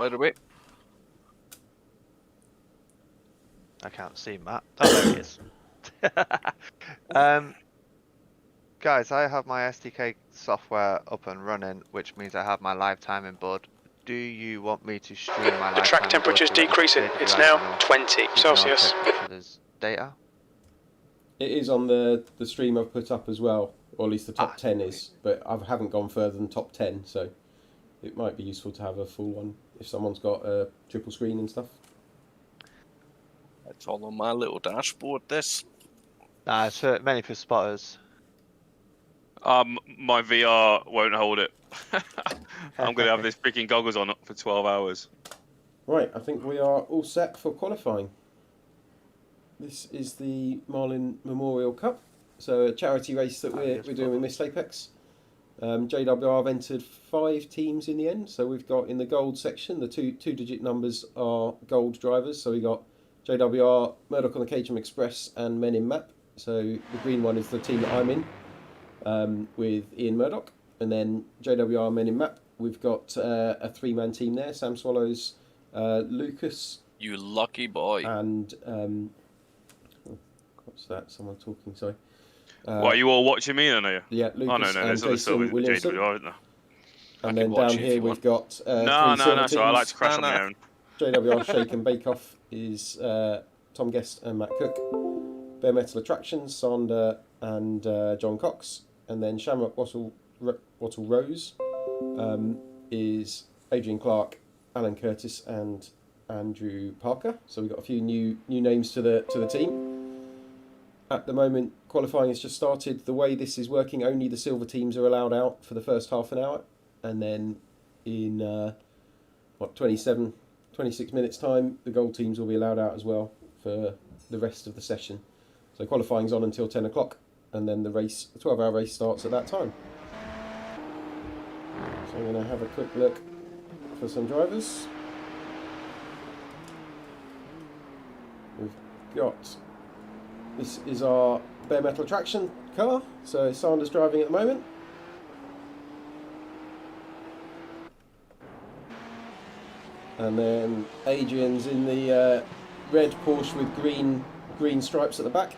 little bit. I can't see Matt. Oh, there he is. Guys, I have my SDK software up and running, which means I have my live time in board. Do you want me to stream my The live track time temperature's decreasing. It's now 20 Celsius. There's data. It is on the stream I've put up as well, or at least the top 10 is, but I haven't gone further than top 10, so it might be useful to have a full one if someone's got a triple screen and stuff. It's all on my little dashboard, this. Nah, it's mainly for spotters. My VR won't hold it. I'm going to have this freaking goggles on for 12 hours. Right, I think we are all set for qualifying. This is the Marlin Memorial Cup, so a charity race that we're doing with Mist Apex. JWR have entered 5 teams in the end, so we've got in the gold section, the two-digit numbers are gold drivers, so we got JWR, Murdoch on the Cajun Express and Men in Map. So the green one is the team that I'm in, with Ian Murdoch, and then JWR, Men in Map, we've got a 3-man team there, Sam Swallows, Lucas. You lucky boy. And what's that? Someone talking. Sorry. What, are you all watching me then? Are you? Yeah, Lucas oh no, there's other Silvers with JWR, isn't there? And then down here we've got no. So I like to crash on my own. JWR Shake and Bake Off is Tom Guest and Matt Cook. Bare Metal Attractions, Sander and John Cox, and then Shamrock Wattle Rose is Adrian Clark, Alan Curtis, and Andrew Parker. So we've got a few new names to the team. At the moment, qualifying has just started. The way this is working, only the silver teams are allowed out for the first half an hour, and then in 26 minutes time, the gold teams will be allowed out as well for the rest of the session. So qualifying's on until 10 o'clock, and then the 12-hour race starts at that time. So I'm going to have a quick look for some drivers. We've got, this is our bare metal attraction car, so Sanders driving at the moment. And then Adrian's in the red Porsche with green stripes at the back.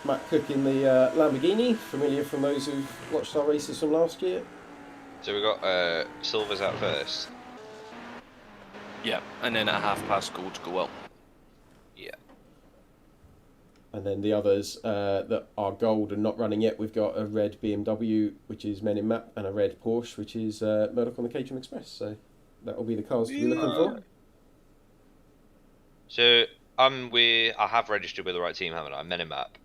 Matt Cook in the Lamborghini, familiar from those who've watched our races from last year. So we got Silvers out first. Yeah, and then at 5:30 gold to go out. Yeah. And then the others that are gold and not running yet, we've got a red BMW, which is Men in Map, and a red Porsche, which is Murdoch on the Cajun Express. So that will be the cars to be looking for. So I have registered with the right team, haven't I? Men in Map.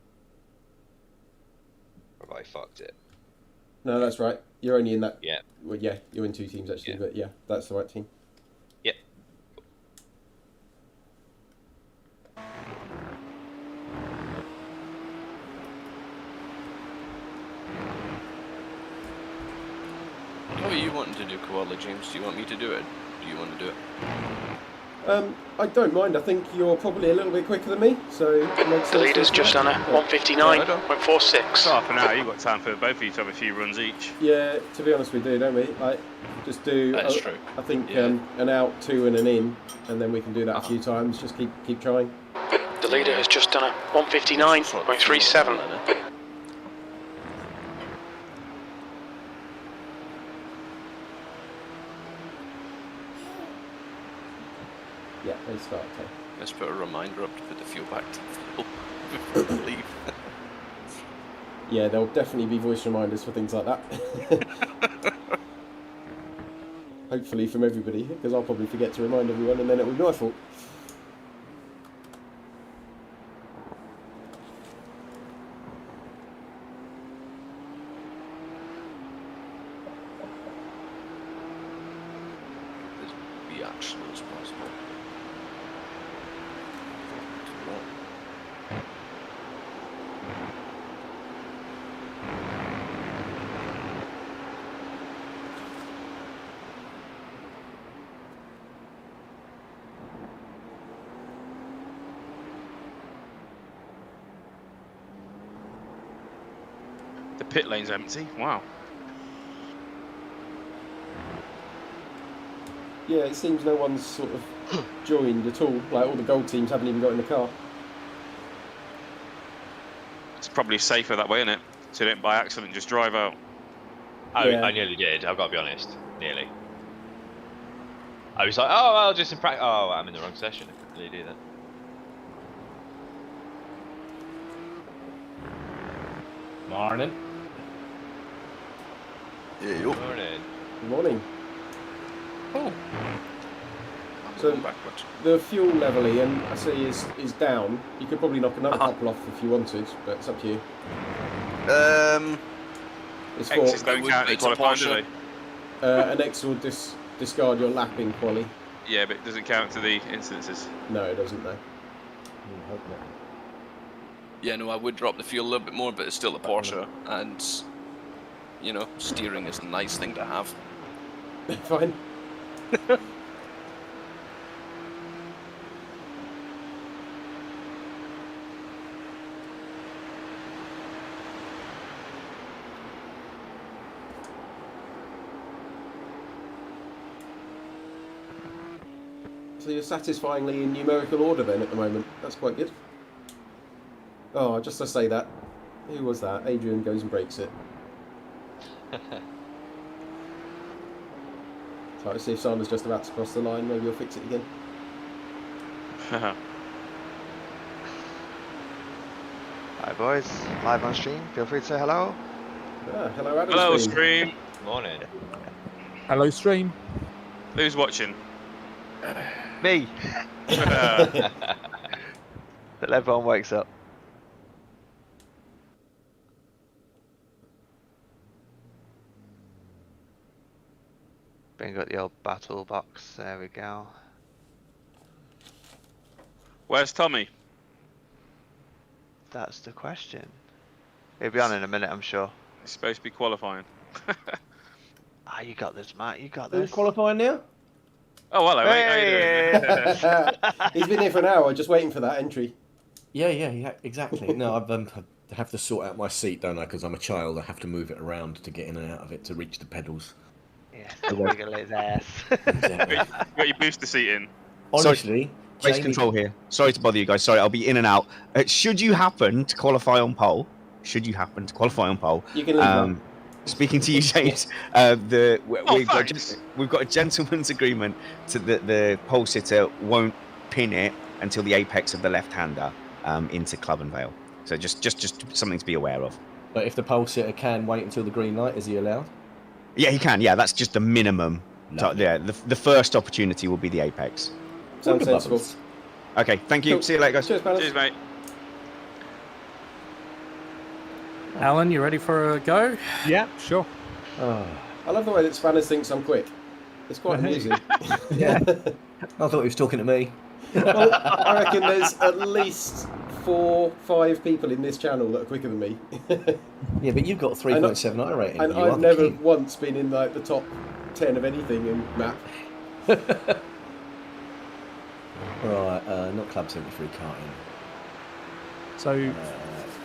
Or have I fucked it? No, that's right. You're only in that. Yeah. Well, yeah, you're in 2 teams actually, but yeah, that's the right team. Yep. What are you wanting to do, Koala James? Do you want me to do it? Do you want to do it? I don't mind. I think you're probably a little bit quicker than me, so it makes sense. The leader's just done a 1:59.46. Half an hour, you've got time for both of you to have a few runs each. Yeah, to be honest, we do, don't we? Like, just do. That's true. I think an out, 2 and an in, and then we can do that a few times. Just keep trying. The leader has just done a 1:59.37. Yeah, they start. Okay. Let's put a reminder up to put the fuel back to full before we leave. Yeah, there'll definitely be voice reminders for things like that. Hopefully from everybody, because I'll probably forget to remind everyone, and then it will be my fault. Be actual as possible. The pit lane's empty. Wow. Yeah, it seems no one's sort of joined at all. Like, all the gold teams haven't even got in the car. It's probably safer that way, isn't it? So you don't by accident just drive out. Yeah. I nearly did. I've got to be honest. Nearly. I was like, oh, I'll just in practice. Oh, I'm in the wrong session. I couldn't really do that. Marlin. Yeah, yo. Morning. Good morning. Oh. So Backwards. the fuel level, Ian, I see is down. You could probably knock another Uh-huh. couple off if you wanted, but it's up to you. It's X's for don't count in it's a qualifying, do Porsche. they? an X will discard your lapping quali. Yeah, but it doesn't count to the instances. No, it doesn't. No. Hope not. Yeah, no, I would drop the fuel a little bit more, but it's still a Porsche, and you know, steering is a nice thing to have. Fine. So you're satisfyingly in numerical order then at the moment. That's quite good. Oh, just to say that. Who was that? Adrian goes and breaks it. So let's see if Sanders just about to cross the line. Maybe he'll fix it again. Hi boys, live on stream. Feel free to say hello. Ah, hello, Adam. Hello, Stream. stream. Morning. Hello, stream. Who's watching? Me. Yeah, That everyone wakes up. Bring up the old battle box. There we go. Where's Tommy? That's the question. He'll be on in a minute, I'm sure. He's supposed to be qualifying. Ah, you got this, Matt. You got Who's this. qualifying now? Oh, hello, mate. How you doing? He's been here for an hour, just waiting for that entry. Yeah, exactly. No, I have to sort out my seat, don't I? Because I'm a child. I have to move it around to get in and out of it to reach the pedals. Yeah, wiggle his ass. Exactly. You got your booster seat in. Honestly, Race control here. Sorry to bother you guys. Sorry, I'll be in and out. Should you happen to qualify on pole, You can leave one. speaking to you, James, we've got a gentleman's agreement to the pole sitter won't pin it until the apex of the left-hander into Club and Vale. So just something to be aware of. But if the pole sitter can wait until the green light, is he allowed? Yeah, he can. Yeah, that's just the minimum. So, Lovely. yeah, the first opportunity will be the apex. Sounds Wonder sensible. bubbles. Okay, thank you. Cool. See you later, guys. Cheers, Balance. Cheers, mate. Alan, you ready for a go? Yeah, sure. Oh, I love the way that Spanners thinks I'm quick. It's quite amusing. yeah. I thought he was talking to me. Well, I reckon there's at least 4-5 people in this channel that are quicker than me. Yeah, but you've got a 3.7 I rating. And You are I've the never king. once been in like the top 10 of anything in map. Right, not Club 73 karting. So,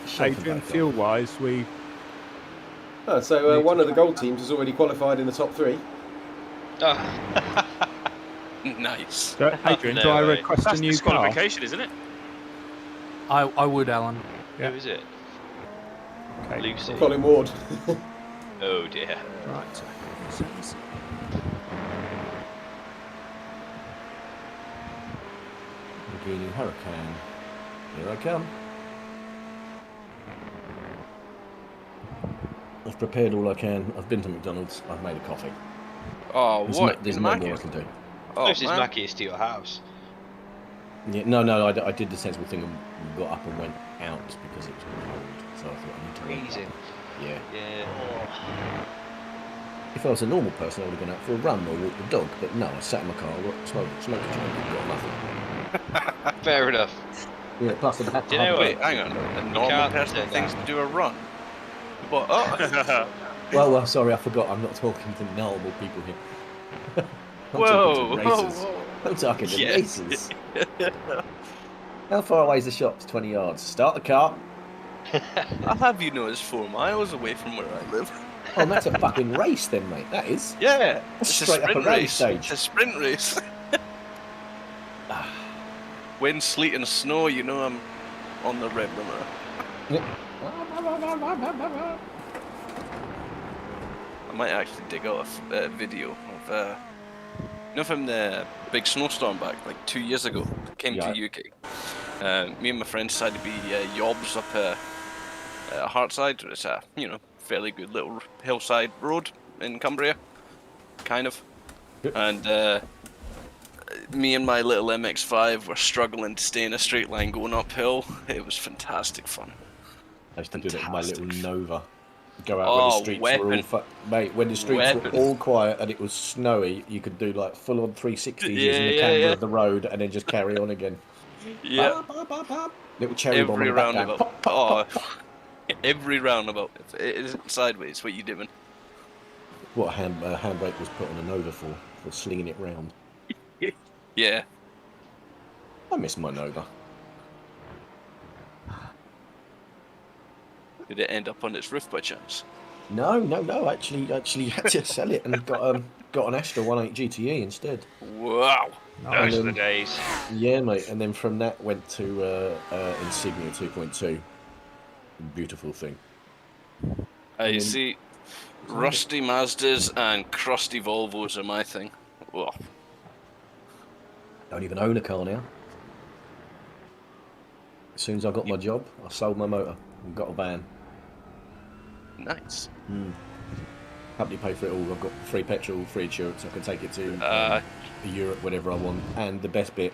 Shelton Adrian, back on. fuel-wise, we Oh, so one of the gold teams has already qualified in the top 3. Oh. Nice. So, Adrian, No do I way. request That's a new car? disqualification, isn't it? I would, Alan. Yeah. Who is it? Okay. Lucy. Colin Ward. Oh dear. Right. Lamborghini Hurricane. Here I come. I've prepared all I can. I've been to McDonald's. I've made a coffee. Oh, what? There's In no Mackie? more I can do. Oh, Closest man. Mackie is to your house. Yeah, no, I did the sensible thing and got up and went out because it was cold. So I thought I need to wait. Freezing. Yeah. Yeah. If I was a normal person, I would have gone out for a run or walked the dog. But no, I sat in my car, smoked a joint, and got nothing. Fair enough. Yeah, plus I had Do you know Wait, what? hang on. A normal can't person say thinks that. to do a run. But, oh. Well, sorry, I forgot. I'm not talking to normal people here. I'm Whoa, talking to whoa, racers. whoa. I'm talking to Yes. racers. How far away is the shops? 20 yards. Start the car. I'll have you know it's 4 miles away from where I live. Oh, that's a fucking race then, mate. That is. Yeah, That's it's a straight up a sprint rally race. stage. It's a sprint race. Wind, sleet, and snow. You know I'm on the red limiter. I might actually dig out a video of you know, from the big snowstorm back like 2 years ago, came to UK. Me and my friend decided to be yobs up Hartside. It's a fairly good little hillside road in Cumbria, kind of. And me and my little MX-5 were struggling to stay in a straight line going uphill. It was fantastic fun. I used to do that with my little Nova. Go out Oh, when the streets weapon. were all mate. When the streets were all quiet and it was snowy, you could do like full-on 360s using the camera of the road, and then just carry on again. Yeah. Little cherry bomb on the back down. Pop, pop, pop. Every roundabout. If it isn't sideways, what are you doing? What handbrake was put on a Nova for slinging it round. Yeah. I miss my Nova. Did it end up on its roof by chance? No. Actually had to sell it and got an Astra 1.8 GTE instead. Wow. Those are the days. Yeah, mate. And then from that went to Insignia 2.2. Beautiful thing. You see, rusty Mazdas and crusty Volvos are my thing. Whoa. Don't even own a car now. As soon as I got my job, I sold my motor and got a van. Nice. Company paid for it all. I've got free petrol, free insurance. I can take it to Europe whenever I want. And the best bit,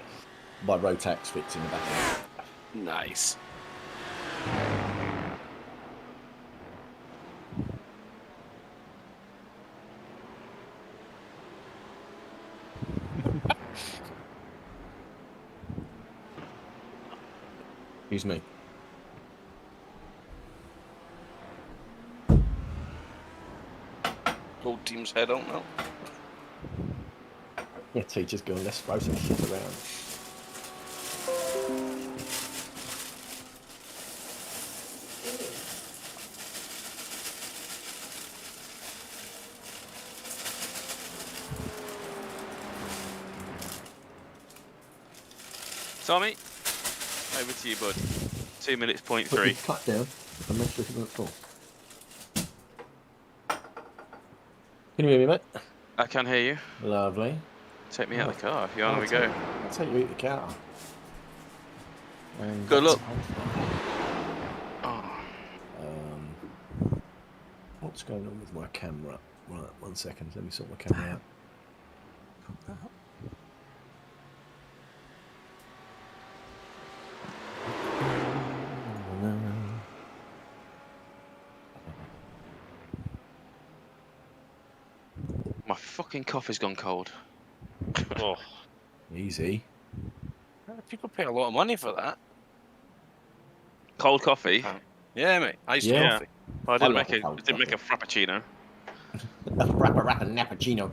my road tax fits in the back of it. Nice. Excuse me. Old team's head out now. Yeah, teacher's going, let's throw some shit around. Tommy, over to you, bud. 2 minutes, point three. Cut down. I'm not sure if you're full. Can you hear me, mate? I can hear you. Lovely. Take me out of the car if you want to go. I'll take you out the car. Good luck. What's going on with my camera? Right, 1 second. Let me sort my camera out. My fucking coffee's gone cold. Oh. Easy. People pay a lot of money for that. Cold coffee? Yeah, mate. Iced Yeah. coffee. Well, I didn't like make a cold a frappuccino. A rapper nappuccino.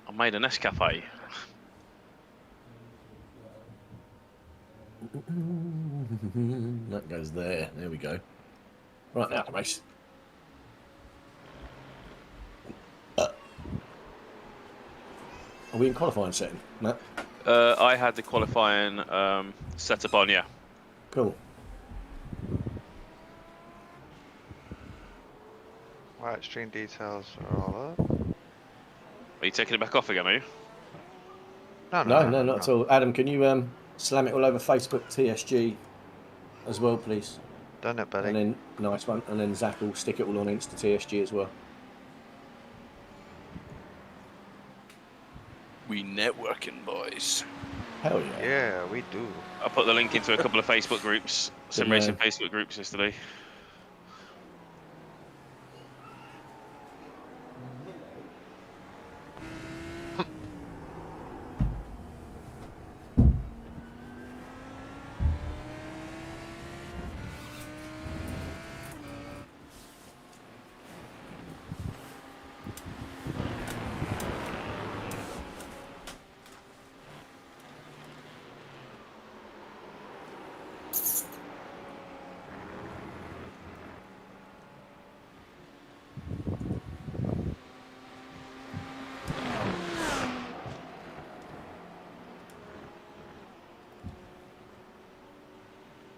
I made an Nescafe. That goes there. There we go. Right, now the race. Are we in qualifying setting, Matt? I had the qualifying set up on, yeah. Cool. Right, stream details are all up. Are you taking it back off again, are you? No, not at all. Adam, can you slam it all over Facebook, TSG, as well, please? Done it, buddy. And then, nice one. And then Zach will stick it all on Insta TSG as well. We networking, boys. Hell yeah. Yeah, we do. I put the link into a couple of Facebook groups, some racing Facebook groups yesterday.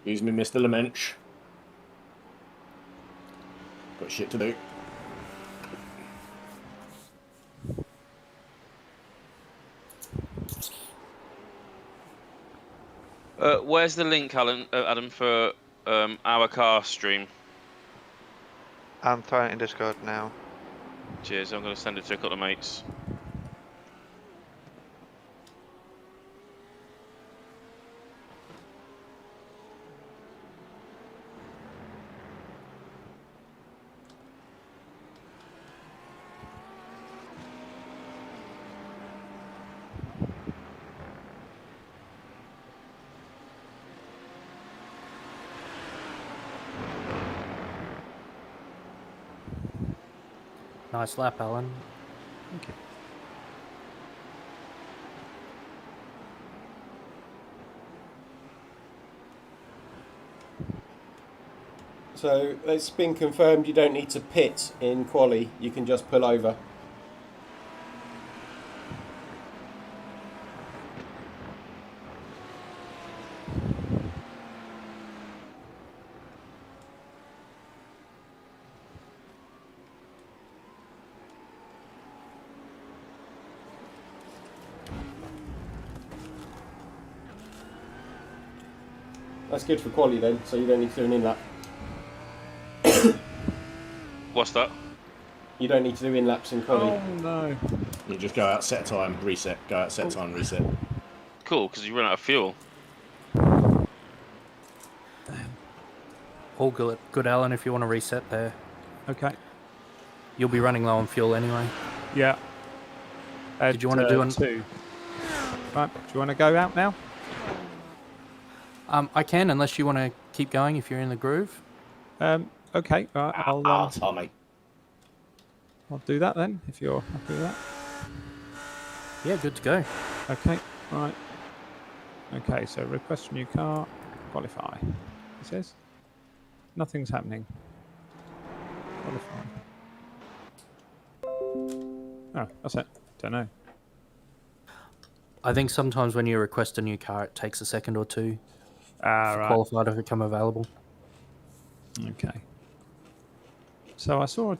Excuse me, Mr. Lemench. Got shit to do. Where's the link, Adam, for our car stream? I'm throwing it in Discord now. Cheers, I'm going to send it to a couple of mates. Nice lap, Alan. Thank you. So it's been confirmed you don't need to pit in quali, you can just pull over. That's good for quali then, so you don't need to do an in-lap. What's that? You don't need to do in-laps in quali. Oh no. You just go out, set time, reset. Go out, set time, reset. Cool, because you run out of fuel. All good, Alan, if you want to reset there. Okay. You'll be running low on fuel anyway. Yeah. Did you want to do an... 2? Right, do you want to go out now? I can, unless you want to keep going if you're in the groove. Okay, right, Tommy. I'll do that then, if you're happy with that. Yeah, good to go. Okay, right. Okay, so request a new car, qualify. It says nothing's happening. Qualify. Oh, that's it. Don't know. I think sometimes when you request a new car, it takes a second or two for Right. qualifier to become available. Okay. So I saw a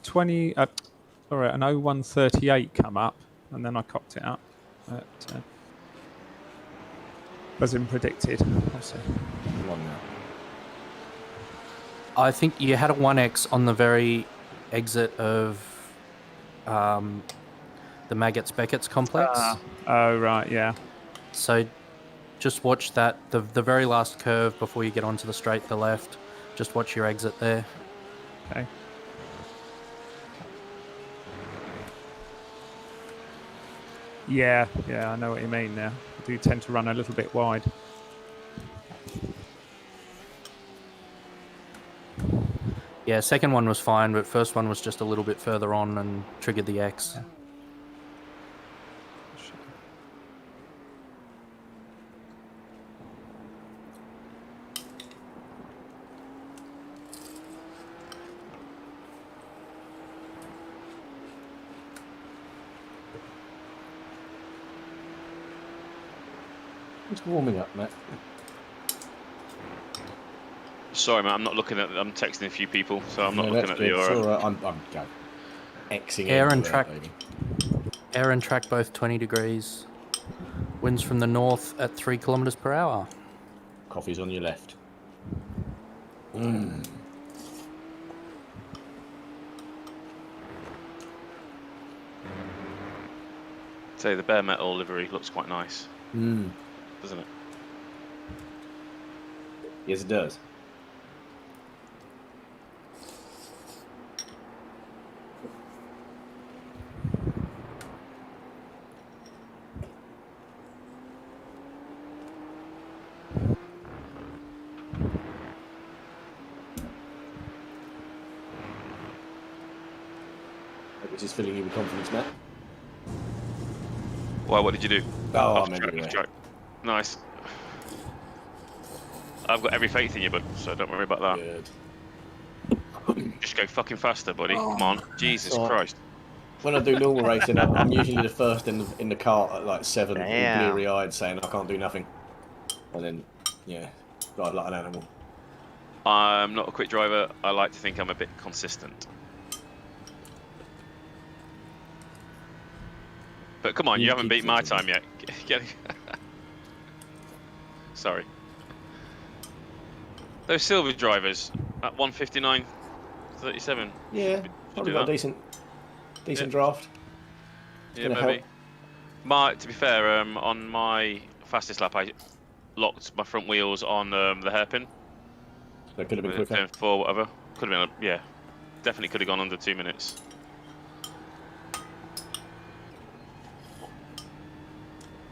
an 0138 come up, and then I cocked it up. As in predicted. Let's see. I think you had a 1X on the very exit of the Maggots Beckett's complex. Oh, right, yeah. So just watch that, the very last curve before you get onto the straight to the left. Just watch your exit there. Okay. Yeah, I know what you mean now. I do tend to run a little bit wide. Yeah, second one was fine, but first one was just a little bit further on and triggered the X. Yeah. It's warming up, Matt. Sorry, man, I'm not looking at. I'm texting a few people, so I'm not No, looking that's at the good. It's URL. all right. I'm go. Xing Air and everywhere, track. baby. Air and track both 20 degrees. Winds from the north at 3 kilometers per hour. Coffee's on your left. Mm. Say the bare metal livery looks quite nice, doesn't it? Yes, it does. Which is filling you with confidence, Matt. Why? What did you do? Oh, Off I'm track, everywhere. off track. Nice. I've got every faith in you, bud, so don't worry about that. Good. Just go fucking faster, buddy. Come on. Jesus Oh. Christ. When I do normal racing, I'm usually the first in the cart at like 7, all Damn. bleary-eyed, saying I can't do nothing, and then yeah, ride like an animal. I'm not a quick driver. I like to think I'm a bit consistent. But come on, you haven't beat my time yet. Sorry. Those silver drivers at 1:59.37. Yeah, probably got a decent draft. Yeah, maybe. To be fair, on my fastest lap, I locked my front wheels on the hairpin. That could have been quicker. Turn 4, whatever. Could have been, yeah. Definitely could have gone under 2 minutes.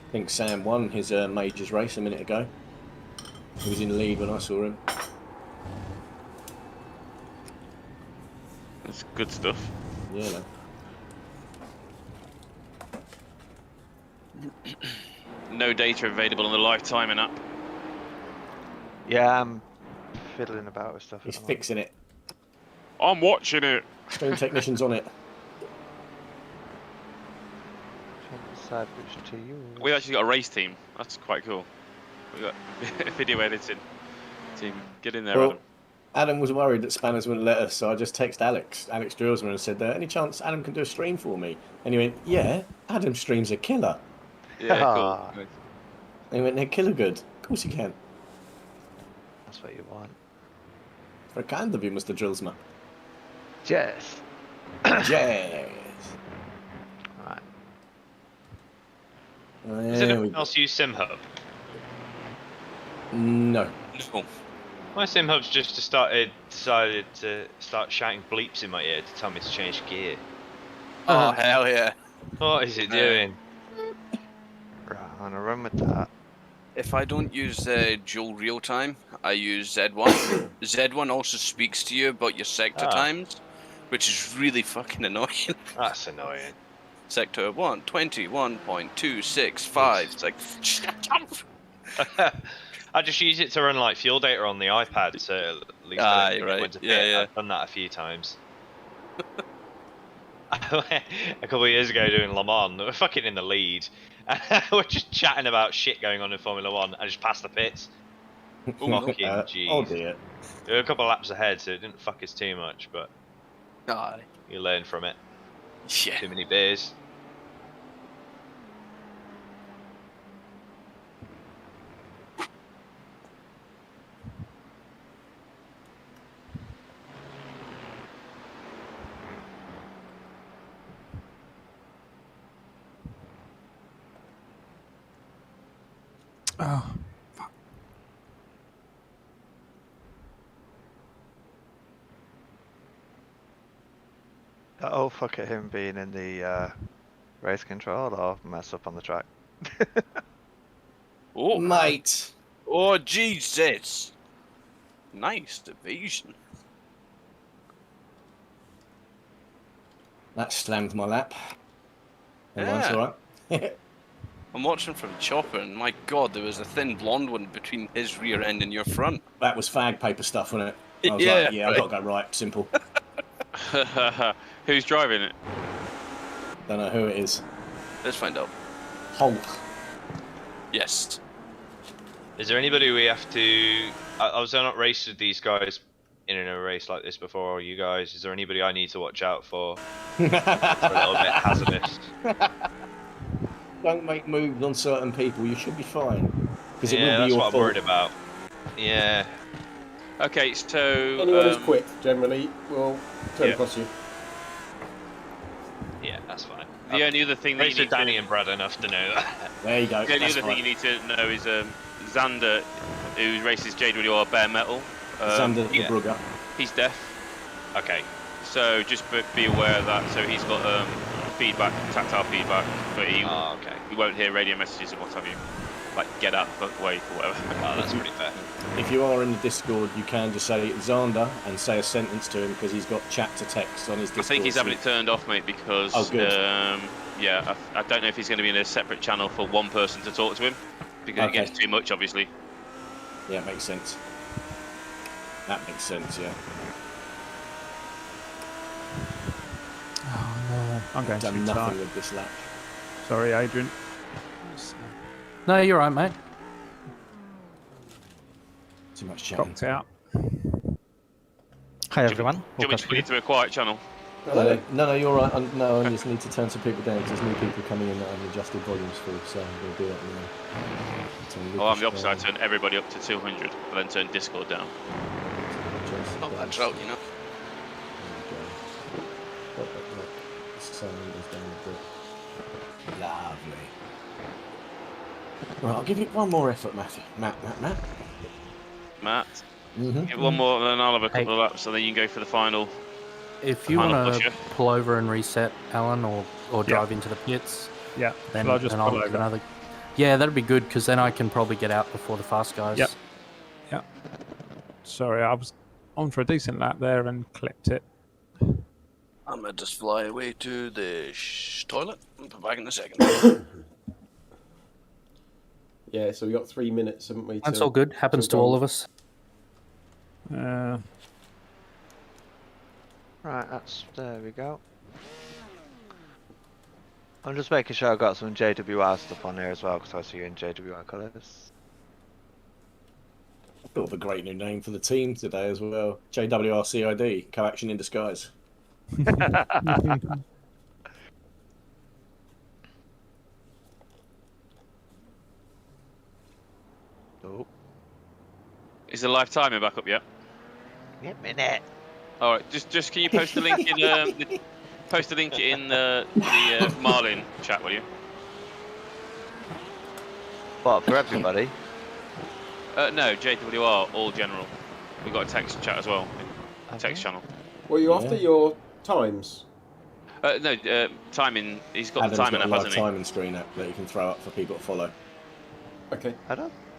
I think Sam won his majors race a minute ago. He was in the lead when I saw him. That's good stuff. Yeah, no. No data available on the live timing app. Yeah, I'm fiddling about with stuff. He's fixing it. I'm watching it. Stream technician's on it. Decide which to use. We actually got a race team. That's quite cool. We got a video editing team. Get in there, Well, Adam. Adam was worried that Spanners wouldn't let us, so I just texted Alex Drillsman, and said, any chance Adam can do a stream for me? And he went, yeah, Adam streams a killer. Yeah, cool. And he went, they're killer good. Of course you can. That's what you want. Very kind of you, Mr. Drillsman. Yes. Yes. Right. Does anyone else use SimHub? No. No. My SimHub's just decided to start shouting bleeps in my ear to tell me to change gear. Oh, hell yeah. What is it doing? Right, I'm gonna run with that. If I don't use dual real time, I use Z1. Z1 also speaks to you about your sector times, which is really fucking annoying. That's annoying. Sector 121.265. It's like, shut up! I just use it to run like fuel data on the iPad, so at least I don't know when to pit. Yeah. I've done that a few times. A couple of years ago doing Le Mans, we were fucking in the lead. We're just chatting about shit going on in Formula 1. I just passed the pits. Fucking jeez. Oh dear. We were a couple of laps ahead, so it didn't fuck us too much, but you learn from it. Yeah. Too many beers. Oh, fuck. Oh, fuck at him being in the race control or mess up on the track. Oh, Mate. Oh, Jesus. Nice division. That slammed my lap. That's Yeah. alright. I'm watching from Chopper, and my God, there was a thin blonde one between his rear end and your front. That was fag paper stuff, wasn't it? I was Yeah, like, yeah, I've got to go right, simple. Who's driving it? Don't know who it is. Let's find out. Hulk. Yes. Is there anybody we have to... I was not raced with these guys in a race like this before, you guys. Is there anybody I need to watch out for? For a little bit hazardous. Don't make moves on certain people. You should be fine. Because it Yeah, will be that's your what I'm fault. worried about. Yeah. Okay, so... Anyone who's quick, generally, will turn across you. Yeah, that's fine. The only other thing that you Race with need Danny to... and Brad enough to know that. There you go. The only That's other right. thing you need to know is Xander, who races JWR bare metal. Xander the Brugger. He's deaf. Okay. So just be aware of that. So he's got feedback, tactile feedback, but he won't hear radio messages and what have you. Like, get up, fuck away, or whatever. Oh, that's pretty fair. If you are in the Discord, you can just say Xander and say a sentence to him because he's got chat to text on his Discord. I think he's having it turned off, mate, because yeah, I don't know if he's going to be in a separate channel for one person to talk to him because it gets too much, obviously. Yeah, it makes sense. That makes sense, yeah. Oh no, I'm going Done too nothing tight. with this lap. Sorry, Adrian. No, you're right, mate. Too much chatting. Cocked out. Hi everyone. Do you want me to put you through a quiet channel? No, you're right. No, I just need to turn some people down because there's new people coming in that I've adjusted volumes for, so I'm going to do that now. Oh, I'm the opposite. I turn everybody up to 200, and then turn Discord down. Not bad drought, you know. Sound is down a bit. Lovely. Right, I'll give you one more effort, Matt. Matt. Give it one more, and then I'll have a couple of laps, and then you can go for the final. If you want to pull over and reset, Alan, or drive into the pits, then I'll just pull over. Yeah, that'd be good because then I can probably get out before the fast guys. Yep. Sorry, I was on for a decent lap there and clipped it. I'm gonna just fly away to the toilet and be back in a second. Yeah, so we got 3 minutes, haven't we? That's all good. Happens to all of us. Right, there we go. I'm just making sure I've got some JWR stuff on here as well, because I see you in JWR colours. Thought of a great new name for the team today as well. JWRCID, Co-Action in Disguise. Oh. Is the live timer back up yet? Wait a minute. All right, just can you post the link in the Marlin chat, will you? What, for everybody? No, JWR all general. We've got a text chat as well, text channel. Were you after your times? No, timing. He's got Adam's the timing got up, a hasn't live he? timing screen app that you can throw up for people to follow. Okay.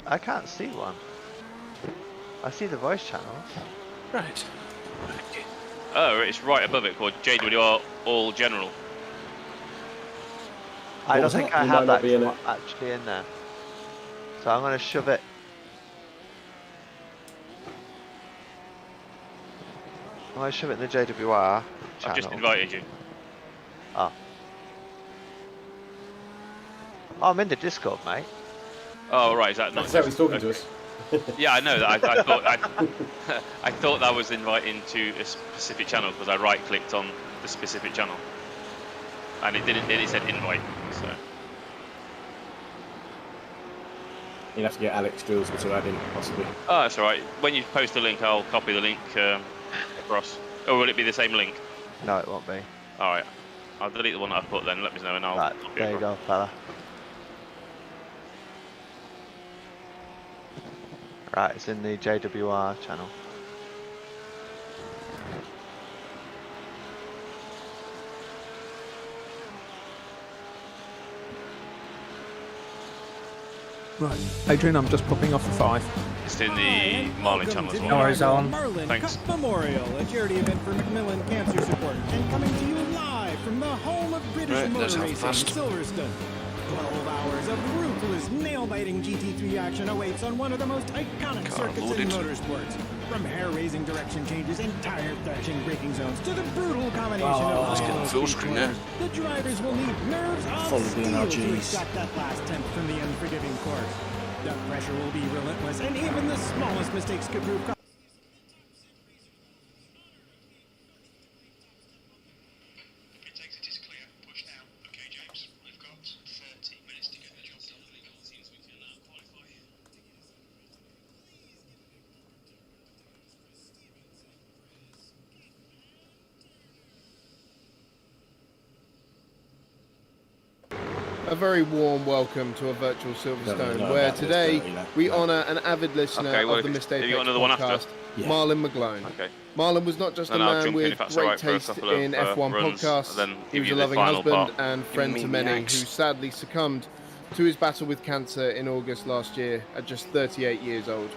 I can't see one. I see the voice channels. Right. Oh, it's right above it called JWR all general. I don't think I have that be in it. actually in there. So I'm going to shove it. I'm going to shove it in the JWR channel. I've just invited you. Oh. Oh, I'm in the Discord, mate. Oh, right, is that not? That's how he's talking to us. Yeah, I know that. I thought that was inviting to a specific channel because I right-clicked on the specific channel, and it didn't. It said invite. So You'll have to get Alex Drills to add in, possibly. oh, that's all right. When you post the link, I'll copy the link across. Or will it be the same link? No, it won't be. All right. I'll delete the one that I put then. Let me know, and I'll. Right, copy there it you across. go, fella. Right, it's in the JWR channel. Right, Adrian, I'm just popping off the 5. It's in the Marlin channel as well. No worries, Alan. Marlin Thanks. Cup Memorial, a charity event for Macmillan Cancer Support, and coming to you live from the home of British motor racing, Silverstone. 12 hours of ruthless, nail-biting GT3 action awaits on one of the most iconic circuits in motorsports. From hair-raising direction changes and tire-thrashing braking zones to the brutal combination of let's get full screen now. the drivers will need nerves Follow of the steel to NRGs. extract that last tenth from the unforgiving course. The pressure will be relentless, and even the smallest mistakes could prove. A very warm welcome to a virtual Silverstone, where today we honour an avid listener of the Missed Apex podcast, Marlin McGlone. Okay. Marlin was not just a man with great taste in F1 podcasts, he was a loving husband and friend to many who sadly succumbed to his battle with cancer in August last year at just 38 years old.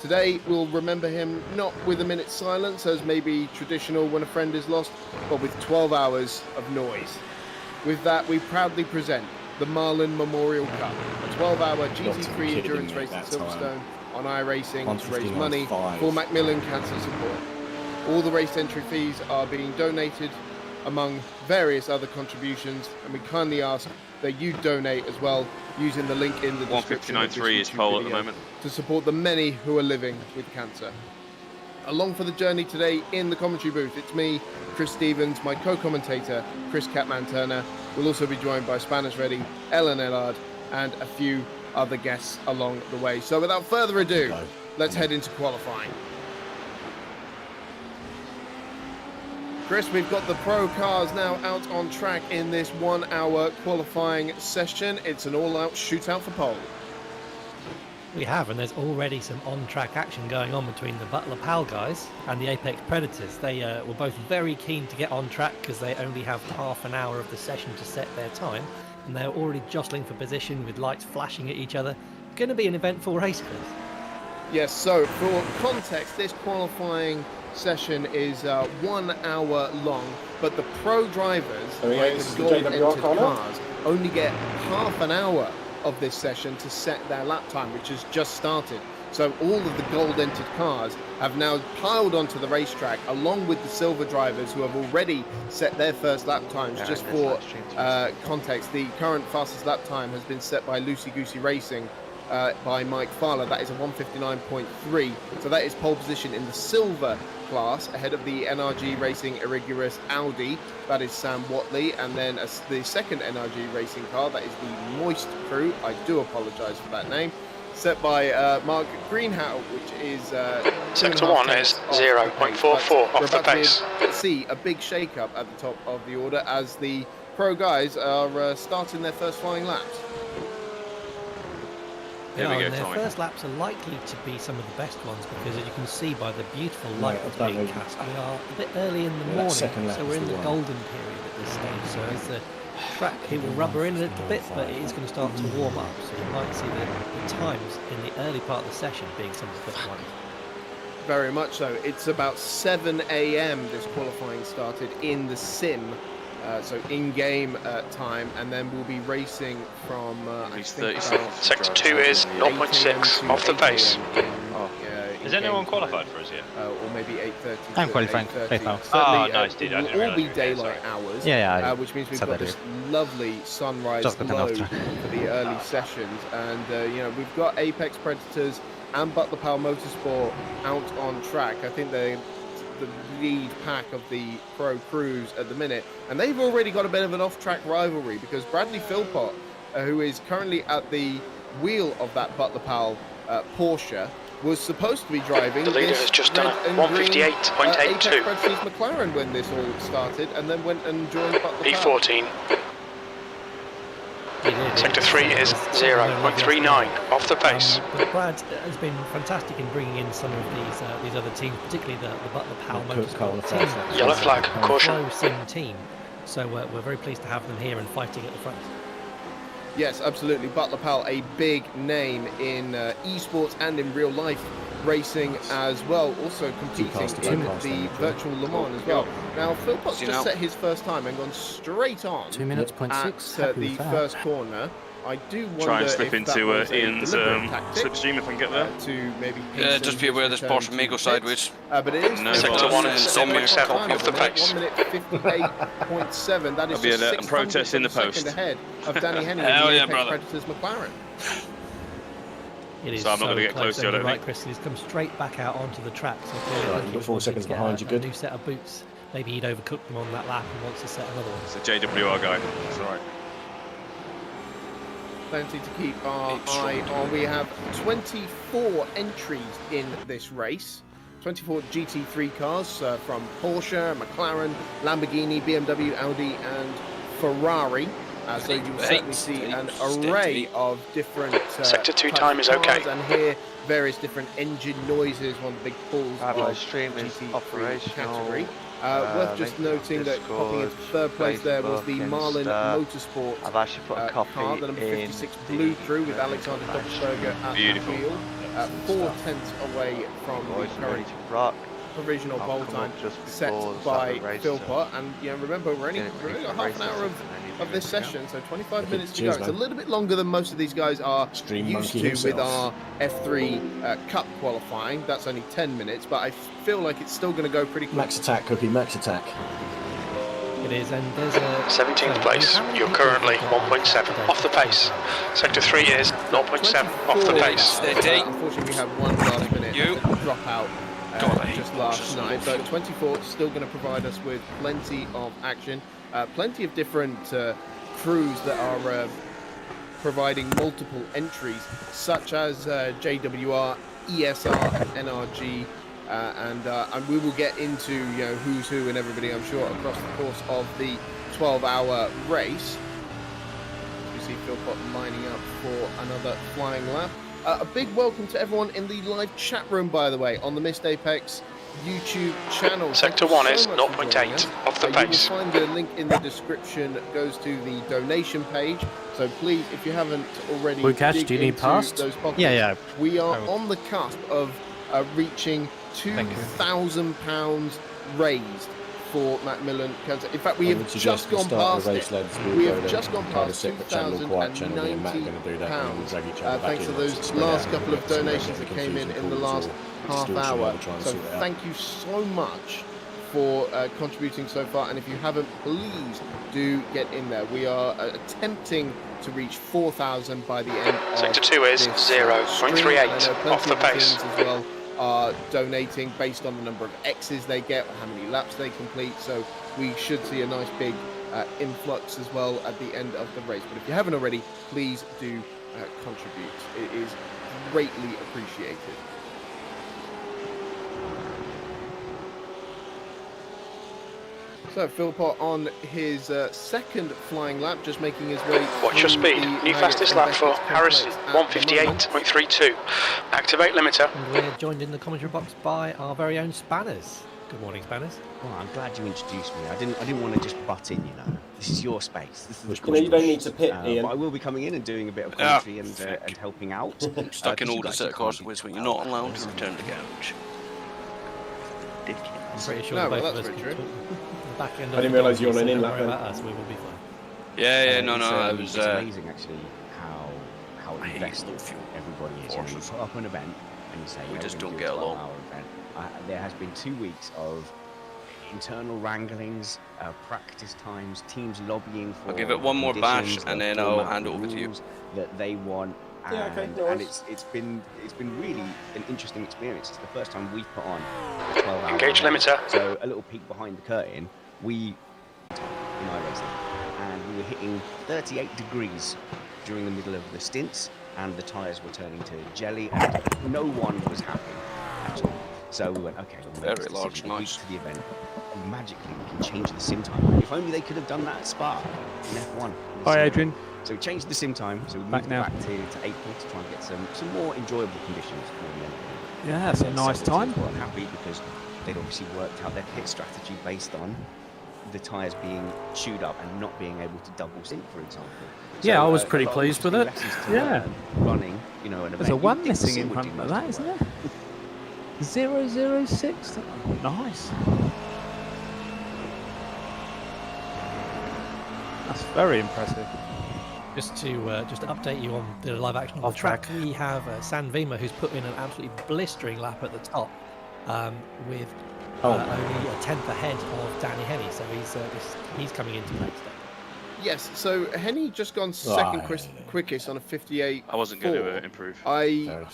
Today we'll remember him not with a minute's silence as may be traditional when a friend is lost, but with 12 hours of noise. With that, we proudly present the Marlin Memorial Cup, a 12-hour GT3 endurance race at Silverstone on iRacing to raise money for Macmillan Cancer Support. All the race entry fees are being donated among various other contributions, and we kindly ask that you donate as well using the link in the description of this 159.3 is YouTube poll at the video moment. to support the many who are living with cancer. along for the journey today in the commentary booth. It's me, Chris Stevens, my co-commentator, Chris Catman-Turner. We'll also be joined by Spanish Ready, Ellen Ellard, and a few other guests along the way. So without further ado, let's head into qualifying. Chris, we've got the pro cars now out on track in this 1 hour qualifying session. It's an all-out shootout for pole. We have, and there's already some on-track action going on between the Butler Pal guys and the Apex Predators. They were both very keen to get on track because they only have half an hour of the session to set their time, and they're already jostling for position with lights flashing at each other. Going to be an eventful race, Chris. Yes, so for context, this qualifying session is 1 hour long, but the pro drivers, the gold-entered cars, only get half an hour of this session to set their lap time, which has just started. So all of the gold-entered cars have now piled onto the racetrack, along with the silver drivers who have already set their first lap times. Just for context, the current fastest lap time has been set by Loosey Goosey Racing by Mike Fowler. That is a 1:59.3. So that is pole position in the silver class, ahead of the NRG Racing Irigurus Audi. That is Sam Watley. And then the second NRG Racing car, that is the Moist Crew. I do apologise for that name. Set by Mark Greenhow, which is... Sector 1 is 0.44 off the pace. Let's see a big shake-up at the top of the order as the pro guys are starting their first flying laps. Their first laps are likely to be some of the best ones because, as you can see by the beautiful light that's being cast, we are a bit early in the morning, so we're in the golden period at this stage. So as the track, it will rubber in a little bit, but it is going to start to warm up. So you might see the times in the early part of the session being some of the best ones. Very much so. It's about 7 a.m. this qualifying started in the sim. So in-game time, and then we'll be racing from Sector 2 is 0.6 off the pace. Has anyone qualified for us yet? Or maybe 8:30. I'm qualifying. Oh, nice, dude. It will all be daylight hours. Yeah, which means we've got this lovely sunrise glow for the early sessions, and we've got Apex Predators and Butler Pal Motorsport out on track. I think they're the lead pack of the pro crews at the minute, and they've already got a bit of an off-track rivalry because Bradley Philpott, who is currently at the wheel of that Butler Pal Porsche, was supposed to be driving the leader has just done a 158.82 McLaren when this all started, and then went and joined Butler Pal. P14. Sector 3 is 0.39 off the pace. But Brad has been fantastic in bringing in some of these other teams, particularly the Butler Pal Motorsport team. Yellow flag, caution. Pro sim team. So we're very pleased to have them here and fighting at the front. Yes, absolutely. Butler Pal, a big name in esports and in real life racing as well, also competing in the virtual Le Mans as well. Now, Philpott's just set his first time and gone straight on 2 minutes, 0.6 at the first corner. I do wonder try and slip if into Ian's slipstream if I can get there. To maybe just be aware this Porsche may go sideways. But it is Sector 1 is 0.7 off the pace. 1 minute 58.7. That is just 600 protest in the post. ahead of Danny Henry Hell in yeah, the brother. Predators McLaren. It is so I'm not going to get close to you, I don't right, think. Chris, he's come straight back out onto the track. So Right, you're 4 seconds behind, you're good. A new set of boots. Maybe he'd overcooked them on that lap and wants to set another one. It's a JWR guy. That's all right. Plenty to keep our eye on. We have 24 entries in this race. 24 GT3 cars from Porsche, McLaren, Lamborghini, BMW, Audi and Ferrari. So you'll certainly see an array of different Sector 2 time is okay. And hear various different engine noises, one of the big pulls of stream is GT3 operational. category. Worth just noting that popping into third place there was the Marlin Motorsport I've actually put a copy car, the number 56 Blue Crew with Alexander Doppelsberger at the wheel. 4/10 away from the current provisional pole time set by Philpott. And remember, we're only got half an hour of this session, so 25 minutes to go. It's a little bit longer than most of these guys are used to with our F3 Cup qualifying. That's only 10 minutes, but I feel like it's still going to go pretty quick. Max attack, Cookie, max attack. It is, and there's a 17th place. You're currently 1.7 off the pace. Sector 3 is 0.7 off the pace. Unfortunately, we have one last minute drop out just last night. So 24 still going to provide us with plenty of action, plenty of different crews that are providing multiple entries, such as JWR, ESR, and NRG, and we will get into who's who and everybody, I'm sure, across the course of the 12-hour race. We see Philpott lining up for another flying lap. A big welcome to everyone in the live chat room, by the way, on the Missed Apex YouTube channel. Sector 1 is 0.8 off the pace. You will find the link in the description that goes to the donation page. So please, if you haven't already, Lukash, do you need passed? Yeah. We are on the cusp of reaching £2,000 raised for Macmillan Cancer. In fact, we have just gone past it. We have just gone past £2,090. Thanks to those last couple of donations that came in the last half hour. So thank you so much for contributing so far. And if you haven't, please do get in there. We are attempting to reach 4,000 by the end of Sector 2 is 0.38 off the pace. As well are donating based on the number of X's they get, or how many laps they complete. So we should see a nice big influx as well at the end of the race. But if you haven't already, please do contribute. It is greatly appreciated. So Philpott on his second flying lap, just making his way. Watch your speed. New fastest lap for Harrison, 158.32. Activate limiter. And we're joined in the commentary box by our very own Spanners. Good morning, Spanners. Well, I'm glad you introduced me. I didn't want to just butt in, This is your space. This is you don't need to pit, Ian. But I will be coming in and doing a bit of commentary and helping out. Stuck in all the set cars when you're not allowed to return the couch. I'm pretty sure both of us can talk. Back end I didn't realise you were on an in-lap then. Us, we will be fine. Yeah, no, it was it's amazing actually how invested everybody is. You put up an event and you say we just don't get along. There has been 2 weeks of internal wranglings, practice times, teams lobbying for. I'll give it one more bash and then I'll hand it over to you. That they want. And it's been really an interesting experience. It's the first time we've put on a 12-hour engage limiter. So a little peek behind the curtain, we in iRacing, and we were hitting 38 degrees during the middle of the stints, and the tyres were turning to jelly, and no one was happy at all. So we went, okay, very large, nice to the event. And magically, we can change the sim time. If only they could have done that at Spa in F1. Hi, Adrian. So we changed the sim time, so we moved back to April to try and get some more enjoyable conditions for the end. Yeah, that's a nice time. I'm happy because they'd obviously worked out their pit strategy based on the tyres being chewed up and not being able to double sync, for example. So, yeah, I was pretty pleased with it. Yeah. Running, an event. There's a 1 missing in front of that, isn't there? 006. Nice. That's very impressive. Just to update you on the live action on the track, we have San Vima, who's put in an absolutely blistering lap at the top, with only a tenth ahead of Danny Henny, so he's coming into the next step. Yes, so Henny just gone second quickest on a 58. I wasn't going to improve. I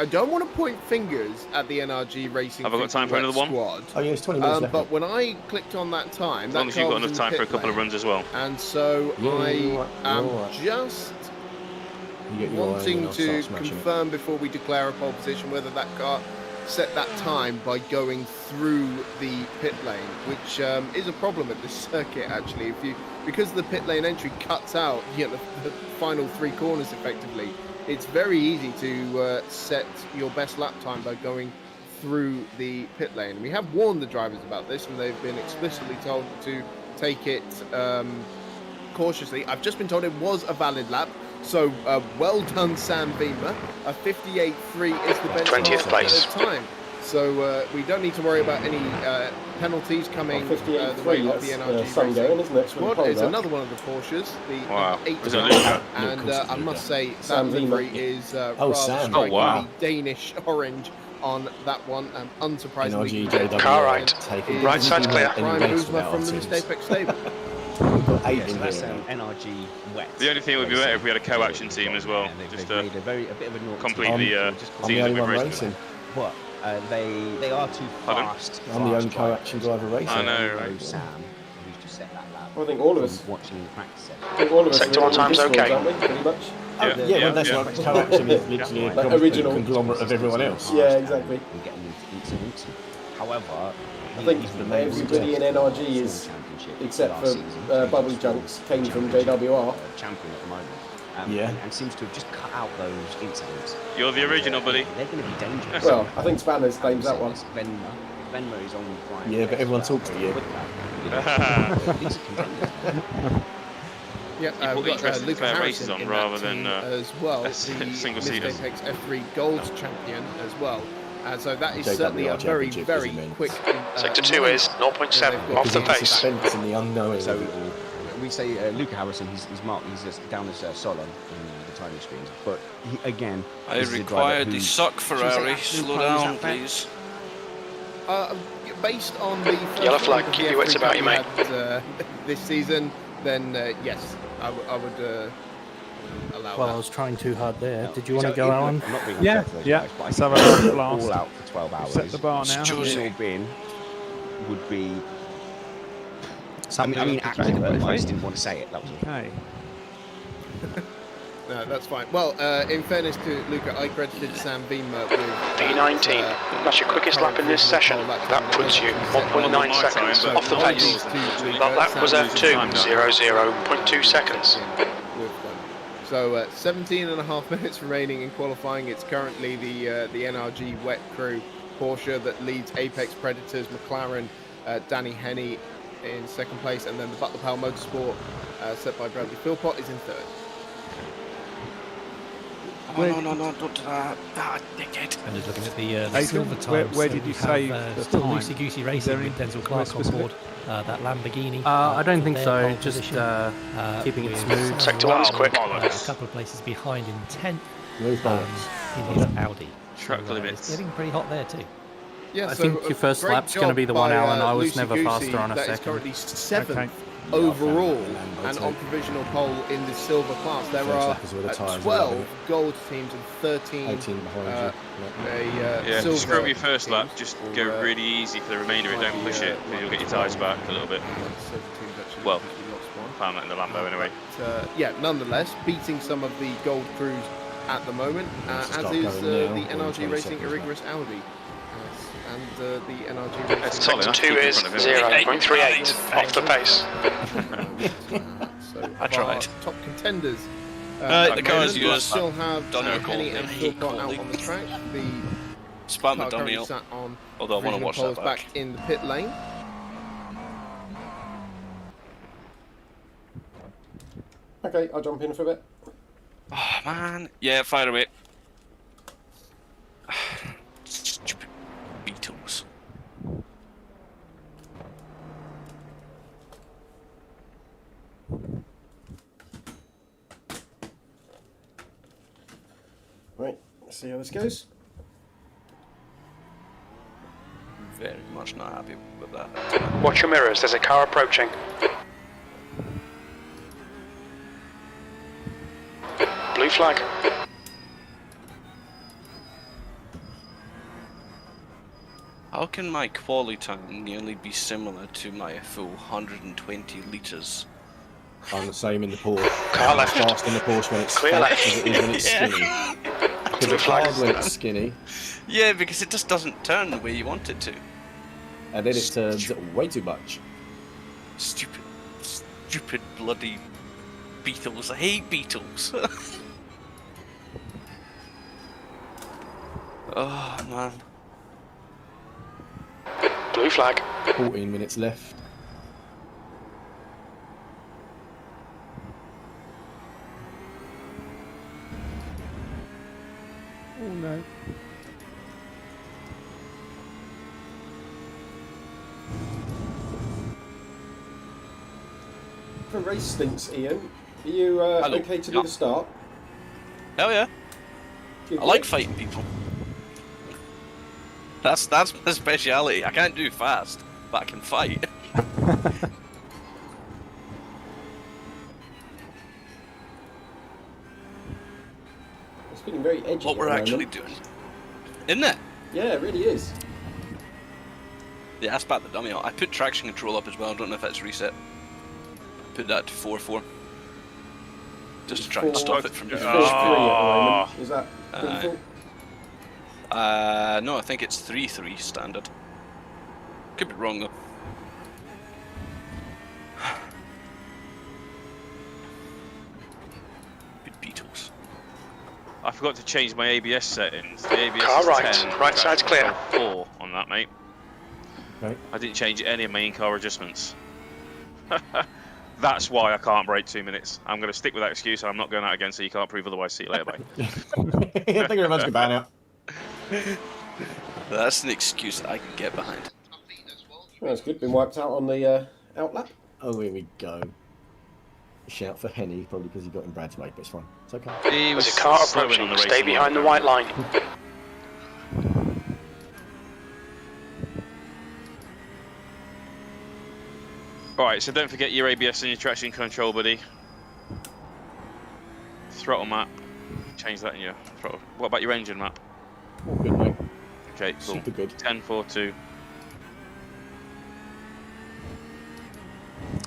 don't want to point fingers at the NRG Racing. Have I got time for another one? Oh yeah, it's 20 minutes left. But when I clicked on that time, as long as you've got enough time for a couple of runs as well. And so I am just wanting to confirm before we declare a pole position whether that car set that time by going through the pit lane, which is a problem at this circuit actually. Because the pit lane entry cuts out the final 3 corners effectively. It's very easy to set your best lap time by going through the pit lane. We have warned the drivers about this, and they've been explicitly told to take it cautiously. I've just been told it was a valid lap, so well done, Sam Vima. A 58.3 is the best 20th place time. So we don't need to worry about any penalties coming the way of the NRG Racing squad. It's another one of the Porsches, the 8 and I must say Sam livery is rather strikingly Danish orange on that one. Unsurprisingly, car right side clear. Prime Uzma from the Missed Apex stable. That's NRG wet. The only thing would be better if we had a co-action team as well, just to complete the team that we're racing. But They are too fast. I'm the only co-action driver racer. I know, right? Sam, who's just set that lap. I think all of us. Watching the practice session. I think all of us Sector are 1 time's Discord, okay. aren't we, pretty much? Well, that's what co-action is literally a original conglomerate of everyone else. Yeah, exactly. And getting into incidents. However, I think everybody in NRG is, except for Bubbly Junks, came from JWR. Champion at the moment. Yeah. And seems to have just cut out those incidents. You're the original, buddy. They're going to be dangerous. Well, I think Spanners claims that one. Venmo is on fire. Yeah, but everyone talks to you. Yeah, we've got Luca Harrison on in rather that team than as well, the single Mr. seaters. Apex F3 Gold champion as well. So that is JWR certainly a very, championship very is immense. quick. Sector 2 is 0.7 off the pace. Suspense and the unknowing. So we say Luca Harrison, he's marked, he's just down as Solon in the timing screens. But he, again, I require the suck Ferrari. Slow down, please. Based on the first Yellow flag, round of keep the your wits F3 about you, Cup mate. we had, this season, then yes, I would allow Well, that. I was trying too hard there. Did you want to go, Alan? I'm not being Yeah, unfair to those yeah. guys, but I Let's have think a blast. all out for 12 hours. Set the bar now. All bin would be. I Something mean, Okay, accurate, but I okay. just didn't want to say it. That was all. Okay. No, that's fine. Well, in fairness to Luca, I credited Sam Beamer with D19. That's your quickest lap in this session. That puts you 1.9 seconds off the pace. That lap was F2, 0.2 seconds. So 17 and a half minutes remaining in qualifying. It's currently the NRG Wet Crew Porsche that leads Apex Predators, McLaren, Danny Henney in second place, and then the Butler Powell Motorsport set by Bradley Philpott is in third. Oh, no, don't do that. Ah, dickhead. I'm just looking at the Adrian, silver time. where so did we you say have, the still time? loosey-goosey racing with Denzel Clark on board. That Lamborghini. I don't think their so. pole Just position, keeping it with smooth. Sector 1's quick. a couple of places behind in 10th Move in balance. his Audi. Track So, limits. It's getting pretty hot there too. Yeah, I think your first great lap's going to job be the one, by, Alan. I was Lucy never Goosey. faster on a That is second. currently 7th Okay. overall Yeah, and on provisional pole in the silver class. There First are lap is where the tyres are 12 level. gold teams and 13 18 behind Yeah, silver screw up your first lap. teams. Just go really easy for the remainder of it. Don't push it, because you'll get your tyres back a little bit. Well, found that in the Lambo anyway. But, yeah, nonetheless, beating some of the gold crews at the moment, Let's as start is going the now. We're NRG Racing 20 seconds Rigorous Audi. And the NRG Racing Solid. Sector 2 is 0.38 off the pace. So I tried. our top contenders. The at the car's moment, we yours. still have Dunno Henny called and me. Philpott out on the track. The Spam the car dummy currently up. sat on Although I want to provisional watch poles that back back. in the pit lane. Okay, I'll jump in for a bit. Oh, man. Yeah, fire away. Stupid Beatles. Right, let's see how this goes. Very much not happy with that. Watch your mirrors, there's a car approaching. Blue flag. How can my quality time nearly be similar to my full 120 litres? I'm the same in the Porsche. Car left. Fast in the Porsche when it's Clear fat left. as it is when it's skinny. Because it's hard when it's skinny, Yeah, because it just doesn't turn the way you want it to. and then it turns way too much. Stupid bloody Beatles. I hate Beatles. Oh, man. Blue flag. 14 minutes left. Oh no. For race stints, Ian, are you Hello. okay to do Yeah. the start? Hell yeah. Good, I like good. fighting people. That's my speciality. I can't do fast, but I can fight. It's feeling very edgy. What we're at the actually moment. doing. Isn't it? Yeah, it really is. Yeah, I spat the dummy out. I put traction control up as well. I don't know if that's reset. Put that to 4.4. Just to try and stop it from doing 4.3 at the moment. Is that default? No, I think it's 3.3 standard. Could be wrong though. Good Beatles. I forgot to change my ABS settings. The ABS Car is right. 10, Right side's clear. 4 on that, mate. Okay. I didn't change any of my in-car adjustments. That's why I can't brake 2 minutes. I'm going to stick with that excuse. I'm not going out again, so you can't prove otherwise. See you later, bye. Thank you very much. Goodbye now. That's an excuse that I can get behind. Well, that's good. Been wiped out on the outlap. Oh, here we go. Shout for Henny, probably because he got in Brad's way, but it's fine. It's okay. He was There's a car slowing approaching. on the Stay racing behind the line. white line. Alright, so don't forget your ABS and your traction control, buddy. Throttle map. Change that in your throttle. What about your engine map? All good, mate. Okay, cool. Super good. 10.4.2.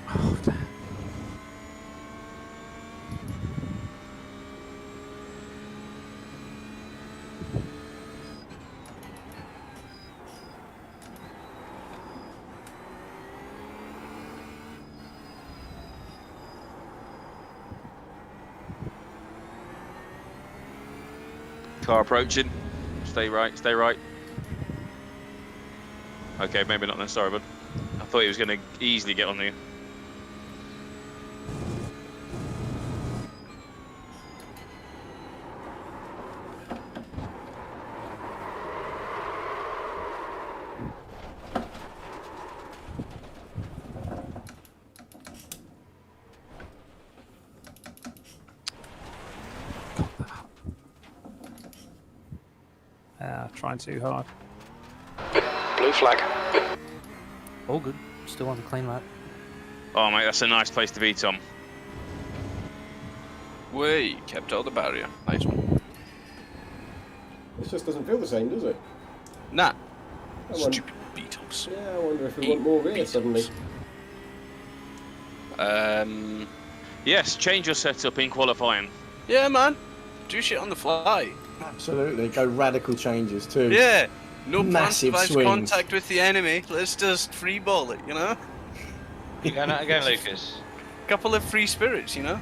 Oh, damn. Car approaching. Stay right, stay right. Okay, maybe not then, sorry bud. I thought he was going to easily get on you. Trying too hard. Blue flag. All good. Still on the clean lap. Oh mate, that's a nice place to be, Tom. Way kept out the barrier. Nice one. This just doesn't feel the same, does it? Nah. Stupid Beatles. Yeah, I wonder if we want more rear suddenly. Yes, change your setup in qualifying. Yeah, man. Do shit on the fly. Absolutely. Go radical changes too. Yeah. No Massive plan swings. contact with the enemy. Let's just free ball it, you know? You going out again, Lucas? Couple of free spirits, you know?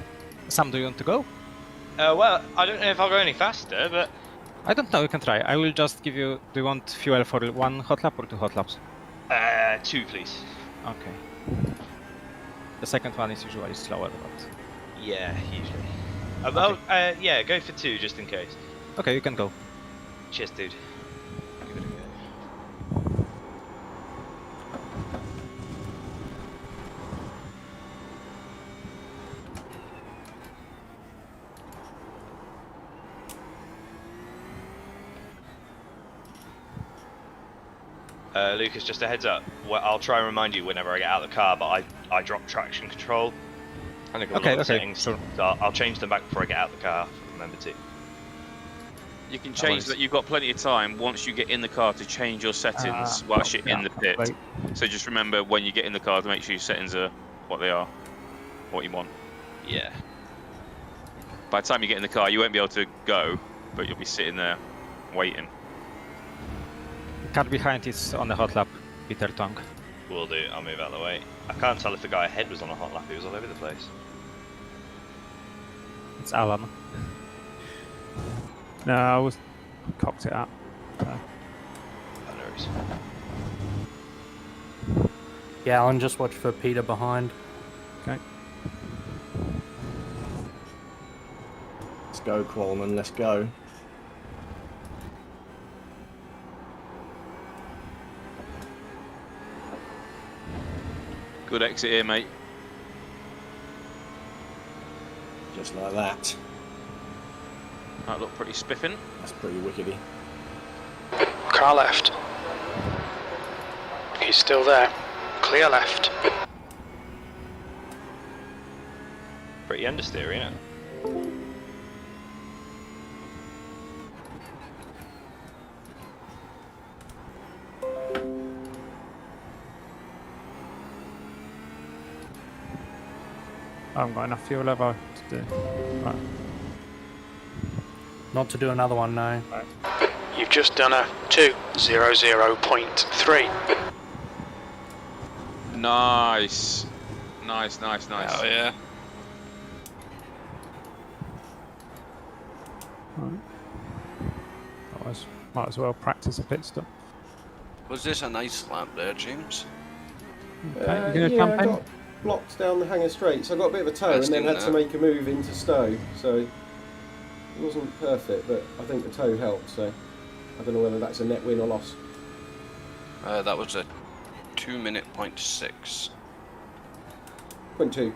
Sam, do you want to go? Well, I don't know if I'll go any faster, but... I don't know, you can try. I will just give you... Do you want fuel for 1 hot lap or 2 hot laps? 2, please. Okay. The second one is usually slower, but... Yeah, usually. Okay. Yeah, go for 2 just in case. Okay, you can go. Cheers, dude. Give it a go. Lucas, just a heads up. Well, I'll try and remind you whenever I get out of the car, but I dropped traction control and a couple of settings, sure. so I'll change them back before I get out of the car. Remember to. You can change that. You've got plenty of time once you get in the car to change your settings whilst you're in the pit. Right. So just remember when you get in the car to make sure your settings are what they are, what you want. Yeah. By the time you get in the car, you won't be able to go, but you'll be sitting there waiting. Car behind is on the hot lap, Peter Tong. Will do. I'll move out of the way. I can't tell if the guy ahead was on a hot lap. He was all over the place. It's Alan. No, I cocked it up. So. No worries. Yeah, Alan, just watch for Peter behind. Okay. Let's go, Qualman. Let's go. Good exit here, mate. Just like that. That looked pretty spiffing. That's pretty wickedy. Car left. He's still there. Clear left. Pretty understeer, isn't it? I haven't got enough fuel, have I, to do? Right. Not to do another one, no. Right. You've just done a 2:00.3. Nice. Nice. Oh yeah. Right. Might as well practice a pit stop. Was this a nice lap there, James? Okay, you gonna yeah, jump I in? got blocked down the hangar straight, so I got a bit of a tow Let's and then do had that. to make a move into Stowe. So it wasn't perfect, but I think the tow helped. So I don't know whether that's a net win or loss. That was a 2-minute .6. 0.2.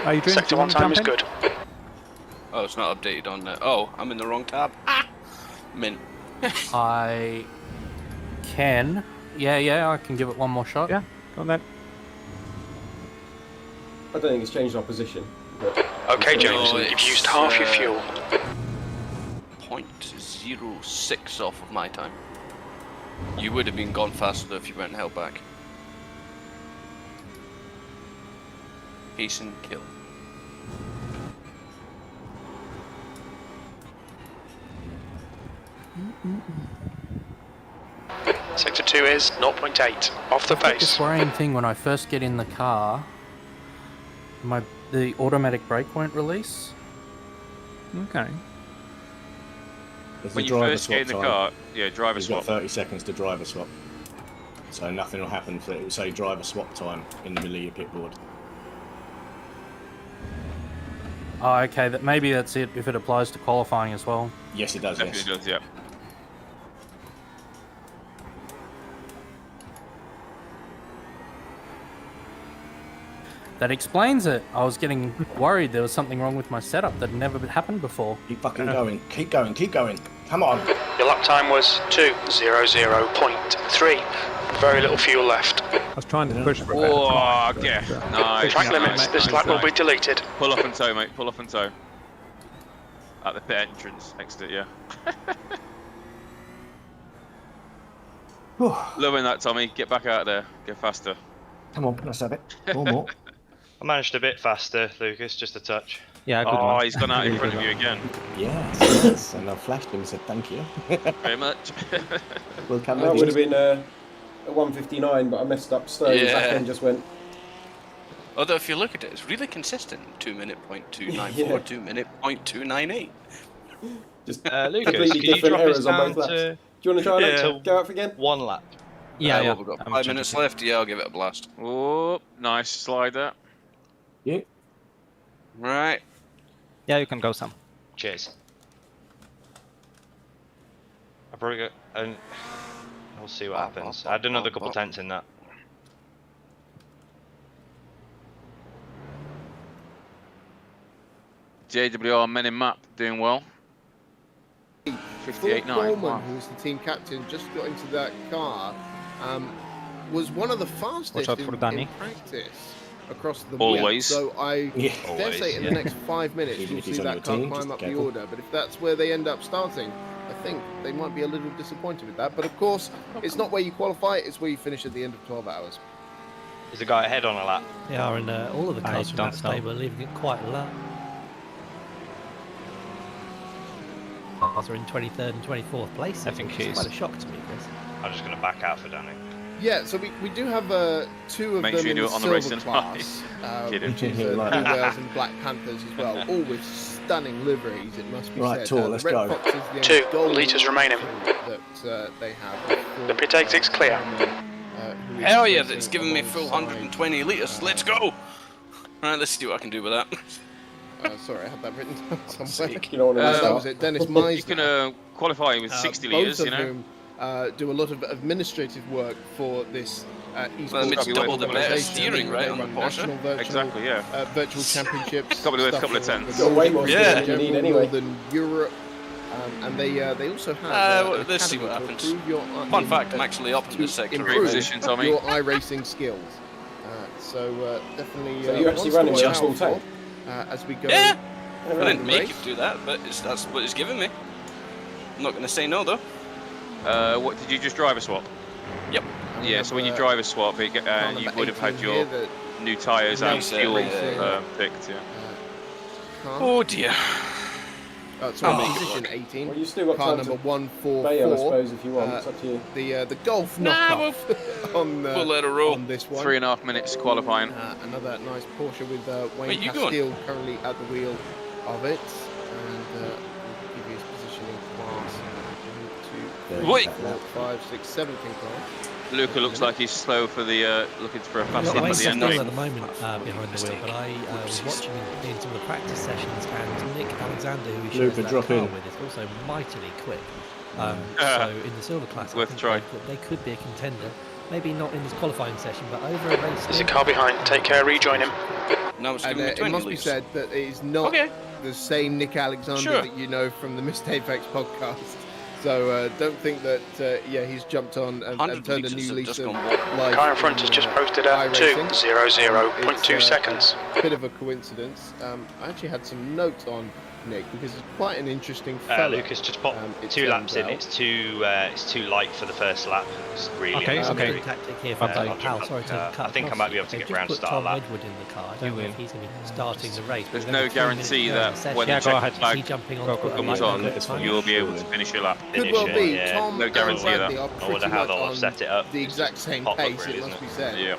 Are you doing Sector 1 time is good. Oh, it's not updated on there. Oh, I'm in the wrong tab. Min. I can. Yeah, I can give it one more shot. Yeah, go on then. I don't think it's changed our position. But Okay, James, No, you've it's, used half your fuel. 0.06 off of my time. You would have been gone faster if you weren't held back. Hasten kill. Sector 2 is 0.8, off the The pace. worrying thing when I first get in the car, the automatic brake won't release. Okay. There's When a you driver first swap get in the time. car, yeah, driver You've swap. got 30 seconds to driver swap. So nothing will happen. So it will say driver swap time in the middle of your pit board. Oh, okay. Maybe that's it. If it applies to qualifying as well. Yes, it does. Yes. Definitely does, yeah. That explains it. I was getting worried there was something wrong with my setup that had never happened before. Keep fucking going. Keep going. Keep going. Come on. Your lap time was 2:00.3. Very little fuel left. I was trying to push for a better Oh, time, but, okay. Nice. Track limits, this lap will be deleted. Pull up and tow, mate. Pull up and tow. At the pit entrance, next to it, yeah. Loving that, Tommy. Get back out of there. Get faster. Come on, let's have it. One more. I managed a bit faster, Lucas, just a touch. Yeah, good Oh, one. he's gone out in front of you again. Yes. And I flashed him and said thank you. Very much. We'll come that with would have you. been a 159, but I messed up Stowe. Yeah. Back then just went. Although if you look at it, it's really consistent. 2-minute .294, Yeah. 2-minute .298. Just Lucas, completely can you different drop us errors on down both laps. to Do you want to try Yeah. and go out again? one lap? Yeah, Well, we've got 5 minutes left. Yeah, I'll give it a blast. Oh, nice slide there. Yeah. Right. Yeah, you can go, Sam. Cheers. I probably got, and we'll see what happens. I had another couple tenths in that. JWR Men in Map doing well. 58.9. Coleman, Wow. who was the team captain, just got into that car, was one of the fastest Watch out for Danny. in practice across the Always. So I dare Always, say in the next 5 minutes Even you'll if see he's on that your car team, climb just up the careful. order. But if that's where they end up starting, I think they might be a little disappointed with that. But of course, it's not where you qualify, it's where you finish at the end of 12 hours. Is the guy ahead on a lap? They are, and all of the I cars from don't that know. stable are leaving it quite low. Cars are in 23rd and 24th place. I think which he is is. quite a shock to me, Chris. I'm just going to back out for Danny. Yeah, so we do have two of Make them sure you in do the it on the silver racing class, Kidding. which is Blue Whales and Black Panthers as well, all with stunning liveries, it must be Right, said. Tor, The let's Red go. Fox is the only 2 gold litres remaining. that they have. The pit exit's clear. Who is Hell yeah, racing that's giving me full alongside, 120 litres. Let's go! Right, let's see what I can do with that. Sorry, I had that written down somewhere. You don't want to That was it. Dennis Meisner. You can qualify with 60 both litres, of you know. whom do a lot of administrative work for this esports Well, it's double the better organisation. steering, right, They on the run Porsche? national, virtual, Exactly, yeah. virtual championships. Probably worth a stuff couple of for tenths. the Got way more Yeah. speed than you need anyway. Northern Europe, and they also have. Well, an let's see academy what to happens. improve your, Fun fact, I'm actually up in to this sector. improve Great position, Tommy. your iRacing skills. So definitely. So you're actually one running to just watch full out tank? for, as we go. Yeah! I around didn't the make race. it do that, but that's what it's giving me. I'm not going to say no, though. What did you just driver swap? Yep. And we Yeah, have, so when you driver swap, you car would number have had 18 your here that new tyres and fuel picked. Yeah. Oh dear. Position 18. Well, you still got car time number to 144. bail, I suppose, if you want. It's up to you. The Golf knockoff on this one. 3.5 minutes qualifying. Another nice Porsche with Wayne Castile currently at the wheel of it, and we'll give you his positioning class. 1, 2, 3, 4, 5, 6, 7 in class. Luca looks like he's slow for the looking for a fast lap at the end. At the moment behind the wheel, but I was watching in some of the practice sessions, and Nick Alexander, who he shares that car with, is also mightily quick. So in the Silver Class, worth a try. They could be a contender. Maybe not in this qualifying session, but over a race. There's a car behind. Take care. Rejoin him. No, it's it must be said that it is not the same Nick Alexander that you know from the Missed Apex podcast. So don't think that he's jumped on and turned a new lease of life. Car in front has just posted at 2:00.2 seconds. Bit of a coincidence. I actually had some notes on Nick because it's quite an interesting fellow. Lucas just popped 2 laps in. It's too light for the first lap. It's really tactic here for Pal. Sorry to cut. I think I might be able to get round to start lap. Wedgwood in the car. I don't know if he's going to be starting the race. There's no guarantee that when the check flag comes on, you'll be able to finish your lap. Could well be. Tom no guarantee of that. I wonder how they'll have set it up. The exact same pace, it must be said. Yeah.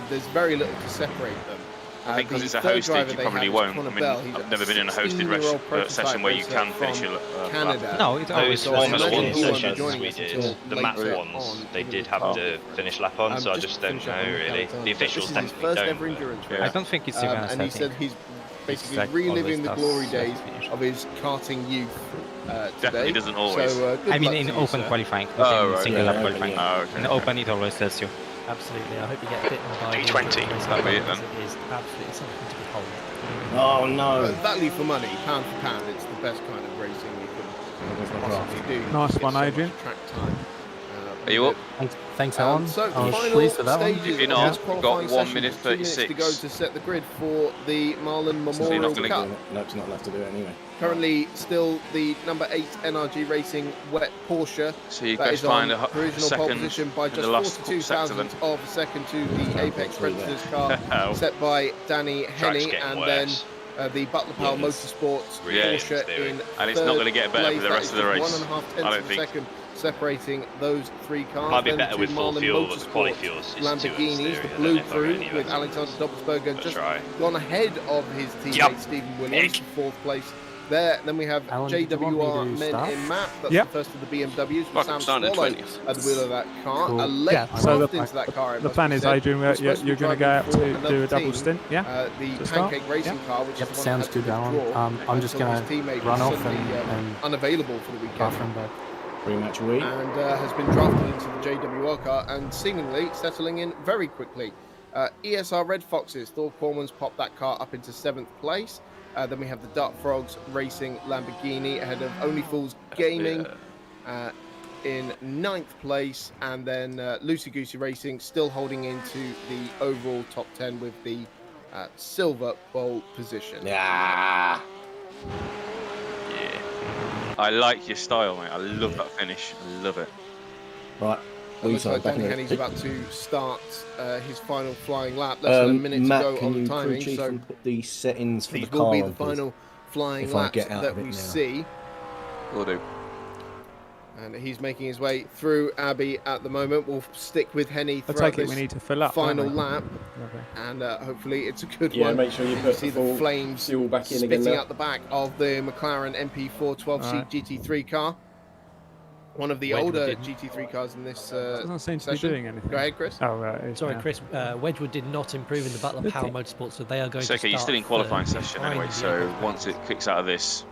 There's very little to separate them. I think because it's a hosted, you probably won't. I mean, I've never been in a hosted session where you can finish your Canada. No, it's Formula 1 sessions we did. The map ones, they did have to finish lap on, so I just don't know really. The officials definitely don't. I don't think it's even and he said he's basically reliving the glory days of his karting youth. Definitely doesn't always. So, I mean, in open qualifying, single lap qualifying. In open, it always tells you. Absolutely, I hope you get bitten by P20. That'll be it then. It is absolutely something to behold. Oh no! Value for money, pound for pound, it's the best kind of racing you can possibly do. Nice one, Adrian. Track time. Are you up? Thanks, Alan. So I was pleased with that one. If you're not, we've got 1 minute 36 to go to set the grid for the Marlin Memorial Cup. No, it's not left to do it anyway. Currently, still the number 8 NRG Racing wet Porsche. So you that guys is find on a provisional pole second position by in just the last 42 thousandths of a second to the Apex Predators car set by Danny Henney, and worse. then the Butler Powell Motorsports Porsche in and it's not going to get better for the rest of the race. 1.5 tenths of a second separating those 3 cars. Might be then better with full Marlin fuel, but the quali Motorsports fuel is Lamborghinis, the blue crew with Alexander Doppelsberger just gone ahead of his teammate Stephen Williams for 4th place. There, then we have Alan, JWR Men in Map. That's the first of the BMWs with Sam Swallow at the wheel of that car. Cool. A late craft into that car. The plan is, Adrian, you're going to go out to do a double stint, yeah? The Pancake Racing car, which is the sounds good, Alan. I'm just going to run off and unavailable for the weekend. Rematch week. And has been drafted into the JWR car and seemingly settling in very quickly. ESR Red Foxes, Thor Corman's popped that car up into 7th place. Then we have the Dark Frogs Racing Lamborghini ahead of Only Fools Gaming in 9th place. And then Lucy Goosey Racing still holding into the overall top 10 with the silver pole position. Yeah. I like your style, mate. I love that finish. I love it. Right. It looks like Danny Henney's about to start his final flying lap. Less than a minute Matt, to go on the timing. So put the settings for the these will be the final flying laps that we see. Will do. And he's making his way through Abbey at the moment. We'll stick with Henney throughout this we need to fill up, final lap. And hopefully it's a good one. Yeah, make sure you put see the flames fuel back in spitting again. out the back of the McLaren MP4 12-seat GT3 car. One of the older GT3 cars in this doesn't seem to be session. doing anything. Go ahead, Chris. Oh, right. Sorry, Chris. Wedgwood did not improve in the Butler Power Motorsport, so they are going to start. You're still in qualifying session anyway, so once it kicks out of this,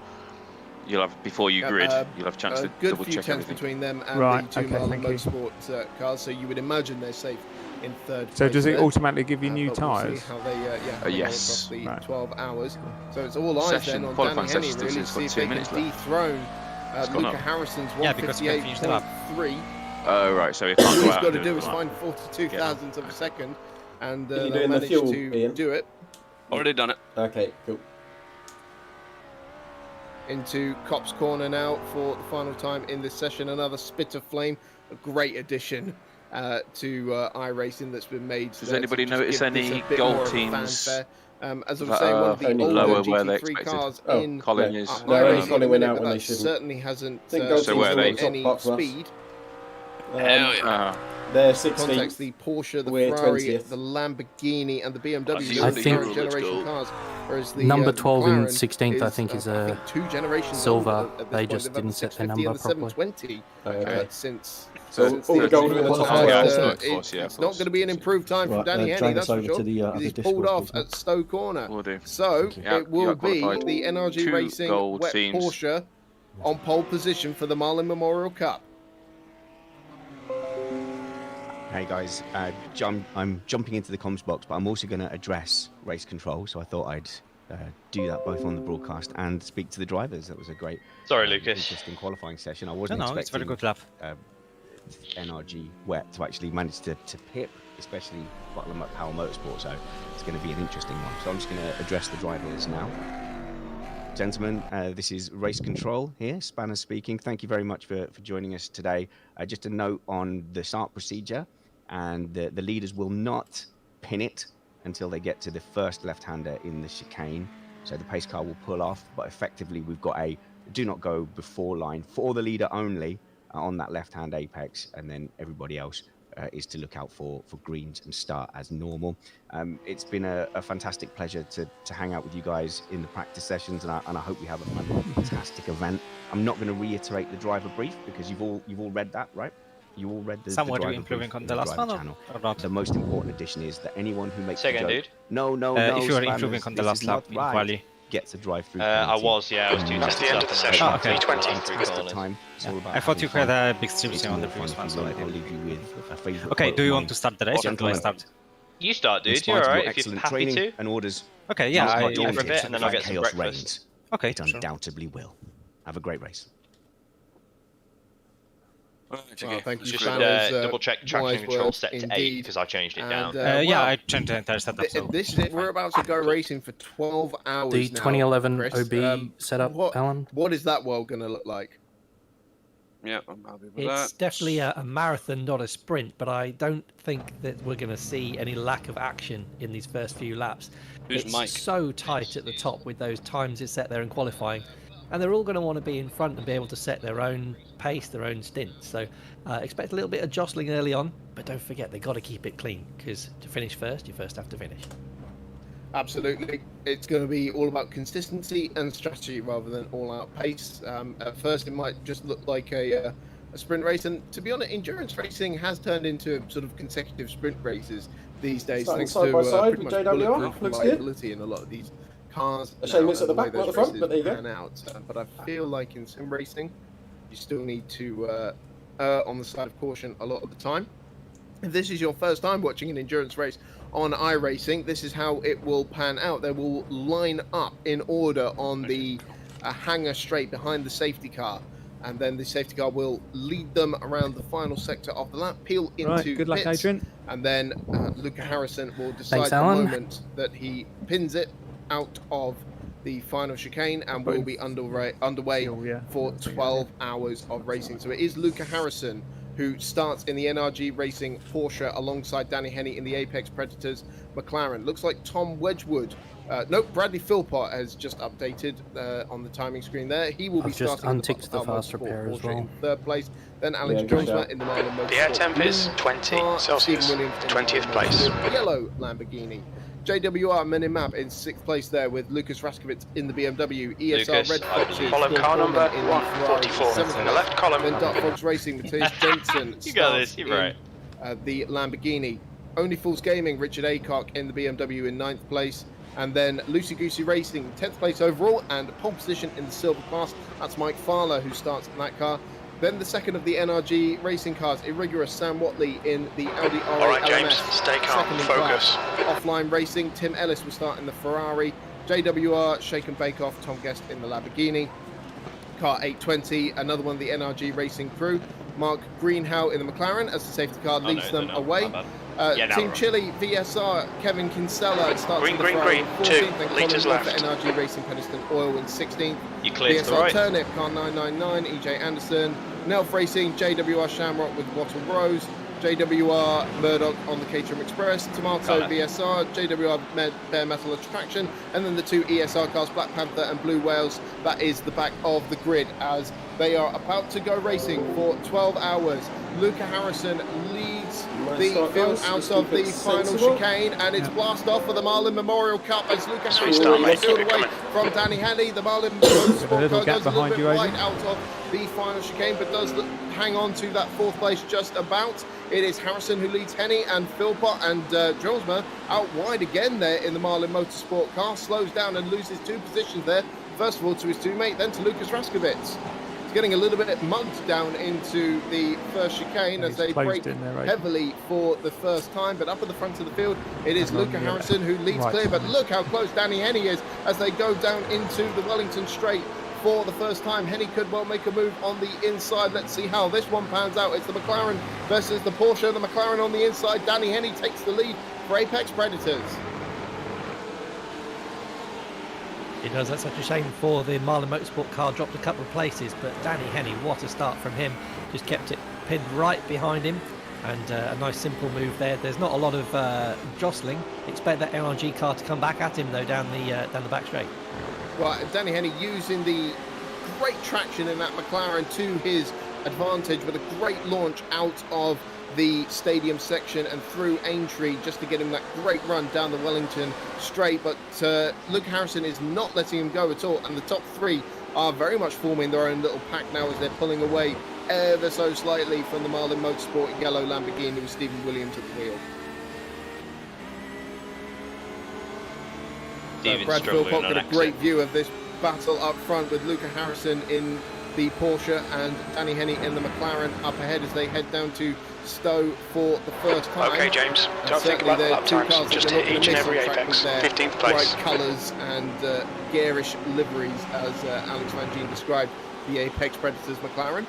you'll have, before you grid, you'll have a chance to double check everything. Between them and the 2 Marlin Motorsport cars, so you would imagine they're safe in 3rd place. So does it automatically give you new tyres? We'll how they, yes. across the 12 hours. So it's all eyes then on Danny Henney, really, to see if they can dethrone Luca Harrison's 158.3. Oh, right, so he can't go All he's out. got to do is find 42 thousandths of a second, and you they'll manage to do it. Already done it. Okay, cool. Into Cop's Corner now for the final time in this session. Another Spit of Flame, a great addition to iRacing that's been made. Does anybody notice any gold teams? As I was saying, one of the older GT3 cars in Colin is. Colin went out when they shouldn't. Certainly hasn't so where they any speed. Hell yeah. They're 16th. Context the Porsche, the Ferrari, 20th. The Lamborghini, and the BMW. I think generation cars, whereas the number 12 and McLaren 16th, I think, is a two generations silver. They just didn't set their number properly. 720 since. So all the gold in the top it's not going to be an improved time from Danny Henny, that's for sure. He's pulled off at Stowe Corner. So it will be the NRG Racing wet Porsche on pole position for the Marlin Memorial Cup. Hey guys, I'm jumping into the comms box, but I'm also going to address race control, so I thought I'd do that both on the broadcast and speak to the drivers. That was a great, interesting qualifying session. I wasn't expecting it's very good lap. NRG wet to actually manage to pip, especially Power Motorsport, so it's going to be an interesting one. So I'm just going to address the drivers now. Gentlemen, this is Race Control here, Spanner speaking. Thank you very much for joining us today. Just a note on the start procedure, and the leaders will not pin it until they get to the first left-hander in the chicane. So the pace car will pull off, but effectively we've got a do not go before line for the leader only on that left-hand apex, and then everybody else is to look out for greens and start as normal. It's been a fantastic pleasure to hang out with you guys in the practice sessions, and I hope we have a fantastic event. I'm not going to reiterate the driver brief because you've all read that, right? You all read the Somewhat driver improving brief on the last one channel. or not? The most important addition is that anyone who makes Second, a joke, dude. no, if you are improving on the last lap in quali, gets a drive through. I was 2 That's the end of the session. Oh, okay. 320. I thought you had a big stream on the previous one, so I didn't. Okay, do you want to start the race or do I start? You start, dude. You're alright if you're happy to. And orders. Okay, yeah, I do for a bit and then I'll get some chaos breakfast. Okay, it undoubtedly will. Have a great race. Thank you. Just double check traction control set to 8 because I changed it down. Yeah, I changed the entire setup. We're about to go racing for 12 hours. The 2011 Chris. OB setup, Alan. What is that world going to look like? Yeah, I'm happy with that. It's definitely a marathon, not a sprint, but I don't think that we're going to see any lack of action in these first few laps. It's so tight at the top with those times it's set there in qualifying, and they're all going to want to be in front and be able to set their own pace, their own stints. So expect a little bit of jostling early on, but don't forget they've got to keep it clean, because to finish first, you first have to finish. Absolutely. It's going to be all about consistency and strategy rather than all-out pace. At first, it might just look like a sprint race, and to be honest, endurance racing has turned into sort of consecutive sprint races these days, thanks to pretty much bulletproof reliability in a lot of these cars. A shame it's at the back, not the front, but there you go. But I feel like in sim racing, you still need to err on the side of caution a lot of the time. If this is your first time watching an endurance race on iRacing, this is how it will pan out. They will line up in order on the hangar straight behind the safety car, and then the safety car will lead them around the final sector of the lap, peel into good luck, pits, Adrian. and then Luca Harrison will decide the moment that he pins it out of the final chicane, and will be underway for 12 hours of racing. So it is Luca Harrison who starts in the NRG Racing Porsche alongside Danny Henny in the Apex Predators McLaren. Looks like Tom Wedgwood. Bradley Philpott has just updated on the timing screen there. He will be starting unticked the fast repair as well. In third place. Then Alex Jonesma in the Marlin Motorsport. The air temp is 20 Celsius, 20th place. Yellow Lamborghini. JWR Minimap in 6th place there with Lucas Raskowitz in the BMW. ESR Red Foxes. Column car number 144 in the left column. Then Dark Fox Racing, Matthias Jensen. You got this, you're right. The Lamborghini. Only Fools Gaming, Richard Aycock in the BMW in 9th place. And then Lucy Goosey Racing, 10th place overall, and pole position in the silver class. That's Mike Fowler who starts in that car. Then the second of the NRG racing cars, Irigorous Sam Watley in the Audi R8 All right, James, LMS. stay calm, focus. Offline Racing, Tim Ellis will start in the Ferrari. JWR, Shake and Bake Off, Tom Guest in the Lamborghini. Car 820, another one of the NRG racing crew. Mark Greenhow in the McLaren as the safety car leads them away. Team Chile, VSR, Kevin Kinsella starts in the Ferrari 14th, then Colin Wood for NRG Racing Peniston Oil in 16th. You cleared to the VSR right. Turnip, car 999, EJ Anderson. Nelf Racing, JWR Shamrock with Wattle Rose. JWR Murdoch on the Caterham Express, Tomato VSR, JWR Bare Metal Attraction, and then the 2 ESR cars, Black Panther and Blue Whales. That is the back of the grid as they are about to go racing for 12 hours. Luca Harrison leads the field out of the final chicane, and it's blast off for the Marlin Memorial Cup as Luca Harrison leads the field away from Danny Henny. The Marlin Motorsport car goes a little bit wide out of the final chicane, but does hang on to that 4th place just about. It is Harrison who leads Henny, and Philpott and Josma out wide again there in the Marlin Motorsport car. Slows down and loses 2 positions there. First of all to his teammate, then to Lucas Raskowitz. He's getting a little bit mugged down into the first chicane as they brake heavily for the first time. But up at the front of the field, it is Luca Harrison who leads clear. But look how close Danny Henny is as they go down into the Wellington Straight. For the first time, Henny could well make a move on the inside. Let's see how this one pans out. It's the McLaren versus the Porsche. The McLaren on the inside. Danny Henny takes the lead for Apex Predators. It does. That's such a shame for the Marlin Motorsport car. Dropped a couple of places, but Danny Henny, what a start from him. Just kept it pinned right behind him. And a nice simple move there. There's not a lot of jostling. Expect that LRG car to come back at him though down the back straight. Right, Danny Henny using the great traction in that McLaren to his advantage with a great launch out of the stadium section and through Aintree just to get him that great run down the Wellington Straight. But Luca Harrison is not letting him go at all, and the top 3 are very much forming their own little pack now as they're pulling away ever so slightly from the Marlin Motorsport yellow Lamborghini with Stephen Williams at the wheel. Brad Philpott got a great view of this battle up front with Luca Harrison in the Porsche and Danny Henny in the McLaren up ahead as they head down to Stowe for the first time. Okay, James, don't think about lap times, just hit each and every apex. 15th place. Bright colours and garish liveries, as Alex Van Gien described the Apex Predators McLaren.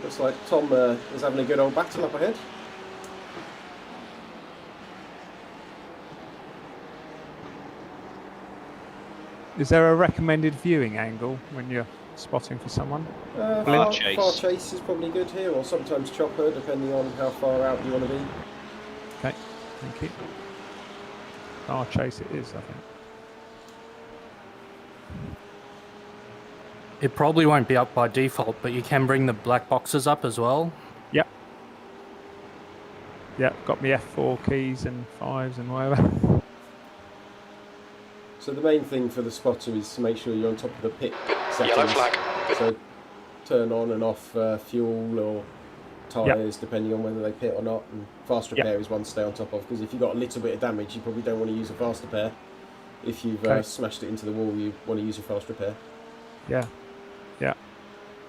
Looks like Tom is having a good old battle up ahead. Is there a recommended viewing angle when you're spotting for someone? Far chase is probably good here, or sometimes chopper, depending on how far out you want to be. Okay, thank you. Far chase it is, I think. It probably won't be up by default, but you can bring the black boxes up as well. Yep. Yep, got me F4 keys and 5s and whatever. So the main thing for the spotter is to make sure you're on top of the pit settings. Yellow flag. So turn on and off fuel or tyres, depending on whether they pit or not. And fast repair is one to stay on top of, because if you've got a little bit of damage, you probably don't want to use a fast repair. If you've smashed it into the wall, you want to use a fast repair. Yeah. Yeah.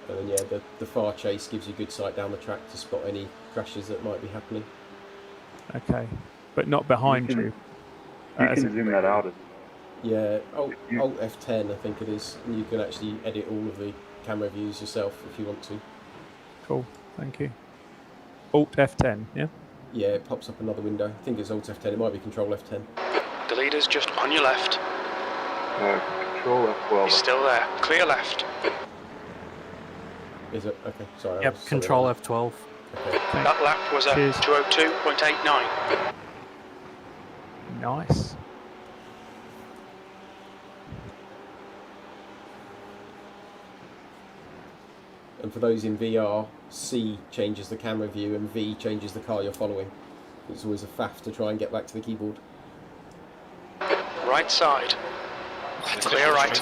And then the far chase gives you good sight down the track to spot any crashes that might be happening. Okay, but not behind you. You can zoom that out. Yeah, Alt F10 I think it is, and you can actually edit all of the camera views yourself if you want to. Cool, thank you. Alt F10, yeah? Yeah, it pops up another window. I think it's Alt F10, it might be Control F10. The leader's just on your left. Control F12. He's still there. Clear left. Is it? Okay, sorry. Yep, Control F12. Okay. That lap was at 2:02.89. Nice. And for those in VR, C changes the camera view and V changes the car you're following. It's always a faff to try and get back to the keyboard. Right side. Clear right.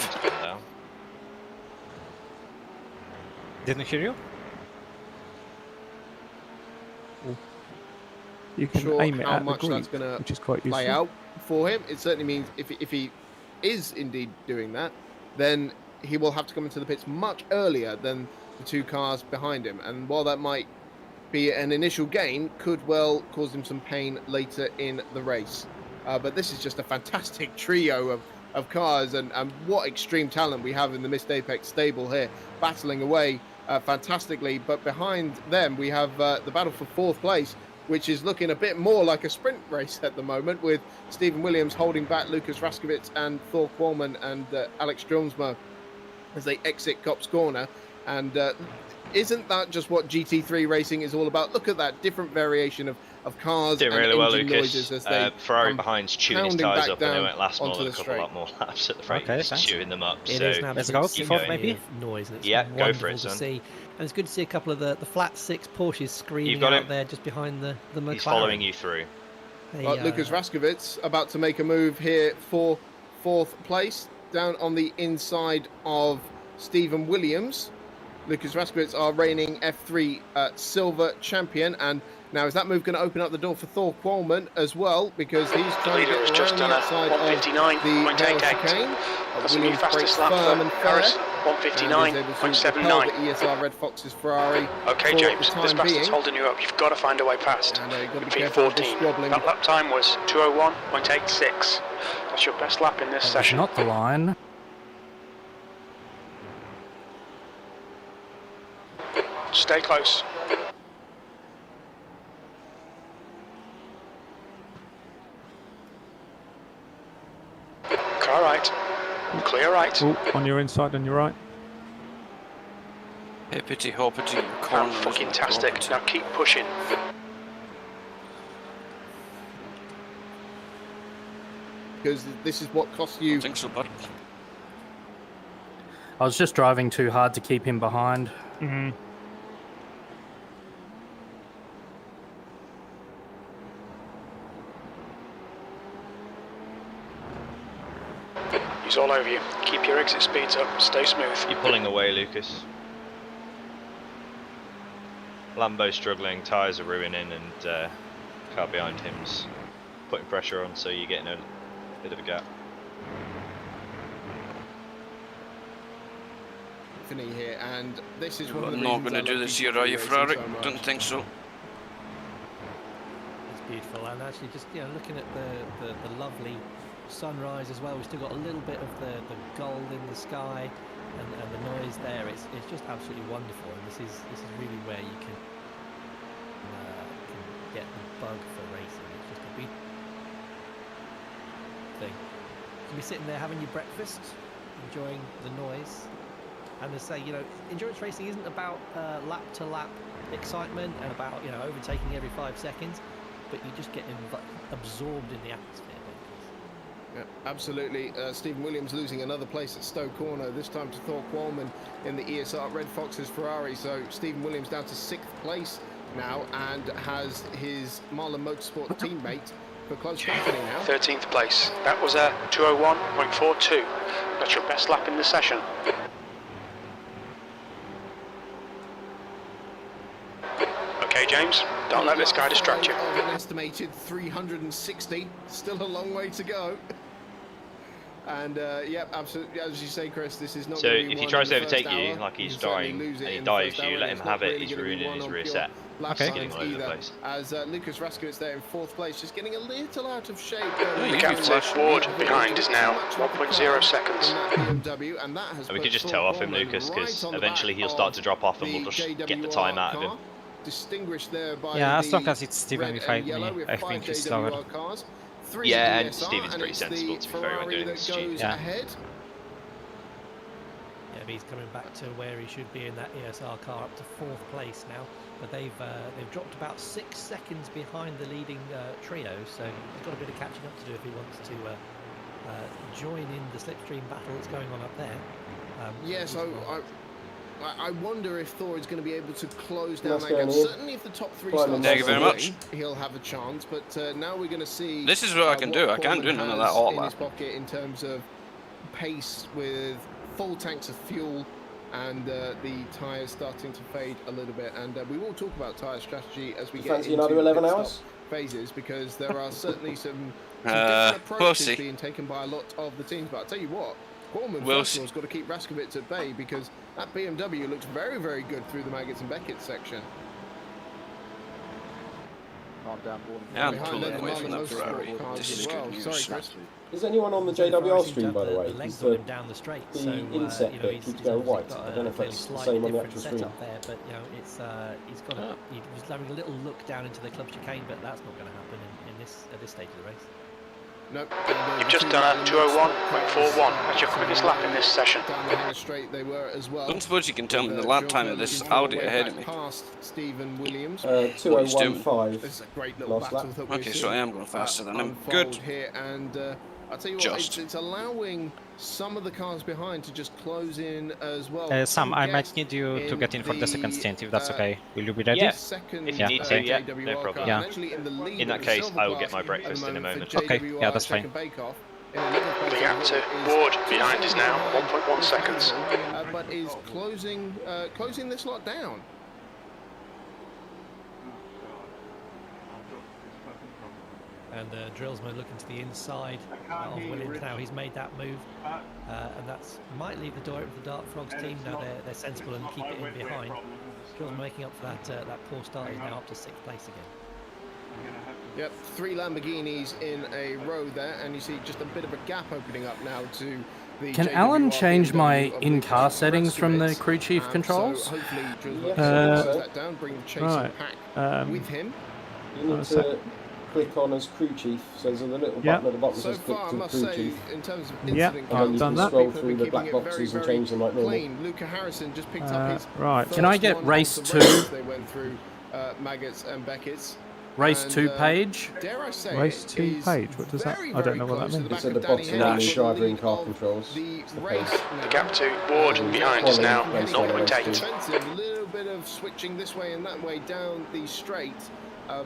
Didn't hear you? You can aim it at the group, which is quite useful. Play out for him. It certainly means if he is indeed doing that, then he will have to come into the pits much earlier than the 2 cars behind him. And while that might be an initial gain, could well cause him some pain later in the race. But this is just a fantastic trio of of cars, and what extreme talent we have in the Missed Apex stable here, battling away fantastically. But behind them, we have the battle for 4th place, which is looking a bit more like a sprint race at the moment, with Stephen Williams holding back Lucas Raskowitz and Thor Qualman and Alex Stromsma as they exit Copse Corner. And isn't that just what GT3 racing is all about? Look at that different variation of cars Did and really well, engine Lucas. noises as they Ferrari behind's chewing his tyres up, and they won't last more onto than the a lot more laps at the front. Okay, He's thanks. chewing them up. It so is an let's go. absolute Fourth, symphony maybe? of noise, and it's Yeah, go wonderful for it, to son. see. And it's good to see a couple of the flat 6 Porsches screaming got out him. there just behind the McLaren. He's following you through. Lucas Raskowitz about to make a move here for 4th place, down on the inside of Stephen Williams. Lucas Raskowitz, our reigning F3 silver champion, and now is that move going to open up the door for Thor Qualman as well, because he's trying to Leader has get just around done the a outside of the 159.88. chicane. That's a new Williams fastest breaks lap firm for and fair, Harrison, and is able to repel 159.79. the ESR Red Fox's Ferrari. Okay, for James, the this time bastard's being. holding you up. You've got to find a way past. And you've got to be P careful of this 14. squabbling. That lap time was 2:01.86. That's your best lap in this That's session. not the line. Stay close. Car right. Clear right. Oh, on your inside, on your right. Hippity hoppity, your corner. Fucking tastic. Now keep pushing. Because this is what costs you. I think so, bud. I was just driving too hard to keep him behind. Mm-hmm. He's all over you. Keep your exit speeds up. Stay smooth. You're pulling away, Lucas. Lambo's struggling, tyres are ruining, and car behind him's putting pressure on, so you're getting a bit of a gap. Here, and this is You're one of the not reasons going to I do love this GT3 here, are you, racing Ferrari? so much. Don't think so. It's beautiful, and actually just looking at the lovely sunrise as well. We've still got a little bit of the gold in the sky and the noise there. It's just absolutely wonderful, and this is really where you can get the bug for racing. It's just a beautiful thing. You can be sitting there having your breakfast, enjoying the noise. And as I say, endurance racing isn't about lap-to-lap excitement and about, overtaking every 5 seconds, but you just get absorbed in the atmosphere. Yeah, absolutely. Stephen Williams losing another place at Stowe Corner, this time to Thor Qualman in the ESR Red Fox's Ferrari. So Stephen Williams down to 6th place now and has his Marlin Motorsport teammate for close company now. 13th place. That was a 2:01.42. That's your best lap in the session. Okay, James, don't let this guy distract you. Of an estimated 360, still a long way to go. And yeah, absolutely, as you say, Chris, this is not. So going to be if he won tries to in the first overtake you, hour. like he's You can certainly dying, lose and it he in the dives first you, hour, let and him it's have not it, really he's gonna be ruining won his on reset. pure lap He's times getting all over the either, place. As Lucas Raskowitz there in 4th place, just getting a little out of shape. The gap forward behind is now 1.0 seconds. BMW, and that has And we could put just Thor tell off him, Qualman Lucas, because right on the eventually back he'll start of to drop off, and the we'll just get the JWR time out of him. car, distinguished there by Yeah, as the long as it's Steven red behind and yellow. me, We have I 5 think he's slower. JWR cars, 3 Yeah, and ESR, Steven's and pretty it's sensible, the to be fair, when Ferrari doing that this goes Yeah. ahead. Yeah, he's coming back to where he should be in that ESR car, up to 4th place now. But they've dropped about 6 seconds behind the leading trio, so he's got a bit of catching up to do if he wants to join in the slipstream battle that's going on up there. Yeah, so I wonder if Thor is going to be able to close down Let's that go gap. in. Certainly if the top 3 starts Thank you very much. he'll have a chance, but now we're going to see This is what I can do. I can't do none of that all in his that. pocket in terms of pace with full tanks of fuel and the tyres starting to fade a little bit. And we will talk about tyre strategy as we You get fancy into another 11 pit stop hours? phases, because there are certainly some different approaches we'll see. being taken by a lot of the teams. But I'll tell you what, Qualman We'll first of all has got to keep Raskowitz at bay, because that BMW looks very, very good through the Maggots and Beckett section. Yeah, I'm totally away from that Ferrari. This is good news. Is anyone on the JWR stream, by the way? The Is legs on him down the straight. the So, inset bit keeps going white? I don't know if that's the same on the actual stream. There, but you know, it's he's got he was having a little look down into the club chicane, but that's not going to happen at this stage of the race. Nope. You've just done a 2:01.41. That's your quickest lap in this session. Down the hang straight they were as well. Don't suppose you can tell me the lap time of this Audi ahead of me. Past Stephen Williams. 2015. This is a great little battle that we're Okay, so I am going faster than him. unfold Good. here, and I'll tell you what, it's allowing some of the cars behind to just close in as well. Sam, I might need you to get in for the second stint, if that's okay. Will you be ready? Yeah, if you need to, yeah, no problem. Yeah. In that case, I will get my breakfast in a moment. Okay, yeah, that's fine. The gap to Ward behind is now 1.1 seconds. But is closing this lot down. And Drillsman looking to the inside of Williams now. He's made that move, and that's might leave the door open for the Dart Frogs team. Now they're sensible and keep it in behind. Drillsman making up for that poor start. He's now up to 6th place again. Yep, 3 Lamborghinis in a row there, and you see just a bit of a gap opening up now to the. Can Alan change my in-car settings from the crew chief controls? So hopefully Drillsman close that down, bring the chasing pack with him. You need to click on as crew chief, so there's a little button at the bottom that says click to crew chief. In terms of I've done that. Scroll through the black boxes and change them like normal. Luca Harrison just picked up his right. Can I get race 2? They went through Maggots and Beckett's. Race 2 page. Dare I say Race 2 page. What does that? I don't know what that means. It's at the bottom of the driver in car controls. The gap to Ward behind is now 0.8. A little bit of switching this way and that way down the straight.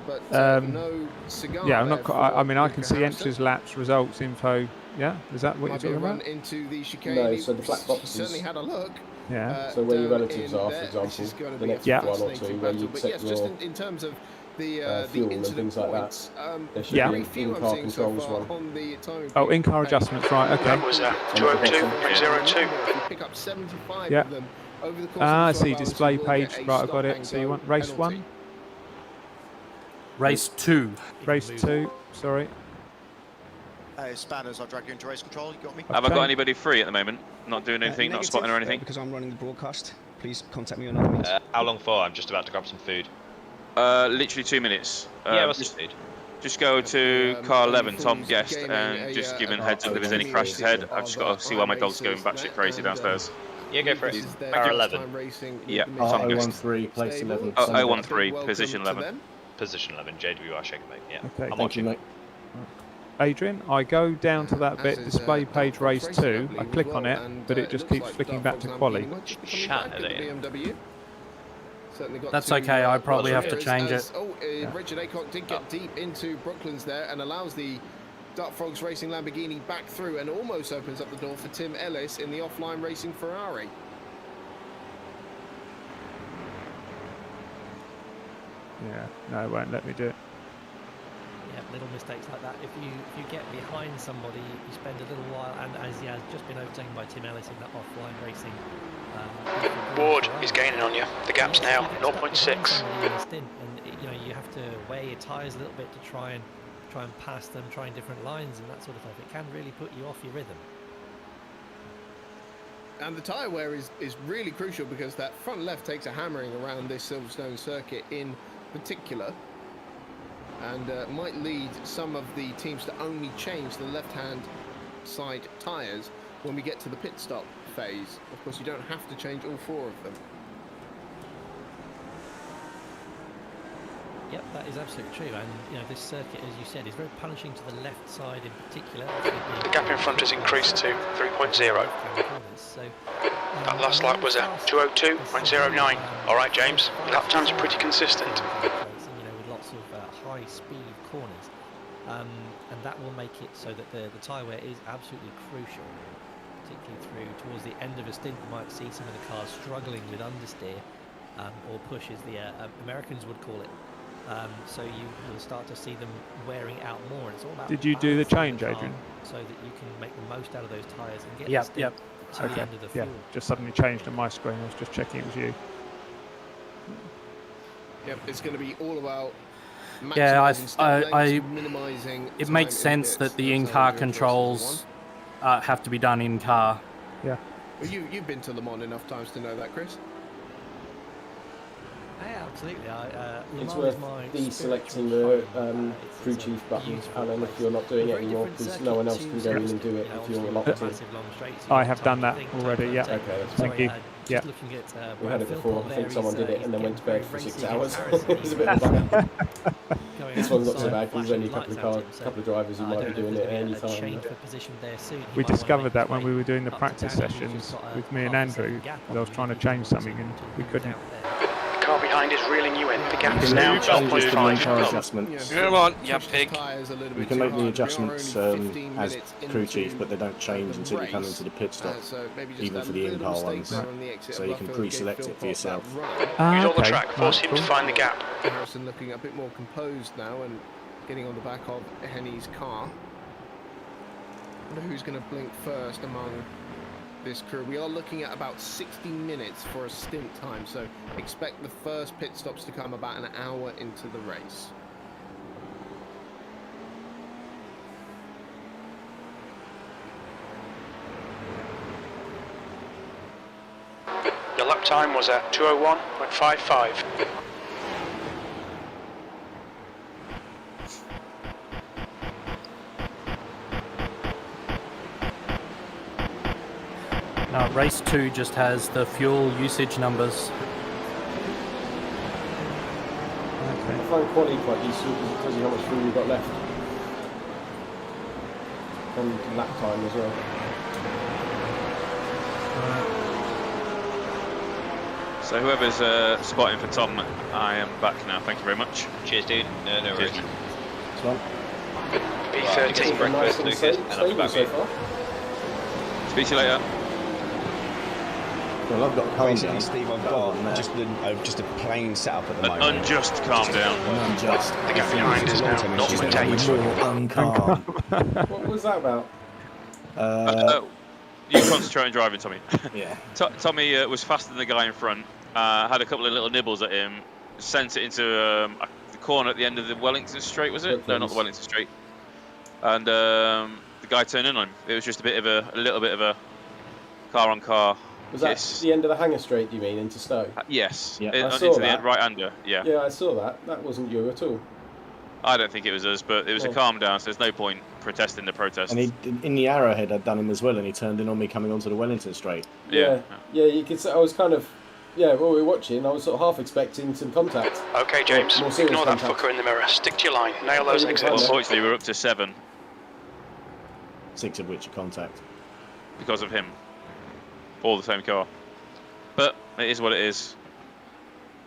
But no cigar. Yeah, I'm not. I mean, I can see entries, laps, results, info. Yeah, is that what you're talking about? Into the chicane. No, so the black boxes. Certainly had a look. Yeah. So where your relatives are, for example, the next one or two, where you set your just in terms of the fuel and things like that. There should be in-car controls one. Oh, in-car adjustments, right? Okay. That was 202.02. Pick up 75 yeah. of them over the course I of 12 see. hours. Display page. Right, I've got it. So you want race 1? Race 2. Race 2. Sorry. Spanners, I'll drag you into race control. You got me? Have I got anybody free at the moment? Not doing anything, not spotting or anything? Because I'm running the broadcast. Please contact me on other means. How long for? I'm just about to grab some food. Literally 2 minutes. Yeah, what's the speed? Just go to car 11, Tom Guest, and just give him heads up if there's any crashes ahead. I've just got to see why my dog's going batshit crazy downstairs. Yeah, go for it. Car 11. Yeah, Tom Guest. 013, place 11. 013, position 11. Position 11, JWR shaking mate. Yeah, Okay, I'm watching. mate. Adrian, I go down to that bit, display page race 2, I click on it, but it just keeps flicking back to quali. That's okay, I probably have to change it. Richard Aycock did get deep into Brooklands there and allows the Dart Frogs Racing Lamborghini back through and almost opens up the door for Tim Ellis in the offline racing Ferrari. Yeah, no, it won't let me do it. Yeah, little mistakes like that. If you get behind somebody, you spend a little while, and as he has just been overtaken by Tim Ellis in that offline racing. Ward is gaining on you. The gap's now 0.6. And you know you have to wear your tyres a little bit to try and pass them, trying different lines and that sort of stuff. It can really put you off your rhythm. And the tyre wear is really crucial because that front left takes a hammering around this Silverstone circuit in particular, and might lead some of the teams to only change the left-hand side tyres when we get to the pit stop phase. Of course, you don't have to change all 4 of them. Yep, that is absolutely true, and you know this circuit, as you said, is very punishing to the left side in particular. The gap in front has increased to 3.0. That last lap was at 2:02.09. All right, James, lap time's pretty consistent. You know, with lots of high-speed corners, and that will make it so that the tyre wear is absolutely crucial, particularly through towards the end of a stint. You might see some of the cars struggling with understeer or push, as the Americans would call it. So you will start to see them wearing out more. It's all about. Did you do the change, Adrian? So that you can make the most out of those tyres and get Yep. to the end of the fuel. Just suddenly changed on my screen. I was just checking it was you. Yep, it's going to be all about Yeah, it makes sense that the in-car controls have to be done in-car. Yeah. Well, you've been to Le Mans enough times to know that, Chris. Yeah, absolutely. It's worth deselecting the crew chief button, Alan, if you're not doing it anymore, because no one else can go in and do it if you're locked in. I have done that already, yeah. Okay, that's Thank you. Yeah. We had it before. I think someone did it and then went to bed for 6 hours. It was a bit of a bugger. This one's not so bad because there's only a couple of drivers who might be doing it at any time. We discovered that when we were doing the practice sessions with me and Andrew, I was trying to change something and we couldn't. The car behind is reeling you in. The gap is now 12.5 adjustments. Come on, you pig. You can make the adjustments as crew chief, but they don't change until you come into the pit stop, even for the in-car ones. So you can pre-select it for yourself. Use all the track, force him to find the gap. Harrison looking a bit more composed now and getting on the back of Henny's car. I wonder who's going to blink first among this crew. We are looking at about 60 minutes for a stint time, so expect the first pit stops to come about an hour into the race. Your lap time was at 2:01.55. Race 2 just has the fuel usage numbers. I find quality quite useful because it tells you how much fuel you've got left. And lap time as well. So whoever's spotting for Tom, I am back now. Thank you very much. Cheers, dude. No worries. B13 breakfast, Lucas, and I'll be back with you. Speak to you later. Well, I've got calm Basically, down. Steve, I've got just a plain setup at the moment. An unjust calm down. Unjust. The gap behind is now 0.8. Uncalm. What was that about? You concentrate on driving, Tommy. Yeah. Tommy was faster than the guy in front. Had a couple of little nibbles at him. Sent it into the corner at the end of the Wellington Straight, was it? No, not the Wellington Straight. And the guy turned in on him. It was just a little bit of a car-on-car. Was that the end of the hangar straight, you mean, into Stowe? Yes. Yeah. I saw into that. the right-hander, yeah. Yeah, I saw that. That wasn't you at all. I don't think it was us, but it was a calm down, so there's no point protesting the protest. And in the Arrowhead, I'd done him as well, and he turned in on me coming onto the Wellington Straight. Yeah, you could say I was kind of, while we were watching, I was sort of half expecting some contact. Okay, James, ignore that fucker in the mirror. Stick to your line. Nail those exits. Well, unfortunately, we're up to 7. 6 of which are contact. Because of him. All the same car. But it is what it is.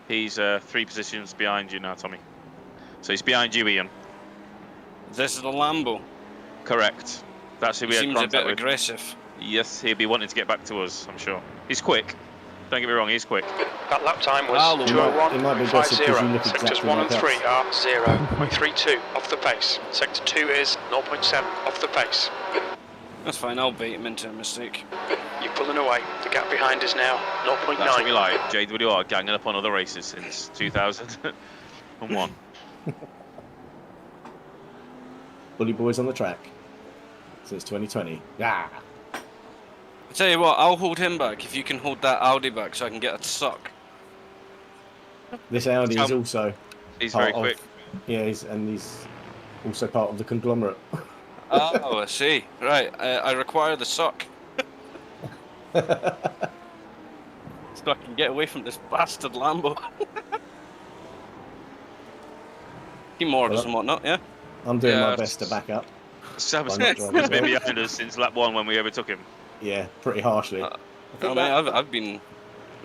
He's 3 positions behind you now, Tommy. So he's behind you, Ian. This is the Lambo. Correct. That's who we had contact with. Seems a bit aggressive. Yes, he'll be wanting to get back to us, I'm sure. He's quick. Don't get me wrong, he's quick. That lap time was 2:01.50. Sectors 1 and 3 are 0.32 off the pace. Sector 2 is 0.7 off the pace. That's fine, I'll bait him into a mistake. You're pulling away. The gap behind is now 0.9. That's what we like. JWR ganging up on other races since 2001. Bully boys on the track since 2020. Yeah. I tell you what, I'll hold him back if you can hold that Audi back so I can get a suck. This Audi is also. He's very quick. Yeah, he's also part of the conglomerate. Oh, I see. Right, I require the suck. So I can get away from this bastard Lambo. Team orders and whatnot, yeah? I'm doing my best to back up. Sam's been behind us since lap 1 when we overtook him. Yeah, pretty harshly. I've been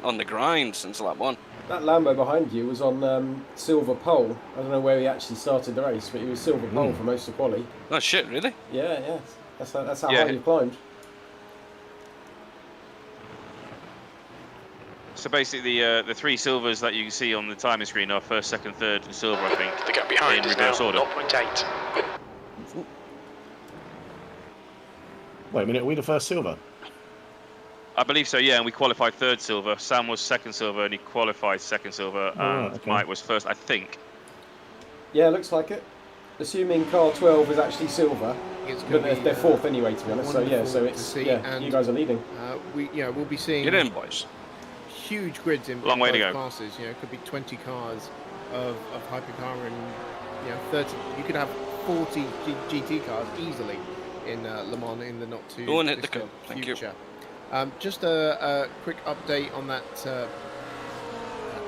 on the grind since lap 1. That Lambo behind you was on silver pole. I don't know where he actually started the race, but he was silver pole for most of quali. Oh shit, really? Yeah. That's how high you climbed. So basically, the 3 silvers that you can see on the timing screen are first, second, third, and silver, I think. The gap behind is now order. 0.8. Wait a minute, are we the first silver? I believe so, yeah, and we qualified 3rd silver. Sam was 2nd silver, and he qualified 2nd silver, and Mike was 1st, I think. Yeah, looks like it. Assuming car 12 is actually silver, but they're fourth anyway, to be honest. So yeah, so it's you guys are leading. We'll be seeing. Get in, boys. Huge grids in long way to go. Classes. You know, it could be 20 cars of hypercar and 30. You could have 40 GT cars easily in Le Mans in the not too go and hit the curb. Thank you. Just a quick update on that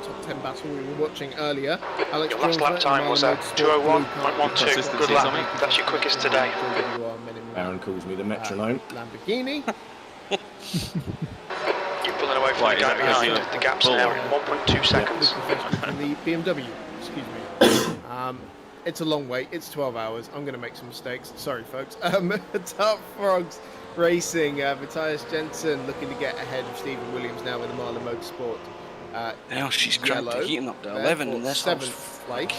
top 10 battle we were watching earlier. Alex your last lap time was at 2:01.12. Good lap. That's your quickest today. Aaron calls me the metronome. Lamborghini. You're pulling away from the guy behind. The gap's now 1.2 seconds. And the BMW. Excuse me. It's a long wait. It's 12 hours. I'm going to make some mistakes. Sorry, folks. Top Frogs Racing. Matthias Jensen looking to get ahead of Stephen Williams now with the Marlin Motorsport. Now she's cracked the heating up to 11 in this 7th place.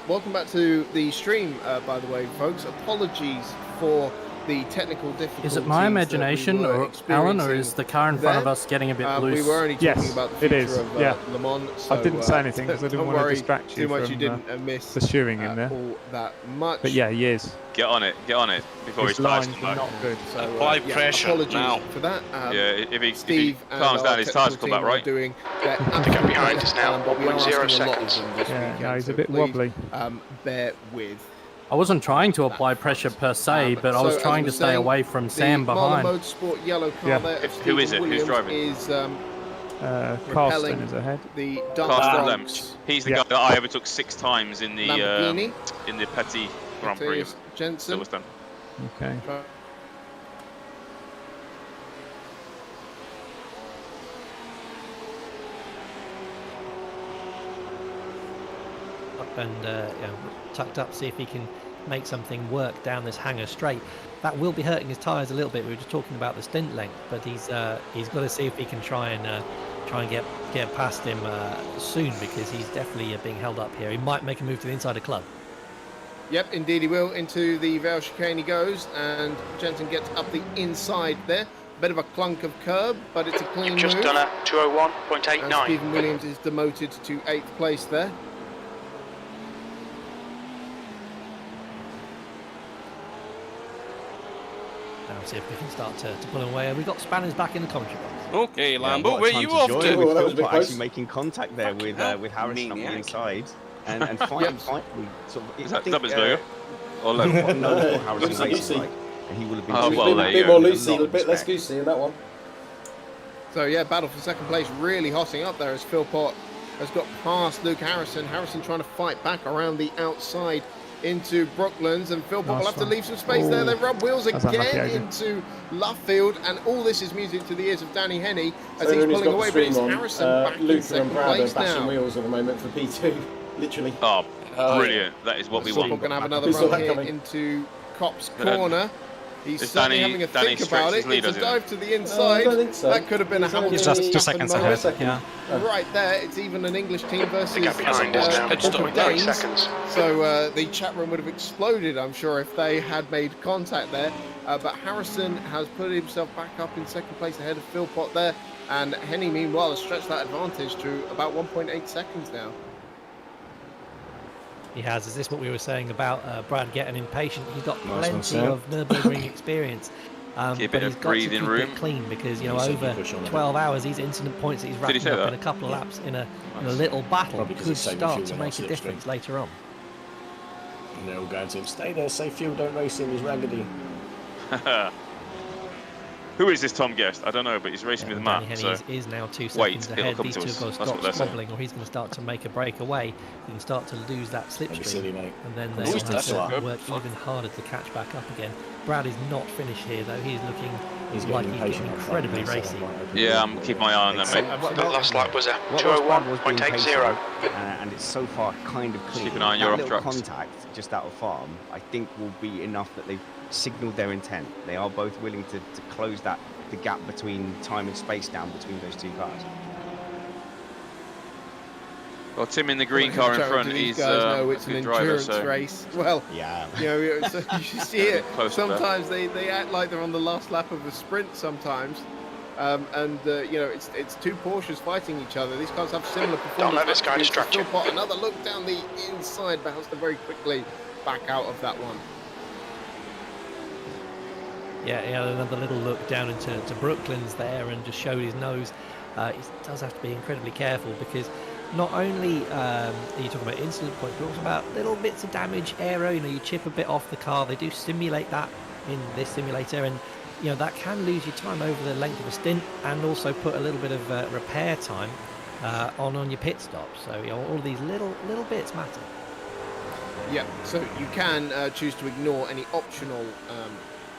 Welcome back to the stream, by the way, folks. Apologies for the technical difficulties. Is it my imagination, or Alan, or is the car in front of us getting a bit loose? We were only talking about the future of Le Mans. So, I didn't say anything because I didn't want to distract you too much. from You didn't miss pursuing him there. All that much. But yeah, he is. Get on it before his he starts. not good. So, apply pressure apologies now for that. If he calms down, his tyres will come back right. Doing the gap behind us now, 1.0 seconds. Yeah, no, he's a bit wobbly. Bear with. I wasn't trying to apply pressure per se, but I was trying to stay away from Sam behind. Marlin Motorsport yellow car there. Who is it? Who's driving? Is Carlson is ahead. The He's the guy that I overtook 6 times in the Petit Grand Prix of Jensen. Silverstone. Okay. And tucked up, see if he can make something work down this hangar straight. That will be hurting his tyres a little bit. We were just talking about the stint length, but he's got to see if he can try and get past him soon, because he's definitely being held up here. He might make a move to the inside of club. Yep, indeed he will. Into the Vale chicane he goes, and Jensen gets up the inside there. Bit of a clunk of curb, but it's a clean move. You've just done a 2:01.89. And Stephen Williams is demoted to 8th place there. Now see if we can start to pull him away. We've got Spanners back in the commentary box. Okay, Lambo, where are you off to? That was actually making contact there with Harrison on the inside. And fight. Is that Dubbelsberger? Or Lowe? No, Harrison races like. And he would have been a bit more loosey, a bit less goosey in that one. So yeah, battle for second place really hotting up there as Philpott has got past Luke Harrison. Harrison trying to fight back around the outside into Brooklands, and Philpott will have to leave some space there. They rub wheels again into Luffield, and all this is music to the ears of Danny Henney as he's pulling away, but it's Harrison back in second place now. Bashing wheels at the moment for P2, literally. Oh, brilliant. That is what we want. We're going to have another run here into Cop's corner. He's certainly having a think about it. It's a dive to the inside. I don't think so. That could have been a Hamilton. He's just 2 seconds ahead. Yeah. Right there, it's even an English team versus Danes. Seconds. So the chat room would have exploded, I'm sure, if they had made contact there. But Harrison has put himself back up in second place ahead of Philpott there. And Henney, meanwhile, has stretched that advantage to about 1.8 seconds now. He has. Is this what we were saying about Brad getting impatient? He's got plenty of Nürburgring experience, but he's got to keep it clean, because over 12 hours, these incident points that he's racking up in a couple of laps in a little battle could start to make a difference later on. And they're all going to him, stay there, safe fuel, don't race him, he's raggedy. Who is this Tom Guest? I don't know, but he's racing with Matt. Danny Henney is now 2 seconds ahead. These two have got to stop squabbling, or he's going to start to make a break away. He can start to lose that slipstream, and then they have to work even harder to catch back up again. Brad is not finished here, though. He's looking like he's getting incredibly racy. Yeah, I'm keeping my eye on that, mate. The last lap was a 2:01.80. And it's so far kind of clean. Keep an eye on your off trucks. Contact just out of farm, I think, will be enough that they've signalled their intent. They are both willing to close the gap between time and space down between those two cars. Well, Tim in the green car in front, he's a good driver, so... race. Well, yeah. So you see it. Sometimes they act like they're on the last lap of a sprint sometimes. You know, it's two Porsches fighting each other. These cars have similar performance. Don't let this guy distract you. Another look down the inside, bounced very quickly back out of that one. Yeah, another little look down into Brooklyn's there and just showed his nose. He does have to be incredibly careful because not only are you talking about incident points, but also about little bits of damage, aero. You know, you chip a bit off the car. They do simulate that in this simulator, and you know that can lose you time over the length of a stint, and also put a little bit of repair time on your pit stop. So you know, all these little bits matter. Yeah, so you can choose to ignore any optional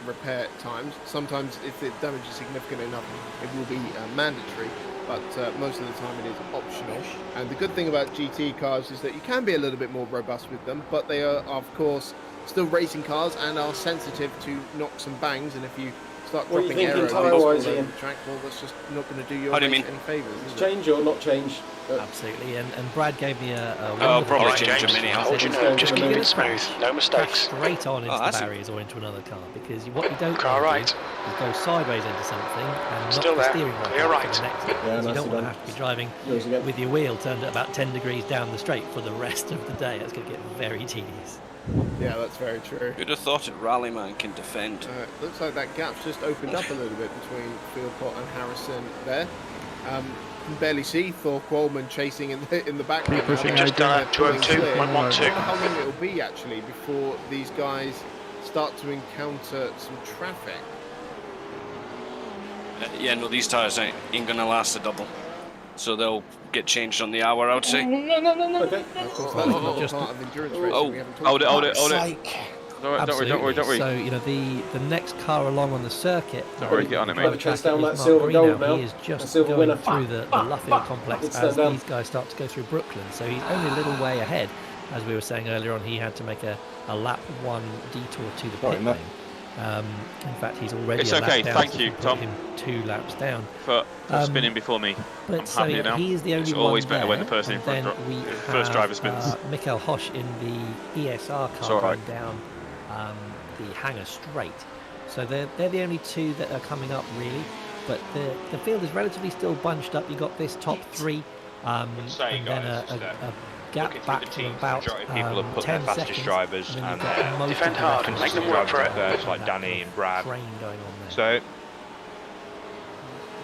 repair times. Sometimes if the damage is significant enough, it will be mandatory, but most of the time it is optional. And the good thing about GT cars is that you can be a little bit more robust with them, but they are of course still racing cars and are sensitive to knocks and bangs, and if you start dropping aero all over the track, well, that's just not going to do your race any favours. Change or not change? Absolutely, and Brad gave me a probably change them anyhow. Hold your nerve, just keep it smooth, no mistakes. Straight on into the barriers or into another car, because what you don't want to do is go sideways into something and knock the steering wheel off for the next one. You don't want to have to be driving with your wheel turned at about 10 degrees down the straight for the rest of the day. That's going to get very tedious. Yeah, that's very true. Who'd have thought a rallyman can defend? Looks like that gap's just opened up a little bit between Philpott and Harrison there. You can barely see Thor Qualman chasing in the background. We've just done a 202.12. I wonder how long it'll be actually before these guys start to encounter some traffic. Yeah, no, these tyres ain't going to last a double. So they'll get changed on the hour, I would say. Okay. Of course, that's not just part of endurance racing. We haven't talked hold it. Don't worry. So, you know, the next car along on the circuit. Don't worry, get on it, mate. Chase down that silver gold now. He is just going through the Luffield complex as these guys start to go through Brooklyn. So he's only a little way ahead. As we were saying earlier on, he had to make a lap one detour to the pit lane. In fact, he's already. It's okay. Thank you, Tom. Him 2 laps down for spinning before me. But I'm so happier now. He is the only it's always one better there, when the person in front first driver spins. Mikael Hosch in the ESR car going down the hangar straight. So they're the only 2 that are coming up really. But the field is relatively still bunched up. You got this top 3, and then a gap back to about 10 seconds. Drivers and defend hard and make them work for it. It's like Danny and Brad. So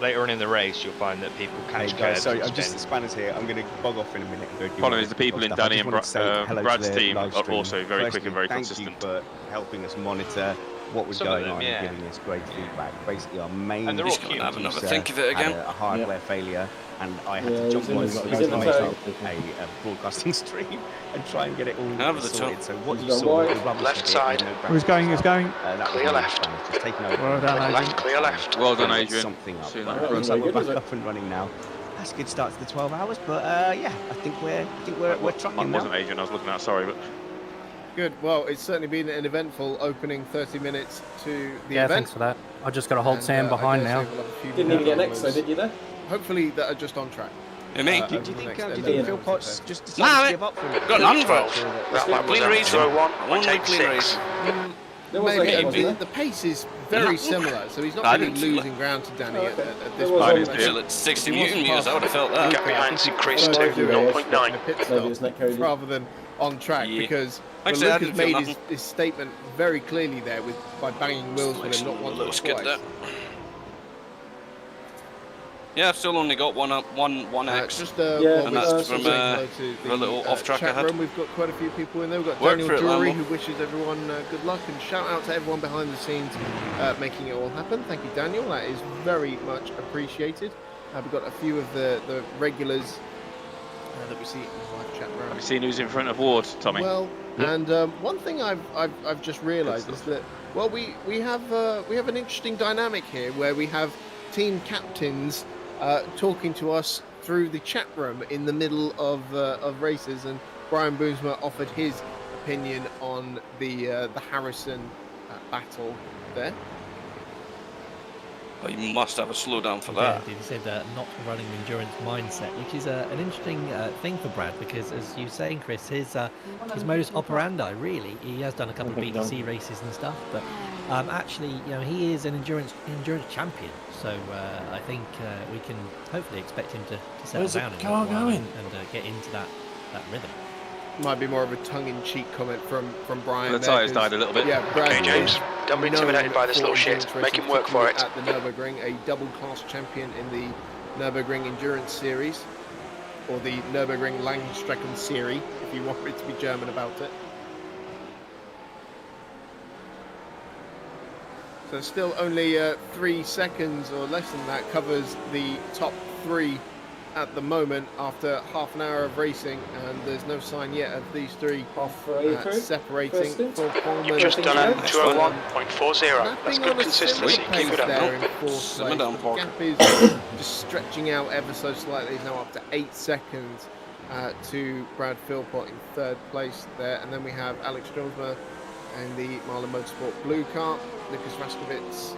later on in the race, you'll find that people catch curves. Sorry, I'm just the spanners here. I'm going to bog off in a minute. Problem is the people in Danny and Brad's team are also very quick and very consistent. Thank you for helping us monitor what was going on and giving us great feedback. Basically, our main had a hardware failure, and I had to jump on a broadcasting stream and try and get it all sorted. So what you saw was left side. Who's going? Clear left. Well done, left, clear left. Well done, Adrian. Something up. Looks like we're back up and running now. That's a good start to the 12 hours, but yeah, I think we're trucking now. Wasn't Adrian, I was looking at. Sorry, but. Good. Well, it's certainly been an eventful opening 30 minutes to the event. Yeah, thanks for that. I just got to hold Sam behind now. Didn't even get next, though, did you there? Hopefully that are just on track. Yeah, me? Do you think Phil Potts just decided to give up for it? Got an unvote. Clean race. 1.86. Maybe the pace is very similar, so he's not really losing ground to Danny at this point. At 60 Newton meters, I would have felt that. Get behind Chris to 0.9. Rather than on track, because Lucas made his statement very clearly there by banging wheels with him not once or twice. Yeah, I've still only got one X. Just and that's from a little off-track I had. We've got quite a few people in there. We've got Daniel Drury, who wishes everyone good luck, and shout out to everyone behind the scenes making it all happen. Thank you, Daniel. That is very much appreciated. We've got a few of the regulars that we see in the live chat room. Have you seen who's in front of Ward, Tommy? Well, and one thing I've just realised is that we have an interesting dynamic here where we have team captains talking to us through the chat room in the middle of races, and Brian Boomsma offered his opinion on the Harrison battle there. Oh, you must have a slowdown for that. He said not running endurance mindset, which is an interesting thing for Brad, because as you were saying, Chris, his modus operandi, really, he has done a couple of BTC races and stuff, but Actually, he is an endurance champion, so I think we can hopefully expect him to settle down in car going? and get into that rhythm. Might be more of a tongue-in-cheek comment from Brian. The tyres died a little bit. Yeah, Brad Okay, James, don't be intimidated by this little shit. Make him work for it. At the Nürburgring, a double-class champion in the Nürburgring Endurance Series, or the Nürburgring Langstrecken Series, if you want it to be German about it. So still only 3 seconds or less than that covers the top 3 at the moment after half an hour of racing, and there's no sign yet of these 3 separating. You've just done a 201.40. That's good consistency. Keep it up. The gap is just stretching out ever so slightly. It's now up to 8 seconds to Brad Philpott in 3rd place there, and then we have Alex Stroosma in the Marlin Motorsport blue car, Lucas Vaskovits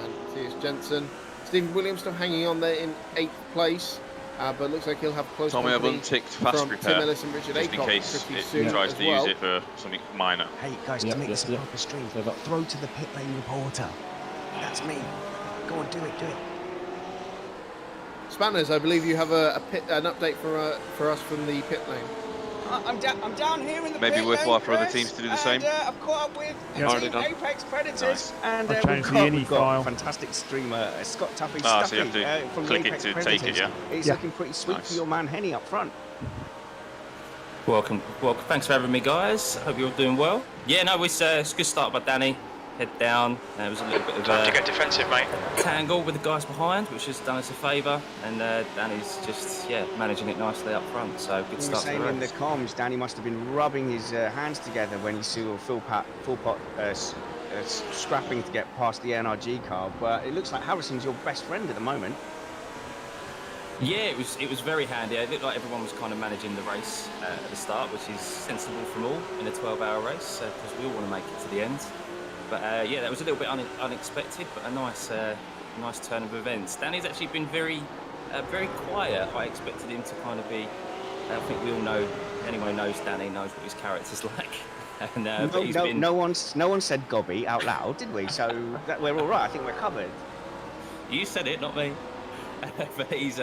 and Matthias Jensen. Stephen Williams still hanging on there in 8th place, but looks like he'll have close Tommy, I've company unticked fast from repair, Tim Ellis and Richard just in Aycock case pretty it soon tries as to well. use it for something minor. Hey guys, to make this a proper stream, throw to the pit lane reporter. That's me. Go on, do it. Spanners, I believe you have an update for us from the pit lane. I'm down here in the Maybe pit worthwhile lane, for other Chris, teams to do the same. And, I've caught up with the team Apex Predators, Nice. and I've changed the we've got file. a fantastic streamer, Scott Tuffy So you Stuffy, have to from click the it Apex to Predators. take it, yeah? It's looking pretty sweet for your man Henny up front. Welcome. Thanks for having me, guys. Hope you're all doing well. Yeah, no, it's a good start by Danny. Head down. There was a little bit of Time to get defensive, mate. tangle with the guys behind, which has done us a favour, and Danny's just managing it nicely up front. So good You were start to saying the in the race. comms, Danny must have been rubbing his hands together when he saw Philpott scrapping to get past the NRG car, but it looks like Harrison's your best friend at the moment. Yeah, it was very handy. It looked like everyone was kind of managing the race at the start, which is sensible from all in a 12-hour race, because we all want to make it to the end. But yeah, that was a little bit unexpected, but a nice turn of events. Danny's actually been very quiet. I expected him to kind of be. I think we all know. Anyone who knows Danny knows what his character's like. And, no one said gobby out loud, did we? So we're all right. I think we're covered. You said it, not me. But he's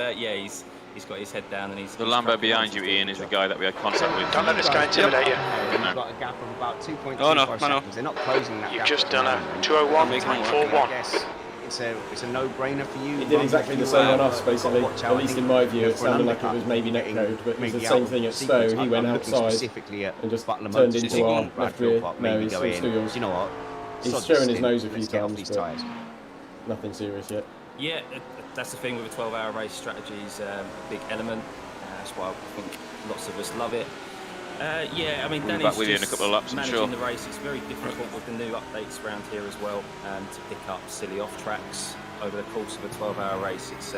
got his head down and he's. The Lambo behind you, Ian, is the guy that we had contact with. Don't let this guy intimidate you. You've got a gap of about 2.25 seconds. They're not closing that You've gap. just done a 201.41. I guess it's a no-brainer for you. It did exactly the same on us, basically. At least in my view, it sounded like it was maybe netcode, but it was the same thing at Stowe. He went outside and just turned into our left rear. No, he's still yours. You know what? He's showing his nose a few times, but nothing serious yet. Yeah, that's the thing with a 12-hour race. Strategy is a big element. That's why I think lots of us love it. Yeah, I mean, We'll be Danny's back with you in a couple of laps, I'm managing sure. the race. It's very difficult with the new updates around here as well to pick up silly off-tracks over the course of a 12-hour race. It's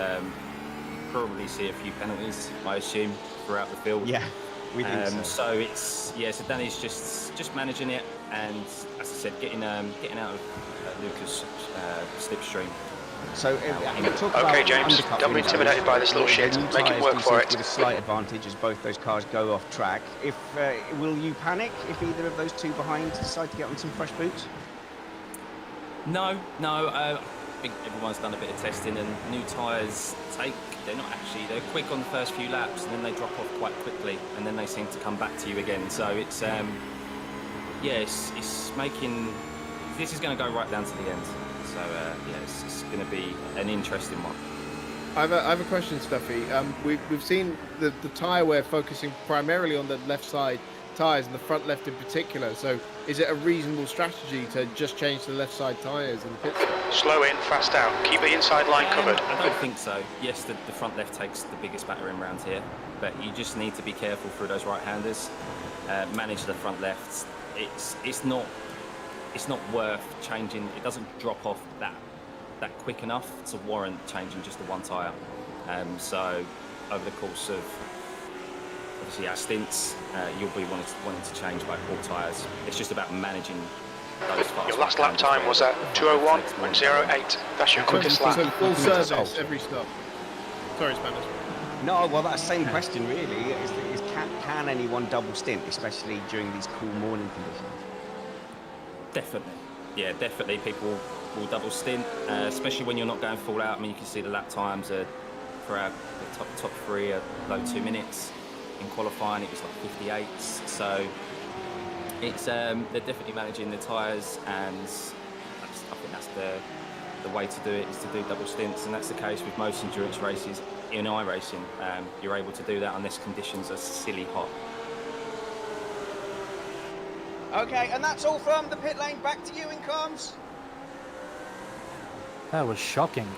probably see a few penalties, I assume, throughout the field. Yeah, we think so. So Danny's just managing it, and as I said, getting out of Lucas' slipstream. So, Okay, James, don't be intimidated by this little shit. Make it work for it. With a slight advantage as both those cars go off track. Will you panic if either of those two behind decide to get on some fresh boots? No. I think everyone's done a bit of testing, and new tyres they're quick on the first few laps, and then they drop off quite quickly, and then they seem to come back to you again. So it's it's making. This is going to go right down to the end. So it's going to be an interesting one. I have a question, Stuffy. We've seen the tyre wear focusing primarily on the left side tyres and the front left in particular. So is it a reasonable strategy to just change the left side tyres in the pit stop? Slow in, fast out. Keep the inside line covered. I don't think so. Yes, the front left takes the biggest battering around here, but you just need to be careful through those right-handers. Manage the front left. It's not worth changing. It doesn't drop off that quick enough to warrant changing just the one tyre. So over the course of obviously our stints, you'll be wanting to change like all tyres. It's just about managing those fast. Your last lap time was at 201.08. That's your quickest lap. So full service every stop. Sorry, Spanish. No, well, that same question really is can anyone double stint, especially during these cool morning conditions? Definitely. yeah, definitely people will double stint, especially when you're not going full out. I mean, you can see the lap times for our top three are below 2 minutes. In qualifying, it was like 58s. So it's they're definitely managing the tyres, and I think that's the way to do it, is to do double stints, and that's the case with most endurance races in iRacing. You're able to do that unless conditions are silly hot. Okay, and that's all from the pit lane. Back to you in comms. That was shocking.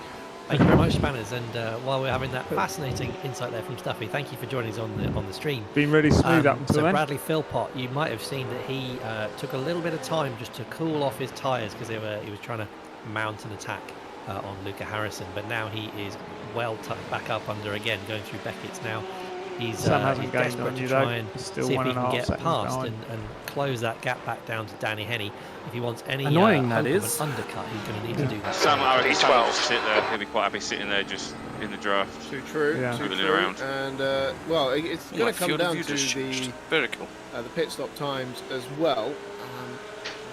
Thank you very much, Spanners. And while we're having that fascinating insight there from Stuffy, thank you for joining us on the stream. Been really smooth up until so then. Bradley Philpott, you might have seen that he took a little bit of time just to cool off his tyres because he was trying to mount an attack on Luca Harrison. But now he is well tucked back up under again, going through Beckett's now. He's desperate to try and see if he can get past and close that gap back down to Danny Henney. If he wants any annoying hope that is. of an undercut, he's going to need to do that. Sam will sit there. He'll be quite happy sitting there just in the draft. Too true. Yeah. Too Twiddling true. around. And well, it's going to come down to the pit stop times as well.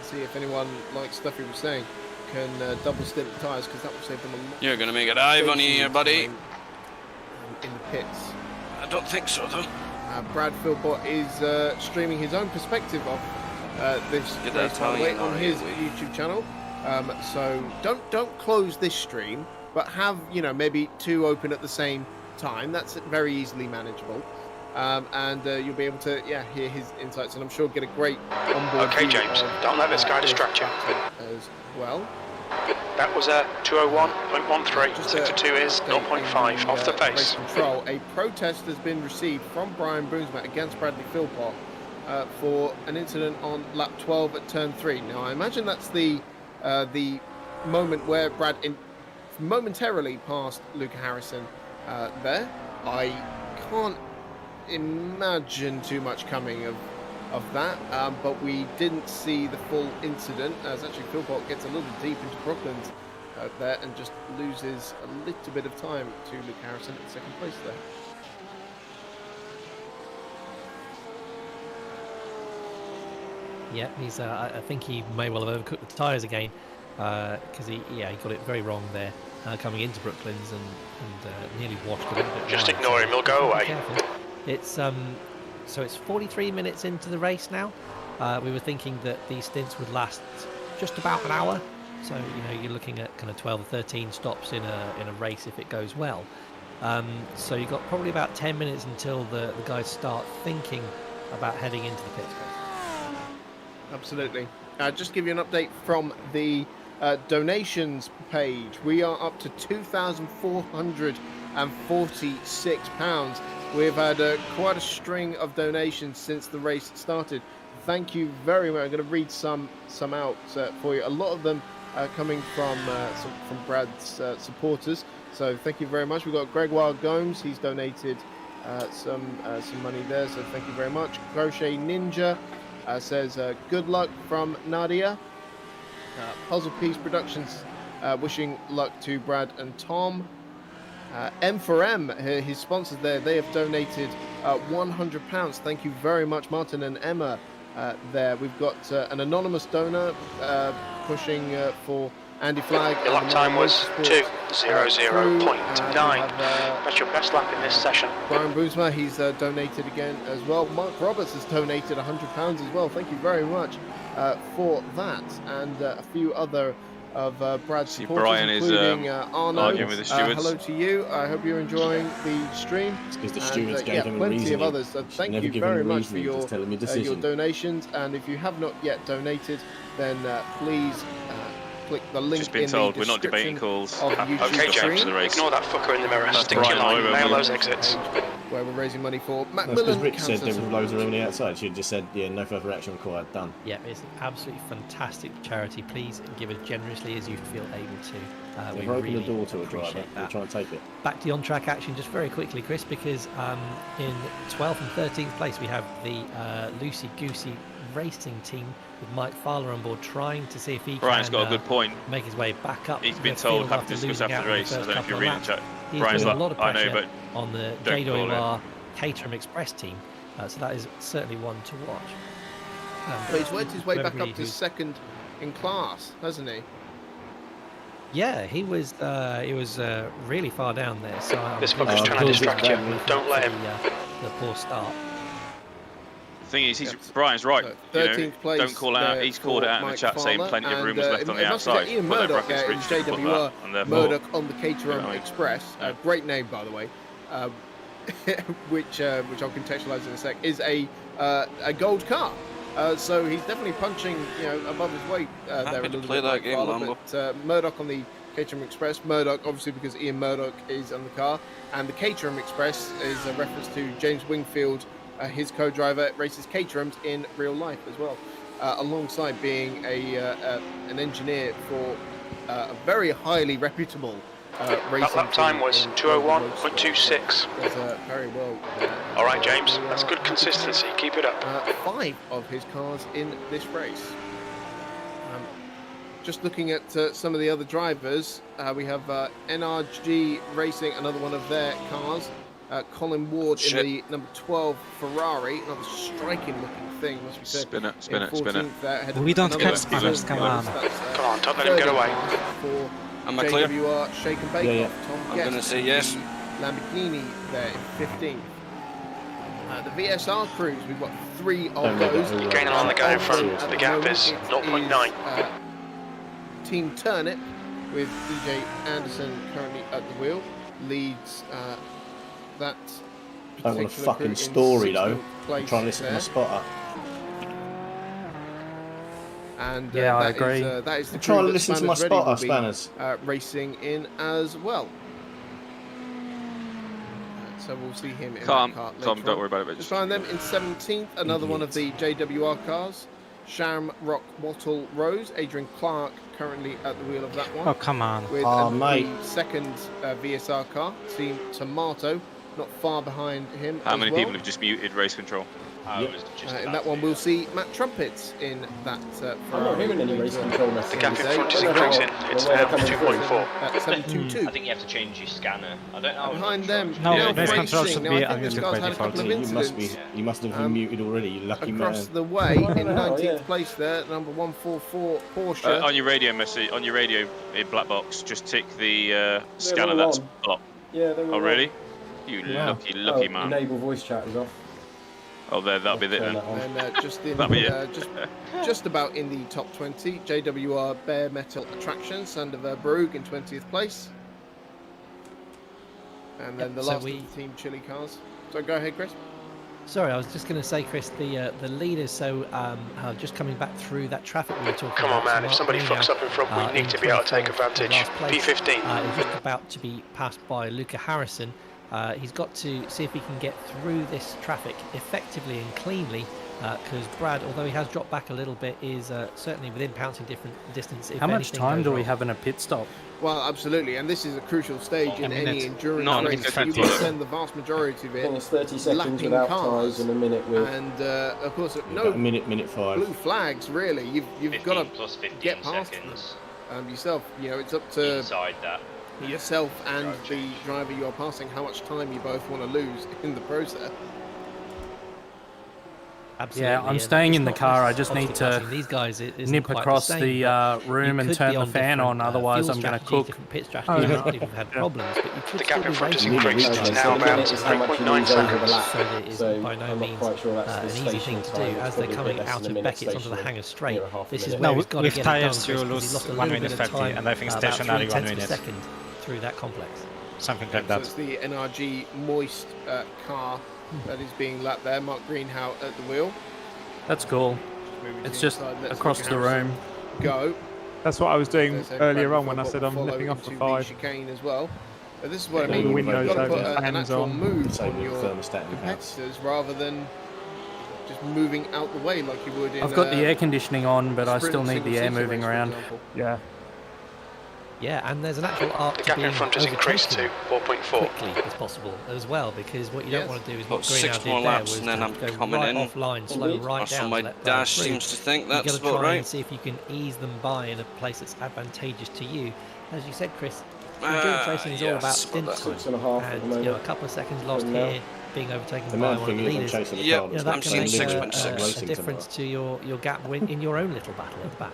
See if anyone, like Stuffy was saying, can double stint the tyres, because that will save them a lot. You're going to make a dive on here, buddy. In the pits. I don't think so, though. Brad Philpott is streaming his own perspective of this race, by the way, on his YouTube channel. So don't close this stream, but have maybe two open at the same time. That's very easily manageable, and you'll be able to hear his insights, and I'm sure get a great onboard. Okay, James, don't let this guy distract you. As well. That was a 201.13. Sector 2 is 0.5 off the pace. Control. A protest has been received from Brian Boomsma against Bradley Philpott for an incident on lap 12 at turn 3. Now, I imagine that's the moment where Brad momentarily passed Luca Harrison there. I can't imagine too much coming of that, but we didn't see the full incident, as actually Philpott gets a little deep into Brooklands there and just loses a little bit of time to Luke Harrison in second place there. Yeah, he's. I think he may well have overcooked the tyres again, because he got it very wrong there, coming into Brooklands and nearly washed a little bit. Just ignore him; he'll go away. It's So it's 43 minutes into the race now. We were thinking that these stints would last just about an hour. So, you're looking at kind of 12 or 13 stops in a race if it goes well. So you've got probably about 10 minutes until the guys start thinking about heading into the pit space. Absolutely. Just give you an update from the donations page. We are up to £2,446. We've had quite a string of donations since the race started. Thank you very much. I'm going to read some out for you. A lot of them are coming from Brad's supporters. So thank you very much. We've got Gregoire Gomes. He's donated some money there. So thank you very much. Crochet Ninja says good luck from Nadia. Puzzle Piece Productions wishing luck to Brad and Tom. M4M, his sponsors there, they have donated £100. Thank you very much, Martin and Emma there. We've got an anonymous donor pushing for Andy Flagg. Your lap time was 2:00.9. That's your best lap in this session. Brian Boomsma, he's donated again as well. Mark Roberts has donated £100 as well. Thank you very much for that. And a few other of Brad's supporters, Brian including Arno. Arguing with the stewards. Hello to you. I hope you're enjoying the stream. It's because the stewards gave him a plenty reasoning. of others. Thank you very much for your decision. donations. And if you have not yet donated, then please click the link Just been in told the we're not debating description calls. of the YouTube Okay, stream. James, ignore that fucker in the mirror. That's Stick to your Brian line. Moore, Nail those exits. Where we're raising money for That's because Macmillan Rich said Cancer there were loads of room on the outside. She just said, no further action required. Done. Yeah, it's an absolutely fantastic charity. Please give as generously as you feel able to. They've We opened really the door to a driver. appreciate We'll that. try and take it. Back to the on-track action just very quickly, Chris, because in 12th and 13th place we have the Lucy Goosey Racing team with Mike Fowler on board, trying to see if he Brian's can got a good point. make his way back up. He's to been the told field have to discuss losing after out the in race. I first don't know if couple you're of reading the laps. chat. He's Brian's putting a lot like, of I know, pressure but on the don't call JWR Caterham Express team, so that is certainly one to watch. But he's worked his way back whoever up to who's second in class, hasn't he? Yeah, he was really far down there. So this fucker's trying to distract you. Don't let him. The poor start. The thing is, Brian's right. So 13th place. Don't call out. He's called it out in the chat, saying plenty of room is left on the outside. Ian Put that Murdoch brackets in Rich put JWR. that, and therefore, Murdoch on the Caterham Express. Great name, by the way. Which I'll contextualise in a sec. Is a gold car. So he's definitely punching, above his weight there a little play bit. that game, Lambo. But Murdoch on the Caterham Express. Murdoch, obviously, because Ian Murdoch is on the car, and the Caterham Express is a reference to James Wingfield, his co-driver, races Caterhams in real life as well, alongside being an engineer for a very highly reputable racing. That lap time was 2:01.26. Very well. All right, James, that's good consistency. Keep it up. 5 of his cars in this race. Just looking at some of the other drivers, we have NRG Racing, another one of their cars. Colin Ward in the number 12 Ferrari, another striking looking thing, must be said. Spin it. We don't catch spinners, come on. Come on, don't let him get away. Am I clear? JWR Shake and Bake Off. Tom I'm going to say yes. Lamborghini there in 15th. The VSR crews, we've got 3 of those. You're gaining on the guy in front. The gap is 0.9. Team Turnip with DJ Anderson currently at the wheel leads that. Don't want a fucking story though. I'm trying to listen to my spotter. And yeah, I agree. That is the I'm trying to listen to my spotter, Spanners. Racing in as well. So we'll see him in Calm, that car don't worry about it. Just find them in 17th. Another one of the JWR cars. Shamrock Wattle Rose. Adrian Clark currently at the wheel of that one. Oh, come on. With mate. the second VSR car. Team Tomato not far behind him. How many people have just muted race control? In that one, we'll see Matt Trumpets in that. I'm not hearing any race control message. The gap in front is increasing. It's 2.4. 722. I think you have to change your scanner. I don't know. Behind them, No, race control should be unmuted by default. You must have been muted already, you lucky man. Across the way, in 19th place there, number 144 Porsche. On your radio message, on your radio in black box, just tick the scanner that's blocked. Yeah, they were. Oh really? You lucky man. Enable voice chat is off. Oh, that'll be it then. And just about in the top 20, JWR Bare Metal Attraction, Sander Verbrugge in 20th place. And then the last of the Team Chili cars. So go ahead, Chris. Sorry, I was just going to say, Chris, the leaders, so just coming back through that traffic we were talking about. Come on, man, if somebody fucks up in front, we need to be able to take advantage. P15. He's just about to be passed by Luca Harrison. He's got to see if he can get through this traffic effectively and cleanly, because Brad, although he has dropped back a little bit, is certainly within pouncing distance. How much time do we have in a pit stop? Well, absolutely, and this is a crucial stage in any endurance race. You will spend the vast majority of it. It's 30 seconds without tyres and a minute with. And of course, a minute 5. Blue flags. Really, you've got to plus 15 get past seconds. Yourself. It's up to inside that. Yourself and the driver you are passing, how much time you both want to lose in the process. Absolutely. Yeah, I'm staying in the car. I just need to these guys nip across the room and turn the fan on, otherwise I'm going to cook. Pit strategy, if you've had problems, but you could the gap in front is still be increased. It's now about 3.9 seconds. So it is by no means an easy thing to do. As they're coming out of Beckett's onto the hangar straight, this is where he's got to get it done. With tyres you lose 1 minute 30, and I think stationary 1 minute. Second through that complex. Something like that. So it's the NRG Moist car that is being lapped there. Mark Greenhow at the wheel. That's cool. It's just across the room. Go. That's what I was doing earlier on when I said I'm nipping off the 5. Chicane as well. But this is what I mean. You've got to put an actual move on your competitors rather than just moving out the way like you would in. I've got the air conditioning on, but I still need the air moving around. Yeah. Yeah, and there's an actual arc the gap in front is increased to 4.4 quickly as possible as well, because what you don't want to do is what Got 6 more laps and then I'm coming in. Offline, slow right down. So my dash seems to think that's about right. And see if you can ease them by in a place that's advantageous to you. As you said, Chris, endurance racing is all about stint time, and a couple of seconds lost here, being overtaken by one of the leaders. That can make a difference to your gap in your own little battle at the back.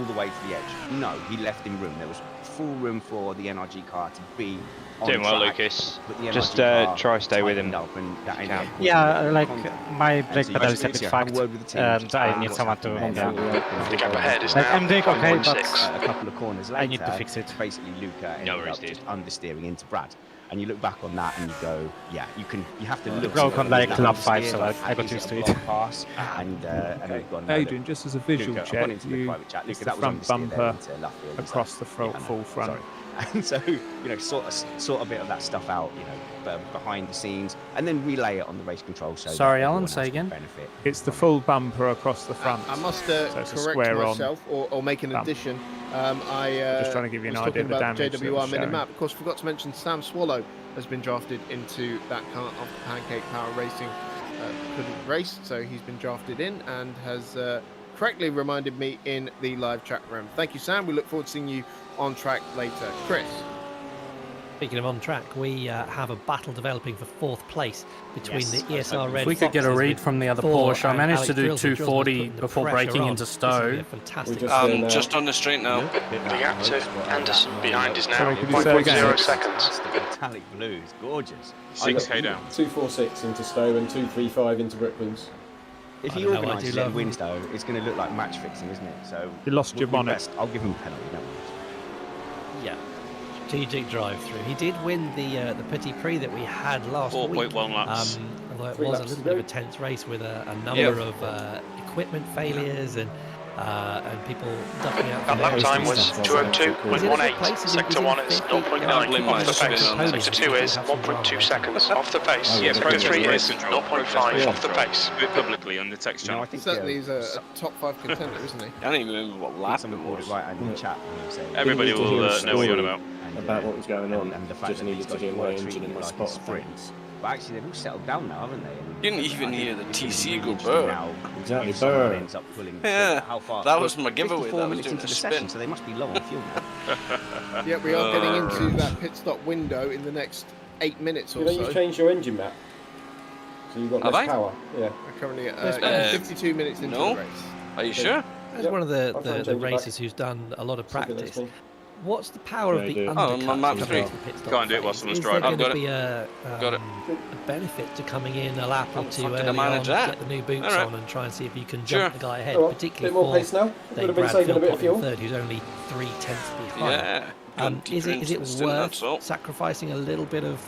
all the way to the edge. No, he left him room. There was full room for the NRG car to be on Doing well, track, Lucas. but the Just NRG car try stay with him. up and that ended up causing Yeah, a bit like of contact. my brake So pedal you is a bit just have fucked, a word with the team, and just I see need what's someone to happening hold there. down. The gap ahead is Like, now I'm doing okay, 1.6. A couple of corners later, I need to fix it. Basically, Luca No ended worries, up dude. just understeering into Brad. And you look back on that and you go, yeah, you have to look. broke on, like, at lap that 5, so understeer, I got is used to a it. block pass, and we've gone. Adrian, just as a visual Luca, I've check, gone into the private chat. it's Luca, the that was front understeer there bumper into Luffield, across the yeah, I know, full front. sorry. And so, you know, sort a bit of that stuff out, you know, behind the scenes, and then relay it on the race control. So sorry, Alan, say again. Benefit. It's the full bumper across the front. I must so correct myself or make an addition. Just trying to give you an idea of the damage. JWR mini-map. Of course, forgot to mention Sam Swallow has been drafted into that car of the Pancake Power Racing couldn't race, so he's been drafted in and has correctly reminded me in the live chat room. Thank you, Sam. We look forward to seeing you on track later. Chris. Speaking of on track, we have a battle developing for 4th place between the ESR Red. If we could get a read from the other Porsche, I managed to do 240 before breaking into Stowe. Just on the straight now. The gap to Anderson behind is now 1.0 seconds. The metallic blue is gorgeous. 6k down. 246 into Stowe and 235 into Brooklands. If he organises and wins, though, it's going to look like match fixing, isn't it? So you lost your bonnet. I'll give him a penalty. Don't worry. Yeah. Strategic drive-through. He did win the Petit Prix that we had last week. 4.1 laps. Although it was a little bit of a tense race with a number of equipment failures and people ducking out. That lap time was 2:02.18. Sector 1 is 0.9 off the pace. Sector 2 is 1.2 seconds off the pace. Sector 3 is 0.5 off the pace. Do it publicly on the text channel. I think certainly he's a top 5 contender, isn't he? I don't even remember what lap it was. Right in the chat. Everybody will know what you're on about. About what was going on, and the fact just that needed to get my engine in my spot. Sprints. But actually, they've all settled down now, haven't they? And you didn't even hear the TC go burr. Exactly, burr. Ends up pulling yeah, how far? That was my giveaway. 54 That was minutes doing into a the spin. session, so they must be low on fuel now. Yeah, we are getting into that pit stop window in the next 8 minutes or so. You've changed your engine map, so you've got less power. Yeah. We're currently at 52 minutes into the race. Are you sure? As one of the racers who's done a lot of practice, what's the power of the undercut? Can't do it while someone's driving. I've got it. Is there going to be a benefit to coming in a lap or two early on, get the new boots on and try and see if you can jump the guy ahead, particularly more pace now. Dave Bradfield in third, who's only 3/10 behind. Is it worth sacrificing a little bit of...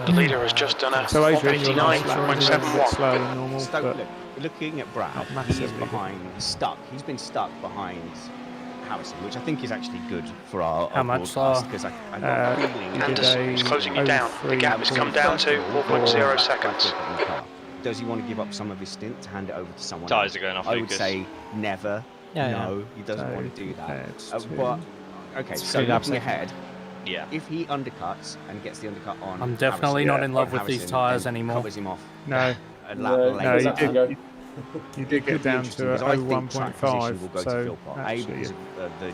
The leader has just done a 59.71. Slower than normal. Looking at Brad, he's stuck. He's been stuck behind Harrison, which I think is actually good for our how much slower? Because I got a feeling Anderson is closing you down. The gap has come down to 4.0 seconds. Does he want to give up some of his stint to hand it over to someone Tires else? are going off, I would Lucas. say never. No, he doesn't want to do that. But okay, so looking ahead. Yeah. If he undercuts and gets the undercut on, I'm definitely not in love with these tyres anymore. Covers him off. No, you did get down to 1.5. So actually,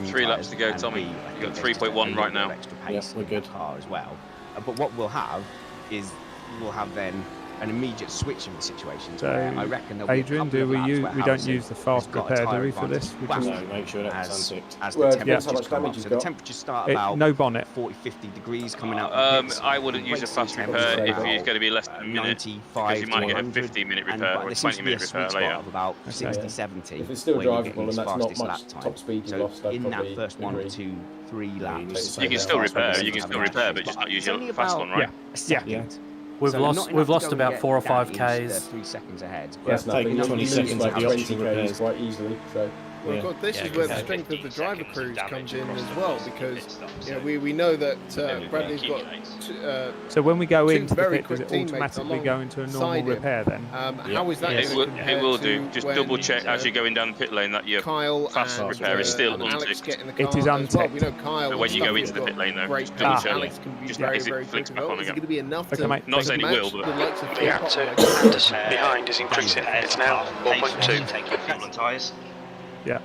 3 laps to go, Tommy. You've got 3.1 right now. Yes, we're good. Car as well. But what we'll have is we'll have then an immediate switch in the situation. So, I reckon there'll be Adrian, do we don't use the fast repair, do we, for this? No, make sure that's unticked. As the temperatures come up. So the temperatures start about no bonnet. 40-50 degrees coming out. I wouldn't use a fast repair if it's going to be less than a minute, because you might get a 15-minute repair or a 20-minute repair later. Of about 60-70. If it's still drivable and that's not much top speed so lost, in that first 1, 2, 3 laps, you can still repair, but just not use your fast one, right? Yeah. We've lost about 4 or 5 Ks. 3 seconds ahead. That's taking 20 seconds like at the optional 20 Ks repairs. quite easily. So. Well, of course, this is where the strength of the driver crews comes in as well, because we know that Bradley's got so when we go into the very pit, does quick it automatically go into a normal repair then? How is that? It will do. Just double check as you're going down the pit lane that your fast repair is still unticked. It is unticked. We know Kyle. But when you go into the pit lane, though, just double check. Alex can be very, very quick as well. Is it going to be enough to not saying it will, but The gap to Anderson behind is increasing. It's now 4.2. Take your fuel and tyres. Yeah.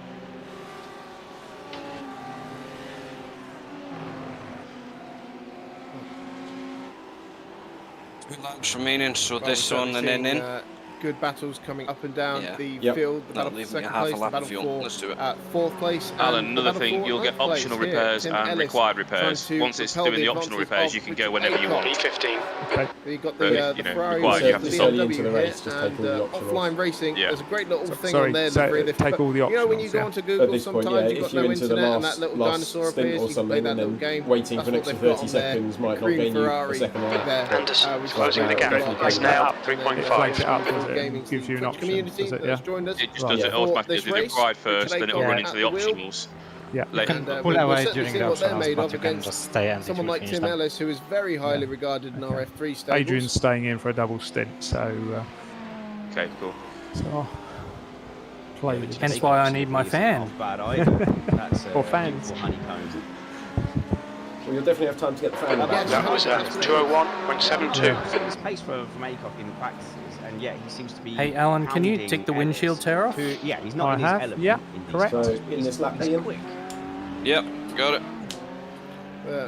2 laps remaining, so this one and then in. Good battles coming up and down the field. The battle for second place, the battle for fourth place. Alan, another thing, you'll get optional repairs and required repairs. Once it's doing the optional repairs, you can go whenever you want. P15. Okay. You've got the Ferrari, required, you have to the stop. BMW here, and offline racing. Yeah. There's a great little thing Sorry, on there. take all the optionals. You know when you go onto Google, sometimes you've got no internet, and that little dinosaur stint appears. or You can play something, that and little then game. waiting That's for an what extra they've got 30 on there. seconds might not Green gain you a Ferrari second lap. Anderson closing the gap. It's now 3.5. It up, does it? Gives you an option, community does it? that's joined us. It just does it automatically. If you do pride first, then it will run into the optionals. Yeah, you can pull away during the optionals, but you can just stay and someone like Tim Ellis, who is very highly regarded in our F3 stables. Adrian's staying in for a double stint, so. Okay, cool. So. Hence why I need my fan. Or fans. Well, you'll definitely have time to get the fan. That was 201.72. His pace from Aycock in practices, and yeah, he seems to be. Hey, Alan, can you take the windshield tear off? Yeah, he's not in his element. Yeah, correct. So in this lap, Ian. Yep, got it.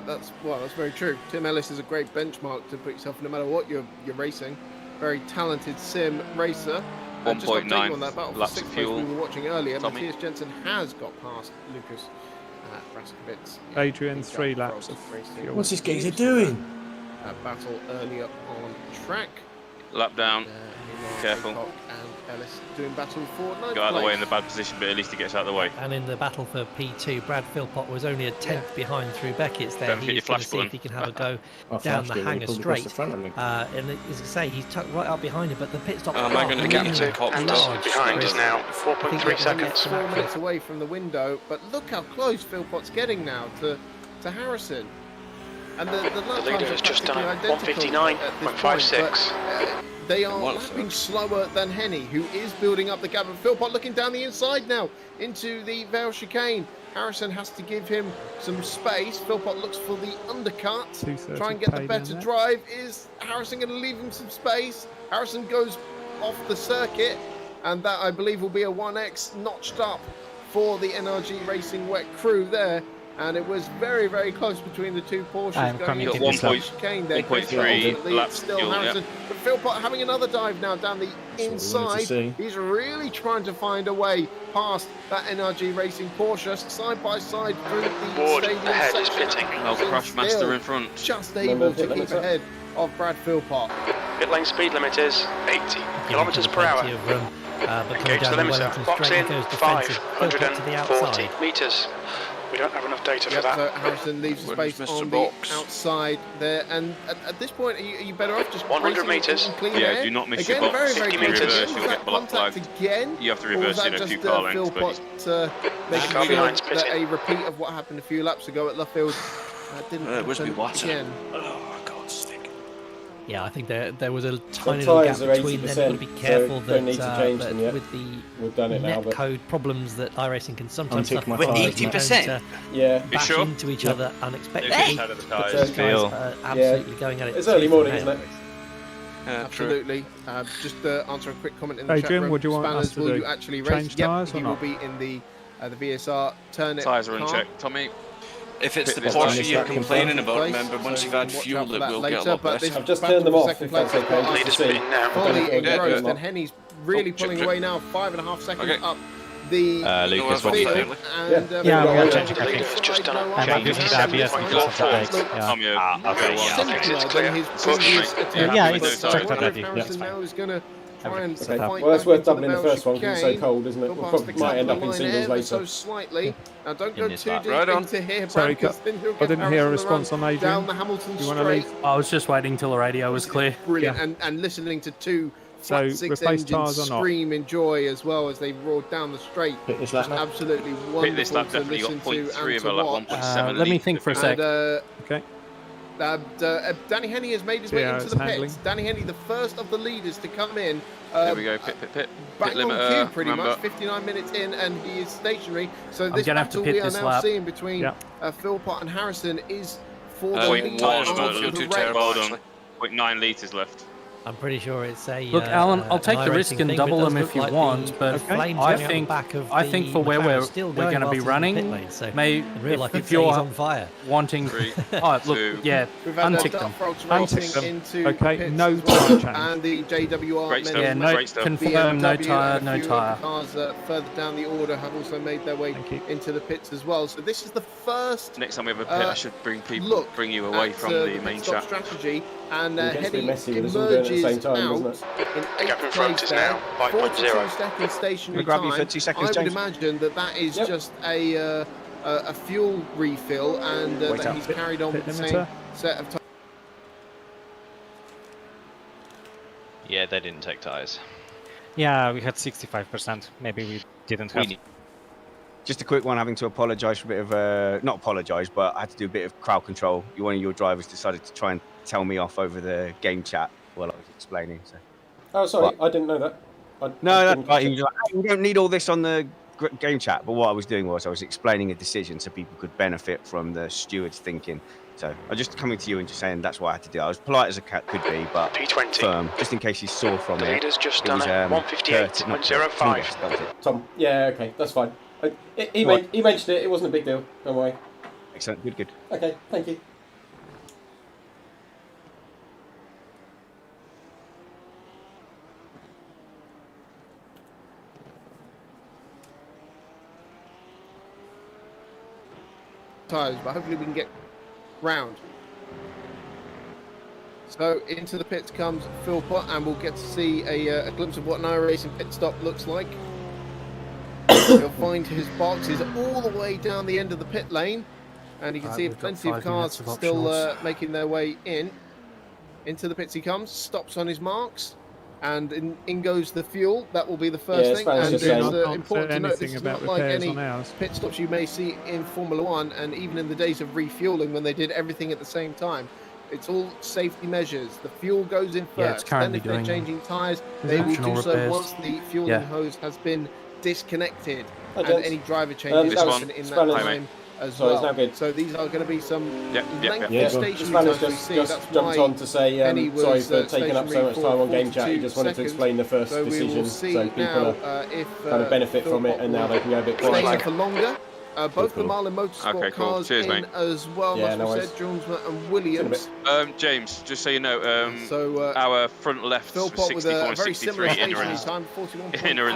That's very true. Tim Ellis is a great benchmark to put yourself, no matter what you're racing. Very talented sim racer. 1.9 on that battle laps for of 6th fuel. place we were watching earlier. Tommy. Matthias Jensen has got past Lucas Braskowitz. Adrian, 3 laps of fuel. What's this geezer doing? Battle earlier on track. Lap down. Careful. And Ellis doing battle for 9th Got out of the way place. in the bad position, but at least he gets out of the way. And in the battle for P2, Brad Philpott was only a tenth behind through Beckett's there. Don't hit your He's going flash to see if he can have a go down the hangar straight. And as I say, he's tucked right up behind him, but the pit stop. Am I going to get Peter Anders behind is now 4.3 seconds. 4 minutes away from the window, but look how close Philpott's getting now to Harrison. And the leader has just done a 159.56. They are lapping slower than Henny, who is building up the gap. And Philpott looking down the inside now into the Vale chicane. Harrison has to give him some space. Philpott looks for the undercut. Try and get the better drive. Is Harrison going to leave him some space? Harrison goes off the circuit, and that, I believe, will be a 1x notched up for the NRG Racing wet crew there. And it was very, very close between the two Porsches going into the chicane there. 1.3 laps still fuel, Harrison. But Philpott having another dive now down the inside. He's really trying to find a way past that NRG Racing Porsche side by side through the Ward stadium ahead is section. pitting. Oh, Crash Master in front. Just able to keep ahead of Brad Philpott. Pit lane speed limit is 80 kilometers per hour. Engage the limiter. Box in 540 meters. We don't have enough data for that. So Harrison leaves the space on the outside there, and at this point, are you better off just 100 meters? Yeah, do not miss your box. Very, very 50 meters, close. you'll get black flagged. Again, You have to reverse in a few car lengths, but making sure that a repeat of what happened a few laps ago at Luffield didn't happen again. Oh, God, stick. Yeah, I think there was a tiny little gap between them. You've got to be careful that with the net code problems that iRacing can sometimes suffer. With 80%? Yeah. Bash into each other unexpectedly. Absolutely going at it. It's early morning, isn't it? Absolutely. Just to answer a quick comment in the chat room. Would you want us to will you actually race? change tyres or he not? will be in the VSR Turnip Tyres are in car. check. Tommy? If it's the Porsche you're complaining about, remember, once you've had fuel, it will get a lot better. I've just turned them off, if that's okay. Leader's pitting now. Fully engrossed, and Henny's really pulling away now, 5.5 seconds up the Lucas, field. what do you think? And Yeah, we are changing The leader has just done a I'm not using the ABS because of the brakes. Tommy, it's clear. Yeah, it's checked already. Yeah, it's now fine. is going to try and fight Well, that's back worth into doubling the first one because it's so cold, isn't it? Go We'll past probably might end up in the singles line ever so later. slightly. Now don't go too deep Right on. into here, Sorry, Brad, 'cause then he'll I get didn't hear a Harrison response run on Adrian. down the Hamilton Do you want to straight. leave? I was just waiting till the radio was clear. Brilliant, Yeah. and listening to two So, flat six replace engines tyres or not? scream in joy as well as they roared down the straight. Pit this lap Just now. absolutely Pit this wonderful lap to definitely got listen to 0.3 and of a to lap, watch. 1.7. Let me think for a sec. Okay. Danny Henny has made his way Yeah, into it's the handling. pits. Danny Henny, the first of the leaders to come in. There we go, pit. Bang Pit on limiter, cue, pretty remember. much. 59 minutes in, and he is stationary. So I'm this gonna have to battle pit we are this now lap. seeing between Yep. Philpott and Harrison is for the Point lead one, of but a the little too race. terrible. Well done. 0.9 litres left. I'm pretty sure it's a. Look, Alan, I'll take the risk and double them if you want, but I think for where we're going to be running, if you're on fire. wanting, yeah, We've had untick Duck them. Frogs Untick racing them. into Okay, pits no as well, tyre change. and the JWR Great stuff. Yeah, no, Great stuff. confirm, no BMW tyre, and a no few of tyre. the cars further down the order have also made their way into the pits as well. So this is the first Next time we have a pit, I should bring you away at, from the the main pit stop chat. strategy, and It gets a bit Henny messy with us all doing it at the emerges same time, doesn't out it? in The gap in 8th front place is there, now 5.0. 42 seconds stationary We'll grab you time. for 2 seconds, I would James. imagine that is just a fuel refill, and Wait that up. he's carried on with the same limiter. set of time. Yeah, they didn't take tyres. Yeah, we had 65%. Maybe we didn't have. Just a quick one, having to apologise for a bit of not apologise, but I had to do a bit of crowd control. One of your drivers decided to try and tell me off over the game chat while I was explaining. So. Oh, sorry, I didn't know that. No, that's right. We don't need all this on the game chat. But what I was doing was I was explaining a decision so people could benefit from the stewards thinking. So I just coming to you and just saying that's what I had to do. I was polite as a cat could be, but P20. firm, just in case he's sore from the it. leader's just done it. 158.05. Yeah, okay, that's fine. He mentioned it. It wasn't a big deal. Don't worry. Excellent. Good. Okay, thank you. Tyres, but hopefully we can get round. So into the pits comes Philpott, and we'll get to see a glimpse of what an iRacing pit stop looks like. He'll find his boxes all the way down the end of the pit lane, and you can see plenty of cars still making their way into the pits. He comes, stops on his marks, and in goes the fuel. That will be the first thing. And it's important to note this is not like any pit stops you may see in Formula 1, and even in the days of refueling when they did everything at the same time. It's all safety measures. The fuel goes in first. Then if they're changing tyres, they will do so once the fueling hose has been disconnected, and any driver changes happen in that time as well. So these are going to be some lengthy stationary times we see. Just jumped on to say sorry for taking up so much time on game chat. He just wanted to explain the first decision so people are kind of benefit from it, and now they can go a bit quieter. For longer. Both the Marlin Motorsport cars Cheers, in mate. as well, as we said, Drumsma and Williams. James, just so you know, our front left 64.63 ignorance.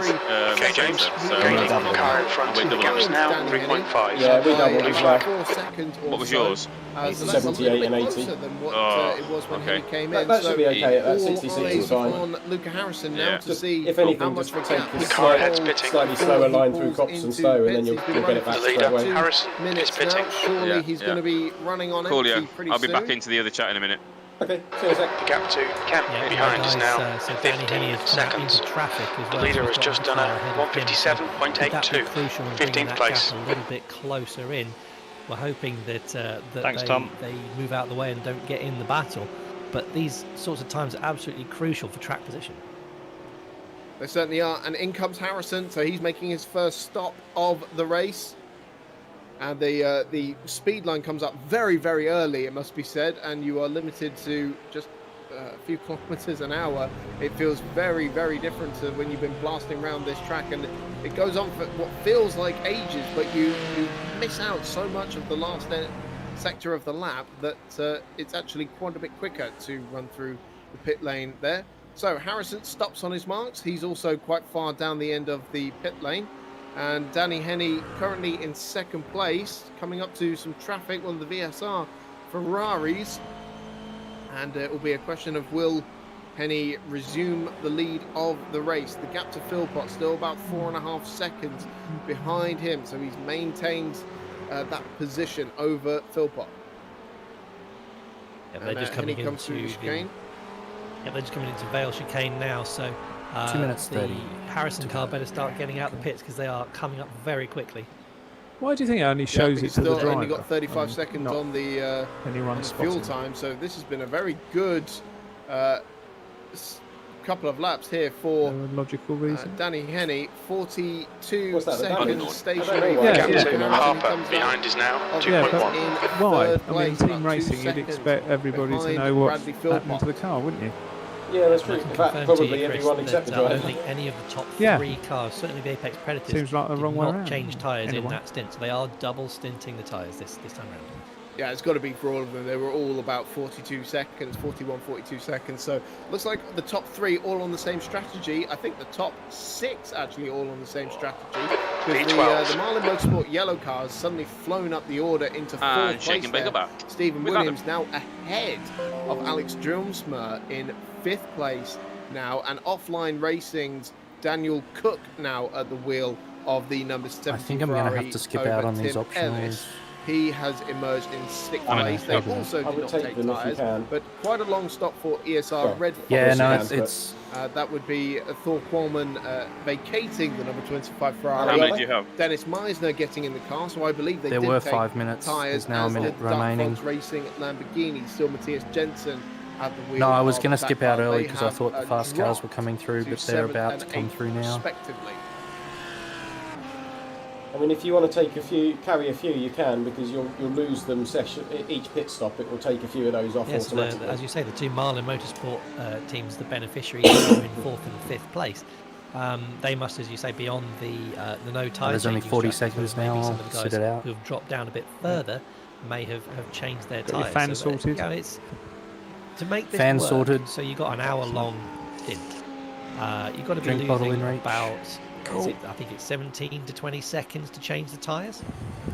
Okay, James. Car in front of the gaps now, 3.5. Yeah, we doubled as well. What was yours? 78 and 80. It was when he came in. That should be okay. At 66 is fine. On Luca Harrison now to see if anything, just take a slightly slower line through Cops and Stowe, and then you'll get it back straight away. Harrison is pitting. Surely he's going to be running on Coolio. pretty I'll be soon. back into the other chat in a minute. Okay, see you in a sec. The gap to Kemp behind us now, 15 seconds. The leader has just done a 157.82, 15th place. A little bit closer in. We're hoping that, they move out of the way and don't get in the battle. But these sorts of times are absolutely crucial for track position. They certainly are. And in comes Harrison, so he's making his first stop of the race. And the speed line comes up very, very early, it must be said, and you are limited to just a few kilometers an hour. It feels very, very different to when you've been blasting around this track, and it goes on for what feels like ages, but you miss out so much of the last sector of the lap that it's actually quite a bit quicker to run through the pit lane there. So Harrison stops on his marks. He's also quite far down the end of the pit lane. And Danny Henney currently in second place, coming up to some traffic, one of the VSR Ferraris. And it will be a question of will Henney resume the lead of the race. The gap to Philpott still about 4.5 seconds behind him. So he's maintained that position over Philpott. Yeah, they're just coming into the chicane. Yeah, they're just coming into Vale chicane now. So 2 minutes 30. Harrison car better start getting out the pits because they are coming up very quickly. Why do you think it only shows it to the driver? Only got 35 seconds on the fuel time, so this has been a very good couple of laps here for logical reason. Danny Henney. 42 seconds stationary. Harper behind is now 2.1. Why? I mean, team racing, you'd expect everybody to know what's happening to the car, wouldn't you? Yeah, that's true. In fact, probably everyone except the driver. Only any of the top 3 cars, certainly the Apex Predators, seems like the wrong way around. Change tyres in that stint, so they are double stinting the tyres this time around. Yeah, it's got to be for all of them. They were all about 42 seconds, 41, 42 seconds. So looks like the top 3 all on the same strategy. I think the top 6 actually all on the same strategy. Because the Marlin Motorsport yellow cars suddenly flown up the order into 4th place there. Stephen Williams now ahead of Alex Drumsma in 5th place now. And Offline Racing's Daniel Cook now at the wheel of the number 17 I think I'm going to have to skip out on these optionals. He has emerged in 6th place. They also did not take tyres, but quite a long stop for ESR Red Fox. Yeah, no, it's that would be Thor Qualman vacating the number 25 Ferrari. How many do you have? Dennis Meisner getting in the car, so I believe they there did were take 5 minutes. tyres. There's now a minute remaining. Fox Racing Lamborghini, still Matthias Jensen at the wheel. No, I was going to skip out early because I thought the fast cars were coming through, but they're about to come through now. Respectively. I mean, if you want to carry a few, you can, because you'll lose them each pit stop. It will take a few of those off automatically. As you say, the two Marlin Motorsport teams, the beneficiaries, are in 4th and 5th place. They must, as you say, be on the no tyre. There's only 40 seconds now. Maybe some of the Sit guys it out. who have dropped down a bit further may have changed their Got your tyres. fan sorted? It's to make this Fan work, sorted. So you've got an hour-long stint. You've got to be Drink bottle losing in reach. about. I think it's 17 to 20 seconds to change the tyres.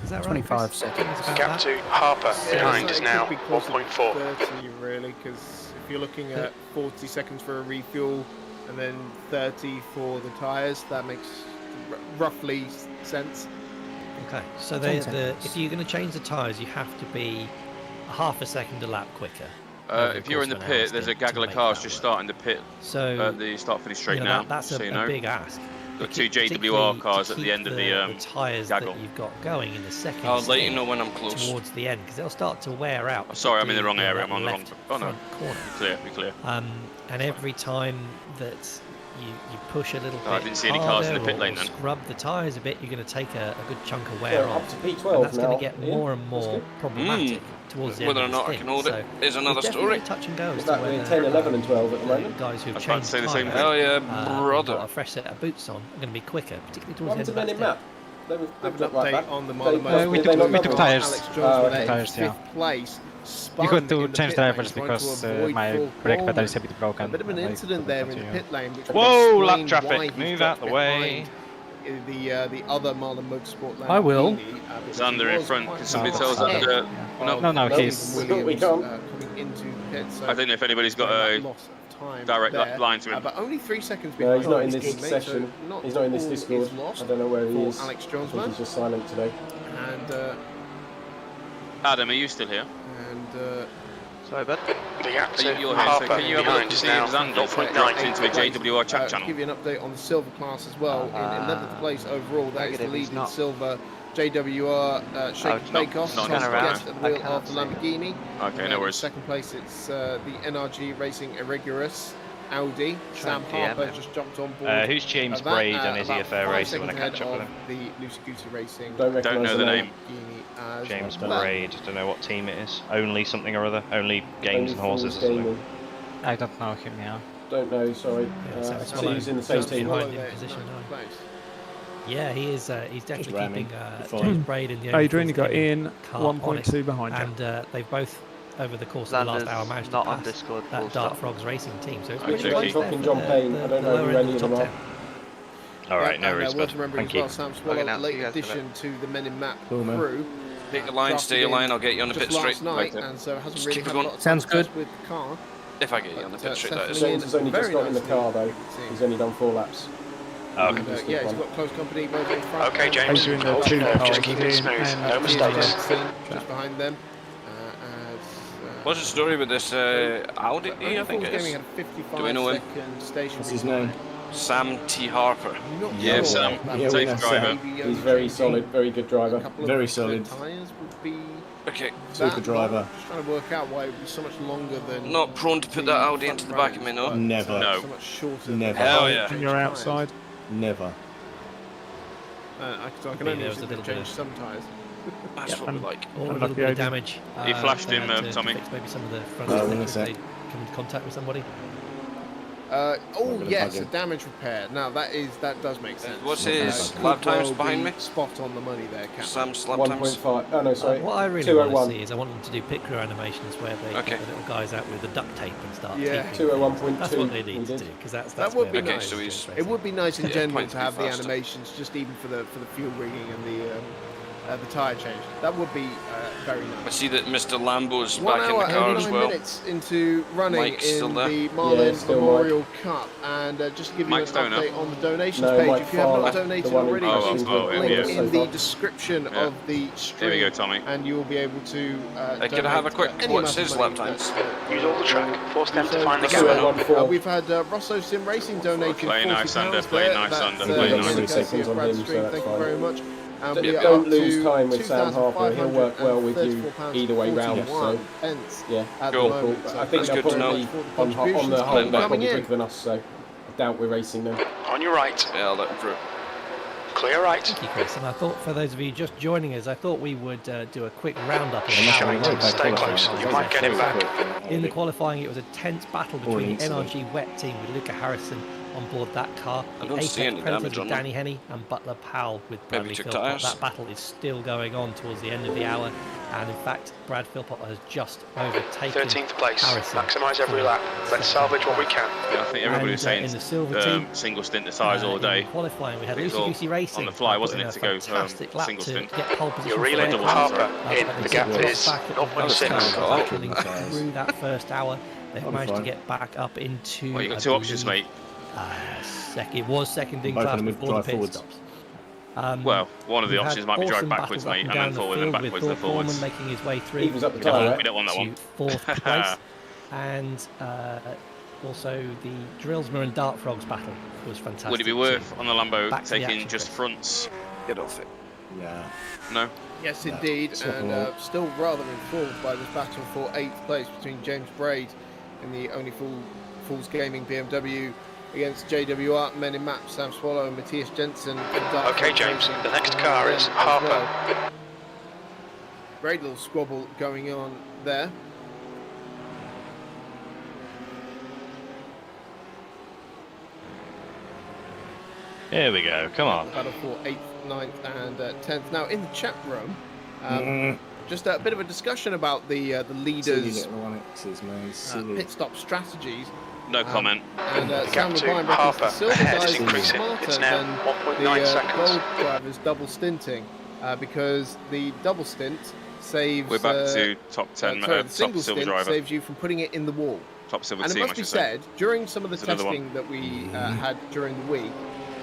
Is that right? 25 Chris? seconds. Gap to Harper behind is now 1.4. 30 really, because if you're looking at 40 seconds for a refuel and then 30 for the tyres, that makes roughly sense. Okay, so if you're going to change the tyres, you have to be half a second a lap quicker. If you're in the pit, there's a gaggle of cars just starting the pit. So at the start-finish straight now. That's a big ask. Got 2 JWR cars at the end of the tyres gaggle. that you've got going in the second. I'll let you know when I'm close. Towards the end, because they'll start to wear out. Sorry, I'm in the wrong area. I'm on the wrong. Oh no. Corner. Be clear. And every time that you push a little bit I didn't see any cars in the pit lane or then. scrub the tyres a bit, you're going to take a good chunk of wear Up off. to P12 and that's now. going to get more and more problematic towards the end Whether or of the not I stint. can hold it is another story. Touch and go. Is that we're 10, 11 and 12 at the moment? Guys who've I was about to changed say the same tyres, thing. Hell yeah, got a fresh set of boots on, are going to be quicker, particularly What towards happened the to end Men of in the Map? Have an update on the Marlin we Motorsport. took tyres. Alex Jones with a Tyres, yeah. 5th place. You got to change drivers because my brake pedal is a bit broken. A bit of an incident there in the pit lane. Which Whoa, would lap explain traffic, why he's move dropped out the way. behind The other Marlin Motorsport Lamborghini, I will. Xander in front. Can somebody tell us ahead that? No, he's. Williams, We can't. coming into the pit. So I don't know if anybody's got a loss of time direct there. line to him. But only 3 seconds No, behind. he's not in his this teammate, session. so He's not in this all Discord. is lost I don't know where he for is. Alex I think Jonesman. he's just silent today. And Adam, are you still here? Sorry, bud. The gap to You're here, so Harper can you have a look behind to is see now if Xander 0.9 into a JWR chat to channel? give you an update on the silver class as well. In 11th place overall, that is the lead in silver. JWR Shaker Bake-Off, not guest around. at the wheel of the Lamborghini. Okay, no worries. Second place, it's the NRG Racing Irregulus Audi. Sam Harper just jumped on board. Who's James of that, Braid and is he a about fair 5 racer when I seconds catch up with ahead him? of the Lucy Goosey Racing. Don't know the name. Lamborghini as James well. Braid, don't know what team it is. Only something or other. Only games and horses or something. I don't know him now. Don't know, sorry. So he's in the same team. behind in position 9. Yeah, he is. He's definitely ramming. keeping James Braid in the Adrian got in car 1.2 behind and they've both over the course of the last hour managed to pass that Dark Frogs racing team. So it's really close there for John Payne. I don't know who any of them are. Alright, no worries, bud. Thank you. Sam Swallow, late addition to the Men in Map Cool, man. crew. Take the line, stay your line, I'll get you on the pit straight. Night, and so hasn't Just really keep it had a going. lot of Sounds success good. with the car. If I get you on the pit straight, that is. James has only just Very got in the nicely car though. He's only done 4 laps. Okay. Yeah, he's got close company both in front. Okay, James, Adrian, hold two your nerve, cars just keep it in smooth, and no mistakes. Just behind them. What's the story with this Audi, I think it is? Do we know him? What's his name? Sam T. Harper. Yeah, Sam. Yeah, we know Safe driver. Sam. He's very solid, very good driver. Very solid. Okay. Super driver. Just trying to work out why it would be so much longer than. Not prone to put that Audi into the back of me, no? Never. No. So much shorter. Never. Hell yeah. When you're outside. Never. I can There only was a use it little to bit change of- some tyres. That's what we like. Or a Unlucky little bit of Adrian. damage. He flashed they him, had to Tommy. fix maybe some of the front Oh, end one if sec. they come into contact with somebody. Oh gonna yes, bug a him. damage repair. Now that does make sense. What's Uh, his could lap times well behind be me? Spot on the money there, Cap. Sam's lap times. 1.5. Oh no, sorry. What I really want to 201. see is I want them to do pit crew animations where they Okay. get the little guys out with the duct tape and start Yeah. taping. 201.2. That's what they we need to did. do because that's That would be where nice. so he's- it's It would be nice in Yeah, general point to to be have the faster. animations, just even for the fuel rigging and the the tyre change. That would be very nice. I see that Mr. Lambo's 1 back in hour the car and as 9 well. minutes into running Mike's in still there. the Marlin still Memorial Mike. Cup, and just to give you Mike's an donor. update on the donations No, page, Mike if you have Fowler, not the donated one who already, crashed just into link the in so the far. description Yeah. of the stream, Here we go, Tommy. and you will be able to Could I have a quick any what's amount of his money lap times? Use all the track. Force them to so find the That's gap. it. we've had Rosso Sim Racing donating Play nice, £40 Sander, there. play nice, That's, Sander, play Mr. nice. Garcia Seconds on Brad him, so Stream, that's thank you fine. very much. And we are Don't up lose to time with Sam Harper. He'll work well with you £2,534 either way round. So pence yeah, at the Cool. moment. So I think thank they'll you very probably much for the on the contributions. whole Keep they're coming probably in. quicker than us. So I doubt we're racing them. On your right. Yeah, I'll let him through. Clear right. Thank you, Chris. And I thought, for those of you just joining us, I thought we would do a quick roundup of Shite. how we went. Stay close. You might get him back. In the qualifying, it was a tense battle between the NRG Wet team with Luca Harrison on board that car, I the don't see Apex any Predators damage on with them. Danny Henney and Butler Powell with Bradley took Philpott. tyres. That battle is still going on towards the end of the hour, and in fact, Brad Philpott has just overtaken 13th place. Harrison. Maximise every lap. Let's salvage what we can. Yeah, I think everybody was saying in the silver team, single stint the size all day. in qualifying, we had It's Lucy all Goosey Racing on the fly, put wasn't in it, a to go fantastic lap single to stint. get pole position. You're for reeling Red Harper Bull. in. But The they gap dropped is back at the 0.6. battling through that first hour. They've managed to get back up into. Well, you got two options, mate. It was second in Both class of them before the drive pit forwards. stops. Well, one of the we've options had might be drive awesome backwards, battles mate, up and then down the forward, and field backwards, with then Thor Foreman forwards. making his way through Evens up the We don't tyre, want- right? we don't want that to one. fourth place, and also the Drillsmer and Dart Frogs battle was fantastic. Would it be worth on the Lambo Back to the taking action, just Chris. fronts? Get off it. Yeah. No? Yes, Yeah. indeed, Swap and them all. still rather enthralled by this battle for 8th place between James Braid in the Only Fools Gaming BMW against JWR, Men in Map, Sam Swallow and Matthias Jensen. Okay, James, the next car is Harper. Great little squabble going on there. Here we go. Come on. Battle for 8th, 9th and 10th. Now, in the chat room, just a bit of a discussion about the leaders' pit stop strategies. No comment. And Gap Sam to Ryan Harper. reckons the silver Ahead guys is are increasing. smarter It's now than 1.9 the seconds. gold drivers double stinting because the double stint saves. We're back to top 10, sorry, the top single silver stint driver. saves you from putting it in the wall. Top silver And it team, I must be should say. said, during some of the There's another testing that we had during the week,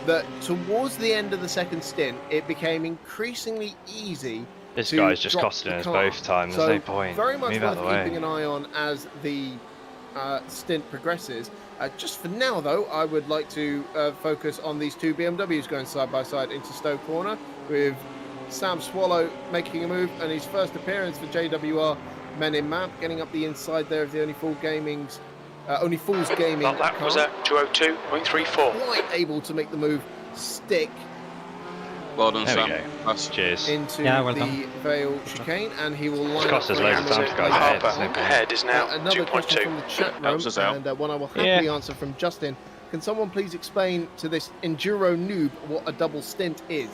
that towards the end of the second stint, it became increasingly easy. This to guy's just drop costing the us car. both time. There's So no point. very much Move out worth of the way. keeping an eye on as the stint progresses. Just for now, though, I would like to focus on these two BMWs going side by side into Stowe Corner, with Sam Swallow making a move and his first appearance for JWR Men in Map, getting up the inside there of the Only Fools Gaming That was car. at 202.34. Quite able to make the move stick Well done, There we Sam. go. That's Cheers. into Yeah, well the done. Vale chicane, and he will line It's cost up us loads of for time the to go ahead. Harper There's no ahead is now another question 2.2. from the chat room, Helps us out. and one I will happily Yeah. answer from Justin. Can someone please explain to this enduro noob what a double stint is?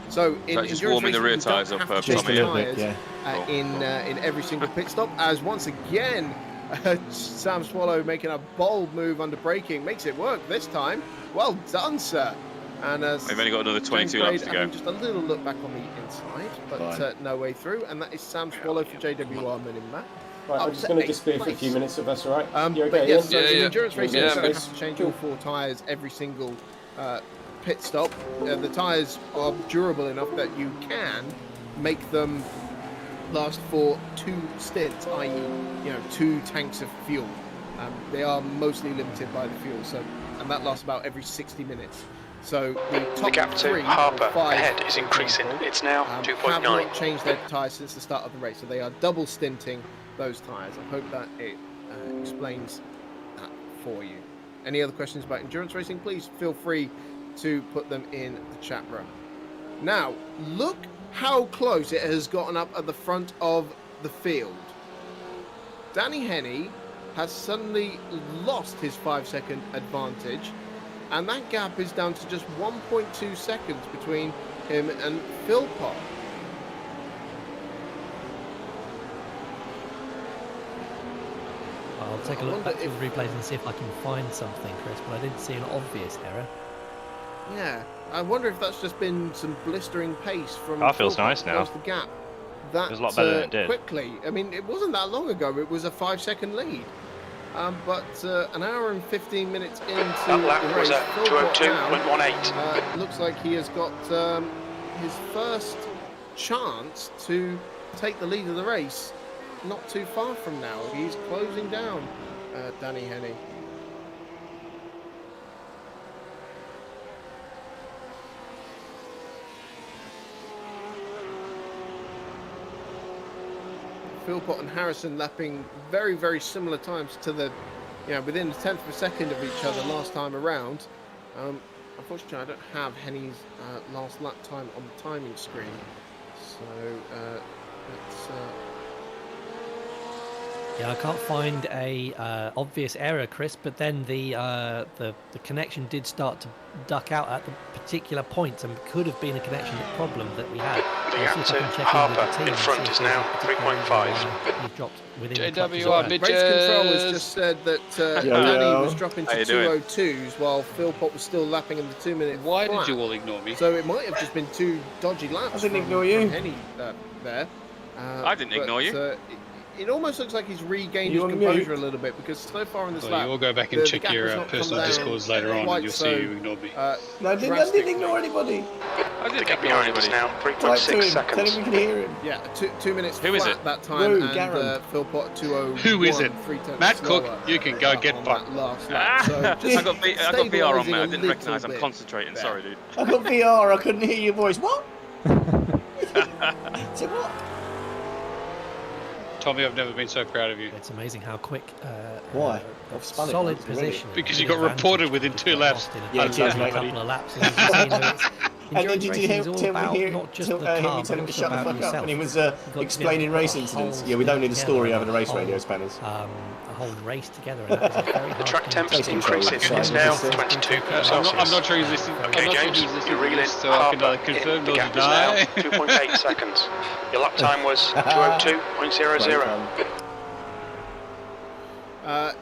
So in Like just endurance warming the racing, rear you don't tyres up, have to Just a change little bit, tyres, yeah. in every single pit stop, as once again Sam Swallow making a bold move under braking makes it work this time. Well done, sir. And We've only got another 22 laps to go. Just a little look back on the inside, but no way through. And that is Sam Swallow for JWR Men in Map. Right, I'm just going to disappear for a few minutes if that's all right. But yes, so Yeah, in yeah. endurance racing, Yeah, you don't man. have to change all four tyres every single pit stop. The tyres are durable enough that you can make them last for 2 stints, i.e., 2 tanks of fuel. They are mostly limited by the fuel, and that lasts about every 60 minutes. So the top The gap to 3 Harper or 5 ahead is increasing. It's now have 2.9. not changed their tyres since the start of the race, so they are double stinting those tyres. I hope that it explains that for you. Any other questions about endurance racing, please feel free to put them in the chat room. Now, look how close it has gotten up at the front of the field. Danny Henney has suddenly lost his 5-second advantage, and that gap is down to just 1.2 seconds between him and Philpott. I'll take a look back to the replays and see if I can find something, Chris, but I didn't see an obvious error. Yeah, I wonder if that's just been some blistering pace from. Car feels nice now. The gap. That feels a lot better than it did. Quickly. I mean, it wasn't that long ago. It was a 5-second lead. But an hour and 15 minutes into that lap the race, was at 2:02.18. Looks like he has got his first chance to take the lead of the race. Not too far from now. He's closing down Danny Henny. Philpott and Harrison lapping very, very similar times to the, within a tenth of a second of each other last time around. Unfortunately, I don't have Henny's last lap time on the timing screen, so let's. Yeah, I can't find a obvious error, Chris. But then the connection did start to duck out at the particular points, and could have been a connection problem that we had. The gap to Harper in front is now 3.5. He's dropped within JWR Race Control has just said that Danny was dropping to 2:02s while Philpott was still lapping in the 2-minute. Why did you all ignore me? So it might have just been 2 dodgy laps. I didn't ignore you. Henny there. I didn't ignore you. It almost looks like he's regained his composure a little bit, because so far in this lap, you all go back and check your personal discords later on, and you'll see you ignored me. No, I didn't ignore anybody. I didn't ignore anybody. Now 3.6 seconds. Tell him we can hear him. Yeah, 2 minutes Who is flat it? that time, and Garen. Philpott 2:01. Who is it? Matt Cook, you can go get fucked. I got VR on, mate. I didn't recognise. I'm concentrating. Sorry, dude. I got VR. I couldn't hear your voice. What? So what? Tommy, I've never been so proud of you. It's amazing how quick. Why? I've spun it solid once already. position. Because you got reported within 2 laps. Yeah, cheers, mate. Couple of laps, and then did you hear him to shut the fuck up when he was explaining race incidents? Yeah, we don't need a story over the race radio spanners. A whole race together. And that was a very The hard track thing temps to increasing. It's now 22 Celsius. I'm not sure he's listening. Okay, James, you're reeling so I can Harper confirm in. The or gap is deny. now 2.8 seconds. Your lap time was 2:02.00.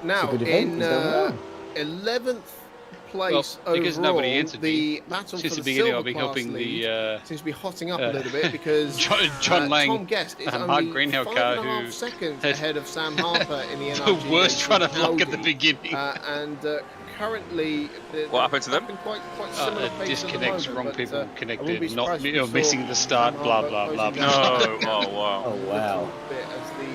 Now in 11th place because overall, nobody answered the me. battle Since for the the beginning, silver I've been class helping lead the seems to be hotting up a little bit, because John Lang Tom Guest is Mark only Greenhill 5.5 seconds ahead of Sam Harper in the the NRG worst race run with of luck at the Audi. beginning. And currently, What happened to them? Quite similar pace Disconnects, at the wrong moment, people but, I connected, wouldn't be not surprised if we missing saw the start, Sam blah Harper blah blah. closing blah. down Oh wow. Oh wow. a bit as the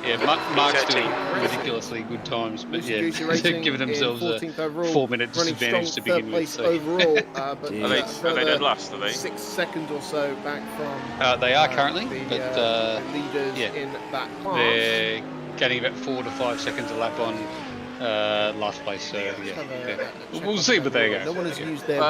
Yeah, Mark's doing ridiculously good times, but yeah, they're giving themselves a 4-minute disadvantage to begin with. So. Overall, but Are they dead last? Are they? 6 seconds or so back from. They are currently, the, but leaders yeah, in that class. they're getting about 4 to 5 seconds a lap on last place. So yeah. We'll see, but there you go. No one has used their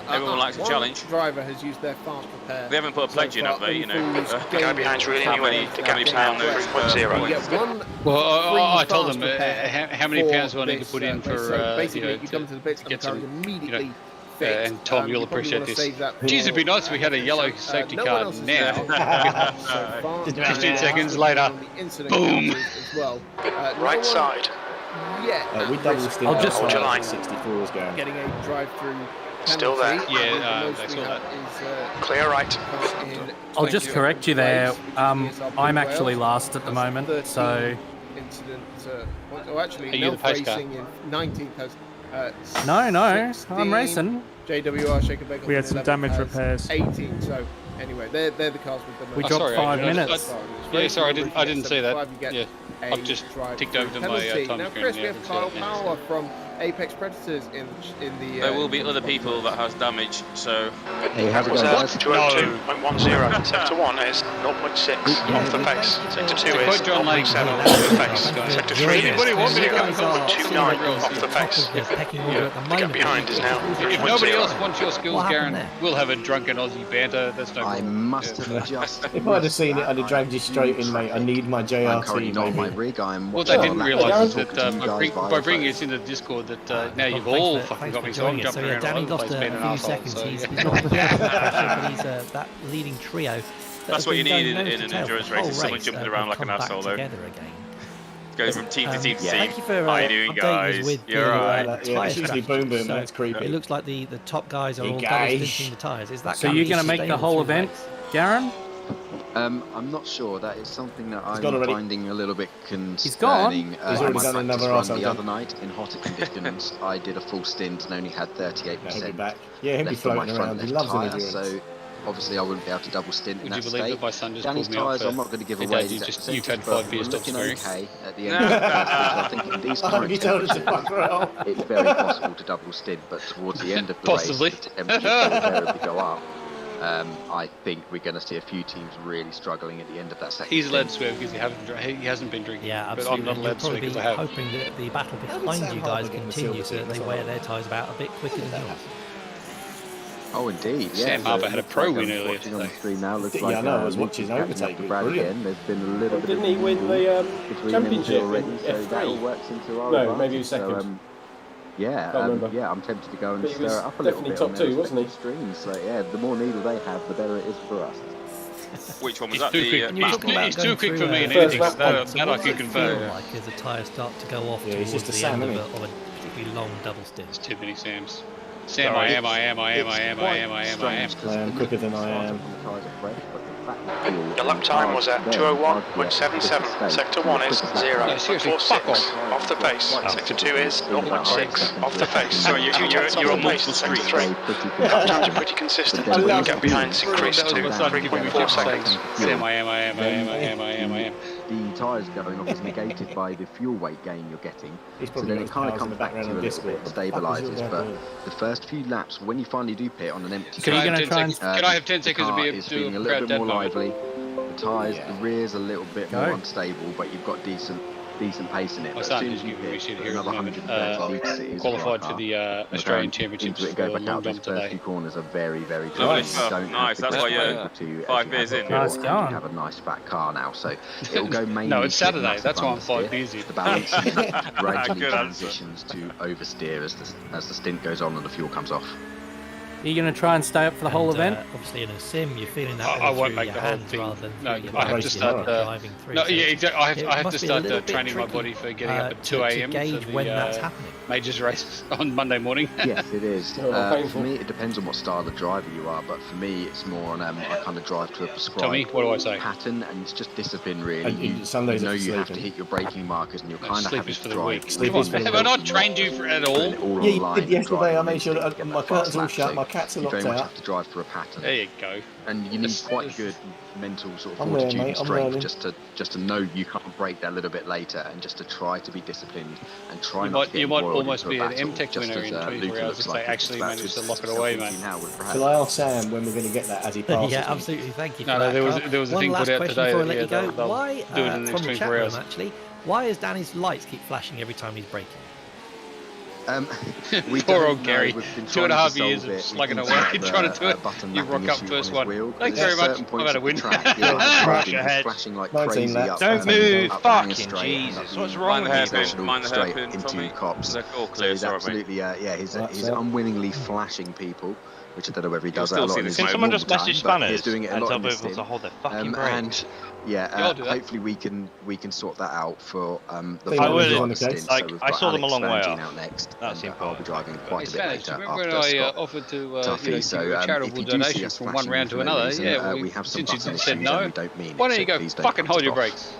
everyone likes a challenge. Driver has used their fast prepare. They haven't put a pledge in, have they? You know, The guy behind's really anyway. The gap's now 3.0. Well, I told them how many pounds do I need to put in for basically you come to the pits and get the car some. is immediately fixed. And Tom, you'll appreciate this. Geez, it'd be nice if we had a yellow safety car now. 15 seconds later, boom. Right side. Yeah. We double still. I'll just hold your line. 64s going. Getting a drive-through. Still there. Yeah, I saw that. Clear right. I'll just correct you there. I'm actually last at the moment, so. Incident. Actually, Are you the pace car? racing in 19th has. No, I'm racing. JWR Shaker Bagel. We had some damage repairs. 18. So anyway, they're the cars with them. We dropped 5 minutes. Yeah, sorry, I didn't see that. Yeah, a I've just drive ticked over to my penalty. time Now, screen. Chris, we Yeah, have Kyle Power from Apex Predators in the. There will be other people that has damage, so. Hey, how's it going, guys? 202.10. Sector 1 is 0.6 off the pace. Sector 2 is 0.7 off the pace. Sector 3 is 0.29 off the pace. The gap behind is now 3.0. If nobody else wants your skills, Garen, we'll have a drunken Aussie banter. That's no problem. I must have just. If I'd have seen it, I'd have dragged you straight in, mate. I need my JRT. I'm currently not on my rig. I'm. Well, they didn't realise that by bringing us into Discord that now you've all fucking got me, so I'm jumping around all over the place being an arsehole. So, he's not but he's that leading trio. That's what you need in an endurance race, is someone jumping around like an arsehole, though. Going from team to team to team. Thank you for How you doing, guys? with You're right. tyre usually boom boom. That's creepy. It looks like the top guys are all double stinting the tyres. Is that so you're going to make the whole event, Garen? I'm not sure. That is something that I'm finding a little bit concerning. He's gone. He's already done another run the other night in hotter conditions. I did a full stint and only had 38% back. Yeah, he'll be floating around. He loves an endurance. So obviously I wouldn't be able to double stint in that state. Would you believe that my son just Danny's called me up tyres, I'm not going to give away you've exact had 5 years looking experience. okay at the end of the first stage. I think in these current temperatures, it's very possible to double stint, but towards the end of the race, the temperatures will invariably go up. I think we're going to see a few teams really struggling at the end of that second. He's allowed to swear because he hasn't been drinking. Yeah, but absolutely. I'm not allowed to swear because I have. Hoping that the battle behind you guys continues so that they wear their tyres about a bit quicker than yours. Oh, indeed. Yeah. Sam Harper had a pro win earlier On the screen now, looks Yeah, like, I know. I was watching overtake. Again. There's been a little bit Didn't he win the championship already, in so F3? that all works into our No, advantage. maybe he was second. So, yeah, I'm tempted to go and But he stir was it up a little bit. definitely top 2, wasn't he? Streams. So yeah, the more needle they have, the better it is for us. Which one was He's that? too quick. He's too quick for me in first anything. lap That I can confirm. Like as the tyres start to go off Yeah, he's towards just a the Sam, end isn't of a particularly long double stint. There's too many Sams. Sam, I am. I am quicker than I am. Your lap time was at 2:01.77. Sector 1 is 0.46 off the pace. Sector 2 is 0.6 off the pace. So you're on multiple screens. Lap times are pretty consistent. The gap behind's increased to 3.4 seconds. Sam, I am. The tyres going off is negated by the fuel weight gain you're getting. So then it kind of comes back to you a little bit and stabilises. But the first few laps, when you finally do pit on an empty Can I have 10 seconds to be able is to feeling a little bit more lively. The tyres, the rear's a little bit more unstable, but you've got decent pace in it. My But as son soon is as you giving me hit shit here at another the moment. 130 litres, it is Qualified for the Australian Championships into it, for go back long out. jump Those first today. few corners are very, very good. Nice. You don't Nice, have that's to why get you're able to 5 beers actually in. have Nice a- going. have a nice fat car now, so it'll go mainly. No, it's to Saturday. massive That's why I'm 5 understeer, beers in. The balance gradually Good answer. transitions to oversteer as the stint goes on and the fuel comes off. Are you going to try and stay up for the whole event? Obviously, in a sim, you're feeling that. I won't through make your the whole hands thing. rather than No, through your I have legs, to you're start. driving through. No, So yeah, exactly. I it have to must be a start little bit training my tricky, body for getting up at 2 to a.m. gauge for when the that's happening. Majors race on Monday morning. Yes, it is. Oh, For me, it depends on what style of driver you are, but for me, it's more on I kind of drive to a prescribed Tommy, what do I say? pattern, and it's just discipline, really. And You Sundays know are you have to sleeping. hit your braking markers, and you're kind of Sleep having is for to the drive. weak. Sleep is for the Have I not trained you for at all? Yeah, you did yesterday. I made sure that my curtains all shut, my cats are You very locked much out. have to drive for a pattern. There you go. And you need quite good mental sort of I'm fortitude learning, and mate, I'm strength learning. just to know you can't break that a little bit later, and just to try to be disciplined and try You not to might, get you might embroiled almost into a be an battle, MTech just winner as, in 24 Luca hours looks if they like he's actually about manage to lock it away, man. now with Brad. Shall I ask Sam when we're going to get that as he passes? Yeah, me? absolutely. Thank you for No, that. there was Carl. a One thing last put out question today before I that, let yeah, you go. they'll Why, do it in the from next the chat 24 room hours. actually, why is Danny's lights keep flashing every time he's braking? We Poor don't old know. Gary. We've been 2.5 trying to years solve of it. slugging We away, think it's trying to do it. button You mapping rock up issue first on one. his wheel. Thanks There's very much. certain I've points had a of the win. track, Crash he's ahead. flashing like 19 crazy laps. up, Don't move, up the hanger fucking straight, and Jesus, up what's the wrong with you? international Mind the straight hairpin, into Tommy. cops. They're all So clear, he's sorry, mate. absolutely, he's That's unwillingly flashing people, which I don't know whether he does You'll that a still lot see in the his smoke. Can someone normal just time, message but spanners he's doing it a and lot tell in this people to sim. hold their fucking brakes? And Yeah, I'll do that. hopefully we can sort that out for the I final will. driver stint. Like, So we've I got saw them a Alex long way Spangine off. out next, That's and I'll be driving quite Hey, a bit Spanish, do you later remember when after I Scott. offered to Tuffy, give you a charitable if you do see donation us from one flashing round for to no another? reason, Yeah, we have some since you button said issues no, and we don't mean it, why don't so you go please don't fucking come hold to your us. brakes?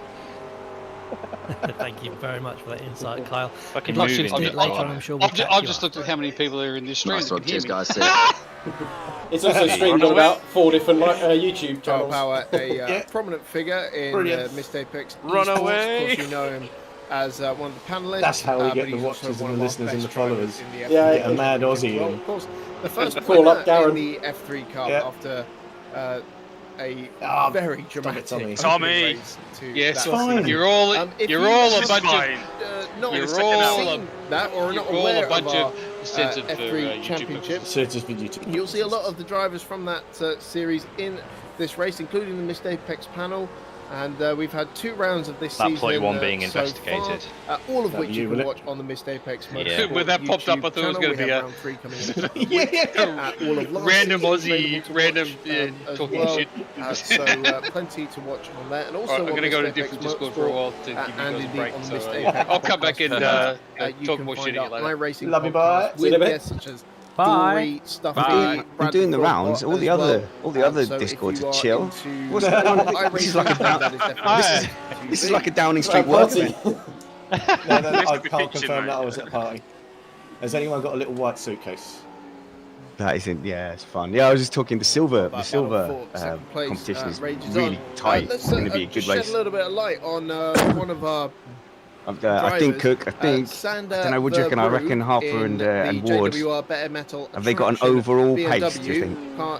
Thank you very much for that insight, Kyle. Fucking Good luck moving shooting it the later car. on, I'm sure we'll I've catch you just up. looked at how many people are in this stream Nice that one, can hear cheers me. guys. See ya. It's also streamed on about 4 different YouTube Kyle channels. Power, a prominent figure in Missed Apex Run esports. away! Of course, you know him as one of the panelists. That's how we but get the he's also watchers one and the of our listeners and the best drivers followers. in the Yeah, F3 get a mad Aussie Well, in. of course, the first Call winner up Garen. in the F3 Cup after a very dramatic Tommy. Tommy. race to Yes, that fine. season. You're all If you're you all a just, bunch of not you're all seen that or you're not all aware a bunch of our of censored for F3 YouTube. championships. Searches for YouTube. You'll see a lot of the drivers from that series in this race, including the Missed Apex panel. And we've had 2 rounds of this that season. point 1 being so investigated. Far, all of which you can watch on the Missed Apex Motorsport When that popped up, I thought it was going to be a round 3 coming in all of random Aussie, random talking well. shit. So plenty to watch on there. And also I'm going to go to a Apex different Discord for a while to give you and guys a break. on the So Missed Apex I'll come back and talk more shit later. iRacing Love you, bye. with guests such as Bye. Stuffy, I'm doing the rounds. All the other Discords are chill. What's that one? This is like a this is like a Downing Street work event. No, I can't confirm that I was at the party. Has anyone got a little white suitcase? That isn't. Yeah, it's fun. Yeah, I was just talking. The silver competition is really tight. It's going to be a good race. Shed a little bit of light on one of our. I think Cook. I don't know. What do you reckon? I reckon Harper and Ward. Have they got an overall pace? Do you think? Well,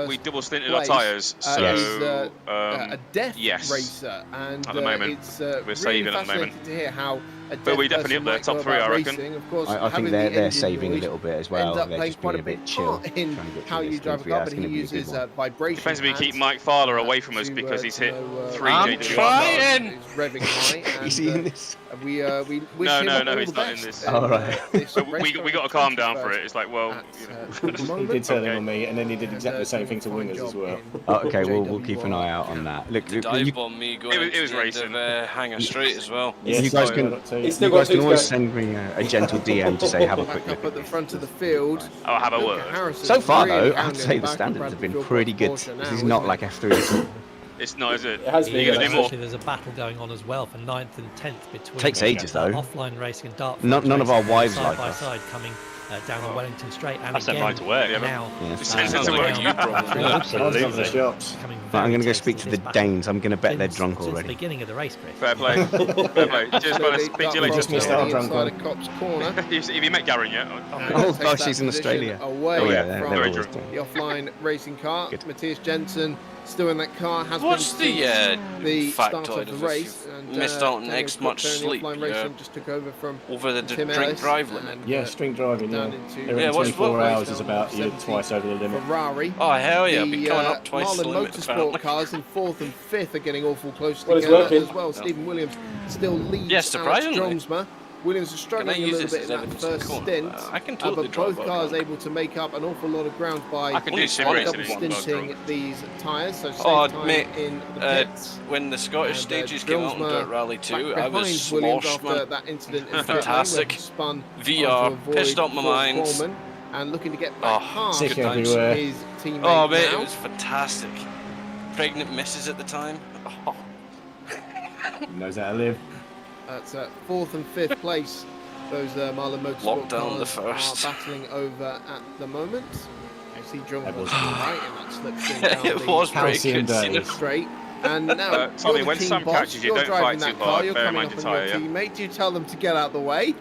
we double stinted our tyres, so a death yes. racer, and at the moment it's we're saving really at the moment. To hear how but we definitely up there, top 3, I reckon. Of course, I think they're saving a little bit as well. They're just being a bit chill, in how you drive a car, but he uses vibration. Depends if we keep Mike Fowler away from us because he's hit 3 I'm trying. He's revving high. Is he in this? We wish no, him all he's the not in best. this. All right. We got to calm down for it. It's like, well, He did turn him on me, and then he did exactly the same thing to wingers as well. Oh, okay, we'll keep an eye out on that. Look, Dive bomb me going it was racing. Hangar Straight as well. You guys can always send me a gentle DM to say have a quick look. At the front of the field. I'll have a word. So far, though, I'd say the standards have been pretty good. This is not like F3 at all. It's not, is it? It has been. You're going to do more. There's a battle going on as well for 9th and 10th between. Takes ages though. Offline racing and dark. None of our wives side like by us. side coming down the Wellington Straight, and I sent mine to work. now. Absolutely. But I'm going to go speak to the Danes. I'm going to bet they're drunk Since the already. beginning of the race, Chris. Fair play. Fair play. Cheers, fellas. Speak to you later. Just missed out drunk one. Have you met Garen yet? Oh gosh, he's in Australia. Away Oh yeah, from they're the always doing. offline racing car. Matthias Jensen still in that car. Has What's been the start factoid of the of race. this? Missed out on X much sleep. Just took over from over the Tim drink Ellis drive limit. Yeah, string driving. Yeah, Yeah, what's 24 hours is about twice over the limit. Ferrari. Oh hell yeah! I'll be coming up twice Marlin the limit. Motorsport cars in 4th and 5th are getting awful close Well, it's together working. as well. Stephen Williams still leads. Yes, surprisingly. Alex Dromsma. Williams is struggling a little bit in that first stint, I can totally but both drive cars one. able to make up an awful lot of ground by I can do sim racing in one stinting these tyres. So save Oh, time mate, in the pits. when the Scottish And, stages came out on Dirt Rally 2, I was behind Williams sloshed, after man. that incident in Fantastic. spun VR, to avoid pissed up my George mind. Coleman, and looking to get back past sick everywhere. his teammate Oh, mate, now. it was fantastic. Pregnant misses at the time. Oh. Knows how to live. That's 4th and 5th place. Those Marlin Motorsport Lockdown the cars first. are battling over at the moment. I see John was was- right in that slipstream down It was the pretty Halcyon good. days. straight. And now, Tommy, you're when the team Sam boss, catches you, you're don't driving fight that too car, hard, you're bear in coming mind up your on your tyre, yeah? teammate. Do you tell them to get out of the way?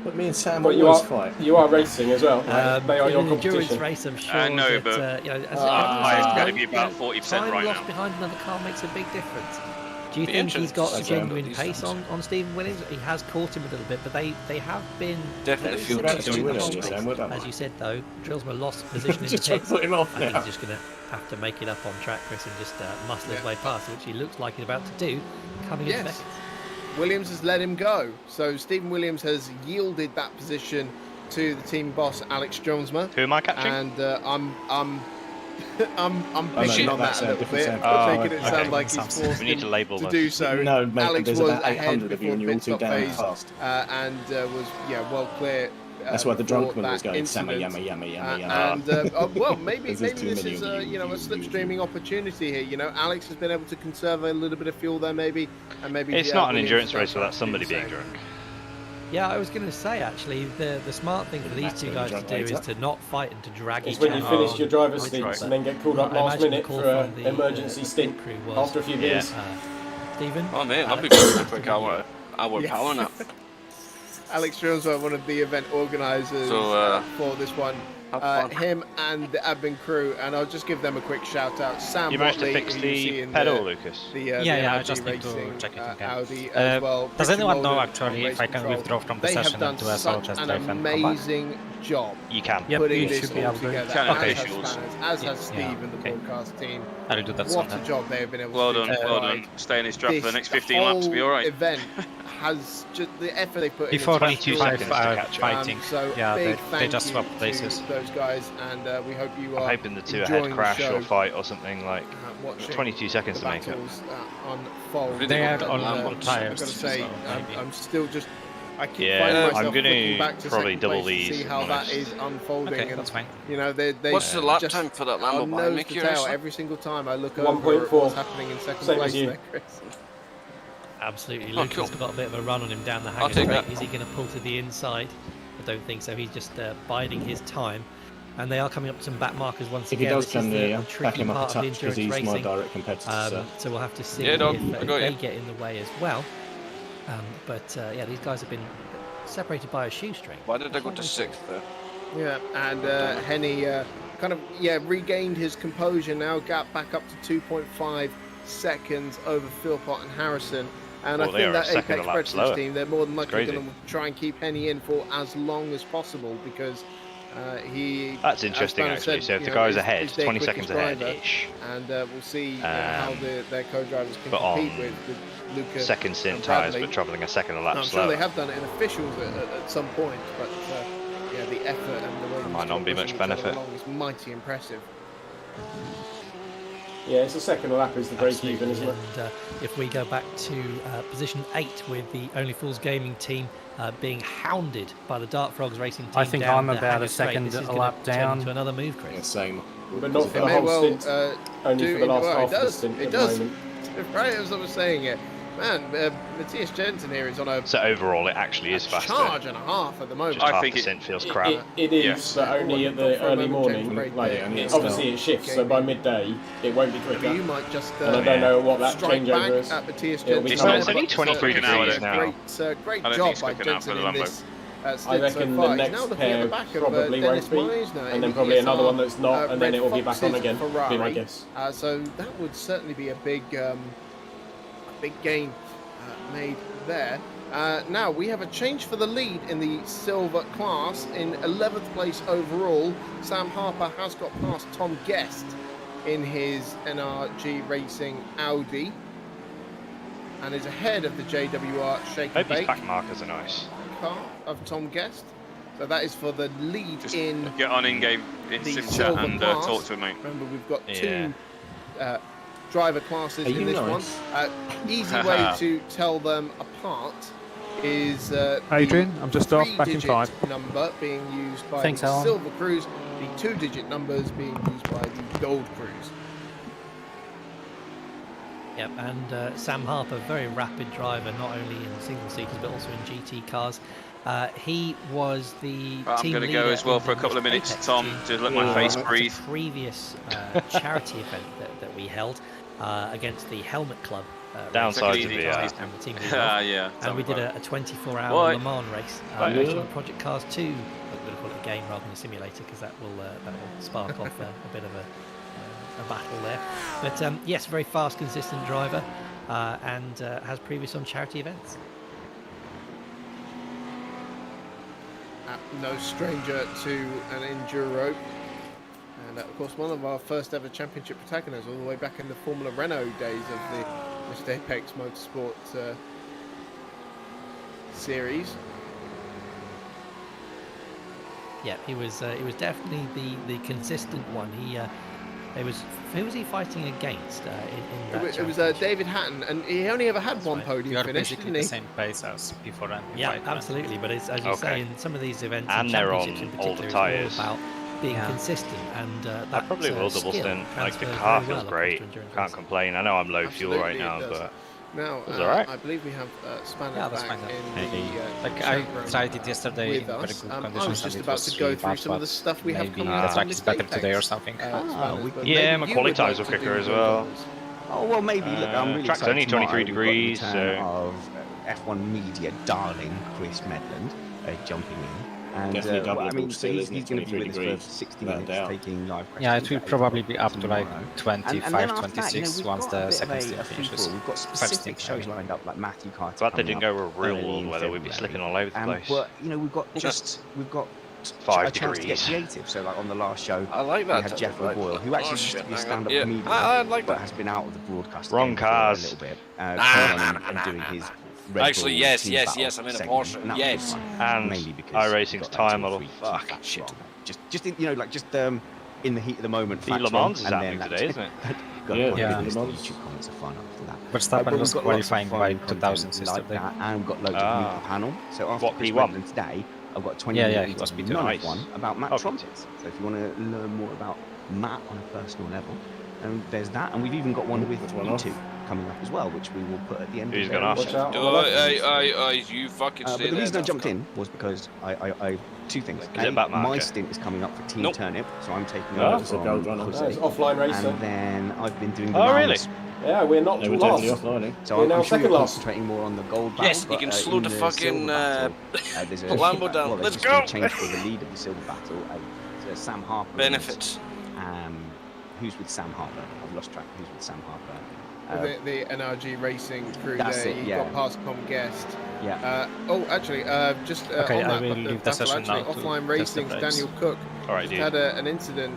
But me and Sam But always fight. you are racing as well. Right? They are in your an endurance competition. race, I'm sure. No, that, but you know, as it's it going to be about 40% time right lost now. behind another car makes a big difference. Do you The think he's got a entrance, genuine these pace times. on Stephen Williams? He has caught him a little bit, but they have been Definitely very feel similar better to to the win whole on you, race. Sam, well done. As you said though, Drillsman lost position in the Just try to pits. put him off I think now. he's just going to have to make it up on track, Chris, and just muscle his way past, which he looks like he's about to do coming into Yes. Beckett. Williams has let him go. So Stephen Williams has yielded that position to the team boss, Alex Jonesma. Who am I catching? And I'm no, pushing not on that that a sound, little different bit, sound. making it okay. sound like he's We forced need him to label to this. do so. No, mate, Alex there's was about ahead 800 of you before and you're all pit too stop damn phase, fast. and was well clear. That's why the for drunk one that was going, Samma, incident. yamma, yamma, yamma, And yamma. well, maybe There's too this many is of a you, a slipstreaming opportunity here. You know, Alex has been able to conserve a little bit of fuel there, maybe, and maybe It's not an Williams endurance does race without that somebody too, being so- drunk. Yeah, I was going to say actually, the smart thing for these two guys to do is to not fight and to drag It's each when other. you finish your driver's Which stints is- and then get called up I last imagine the minute call for from an the, emergency stint crew was, after a few beers. Stephen? Oh mate, I'll be Alex? back quick. Our powering up. Alex Jones, one of the event organisers So, for this one, him and the admin crew, and I'll just give them a quick shout out. Sam You managed to Motley, fix who you see the in pedal, Lucas? I just need to Racing, check it again. Audi as well. Does Richard anyone know Mulder actually on if I Race can Control. withdraw from the They session have done and do a solo such test an drive and come back? amazing job You can. putting this should be all able to. together, Can as officials. has Spanners, as has Steve and the broadcast team. I'll do that What sometime. a job they have been able Well to do. done, well done. Stay in his draft for the next 15 whole laps, be alright. event has just the effort they put Before in. 22 seconds to catch up. fighting. So Yeah, big they thank just you swapped places. to those guys, and we hope you are I'm hoping the two enjoying ahead the crash show, or fight or something like watching 22 seconds the to make it. battles, unfold. They And, had all I've on tires, got to say, so I'm still just. I keep Yeah, finding myself I'm gonna looking back to probably second double place to these, see how if I'm that honest. is unfolding. Okay, and, that's fine. You know, they What's the lap just time for that are Lambo behind me, nose to tail curiously? every single time I look 1.4. over at what's happening in second Same place as you. there, Chris. Absolutely. Oh, Lucas cool. got a bit of a run on him down the I'll Hanger take straight. that. Is he going to pull to the inside? I don't think so. He's just biding his time. And they are coming up to some back markers once If he again. does This come is near the you, back tricky him up a part of the touch because endurance he's my racing. direct competitor. So we'll have to see Yeah, dog, if I got they you. get in the way as well. But yeah, these guys have been separated by a shoestring. Why did I go to 6th there? Yeah, and Henny kind of regained his composure now, gap back up to 2.5 seconds over Philpott and Harrison. And Well, I they think are a that second Apex a lap Predators slower. team, they're more than likely crazy. going to try and keep Henny in for as long as possible because he. That's as interesting, Spanner actually. said, So if you the know, guy's is ahead, their 20 quickest seconds ahead driver, ish. and we'll see how their co-drivers can but on compete with Luca. Second and stint tyres, Bradley. but travelling a second a lap I'm slower. sure they have done it in officials at some point, but yeah, the effort and the way There these might two not are be pushing much each other benefit. along is mighty impressive. Yeah, it's the second lap is the break even, isn't it? And if we go back to position 8 with the Only Fools Gaming team being hounded by the Dart Frogs Racing team. I think down I'm the about Hanger a straight. second This is a gonna lap turn down. into another move, Chris. Yeah, same. But not for It the may whole well stint. Only for the last half of the stint It at the does. moment. Right as I was saying it. Man, Matthias Jensen here is on a So overall, it actually is faster. charge and a half at the moment. Just half percent feels crap. It is, but only at the early morning. Like, obviously it shifts, so by midday it won't be quicker. You might just and I don't know what that strike back changeover is. at Matthias It'll be Jensen. It's only 23 degrees now. Great I don't think job it's by quick enough for Jensen the in Lambo. this I stint reckon so the far. He's next now looking at pair the back of probably Dennis won't be, Myers now and in then the probably another ESR, one that's not, and then Red it will be back on Fox's again. Ferrari. Be my guess. So that would certainly be a big gain made there. Now we have a change for the lead in the silver class. In 11th place overall, Sam Harper has got past Tom Guest in his NRG Racing Audi and is ahead of the JWR Shake and Hope these Bake back markers are nice. car of Tom Guest. So that is for the lead in Get on in-game in the sim chat silver and class. talk to him, mate. Remember, we've got Yeah. two driver classes Are in you this nice? one. Easy way to tell them apart is Adrian, the I'm just off, back in 5. number being used by Thanks, the Alan. Silver Cruise, the 2-digit numbers being used by the Gold Cruise. Yep, and Sam Harper, very rapid driver, not only in single seaters but also in GT cars. He was the I'm team going to leader go as well in for a the couple of minutes, Apex Tom, team. to let my face The breathe. previous charity event that we held against the Helmet Club. Downsides of the, and the team we yeah, and tell we me did about a 24-hour What? Le Mans race Right. actually on Project Cars 2. I'm going to call it a game rather than a simulator because that will spark off a bit of a battle there. But yes, very fast, consistent driver and has previous on charity events. No stranger to an enduro. And of course, one of our first ever championship protagonists, all the way back in the Formula Renault days of the Mr. Apex Motorsport series. Yeah, he was definitely the consistent one. Who was he fighting against in that It was championship? David Hatton, and he only ever had one You podium are finish, basically didn't the he? same pace as before and Yeah, absolutely. But it's, as you say, in some of these events, And in they're championships in on older particular, tyres. it's all about being consistent. And I probably will double stint. Like the car feels great. Can't complain. I know I'm low fuel right now, but now it's alright. I believe we have Spanner Yeah, that's back fine. in the Like I chat room tried it yesterday with in very us. good I conditions. was just and it about was to go really through bad, some of the but stuff we have maybe coming the out track on is this better Apex, today or something. Spanners, but yeah, maybe my you quality would times like were to quicker do as well. those. Oh well, maybe. Look, I'm really track's excited. only 23 Tomorrow we've got degrees, the return so of F1 media darling Chris Medland jumping in. And I mean, so he's going to be with us for 60 minutes, taking live questions. Yeah, it will probably be up to like 25, 26 that, once the second steam finishes. We've got specific shows lined up, like Matthew Carter. Glad they didn't go with real world weather. We'd be slicking all over the place. But we've got 5 a chance to get degrees. creative. So like on the last show, I like that. we had Jeff O'Boyle, who actually used to be a stand-up comedian, I like but that. has been out of the broadcast Wrong cars. a little bit, and doing his Red Actually, Bull yes, team yes, battle yes. I'm in a segment, Porsche. and that Yes. was fun, And mainly because iRacing's time model. Fuck shit. Just in the heat of the moment. The Le Mans is happening today, isn't it? Yeah. YouTube comments are fun after that. Verstappen was qualifying by 2000 like that, and we've got loads of meet the panel. So after What, Chris P1? Wentland today, I've got a 20-minute must be none nice. one about Matt Trumpets. So if you want to learn more about Matt on a personal level, and there's that, and we've even got one with YouTube coming up as well, which we will put at the end. Who's of gonna the ask? You fucking but the reason I jumped in was because I two things. Is it back my marker? stint is coming up for Team Nope. Turnip, so I'm taking Oh, over it's a from gold runner. Jose. It's offline racer. And then I've been doing the Oh, really? rounds. Yeah, we're not They were last. totally offline. So We're I'm now sure second you're last. concentrating more on the gold battle. Yes, you but, can slow in the fucking, silver battle, there's a Lambo down. well, Let's there's just been go. a change for the lead of the silver battle. Sam Harper. Benefits. Who's with Sam Harper? I've lost track. Who's with Sam Harper? The NRG Racing crew That's there. it, You've yeah. got Passcom guest. Yeah. Just Okay, on I that, will but leave the battle, session now actually, to Offline test the Racing's brakes. Daniel Cook All right, just dude. had an incident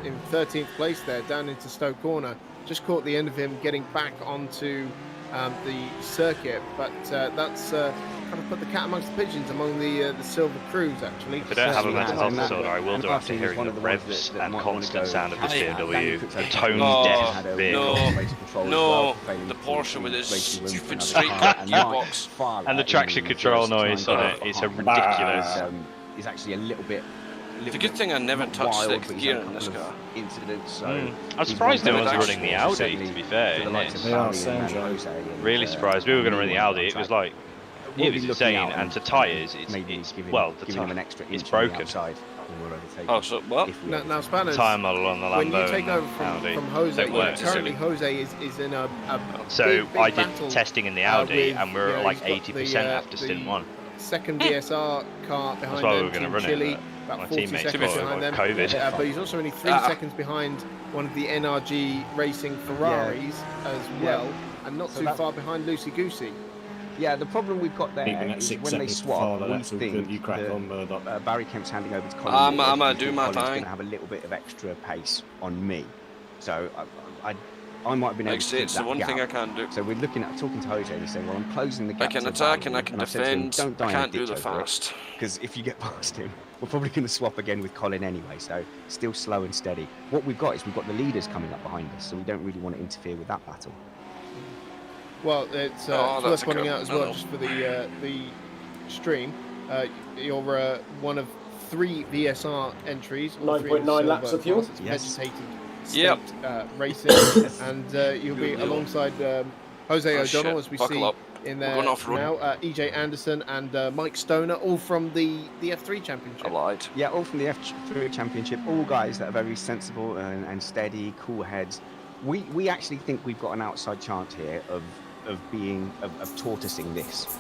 in 13th place there, down into Stoke Corner. Just caught the end of him getting back onto the circuit, but that's kind of put the cat amongst the pigeons among the silver crews, actually. If I don't have a mental health Yeah. disorder, I will And do after Martin is hearing one the of the ones revs that and might wanna constant go sound of this Hey, BMW, Cook's the had tone No, deaf vehicle. The Porsche with its stupid straight cut gearbox. And the traction control noise on it is ridiculous. Is actually a little bit. It's a good thing I never touched wild, sixth but he's gear had a in this couple of car. Incidents, so I'm he's surprised no one one's of the running the actual, Audi, certainly to be fair, for the isn't likes it? of They are Barry and Sanjay. Jose and, Really surprised. We were going to run the Audi. It was like, We'll it be was looking insane. out And to tyres, it's giving, well, giving him an extra it's inch on the broken. outside when we're overtaking. Oh, so what? Now, Spanners, Time model on the when Lambo you take and over the Audi. from Jose, Don't work, currently silly. Jose is in a So big I did battle, testing in the Audi, with, and we were at like he's got 80% after stint one. Second VSR car behind That's why we them, were going to Team run Chile, it, but about my 40 teammates seconds got behind them. COVID. But he's also only 3 seconds behind one of the NRG Racing Ferraris as well, and not So too that- far behind Lucy Goosey. Yeah, the problem we've got there Keeping that is 6 when they seconds swap, farther, we that's all think good. You crack that, on, Murdoch. Barry Kemp's handing over to Colin. I'm Lewis, gonna we do think my Colin's going thing. to have a little bit of extra pace on me, so I might have been able Like I to say, keep it's the that one gap. thing I can't do. So we're looking at talking to Jose and he's saying, well, I'm closing the gap. I can to attack Barry, and I can I said to him, defend. don't die I in a can't do ditch the over it, fast. because if you get past him, we're probably going to swap again with Colin anyway. So still slow and steady. What we've got is we've got the leaders coming up behind us, so we don't really want to interfere with that battle. Well, it's worth pointing out as well, just for the stream, you're one of 3 VSR entries. 9.9 laps of fuel. Yes. Vegetated Yep. state, racing, and you'll be alongside Jose Oh, O'Donnell, shit. as we Buckle see up. in We're there going off-road. now. EJ Anderson and Mike Stoner, all from the F3 Championship. I lied. Yeah, all from the F3 Championship. All guys that are very sensible and steady, cool heads. We actually think we've got an outside chance here of tortoising this,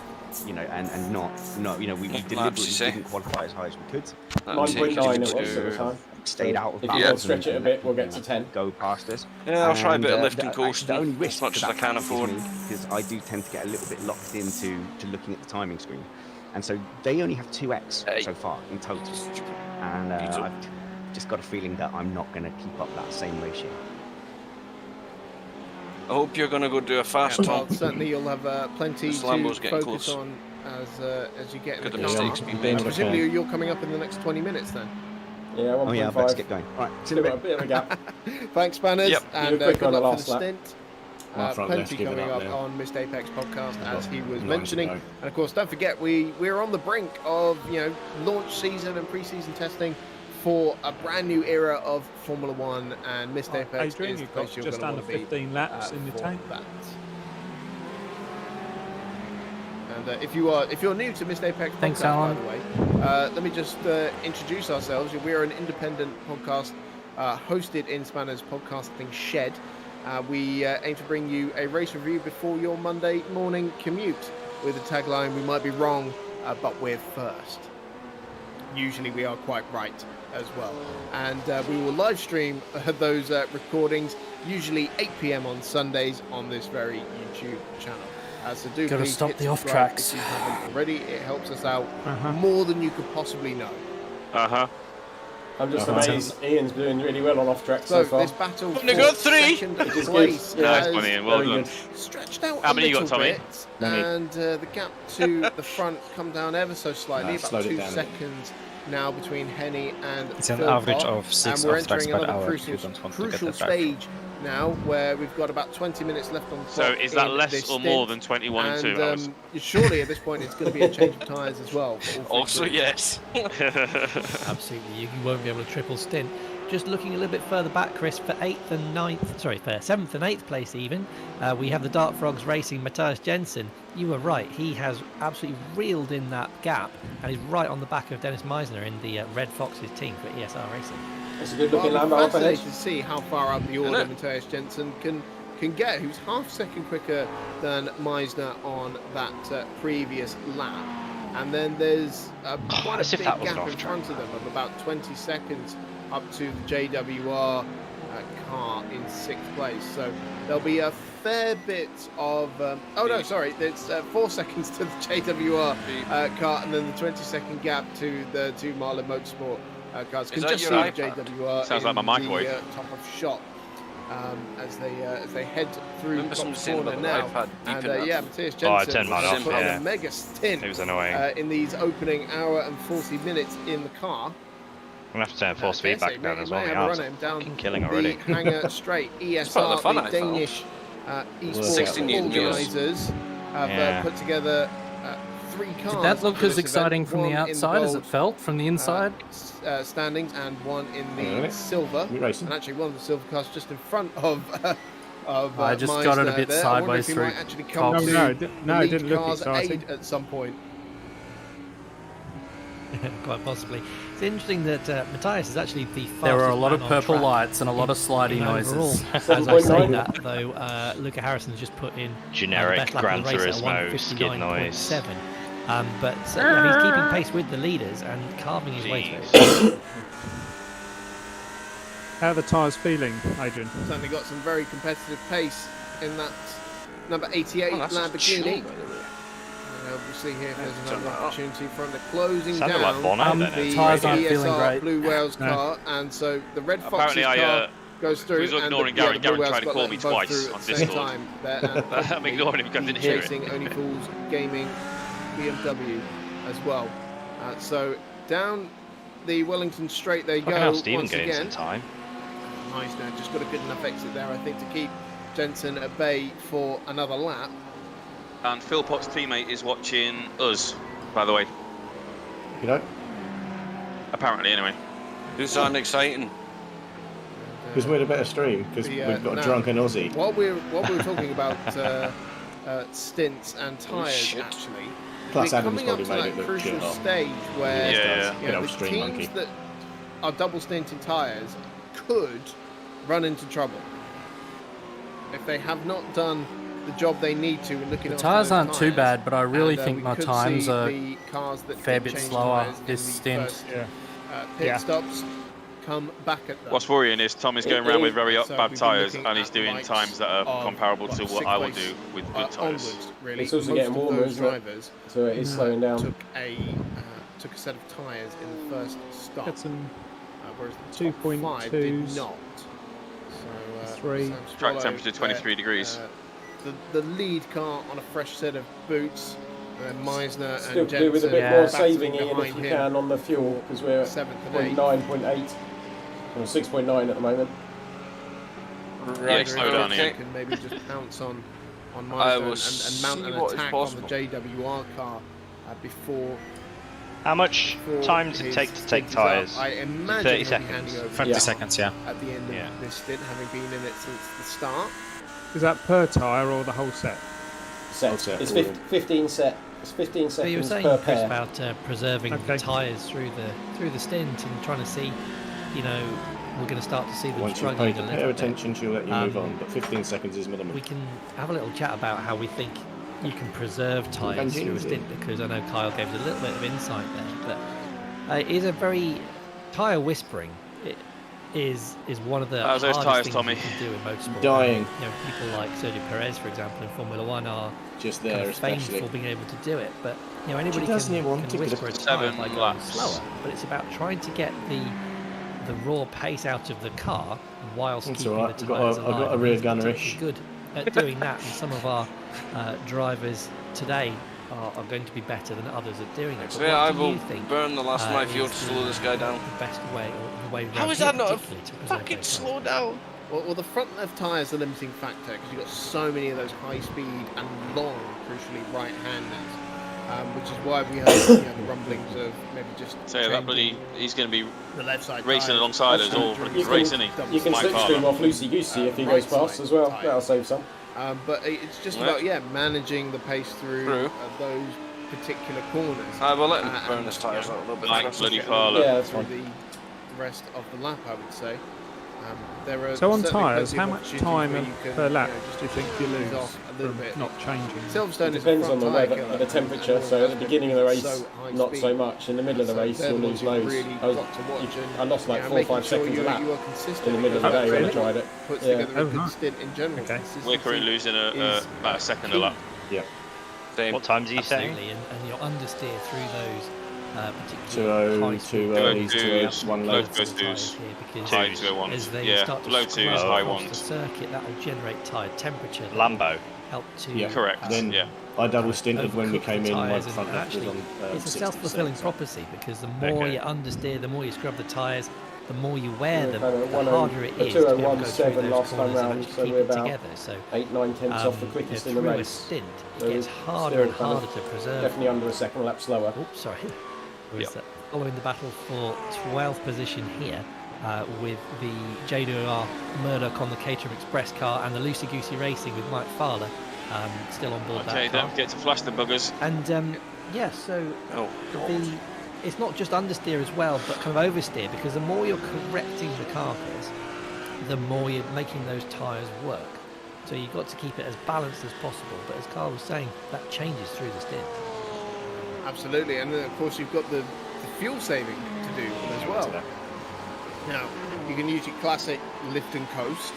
and not, we deliberately didn't qualify as high as we could. 9.9 it was at the time. Stayed out of If that. you don't stretch it a bit, we'll get to 10. Go past us. Yeah, I'll try a bit of And, lift and coast the only as risk much to as I that can is afford. me, because I do tend to get a little bit locked into looking at the timing screen, and so they only have 2x so far in total, and I've just got a feeling that I'm not going to keep up that same ratio. I hope you're going to go do a fast Well, one. certainly you'll have plenty This to Lambo's getting focus close. on as you get in Could the the car. mistakes be made? Presumably you're coming up in the next 20 minutes then. Yeah, 1.5. Oh yeah, let's get going. Right, Still got a bit of a gap. Thanks, Spanners, Yep. and Quick good on the luck for last the lap. stint. My front left, Plenty give it coming up up now. on Missed Apex podcast, as he was 9 to mentioning. go. And of course, don't forget we're on the brink of launch season and pre-season testing for a brand new era of Formula One, and Missed Apex Adrian, is the you've got place you're just going to under want to be 15 laps in the for tank. that. And if you're new to Missed Apex podcast, Thanks, by Alan. the way, let me just introduce ourselves. We're an independent podcast hosted in Spanner's podcasting shed. We aim to bring you a race review before your Monday morning commute with the tagline, "We might be wrong, but we're first." usually we are quite right as well. And we will live stream those recordings, usually 8 PM on Sundays on this very YouTube channel. So do Gotta please stop hit the off subscribe tracks. if you haven't already. It helps us out more than you could possibly know. I'm just amazed. Ian's doing really well on off track so far. This battle for got 3. second place Nice has one, Ian. Well done. stretched out How a many you little got, Tommy? bit, and the gap to the front come down ever so slightly, about 2 seconds now between Henny and It's an Phil average Pott. of 6 and we're off tracks entering per another hour if you crucial, don't want to get crucial that back. stage now, where we've got about 20 minutes left on the So clock is that in less this or more stint, than 21 and 2 hours? Surely at this point it's going to be a change of tyres as well. Also, yes. Absolutely, you won't be able to triple stint. Just looking a little bit further back, Chris, for 7th and 8th place even, we have the Dark Frogs Racing Matthias Jensen. You were right, he has absolutely reeled in that gap and is right on the back of Dennis Meisner in the Red Foxes team for ESR Racing. It's a good looking Well, Lambo up ahead. fascinating to see how far up the order Matthias Jensen can get, who's half second quicker than Meisner on that previous lap. And then there's quite a big gap in front of them of about 20 seconds up to the JWR car in 6th place. So there'll be a fair bit of... it's 4 seconds to the JWR car, and then the 20-second gap to the 2 Marlin Motorsport cars. Can just see the JWR Sounds like my microwave. the top of shot as they head through the top corner about now. And Matthias Jensen turned mine off, put on a mega stint. It was annoying. In these opening hour and 40 minutes in the car. I'm going to have to turn full speed back down as well. Him down fucking killing already. The hangar straight. ESR, fun, the I Danish esports 16 meters. organisers have put together 3 cars. Did that look for as this exciting event, from the one in outside as gold, it felt from the inside? standings, and one in the silver. And actually, one of the silver cars just in front of. I just got it a bit sideways through. No, it didn't look exciting. At some point. Quite possibly. It's interesting that Matthias is actually the fastest. There were a lot of man on purple track lights and a lot of slidey noises. As I say that, though, Luca Harrison's just put in generic Gran Turismo skid noise. But he's keeping pace with the leaders and carving his way through. How are the tyres feeling, Adrian? Certainly got some very competitive pace in that number 88 Lamborghini. We'll see here if there's another opportunity from the closing down like the tyres aren't feeling ESR great. Blue Whales car, and so the Red Foxes Apparently car goes through. was ignoring and Garen. Blue Garen Whales tried to got call them me both twice through on at the same Discord. time there, and I'm ignoring him because I didn't hear it. chasing Only Fools Gaming BMW as well. So down the Wellington Straight they go once again. Time. Meisner just got a good enough exit there, I think, to keep Jensen at bay for another lap. And Phil Pott's teammate is watching us, by the way. You know? Apparently, anyway. This sounds exciting. Because we're the better stream, because we've got a drunken Aussie. While we were talking about stints and tyres, actually, Plus Adam's probably coming up to that crucial stage where the teams that are double stinting tyres could run into trouble if they have not done the job they need to in looking The after tyres those aren't too bad, but I really and, think we my could times see are the cars that a fair did bit change slower tyres in this the stint. first, pit stops come back at them. What's worrying is Tom is going around with very So bad we've been tyres looking and he's at doing likes times that are comparable to what I would do with good tyres. Onwards, really. It's also Most getting of warmer, those isn't it? drivers So it is slowing down. took a set of tyres in the first stop. Got some whereas the top 5 did 2.2s. not. So, 3. Sam Track Swallow temperature 23 there, degrees. The lead car on a fresh set of boots. Meisner Still and do with a Jensen bit more battling saving, Ian, if behind you him. can, on the fuel, because we're at 7th and 8th. 9.8 or 6.9 at the moment. Yeah, slow down You here. can maybe just pounce on I will Meisner and mount see an what is attack on the possible. JWR car before. How much time does it take to take tyres? I imagine 30 he'll be seconds. handing over 20 seconds, yeah. at the end of this stint, having been in it since the start. Is that per tyre or the whole set? Set. It's 15 set. It's 15 So you were seconds saying, per Chris, pair. about preserving the tyres through the stint and trying to see, we're going to start to see them Once you've struggling paid a a little bit of bit. attention, she'll let you move on, but 15 seconds is minimum. We can have a little chat about how we think you can preserve tyres through a stint, because I know Kyle gave us a little bit of insight there, but is a very tyre whispering. It is one of the How's those hardest tyres, things Tommy? you can do in motorsport. Dying. You know, people like Sergio Perez, for example, in Formula One are just kind there, of famed especially for being able to do it. But you know, anybody doesn't can want to whisper a get tyre by going laps. slower. But it's about trying to get the raw pace out of the car whilst It's keeping all right. the tyres alive. I've got a rear gunner-ish. Good at doing that, and some of our drivers today are going to be better than others at doing it. So yeah, I will burn the last of my fuel to slow this guy down. The best way, or the way How is that not a fucking slow down? Well, the front left tyre is the limiting factor because you've got so many of those high speed and long, crucially, right-handers. Which is why we have the rumblings of maybe just. So that bloody, he's going to be the left side racing alongside us all race, isn't he? You can slipstream off Lucy Goosey if he goes past as well. That'll save some. But it's just about managing the pace through those particular corners. I will let him burn his tyres out a little bit. Like bloody Farlow. Yeah, through the rest of the lap, I would say. There are so on tyres, how much time per lap do you think you lose from not changing? Silverstone depends on the weather and the temperature. So at the beginning of the race, not so much. In the middle of the race, you'll lose loads. I lost like 4 or 5 seconds a lap in the middle of the day when I tried it. We're currently losing about a second a lap. Yeah. Same. What times are you saying? And you'll understeer through those. 2-0, 2 earlies, 2 earlies, 1 low. As they start to low twos, high ones. The circuit, that will generate tyre temperature. Lambo. Help to correct. Then I double stinted when we came in. My front left was on. It's a self-fulfilling prophecy because the more you understeer, the more you scrub the tyres, the more you wear them, the harder it is to be able to go through those last time corners and round, actually so keep we're it about together. So 8-9 tenths off the quickest in the through a race. stint, it gets harder and harder to preserve. Definitely under a second lap slower. Oops, sorry. Following the battle for 12th position here with the JWR Murdoch on the Caterham Express car and the Lucy Goosey Racing with Mike Fowler still on board that car. Don't forget to flash the buggers. And it's not just understeer as well, but kind of oversteer, because the more you're correcting the carcass, the more you're making those tyres work. So you've got to keep it as balanced as possible. But as Carl was saying, that changes through the stint. Absolutely, and then of course you've got the fuel saving to do as well. Now, you can use your classic lift and coast.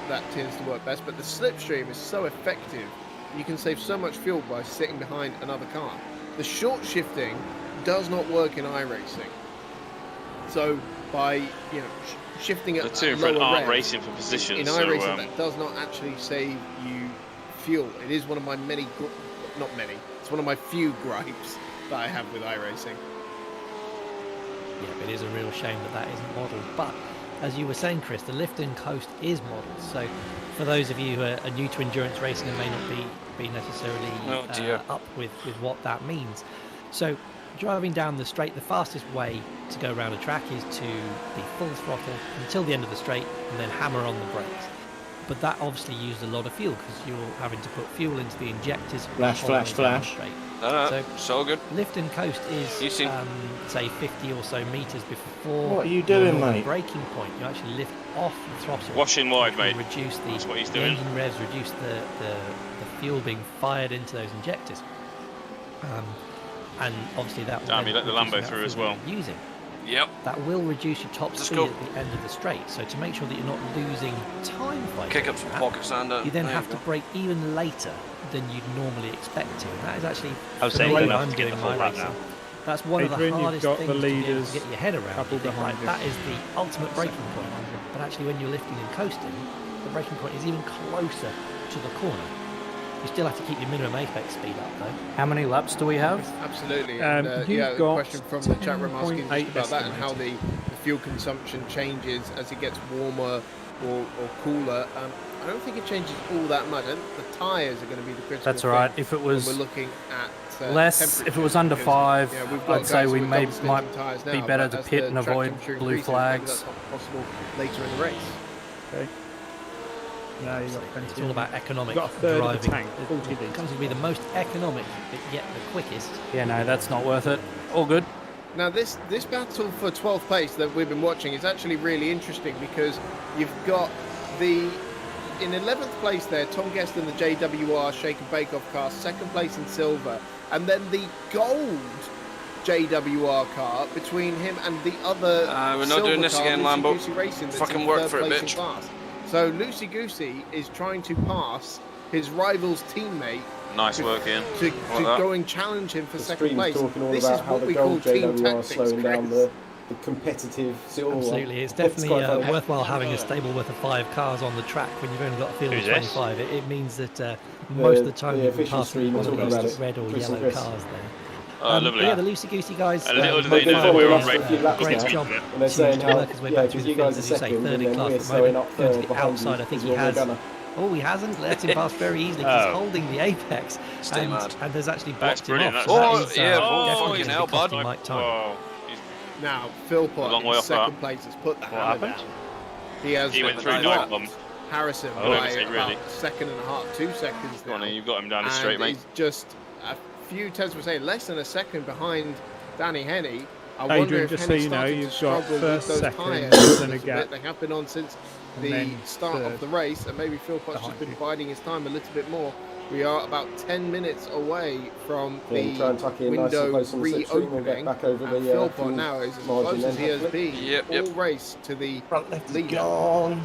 That tends to work best, but the slipstream is so effective. You can save so much fuel by sitting behind another car. The short shifting does not work in iRacing. So by shifting at the two in front aren't racing for position. In iRacing, that does not actually save you fuel. It is one of my it's one of my few gripes that I have with iRacing. Yeah, but it is a real shame that isn't modelled. But as you were saying, Chris, the lift and coast is modelled. So for those of you who are new to endurance racing and may not be necessarily up with what that means. So driving down the straight, the fastest way to go around a track is to be full throttle until the end of the straight and then hammer on the brakes. But that obviously used a lot of fuel because you're having to put fuel into the injectors. Flash. So good. Lift and coast is, say, 50 or so meters before. What are you doing, mate? Braking point. You actually lift off the throttle. Washing wide, mate. Reduce That's what he's doing. Engine revs, reduce the fuel being fired into those injectors. And obviously that will. Damn, you let the Lambo through as well. Using. Yep. That will reduce your top speed at the end of the straight. So to make sure that you're not losing time by kick up some pocket sander. You then have to brake even later than you'd normally expect to. And that is actually I'm doing my racing. That's one of the hardest things to be able to get your head around. That is the ultimate braking point. But actually when you're lifting and coasting, the braking point is even closer to the corner. You still have to keep your minimum apex speed up, though. How many laps do we have? Absolutely. And, you've got question from the chat room asking just about that and how the fuel consumption changes as it gets warmer or cooler. I don't think it changes all that much. I think the tyres are going to be the critical That's right. thing If it was when we're looking at less, if it was under 5, I'd say we might be better to pit and avoid blue flags. That's not possible later in the race. Okay. No, you've got plenty. It's all about economic You've got a third driving. of the tank, 40 It comes to be the most economic, yet the quickest. Yeah, no, that's not worth it. All good. Now this battle for 12th place that we've been watching is actually really interesting because you've got in 11th place there, Tom Guest in the JWR Shake and Bake Off car, second place in silver, and then the gold JWR car between him and the other we're not doing this again, Lambo. Lucy Racing, that's Fucking in work third for it, place in bitch. class. So Lucy Goosey is trying to pass his rival's teammate. Nice work, Ian. To go and challenge him for second place. Talking all This about is how what the we call gold team JWR tactics, slowing down Chris. the competitive silver. Absolutely, it's definitely worthwhile having a stable worth of 5 cars on the track when you've only got a field of 25. It means that most of the time you'll be passing one of those red or yellow cars there. Lovely. Yeah, the Lucy Goosey guys. Little did they know that we were on great job. And they're saying how, Work his way back through the you field, guys are as you say, second, third and in then class we're at the slowing moment. up Going to the behind outside, you I think because he you're the has. gunner. Oh, he hasn't let him pass very easily because he's holding the apex. And there's actually blocked him off. Oh, So yeah, definitely fucking going hell, to be costing bud. Mike time. Now, Philpott in second place has put the hammer down. He has went through blocked dive bomb. Harrison Oh, by really? about second and a half, 2 seconds now. You've got him down the straight, mate. He's just a few tenths per second, less than a second behind Danny Henney. I Adrian, wonder if just so Henney's you know, starting to you've got struggle with first, those second, tyres then a gap. They have been on since And the then start of third. the race, and maybe Philpott's just been biding his time a little bit more. We are about 10 minutes away from Yeah, try and tuck in nice and window close on the slipstream. We'll get reopening. back over And the Philpott fuel now is as margin close as then, he has hopefully. been all race to the leader.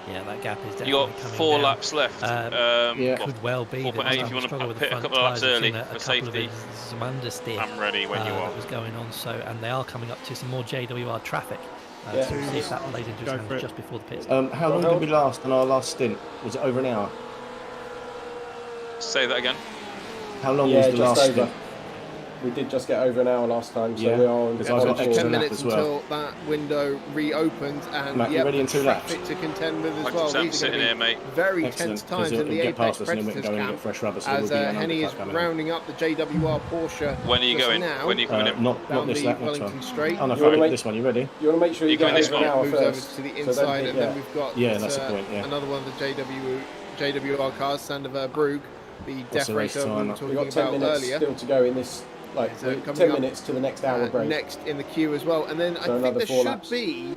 Yeah, that gap is definitely You got coming 4 down. laps left. Could well be. 4.8 if you want to pit a couple of laps early for safety. Some understeer. I'm ready when you are. That was going on. So, and they are coming up to some more JWR traffic. So we'll see if that lays into his hands just before the pit stop. How long did we last on our last stint? Was it over an hour? Say that again. How long was the just last over. stint? We did just get over an hour last time, so Yeah, we are on because I got About extra 10 lap minutes as well. until that window reopens, and Matt, you ready in 2 laps? traffic to contend with as 100% well. These are sitting going here, to mate. be very Excellent, tense times 'cause in the it'll get Apex past us and then we can Predators go and get camp fresh rubber, so as there will be an Henny is undercut coming. rounding up the JWR Porsche. When are you just going? now, When are you coming in? Not this the lap, next Wellington one. Straight. Oh no, You wanna sorry, make- this one, you ready? You want to make sure you going get this over an one? hour Moves over first. to the so don't inside, hit and then yet. we've got Yeah, that's the point, yeah. another one of the JWR cars, Sandover Brugge, the What's Def the race Racer we time? were We've talking got 10 about minutes earlier. still to go in this, coming 10 up, minutes to the next hour break. Next in the queue as well, and then I So think another there 4 should laps. be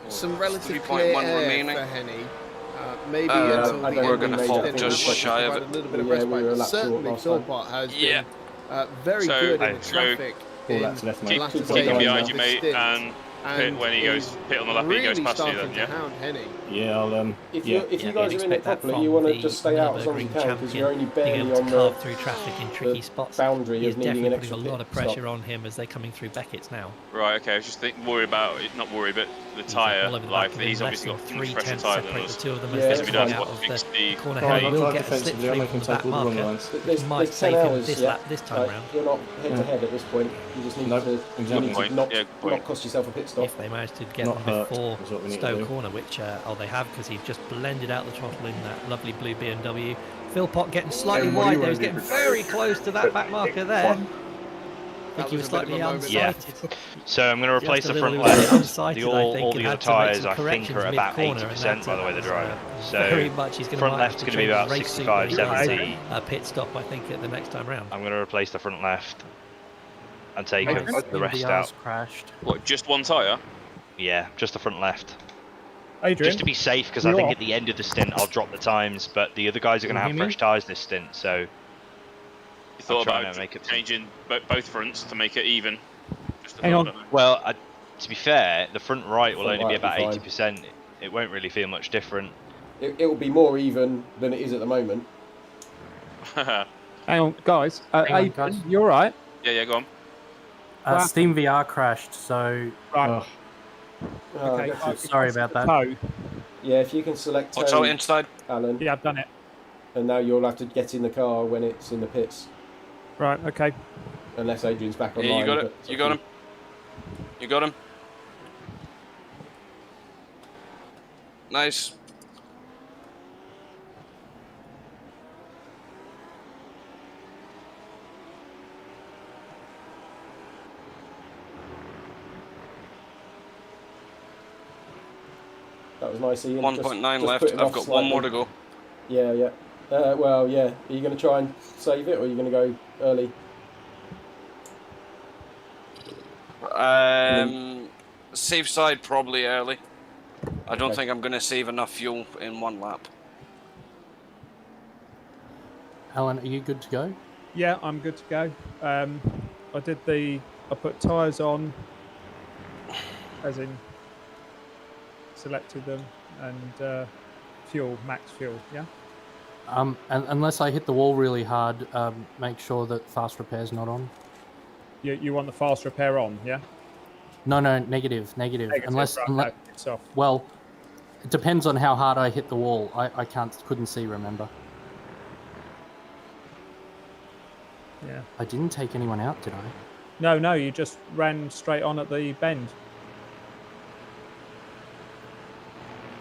some relative 3.1 clear air remaining. for Henny. Maybe I until don't the think end we're of gonna the fall stint, just which shy of provide it. a little bit of Yeah, respite. we were a But lap short certainly last time. Philpott has Yeah. been very So, good in the so traffic 4 in laps left, the mate. latter Keep stages Keep him of behind you, this mate, stint. and pit when he goes is pit on the lap. He goes really past you starting then, to yeah. hound Henny. Yeah, I'll If yeah. you guys are in it properly, you want to just stay out as long as you can, because you're only barely on carve the through traffic in tricky spots. boundary He's of needing definitely an putting extra a lot of pit pressure stop. on him as they're coming through Beckett's now. Right, okay. I was just worried about it. Not worried, but the tyre all over the life. back of him, He's less obviously than got 3 much fresher tenths tyre than separate us. the two of them Yeah, as Because they if he come does, out what, of the 60? corner. Right, Henry I'll will try get a defensively, I'll slipstream make from him the back take all the wrong marker. lines. There's Might 10 save him hours this yet. lap this time round. You're not head to head at this point. You just need Nope, to, exactly. Point. not, Yeah, not point. cost yourself a pit stop. If they manage to get Not them hurt before is what we need to Stowe do. corner, which they have, because he's just blended out the throttle in that lovely blue BMW. Philpott getting slightly wide there. He's getting very close to that back marker there. I think he was slightly unsighted. So I'm going to replace Just the a front little bit left. unsighted, I All think, the and other had to make tyres some I think corrections are about mid-corner, and 80% by the way they drive. So very much he's going front to left's going to be about 65, 70. a pit stop, I think, at the next time round. I'm going to replace the front left and take Nice. the rest DR's out. crashed. What, just one tyre? Yeah, just the front left. Adrian, Just to be safe, because I think at the end of the stint I'll drop the times, but the other guys are going to have fresh tyres this stint, so You thought trying about to make it changing both fronts to make it even? Just Hang on. Well, to be fair, the front right will Front only be right will about be fine. 80%. It won't really feel much different. It will be more even than it is at the moment. hang on, guys. Hang on, Adrian, guys. you all right? Yeah, go on. Steam VR crashed, so Right. Okay. sorry about that. Toe. Yeah, if you can select Watch toe, out inside. Alan, Yeah, I've done it. and now you'll have to get in the car when it's in the pits, Right. Okay. unless Adrian's back Yeah, online. you got but it. it's You up got to him. You got him. Nice. That was nice, Ian. 1.9 Just left. put him I've off got one more to slightly. go. Yeah, yeah. Well, yeah. Are you going to try and save it, or are you going to go early? Safe side probably early. I don't Okay. think I'm going to save enough fuel in one lap. Alan, are you good to go? Yeah, I'm good to go. I put tyres on, as in selected them, and fuel, max fuel, yeah? And unless I hit the wall really hard, make sure that fast repair's not on. You want the fast repair on, yeah? No, negative. Unless, right, no, it's off. Well, it depends on how hard I hit the wall. I couldn't see, remember? Yeah. I didn't take anyone out, did I? No, you just ran straight on at the bend.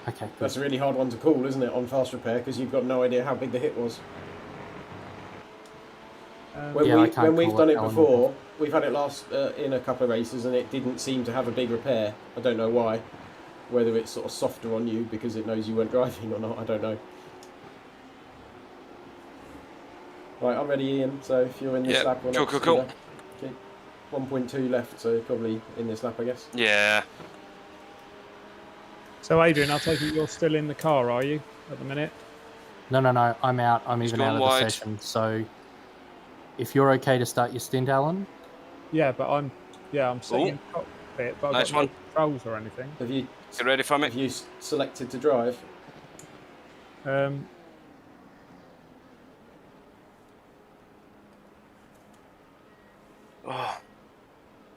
Okay, good. That's a really hard one to call, isn't it, on fast repair, because you've got no idea how big the hit was. When we've done it before, we've had it last in a couple of races, and it didn't seem to have a big repair. I don't know why. Whether it's sort of softer on you because it knows you weren't driving or not, I don't know. Right, I'm ready, Ian. So if you're in this lap or not, cool. Okay, 1.2 left, so probably in this lap, I guess. Yeah. So Adrian, I'll take it you're still in the car, are you, at the minute? No, I'm out. I'm even out of the session. So if you're okay to start your stint, Alan? Yeah, but I'm sitting in the cockpit, but I've got no controls or anything. Have you ready for me? Have you selected to drive?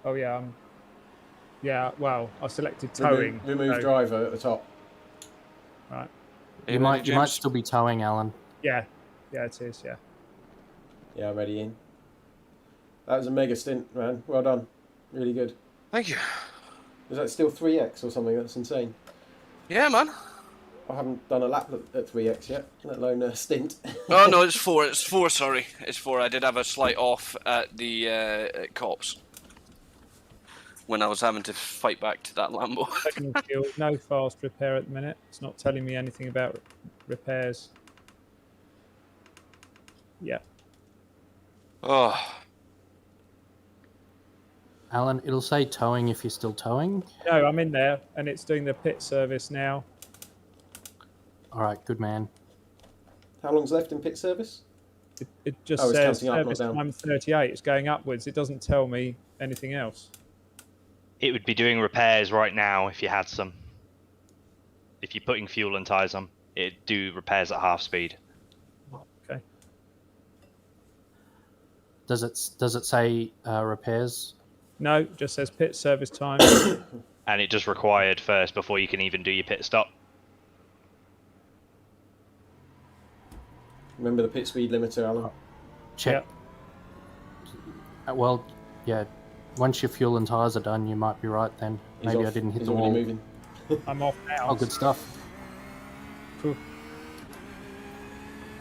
Oh yeah, well, I selected towing. Remove driver at the top. Right. You might still be towing, Alan. Yeah, it is, yeah. Yeah, I'm ready, Ian. That was a mega stint, man. Well done. Really good. Thank you. Is that still 3x or something? That's insane. Yeah, man. I haven't done a lap at 3x yet, let alone a stint. Oh, no, it's 4. It's 4, sorry. It's 4. I did have a slight off at the cops when I was having to fight back to that Lambo. No fast repair at the minute. It's not telling me anything about repairs. Yeah. Oh. Alan, it'll say towing if you're still towing. No, I'm in there, and it's doing the pit service now. All right, good man. How long's left in pit service? It just says service time 38. It's going upwards. It doesn't tell me anything else. It would be doing repairs right now if you had some. If you're putting fuel and tyres on, it'd do repairs at half speed. Okay. Does it say repairs? No, it just says pit service time. And it just required first before you can even do your pit stop. Remember the pit speed limiter, Alan? Check. Yep. Well, yeah. Once your fuel and tyres are done, you might be right then. Maybe I didn't hit the wall. Moving. I'm off now. Oh, good stuff. Cool.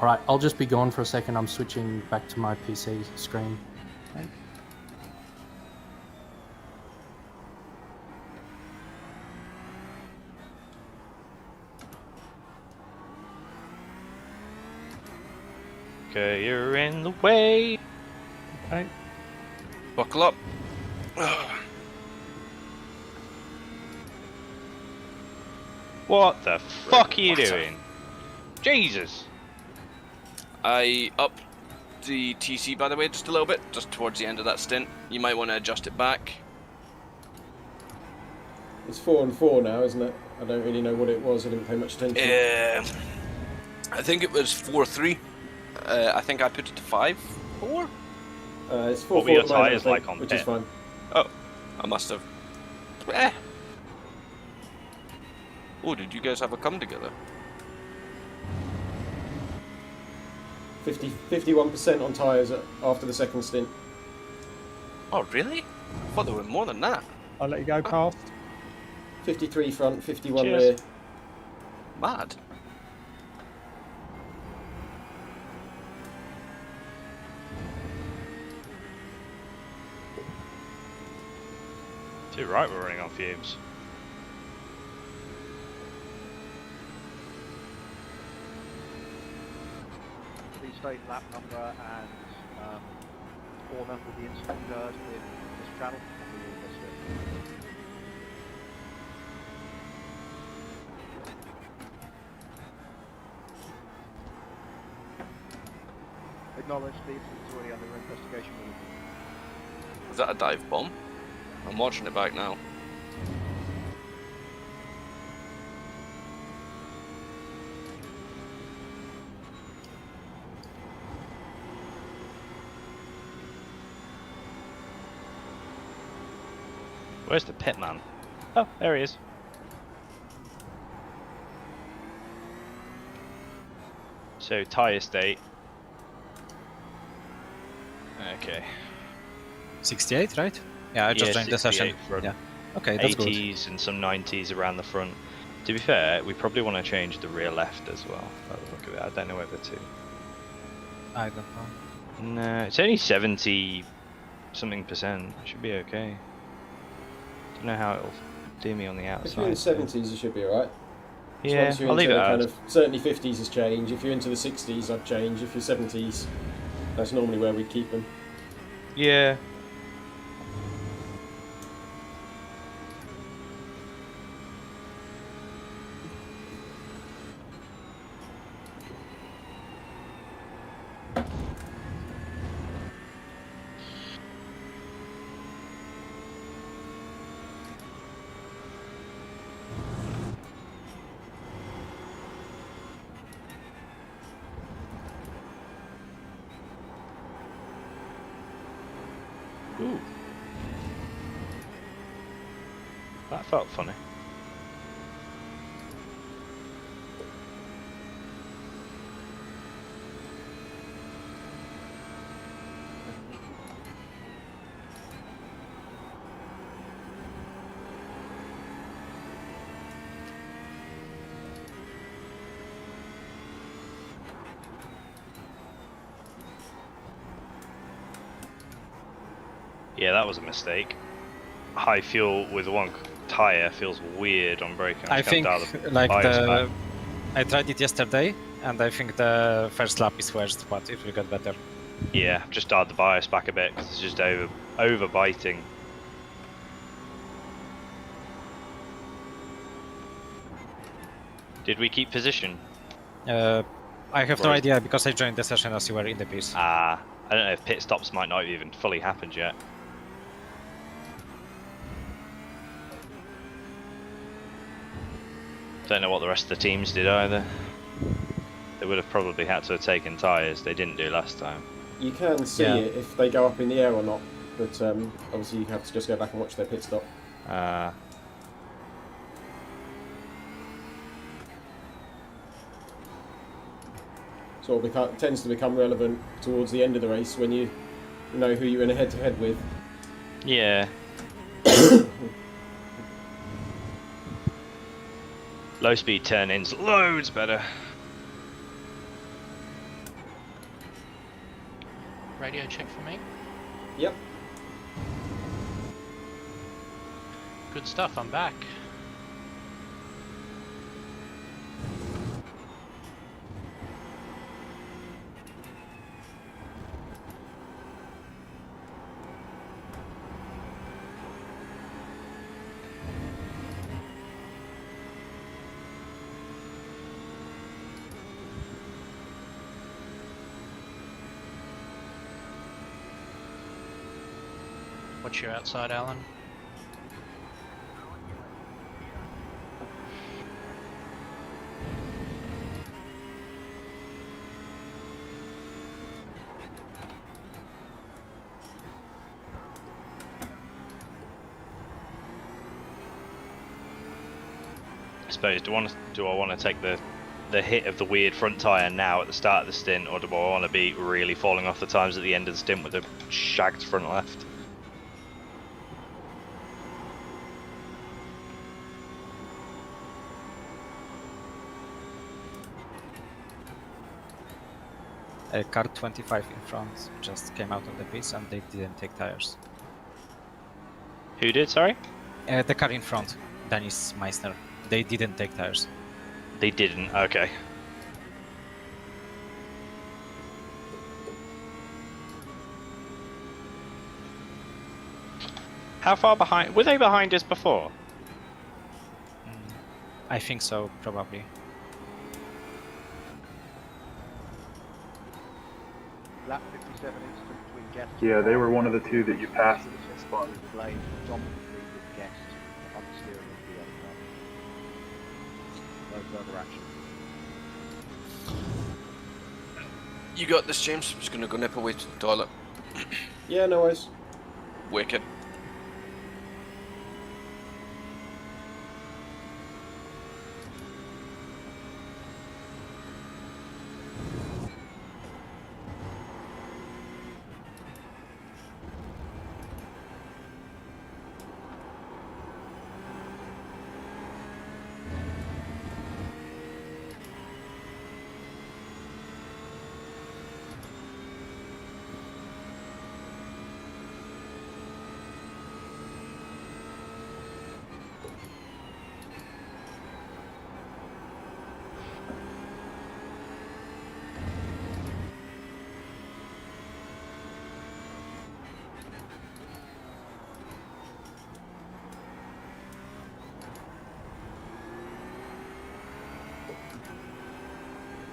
All right, I'll just be gone for a second. I'm switching back to my PC screen. Okay. Okay, you're in the way. Okay. Buckle up. What the fuck are you doing? Jesus. I upped the TC, by the way, just a little bit, just towards the end of that stint. You might want to adjust it back. It's 4 and 4 now, isn't it? I don't really know what it was. I didn't pay much attention. I think it was 4-3. I think I put it to 5-4. It's 4-4. What were your tyres like on which pit? is fine. Oh, I must have. Oh, did you guys have a come together? 51% on tyres after the second stint. Oh, really? I thought there were more than that. I'll let you go past. 53 front, 51 Cheers. rear. Mad. Too right, we're running on fumes. Please state lap number and corner with the instant occurred in this channel, and we will list it. Acknowledge, Steve, it's already under investigation. Was that a dive bomb? I'm watching it back now. Where's the pitman? Oh, there he is. So, tyre state. Okay. 68, right? Yeah, I just joined the session. Front. Yeah. Okay, that's 80s good. and some 90s around the front. To be fair, we probably want to change the rear left as well. By the look of it, I don't know whether to. I don't know. No, it's only 70 something %. It should be okay. Don't know how it'll do me on the outside. If you're in the 70s, you should be alright. Yeah, once you're I'll leave into it the out. kind of, certainly 50s has changed. If you're into the 60s, I'd change. If you're 70s, that's normally where we'd keep them. Yeah. Ooh. That felt funny. Yeah, that was a mistake. High fuel with one tyre feels weird on braking. I think, like I tried it yesterday, and I think the first lap is worst, but it will get better. Yeah, just dialed the bias back a bit because it's just over biting. Did we keep position? I have no idea because I joined the session as you were in the piece. Ah, I don't know if pit stops might not have even fully happened yet. Don't know what the rest of the teams did either. They would have probably had to have taken tyres. They didn't do last time. You can see it if they go up in the air or not, but obviously you have to just go back and watch their pit stop. Sort of tends to become relevant towards the end of the race when you know who you're in a head-to-head with. Yeah. Low speed turn-ins, loads better. Radio check for me. Yep. Good stuff, I'm back. What's your outside, Alan? I suppose, do I want to take the hit of the weird front tyre now at the start of the stint, or do I want to be really falling off the times at the end of the stint with a shagged front left? Car 25 in front just came out of the pits and they didn't take tires. Who did, sorry? The car in front, Dennis Meissner. They didn't take tires. They didn't, okay. How far behind? Were they behind us before? I think so, probably. lap 57 incident between Guest. Yeah, they were one of the two that you passed. Spot was blamed predominantly with Guest understeering of the other car. No further action. You got this, James. I'm just gonna go nip away to the toilet. Yeah, no worries. Wicked.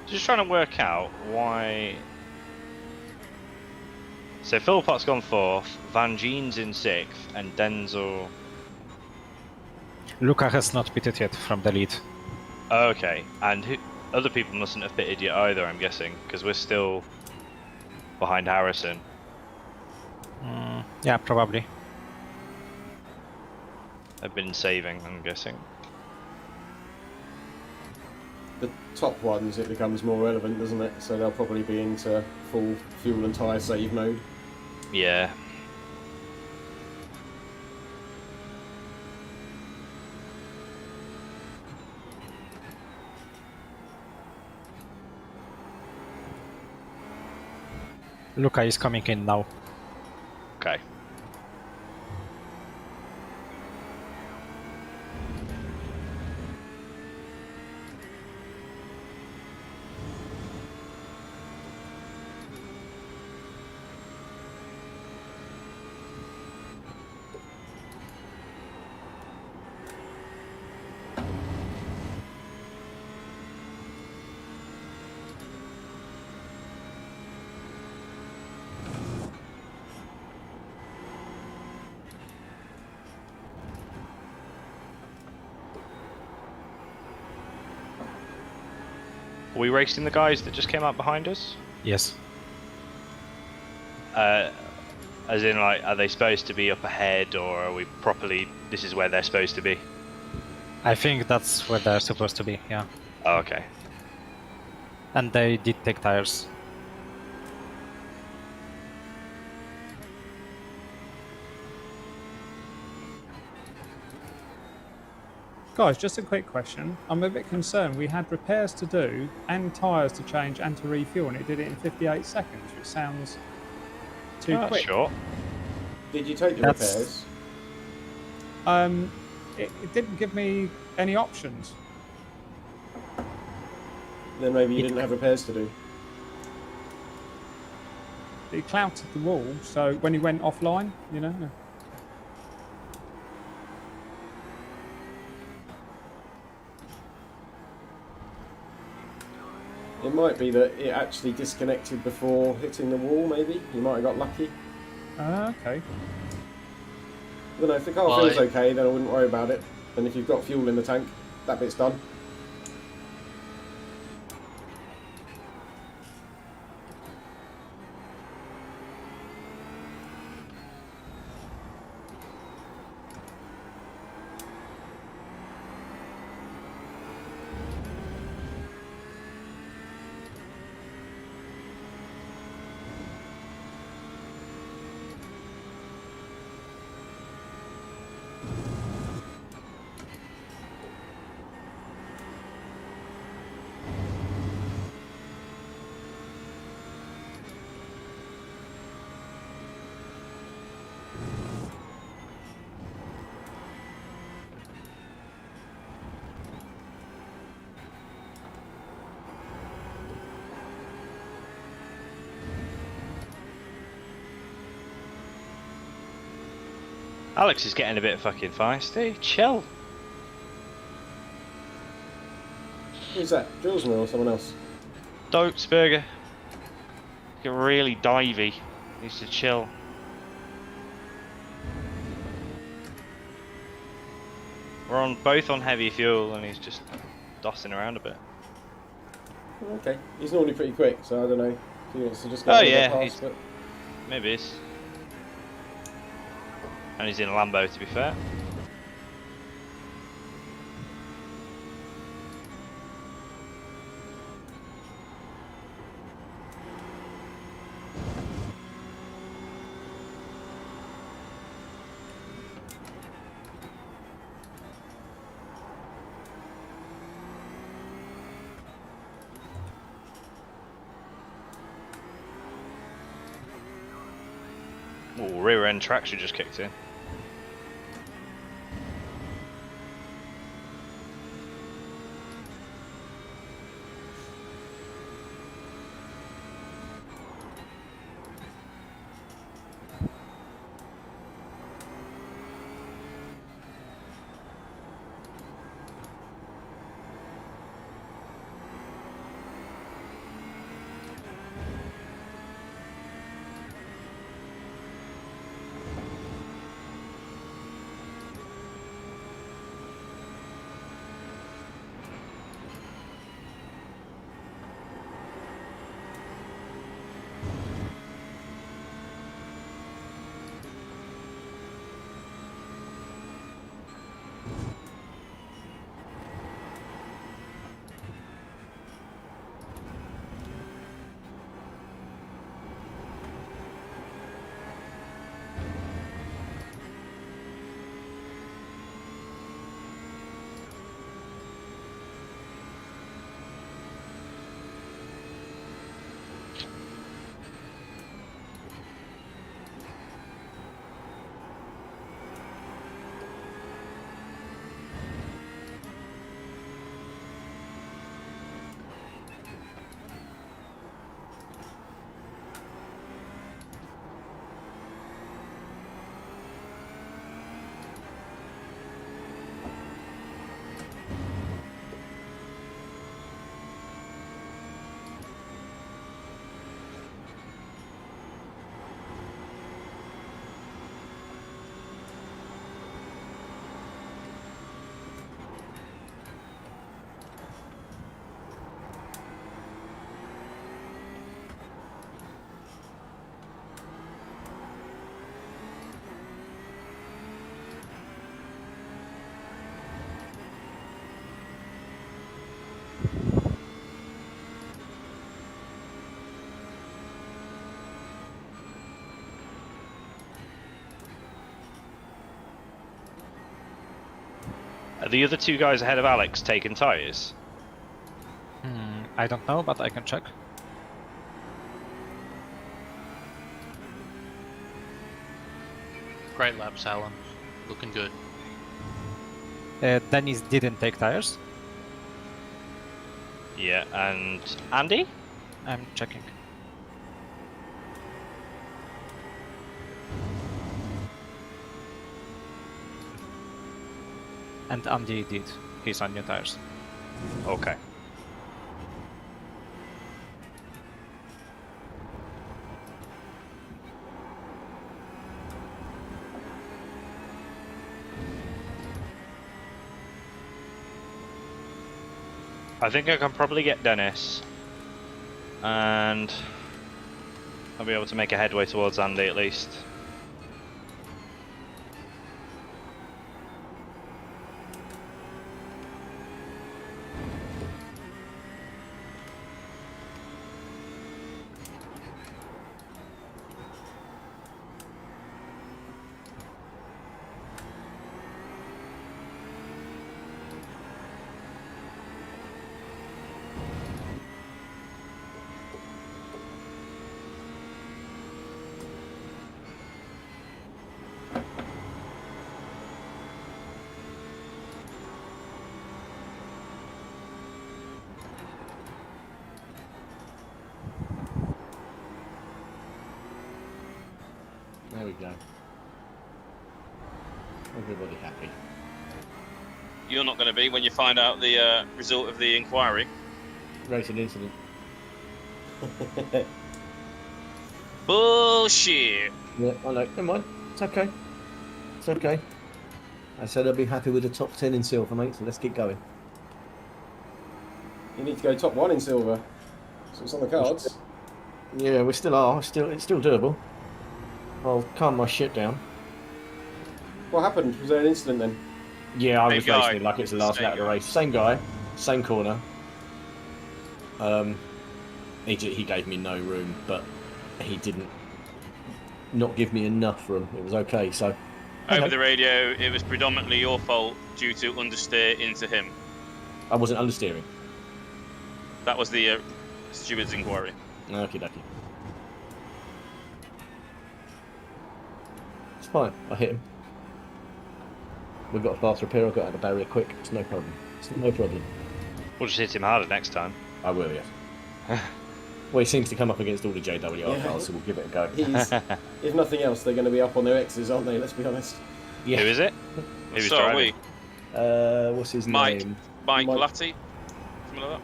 Just trying to work out why. So Philpott's gone 4th, Van Geen's in 6th, and Denzel. Luca has not pitted yet from the lead. Okay, and other people mustn't have pitted yet either, I'm guessing, because we're still behind Harrison. Yeah, probably. They've been saving, I'm guessing. The top ones, it becomes more relevant, doesn't it? So they'll probably be into full fuel and tyre save mode. Yeah. Luca is coming in now. Okay. Are we racing the guys that just came out behind us? Yes. As in, like, are they supposed to be up ahead, or are we properly? This is where they're supposed to be. I think that's where they're supposed to be. Yeah. Oh, okay. And they did take tires. Guys, just a quick question. I'm a bit concerned. We had repairs to do and tyres to change and to refuel, and it did it in 58 seconds, which sounds too quick. Sure. Did you take the repairs? It didn't give me any options. Then maybe you didn't have repairs to do. It clouted the wall, so when he went offline, you know. It might be that it actually disconnected before hitting the wall, maybe. You might have got lucky. Okay. I don't know, if the car feels okay, then I wouldn't worry about it. And if you've got fuel in the tank, that bit's done. Alex is getting a bit fucking feisty. Chill. Who's that? Jules or someone else? Dopesburger. Get really divey. Needs to chill. We're both on heavy fuel, and he's just dossing around a bit. Okay, he's normally pretty quick, so I don't know if he wants to just go past, but... maybe it's... And he's in a Lambo, to be fair. Oh, rear end traction just kicked in. Are the other two guys ahead of Alex taking tyres? I don't know, but I can check. Great laps, Alan. Looking good. Dennis didn't take tires. Yeah, and Andy? I'm checking. And Andy did. He's on new tires. Okay. I think I can probably get Dennis, and I'll be able to make a headway towards Andy at least. There we go. Everybody happy. You're not going to be when you find out the result of the inquiry. Racing incident. Bullshit. Yeah, I know. Never mind. It's okay. It's okay. I said I'd be happy with the top 10 in silver, mate, so let's keep going. You need to go top 1 in silver. So it's on the cards. Yeah, we still are. It's still doable. I'll calm my shit down. What happened? Was there an incident then? Yeah, I was racing it like it's the last lap of the race. Same guy, same corner. He gave me no room, but he didn't not give me enough room. It was okay, so... Over the radio, it was predominantly your fault due to understeer into him. I wasn't understeering. That was the steward's inquiry. Okie dokie. It's fine, I hit him. We've got a fast repair, I got out of the barrier quick, it's no problem. It's no problem. We'll just hit him harder next time. I will, yes. Well, he seems to come up against all the JWR cars, so we'll give it a go. If nothing else, they're going to be up on their X's, aren't they? Let's be honest. Yeah. Who is it? Who's driving? What's his name? Mike Latty? Something like that?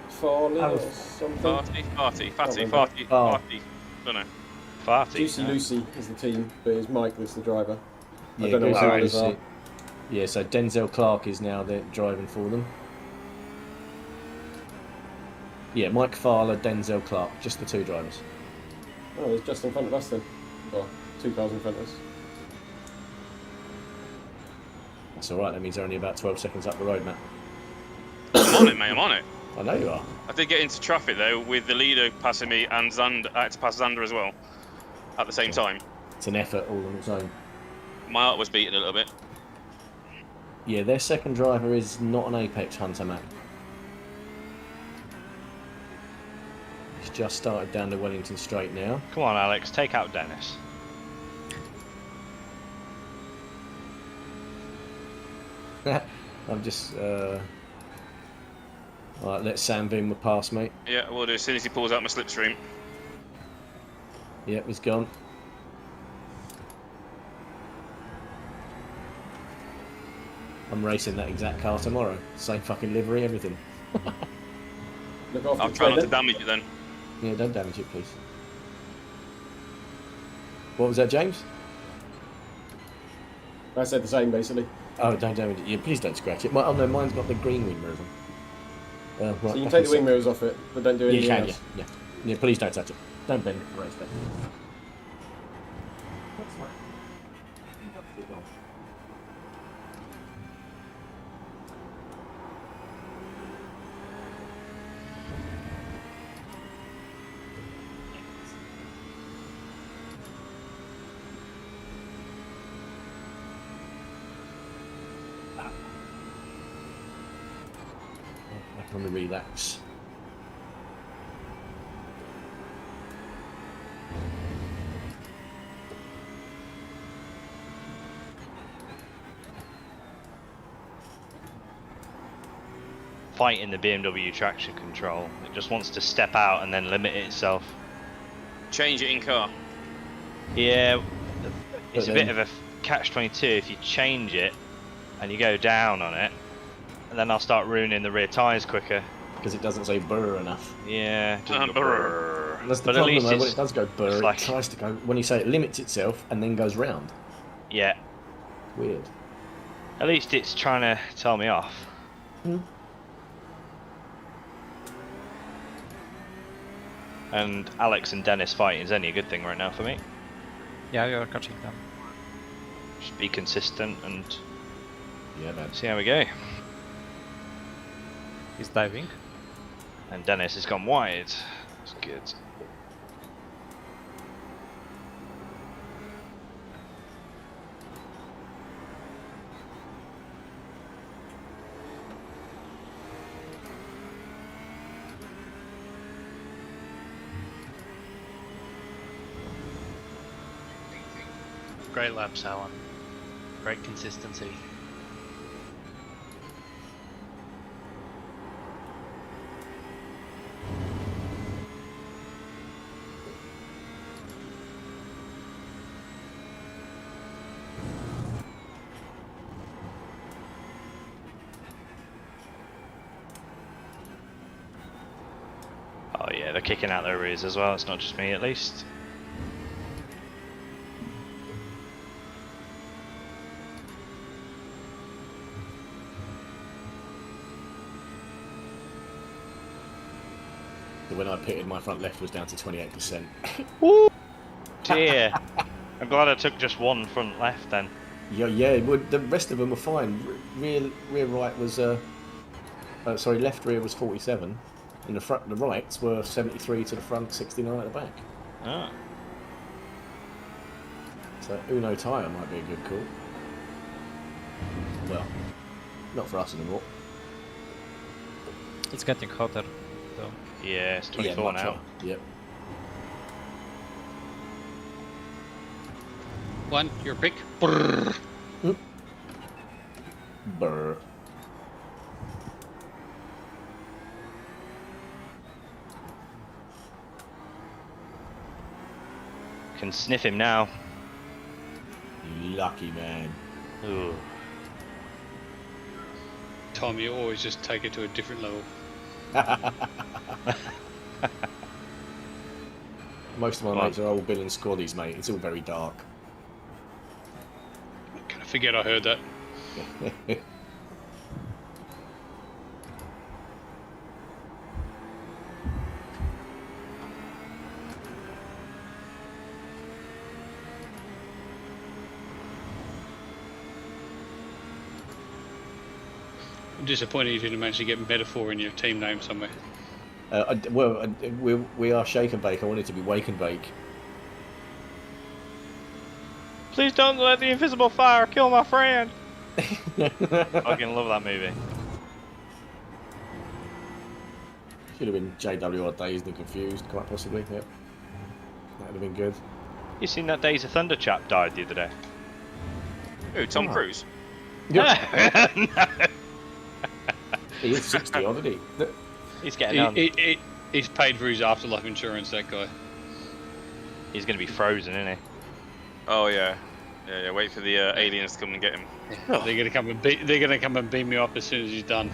Farley or something? Farty. Don't know. Farty. Juicy Lucy is the team, but it's Mike that's the driver. Yeah, I don't know what the others are. Yeah, so Denzel Clark is now driving for them. Yeah, Mike Fowler, Denzel Clark, just the 2 drivers. Oh, he's just in front of us then. Well, 2 cars in front of us. That's alright, that means they're only about 12 seconds up the road, Matt. I'm on it, mate, I'm on it. I know you are. I did get into traffic though, with the leader passing me and Xander. I had to pass Xander as well, at the same time. It's an effort all on its own. My heart was beating a little bit. Yeah, their second driver is not an Apex hunter, Matt. He's just started down the Wellington Straight now. Come on, Alex, take out Dennis. I'm just... Alright, let Sam Boom pass, mate. Yeah, I will do as soon as he pulls out my slipstream. Yep, he's gone. I'm racing that exact car tomorrow. Same fucking livery, everything. I'll try not to damage it then. Yeah, don't damage it, please. What was that, James? I said the same, basically. Oh, don't damage it. Yeah, please don't scratch it. Oh no, mine's got the green wing mirrors on. Right, so you can take the wing mirrors off it, but don't do anything else. Yeah, please don't touch it. Don't bend it. Race that. On the relax. Fighting the BMW traction control. It just wants to step out and then limit itself. Change it in car. Yeah, it's a bit of a catch-22 if you change it and you go down on it. And then I'll start ruining the rear tyres quicker. Because it doesn't say burr enough. Yeah, it doesn't go burr. That's the problem though, when it does go burr, it tries to go, when you say it limits itself and then goes round. Yeah. Weird. At least it's trying to tell me off. And Alex and Dennis fighting is only a good thing right now for me. Yeah, you're catching them. Just be consistent and see how we go. He's diving. And Dennis has gone wide. That's good. Great laps, Alan. Great consistency. Oh yeah, they're kicking out their rears as well. It's not just me, at least. But when I pitted, my front left was down to 28%. Woo! Dear. I'm glad I took just one front left then. Yeah. Well, the rest of them were fine. Rear right was sorry, left rear was 47, and the rights were 73 to the front, 69 at the back. Ah. So Uno tyre might be a good call. Well, not for us anymore. It's getting hotter, though. Yeah, it's 24 now. Hotter. Yep. One, your pick. Brrr. Brr. Can sniff him now. Lucky man. Ooh. Tom, you always just take it to a different level. Most of my mates are old Bill and Squaddies, mate. It's all very dark. Can I forget I heard that? I'm disappointed you didn't manage to get Metaphor in your team name somewhere. We are Shake and Bake. I want it to be Wake and Bake. Please don't let the invisible fire kill my friend. I fucking love that movie. Should have been JWR Dazed and Confused, quite possibly. Yep. That would have been good. You seen that Days of Thunder chap died the other day? Who, Tom Cruise? Yeah. No. He is 60 odd, isn't he? He's getting on. He's paid for his afterlife insurance, that guy. He's going to be frozen, isn't he? Oh yeah. Yeah, wait for the aliens to come and get him. Yeah. They're gonna come and beam me up as soon as he's done.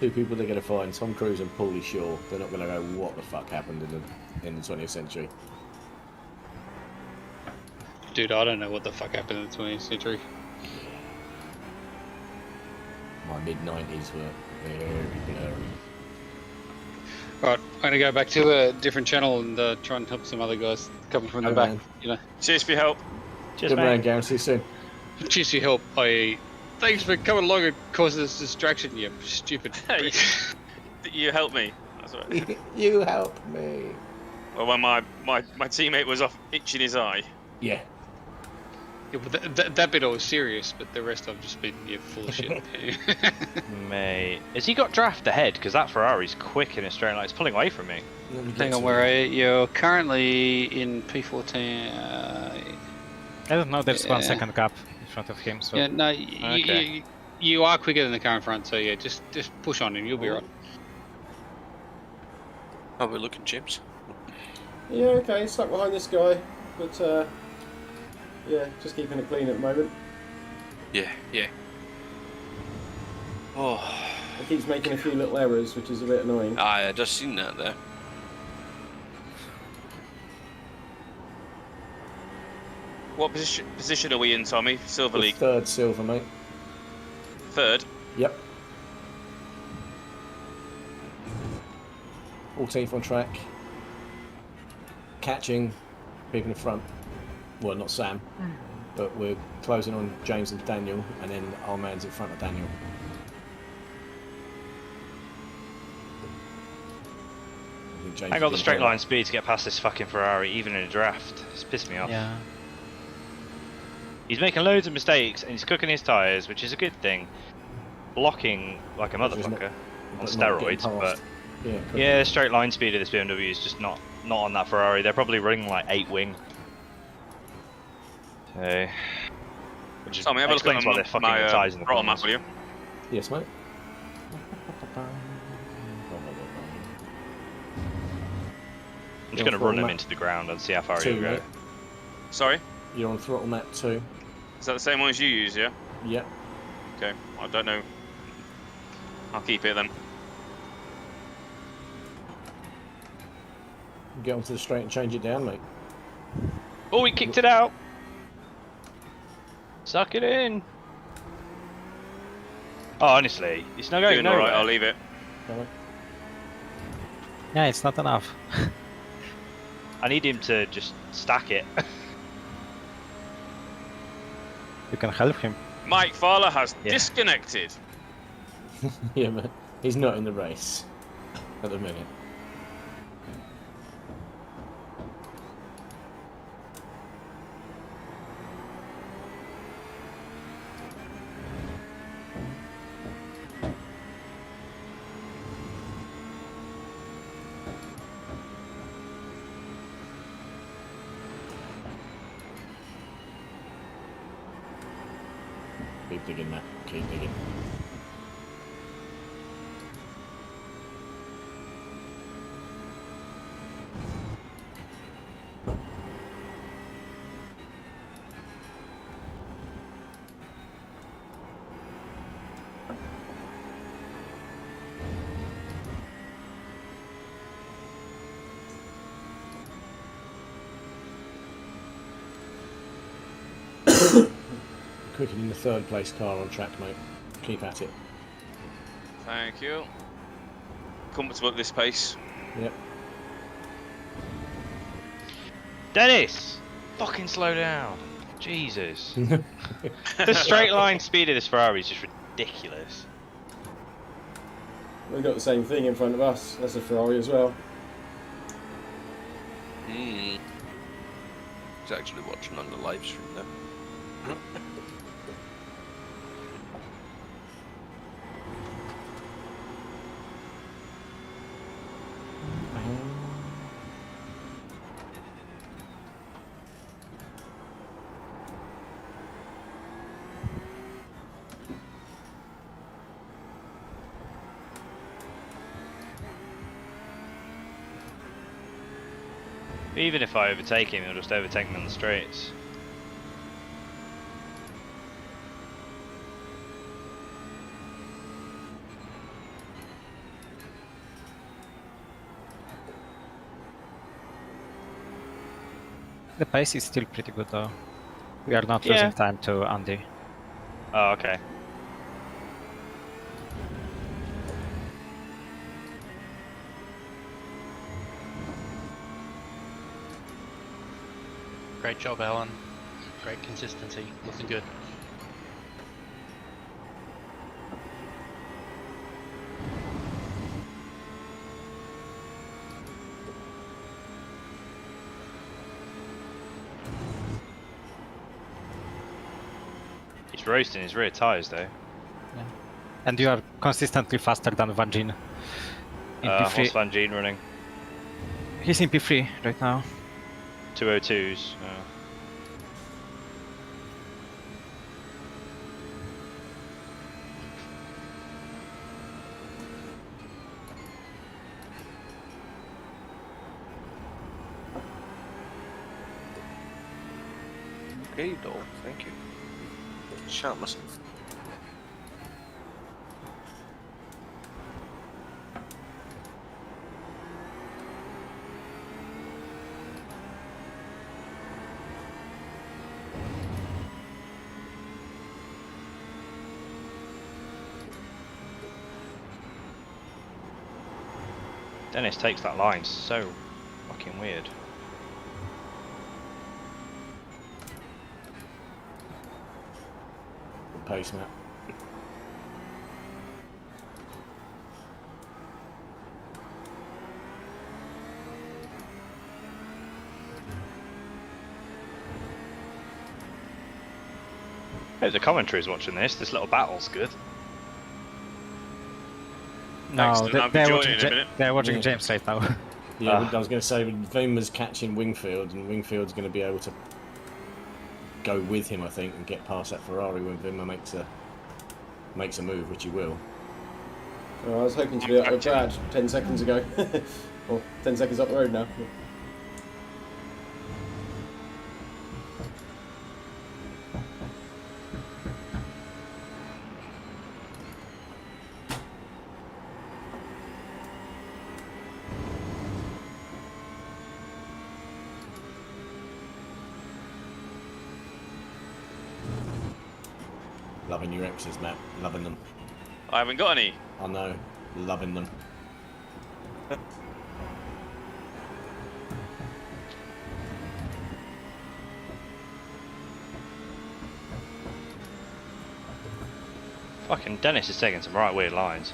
Two people they're gonna find: Tom Cruise and Paulie Shaw. They're not gonna go, "What the fuck happened in the 20th century?" Dude, I don't know what the fuck happened in the 20th century. My mid-90s were very blurry. Right, I'm gonna go back to a different channel and try and help some other guys coming from the back. Man. You know. Cheers for your help. Cheers, Good man, Garen. See you soon. Cheers for your help, i.e. Thanks for coming along and causing this distraction, you stupid prick. You helped me. That's right. You helped me. Well, when my teammate was off itching his eye. Yeah. Yeah, but that bit I was serious, but the rest I've just been full of shit. Mate, has he got draft ahead? Because that Ferrari's quick in a straight line. It's pulling away from me. Hang on, where you're currently in P14. I don't know. There's 1 second gap in front of him. So yeah, no, you are quicker than the car in front. So yeah, just push on him. You'll be right. How are we looking, James? Yeah, okay, stuck behind this guy, but yeah, just keeping it clean at the moment. Yeah. Oh. It keeps making a few little errors, which is a bit annoying. I just seen that there. What position are we in, Tommy? Silver League? Third silver, mate. Third? Yep. 14th on track. Catching people in front. Well, not Sam, but we're closing on James and Daniel, and then our man's in front of Daniel. I got the straight line speed to get past this fucking Ferrari, even in a draft. It's pissed me off. yeah. He's making loads of mistakes, and he's cooking his tyres, which is a good thing. Blocking like a motherfucker on steroids, but yeah, the straight line speed of this BMW is just not on that Ferrari. They're probably running like 8 wing. So, which Tommy, have a look at my throttle map, will you? Yes, mate. I'm just going to run him into the ground and see how far he'll go. Sorry? You're on throttle map 2. Is that the same one as you use, yeah? Yep. Okay, I don't know. I'll keep it then. Get onto the straight and change it down, mate. Oh, he kicked it out! Suck it in! Oh, honestly, it's not going nowhere. Alright, I'll leave it. Yeah, it's not enough. I need him to just stack it. You can help him. Mike Fowler has disconnected. Yeah, but he's not in the race at the minute. Keep digging, Matt. Keep digging. Cooking in the third place car on track, mate. Keep at it. Thank you. Comfortable at this pace. Yep. Dennis! Fucking slow down. Jesus. The straight line speed of this Ferrari is just ridiculous. We've got the same thing in front of us. That's a Ferrari as well. He's actually watching on the live stream now. Even if I overtake him, he'll just overtake me on the straights. The pace is still pretty good though. We are not losing time to Andy. Oh, okay. Great job, Alan. Great consistency. Looking good. He's roasting his rear tyres though. Yeah. And you are consistently faster than Van Gien. In P3. What's Van Gien running? He's in P3 right now. 202s. Okay, doll. Thank you. Shot myself. Dennis takes that line so fucking weird. Good pace, Matt. Hey, the commentary's watching this. This little battle's good. No, they're watching James right now. Yeah, I was going to say, Vima's catching Wingfield, and Wingfield's going to be able to go with him, I think, and get past that Ferrari when Vima makes a move, which he will. I was hoping to be up with Brad 10 seconds ago. Or 10 seconds up the road now. Loving your exes, Matt. Loving them. I haven't got any. I know. Loving them. Fucking Dennis is taking some right weird lines.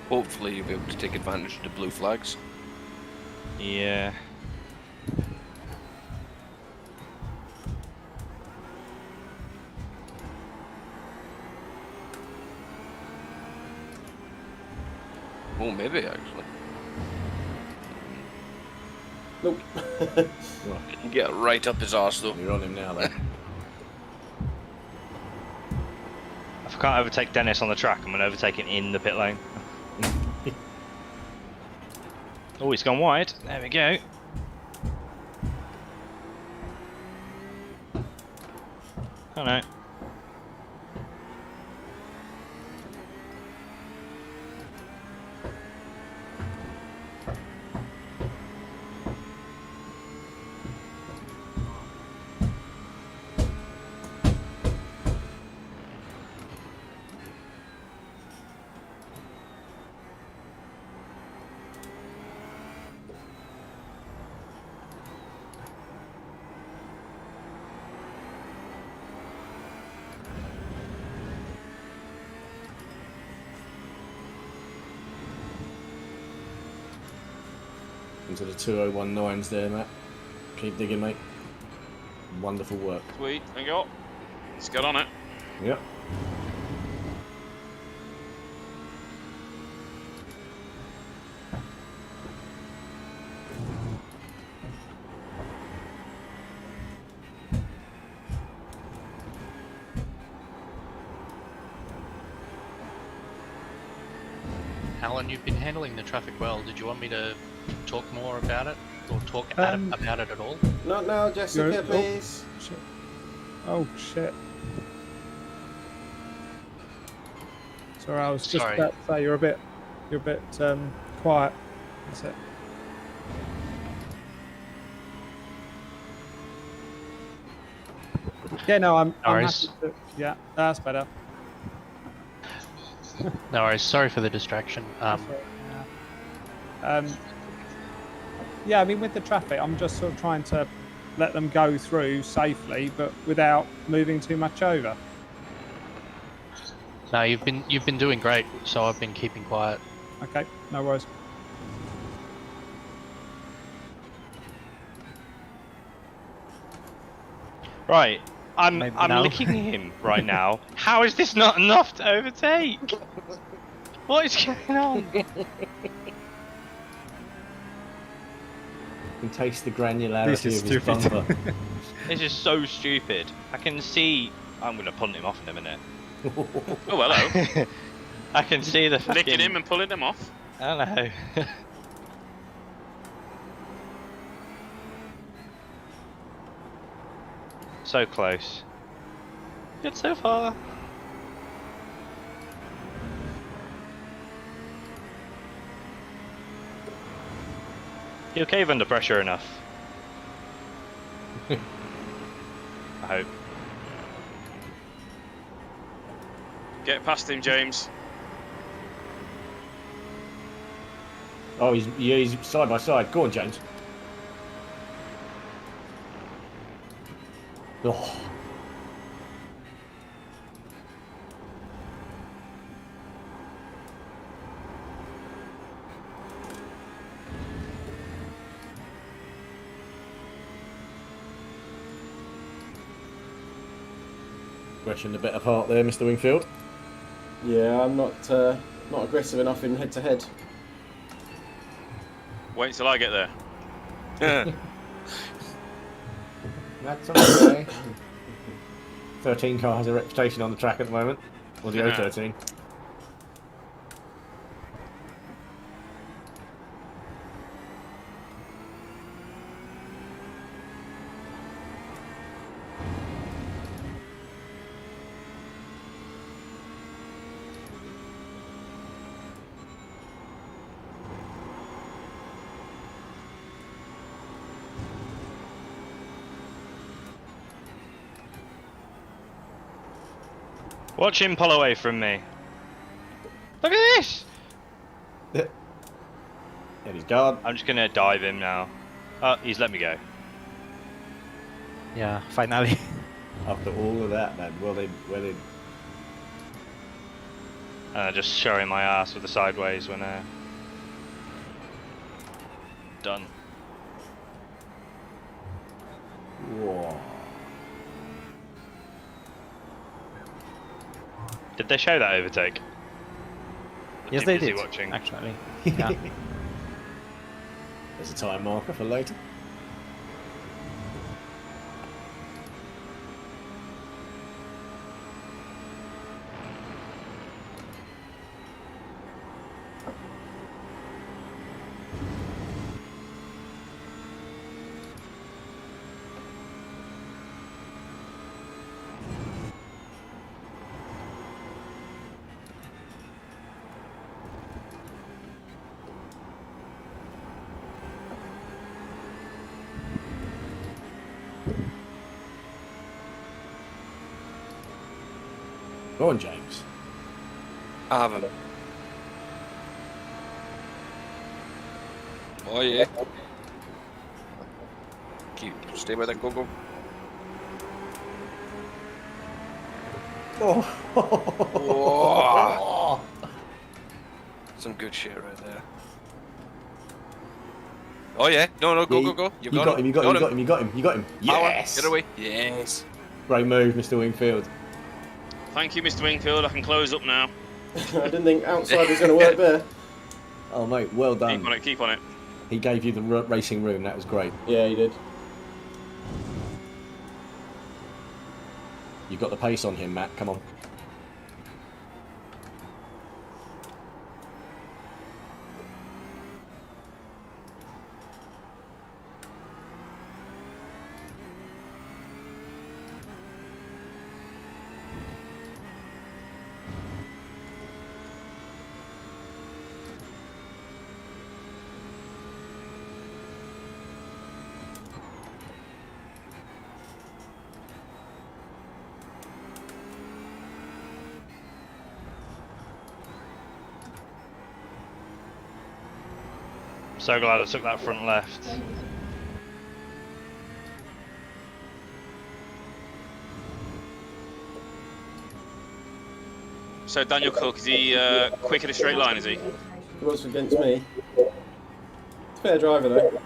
Hopefully you'll be able to take advantage of the blue flags. Yeah. Oh, maybe actually. Nope. You get right up his arse though. You're on him now, though. If I can't overtake Dennis on the track, I'm going to overtake him in the pit lane. Oh, he's gone wide. There we go. Oh no. Into the 2019s there, Matt. Keep digging, mate. Wonderful work. Sweet, thank you. Let's get on it. Yep. Alan, you've been handling the traffic well. Did you want me to talk more about it, or talk about it at all? Not now, Jessica, please. Shit. Oh shit. Sorry, I was just about to say you're a bit quiet. That's it. Yeah, no, I'm happy to, yeah, that's better. No worries. Sorry for the distraction. Yeah, I mean, with the traffic, I'm just sort of trying to let them go through safely, but without moving too much over. No, you've been doing great, so I've been keeping quiet. Okay, no worries. Right, I'm licking him right now. How is this not enough to overtake? What is going on? You can taste the granularity of his bumper. This is so stupid. I can see. I'm gonna punt him off in a minute. Oh, hello. I can see the fucking... Licking him and pulling him off. Hello. So close. Good so far. He'll cave under pressure enough. I hope. Get past him, James. Oh, he's side by side. Go on, James. Oh. Aggression the better part there, Mr. Wingfield. Yeah, I'm not aggressive enough in head-to-head. Wait until I get there. That's okay. 13 car has a reputation on the track at the moment. Or the O13. Watch him pull away from me. Look at this! And he's gone. I'm just gonna dive him now. Oh, he's let me go. Yeah, finally. After all of that, man. Well in. Just showing my ass with the sideways when done. Whoa. Did they show that overtake? Yes, they busy did. Watching. Actually. Yeah. There's a time marker for later. Go on, James. I haven't. Oh yeah. Stay with it, go. Oh. Some good shit right there. Oh yeah, no, go. You got him. You got him. Yes. Get away. Yes. Great move, Mr. Wingfield. Thank you, Mr. Wingfield. I can close up now. I didn't think outside was going to work there. Oh mate, well done. Keep on it. He gave you the racing room. That was great. Yeah, he did. You got the pace on him, Matt. Come on. So glad I took that front left. So Daniel Cook, is he quick in a straight line, is he? He was against me. It's a fair driver though.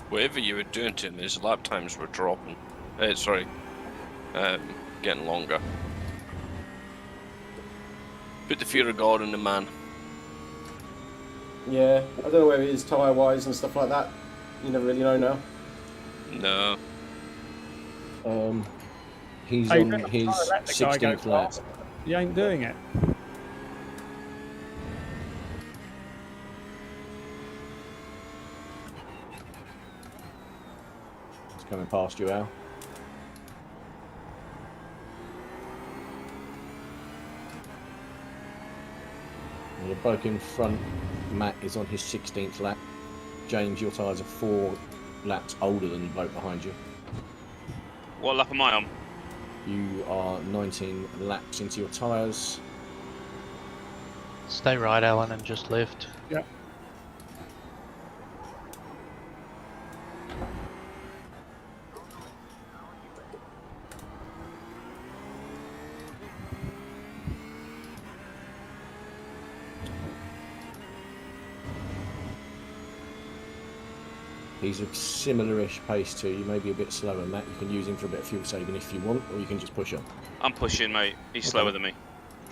Whatever you were doing to him, his lap times were dropping. Getting longer. Put the fear of God in the man. Yeah, I don't know where he is tyre wise and stuff like that. You never really know now. No. He's on his 16th lap. He ain't doing it. It's coming past you, Al. And your bloke in front, Matt, is on his 16th lap. James, your tyres are 4 laps older than the bloke behind you. What lap am I on? You are 19 laps into your tyres. Stay right, Alan, and just lift. Yeah. He's a similar-ish pace to you, maybe a bit slower, Matt. You can use him for a bit of fuel saving if you want, or you can just push on. I'm pushing, mate. He's slower than me.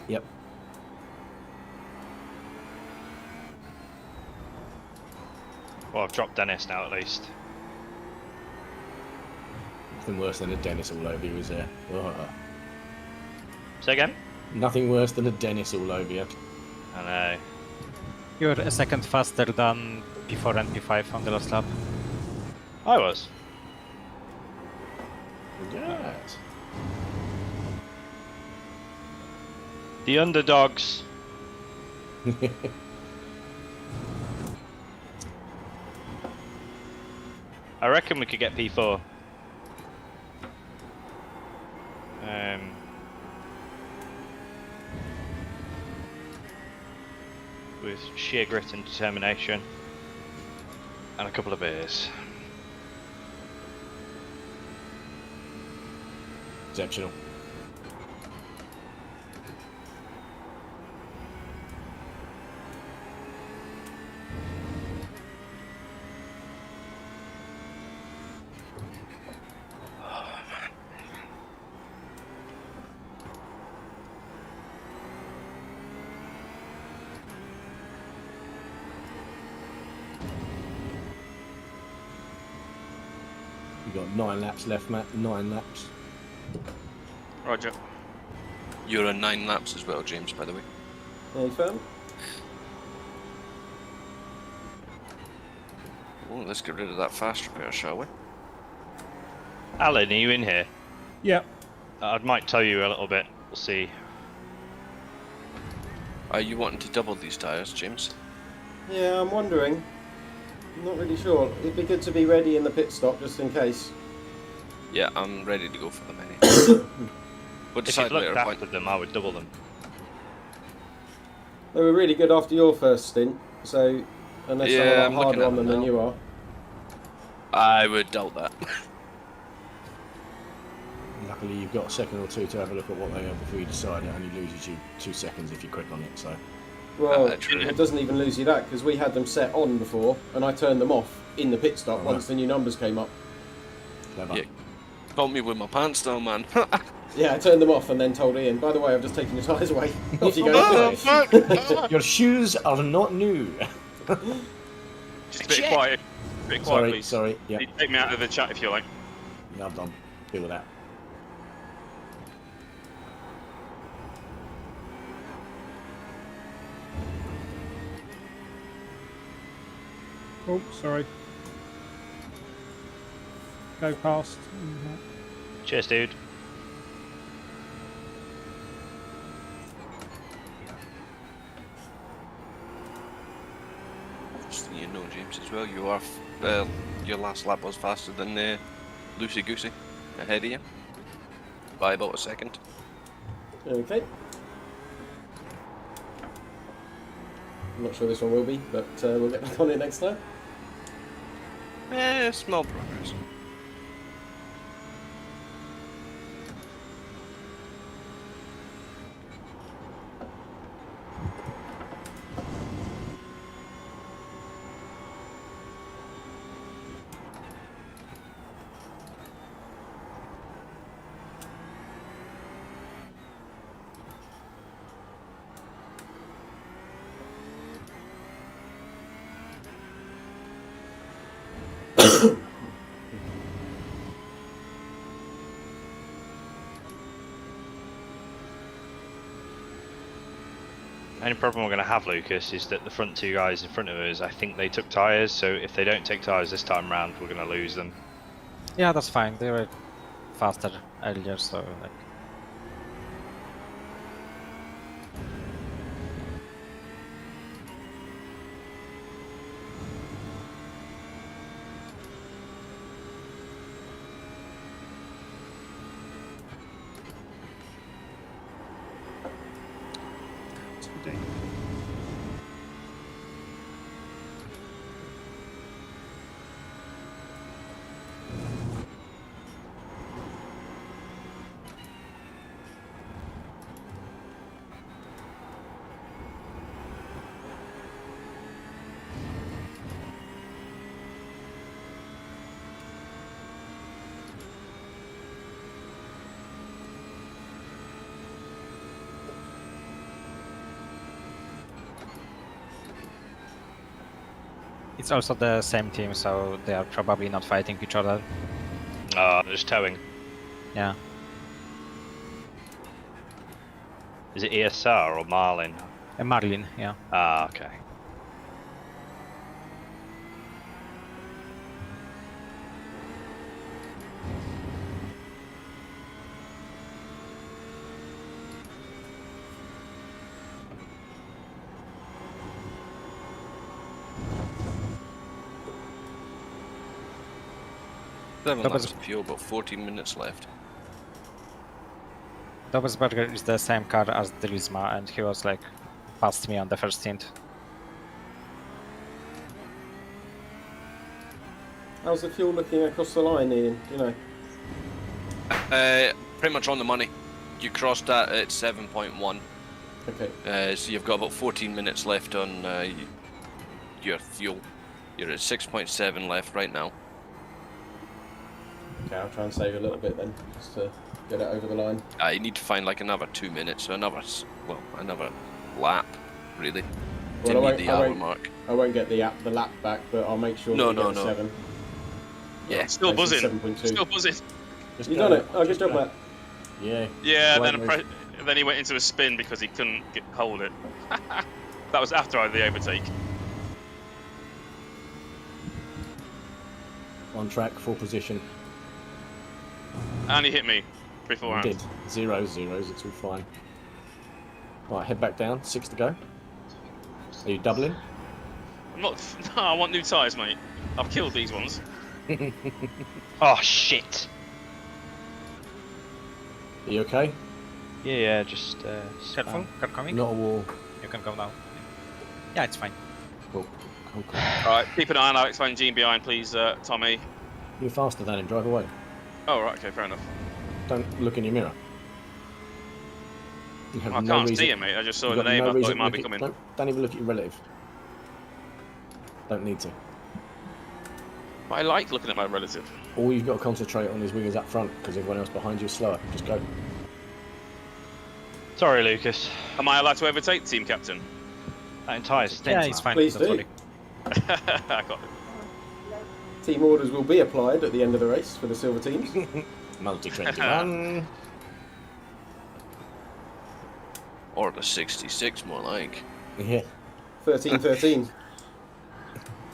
Yep. Well, I've dropped Dennis now at least. Nothing worse than a Dennis all over you, is there? Oh. Say again? Nothing worse than a Dennis all over you. I know. You're a second faster than P4 and P5 on the last lap. I was. Yes. The underdogs. I reckon we could get P4. With sheer grit and determination. And a couple of beers. Exceptional. You've got 9 laps left, Matt. 9 laps. Roger. You're on 9 laps as well, James, by the way. Any firm? Oh, let's get rid of that fast repair, shall we? Alan, are you in here? Yep. I might tell you a little bit. We'll see. Are you wanting to double these tyres, James? Yeah, I'm wondering. I'm not really sure. It'd be good to be ready in the pit stop just in case. Yeah, I'm ready to go for them anyway. We'll If decide you've later. looked after them, I would double them. They were really good after your first stint, so unless Yeah, they're a I'm lot harder looking at on them than now. you are. I would doubt that. Luckily, you've got a second or two to have a look at what they are before you decide. It only loses you 2 seconds if you click on it. So. Well, it doesn't even lose you that because we had them set on before, and I turned them off in the pit stop once the new numbers came up. Yeah. Caught me with my pants down, man. Yeah, I turned them off and then told Ian, by the way, I've just taken your tyres away. Off you Oh, go. Your shoes are not new. Just a bit quiet. A bit quiet, please. Sorry. Yeah. You take me out of the chat if you like. No, I'm done. Deal with that. Oh, sorry. Go past. Cheers, dude. Just so you know, James, as well, you are your last lap was faster than Loosey Goosey ahead of you by about a second. Okay. I'm not sure this one will be, but we'll get back on it next time. Small progress. The only problem we're going to have, Lucas, is that the front 2 guys in front of us, I think they took tyres, so if they don't take tyres this time round, we're going to lose them. Yeah, that's fine. They were faster earlier, so like. It's also the same team, so they are probably not fighting each other. They're just towing. Yeah. Is it ESR or Marlin? Marlin, yeah. Ah, okay. 7 laps of fuel, about 14 minutes left. Dobbelsberger is the same car as Drisma, and he was like past me on the first stint. How's the fuel looking across the line, Ian? Do you know? Pretty much on the money. You crossed that at 7.1. Okay. So you've got about 14 minutes left on your fuel. You're at 6.7 left right now. Okay, I'll try and save a little bit then, just to get it over the line. You need to find like another 2 minutes, so another lap, really, to meet the hour mark. I won't get the lap back, but I'll make sure we get 7. Yeah, still buzzing. 7.2. Still buzzing. You done it. Oh, good job, Matt. Yeah. Yeah, then he went into a spin because he couldn't hold it. That was after I had the overtake. On track, full position. And he hit me beforehand. Did. 0s, it's all fine. Right, head back down, 6 to go. Are you doubling? I'm not. No, I want new tyres, mate. I've killed these ones. Oh shit! Are you okay? Yeah, just careful, car coming. Not a wall. You can go now. Yeah, it's fine. Cool. Alright, keep an eye on Alex Van Gene behind, please, Tommy. You're faster than him, drive away. Oh, right, okay, fair enough. Don't look in your mirror. You have I no can't reason. see him, mate. I just saw You've the got name. no I thought reason he might to be look coming. Don't even look at your relative. Don't need to. But I like looking at my relative. All you've got to concentrate on is wingers up front, because everyone else behind you is slower. Just go. Sorry, Lucas. Am I allowed to overtake the team captain? That entire stint. Yeah, it's fine. Please do. I got it. Team orders will be applied at the end of the race for the silver teams. Multi-21. Or the 66, more like. Yeah. 13-13.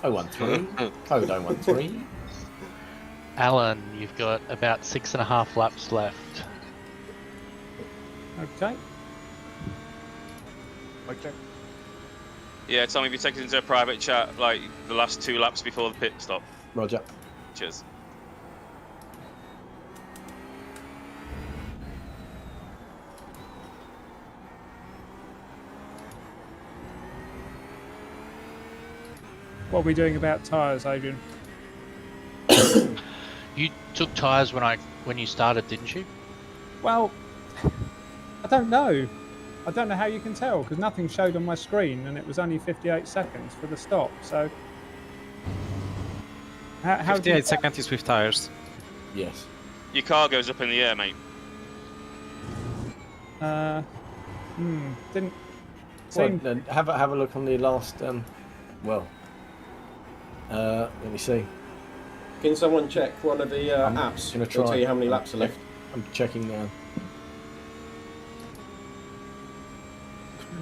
013. Code 013. Alan, you've got about 6.5 laps left. Okay. Yeah, Tommy, if you take it into a private chat, like the last 2 laps before the pit stop. Roger. Cheers. What are we doing about tyres, Adrian? You took tyres when you started, didn't you? Well, I don't know. I don't know how you can tell, because nothing showed on my screen, and it was only 58 seconds for the stop, so... How 58 seconds is with tyres. Yes. Your car goes up in the air, mate. Didn't... Well, then have a look on the last, let me see. Can someone check one of the apps? Gonna It'll tell you how many laps are left. I'm checking now.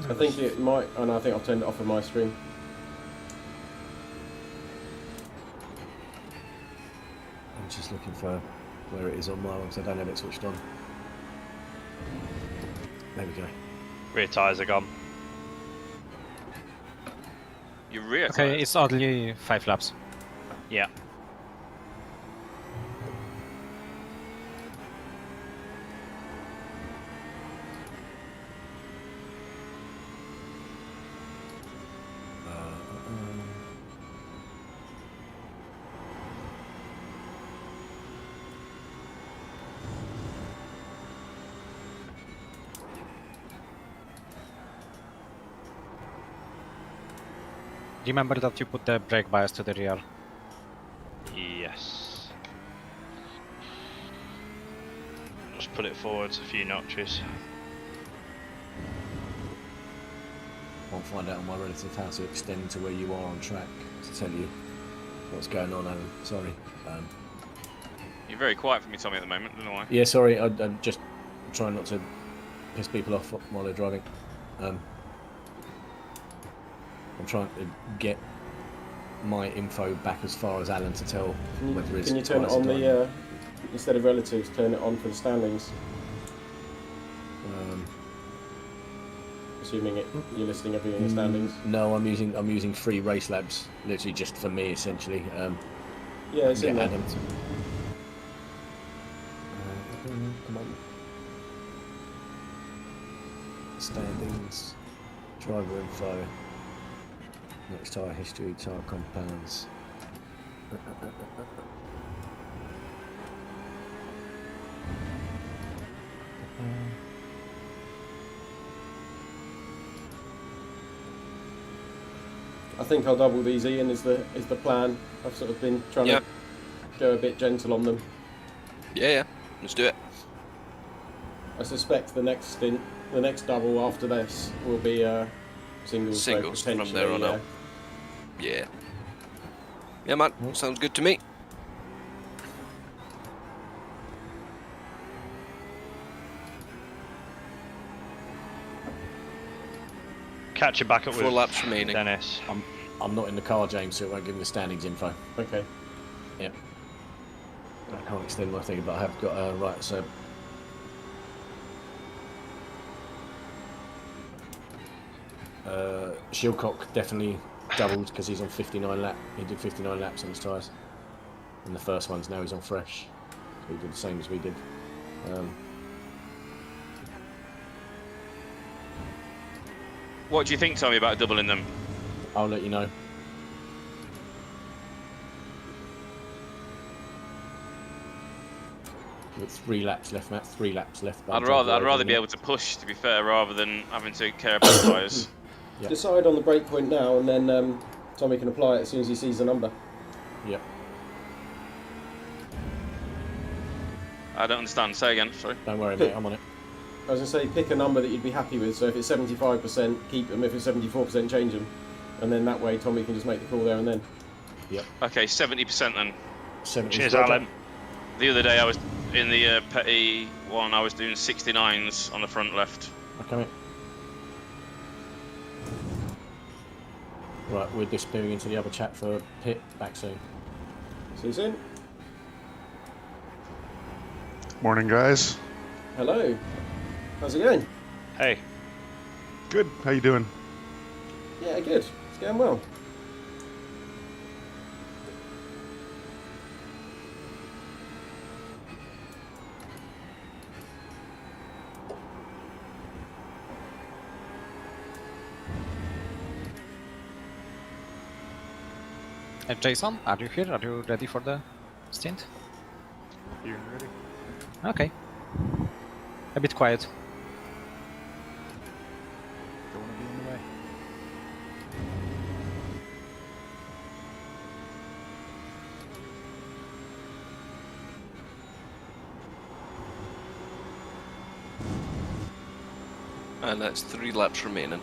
I think it might... Oh no, I think I've turned it off on my screen. I'm just looking for where it is on my one, because I don't have it switched on. There we go. Rear tyres are gone. Your rear Okay, tyres? it's only 5 laps. Yeah. Remember that you put the brake bias to the rear. Yes. Just put it forwards a few notches. I'll find out on my relative how to extend to where you are on track to tell you what's going on, Alan. Sorry. You're very quiet for me, Tommy, at the moment. Don't know why. Yeah, sorry. I'm just trying not to piss people off while they're driving. I'm trying to get my info back as far as Alan to tell whether it's... Can you turn it on the... instead of relatives, turn it on for the standings? Assuming you're listing everything in the standings. No, I'm using free race labs, literally just for me, essentially. Yeah, it's in there. Standings, driver info, next tyre history, tyre compounds. I think I'll double these, Ian, is the plan. I've sort of been trying to go a bit gentle on them. Yeah, let's do it. I suspect the next stint, the next double after this, will be singles from there on out. Yeah. Yeah, man. Sounds good to me. Catch you back up with 4 laps remaining. Dennis. I'm not in the car, James, so it won't give me the standings info. Okay. Yeah. I can't extend my thing, but I have got right. So. Shilcock definitely doubled because he's on 59 lap. He did 59 laps on his tyres. And the first one's now he's on fresh. So he did the same as we did. What do you think, Tommy, about doubling them? I'll let you know. With 3 laps left, Matt. 3 laps left. I'd rather be able to push, to be fair, rather than having to care about tyres. Yep. Decide on the break point now, and then Tommy can apply it as soon as he sees the number. Yep. I don't understand. Say again. Sorry. Don't worry, mate. I'm on it. I was going to say, pick a number that you'd be happy with. So if it's 75%, keep them. If it's 74%, change them. And then that way, Tommy can just make the call there and then. Yep. Okay, 70% then. 70. Cheers, Alan. The other day I was in the petty one. I was doing 69s on the front left. Okay, mate. Right, we're disappearing into the other chat for pit. Back soon. See you soon. Morning, guys. Hello. How's it going? Hey. Good. How you doing? Yeah, good. It's going well. Jason, are you here? Are you ready for the stint? You ready? Okay. A bit quiet. Don't want to be in the way. And that's 3 laps remaining.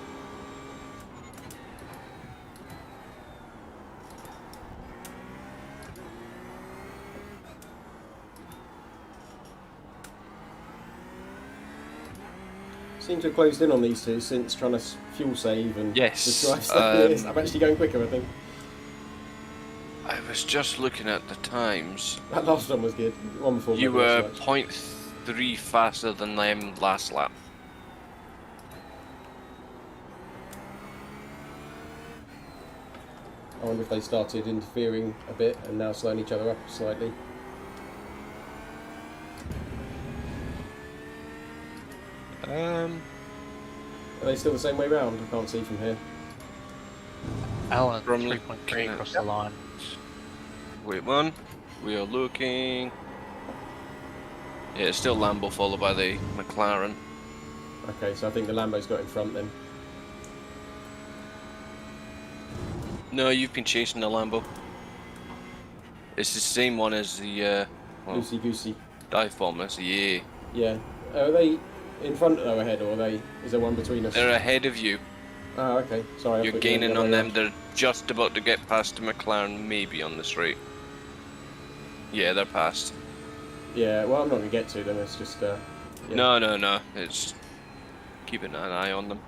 Seem to have closed in on these two since trying to fuel save and yes. just drive I'm actually going quicker, I think. I was just looking at the times. That last one was good. One before. You were 0.3 faster than them last lap. I wonder if they started interfering a bit and now slowing each other up slightly. Are they still the same way round? I can't see from here. Alan, 3.3 across the line. Wait one. We are looking. Yeah, it's still Lambo followed by the McLaren. Okay, so I think the Lambo's got in front then. No, you've been chasing the Lambo. It's the same one as the Goosey Goosey. Dive bombers, yeah. Yeah. Are they in front or ahead, or is there one between us? They're ahead of you. Ah, okay. Sorry. You're gaining on them. They're just about to get past the McLaren, maybe on the straight. Yeah, they're past. Yeah, well, I'm not going to get to them. It's just. Yeah. No. It's keeping an eye on them.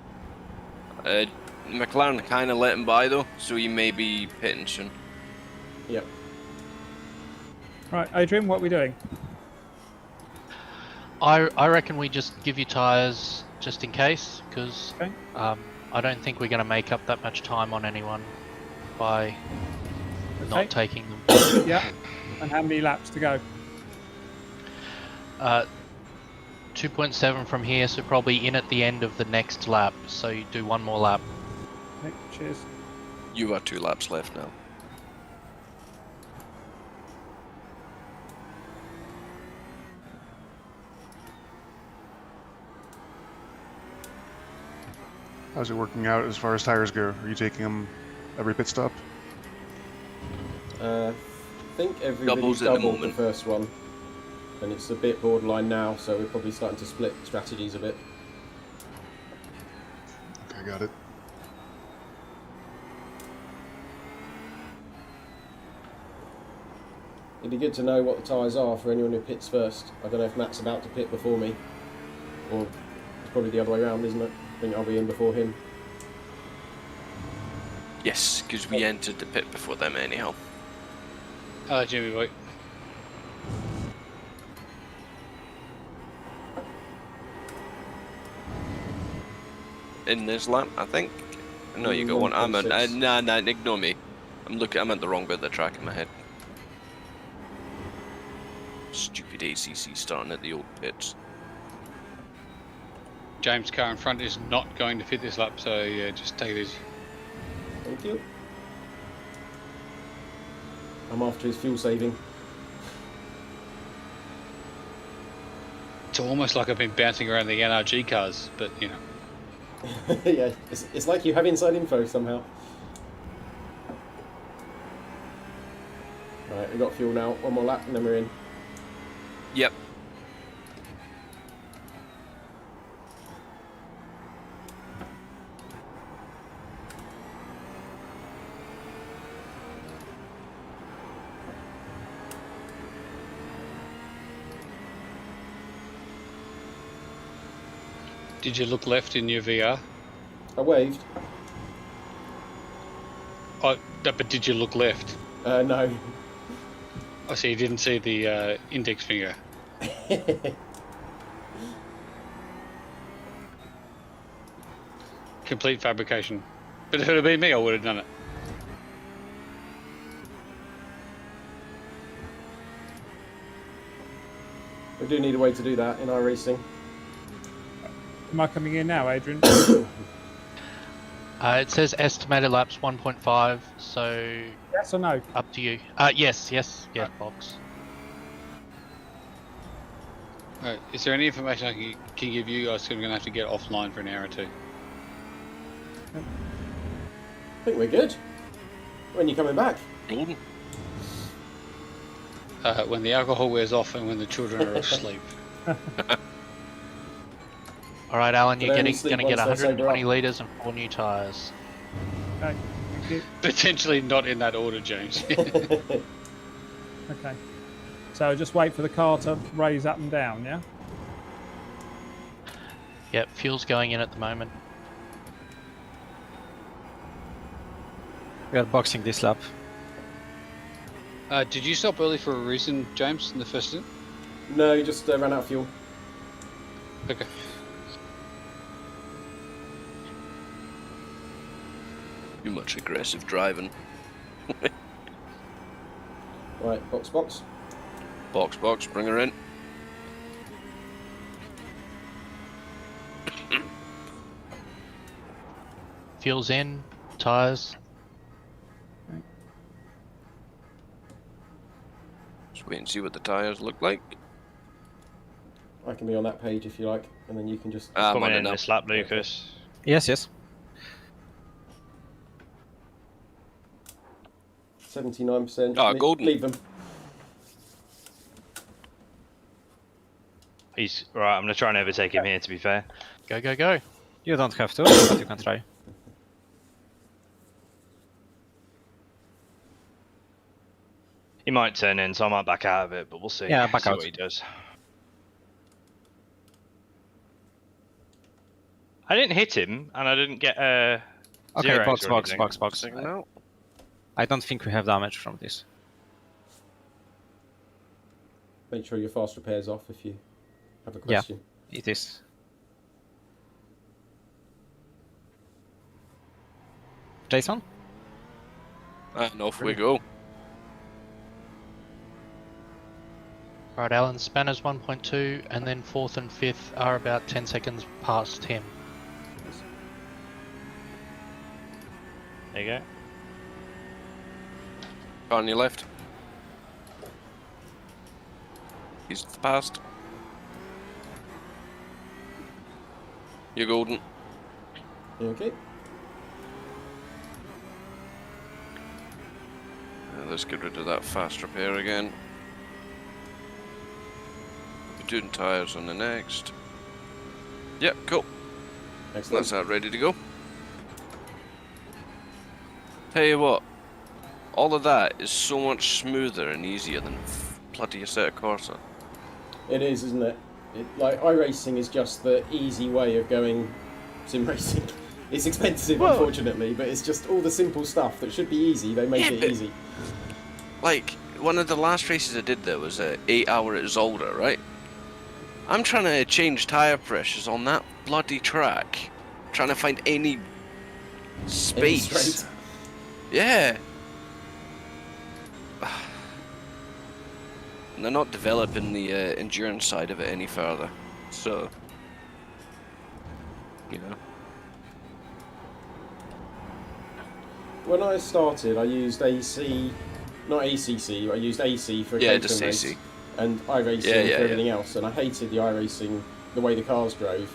McLaren kind of let him by though, so he may be pitting soon. Yep. Right, Adrian, what are we doing? I reckon we just give you tyres just in case, because I don't think we're going to make up that much time on anyone by not taking them. Yeah. And how many laps to go? 2.7 from here, so probably in at the end of the next lap. So you do one more lap. Okay, cheers. You are 2 laps left now. How's it working out as far as tires go? Are you taking them every pit stop? I think everybody's doubled the first one, and it's a bit borderline now, so we're probably starting to split strategies a bit. Okay, got it. It'd be good to know what the tyres are for anyone who pits first. I don't know if Matt's about to pit before me, or it's probably the other way around, isn't it? I think I'll be in before him. Yes, because we entered the pit before them anyhow. Jimmy boy. In this lap, I think. No, you got one. I'm nah, ignore me. I'm at the wrong bit of the track in my head. Stupid ACC starting at the old pits. James' car in front is not going to fit this lap, so yeah, just take it easy. Thank you. I'm after his fuel saving. It's almost like I've been bouncing around the NRG cars, but you know. Yeah, it's like you have inside info somehow. Right, we've got fuel now. One more lap and then we're in. Yep. Did you look left in your VR? I waved. Oh, no, but did you look left? No. I see you didn't see the index finger. Complete fabrication. But if it had been me, I would have done it. We do need a way to do that in our racing. Am I coming in now, Adrian? It says estimated laps 1.5, so... Yes or no? Up to you. Yes, box. Right. Is there any information I can give you guys? I'm going to have to get offline for an hour or two. I think we're good. When are you coming back? Golden. When the alcohol wears off and when the children are asleep. All right, Alan, you're going to get 120 litres and 4 new tyres. Okay, thank you. Potentially not in that order, James. Okay. So just wait for the car to raise up and down, yeah? Yep, fuel's going in at the moment. We are boxing this lap. Did you stop early for a reason, James, in the first stint? No, you just ran out of fuel. Okay. Too much aggressive driving. Right, box. Box, bring her in. Fuel's in, tyres. Just wait and see what the tyres look like. I can be on that page if you like, and then you can just... Coming in this lap, Lucas. Yes. 79%. Oh, golden. Leave them. He's right. I'm gonna try and overtake him here. To be fair. Go. You don't have to, but you can try. He might turn in, so I might back out of it, but we'll see. Yeah, back out. What he does. I didn't hit him, and I didn't get a. Okay, box. No. I don't think we have damage from this. Make sure your fast repair's off if you have a question. Yeah, it is. Jason? And off we go. Right, Alan, Spanner's 1.2, and then 4th and 5th are about 10 seconds past him. There you go. On your left. He's past. You're golden. Okay. Let's get rid of that fast repair again. We're doing tyres on the next. Yep, cool. Excellent. That's that ready to go. Tell you what, all of that is so much smoother and easier than bloody Assetto Corsa. It is, isn't it? Like, iRacing is just the easy way of going sim racing. It's expensive, unfortunately, but it's just all the simple stuff that should be easy, they make it easy. Like, one of the last races I did there was 8 hour at Zolder, right? I'm trying to change tyre pressures on that bloody track. Trying to find any space. Yeah. And they're not developing the endurance side of it any further. So, you know. When I started, I used AC, not ACC, I used AC for a just race, AC. and iRacing for everything else, and I hated the iRacing, the way the cars drove,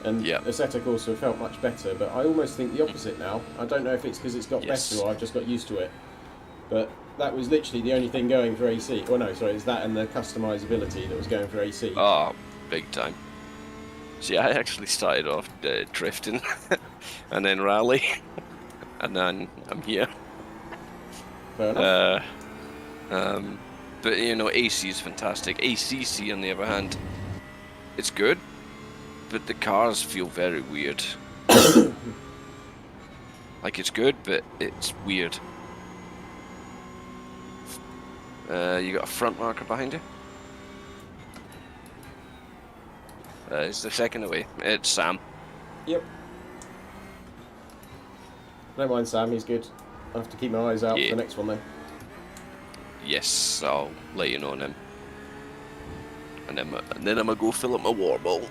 and Assetto Corsa felt much better, but I almost think the opposite now. I don't know if it's because it's got better or I've just got used to it, but that was literally the only thing going for AC. Oh no, sorry, it's that and the customizability that was going for AC. Oh, big time. See, I actually started off drifting, and then rally, and then I'm here. Fair enough. But you know, AC is fantastic. ACC, on the other hand, it's good, but the cars feel very weird. Like, it's good, but it's weird. You got a front marker behind you? It's the second away. It's Sam. Yep. Don't mind Sam, he's good. I have to keep my eyes out for the next one though. Yes, I'll let you know on him. And then I'm gonna go fill up my war bowl.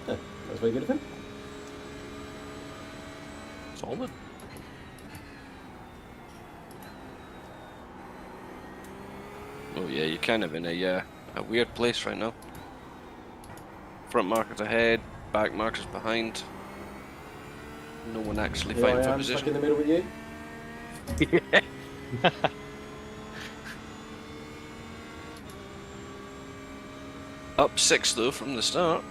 That's very good of him. Solid. Oh yeah, you're kind of in a weird place right now. Front markers ahead, back markers behind. No one actually fighting for position. Stuck in the middle with you. Yeah. Up 6 though from the start.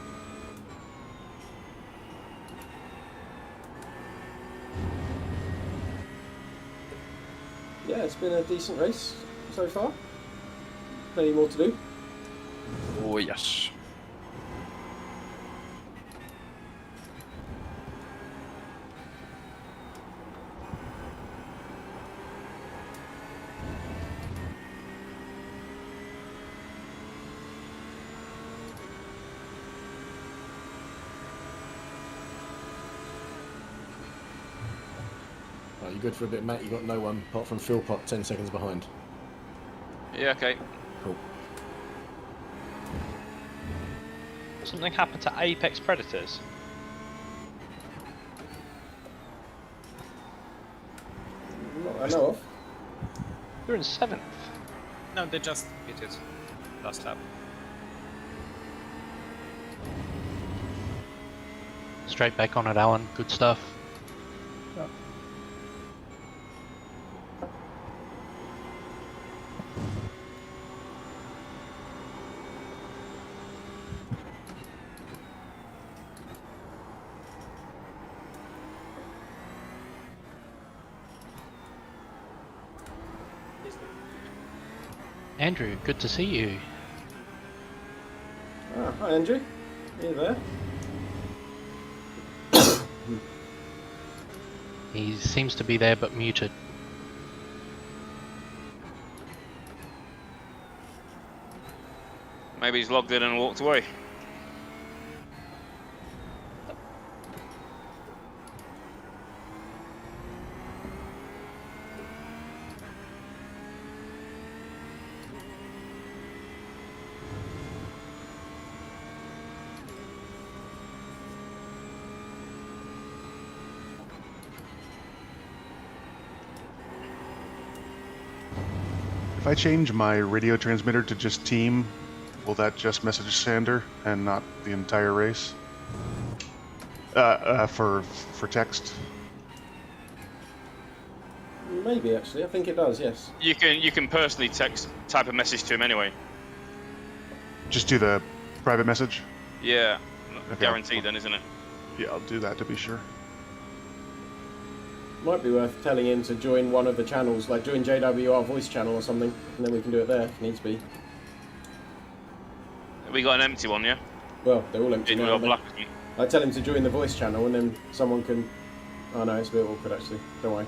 Yeah, it's been a decent race so far. Plenty more to do. Oh yes. Oh, you good for a bit, Matt? You got no one apart from Philpott 10 seconds behind. Yeah, okay. Cool. Something happened to Apex Predators? Not I know of. They're in 7th. No, they just hit it last lap. Straight back on it, Alan. Good stuff. Yeah. Andrew, good to see you. Ah, hi Andrew. Are you there? He seems to be there but muted. Maybe he's logged in and walked away. If I change my radio transmitter to just team, will that just message Sander and not the entire race? For text. Maybe actually, I think it does. Yes. You can personally type a message to him anyway. Just do the private message. Yeah, Okay. guaranteed then, isn't it? Yeah, I'll do that to be sure. Might be worth telling him to join one of the channels, like join JWR voice channel or something, and then we can do it there if needs be. We got an empty one, yeah. Well, they're all empty now. Black. I tell him to join the voice channel, and then someone can. Oh no, it's a bit awkward actually. Don't worry.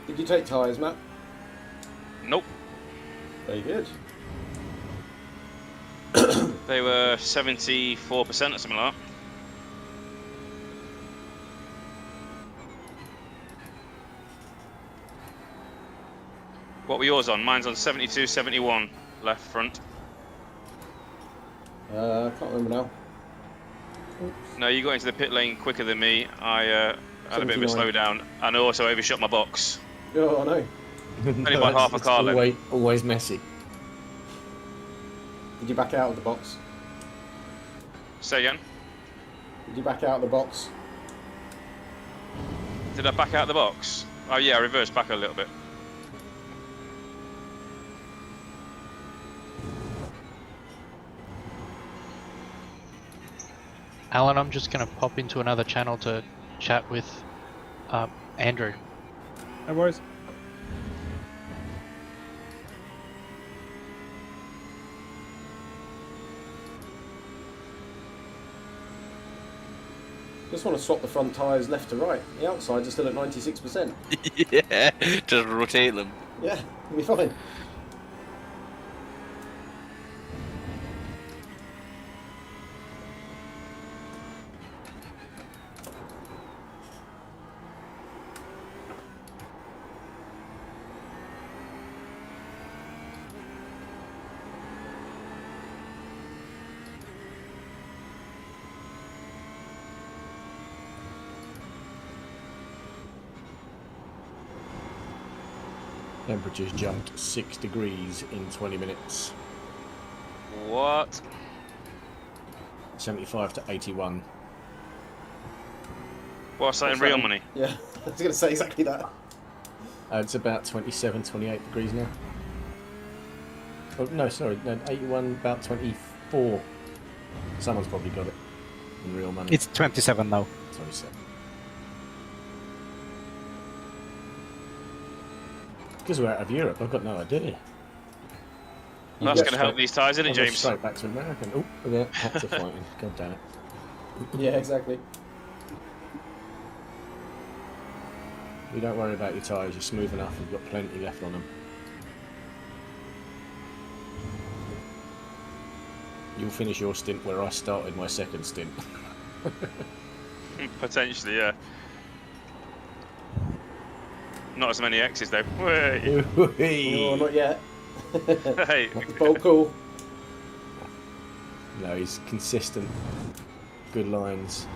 Did you take tyres, Matt? Nope. Very good. They were 74% or something like that. What were yours on? Mine's on 72, 71 left front. I can't remember now. Oops. No, you got into the pit lane quicker than me. I had a bit of a slowdown, and I also overshot my box. Oh, I know. Only by half a car length. Always messy. Did you back out of the box? Say again? Did you back out of the box? Did I back out of the box? Oh yeah, I reversed back a little bit. Alan, I'm just going to pop into another channel to chat with Andrew. No worries. Just want to swap the front tyres left to right. The outsides are still at 96%. Yeah, just rotate them. Yeah, it'll be fine. Temperatures jumped 6 degrees in 20 minutes. What? 75 to 81. What's that in real money? Yeah, I was going to say exactly that. It's about 27, 28 degrees now. Oh, no, sorry, no, 81, about 24. Someone's probably got it in real money. It's 27 now. 27. Because we're out of Europe, I've got no idea. Well, that's going to help these tyres, isn't it, James? Straight back to American. Oh, yeah, hats are fighting. God damn it. Yeah, exactly. You don't worry about your tyres, you're smooth enough, you've got plenty left on them. You'll finish your stint where I started my second stint. Potentially, yeah. Not as many X's though. Whey. No, not yet. Hey. Bowl cool. No, he's consistent. Good lines.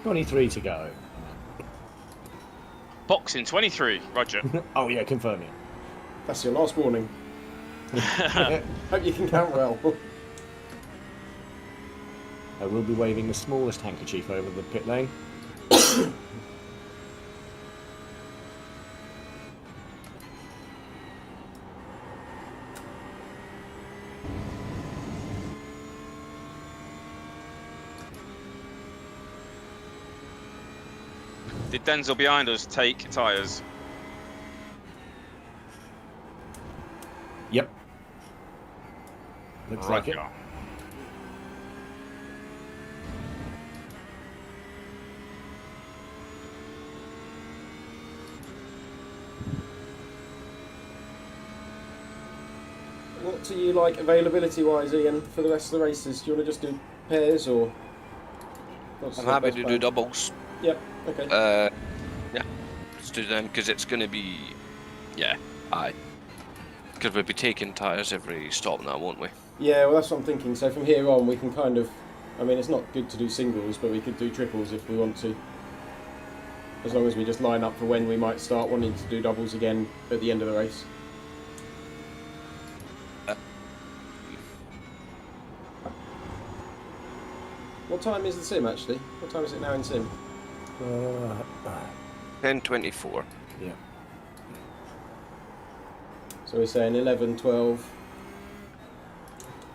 23 to go. Boxing 23, Roger. Oh yeah, confirm it. That's your last warning. Hope you can count well. I will be waving the smallest handkerchief over the pit lane. Did Denzel behind us take tyres? Yep. Looks like it. What do you like availability-wise, Ian, for the rest of the races? Do you want to just do pairs or? I'm happy to do doubles. Yep. Okay. Yeah. Let's do them because it's going to be, yeah, because we'll be taking tyres every stop now, won't we? Yeah, well that's what I'm thinking. So from here on we can kind of, I mean it's not good to do singles, but we could do triples if we want to. As long as we just line up for when we might start wanting to do doubles again at the end of the race. What time is the sim actually? What time is it now in sim? 10:24. Yeah. So we're saying 11, 12.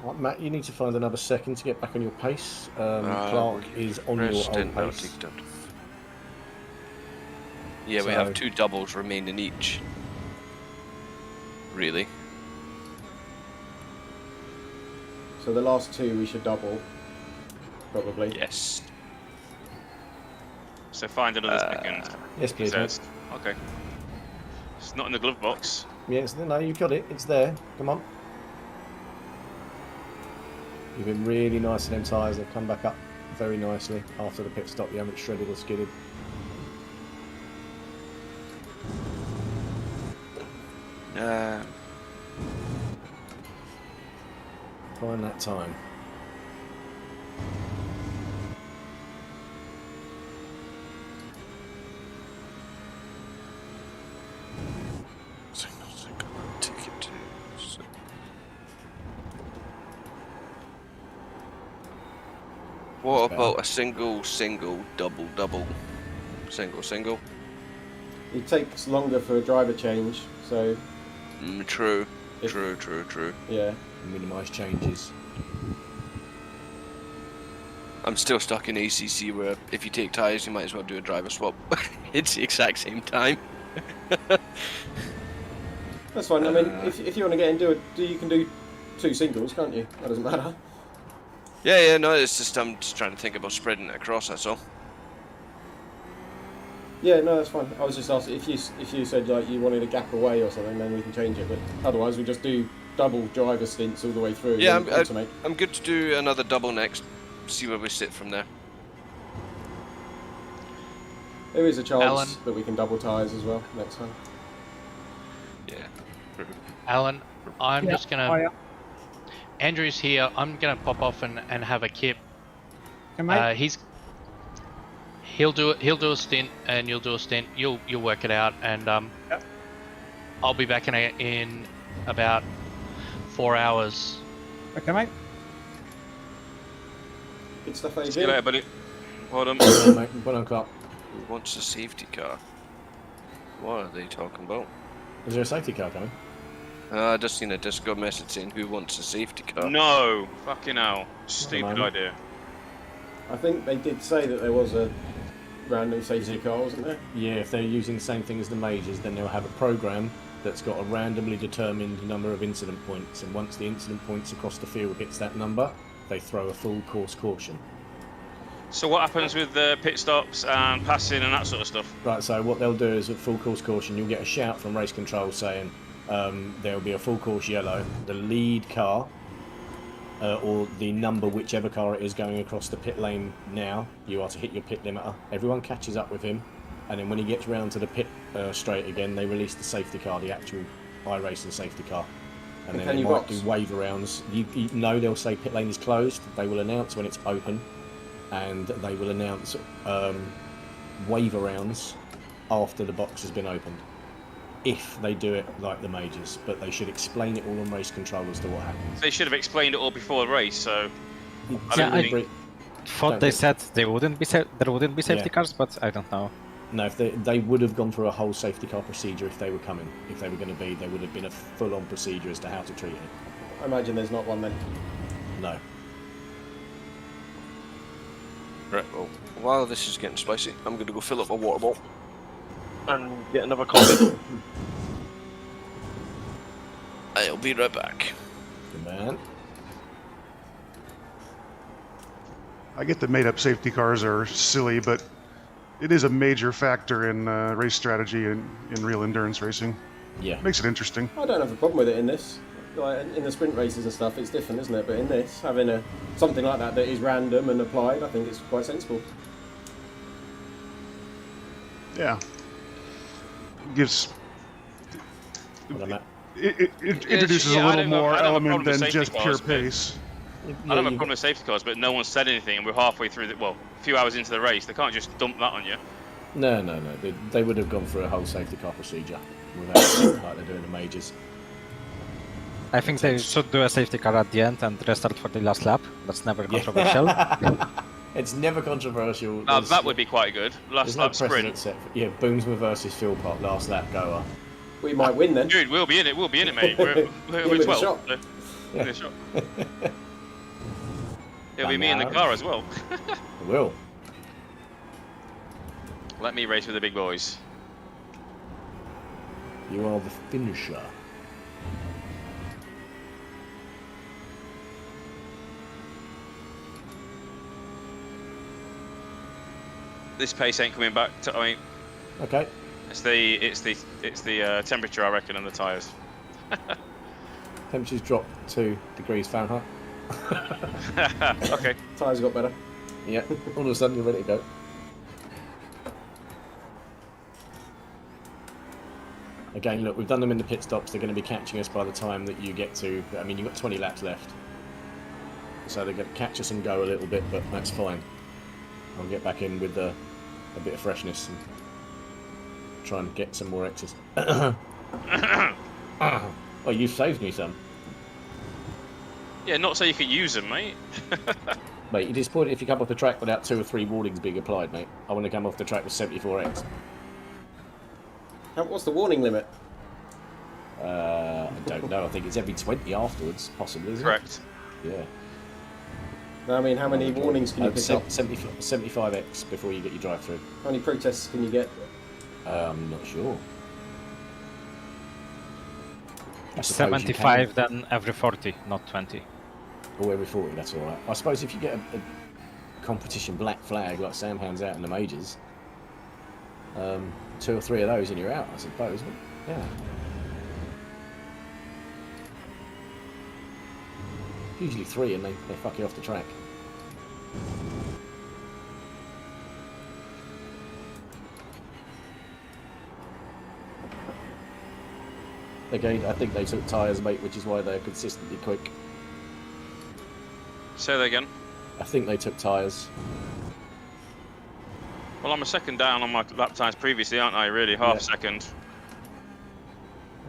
Right, Matt, you need to find another second to get back on your pace. Clark is on your old pace. Yeah, we have 2 doubles remaining each. Really. So the last 2 we should double. Probably. Yes. So find another second. Yes, please. Mate. Okay. It's not in the glove box. Yes, no, you've got it. It's there. Come on. You've been really nice in them tyres. They've come back up very nicely after the pit stop. You haven't shredded or skidded. Find that time. What about a single, double, single? It takes longer for a driver change, so. True. Yeah. Minimise changes. I'm still stuck in ACC where if you take tyres, you might as well do a driver swap. It's the exact same time. That's fine. I mean, if you want to get into it, you can do 2 singles, can't you? That doesn't matter. Yeah, no, it's just I'm just trying to think about spreading it across. That's all. Yeah, no, that's fine. I was just asking if you said like you wanted a gap away or something, then we can change it. But otherwise, we just do double driver stints all the way through. Yeah, I'm good to do another double next. See where we sit from there. There is a chance that we can double tyres as well next time. Yeah. Alan, I'm just gonna. Andrew's here. I'm gonna pop off and have a kip. He'll do a stint, and you'll do a stint. You'll work it out, and I'll be back in about 4 hours. Okay, mate. Good stuff, See you later, buddy. Well done. Well done, Clark. Who wants a safety car? What are they talking about? Is there a safety car coming? I just seen a Discord message saying who wants a safety car. No, fucking hell, stupid idea. I think they did say that there was a random safety car, wasn't there? Yeah, if they're using the same thing as the majors, then they'll have a program that's got a randomly determined number of incident points, and once the incident points across the field hits that number, they throw a full course caution. So what happens with the pit stops and passing and that sort of stuff? Right, so what they'll do is at full course caution, you'll get a shout from race control saying there'll be a full course yellow. The lead car, or the number, whichever car it is going across the pit lane now, you are to hit your pit limiter. Everyone catches up with him, and then when he gets round to the pit straight again, they release the safety car, the actual iRacing safety car. And then they might do wave arounds. You know they'll say pit lane is closed. They will announce when it's open. and they will announce waiver rounds after the box has been opened. If they do it like the majors, but they should explain it all on race control as to what happens. They should have explained it all before the race, so I thought they said there wouldn't be safety cars, but I don't know. No, if they would have gone through a whole safety car procedure if they were coming. If they were going to be, there would have been a full-on procedure as to how to treat it. I imagine there's not one then. No. Right, well, while this is getting spicy, I'm going to go fill up my water bottle and get another coffee. I'll be right back. Good man. I get that made-up safety cars are silly, but it is a major factor in race strategy and in real endurance racing. Yeah. Makes it interesting. I don't have a problem with it in this. Like in the sprint races and stuff, it's different, isn't it? But in this, having something like that is random and applied, I think it's quite sensible. Yeah. Gives. It introduces a little more element than just pure pace. I don't have a problem with safety cars, but no one said anything, and we're halfway through a few hours into the race. They can't just dump that on you. No. They would have gone through a whole safety car procedure without like they're doing the majors. I think they should do a safety car at the end and restart for the last lap. That's never controversial. It's never controversial. That would be quite good. Last lap sprint. Yeah, Boomsma versus Philpott, last lap goer. We might win then. Dude, we'll be in it, mate. We're 12. So, yeah. Shot. It'll be me in the car as well. It will. Let me race with the big boys. You are the finisher. This pace ain't coming back. Okay. It's the temperature, I reckon, and the tyres. Temperature's dropped 2 degrees Fahrenheit. Okay. Tyres got better. Yeah. All of a sudden you're ready to go. Again, look, we've done them in the pit stops. They're going to be catching us by the time that you get to. I mean, you've got 20 laps left, so they're going to catch us and go a little bit, but that's fine. I'll get back in with a bit of freshness and try and get some more X's. Oh, you've saved me some. Yeah, not so you can use them, mate. Mate, you're disappointed if you come off the track without 2 or 3 warnings being applied, mate. I want to come off the track with 74X. What's the warning limit? I don't know. I think it's every 20 afterwards, possibly, isn't Correct. it? Yeah. I mean, how many warnings can you pick up? 75X before you get your drive-through. How many protests can you get? I'm not sure. 75, then every 40, not 20. Or every 40, that's alright. I suppose if you get a competition black flag like Sam hands out in the majors, 2 or 3 of those and you're out, I suppose. Yeah. Usually 3 and they fuck you off the track. Again, I think they took tyres, mate, which is why they're consistently quick. Say that again. I think they took tyres. Well, I'm a second down on my lap times previously, aren't I? Really, half second.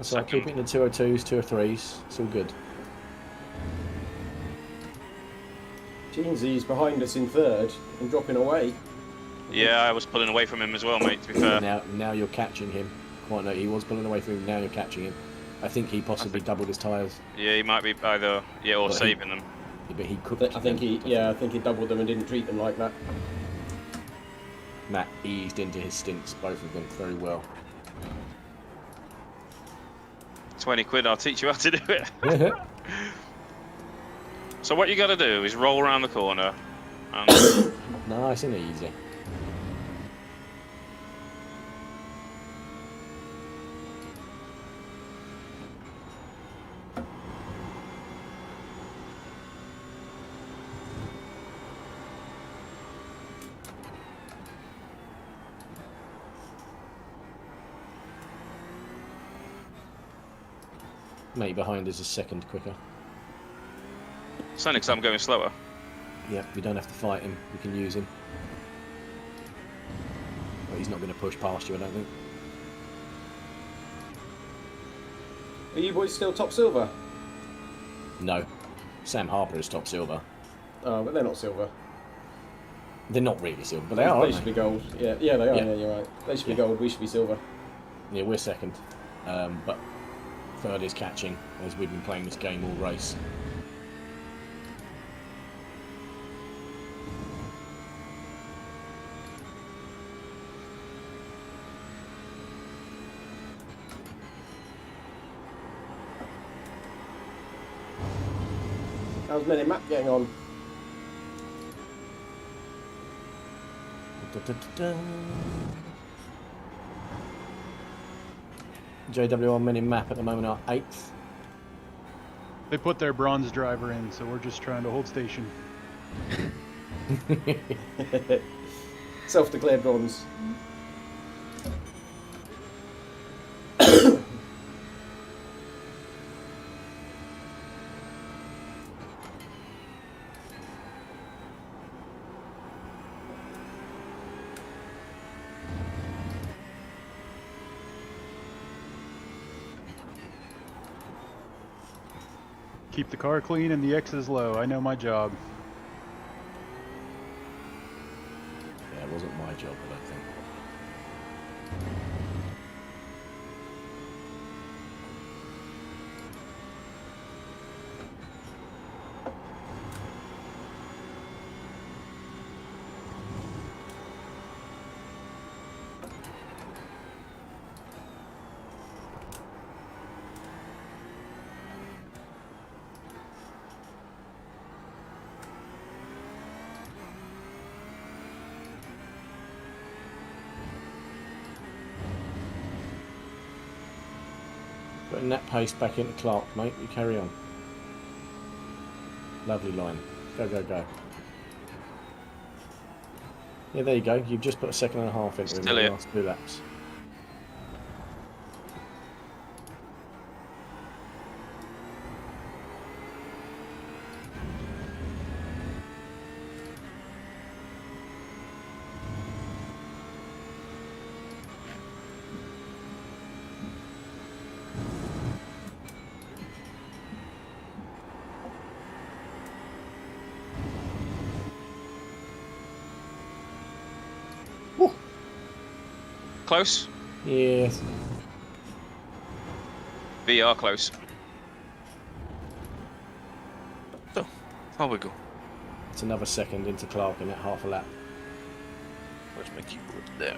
So I keep it in the 202s, 203s. It's all good. Jeansy's behind us in 3rd and dropping away. Yeah, I was pulling away from him as well, mate, to be fair. Now you're catching him. Quite no, he was pulling away from him, now you're catching him. I think he possibly doubled his tyres. Yeah, he might be either, or saving them. But he could. I think he doubled them and didn't treat them like that. Matt eased into his stints, both of them, very well. 20 quid, I'll teach you how to do it. So what you got to do is roll around the corner. And nice and easy. Mate behind is a second quicker. It's only because I'm going slower. Yeah, we don't have to fight him. We can use him. But he's not going to push past you, I don't think. Are you boys still top silver? No. Sam Harper is top silver. Oh, but they're not silver. They're not really silver, but they are, They should be gold. Yeah, they are. Yeah, you're right. They should be gold. We should be silver. Yeah, we're second. But third is catching, as we've been playing this game all race. How's Minimap getting on? JW on Minimap at the moment are 8th. They put their bronze driver in, so we're just trying to hold station. Self-declared bronze. Keep the car clean and the X's low. I know my job. Yeah, it wasn't my job, I don't think. Putting that pace back into Clark, mate. You carry on. Lovely line. Go, go, go. Yeah, there you go. You've just put a 1.5 seconds into him in the last 2 laps. Close? Yes. VR close. So, how we go? It's another second into Clark in that half a lap. Where's my keyboard? There.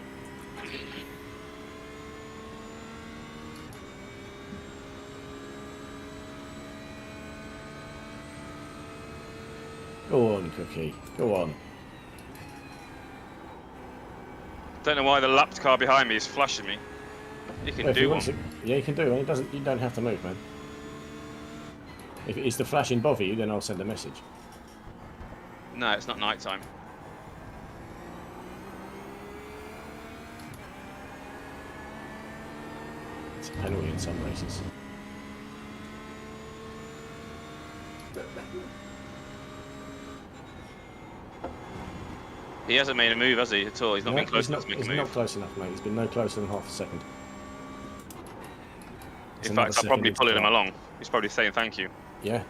Go on, Cookie. Go on. Don't know why the lapped car behind me is flashing me. You can do one. Yeah, you can do one. You don't have to move, man. If it's the flashing bother you, then I'll send a message. No, it's not night time. It's a penalty in some races. He hasn't made a move, has he, at all? He's not been close enough to make a move. He's not close enough, mate. He's been no closer than half a second. In fact, I'm probably pulling him along. He's probably saying thank you. Yeah.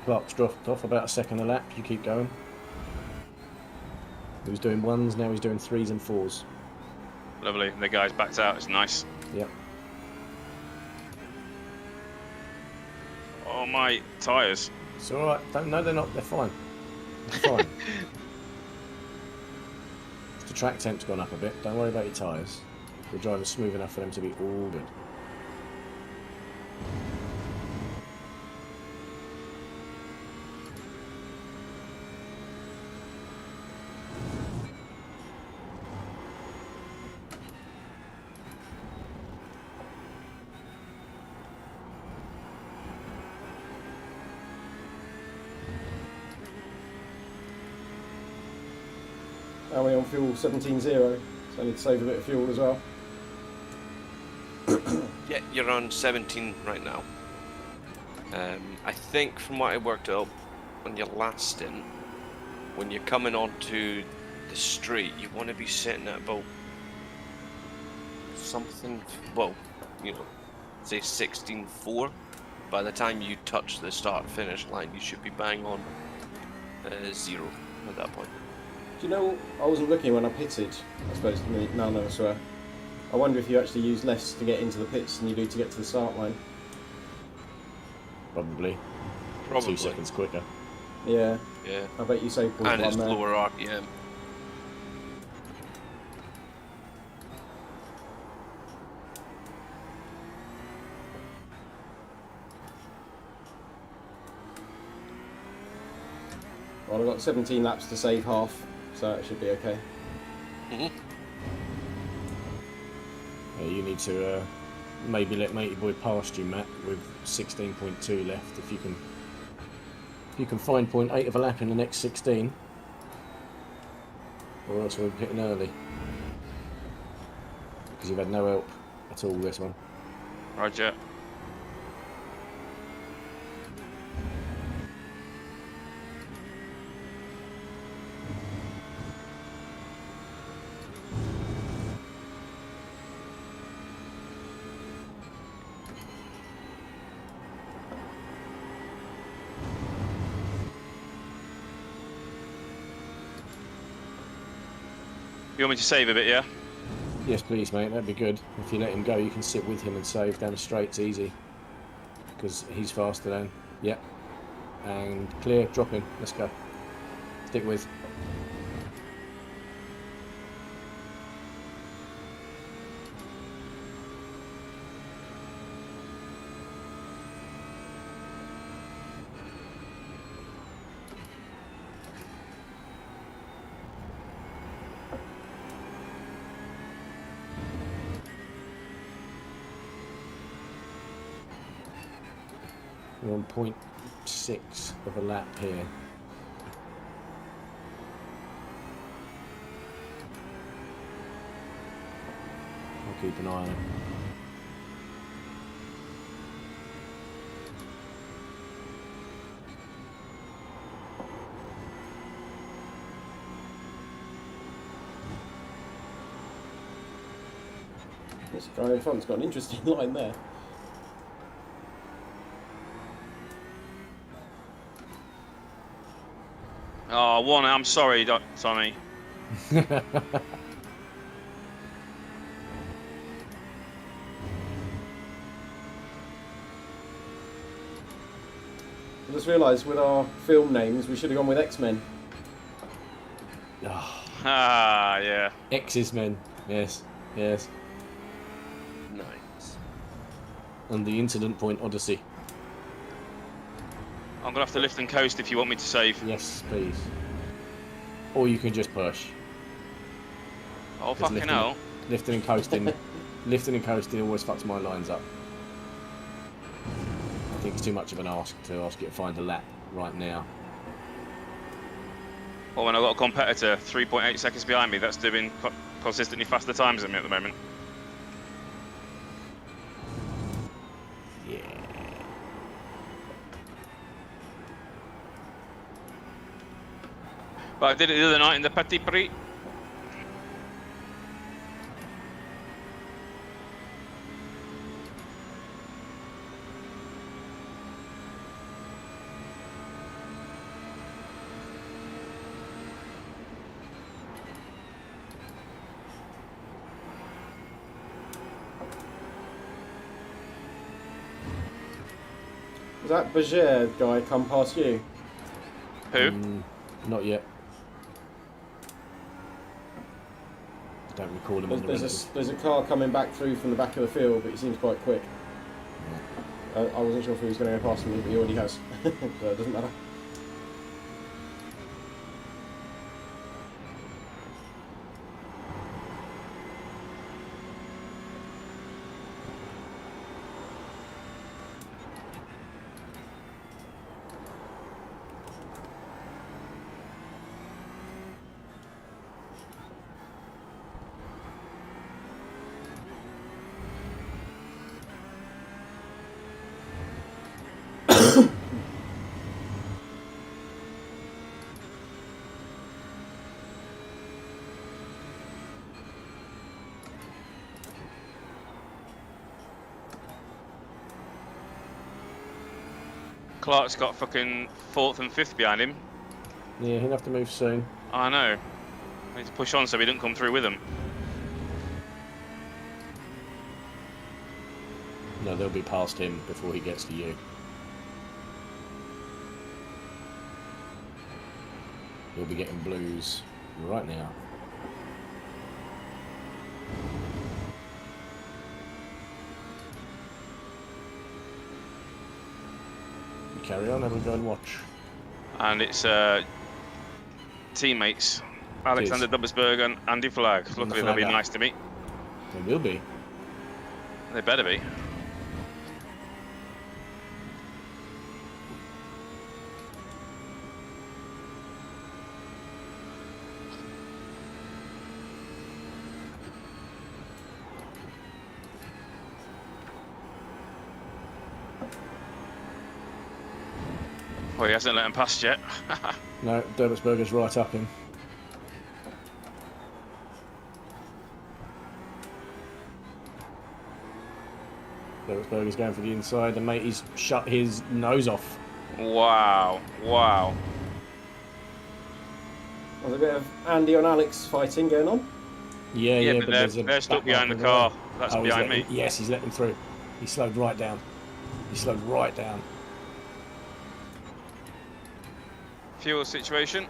Clark's dropped off about a second a lap. You keep going. He was doing 1s, now he's doing 3s and 4s. Lovely. The guy's backed out. It's nice. Yep. Oh, my tyres. It's alright. No, they're not. They're fine. They're fine. The track temp's gone up a bit. Don't worry about your tyres. We're driving smooth enough for them to be all good. How are we on fuel? 17.0. So I need to save a bit of fuel as well. Yeah, you're on 17 right now. I think from what I worked out on your last stint, when you're coming onto the street, you want to be sitting at about something, well, you know, say 16.4. By the time you touch the start-finish line, you should be bang on 0 at that point. Do you know, I wasn't looking when I pitted, I suppose none of us were. I wonder if you actually use less to get into the pits than you do to get to the start line. Probably. 2 seconds quicker. Yeah. Yeah. I bet you save 0.1 and it's there. lower RPM. Well, I've got 17 laps to save half, so it should be okay. Mm-hmm. Yeah, you need to maybe let matey boy past you, Matt, with 16.2 left. If you can find 0.8 of a lap in the next 16, or else we're hitting early because you've had no help at all this one. Roger. You want me to save a bit, yeah? Yes, please, mate. That'd be good. If you let him go, you can sit with him and save down the straights easy, because he's faster than. Yep. And clear. Drop in. Let's go. Stick with. We're on 0.6 of a lap here. I'll keep an eye on it. This guy in front's got an interesting line there. Oh, one. I'm sorry, Tommy. I just realised with our film names, we should have gone with X-Men. Ah, yeah. X's Men. Yes. Yes. Nice. And the Incident Point Odyssey. I'm gonna have to lift and coast if you want me to save. Yes, please. Or you can just push. Oh, fucking hell. Lifting and coasting. Lifting and coasting always fucks my lines up. I think it's too much of an ask to ask you to find a lap right now. Well, when I've got a competitor 3.8 seconds behind me that's doing consistently faster times than me at the moment. Yeah. But I did it the other night in the Petit Prix. Has that Berger guy come past you? Who? Not yet. I don't recall him. There's a car coming back through from the back of the field, but he seems quite quick. I wasn't sure if he was going to go past me, but he already has, so it doesn't matter. Clark's got fucking 4th and 5th behind him. Yeah, he'll have to move soon. I know. I need to push on so we don't come through with him. No, they'll be past him before he gets to you. You'll be getting blues right now. You carry on, and we'll go and watch. And it's teammates, Alexander Dubbersberg and Andy Flagg. Luckily they'll be nice to me. They will be. They better be. Well, he hasn't let him past yet. No, Derbertsberger's right up him. Derbertsberger's going for the inside, and mate, he's shut his nose off. Wow, wow. There's a bit of Andy and Alex fighting going on. Yeah, but they're stuck behind the car. That's behind me. Yes, he's let him through. He slowed right down. He slowed right down. Fuel situation.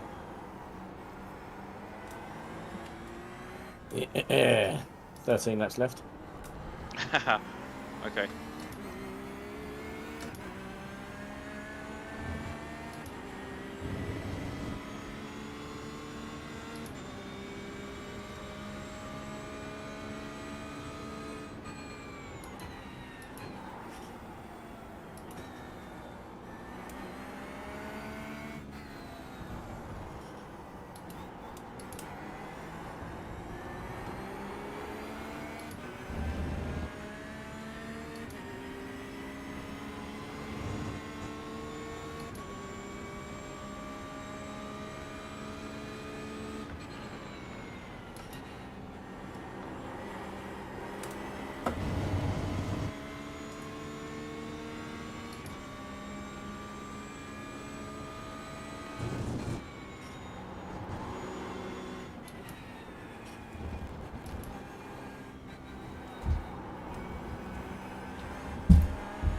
Yeah. 13 laps left. Okay.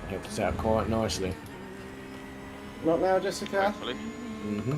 Helped us out quite nicely. Not now, Jessica? Hopefully. Mm-hmm.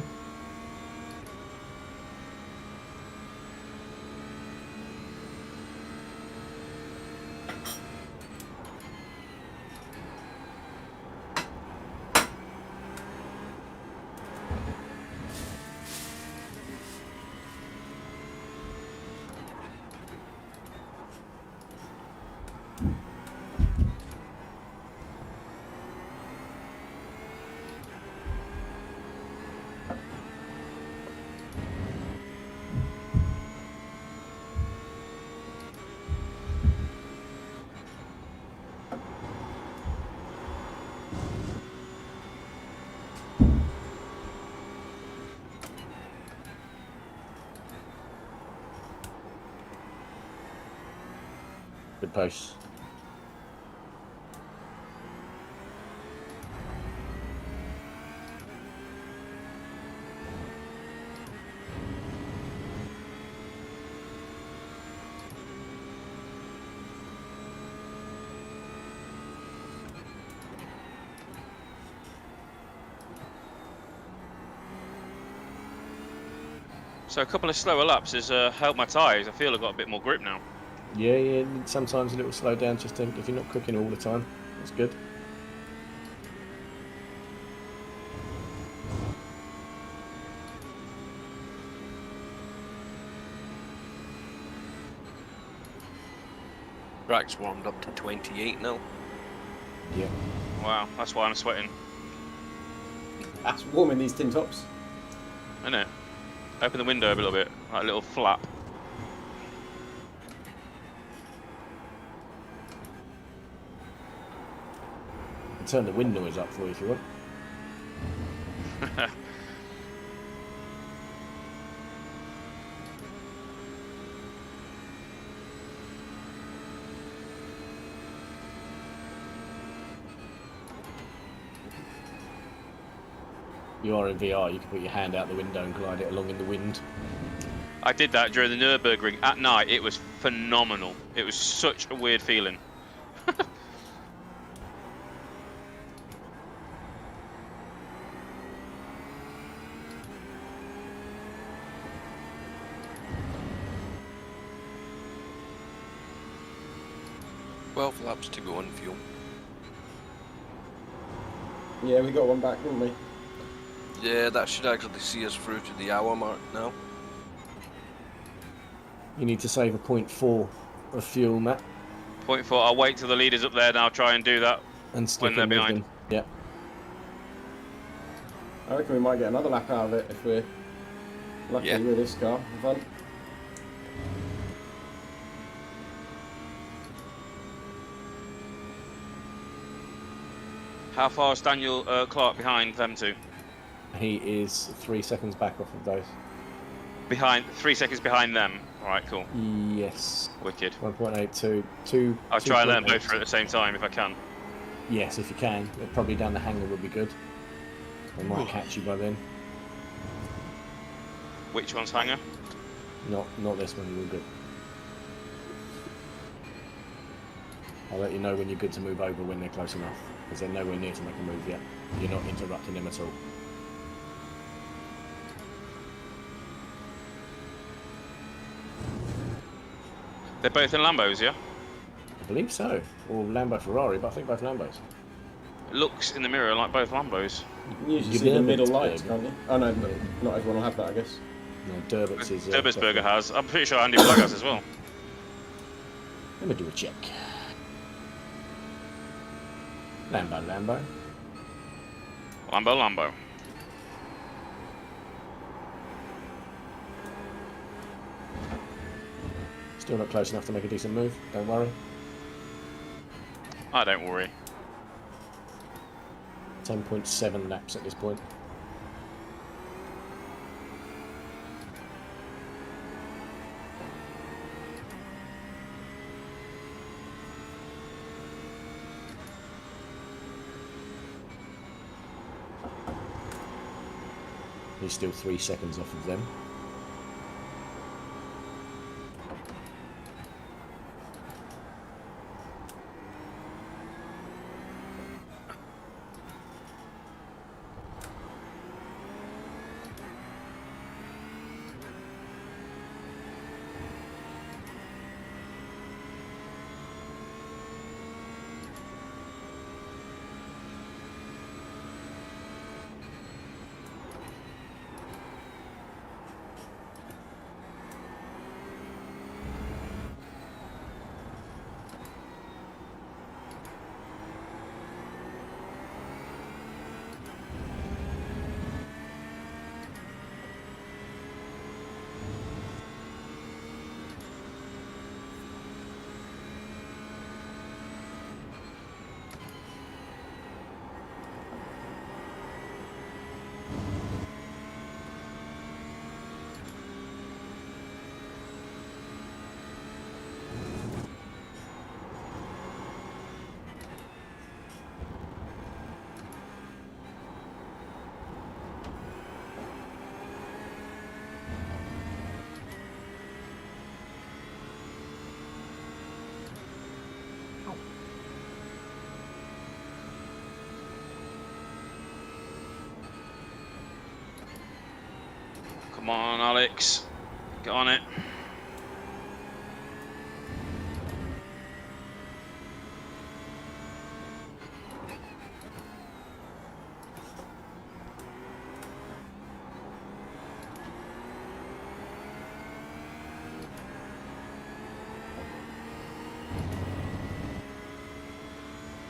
Good pace. So a couple of slower laps has helped my tyres. I feel I've got a bit more grip now. Yeah, sometimes a little slow down just if you're not cooking all the time. That's good. Rack's warmed up to 28 now. Yeah. Wow, that's why I'm sweating. That's warm in these tin tops. Isn't it? Open the window a little bit, like a little flap. Turn the wind noise up for you if you want. You are in VR. You can put your hand out the window and glide it along in the wind. I did that during the Nürburgring at night. It was phenomenal. It was such a weird feeling. 12 laps to go on fuel. Yeah, we got one back, didn't we? Yeah, that should actually see us through to the hour mark now. You need to save a 0.4 of fuel, Matt. 0.4. I'll wait till the leader's up there and I'll try and do that and when they're behind. Them. Yeah. I reckon we might get another lap out of it if we're lucky with this car. Fun. How far is Daniel Clark behind them two? He is 3 seconds back off of those. Behind, 3 seconds behind them. All right, cool. Yes. Wicked. 1.82. 2. I'll try and let them both through at the same time if I can. Yes, if you can. Probably down the hangar would be good. They might catch you by then. Which one's hangar? Not this one. You're good. I'll let you know when you're good to move over when they're close enough, because they're nowhere near to make a move yet. You're not interrupting them at all. They're both in Lambos, yeah? I believe so. Or Lambo Ferrari, but I think both Lambos. It looks in the mirror like both Lambos. You can usually see the middle lights, can't you? Oh no, not everyone will have that, I guess. No, Durbuts is... Durbutsberger has. I'm pretty sure Andy Blagg has as well. Let me do a check. Lambo. Lambo. Still not close enough to make a decent move, don't worry. I don't worry. 10.7 laps at this point. He's still 3 seconds off of them. Come on, Alex. Get on it.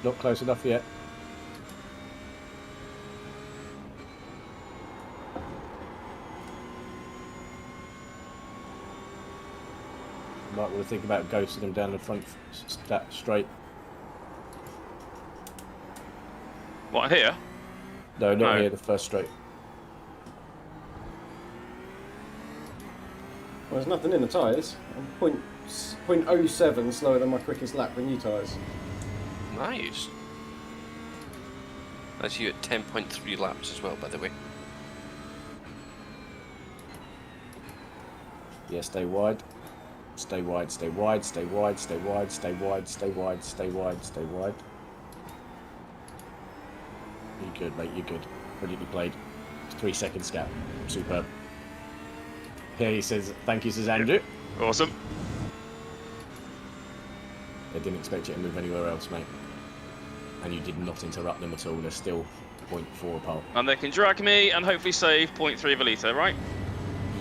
Not close enough yet. Might want to think about ghosting them down the front straight. What, here? No, not here, the first straight. Well, there's nothing in the tyres. I'm 0.07 slower than my quickest lap with new tyres. Nice. That's you at 10.3 laps as well, by the way. Yeah, stay wide. Stay wide, stay wide, stay wide, stay wide, stay wide, stay wide, stay wide, stay wide. You're good, mate, you're good. Brilliantly played. 3 seconds gap. Superb. Here he says, thank you, says Andrew. Awesome. They didn't expect you to move anywhere else, mate. And you did not interrupt them at all. They're still 0.4 apart. And they can drag me and hopefully save 0.3 of a litre, right?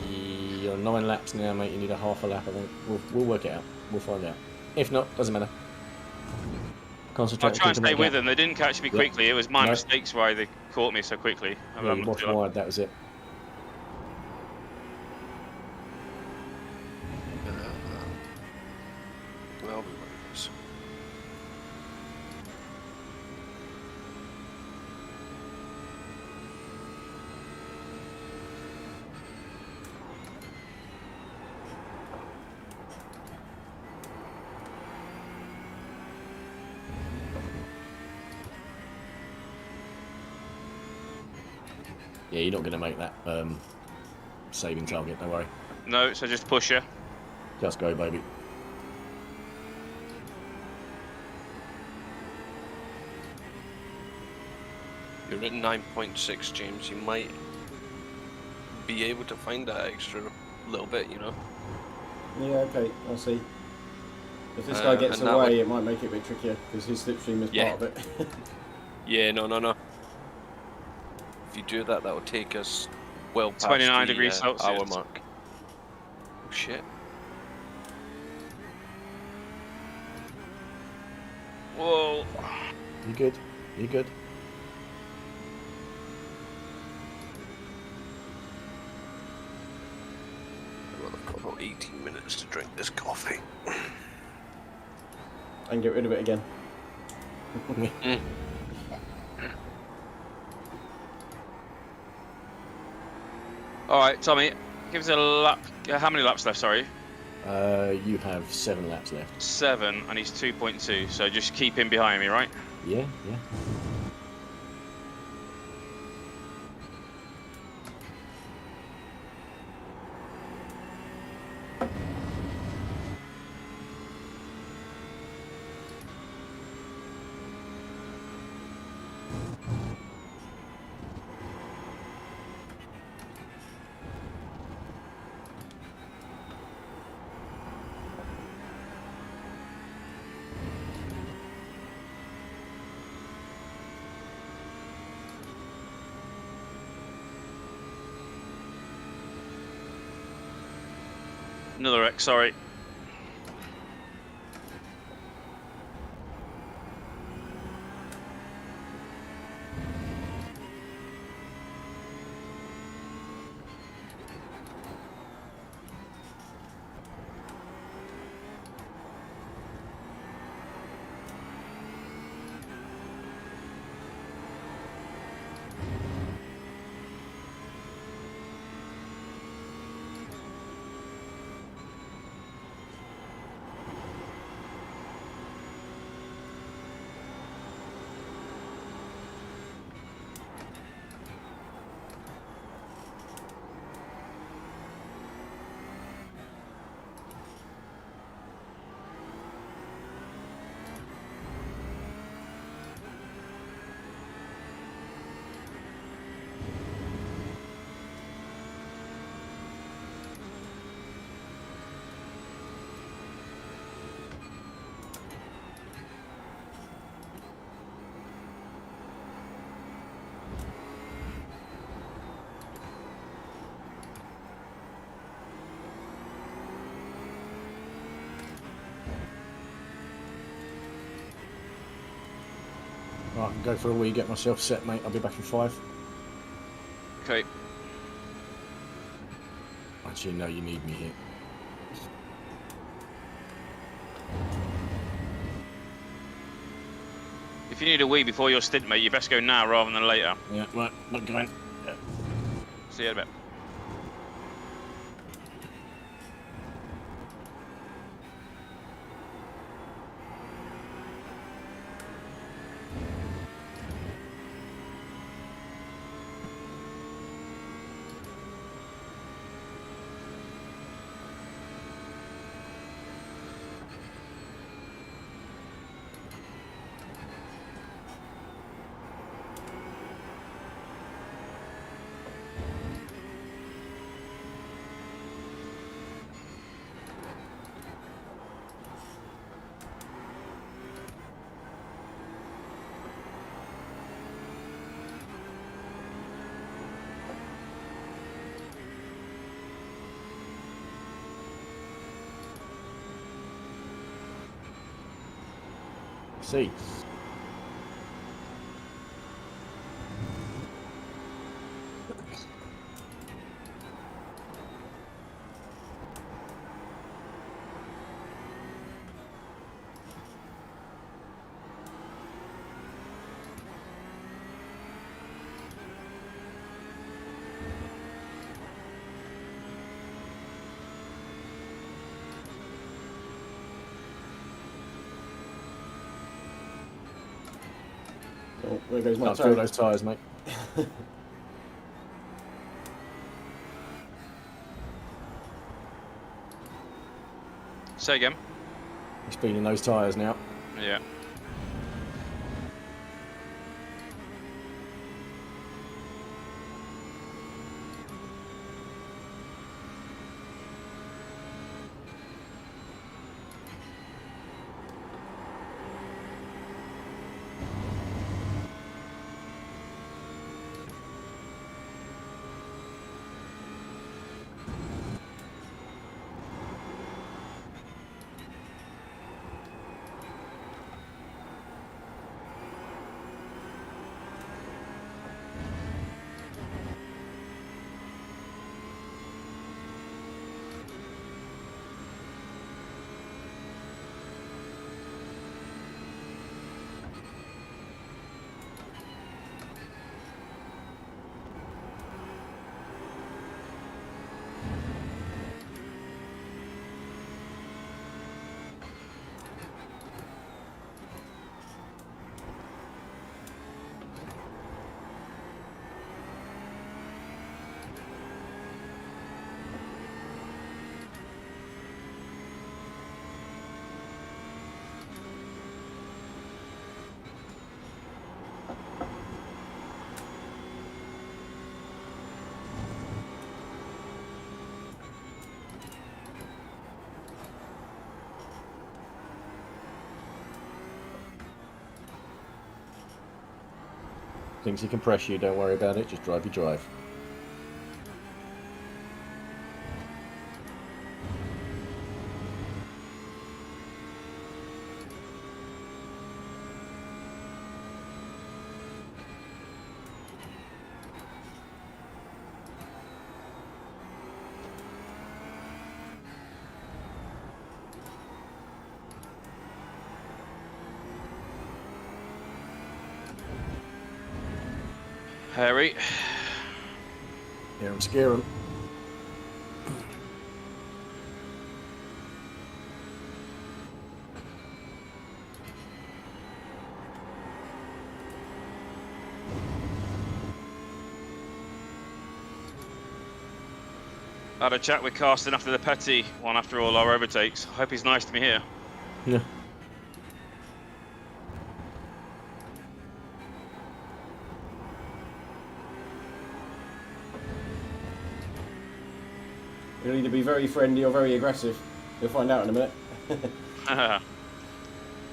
You're 9 laps now, mate. You need a half a lap, I think. We'll work it out. We'll find out. If not, doesn't matter. Concentrate. I'll try and stay with them. They didn't catch me quickly. It was my mistakes why they caught me so quickly. Yeah, you watched wide, that was it. Well, Yeah, you're not going to make that saving target, don't worry. No, so just push her. Just go, baby. You're at 9.6, James. You might be able to find that extra little bit, you know? Yeah, okay, I'll see. If this guy gets away, it might make it a bit trickier, because his slipstream is part of it. Yeah, no. If you do that, that will take us well past 29 the degrees Celsius. hour mark. Oh, shit. Whoa. You good? You good? Well, I've got about 18 minutes to drink this coffee. And get rid of it again. Alright, Tommy, give us a lap. How many laps left, sorry? You have 7 laps left. 7, and he's 2.2, so just keep him behind me, right? Yeah. Another X, sorry. Right, I can go for a wee, get myself set, mate. I'll be back in 5. Okay. Actually, no, you need me here. If you need a wee before your stint, mate, you best go now rather than later. Yeah, right, not going. Yeah. See you in a bit. seats. Oh, there goes my toe. Feel those tyres, mate. Say again. He's feeling those tyres now. Yeah. Thinks he can press you, don't worry about it, just drive your drive. Harry. Hear him, scare him. I had a chat with Carsten after the petty one after all our overtakes. I hope he's nice to me here. Yeah. He'll either be very friendly or very aggressive. You'll find out in a minute.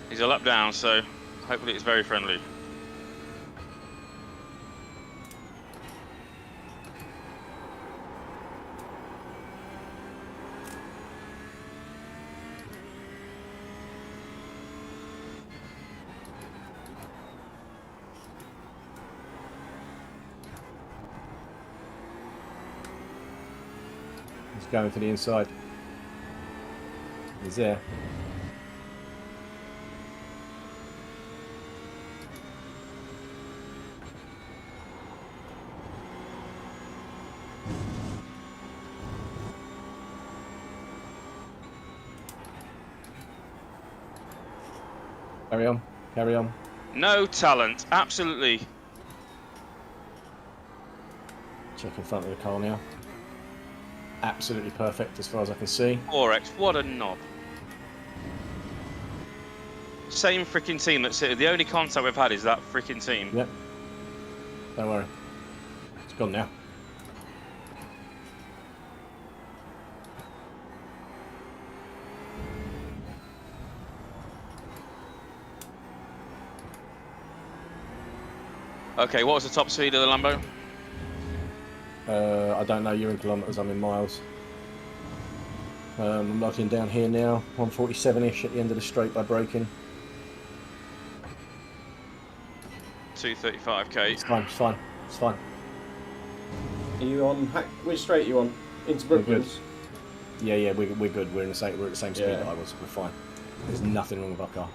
He's a lap down, so hopefully it's very friendly. Going to the inside. He's there. Carry on, carry on. No talent, absolutely. Check in front of the car now. Absolutely perfect as far as I can see. 4X, what a knob. Same freaking team that's here. The only contact we've had is that freaking team. Yep. Don't worry. It's gone now. Okay, what was the top speed of the Lambo? I don't know, you're in kilometres, I'm in miles. I'm locking down here now, 147-ish at the end of the straight by braking. 2:35k. It's fine. It's fine. It's fine. Are you on which straight are you on? Into Brooklands? Yeah, we're good. We're at the same speed that I was. We're fine. There's nothing wrong with our car.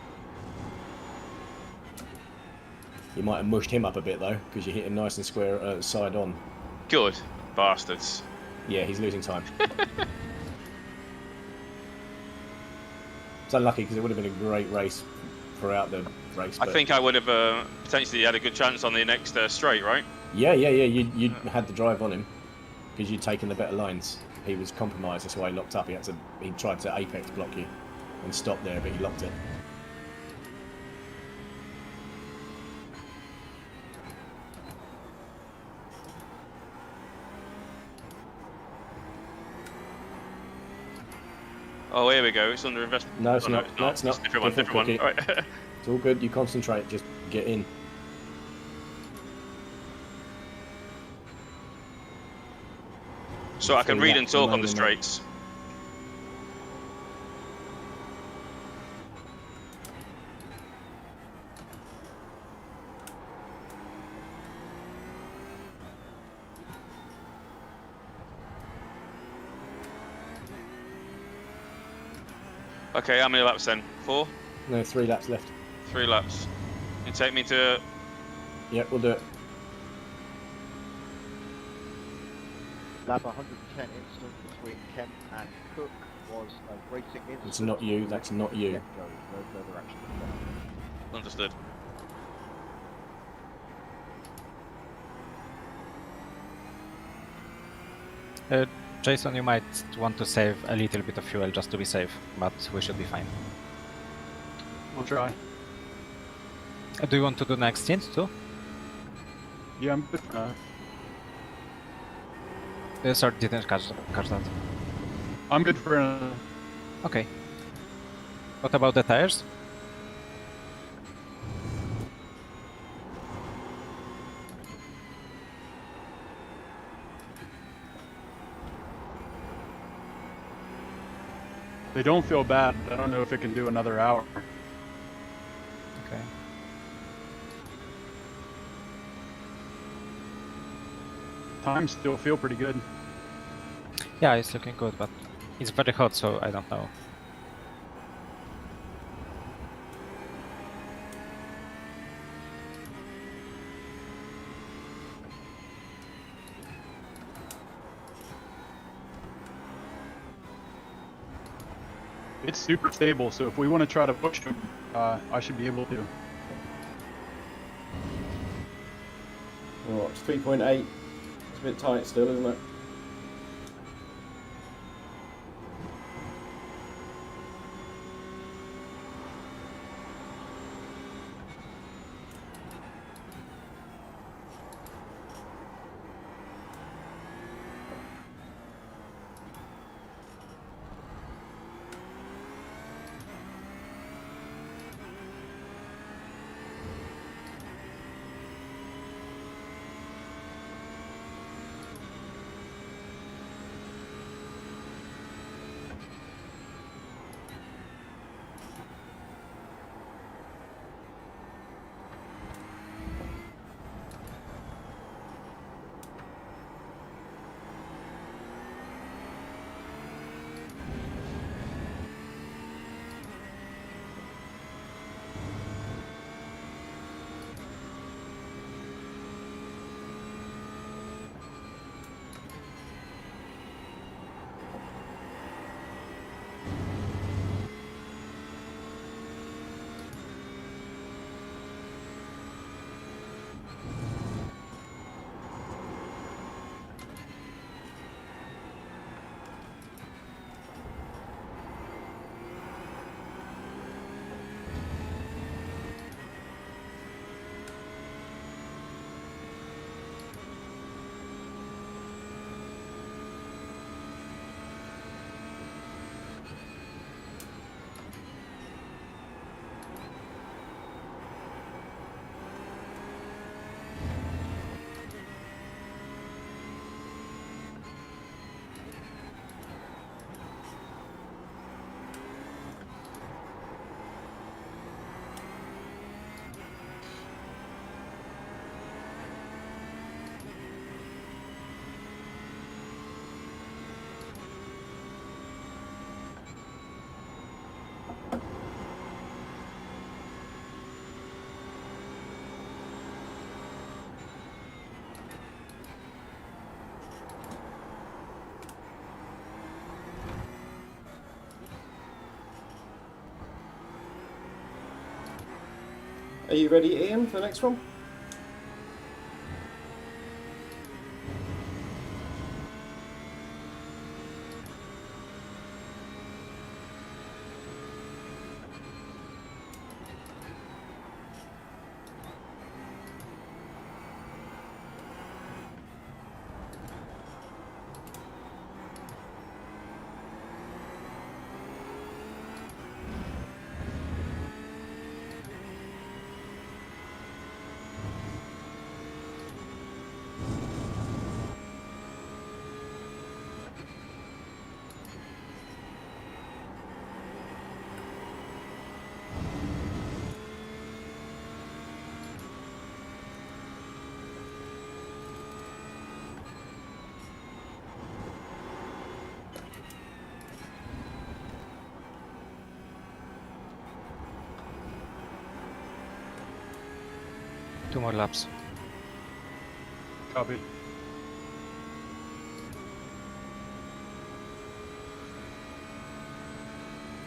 You might have mushed him up a bit though, because you hit him nice and square side on. Good bastards. Yeah, he's losing time. It's unlucky because it would have been a great race throughout the race. I think I would have potentially had a good chance on the next straight, right? Yeah. You had the drive on him because you'd taken the better lines. He was compromised. That's why he locked up. He tried to apex block you and stop there, but he locked it. Oh, here we go. It's under investment. No, it's not. No, it's not. It's different one. All right. It's all good. You concentrate. Just get in. So I can read and talk on the straights. Okay, how many laps then? 4? No, 3 laps left. 3 laps. You take me to... Yeah, we'll do it. Lap 110 incident between Kent and Cook was a racing incident. It's not you, that's not you. No further action. Understood. Jason, you might want to save a little bit of fuel just to be safe, but we should be fine. We'll try. Do you want to do next stint too? Yeah, I'm good. Sorry, didn't catch that. I'm good for Okay. What about the tires? They don't feel bad. I don't know if it can do another hour. Okay. Times still feel pretty good. Yeah, it's looking good, but it's very hot, so I don't know. It's super stable, so if we want to try to push him, I should be able to. Oh, it's 3.8. It's a bit tight still, isn't it? Are you ready, Ian, for the next one? Two more laps. Copy.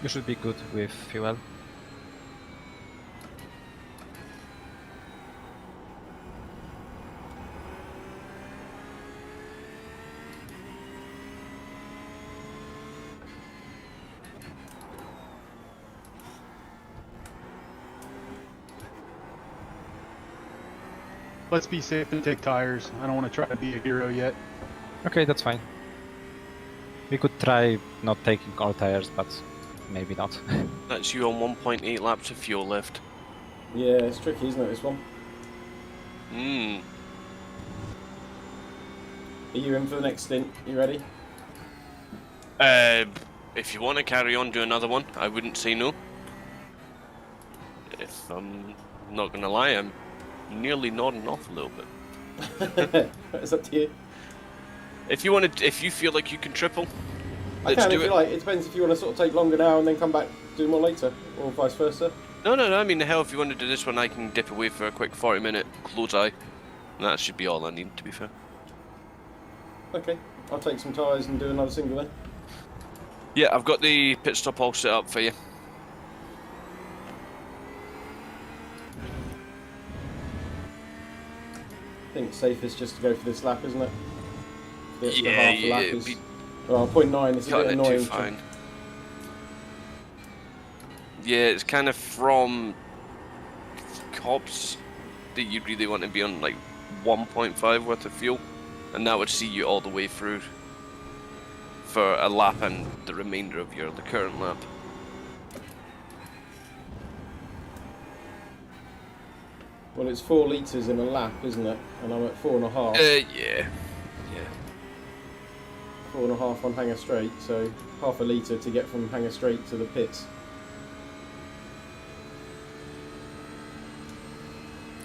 You should be good with fuel. Let's be safe and take tires. I don't want to try to be a hero yet. Okay, that's fine. We could try not taking all tires, but maybe not. That's you on 1.8 laps of fuel left. Yeah, it's tricky, isn't it, this one? Hmm. Are you in for the next stint? You ready? If you want to carry on, do another one. I wouldn't say no. If I'm not gonna lie, I'm nearly nodding off a little bit. It's up to you. If you want to, if you feel like you can triple, I can if you like. It depends if you want to sort of take longer now and then come back do more later, or vice versa. No. I mean, hell, if you want to do this one, I can dip away for a quick 40-minute close eye. And that should be all I need, to be fair. Okay, I'll take some tyres and do another single then. Yeah, I've got the pit stop all set up for you. I think it's safest just to go for this lap, isn't it? The Yeah, half the lap is, well, 0.9 is a bit annoying. Fine. Yeah, it's kind of from cops that you really want to be on like 1.5 worth of fuel, and that would see you all the way through for a lap and the remainder of the current lap. Well, it's 4 litres in a lap, isn't it? And I'm at 4.5. Yeah. 4.5 on Hanger Straight, so half a litre to get from Hanger Straight to the pits.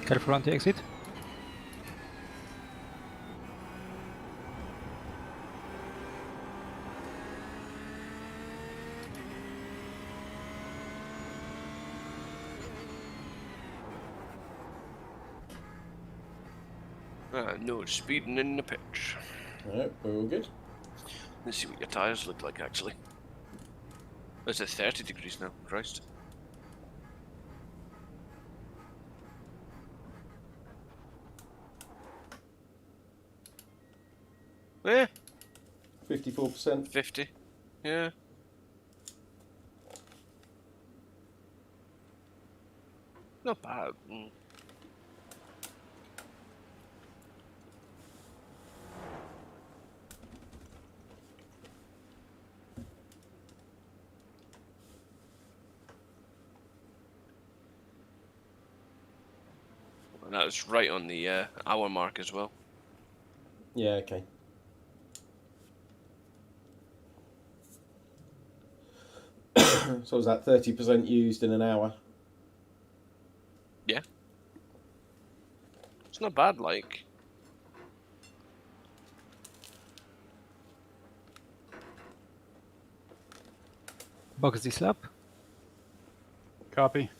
Careful on the exit. No speeding in the pitch. Alright, we're all good. Let's see what your tyres look like, actually. It's at 30 degrees now, Christ. Yeah. 54%. 50. Yeah. Not bad. And that's right on the hour mark as well. Yeah, okay. So was that 30% used in an hour? Yeah. It's not bad, like. Box this lap. Copy.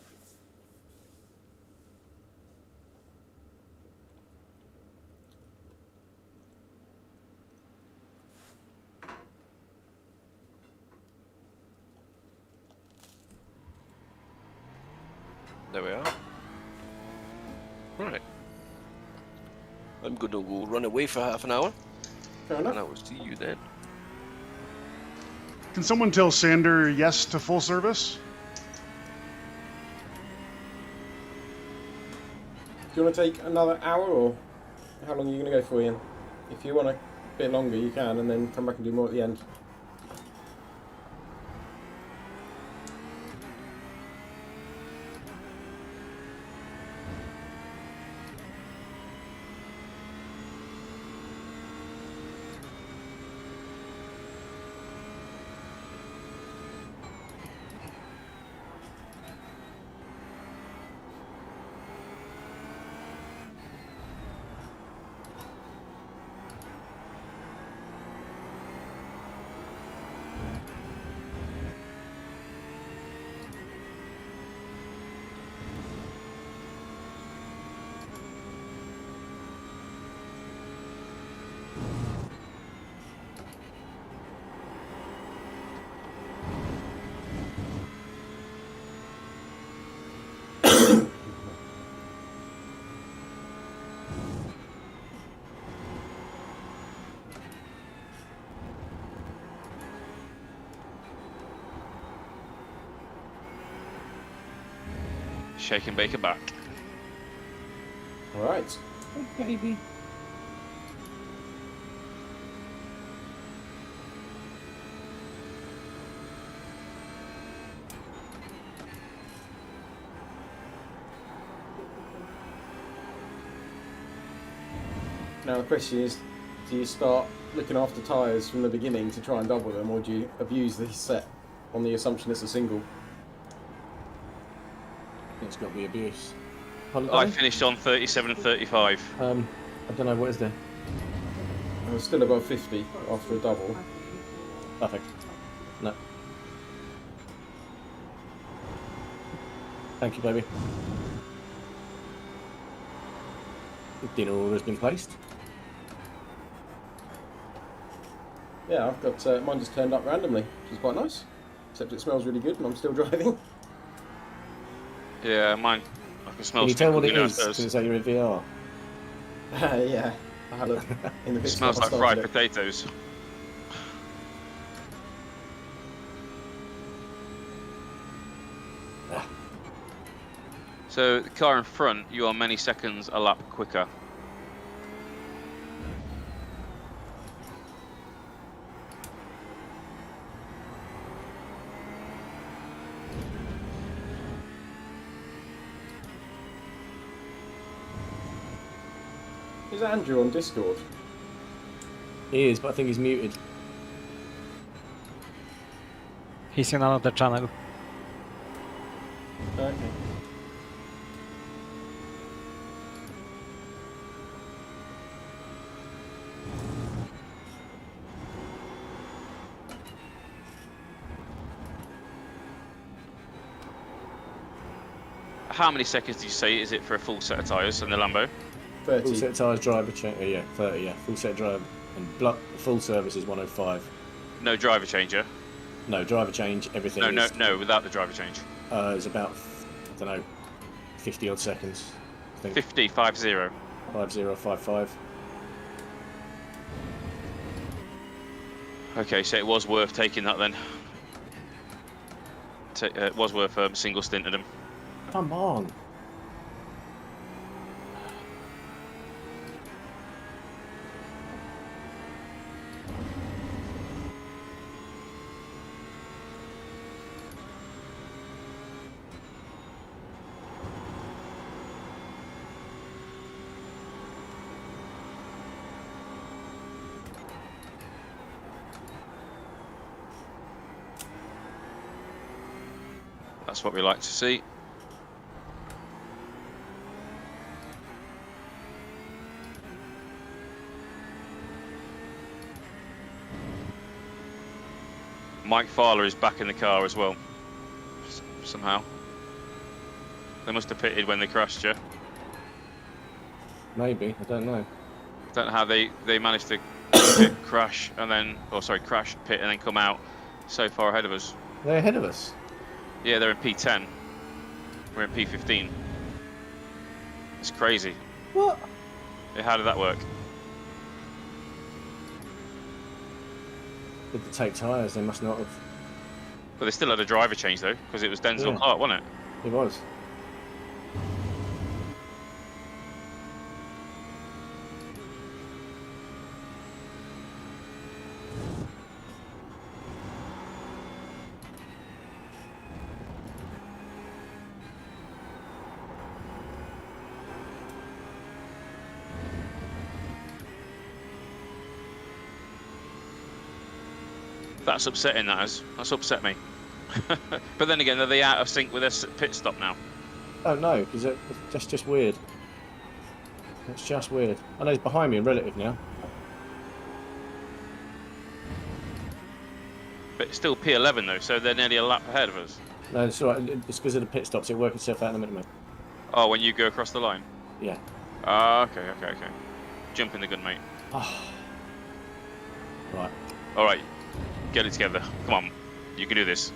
There we are. Right. I'm going to go run away for half an hour. Fair enough. And I will see you then. Can someone tell Sander yes to full service? Do you want to take another hour, or how long are you going to go for, Ian? If you want a bit longer, you can, and then come back and do more at the end. Shake and bake it back. Alright. Oh, baby. Now the question is, do you start looking after tyres from the beginning to try and double them, or do you abuse this set on the assumption it's a single? It's got to be abuse. I finished on 37 and 35. I don't know, what is there? I was still above 50 after a double. Perfect. No. Thank you, baby. The dinner order has been placed. Yeah, I've got mine just turned up randomly, which is quite nice. Except it smells really good and I'm still driving. Yeah, mine. I can smell. Can you tell what it is? Can you say you're in VR? Yeah, I had it in the pit Smells stop, like fried potatoes. So the car in front, you are many seconds a lap quicker. Is Andrew on Discord? He is, but I think he's muted. He's in another channel. Okay. How many seconds do you say is it for a full set of tyres in the Lambo? 30. Full set of tyres, driver change. Yeah, 30. Yeah, full set drive and full service is 105. No driver changer. No driver change. Everything. No, without the driver change. It's about I don't know, 50 odd seconds. I think. 50, 50. 5055. Okay, so it was worth taking that then. It was worth a single stint at them. Come on. That's what we like to see. Mike Fowler is back in the car as well, somehow. They must have pitted when they crashed you. Maybe, I don't know. Don't know how they managed to crash and then, crash, pit and then come out so far ahead of us. They're ahead of us? Yeah, they're in P10. We're in P15. It's crazy. What? Yeah, how did that work? Did they take tyres? They must not have. But they still had a driver change though, because it was Denzel Clark, wasn't it? It was. That's upsetting, that is. That's upset me. But then again, are they out of sync with their pit stop now? Oh no, because that's just weird. It's just weird. I know he's behind me in relative now. But it's still P11 though, so they're nearly a lap ahead of us. No, it's alright. It's because of the pit stops. It works itself out in a minute, mate. Oh, when you go across the line? Yeah. Ah, okay. Jump in the gun, mate. Right. Alright, get it together. Come on, you can do this.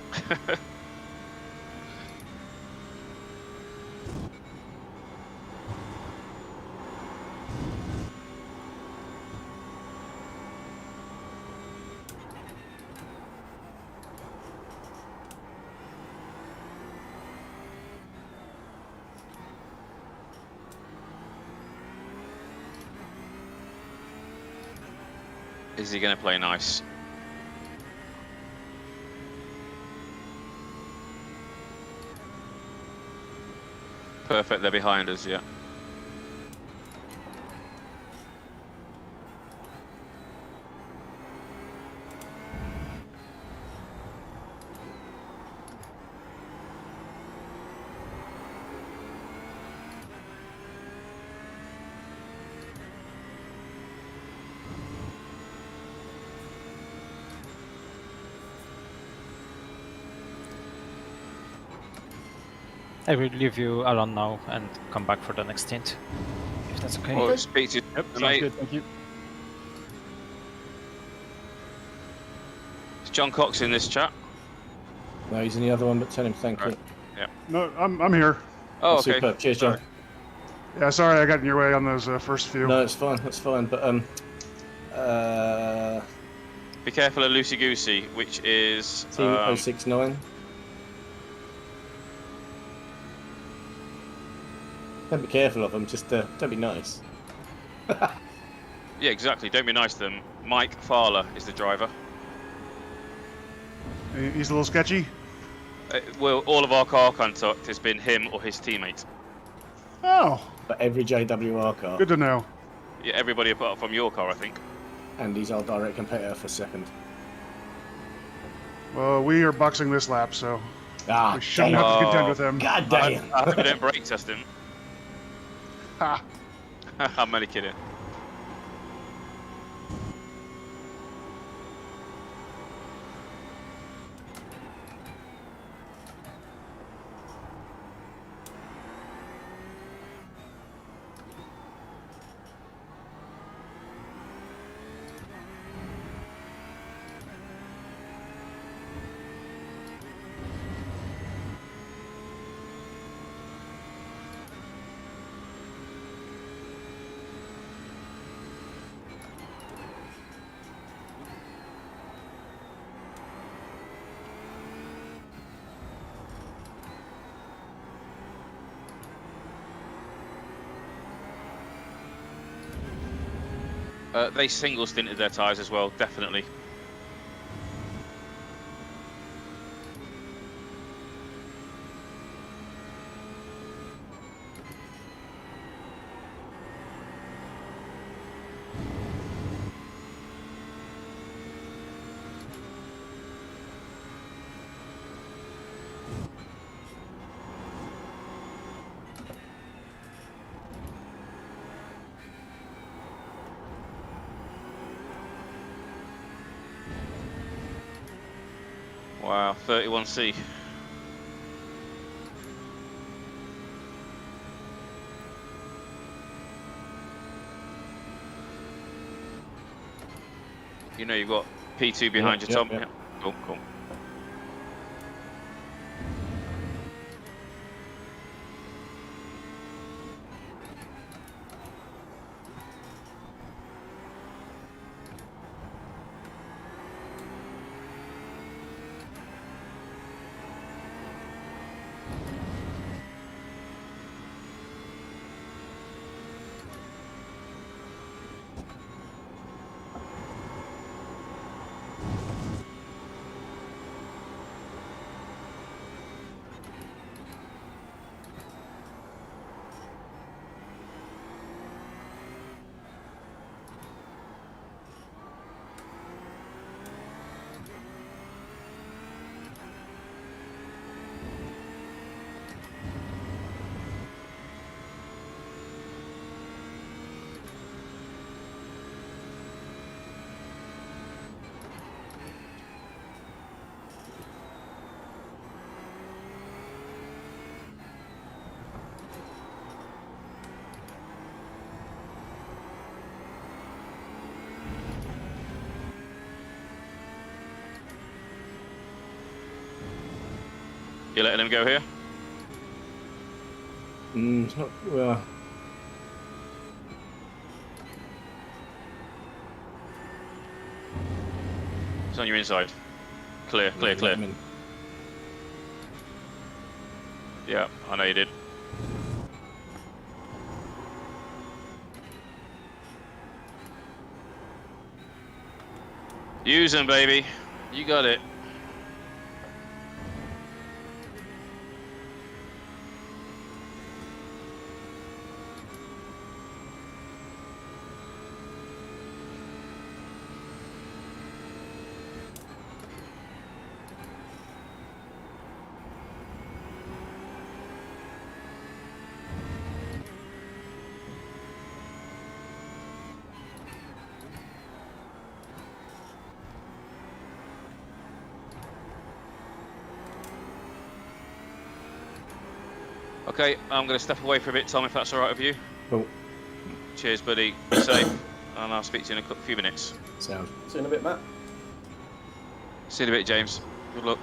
Is he going to play nice? Perfect, they're behind us, yeah. I will leave you alone now and come back for the next stint, if that's okay. Oh, speak to you. Yep, sounds mate. good, thank you. Is John Cox in this chat? No, he's in the other one, but tell him thank you. Yeah. No, I'm here. Oh, okay. Super. Cheers, John. Yeah, sorry I got in your way on those first few. No, it's fine. That's fine. But be careful of Loosey Goosey, which is Team 069. Don't be careful of them. Just don't be nice. Yeah, exactly. Don't be nice to them. Mike Fowler is the driver. He's a little sketchy. Well, all of our car contact has been him or his teammate. Oh. But every JWR car. Good to know. Yeah, everybody apart from your car, I think. And he's our direct competitor for second. Well, we are boxing this lap, so we shouldn't damn. have to contend with him. God damn. I hope we don't brake test him. Ha. I'm only kidding. They single stinted their tyres as well, definitely. Wow, 31C. You know you've got P2 behind you, Tom. Yeah. Cool, cool. You letting him go here? Not, well. It's on your inside. Clear. Yeah, I know you did. Use them, baby. You got it. Okay, I'm going to step away for a bit, Tom, if that's all right with you. Cool. Cheers, buddy. Be safe, and I'll speak to you in a few minutes. Sound. See you in a bit, Matt. See you in a bit, James. Good luck.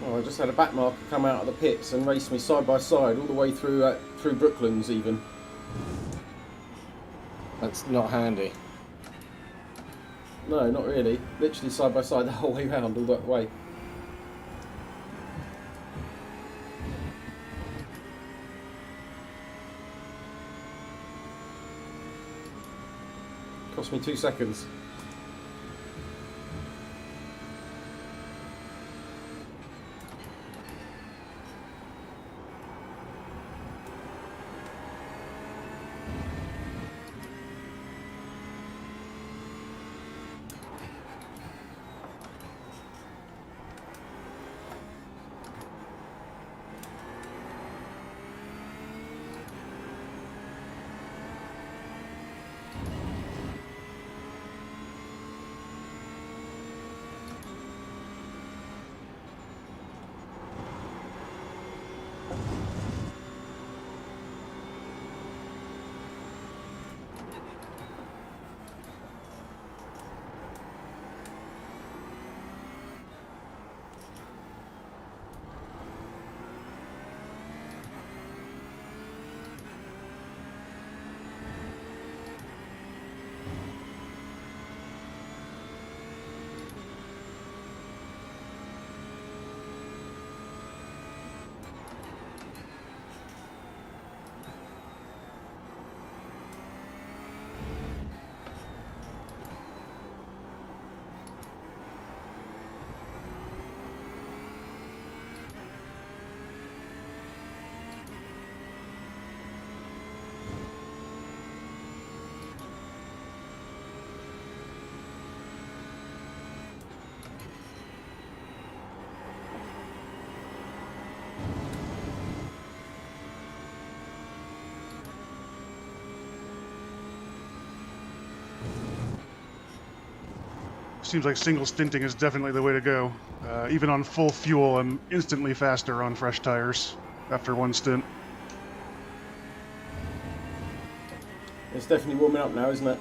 Oh, I just had a back marker come out of the pits and race me side by side all the way through Brooklands even. That's not handy. No, not really. Literally side by side the whole way round, all that way. Cost me 2 seconds. Seems like single stinting is definitely the way to go. Even on full fuel, I'm instantly faster on fresh tires after one stint. It's definitely warming up now, isn't it?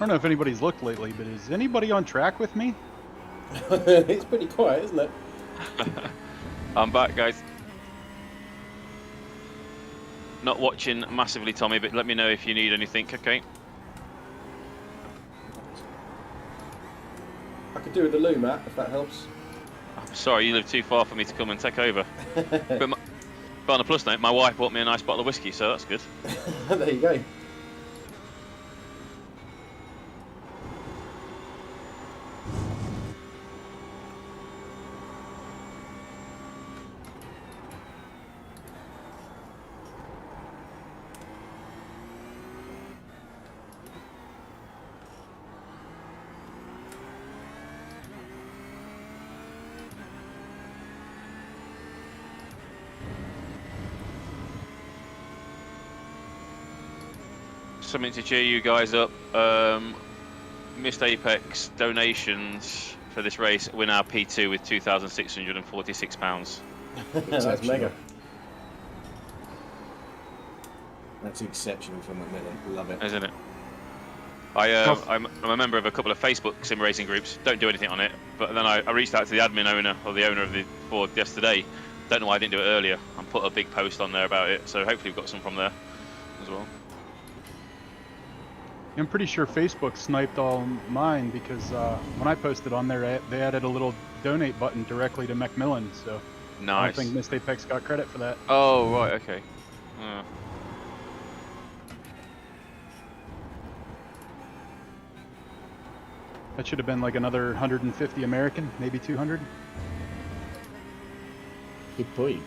don't know if anybody's looked lately, but is anybody on track with me? It's pretty quiet, isn't it? I'm back, guys. Not watching massively, Tommy, but let me know if you need anything, okay? I could do with the loo, Matt, if that helps. I'm sorry, you live too far for me to come and take over. but on a plus note, my wife bought me a nice bottle of whiskey, so that's good. There you go. Something to cheer you guys up. Missed Apex donations for this race. We're now P2 with £2,646. That's mega. That's exceptional from Macmillan. Love it. Isn't it? I'm a member of a couple of Facebook sim racing groups. Don't do anything on it. But then I reached out to the admin owner, or the owner of the board yesterday. Don't know why I didn't do it earlier. And put a big post on there about it. So hopefully we've got some from there as well. I'm pretty sure Facebook sniped all mine because when I posted on there, they added a little donate button directly to Macmillan. So nice. I think Missed Apex got credit for that. Oh, right, okay. That should have been like another 150 American, maybe 200. Good point.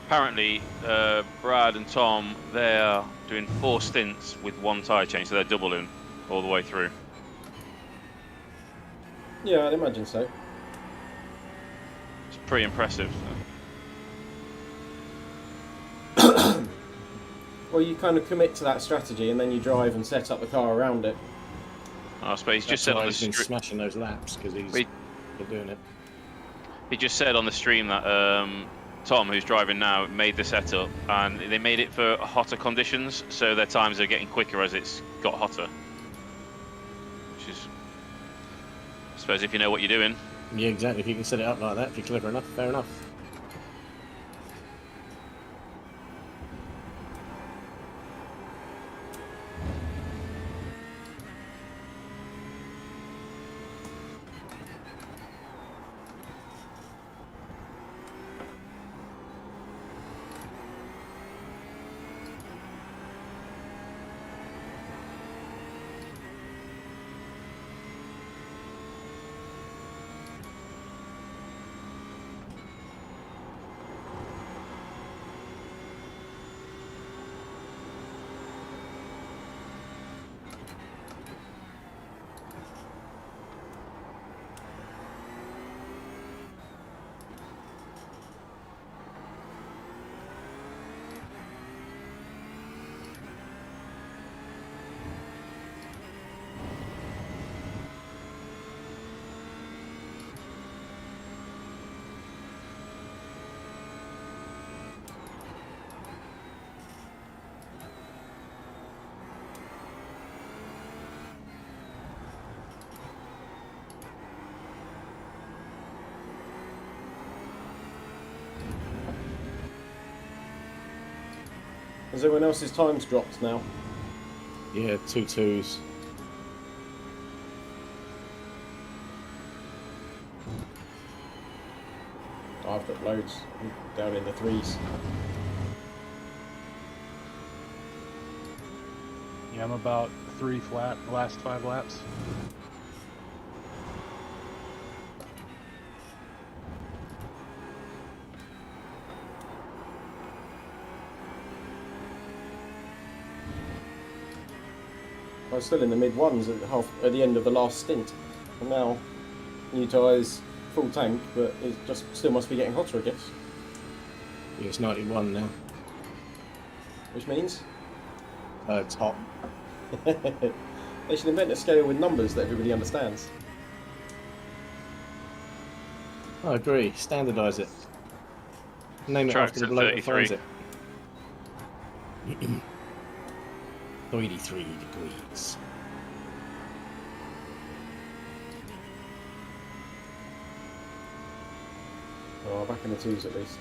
apparently, Brad and Tom, they're doing 4 stints with 1 tyre change, so they're doubling all the way through. Yeah, I'd imagine so. It's pretty impressive. Well, you kind of commit to that strategy and then you drive and set up the car around it. I suppose he's just said on the stream, smashing those laps because he's been doing it. He just said on the stream that Tom, who's driving now, made the setup, and they made it for hotter conditions, so their times are getting quicker as it's got hotter. Which is, I suppose, if you know what you're doing. Yeah, exactly. If you can set it up like that, if you're clever enough, fair enough. Has everyone else's times dropped now? Yeah, 2 2s. I've got loads. I'm down in the 3s. Yeah, I'm about 3 flat the last 5 laps. I was still in the mid-1s at the end of the last stint. And now, new tyres, full tank, but it just still must be getting hotter, I guess. Yeah, it's 91 now. Which means? It's hot. They should invent a scale with numbers that everybody understands. I agree. Standardise it. Name it after the bloke that finds it. 33 degrees. Oh, back in the 2s at least.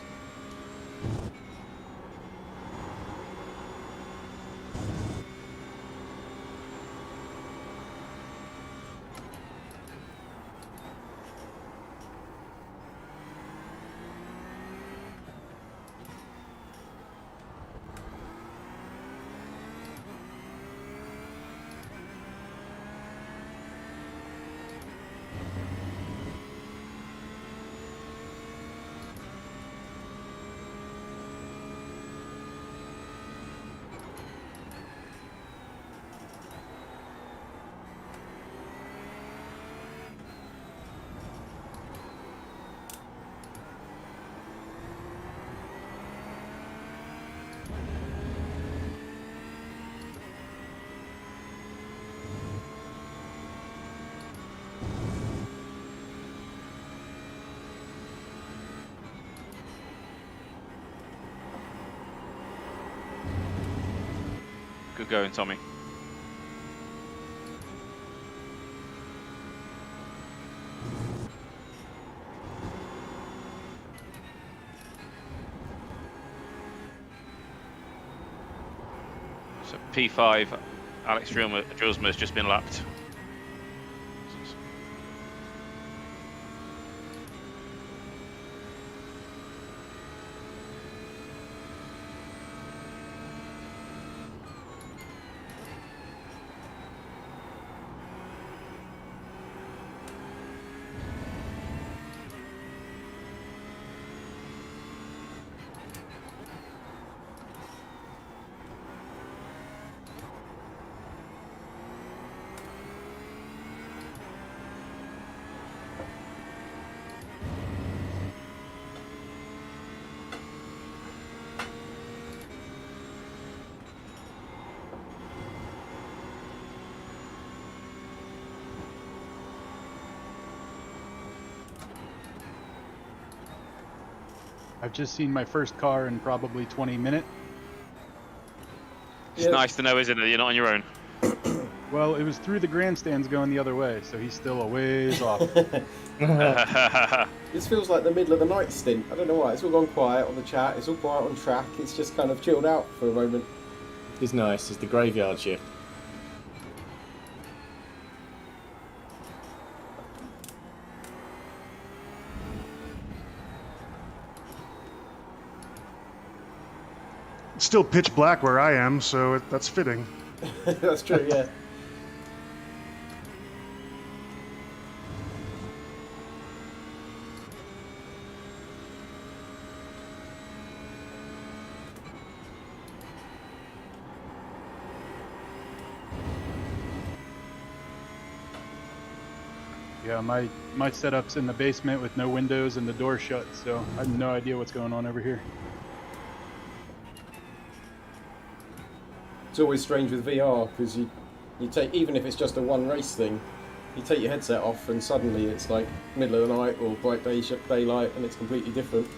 Good going, Tommy. So P5, Alex Drilsma has just been lapped. I've just seen my first car in probably 20 minutes. It's nice to know, isn't it? You're not on your own. Well, it was through the grandstands going the other way, so he's still a ways off. This feels like the middle of the night stint. I don't know why. It's all gone quiet on the chat. It's all quiet on track. It's just kind of chilled out for a moment. It's nice. It's the graveyard shift. It's still pitch black where I am, so that's fitting. That's true, yeah. Yeah, my setup's in the basement with no windows and the door shut, so I have no idea what's going on over here. It's always strange with VR because you take, even if it's just a one race thing, you take your headset off and suddenly it's like middle of the night or bright daylight and it's completely different.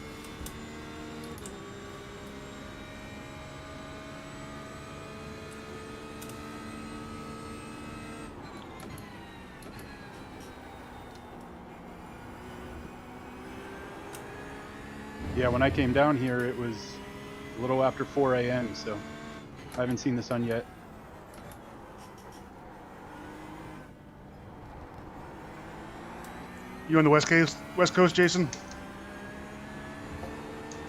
Yeah, when I came down here, it was a little after 4 a.m., so I haven't seen the sun yet. You on the West Coast, Jason?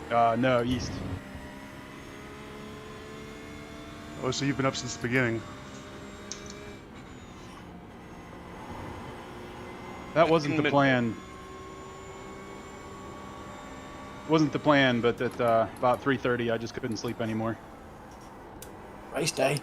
No, east. Oh, so you've been up since the beginning. That wasn't the plan. Wasn't the plan, but at about 3:30, I just couldn't sleep anymore. Race day.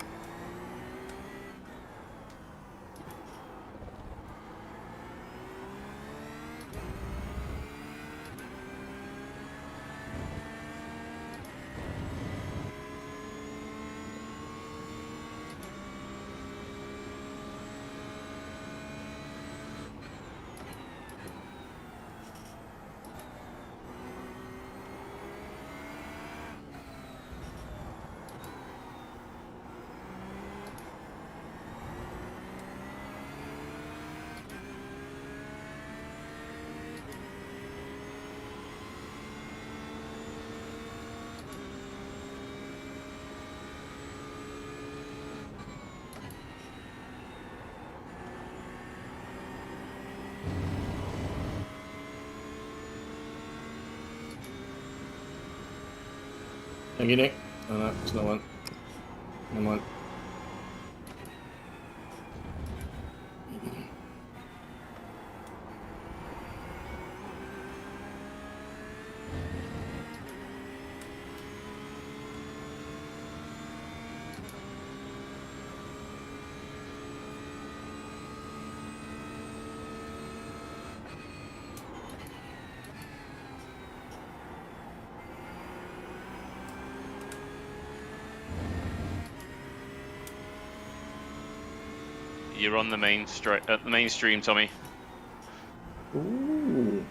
Thank you, Nick. Oh no, it's not one. Never mind. You're on the main stream, Tommy. Ooh.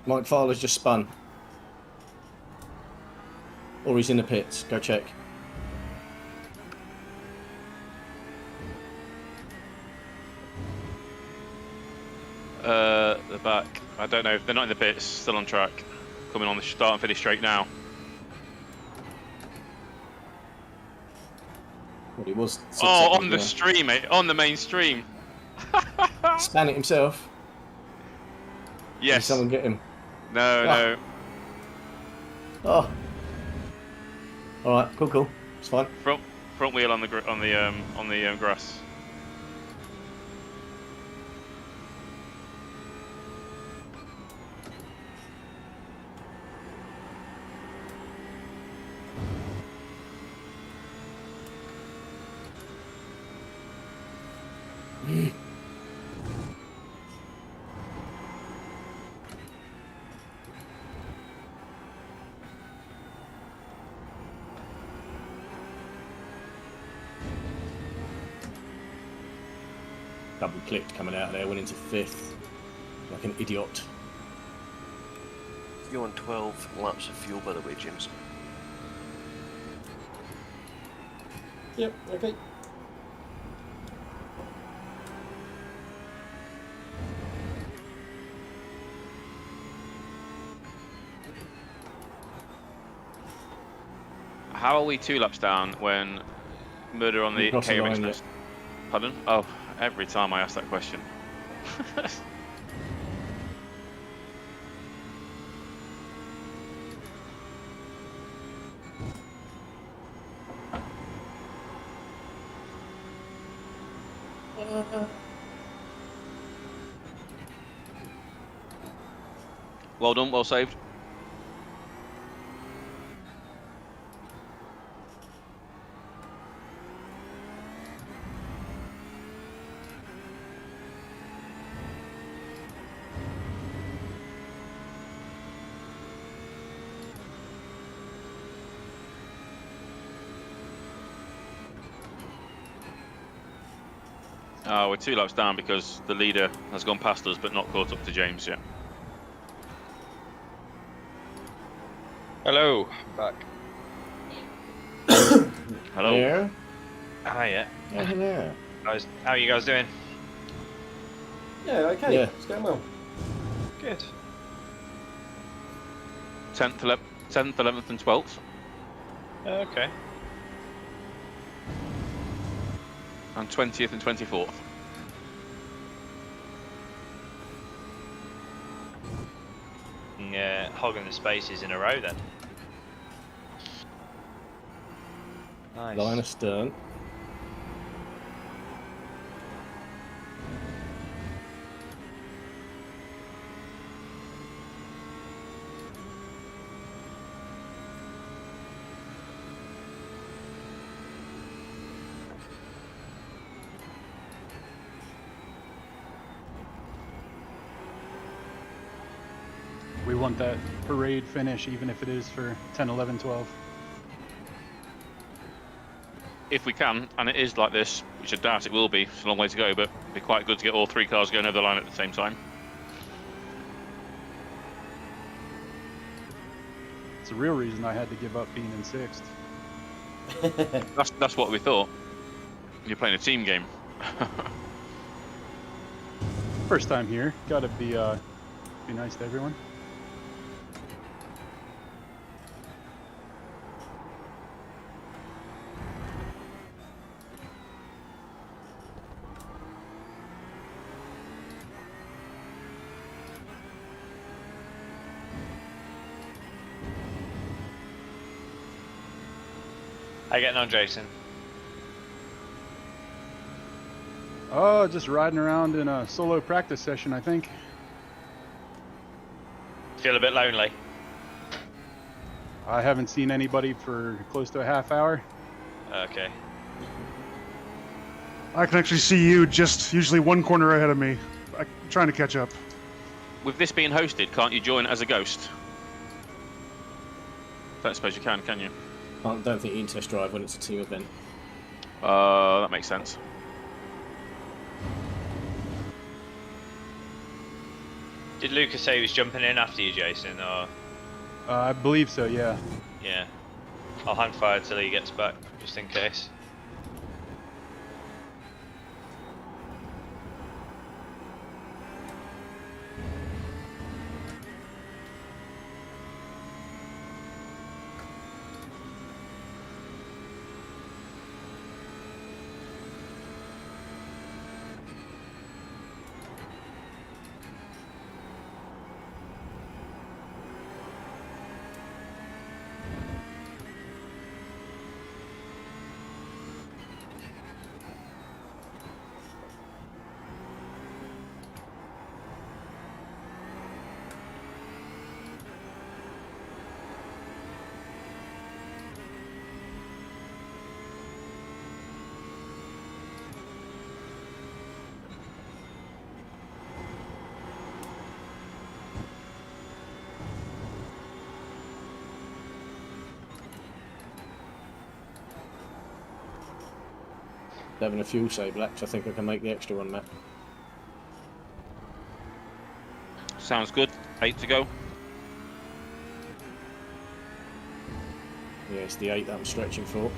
Mike Fowler's just spun. Or he's in the pits. Go check. The back. I don't know. They're not in the pits. Still on track. Coming on the start and finish straight now. Well, he was. Oh, on the stream, mate. On the main stream. Span it himself. Yes. Did someone get him? No, no. Oh. All right. Cool. Cool. It's fine. Front wheel on the grass. Double clicked coming out of there, went into 5th like an idiot. You're on 12 laps of fuel, by the way, James. Yep, okay. How are we 2 laps down when Murder on the KMX nest? Pardon? Oh, every time I ask that question. Well done, well saved. We're 2 laps down because the leader has gone past us but not caught up to James yet. Hello, back. Hello. Yeah. Hiya. Yeah, hello. Guys, how are you guys doing? Yeah, okay. Yeah. It's going well. Good. 10th, 11th and 12th. Okay. And 20th and 24th. Yeah, hogging the spaces in a row then. Nice. Line astern. We want that parade finish, even if it is for 10, 11, 12. If we can, and it is like this, which I doubt it will be, it's a long way to go, but it'd be quite good to get all 3 cars going over the line at the same time. It's the real reason I had to give up being in 6th. That's what we thought. You're playing a team game. First time here, gotta be nice to everyone. How you getting on, Jason? Oh, just riding around in a solo practice session, I think. Feel a bit lonely? I haven't seen anybody for close to a half hour. Okay. I can actually see you just usually 1 corner ahead of me. I'm trying to catch up. With this being hosted, can't you join as a ghost? Don't suppose you can you? I don't think you can test drive when it's a team event. That makes sense. Did Lucas say he was jumping in after you, Jason, or...? I believe so, yeah. Yeah. I'll hand fire till he gets back, just in case. having a fuel save laps, I think I can make the extra one, Matt. Sounds good. 8 to go. Yeah, it's the 8 that I'm stretching for.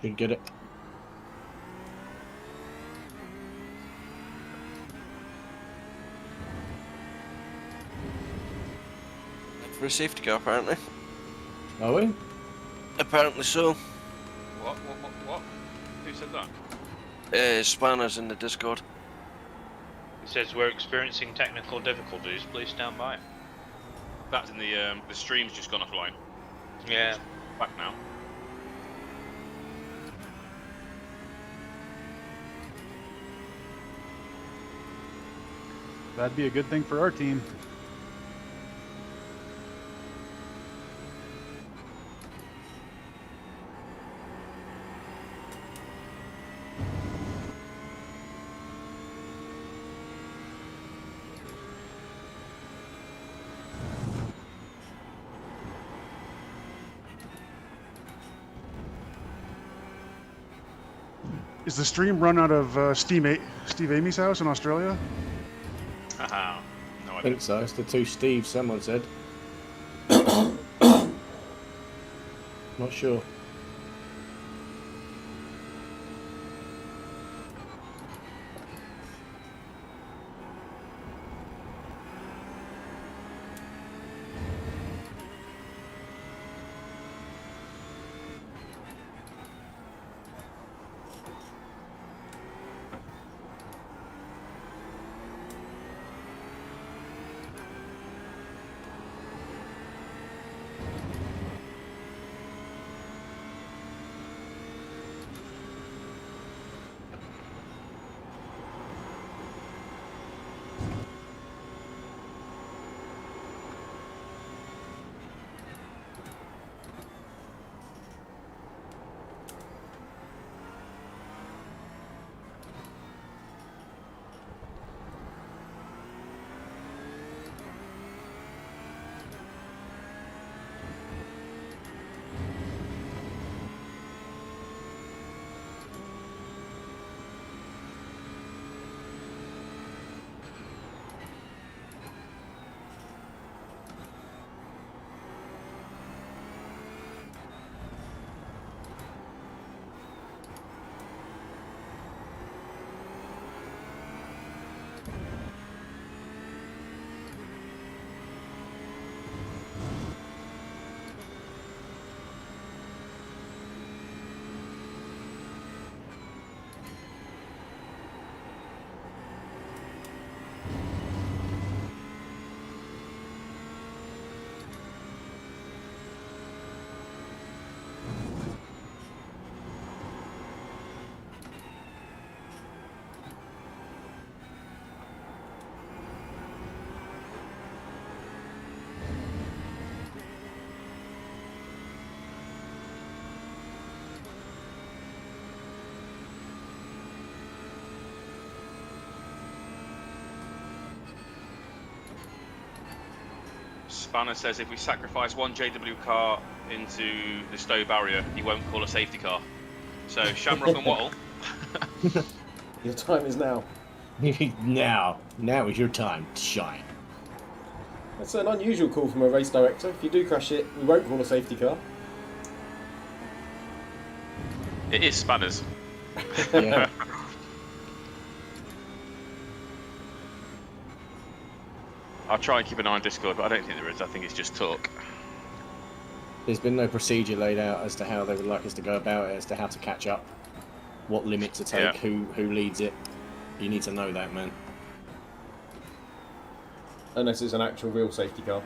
Should get it. For a safety car, apparently. Are we? Apparently so. What? Who said that? Spanners in the Discord. It says we're experiencing technical difficulties. Please stand by. That's in the stream's just gone offline. Yeah. Back now. That'd be a good thing for our team. Is the stream run out of Steve Amy's house in Australia? No I think so. It's the two Steves, someone said. Not sure. Spanner says if we sacrifice one JW car into the Stowe barrier, he won't call a safety car. So Shamrock and Wattle. Your time is now. Now is your time to shine. That's an unusual call from a race director. If you do crash it, we won't call a safety car. It is Spanners. Yeah. I'll try and keep an eye on Discord, but I don't think there is. I think it's just talk. There's been no procedure laid out as to how they would like us to go about it, as to how to catch up, what limit to take, who leads it. You need to know that, man. Unless it's an actual real safety car,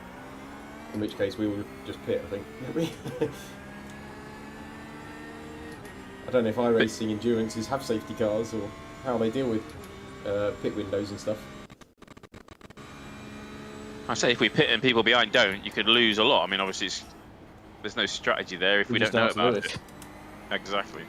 in which case we will just pit, I think. I don't know if iRacing endurances have safety cars or how they deal with pit windows and stuff. I say if we pit and people behind don't, you could lose a lot. I mean, obviously, there's no strategy there if we don't know about it. Exactly.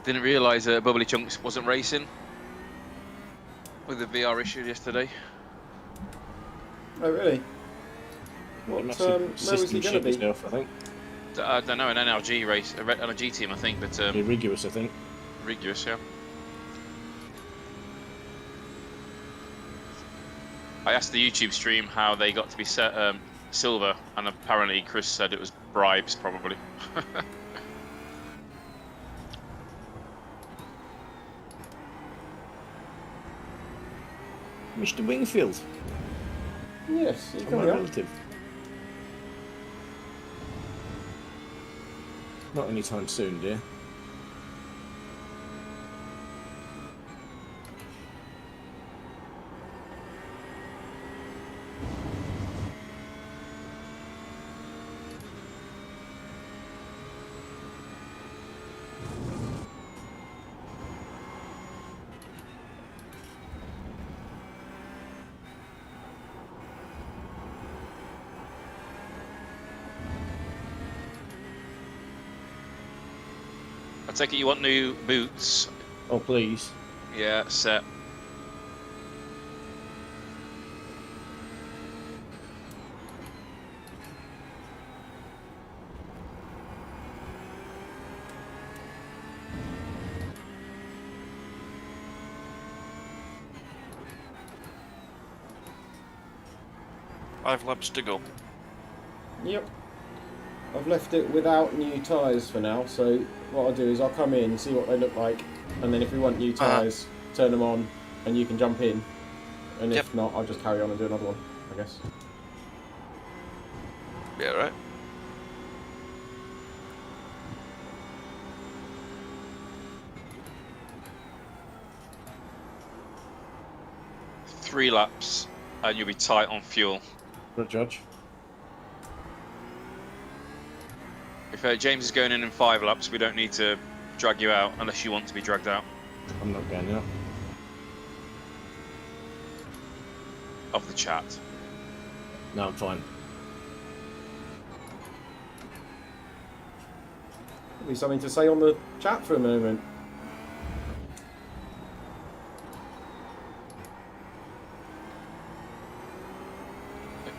Didn't realise Bubbly Chunks wasn't racing with the VR issue yesterday. Oh really? What? Where was he going to be? Himself, I think. I don't know, an NLG race, on a G team, I think, but Rigorous, I think. Rigorous, yeah. I asked the YouTube stream how they got to be set silver, and apparently Chris said it was bribes, probably. Mr. Wingfield. Yes, he's my relative. Not anytime soon, dear. I take it you want new boots? Oh, please. Yeah, set. Five laps to go. Yep. I've left it without new tyres for now, so what I'll do is I'll come in, see what they look like, and then if we want new tyres, turn them on, and you can jump in. And if not, I'll just carry on and do another one, I guess. Yeah, right. Three laps, and you'll be tight on fuel. Good judge. If James is going in 5 laps, we don't need to drag you out unless you want to be dragged out. I'm not going out. of the chat. No, I'm fine. Be something to say on the chat for a moment.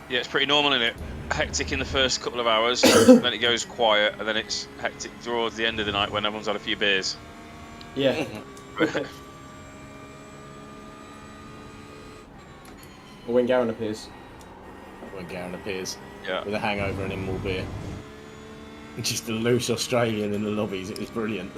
Yeah, it's pretty normal, isn't it? Hectic in the first couple of hours, then it goes quiet, and then it's hectic towards the end of the night when everyone's had a few beers. Yeah. Or when Garen appears. When Garen appears. Yeah. With a hangover and in more beer. Just a loose Australian in the lobbies. It was brilliant.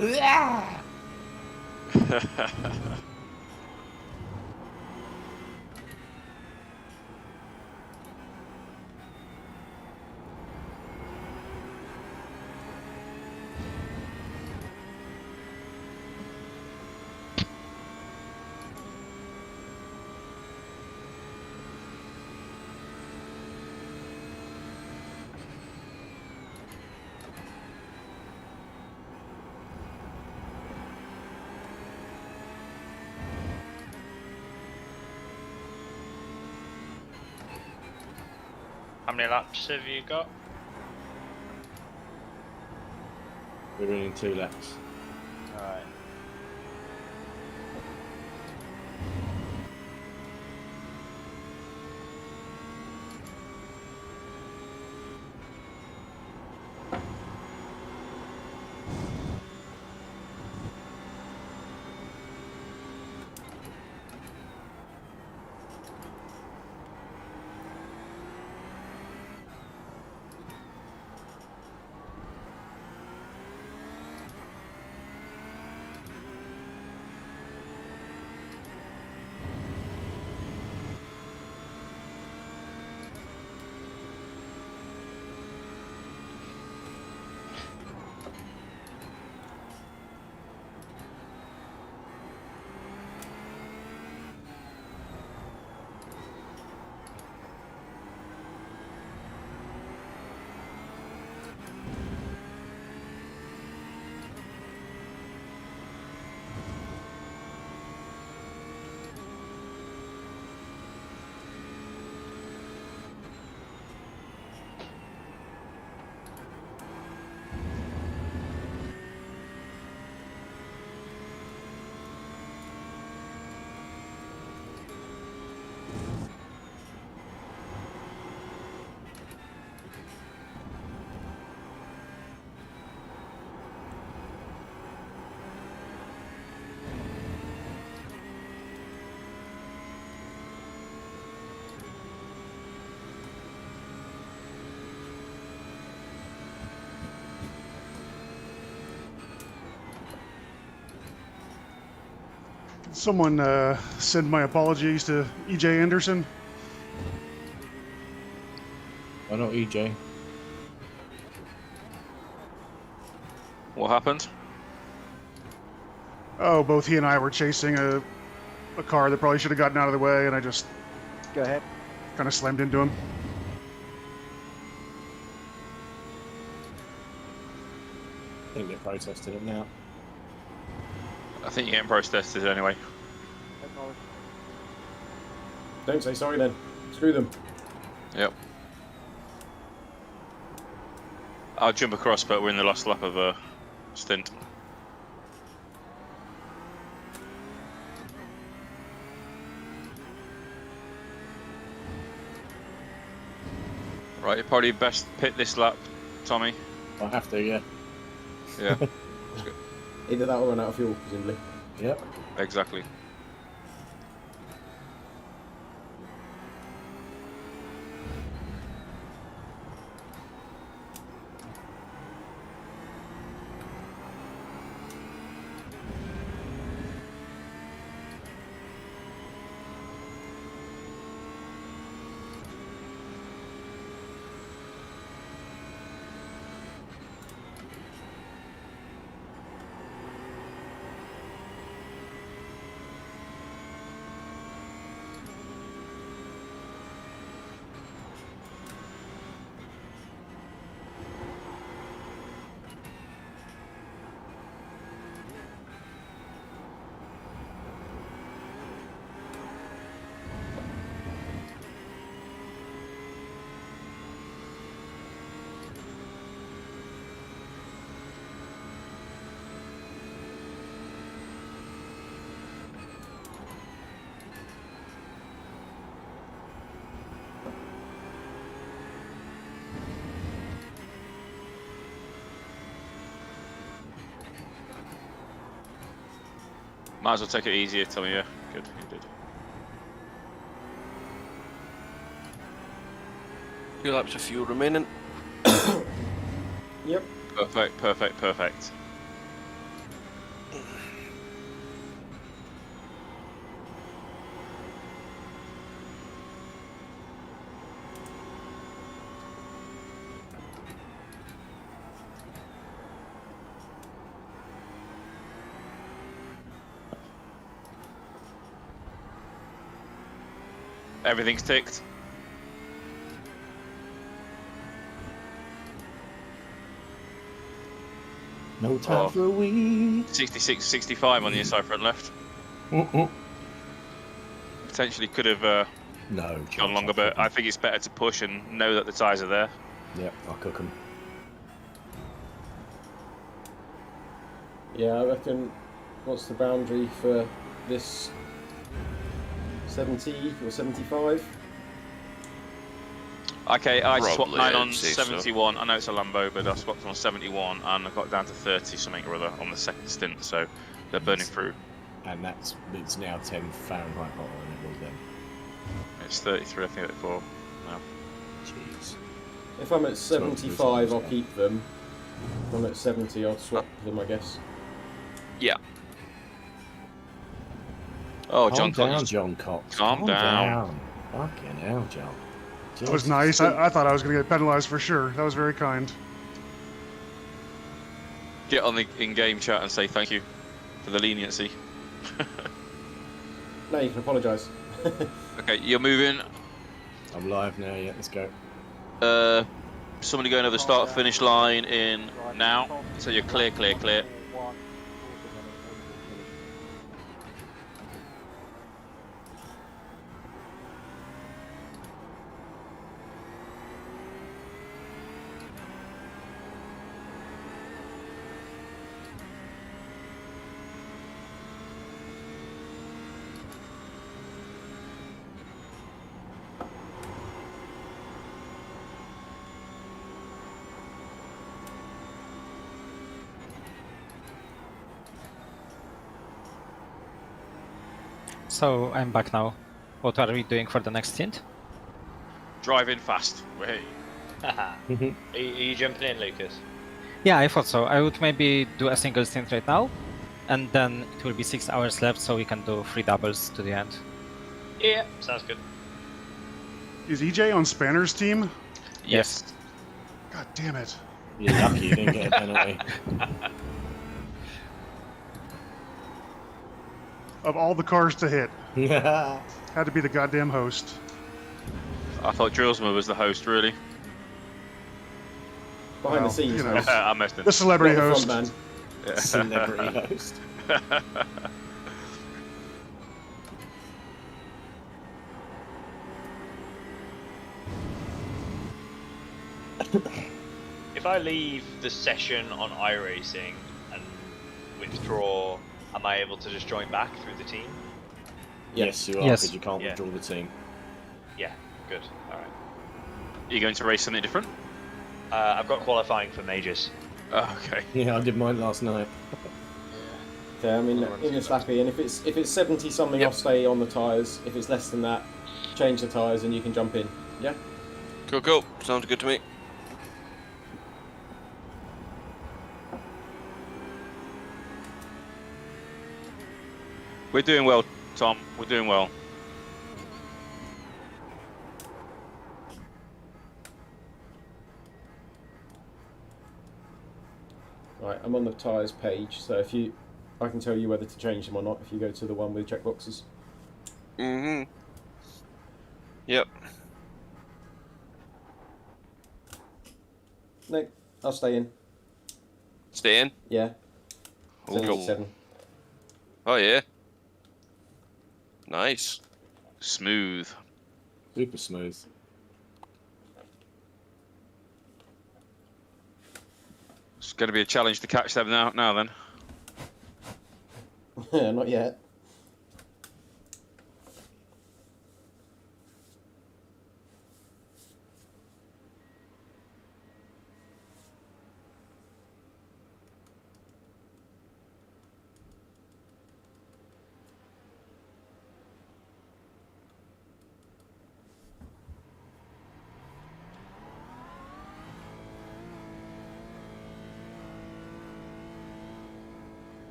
How many laps have you got? We're running 2 laps. Alright. Someone send my apologies to EJ Anderson. Why not EJ? What happened? Oh, both he and I were chasing a car that probably should have gotten out of the way, and I just Go ahead. kind of slammed into him. I think they protested it now. I think you're getting protested anyway. Don't say sorry then. Screw them. Yep. I'll jump across, but we're in the last lap of a stint. Right, you're probably best pit this lap, Tommy. I'll have to, yeah. Yeah. Either that or run out of fuel, presumably. Yep. Exactly. Might as well take it easier, tell me, yeah. Good, you did. 2 laps of fuel remaining. Yep. Perfect, perfect, perfect. Everything's ticked. No time for a wee. 66, 65 on the inside front left. Potentially could have gone longer, but I think it's better to push and know that the tyres are there. Yep, I'll cook them. Yeah, I reckon. What's the boundary for this? 70 or 75? Okay, I swapped mine on I'd say 71. I know it's a Lambo, but I swapped on 71 and I got down to 30 something or other on the second stint, so they're burning through. And it's now 10 Fahrenheit hotter than it was then. It's 33, I think, before. No. Jeez. If I'm at 75, I'll keep them. If I'm at 70, I'll swap them, I guess. Yeah. Oh, Calm John down, Cox. John Cox. Calm down. Fucking hell, John. That was nice. I thought I was going to get penalized for sure. That was very kind. Get on the in-game chat and say thank you for the leniency. No, you can apologise. Okay, you're moving. I'm live now, yeah, let's go. Somebody going over the start-finish line in now. So you're clear, clear, clear. So I'm back now. What are we doing for the next stint? Driving fast. Way. Are you jumping in, Lucas? Yeah, I thought so. I would maybe do a single stint right now, and then it will be 6 hours left, so we can do 3 doubles to the end. Yeah, sounds good. Is EJ on Spanner's team? Yes. God damn it. You're lucky you didn't get a penalty. Of all the cars to hit. Had to be the goddamn host. I thought Drillsman was the host, really. Behind the scenes, you know, host. I messed it. The celebrity Not the host. front man. Yeah. Celebrity host. If I leave the session on iRacing and withdraw, am I able to just join back through the team? Yes, you are, because you can't withdraw the team. Yeah, good. Alright. Are you going to race something different? I've got qualifying for majors. Oh, okay. Yeah, I did mine last night. Okay, I mean, in the slappy, and if it's 70 something, I'll stay on the tyres. If it's less than that, change the tyres and you can jump in. Yeah? Cool, cool. Sounds good to me. We're doing well, Tom. We're doing well. Right, I'm on the tyres page, so I can tell you whether to change them or not if you go to the one with checkboxes. Mm-hmm. Yep. No, I'll stay in. Stay in? Yeah. Ooh. 77. Oh, yeah. Nice. Smooth. Super smooth. It's going to be a challenge to catch them now then. Not yet.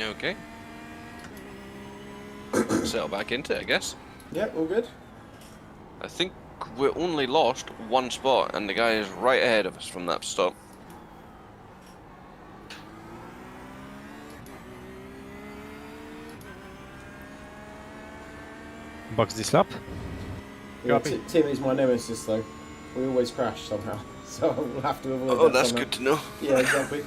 Yeah, okay. Settle back into it, I guess. Yeah, all good. I think we only lost one spot, and the guy is right ahead of us from that stop. Box this lap. Yeah, Tim is my nemesis, though. We always crash somehow, so we'll have to avoid that. Oh, that's somehow. good to know. Yeah, exactly.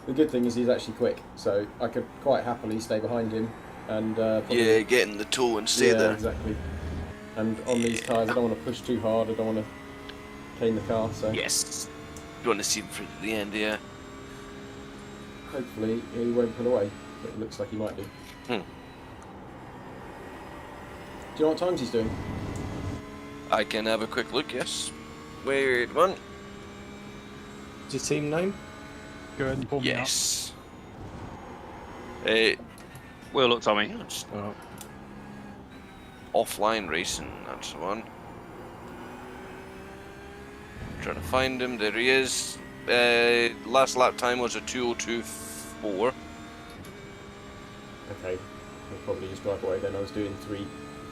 The good thing is he's actually quick, so I could quite happily stay behind him and yeah, get in the toe and stay there. Exactly. And on these tyres, I don't want to push too hard. I don't want to cane the car. So yes, you want to see him through to the end, yeah. Hopefully he won't pull away, but it looks like he might do. Do you know what times he's doing? I can have a quick look. Yes. Wait one. Is your team name? Go ahead and pull me up. Yes. Hey. We'll look, Tommy. Offline racing, that's the one. Trying to find him. There he is. Last lap time was a 2:02.4. Okay, I'll probably just drive away then. I was doing 3,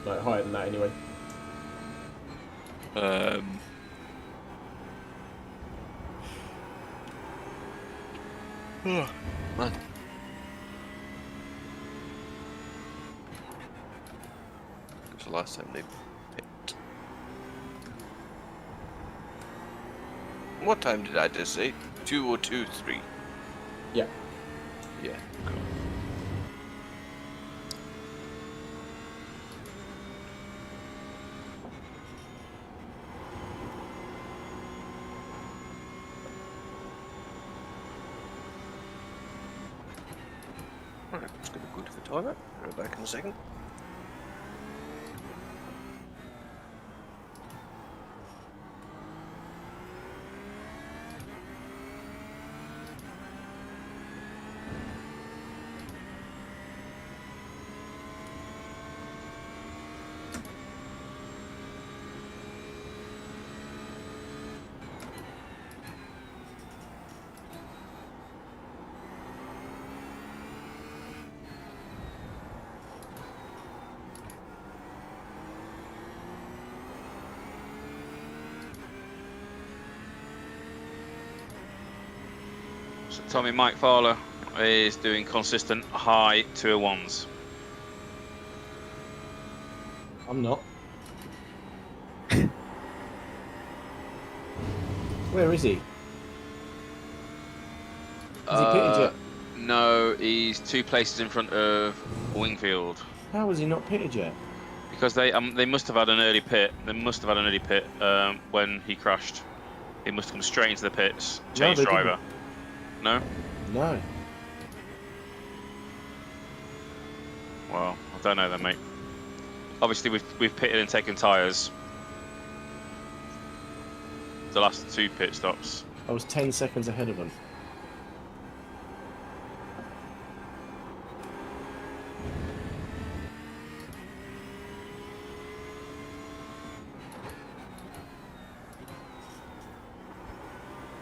like higher than that anyway. Oh, man. Because the last time they picked. What time did I just say? 2:02.3. Yeah. Yeah, cool. Alright, let's go to the toilet. I'll be back in a second. So Tommy, Mike Fowler is doing consistent high 201s. I'm not. Where is he? Has he pitted yet? No, he's 2 places in front of Wingfield. How has he not pitted yet? Because they must have had an early pit. They must have had an early pit when he crashed. He must have come straight into the pits, changed driver. Didn't. No? No. Well, I don't know then, mate. Obviously, we've pitted and taken tyres. The last 2 pit stops. I was 10 seconds ahead of him.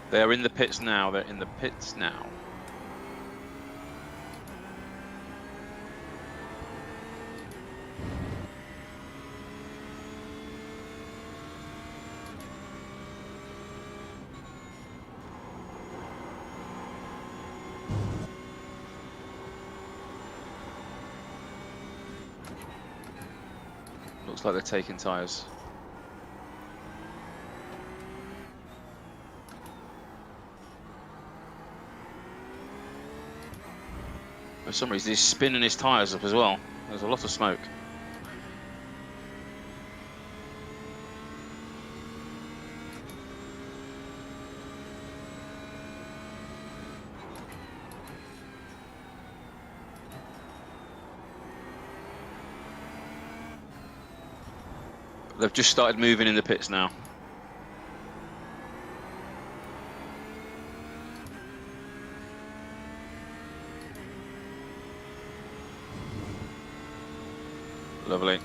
They are in the pits now. They're in the pits now. Looks like they're taking tyres. For some reason, he's spinning his tyres up as well. There's a lot of smoke. They've just started moving in the pits now. Lovely.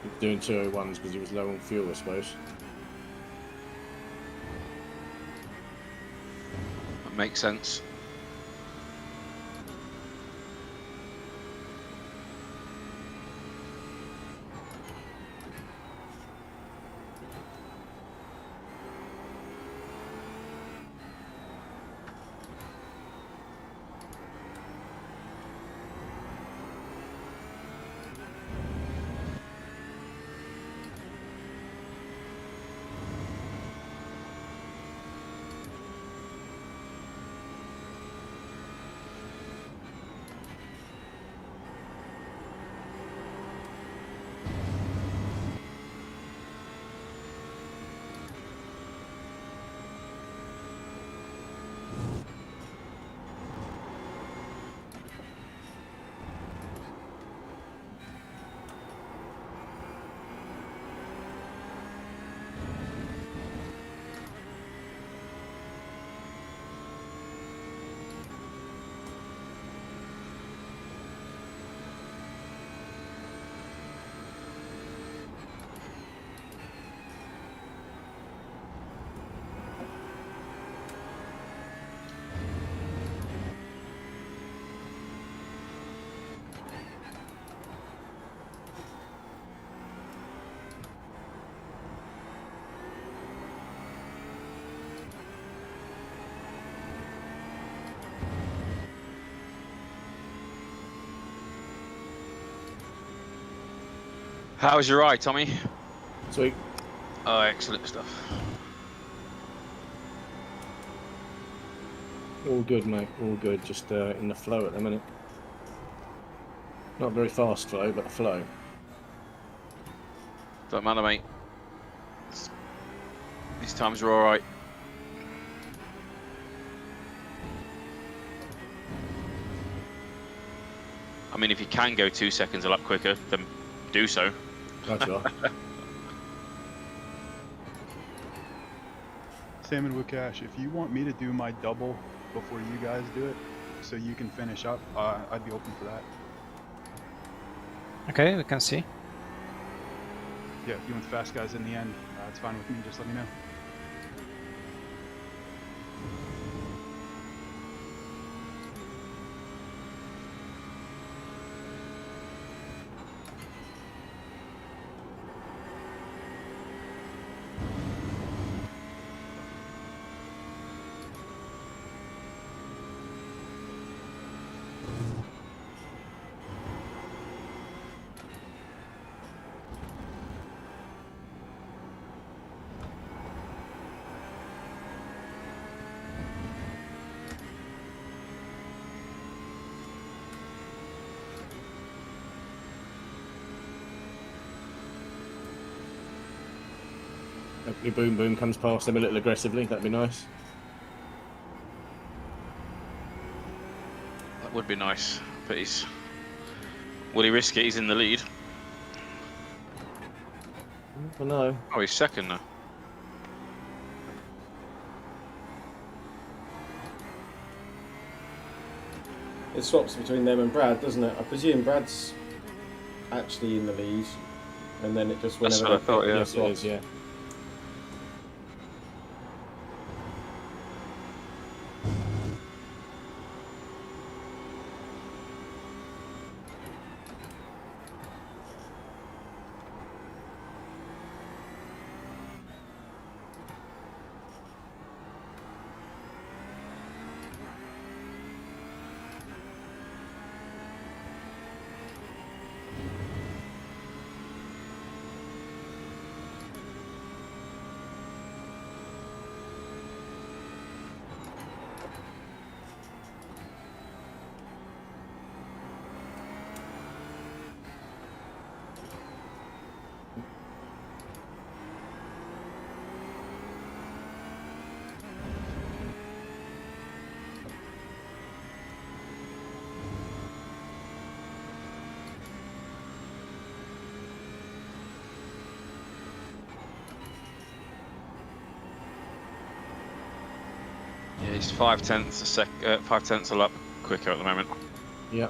He was doing 201s because he was low on fuel, I suppose. That makes sense. How's your eye, Tommy? Sweet. Oh, excellent stuff. All good, mate. All good. Just in the flow at the minute. Not very fast flow, but the flow. Don't matter, mate. These times are all right. I mean, if you can go 2 seconds a lap quicker, then do so. Right you are. Sam and Wakash, if you want me to do my double before you guys do it, so you can finish up, I'd be open for that. Okay, we can see. Yeah, if you want the fast guys in the end, it's fine with me, just let me know. Hopefully Boom Boom comes past him a little aggressively, that'd be nice. That would be nice, but he's... Will he risk it? He's in the lead. I know. Oh, he's second now. It swaps between them and Brad, doesn't it? I presume Brad's actually in the lead, and then it just whenever That's what I thought, yeah. Yes, it is, yeah. Yeah, he's 5/10 a lap quicker at the moment. Yeah.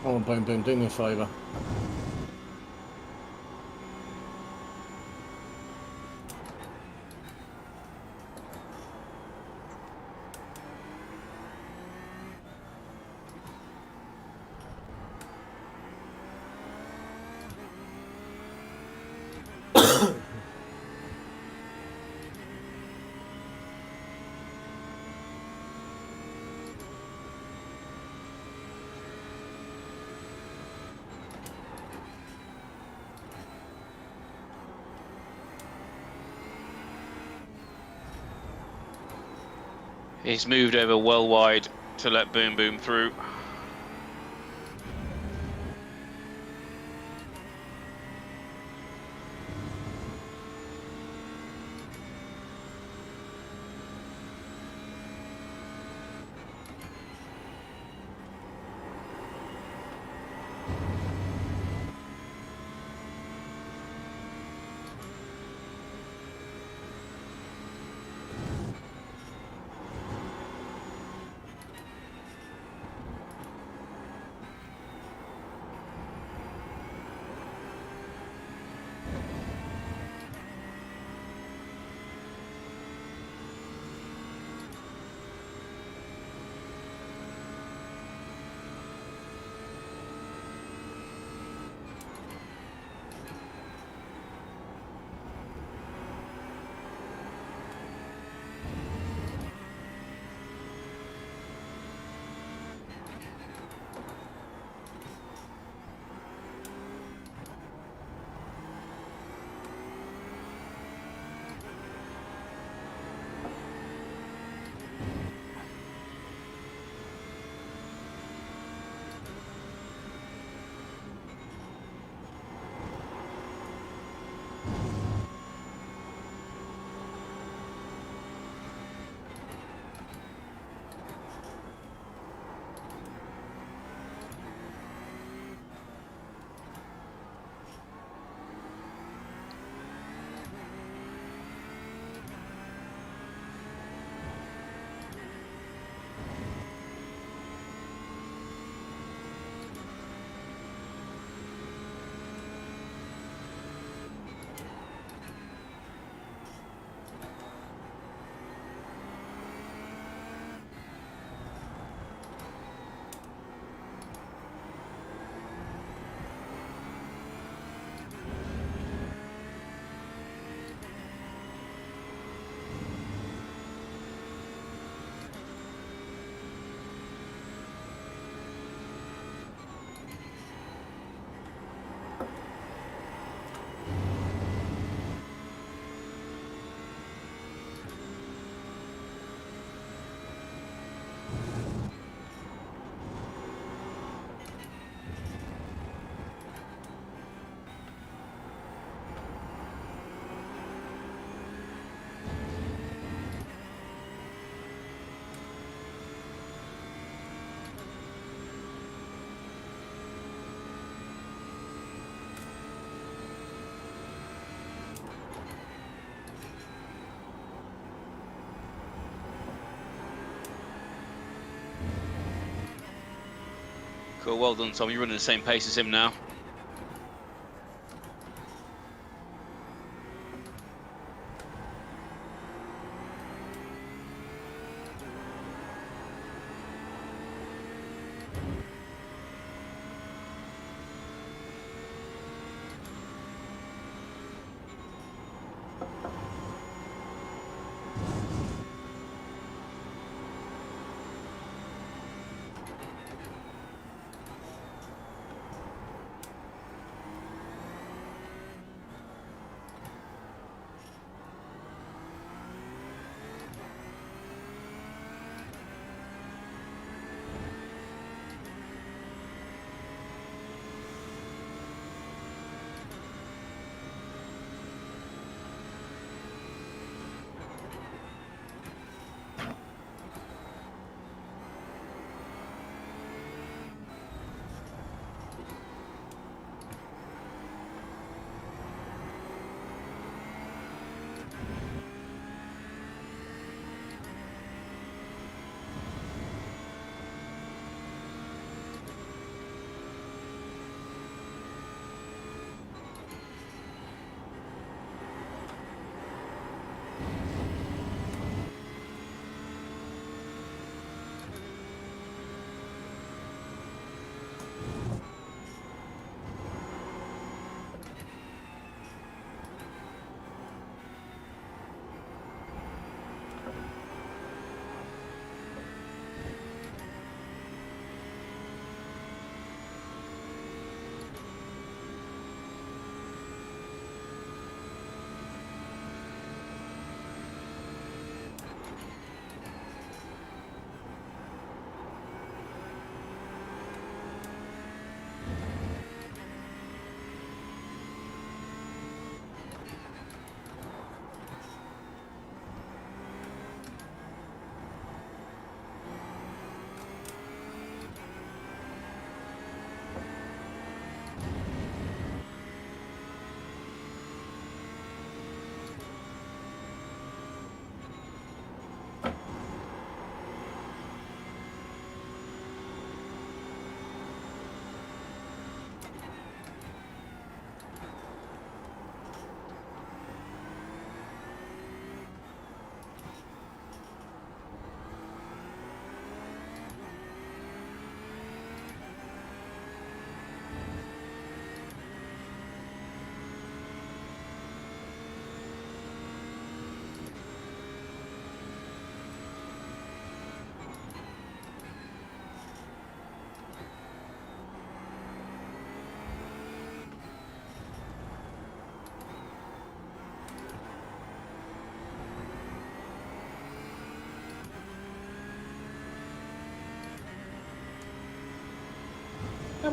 Oh, Boom Boom, do me a favour. He's moved over well wide to let Boom Boom through. Cool, well done, Tom. You're running the same pace as him now.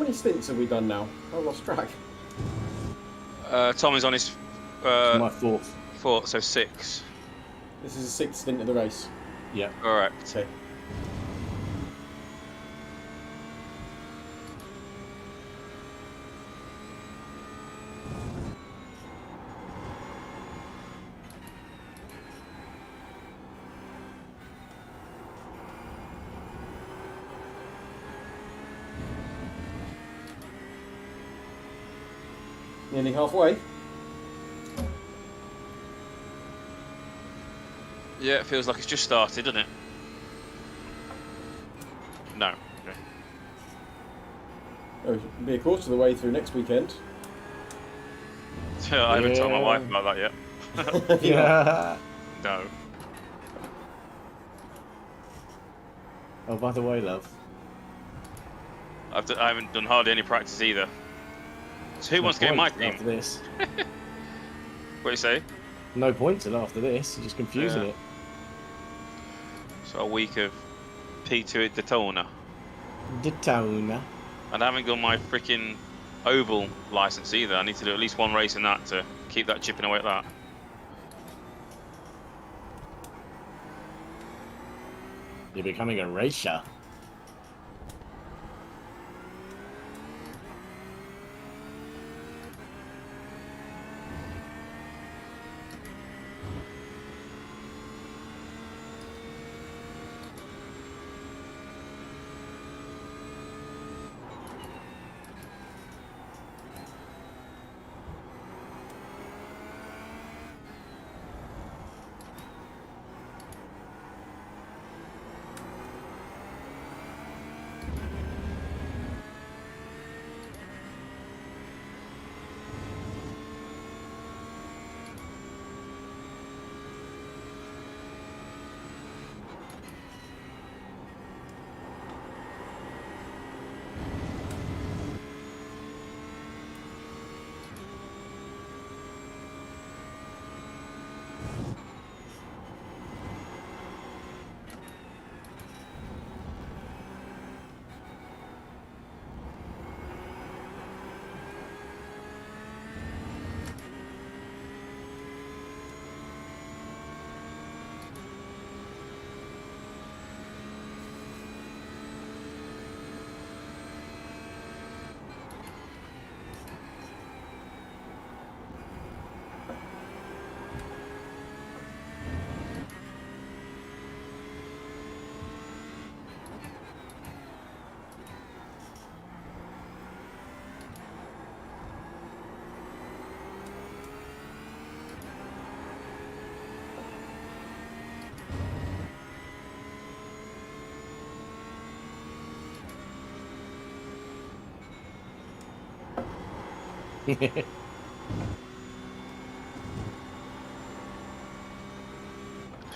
many stints have we done now? I've lost track. Tom is on his my fourth. Fourth, so 6. This is the 6th stint of the race. Yeah. Correct. Okay. Nearly halfway. Yeah, it feels like it's just started, doesn't it? No. Okay. Oh, it'll be a quarter of the way through next weekend. I haven't told my wife about that yet. Yeah. No. Oh, by the way, love. I haven't done hardly any practice either. So who wants to get in my team? After this. What do you say? No points after this. You're just confusing it. So a week of P2 at Daytona. Daytona. And I haven't got my freaking oval license either. I need to do at least one race in that to keep that chipping away at that. You're becoming a racer.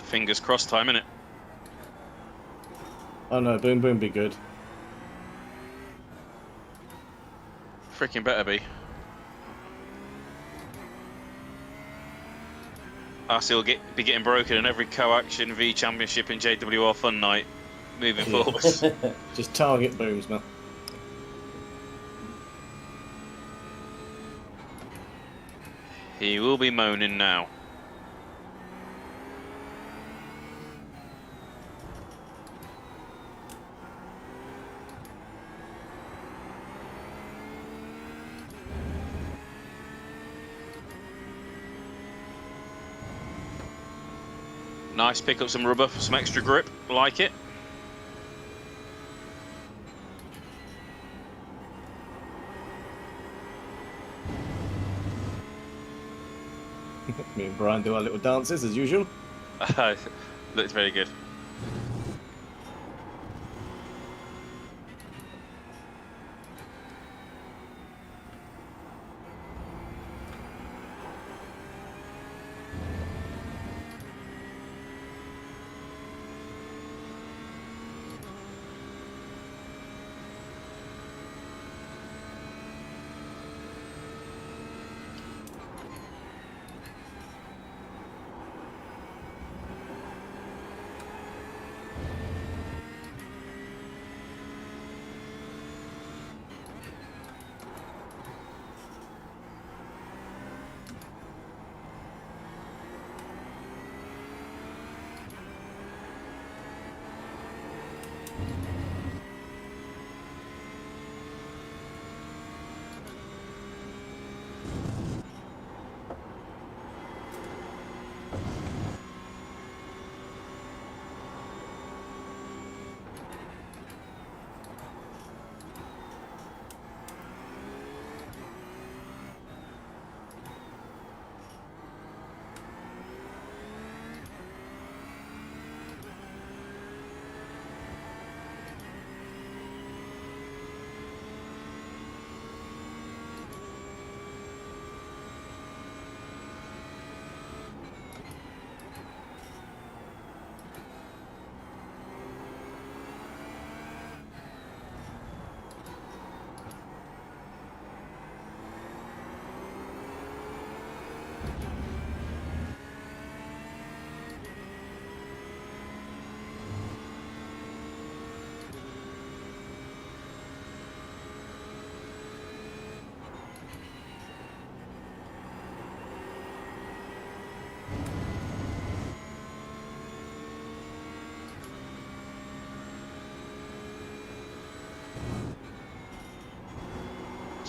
Fingers crossed time, innit? Oh no, boom boom be good. Freaking better be. I still be getting broken in every co-action V Championship and JWR Fun Night moving forward. Just target booms, man. He will be moaning now. Nice, pick up some rubber for some extra grip, like it. Me and Brian do our little dances as usual. Looks very good.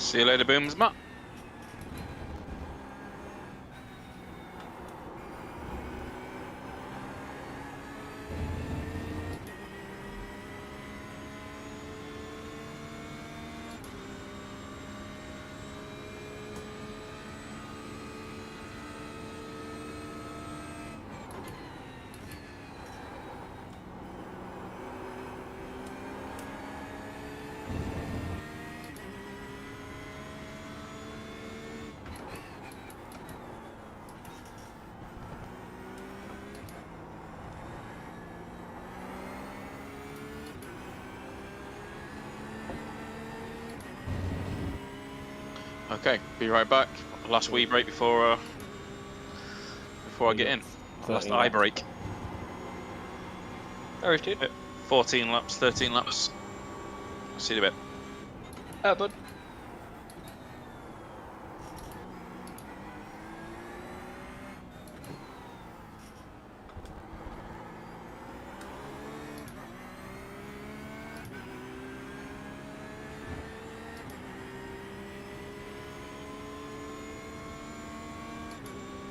See you later, Booms, Matt. Okay, be right back. Last wee break before I get in. Last eye break. Alright, dude. 14 laps, 13 laps. See you in a bit. Bud.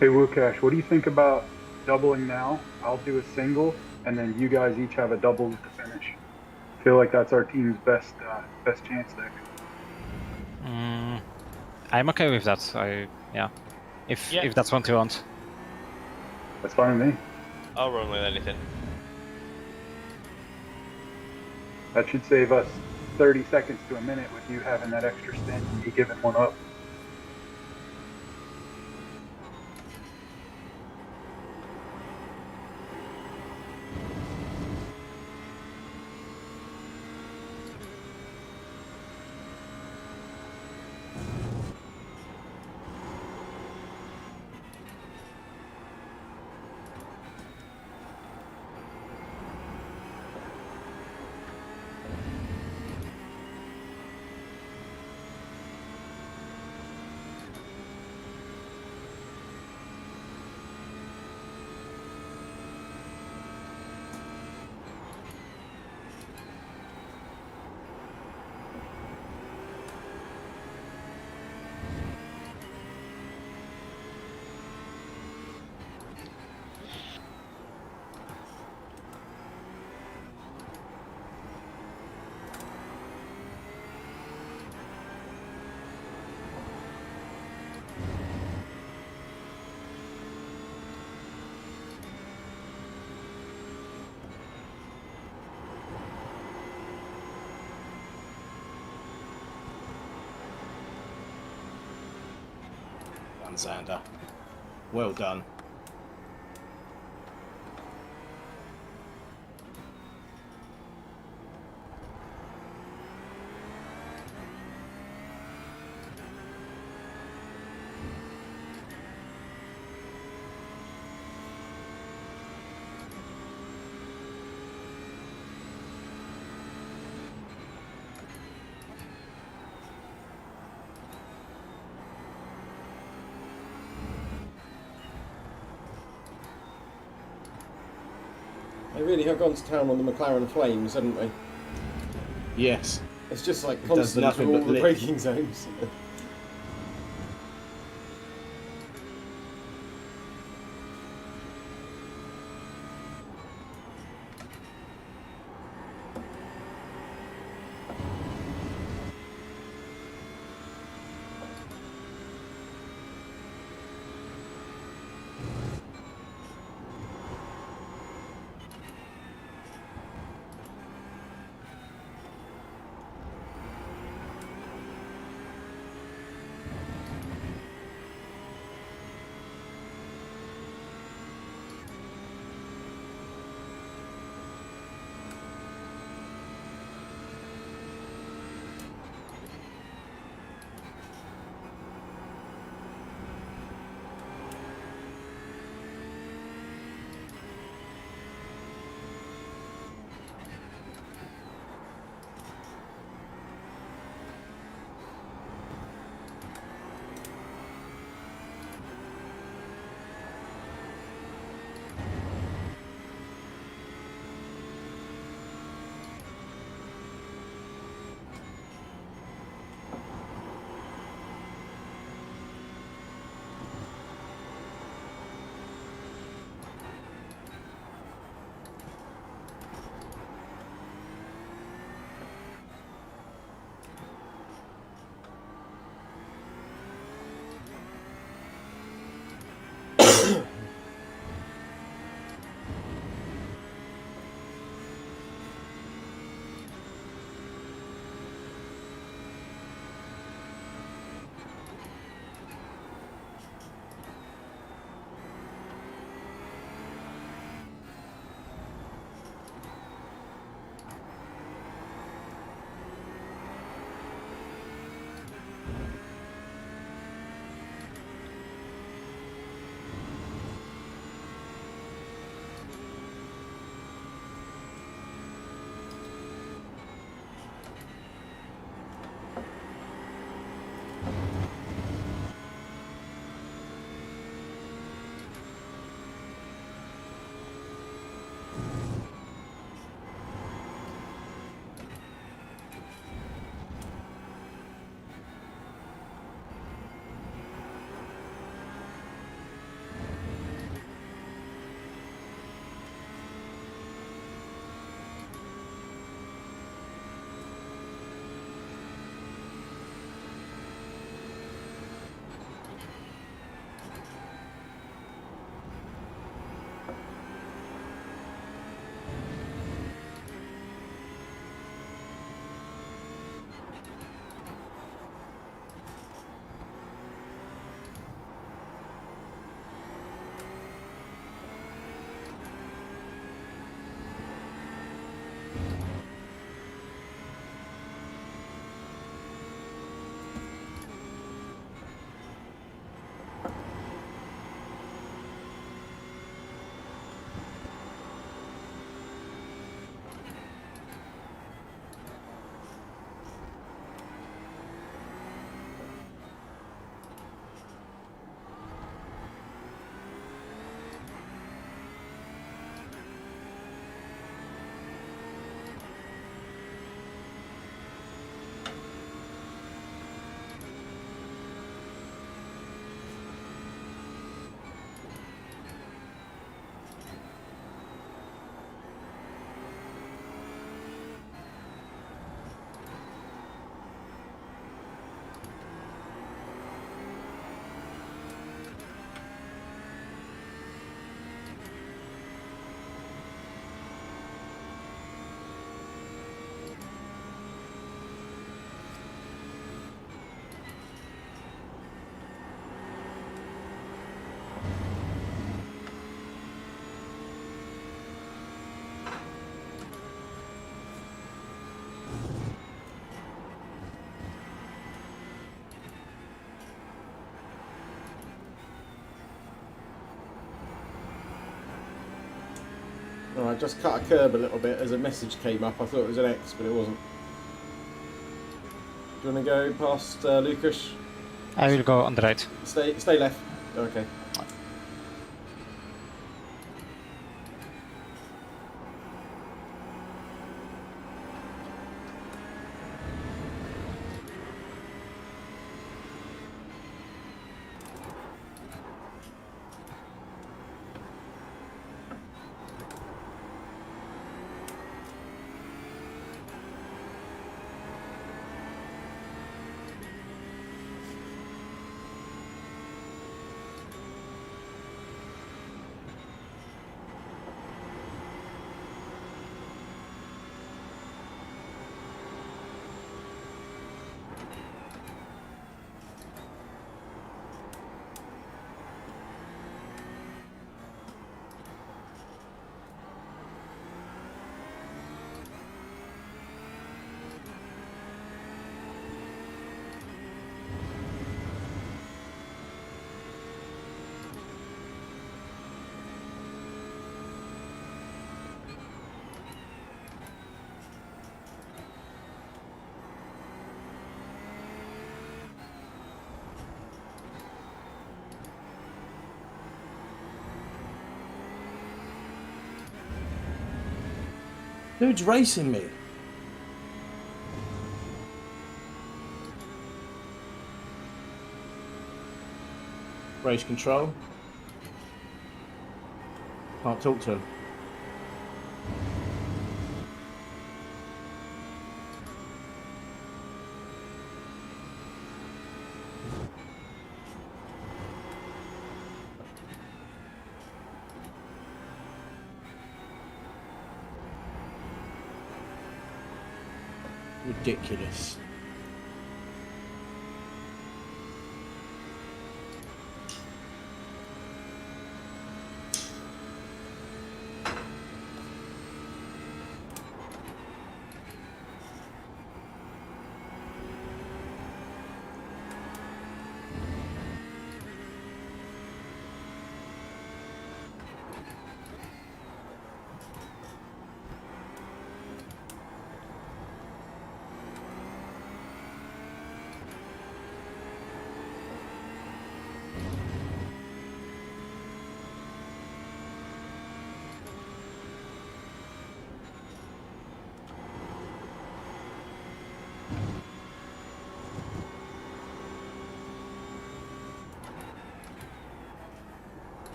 Hey Wukash, what do you think about doubling now? I'll do a single, and then you guys each have a double at the finish. I feel like that's our team's best chance there. I'm okay with that. If that's what you want. That's fine with me. I'll run with anything. That should save us 30 seconds to a minute with you having that extra stint and you giving one up. Xander. Well done. They really have gone to town on the McLaren Flames, haven't they? Yes. It's just like constant through all the braking zones. I just cut a curb a little bit as a message came up. I thought it was an X, but it wasn't. Do you want to go past Lucas? I will go on the right. Stay left. Okay. Dude's racing me. Race control. Can't talk to him. Ridiculous.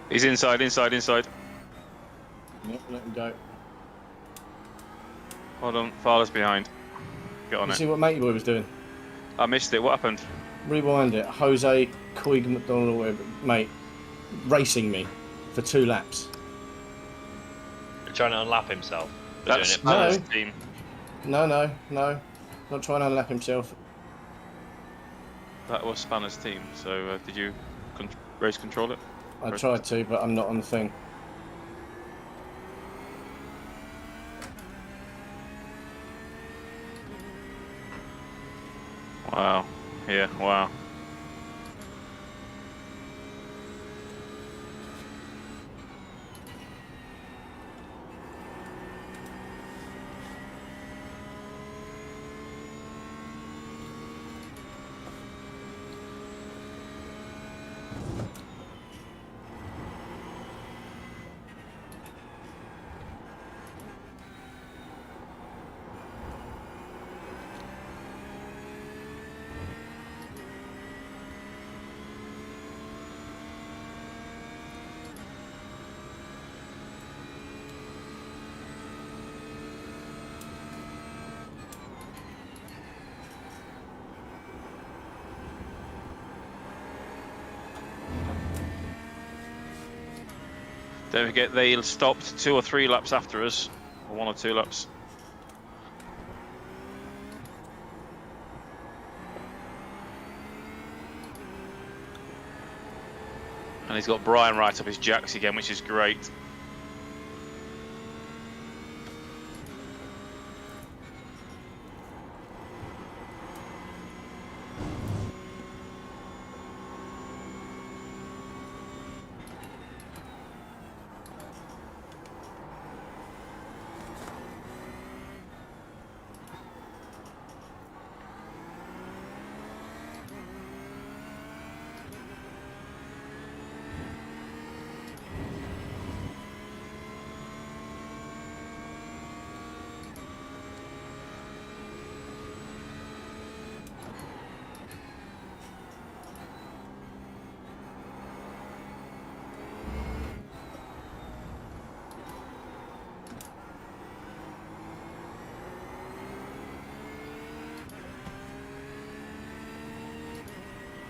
He's inside. Yep, let him go. Hold on, Fowler's behind. Get on You it. see what Matey Boy was doing? I missed it. What happened? Rewind it. Jose Coig McDonald or whatever, mate, racing me for 2 laps. Trying to unlap himself. That's no. Team. No. Not trying to unlap himself. That was Spanner's team. So did you race control it? I tried to, but I'm not on the thing. Wow. Yeah, wow. Don't forget they stopped 2 or 3 laps after us, or 1 or 2 laps. And he's got Brian right up his jacks again, which is great.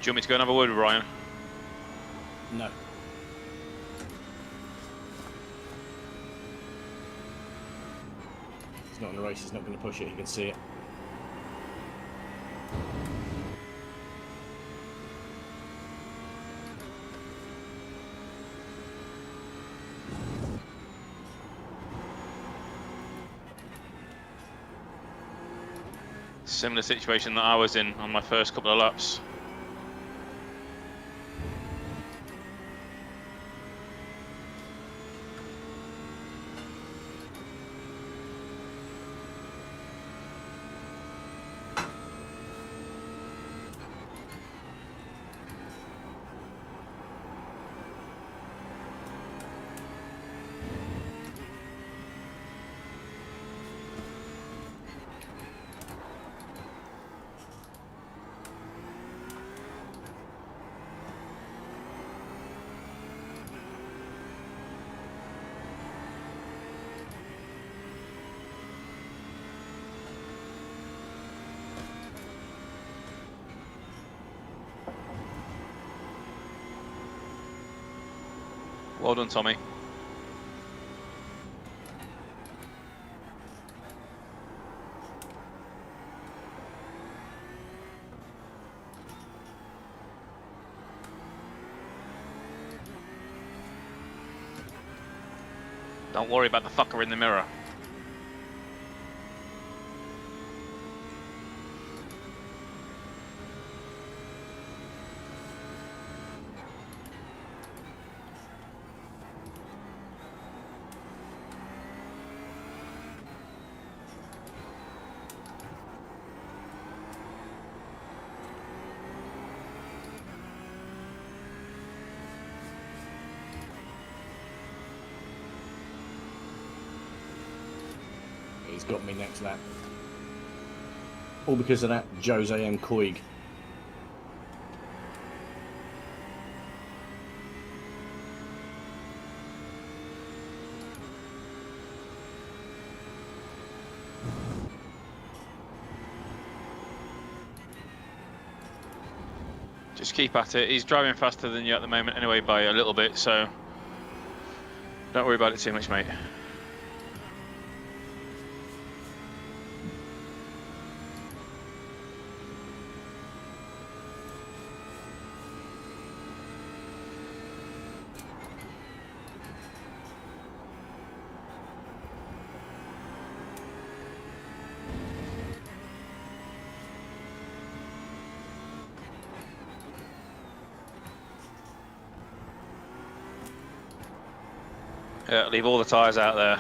you want me to go and have a word with Ryan? No. He's not in the race, he's not going to push it, he can see it. Similar situation that I was in on my first couple of laps. Well done, Tommy. Don't worry about the fucker in the mirror. He's got me next lap. All because of that Jose and Koig. Just keep at it. He's driving faster than you at the moment anyway by a little bit, so don't worry about it too much, mate. Yeah, leave all the tyres out there.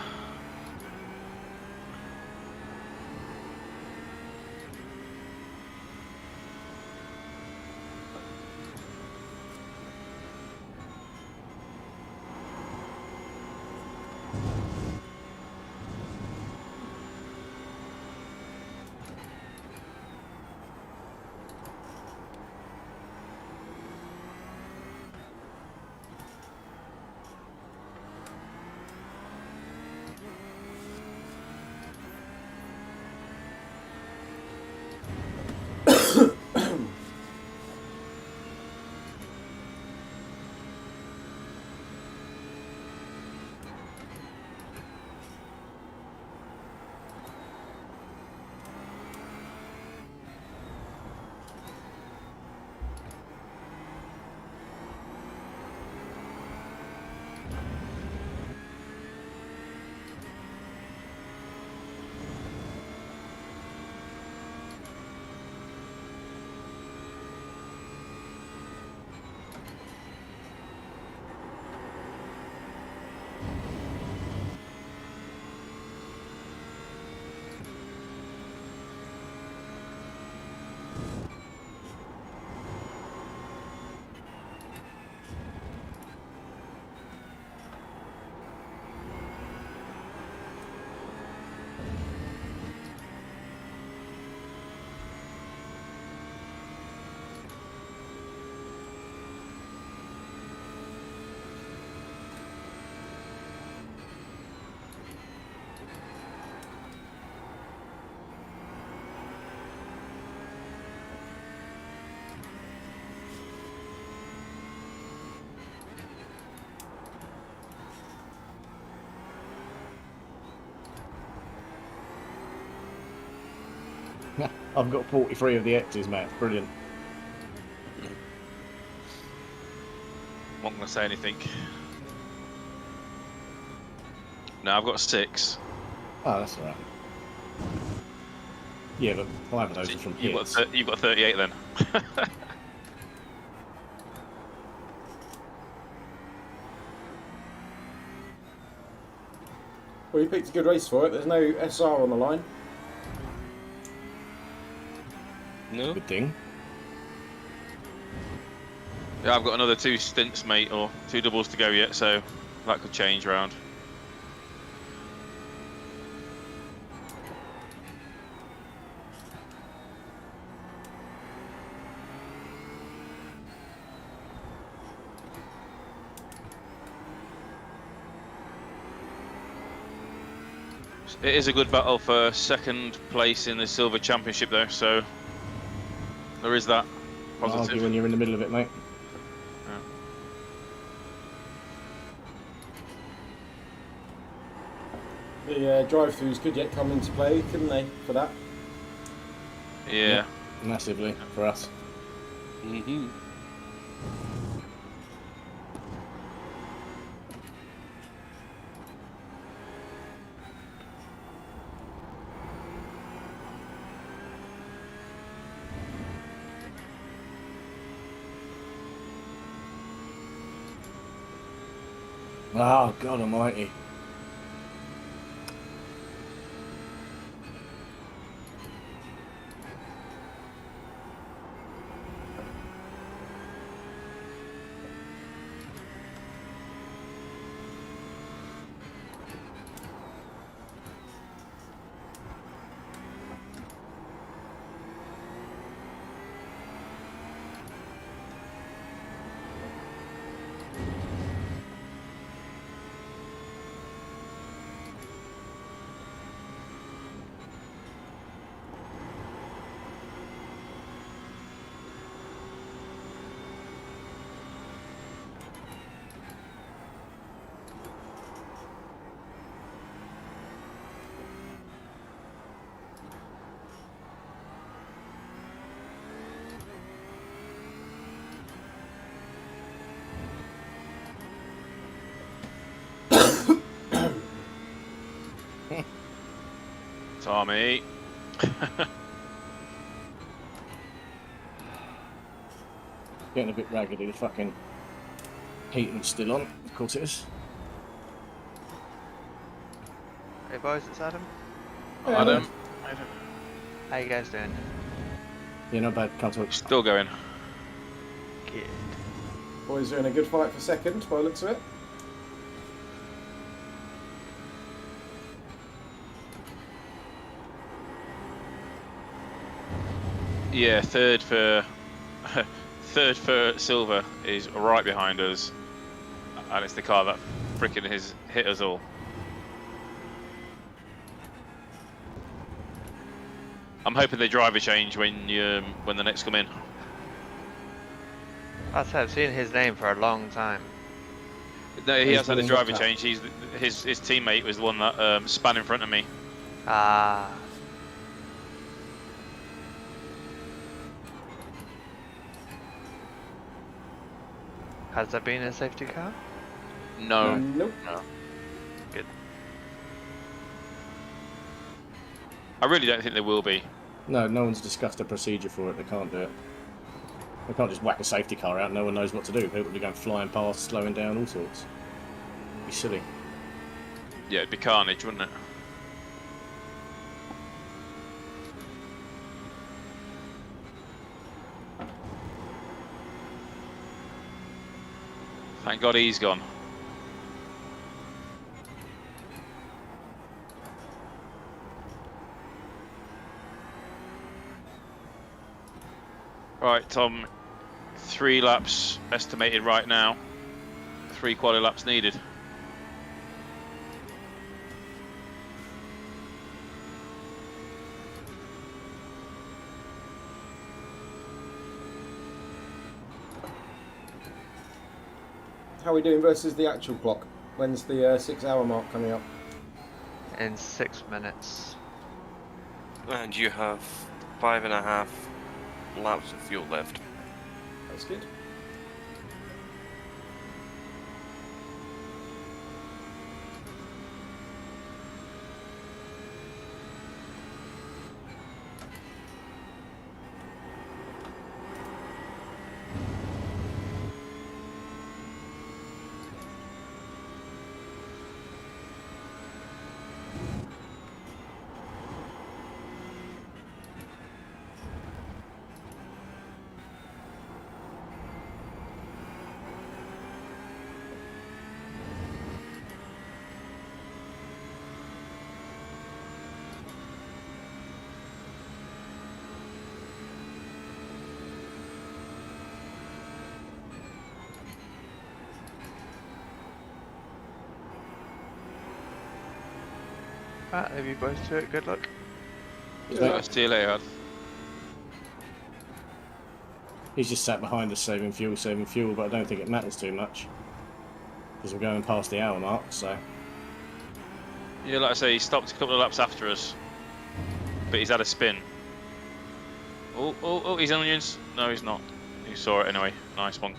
I've got 43 of the X's, mate. Brilliant. I'm not going to say anything. No, I've got 6. Oh, that's alright. Yeah, but 5 of those are from hits. You've got 38 then. Well, you picked a good race for it. There's no SR on the line. No. Good thing. Yeah, I've got another 2 stints, mate, or 2 doubles to go yet, so that could change round. It is a good battle for 2nd place in the Silver Championship, though, so there is that positive. Argue when you're in the middle of it, mate. The drive-throughs could yet come into play, couldn't they, for that? Yeah. Massively for us. Mm-hmm. Oh, God almighty. Tommy. Getting a bit raggedy, the fucking heating's still on, of course it is. Hey boys, it's Adam. Hey, Adam. How you guys doing? Yeah, not bad, can't talk. Still going. Good. Boys are in a good fight for 2nd, by the looks of it. Yeah, third for Silver is right behind us, and it's the car that freaking has hit us all. I'm hoping they driver change when the next come in. I've seen his name for a long time. No, he has had a driver change. His teammate was the one that span in front of me. Ah. Has there been a safety car? No. Nope. No. Good. I really don't think there will be. No, no one's discussed a procedure for it. They can't do it. They can't just whack a safety car out. No one knows what to do. People will be going flying past, slowing down, all sorts. It'd be silly. Yeah, it'd be carnage, wouldn't it? Thank God he's gone. Right, Tom, 3 laps estimated right now. 3 quali laps needed. How are we doing versus the actual clock? When's the 6-hour mark coming up? In 6 minutes. And you have 5.5 laps of fuel left. That's good. Leave you both to it. Good luck. See you later. He's just sat behind us saving fuel, but I don't think it matters too much. Because we're going past the hour mark, so... Yeah, like I say, he stopped a couple of laps after us. But he's had a spin. Oh, he's onions. No, he's not. You saw it anyway. Nice one.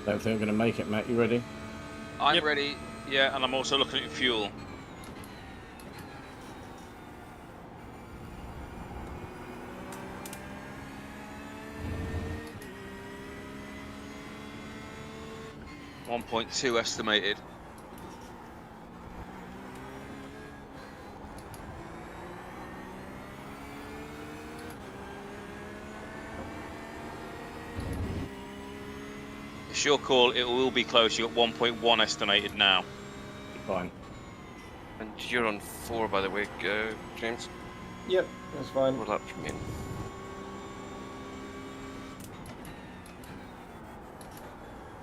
Don't think we're going to make it, Matt. You ready? I'm ready, yeah, and I'm also looking at fuel. .2 estimated. It's your call, it will be close. You've got 1.1 estimated now. Fine. And you're on 4, by the way, James? Yep, that's fine. 4 laps remaining.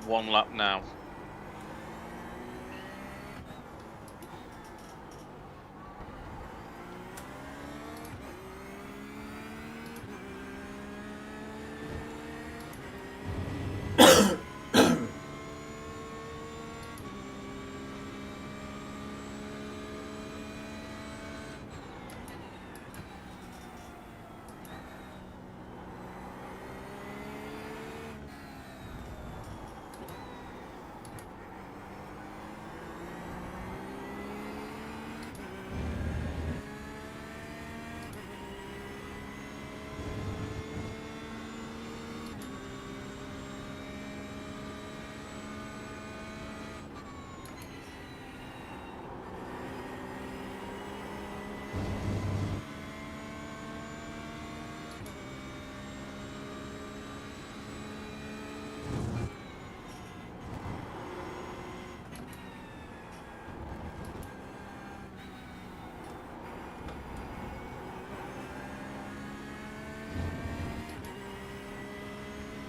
One lap now.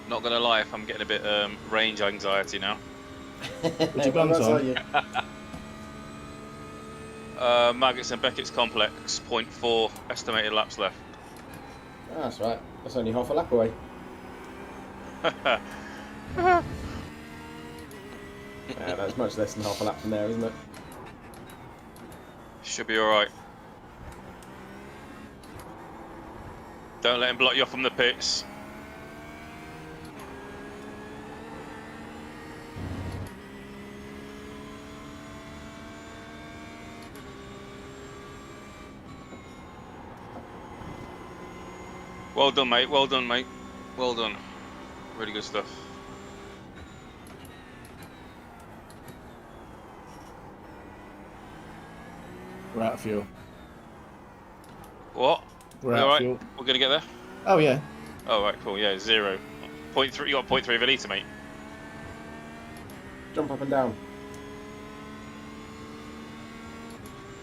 Not gonna lie, if I'm getting a bit range anxiety now. What's your guns on? Maggots and Beckett's complex, 0.4 estimated laps left. That's right. That's only half a lap away. That's much less than half a lap from there, isn't it? Should be alright. Don't let him block you off from the pits. Well done, mate. Well done, mate. Well done. Really good stuff. We're out of fuel. What? We're out of fuel. We're gonna get there? Oh, yeah. Oh, right, cool. Yeah, 0. 0.3. You got 0.3 of a litre, mate. Jump up and down.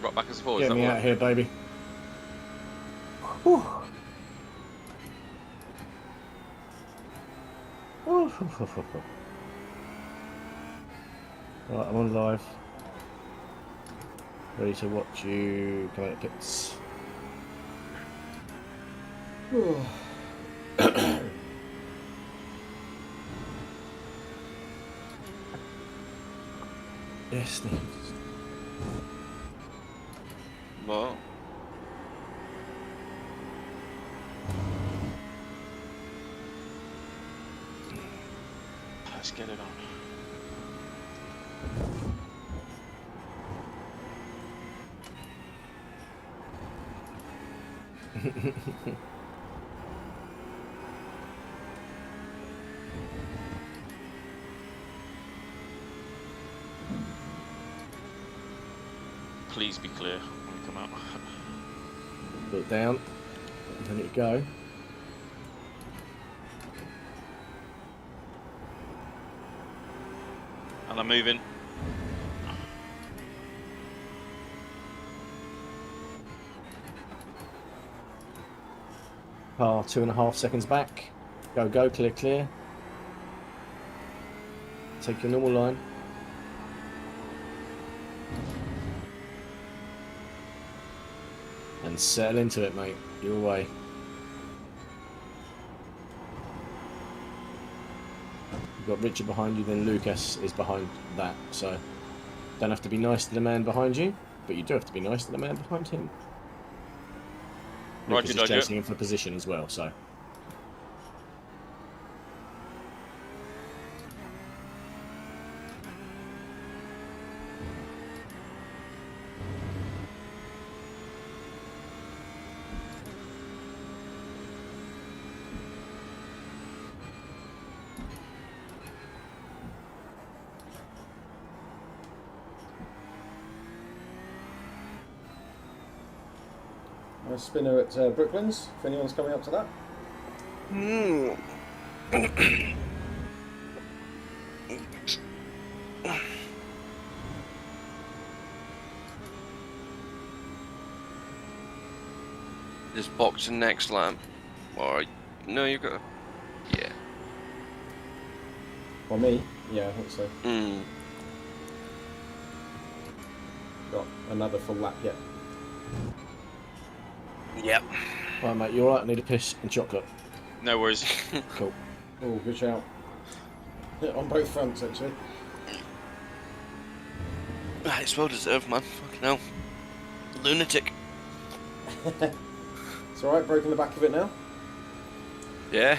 Rock backwards and forwards. Get me out of here, baby. Whew. Right, I'm on live. Ready to watch you come out of pits. Yes, What? Let's get it on. Please be clear when we come out. Put it down. Let it go. And I'm moving. Car 2.5 seconds back. Go, go, clear, clear. Take your normal line. And settle into it, mate. You're away. You've got Richard behind you, then Lucas is behind that. So, don't have to be nice to the man behind you, but you do have to be nice to the man behind him. Lucas is chasing him for position as well, so. A spinner at Brooklands, if anyone's coming up to that. Just boxing next lap. Or no, you got. Yeah. For me? Yeah, I think so. Got another full lap yet. Yep. Right, mate, you alright? I need a piss and chocolate. No worries. Cool. Oh, good shout. On both fronts, actually. It's well deserved, man. Fucking hell. Lunatic. It's alright, broken the back of it now? Yeah.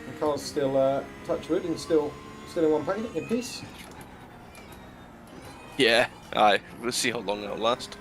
The car's still touch wood and still in one piece. Yeah. Aye. We'll see how long it'll last.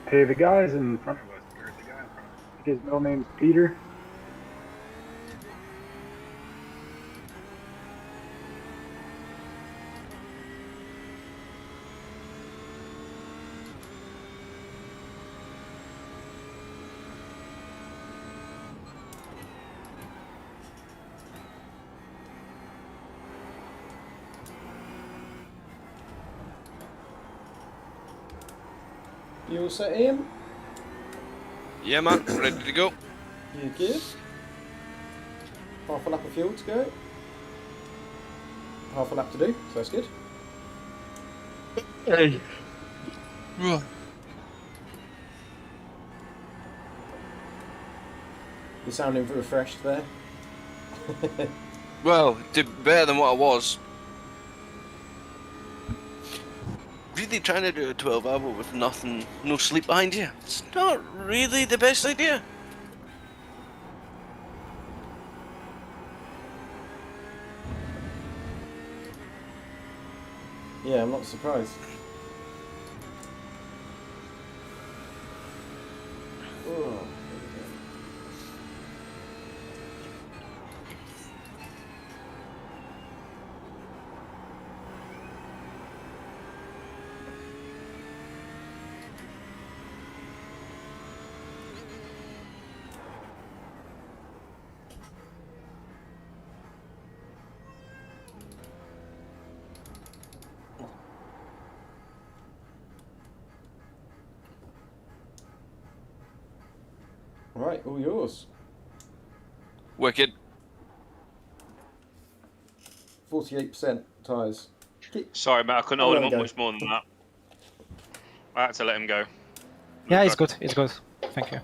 Hey, the guy's in front of us. Where's the guy in front of us? I think his middle name's Peter. You all set, Ian? Yeah, man, ready to go. You good? Half a lap of fuel to go. Half a lap to do, so that's good. Hey. You're sounding refreshed there. Well, did better than what I was. Really trying to do a 12-hour with nothing, no sleep behind you. It's not really the best idea. Yeah, I'm not surprised. Oh. Right, all yours. Wicked. 48% tyres. Sorry, mate, I couldn't hold him up much more than that. I had to let him go. Yeah, it's good. It's good. Thank you.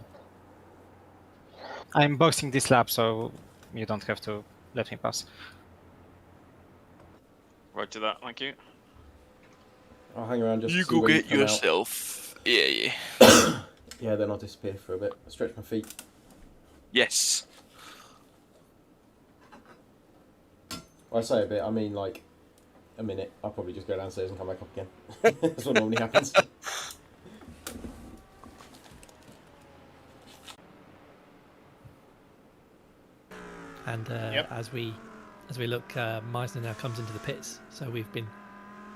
I'm boxing this lap, so you don't have to let me pass. Roger that. Thank you. I'll hang around just You to see go when get come yourself. out. Yeah. Yeah, then I'll disappear for a bit. Stretch my feet. Yes. When I say a bit, I mean like a minute. I'll probably just go downstairs and come back up again. That's what normally happens. And as we look, Meisner now comes into the pits, so we've been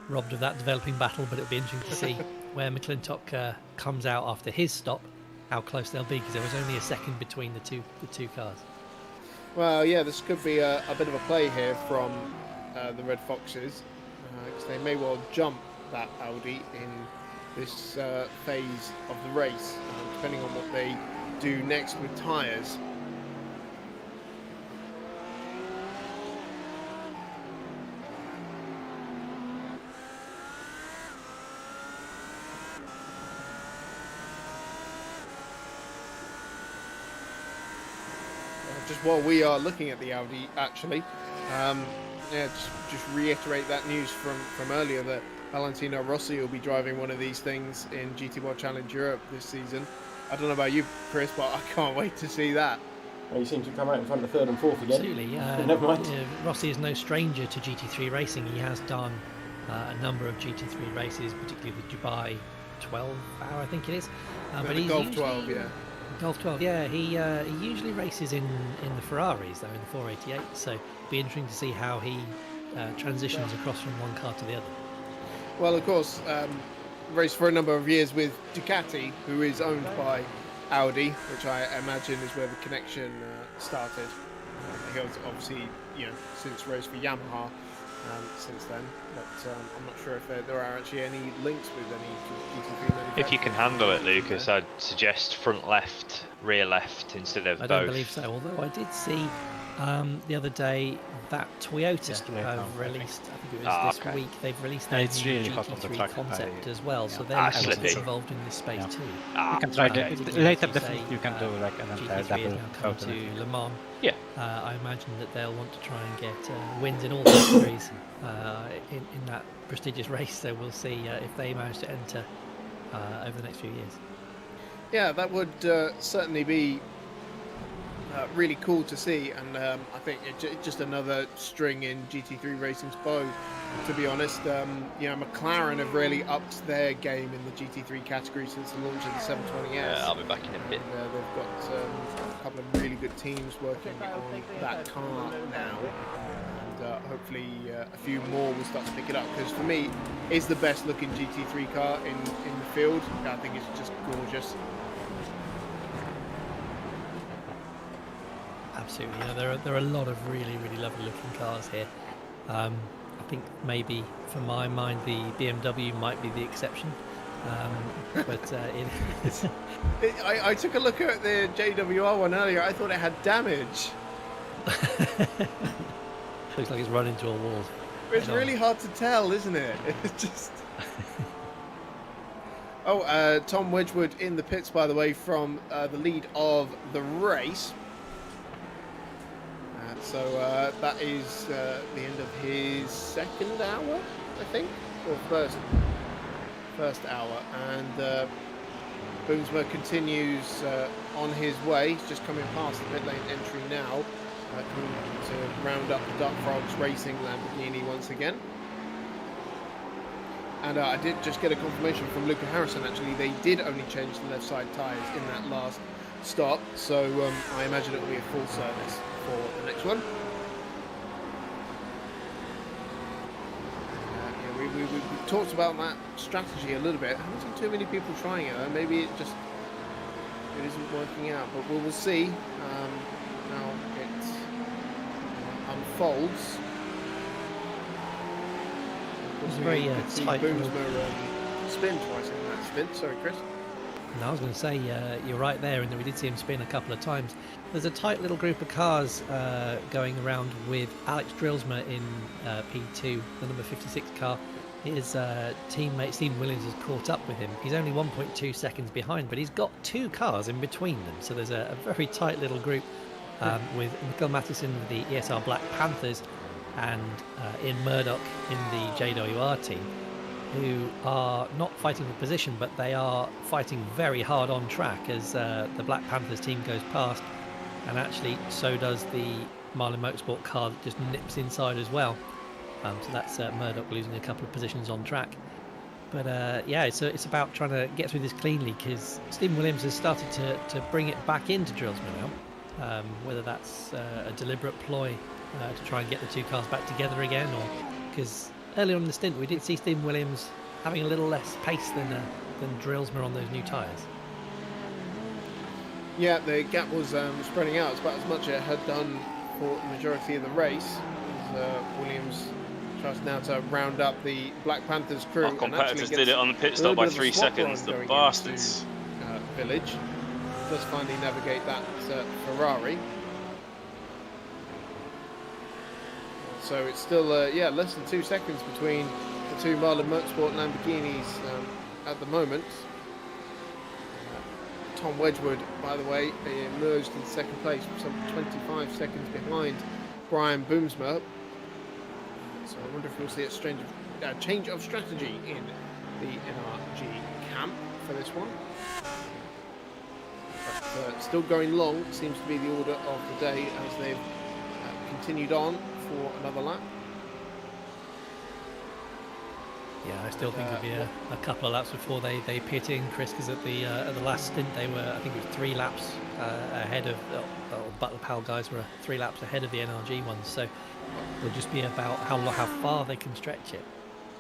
robbed of that developing battle, but it'll be interesting to see where McClintock comes out after his stop, how close they'll be, because there was only a second between the two cars. Well, yeah, this could be a bit of a play here from the Red Foxes, because they may well jump that Audi in this phase of the race, depending on what they do next with tyres. Just while we are looking at the Audi, actually, yeah, just reiterate that news from earlier that Valentino Rossi will be driving one of these things in GT World Challenge Europe this season. I don't know about you, Chris, but I can't wait to see that. Well, you seem to come out in front of third and fourth again. Absolutely. Never mind. Rossi is no stranger to GT3 racing. He has done a number of GT3 races, particularly the Dubai 12 hour, I think it is. But the Golf 12, yeah. Golf 12, yeah. He usually races in the Ferraris, though, in the 488. So it'll be interesting to see how he transitions across from one car to the other. Well, of course, raced for a number of years with Ducati, who is owned by Audi, which I imagine is where the connection started. He was obviously, since raced for Yamaha since then, but I'm not sure if there are actually any links with any GT3 manufacturers. If you can handle it, Lucas, I'd suggest front left, rear left instead of both. I don't believe so, although I did see the other day that Toyota have released, I think it was this week, they've released their it's really hot on the track concept as well, so they're involved in this space too. You can try later, definitely you can do like an entire double photo to Le Mans. Yeah. I imagine that they'll want to try and get wins in all categories in that prestigious race, so we'll see if they manage to enter over the next few years. Yeah, that would certainly be really cool to see, and I think it's just another string in GT3 Racing's bow, to be honest. McLaren have really upped their game in the GT3 category since the launch of the 720S. Yeah, I'll be back in a bit. And, they've got a couple of really good teams working on that car now, and hopefully a few more will start to pick it up, because for me, it's the best looking GT3 car in the field. I think it's just gorgeous. Absolutely, there are a lot of really lovely looking cars here. I think maybe for my mind the BMW might be the exception. But I took a look at the JWR one earlier. I thought it had damage. Looks like it's run into a wall. It's really hard to tell, isn't it? It's just. Tom Wedgwood in the pits, by the way, from the lead of the race. So that is the end of his second hour, I think, or first hour. And Boomsma continues on his way. He's just coming past the pit lane entry now, coming to round up the Duck Frogs Racing Lamborghini once again. And I did just get a confirmation from Luca Harrison, actually. They did only change the left side tyres in that last stop, so I imagine it will be a full service for the next one. We talked about that strategy a little bit. I haven't seen too many people trying it. Maybe it isn't working out, but we will see how it unfolds. It was very tight. Boomsma spin twice in that spin. Sorry, Chris. No, I was going to say, you're right there, and we did see him spin a couple of times. There's a tight little group of cars going around with Alex Drillsma in P2, the number 56 car. His teammate Stephen Williams has caught up with him. He's only 1.2 seconds behind, but he's got 2 cars in between them. So there's a very tight little group with Mikkel Matheson of the ESR Black Panthers and Ian Murdoch in the JWR team, who are not fighting for position, but they are fighting very hard on track as the Black Panthers team goes past, and actually so does the Marlin Motorsport car that just nips inside as well. So that's Murdoch losing a couple of positions on track. But yeah, it's about trying to get through this cleanly, because Stephen Williams has started to bring it back into Drillsma now, whether that's a deliberate ploy to try and get the 2 cars back together again, or because earlier on in the stint we did see Stephen Williams having a little less pace than Drillsma on those new tyres. Yeah, the gap was spreading out. It's about as much as it had done for the majority of the race. As Williams tries now to round up the Black Panthers crew. Our competitors did it on the pit stop by 3 seconds, the bastards. Village does finally navigate that Ferrari. So it's still less than 2 seconds between the 2 Marlin Motorsport Lamborghinis at the moment. Tom Wedgwood, by the way, emerged in second place, some 25 seconds behind Brian Boomsma. So I wonder if we'll see a change of strategy in the NRG camp for this one. But still going long seems to be the order of the day as they've continued on for another lap. Yeah, I still think it'll be a couple of laps before they pit in, Chris, because at the last stint they were, I think it was 3 laps ahead of, the Butler Powell guys were 3 laps ahead of the NRG ones, so it'll just be about how far they can stretch it.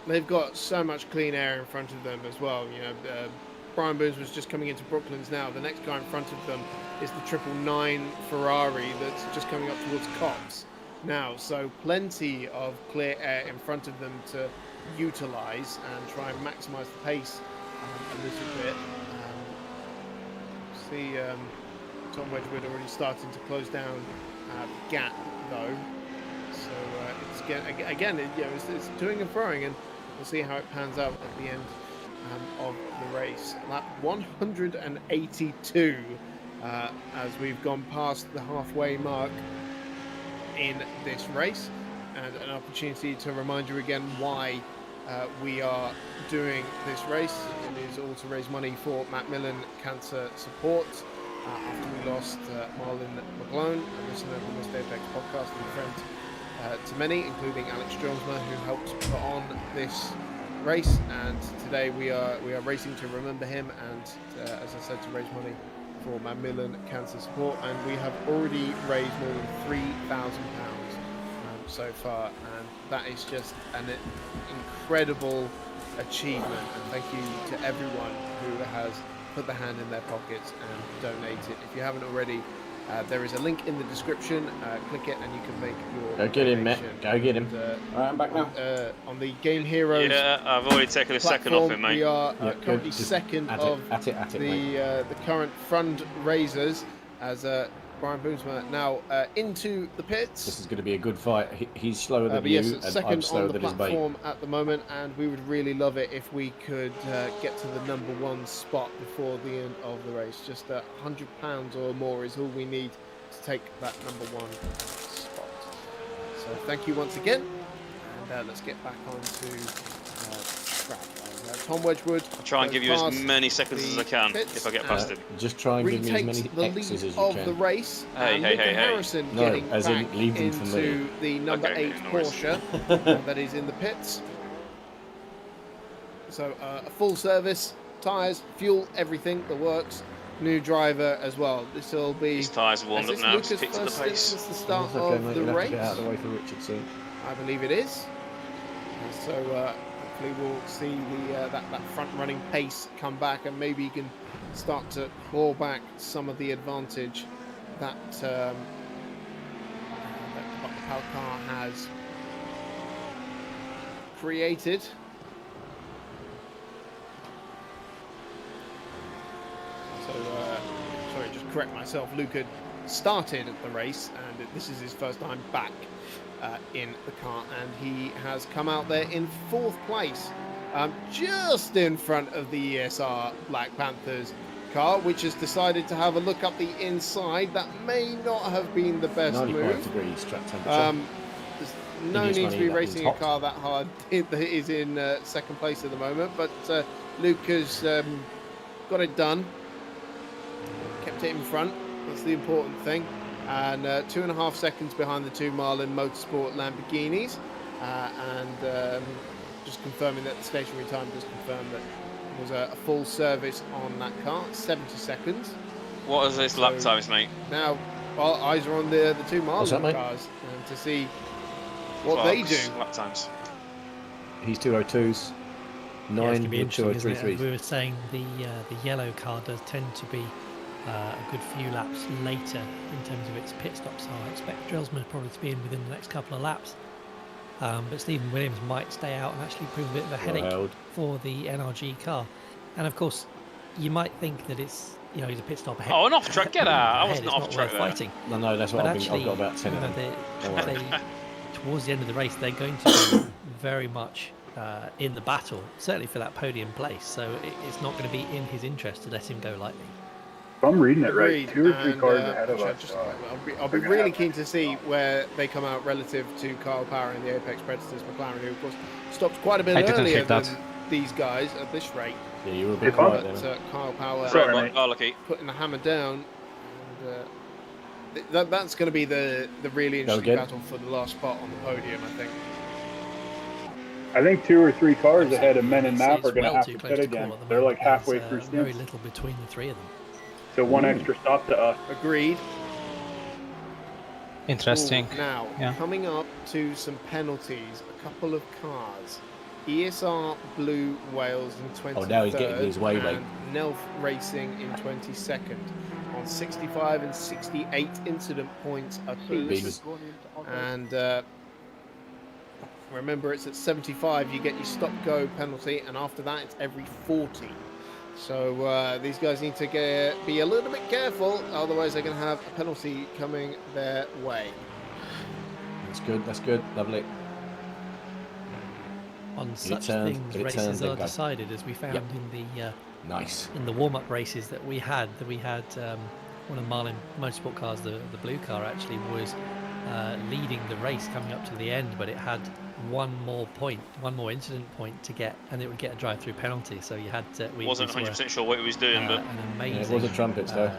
They've got so much clean air in front of them as well. You know, Brian Burns was just coming into Brooklands now. The next car in front of them is the 999 Ferrari that's just coming up towards Cops now, so plenty of clear air in front of them to utilise and try and maximise the pace a little bit. See Tom Wedgwood already starting to close down the gap though, so it's again it's doing and throwing, and we'll see how it pans out at the end of the race. Lap 182 as we've gone past the halfway mark in this race, and an opportunity to remind you again why we are doing this race. It is all to raise money for Macmillan Cancer Support after we lost Marlin McGlone, a listener of the Missed Apex podcast and a friend to many, including Alex Drillsma, who helped put on this race, and today we are racing to remember him and as I said, to raise money for Macmillan Cancer Support, and we have already raised more than £3,000 so far, and that is just an incredible achievement, and thank you to everyone who has put their hand in their pockets and donated. If you haven't already, There is a link in the description. Click it and you can make your Go get him, Matt. Go get him. Alright, I'm back now. On the Game Heroes. Yeah, I've already taken a second off him, mate. We are currently second of the current fundraisers as Brian Boomsma now into the pits. This is going to be a good fight. He's slower than yes, you, and second I'm slower on the than his mate. platform at the moment, and we would really love it if we could get to the #1 spot before the end of the race. Just £100 or more is all we need to take that #1 spot. So thank you once again, and let's get back onto track. Tom Wedgwood. I'll try and give you as many seconds as I can if I get past him. Just try and give me as many X's as you of can. the race. Hey. Harrison getting as in back leave them for me. into the number 8 Porsche that is in the pits. So a full service, tyres, fuel, everything that works. New driver as well. This will be. His tyres are warmed up now. Lucas' Picked at the first pace. since the start Okay, of mate, the you'll have race. to get out of the way for Richard soon. I believe it is. So hopefully we'll see the that front running pace come back, and maybe he can start to claw back some of the advantage that that the Power car has created. So sorry, just correct myself. Luca started the race, and this is his first time back in the car, and he has come out there in 4th place, just in front of the ESR Black Panthers car, which has decided to have a look up the inside. That may not have been the best 95 move. degrees track temperature. There's no need to be racing a car that hard that is in 2nd place at the moment, but Luke has got it done. Kept it in front. That's the important thing. And 2.5 seconds behind the 2 Marlin Motorsport Lamborghinis, and just confirming that the stationary time does confirm that it was a full service on that car. 70 seconds. What is this lap times, mate? Now, well, eyes are on the 2 Marlin cars to see what they do. Lap times. He's 202s. 9 with 203s. We were saying the yellow car does tend to be a good few laps later in terms of its pit stop, so I expect Drelsman probably to be in within the next couple of laps. But Stephen Williams might stay out and actually prove a bit of a headache for the NRG car. And of course, you might think that it's, you know, he's a pit stop ahead. Oh, an off track, get out! I wasn't it's off not track worth there. fighting. No, that's what I've got about 10 of them. Towards the end of the race, they're going to be very much in the battle, certainly for that podium place. So it's not going to be in his interest to let him go lightly. If I'm reading it right, 2 or 3 cars ahead of us. I'll be really keen to see where they come out relative to Kyle Power and the Apex Predators McLaren, who of course stopped quite a bit earlier than these guys at this rate. Yeah, you were a bit quiet there. Kyle Power Sorry, putting the hammer down. And, that's going to be the really interesting battle for the last spot on the podium, I think. I think 2 or 3 cars ahead of Men and Nap are going to have to pit again. They're like halfway through stints. Very little between the 3 of them. So 1 extra stop to us. Agreed. Interesting. Now, coming up to some penalties, a couple of cars. ESR Blue Wales in 23rd. Oh, now he's getting his way, mate. And Nelf Racing in 22nd. On 65 and 68 incident points apiece. And remember, it's at 75 you get your stop-go penalty, and after that it's every 40. So these guys need to be a little bit careful, otherwise they're going to have a penalty coming their way. That's good, lovely. On such things, races are decided, as we found in the in the warm-up races that we had. One of Marlin Motorsport cars, the blue car, actually was leading the race coming up to the end, but it had one more incident point to get, and it would get a drive-through penalty. So you had to. Wasn't 100% sure what he was doing, but an amazing. It was a trumpets though.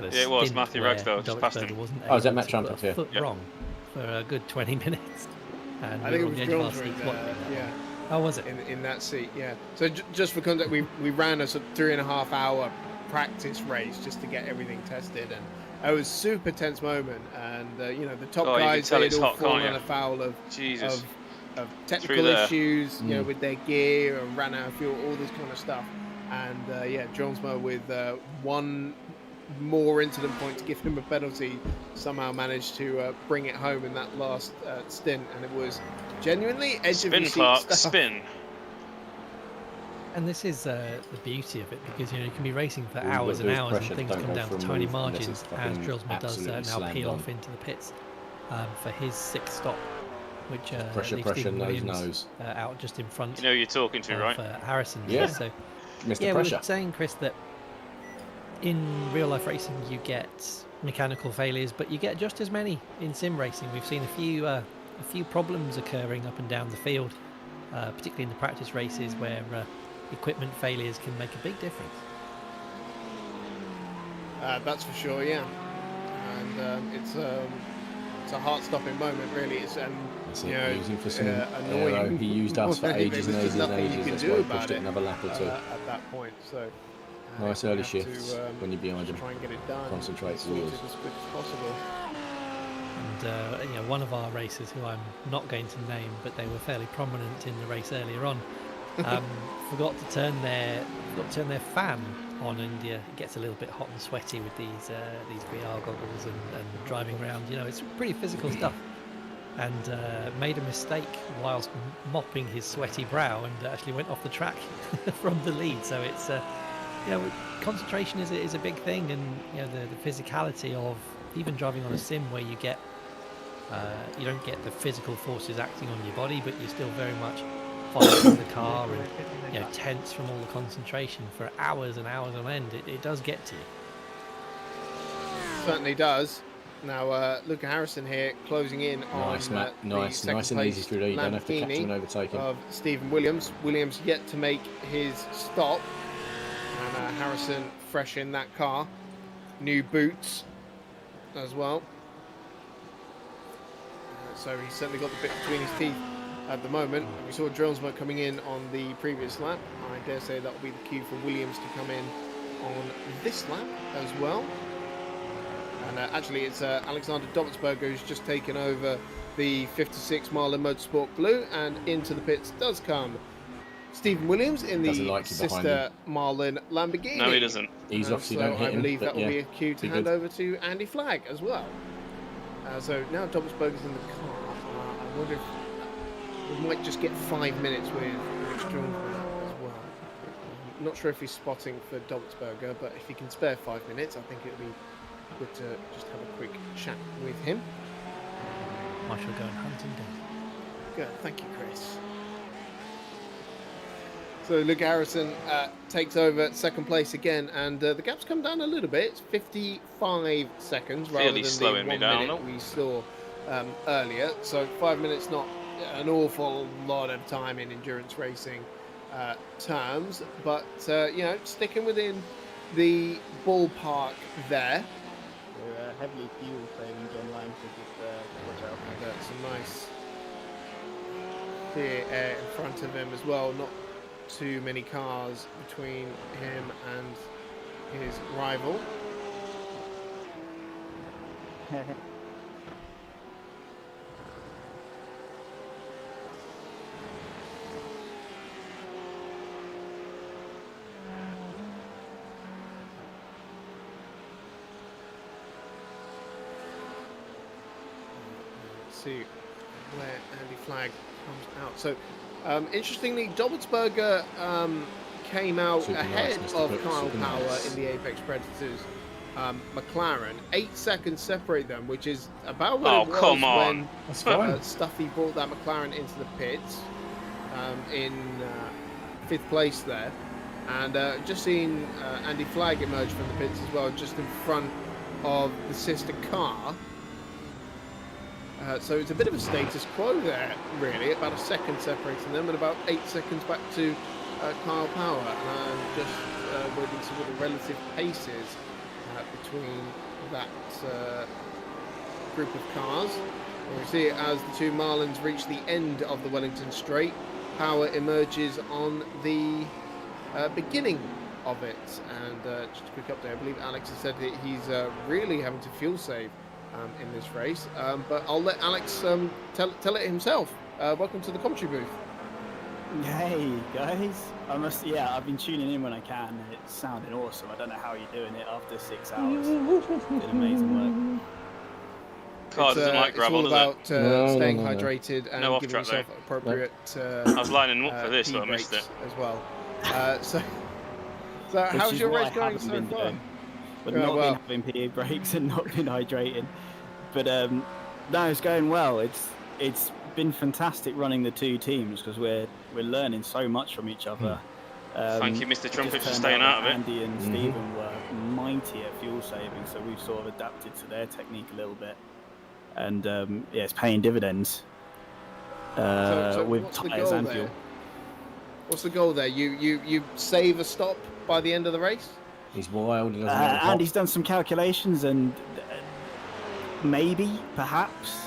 Yeah, it was Matthew Ragsdale just passed him. Oh, is that Matt Trumpets? Yeah. Foot wrong for a good 20 minutes. And I think it was Jones. Yeah. Oh, was it? In that seat, yeah. So just for context, we ran a sort of 3.5 hour practice race just to get everything tested, and it was a super tense moment. And you know, the top guys, they had all fallen afoul of technical issues, you know, with their gear and ran out of fuel, all this kind of stuff. And yeah, Jonesmo with one more incident points, give him a penalty, somehow managed to bring it home in that last stint, and it was genuinely edge of your seat Clark, stuff. spin. And this is the beauty of it, because you can be racing for hours and hours and things come down to tiny margins, as Drillsman does now peel off into the pits for his 6th stop, which leaves Stephen Williams out just in front. You know who you're talking to, right? Harrison. Yeah. So, Mr. we were saying, Chris, that in real life racing you get mechanical failures, but you get just as many in sim racing. We've seen a few problems occurring up and down the field, particularly in the practice races where equipment failures can make a big difference. That's for sure, yeah. And it's a heart-stopping moment, really. It's using for some annoying. He used us for ages and ages and ages. That's why he pushed it another lap or two. At that point, so nice early shifts when you're behind them. Try and get it done. Concentrate as quick as possible. And one of our racers, who I'm not going to name, but they were fairly prominent in the race earlier on, forgot to turn their fan on, and it gets a little bit hot and sweaty with these VR goggles and driving around. It's pretty physical stuff, and made a mistake whilst mopping his sweaty brow, and actually went off the track from the lead. So it's concentration is a big thing, and the physicality of even driving on a sim where you don't get the physical forces acting on your body, but you're still very much following the car and tense from all the concentration for hours and hours on end. It does get to you. Certainly does. Now Luca Harrison here closing in on nice and easy through there. You don't have to catch him and overtake him. Of Stephen Williams. Williams yet to make his stop, and Harrison fresh in that car, new boots as well. So he's certainly got the bit between his teeth at the moment. We saw Drillsman coming in on the previous lap. I dare say that will be the cue for Williams to come in on this lap as well. And actually it's Alexander Dobbelsberger who's just taken over the 56 Marlin Motorsport Blue, and into the pits does come Stephen Williams in the sister Marlin Lamborghini. No, he doesn't. He's obviously don't hit him. I believe that will be a cue to hand over to Andy Flagg as well. So now Dobbelsberger's in the car. I wonder if we might just get 5 minutes with Rich Drillsman as well. I'm not sure if he's spotting for Dobbelsberger, but if he can spare 5 minutes, I think it would be good to just have a quick chat with him. I shall go and hunt him down. Good, thank you, Chris. So Luke Harrison takes over second place again, and the gap's come down a little bit. It's 55 seconds rather than the 1 minute we saw earlier. So 5 minutes, not an awful lot of time in endurance racing terms, but sticking within the ballpark there. We're heavily fuel savings online, so just watch out. Some nice clear air in front of him as well. Not too many cars between him and his rival. Let's see where Andy Flagg comes out. So interestingly, Dobbelsberger came out ahead of Kyle Power in the Apex Predators McLaren. 8 seconds separate them, which is about what it was when Stuffy brought that McLaren into the pits in 5th place there. And just seen Andy Flagg emerge from the pits as well, just in front of the sister car. So it's a bit of a status quo there, really. About a second separating them, and about 8 seconds back to Kyle Power. And just waiting to see what the relative pace is between that group of cars. And we see it as the two Marlins reach the end of the Wellington Straight. Power emerges on the beginning of it. And just a quick update, I believe Alex has said that he's really having to fuel save in this race, but I'll let Alex tell it himself. Welcome to the commentary booth. Hey guys, I've been tuning in when I can. It's sounding awesome. I don't know how you're doing it after 6 hours. Did amazing work. Car doesn't like gravel, it's all does about staying hydrated and no giving yourself appropriate. I was lining up for this, but I missed it as well. So how's your race going so far? But not been having PE breaks and not been hydrating. But no, it's going well. It's been fantastic running the two teams because we're learning so much from each other. Thank you, Mr. Trumpet, for staying out of it. Andy and Stephen were mighty at fuel saving, so we've sort of adapted to their technique a little bit, and it's paying dividends with tyres and fuel. What's the goal there? You save a stop by the end of the race? He's wild. He Andy's done some calculations, and maybe, perhaps,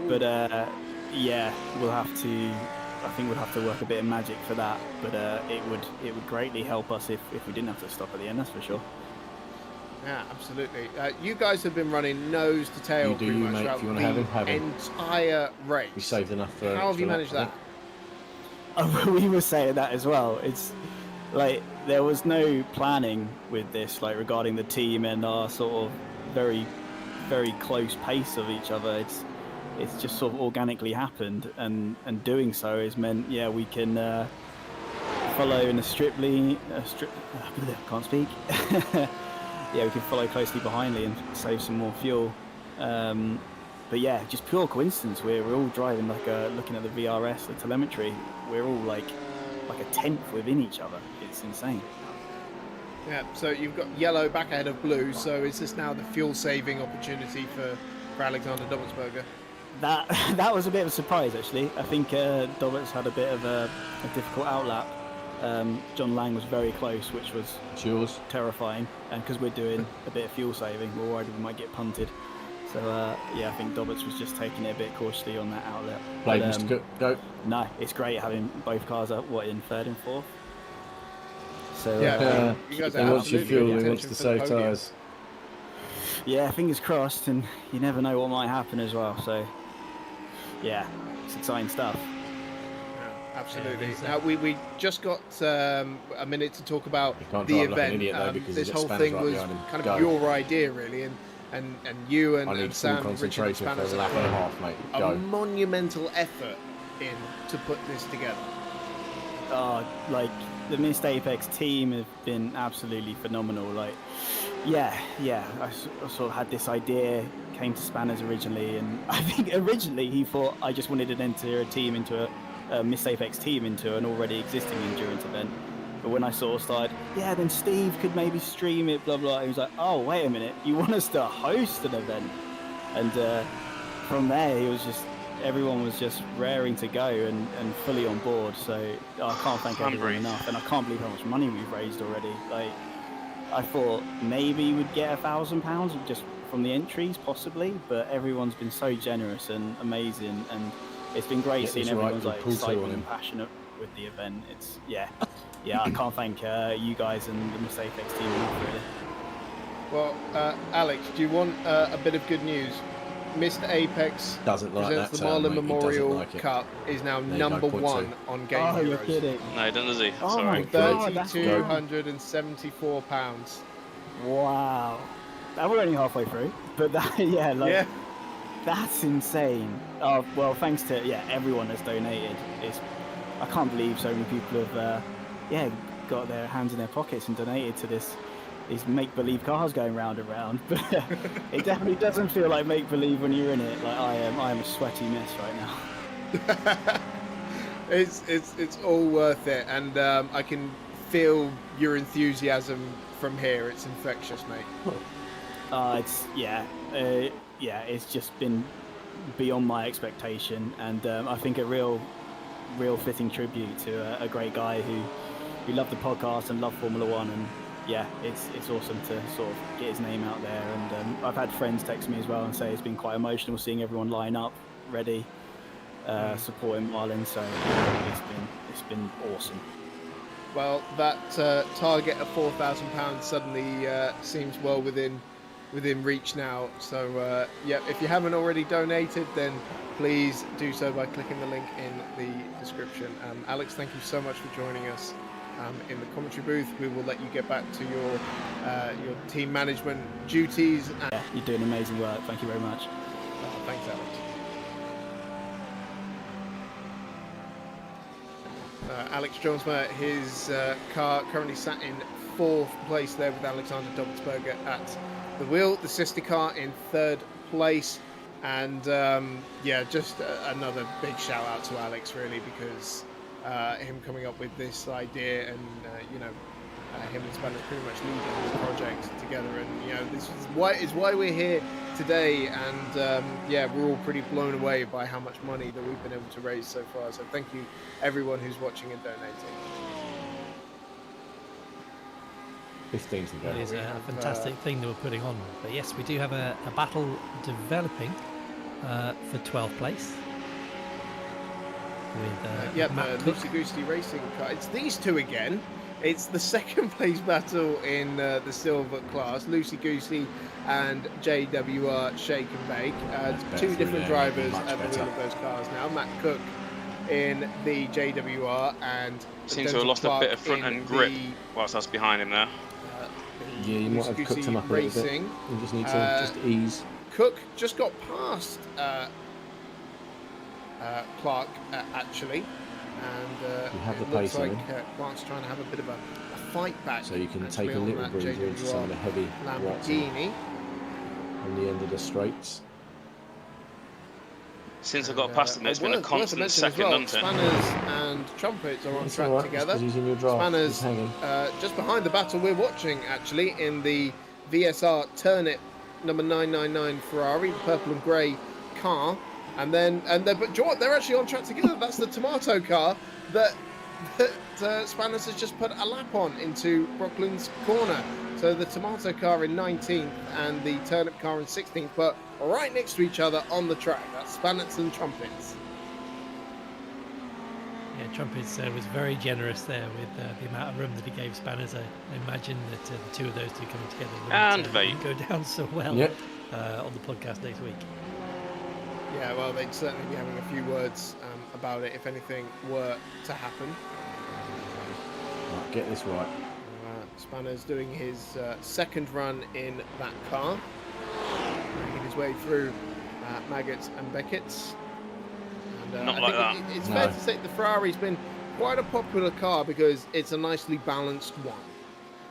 but we'll have to. I think we'll have to work a bit of magic for that, but it would greatly help us if we didn't have to stop at the end. That's for sure. Yeah, absolutely. You guys have been running nose to tail pretty much throughout the entire race. We saved enough for. How have you managed that? We were saying that as well. It's like there was no planning with this, like regarding the team and our sort of very, very close pace of each other. It's just sort of organically happened, and doing so has meant we can follow in a can't speak. We can follow closely behind Lee and save some more fuel. But just pure coincidence. We're all driving looking at the VRS, the telemetry. We're all like a tenth within each other. It's insane. Yeah. So you've got yellow back ahead of blue. So is this now the fuel saving opportunity for Alexander Dobbelsberger? That was a bit of a surprise, actually. I think Dobbins had a bit of a difficult outlap. John Lang was very close, which was terrifying. And because we're doing a bit of fuel saving, we're worried we might get punted. So I think Dobbins was just taking it a bit cautiously on that outlet. Go. No, it's great having both cars up in third and fourth. So you guys he wants your fuel. He wants to save tyres. Yeah, fingers crossed, and you never know what might happen as well. So. Yeah, it's exciting stuff. Yeah, absolutely. Now we just got a minute to talk about the event. This whole thing was kind of your idea, really, and you and Sam and Richard Spanners put a monumental effort in to put this together. Like the Missed Apex team have been absolutely phenomenal. I sort of had this idea, came to Spanners originally, and I think originally he thought I just wanted to enter a Missed Apex team into an already existing endurance event. But when I sort of started, then Steve could maybe stream it, blah blah. He was like, oh wait a minute, you want us to host an event? And from there, everyone was just raring to go and fully on board. So I can't thank everyone enough, and I can't believe how much money we've raised already. I thought maybe we'd get £1,000 just from the entries, possibly, but everyone's been so generous and amazing, and it's been great seeing everyone's excitement and passionate with the event. It's I can't thank you guys and the Missed Apex team enough, really. Well, Alex, do you want a bit of good news? Missed Apex presents the Marlin Memorial Cup is now number 1 on Game Heroes. You're kidding. No, he doesn't, does he? Oh my God, £3,274. Wow. We're only halfway through, but that's insane. Oh, well, thanks to everyone that's donated. I can't believe so many people have got their hands in their pockets and donated to these make-believe cars going round and round, but it definitely doesn't feel like make-believe when you're in it. Like I am a sweaty mess right now. It's all worth it, and I can feel your enthusiasm from here. It's infectious, mate. It's just been beyond my expectation, and I think a real fitting tribute to a great guy who loved the podcast and loved Formula One, and it's awesome to sort of get his name out there. And I've had friends text me as well and say it's been quite emotional seeing everyone line up ready, supporting Marlin. So it's been awesome. Well, that target of £4,000 suddenly seems well within within reach now. So yeah, if you haven't already donated, then please do so by clicking the link in the description. Alex, thank you so much for joining us in the commentary booth. We will let you get back to your team management duties. Yeah, you're doing amazing work. Thank you very much. Thanks, Alex. Alex Jonesma, his car currently sat in 4th place there with Alexander Dobbelsberger at the wheel. The sister car in 3rd place. And yeah, just another big shout out to Alex, really, because him coming up with this idea and, you know, him and Spanners pretty much leading this project together. And, you know, this is why we're here today. And yeah, we're all pretty blown away by how much money that we've been able to raise so far. So thank you, everyone who's watching and donating. 15 to go. It is a fantastic thing that we're putting on. But yes, we do have a battle developing for 12th place. With Lucy Goosey Racing car. It's these two again. It's the 2nd place battle in the silver class. Lucy Goosey and JWR Shake and Bake. Two different drivers at the wheel of those cars now. Matt Cook in the JWR and seems to have lost a bit of front end grip whilst that's behind him there. Yeah, you might have cooked him up a little bit. You just need to just ease. Cook just got past Clark actually, and you have it the looks pace like Clark's trying to have a bit of a fight back. So you can take a little breather into some of the heavy Lamborghini on the end of the straights. Since I got past him, it's been a constant second hunter. Spanners and Trumpets are on track together. Spanners just behind the battle we're watching, actually, in the VSR Turnip number 999 Ferrari, the purple and grey car. But they're actually on track together. That's the tomato car that Spanners has just put a lap on into Brooklands corner. So the tomato car in 19th and the turnip car in 16th, but right next to each other on the track. That's Spanners and Trumpets. Yeah, Trumpets was very generous there with the amount of room that he gave Spanners. I imagine that the two of those two coming together wouldn't go down so well on the podcast next week. Yeah, well, they'd certainly be having a few words about it if anything were to happen. Right, get this right. Spanners doing his 2nd run in that car, making his way through Maggots and Beckett's. And, it's fair to say the Ferrari's been quite a popular car because it's a nicely balanced one,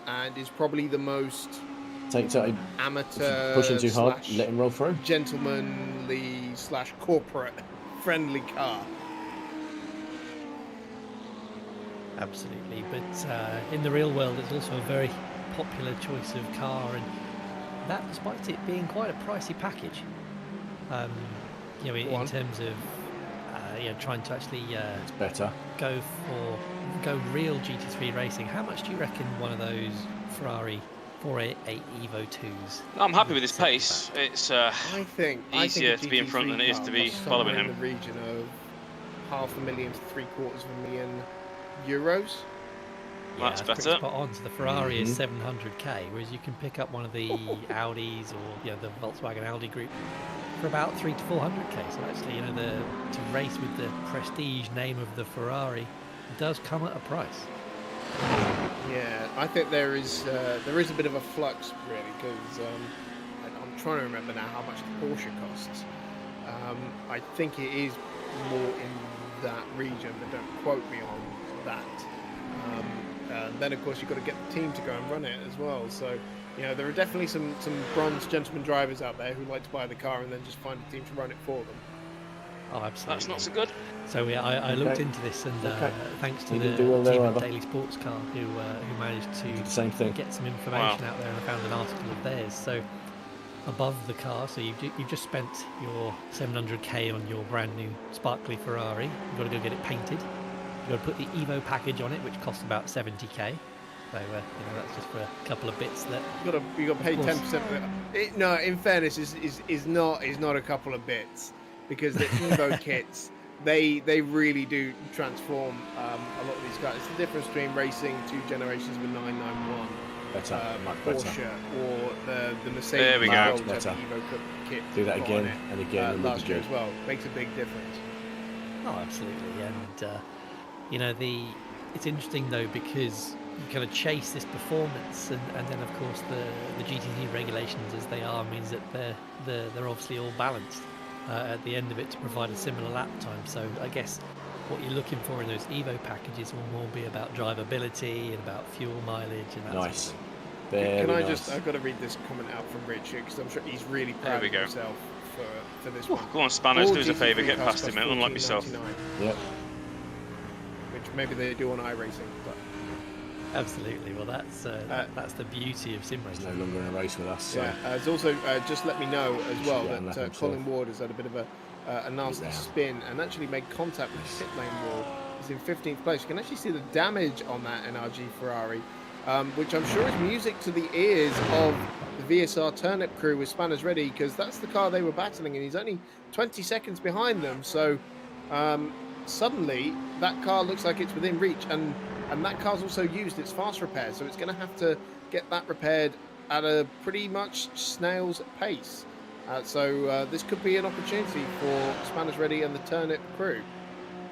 and is probably the most amateur, pushing too hard, let him roll through. Gentlemanly / corporate friendly car. Absolutely, but in the real world, it's also a very popular choice of car, and that despite it being quite a pricey package. You know, in terms of trying to actually it's better go real GT3 racing. How much do you reckon one of those Ferrari 488 Evo 2s? I'm happy with his pace. It's I think easier to be in front than it is to be following him. In the region of €500,000 to €750,000. Yeah, that's better. Spot on. So the Ferrari is 700k, whereas you can pick up one of the Audis or the Volkswagen Audi group for about 300 to 400k. So actually, to race with the prestige name of the Ferrari does come at a price. Yeah, I think there is a bit of a flux really, because I'm trying to remember now how much the Porsche costs. I think it is more in that region, but don't quote me on that. And then of course you've got to get the team to go and run it as well. So there are definitely some bronze gentleman drivers out there who like to buy the car and then just find a team to run it for them. Oh, absolutely. That's not so good. So yeah, I looked into this, and thanks to the team at Daily Sports Car who managed to get some information out there, and I found an article of theirs. So above the car, so you've just spent your 700k on your brand new sparkly Ferrari. You've got to go get it painted. You've got to put the Evo package on it, which costs about 70k. So that's just for a couple of bits that you got to pay 10% of it. No, in fairness, is not a couple of bits, because the Evo kits they really do transform a lot of these cars. It's the difference between racing 2 generations of a 991 Porsche or the Mercedes. There we go. Which the Evo Cup kit do that again and again. Last year as well makes a big difference. Oh, absolutely, and you know it's interesting though because you kind of chase this performance, and then of course the GT3 regulations as they are means that they're obviously all balanced at the end of it to provide a similar lap time. So I guess what you're looking for in those Evo packages will more be about drivability and about fuel mileage and that nice. Sort of thing. Can I just? I've got to read this comment out from Richard because I'm sure he's really proud of himself for this one. Go on, Spanners, do us a favour, get past him, unlike myself. Yep. Which maybe they do on iRacing, but. Absolutely. Well, that's the beauty of sim racing. He's no longer in a race with us. So. Yeah. It's also just let me know as well that Colin Ward has had a bit of a nasty spin and actually made contact with the pit lane wall. He's in 15th place. You can actually see the damage on that NRG Ferrari, which I'm sure is music to the ears of the VSR Turnip crew with Spanners ready, because that's the car they were battling, and he's only 20 seconds behind them. So suddenly that car looks like it's within reach, and that car's also used its fast repair, so it's going to have to get that repaired at a pretty much snail's pace. So this could be an opportunity for Spanners Ready and the Turnip crew.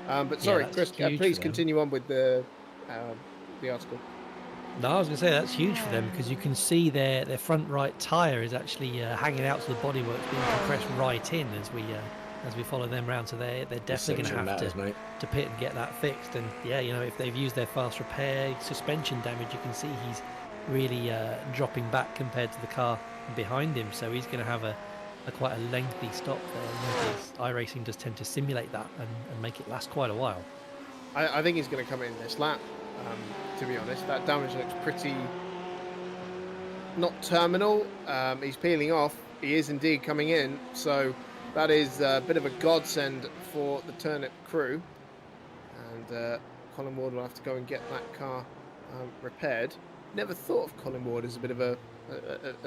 But sorry, Chris, please continue on with the article. No, I was going to say that's huge for them because you can see their front right tyre is actually hanging out to the bodywork, being compressed right in as we follow them around. So they're definitely going to have to pit and get that fixed. And yeah, you know, if they've used their fast repair, suspension damage, you can see he's really dropping back compared to the car behind him. So he's going to have a quite a lengthy stop there. iRacing does tend to simulate that and make it last quite a while. I think he's going to come in this lap. To be honest, that damage looks pretty not terminal. He's peeling off. He is indeed coming in. So that is a bit of a godsend for the Turnip crew. And Colin Ward will have to go and get that car repaired. Never thought of Colin Ward as a bit of a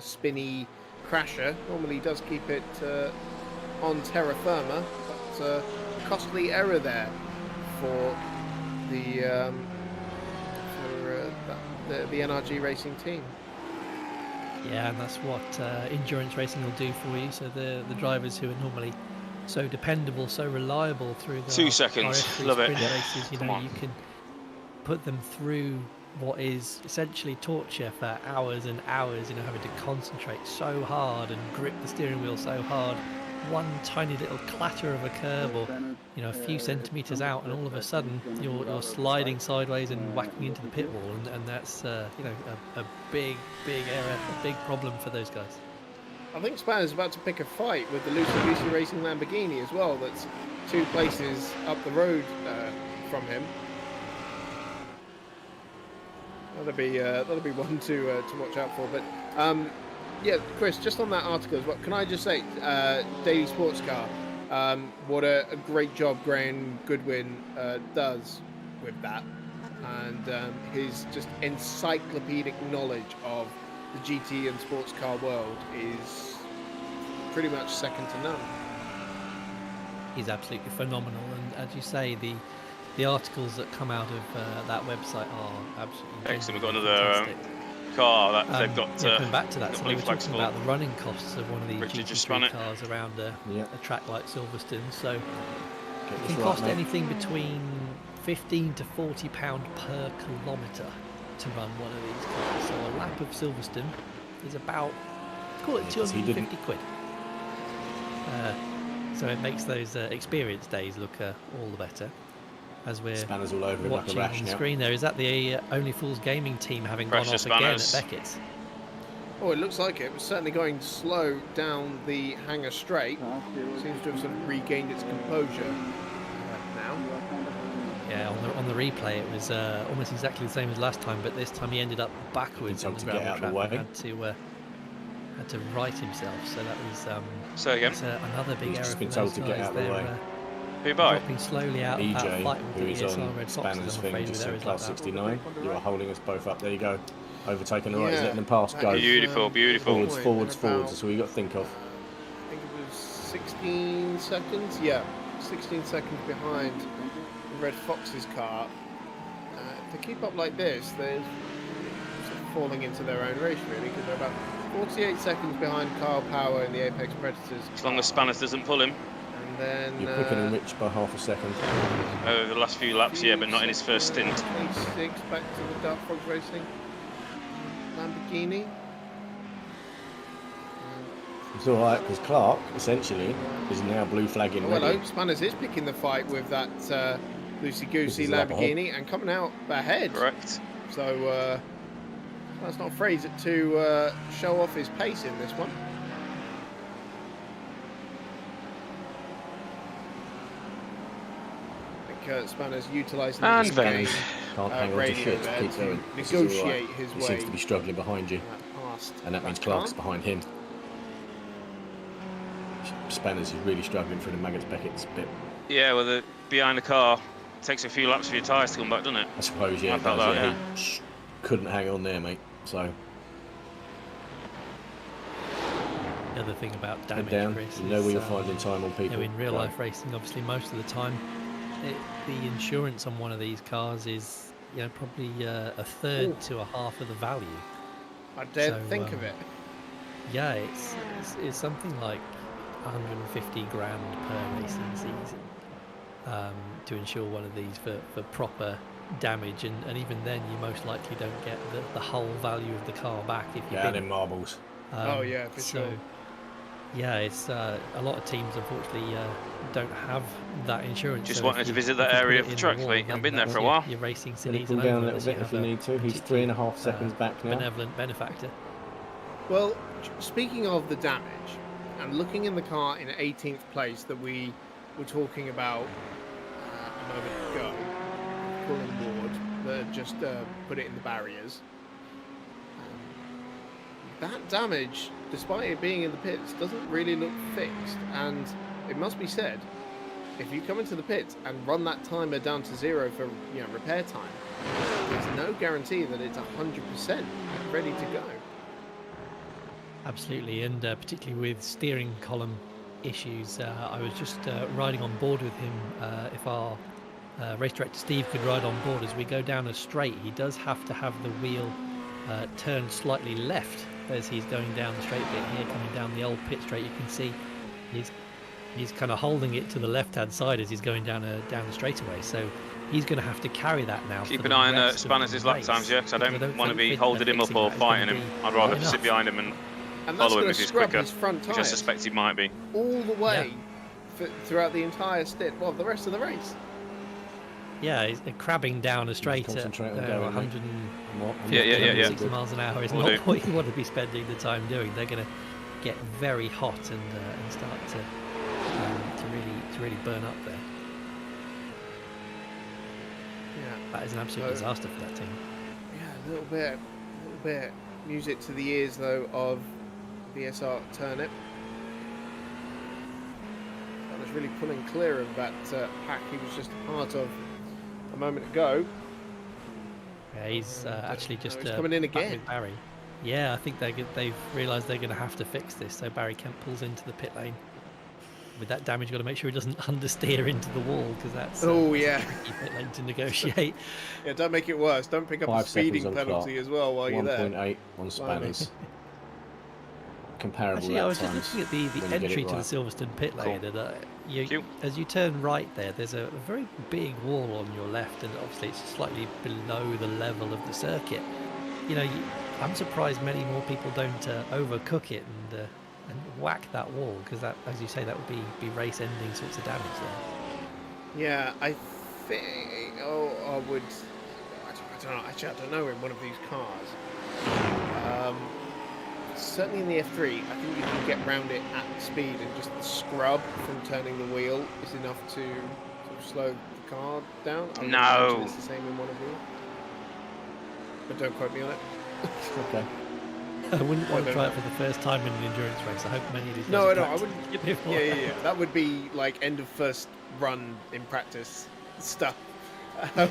spinny crasher. Normally he does keep it on terra firma, but a costly error there for the NRG Racing team. Yeah, and that's what endurance racing will do for you. So the drivers who are normally so dependable, so reliable through the 2 seconds, RS3 love it. races, you know, you can put them through what is essentially torture for hours and hours, you know, having to concentrate so hard and grip the steering wheel so hard. One tiny little clatter of a curb or, you know, a few centimetres out, and all of a sudden you're sliding sideways and whacking into the pit wall, and that's, you know, a big error, a big problem for those guys. I think Spanner's about to pick a fight with the Lucy Racing Lamborghini as well. That's 2 places up the road from him. That'll be one to watch out for. But yeah, Chris, just on that article as well, can I just say, Daily Sports Car, what a great job Graham Goodwin does with that, and his just encyclopedic knowledge of the GT and sports car world is pretty much second to none. He's absolutely phenomenal, and as you say, the articles that come out of that website are absolutely excellent. We've got another car that they've got. Coming back to that, so we were talking about the running costs of one of these GT3 cars around a track like Silverstone. So it can cost anything between £15 to £40 per kilometre to run one of these cars. So a lap of Silverstone is about, call it 250 quid. So it makes those experience days look all the better. As we're Spanners all over watching like a rash on the now. screen there, is that the Only Fools Gaming team having gone off again at Beckett's? Oh, it looks like it. It was certainly going slow down the Hangar Straight. Seems to have sort of regained its composure now. Yeah, on the replay it was almost exactly the same as last time, but this time he ended up backwards on the gravel track and had to right himself. So that was another big error. Just been told to get out of the way. Dropping slowly out of that EJ, fight with who the is ESR on Red Spanners' Foxes, thing, just said class 69. You are holding us both up. There you go. Overtaking the right, he's letting them pass. Go. Beautiful, beautiful. Forwards. That's all you got to think of. I think it was 16 seconds. Yeah, 16 seconds behind the Red Fox's car. To keep up like this, there's falling into their own race, really, because they're about 48 seconds behind Kyle Power in the Apex Predators. As long as Spanners doesn't pull him. And then... You're quicker than Rich by half a second. Oh, the last few laps, yeah, but not in his first stint. 26 back to the Dark Fox Racing Lamborghini. It's alright, because Clark, essentially, is now blue flagging well, I hope Spanners is picking the fight with that loosey-goosey Lamborghini and coming out ahead. Correct. So, that's not afraid to show off his pace in this one. Spanners utilising and his then can't hang on to shit. Keep going. Negotiate his way. He seems to be struggling behind you, and that means Clark's behind him. Spanners is really struggling through the Maggots Beckett's bit. Yeah, well, behind the car takes a few laps for your tyres to come back, doesn't it? I suppose, yeah. He couldn't hang on there, mate. So. The other thing about damage, down. Chris, you know where you're finding time on people. In real life racing, obviously, most of the time, the insurance on one of these cars is, probably a third to a half of the value. I daren't think of it. Yeah, it's something like 150 grand per racing season to insure one of these for proper damage, and even then you most likely don't get the whole value of the car back if you in marbles. Oh yeah, for sure. Yeah, it's a lot of teams unfortunately don't have that insurance. Just wanted to visit that area of the track, mate. I've been there for a while. Your racing cities cool down a little bit if you need to. He's 3.5 seconds back now. Benevolent benefactor. Well, speaking of the damage, and looking in the car in 18th place that we were talking about a moment ago, Colin Ward, that just put it in the barriers. That damage, despite it being in the pits, doesn't really look fixed. And it must be said, if you come into the pits and run that timer down to 0 for repair time, there's no guarantee that it's 100% ready to go. Absolutely, and particularly with steering column issues, I was just riding on board with him. If our race director Steve could ride on board as we go down a straight, he does have to have the wheel turn slightly left as he's going down the straight bit here, coming down the old pit straight. You can see he's kind of holding it to the left-hand side as he's going down the straightaway. So he's going to have to carry that now. Keep an eye on Spanners' lap times, yeah, because I don't want to be holding him up or fighting him. I'd rather sit behind him and follow him if he's quicker, which I suspect he might be. All the way throughout the entire stint, the rest of the race. Yeah, he's crabbing down a straight at 150 miles an hour is not what you want to be spending the time doing. They're going to get very hot and start to really burn up there. Yeah, that is an absolute disaster for that team. Yeah, a little bit music to the ears though of VSR Turnip. That was really pulling clear of that pack he was just a part of a moment ago. Yeah, he's actually just coming in again with Barry. Yeah, I think they've realised they're going to have to fix this. So Barry Kemp pulls into the pit lane. With that damage, you've got to make sure he doesn't understeer into the wall, because that's a tricky pit lane to negotiate. Yeah, don't make it worse. Don't pick up a speeding penalty as well while you're there. 1.8 on Spanners. Comparable. Actually, I was just looking at the entry to the Silverstone pit lane, and as you turn right there's a very big wall on your left, and obviously it's slightly below the level of the circuit. I'm surprised many more people don't overcook it and whack that wall, because that, as you say, that would be race-ending sorts of damage there. Yeah, I think. I would. I don't know. Actually, I don't know in one of these cars. Certainly in the F3, I think you can get round it at speed, and just the scrub from turning the wheel is enough to sort of slow the car down. No. It's the same in one of these, but don't quote me on it. Okay. I wouldn't want to try it for the first time in an endurance race. I hope many of these. No, I wouldn't. Yeah. That would be like end of first run in practice stuff. The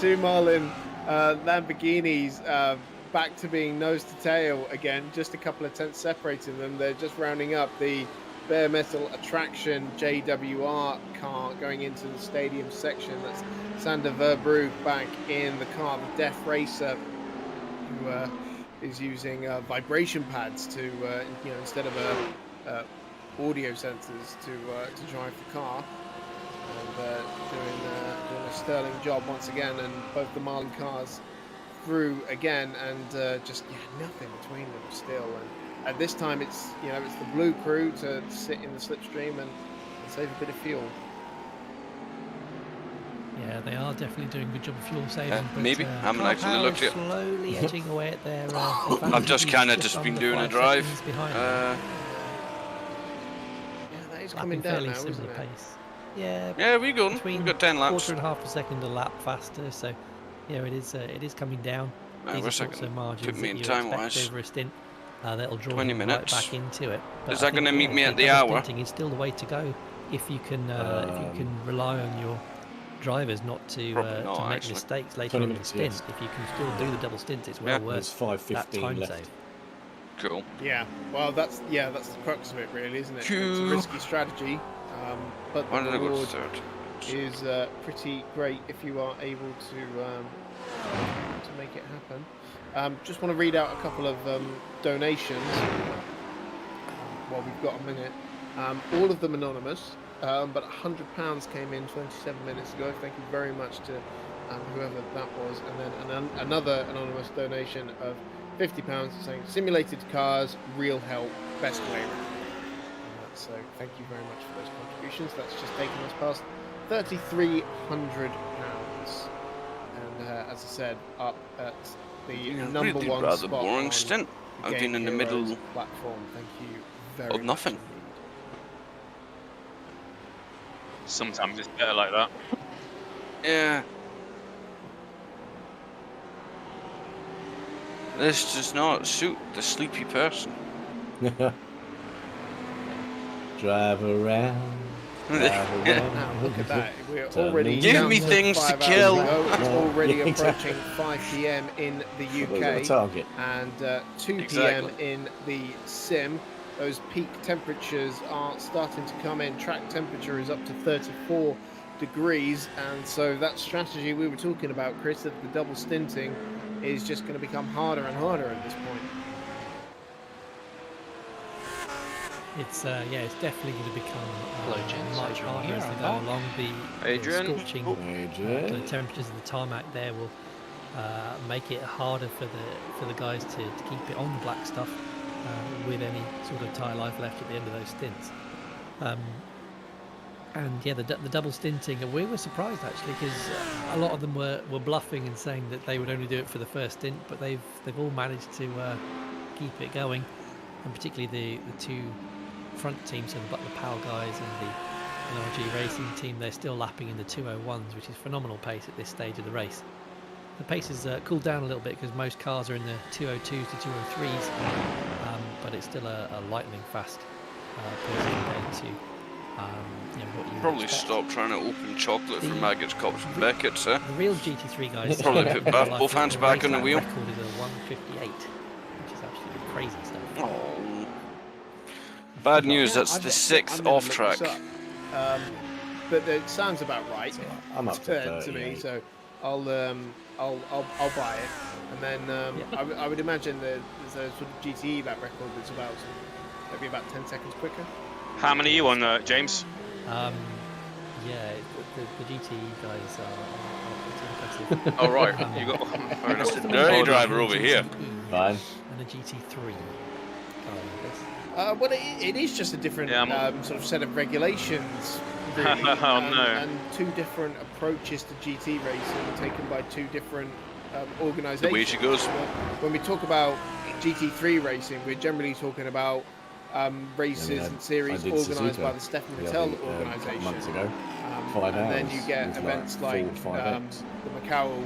two Marlin Lamborghinis back to being nose to tail again. Just a couple of tenths separating them. They're just rounding up the bare metal attraction JWR car going into the stadium section. That's Sander Verbrugge back in the car, the Death Racer, who is using vibration pads to, instead of audio sensors to drive the car, and doing a sterling job once again. And both the Marlin cars through again, and just nothing between them still. And at this time, it's the blue crew to sit in the slipstream and save a bit of fuel. Yeah, they are definitely doing a good job of fuel saving. But, maybe. I haven't actually looked yet. Slowly edging away at their I've just kind of just been doing a drive. Yeah, that is coming down now, isn't it? Pace. Yeah. Yeah, we've got 10 laps. 1/4 second a lap faster, so yeah, it is coming down. These are sorts of margins put me in that you time expect wise. over a stint. That'll draw 20 them minutes. right back into it. But is that going to meet me at the hour? Stinting is still the way to go if you can rely on your drivers not to make mistakes later on in the stint. If you can still do the double stint, it's well worth that time save. Cool. Yeah, well, that's the crux of it, really, isn't it? It's a risky strategy, but the reward is pretty great if you are able to make it happen. Just want to read out a couple of donations while we've got a minute. All of them anonymous, but £100 came in 27 minutes ago. Thank you very much to whoever that was. And then another anonymous donation of £50 saying simulated cars, real help, best way around. So thank you very much for those contributions. That's just taken us past £3,300. And as I said, up at the number really one rather spot boring on stint. the I've been in the Game Heroes middle platform. Thank you very of nothing. much. Sometimes it's better like that. Yeah. This does not suit the sleepy person. Drive around. Now, look at that. We're already give me things to kill. It's already approaching 5 p.m. in the UK target. and 2 p.m. in the sim. Those peak temperatures are starting to come in. Track temperature is up to 34 degrees, and so that strategy we were talking about, Chris, of the double stinting is just going to become harder and harder at this point. It's it's definitely going to become much harder as they go along. The scorching the temperatures of the tarmac there will make it harder for the guys to keep it on the black stuff with any sort of tyre life left at the end of those stints. And yeah, the double stinting, and we were surprised actually because a lot of them were bluffing and saying that they would only do it for the first stint, but they've all managed to keep it going, and particularly the two front teams, so the Butler Powell guys and the NRG Racing team, they're still lapping in the 201s, which is phenomenal pace at this stage of the race. The pace has cooled down a little bit because most cars are in the 202s to 203s, but it's still a lightning fast pace compared to what you probably stop trying to open chocolate for maggots, cops and Beckett's, eh? The real GT3 guys probably put both hands back on the wheel. Record is a 158, which is absolutely crazy stuff. Oh. Bad news, that's the 6th off track. But it sounds about right. I'm up to me, so I'll buy it, and then I would imagine there's a sort of GTE lap record that's about maybe about 10 seconds quicker. How many are you on, James? Yeah, the GTE guys are pretty impressive. Oh right, you got the dirty driver over here. Fine. And the GT3. Well, it is just a different sort of set of regulations, really, and two different approaches to GT racing taken by two different organisations. The way she goes. When we talk about GT3 racing, we're generally talking about races and series organised by the Stefan Vettel organisation. Months ago. And then you get events like the Macau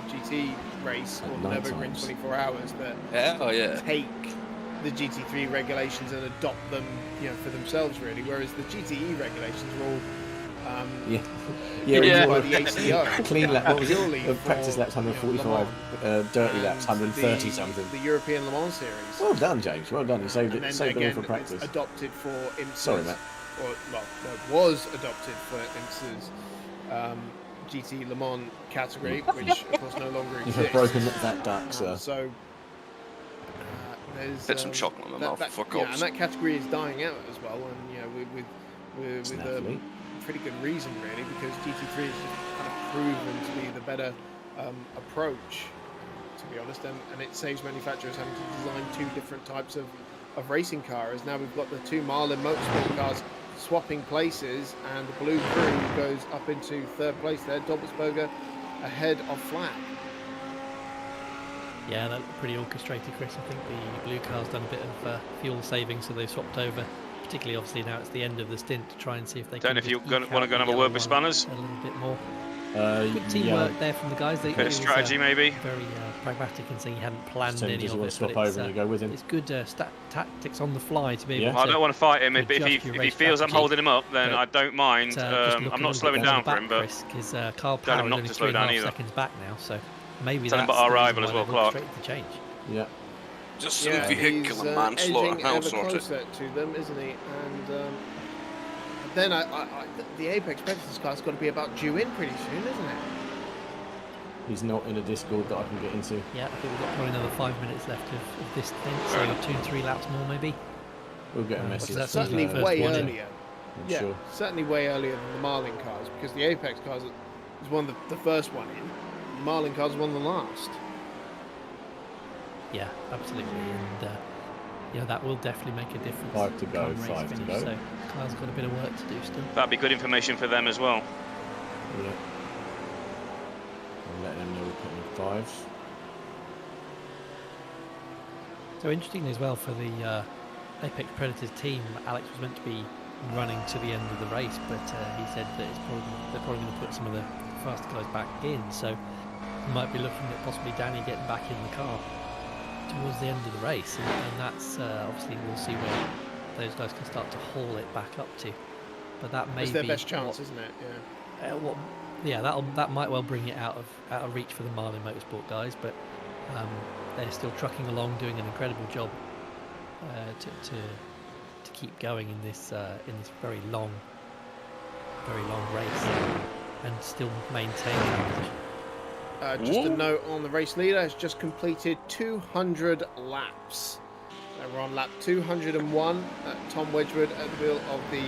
GT race or the Nürburgring 24 Hours that take the GT3 regulations and adopt them, for themselves really. Whereas the GTE regulations are all Yeah. By the ACO. Clean lap. What was Purely it? Practice laps 145. Dirty laps 130 something. The European Le Mans Series. Well done, James. Well done. You saved And it. then Saved again, it all for practice. it's adopted for IMSA's. Sorry, Matt. Was adopted for IMSA's GT Le Mans category, which of course no longer exists. You have broken that duck, sir. So there's Bit some chocolate in my mouth. Fuck off. and that category is dying out as well, and with pretty good reason really, because GT3 has just kind of proven to be the better approach, to be honest, and it saves manufacturers having to design two different types of racing cars. Now we've got the two Marlin Motorsport cars swapping places, and the Blue Crew goes up into third place there. Doppelsberger ahead of Flack. Yeah, that looked pretty orchestrated, Chris. I think the blue car's done a bit of fuel saving, so they swapped over. Particularly, obviously, now it's the end of the stint to try and see if they can. Don't know if you want to go and have a word with Spanners. A little bit more. Good teamwork there from the guys. Bit of strategy, maybe. Very pragmatic in saying he hadn't planned Tim, any does of he want it. to swap over and you go with him? It's good tactics on the fly to be able to. I don't want to fight him. If he feels I'm strategy. holding him up, then I don't mind. I'm not slowing down for him, but because Carl tell Power him is not only to slow down 3.5 either. seconds back now, so maybe Tell him that's about our the rival reason as why well, they've Clark. orchestrated the change. Yeah. Just some vehicular manslaughter. Edging ever closer to them, isn't he? And then the Apex Predators car's got to be about due in pretty soon, isn't it? He's not in a Discord that I can get into. Yeah, I think we've got probably another 5 minutes left of this thing, so 2-3 laps more maybe. We'll get a message. That's certainly way earlier. Yeah, sure. certainly way earlier than the Marlin cars, because the Apex cars is one of the first one in. The Marlin cars is one of the last. Yeah, absolutely, and that will definitely make a difference. 5 to go, come race 5 to finish, go. So car's got a bit of work to do still. That'd be good information for them as well. Yeah. I'll let them know we're putting in 5s. So interestingly as well for the Apex Predators team, Alex was meant to be running to the end of the race, but he said that they're probably going to put some of the faster guys back in, so we might be looking at possibly Danny getting back in the car towards the end of the race, and that's obviously we'll see where those guys can start to haul it back up to. But that may be their best chance, isn't it? Yeah. That might well bring it out of reach for the Marlin Motorsport guys, but they're still trucking along, doing an incredible job to keep going in this very long race and still maintain that position. Just a note on the race leader, has just completed 200 laps. We're on lap 201. Tom Wedgwood at the wheel of the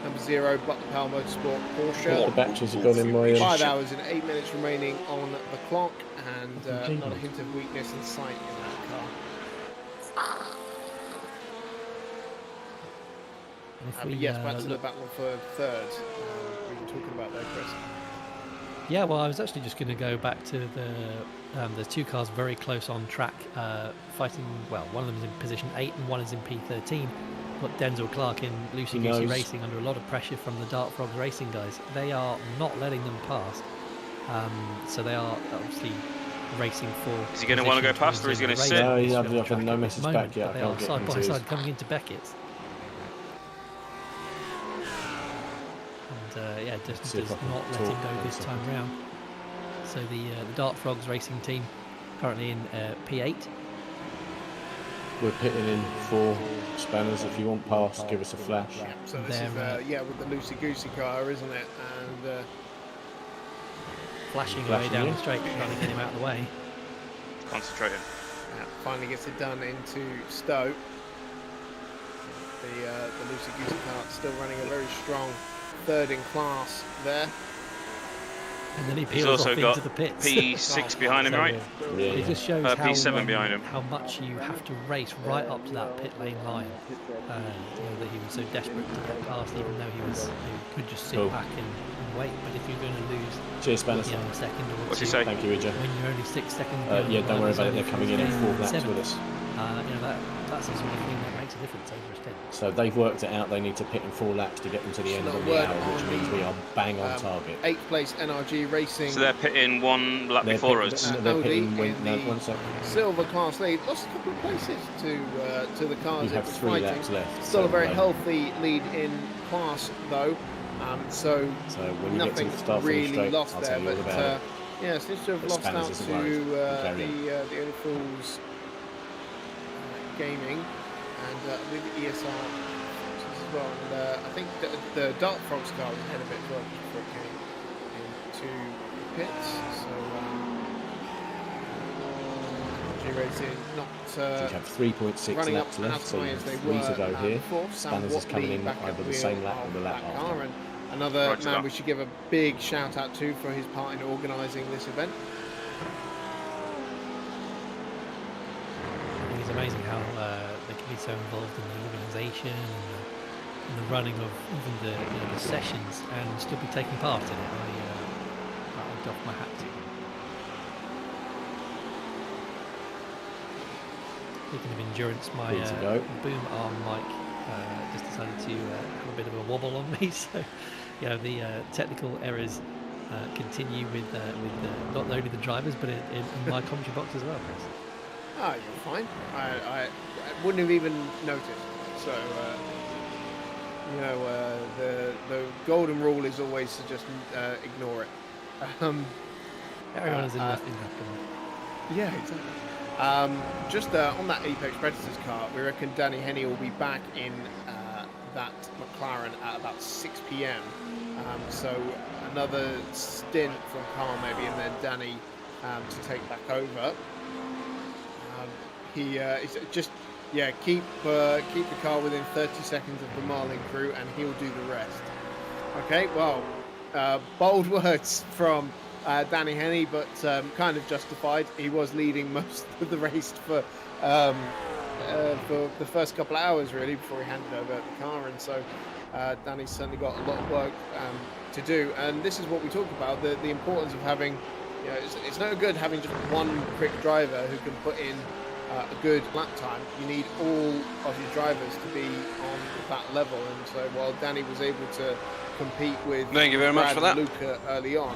number 0 Butler Power Motorsport Porsche. The batteries have gone in my 5 hours and 8 minutes remaining on the clock, and not a hint of weakness in sight in that car. Yes, back to the battle for third. We were talking about there, Chris. Yeah, well, I was actually just going to go back to there's two cars very close on track, fighting. Well, one of them is in position 8 and one is in P13. Got Denzel Clark in Lucy Goosey Racing under a lot of pressure from the Dart Frogs Racing guys. They are not letting them pass, so they are obviously racing for. Is he going to want to go past, or is he going to sit? No, I've had no message back yet. They are side by side coming into Beckett's. Just does not let him go this time round. So the Dart Frogs Racing team currently in P8. We're pitting in 4 Spanners. If you want past, give us a flash. Yeah, so this is with the Lucy Goosey car, isn't it? And flashing away down the straight, trying to get him out of the way. Concentrating. Finally gets it done into Stowe. The Lucy Goosey car still running a very strong third in class there. And then he He's peels also off got into the pits. P6 behind him, right? It just shows P7 behind him. how much you have to race right up to that pit lane line. That he was so desperate to get past, even though he could just sit back and wait. But if you're going to lose Cheers, Spanners. a second or What's two, he say? Thank you, Ija. when you're only 6 seconds Yeah, don't worry about it. They're coming in at 4 laps 7, with us. That's the sort of thing that makes a difference over a stint. So they've worked it out. They need to pit in 4 laps to get them to the end of the hour, which means we are bang on target. 8th place NRG Racing. So they're pitting 1 lap before us. They're pitting one second. Silver class lead. Lost a couple of places to the cars. You have 3 laps left. Still a very so healthy lead in class though. So when you nothing get to the start really straight, lost I'll there, tell you all but about it. yeah, seems to have But lost Spanners out isn't to worried. You carry on. the Only Fools Gaming and with ESR as well. And I think the Dark Frogs car was ahead of it as well before it came into pits. So Racing not So you have 3.6 laps left, so you have 3 to go here. Spanners is coming in either the same lap or the lap after. And another man we should give a big shout out to for his part in organising this event. I think it's amazing how they can be so involved in the organisation and the running of even the sessions and still be taking part in it. I doff my hat to them. Speaking of endurance, my boom arm mic just decided to have a bit of a wobble on me. So, the technical errors continue with not only the drivers but in my commentary box as well, Chris. Ah, you're fine. I wouldn't have even noticed. So, the golden rule is always to just ignore it. Everyone is in nothing. Yeah, exactly. Just on that Apex Predators car, we reckon Danny Henney will be back in that McLaren at about 6 p.m. So another stint from Carl maybe, and then Danny to take back over. Is just keep the car within 30 seconds of the Marlin crew, and he'll do the rest. Okay, well, bold words from Danny Henney, but kind of justified. He was leading most of the race for the first couple of hours, really, before he handed over the car, and so Danny's certainly got a lot of work to do. And this is what we talk about: the importance of having. It's no good having just one quick driver who can put in a good lap time. You need all of your drivers to be on that level, and so while Danny was able to compete with Thank you very much for that. Luca early on,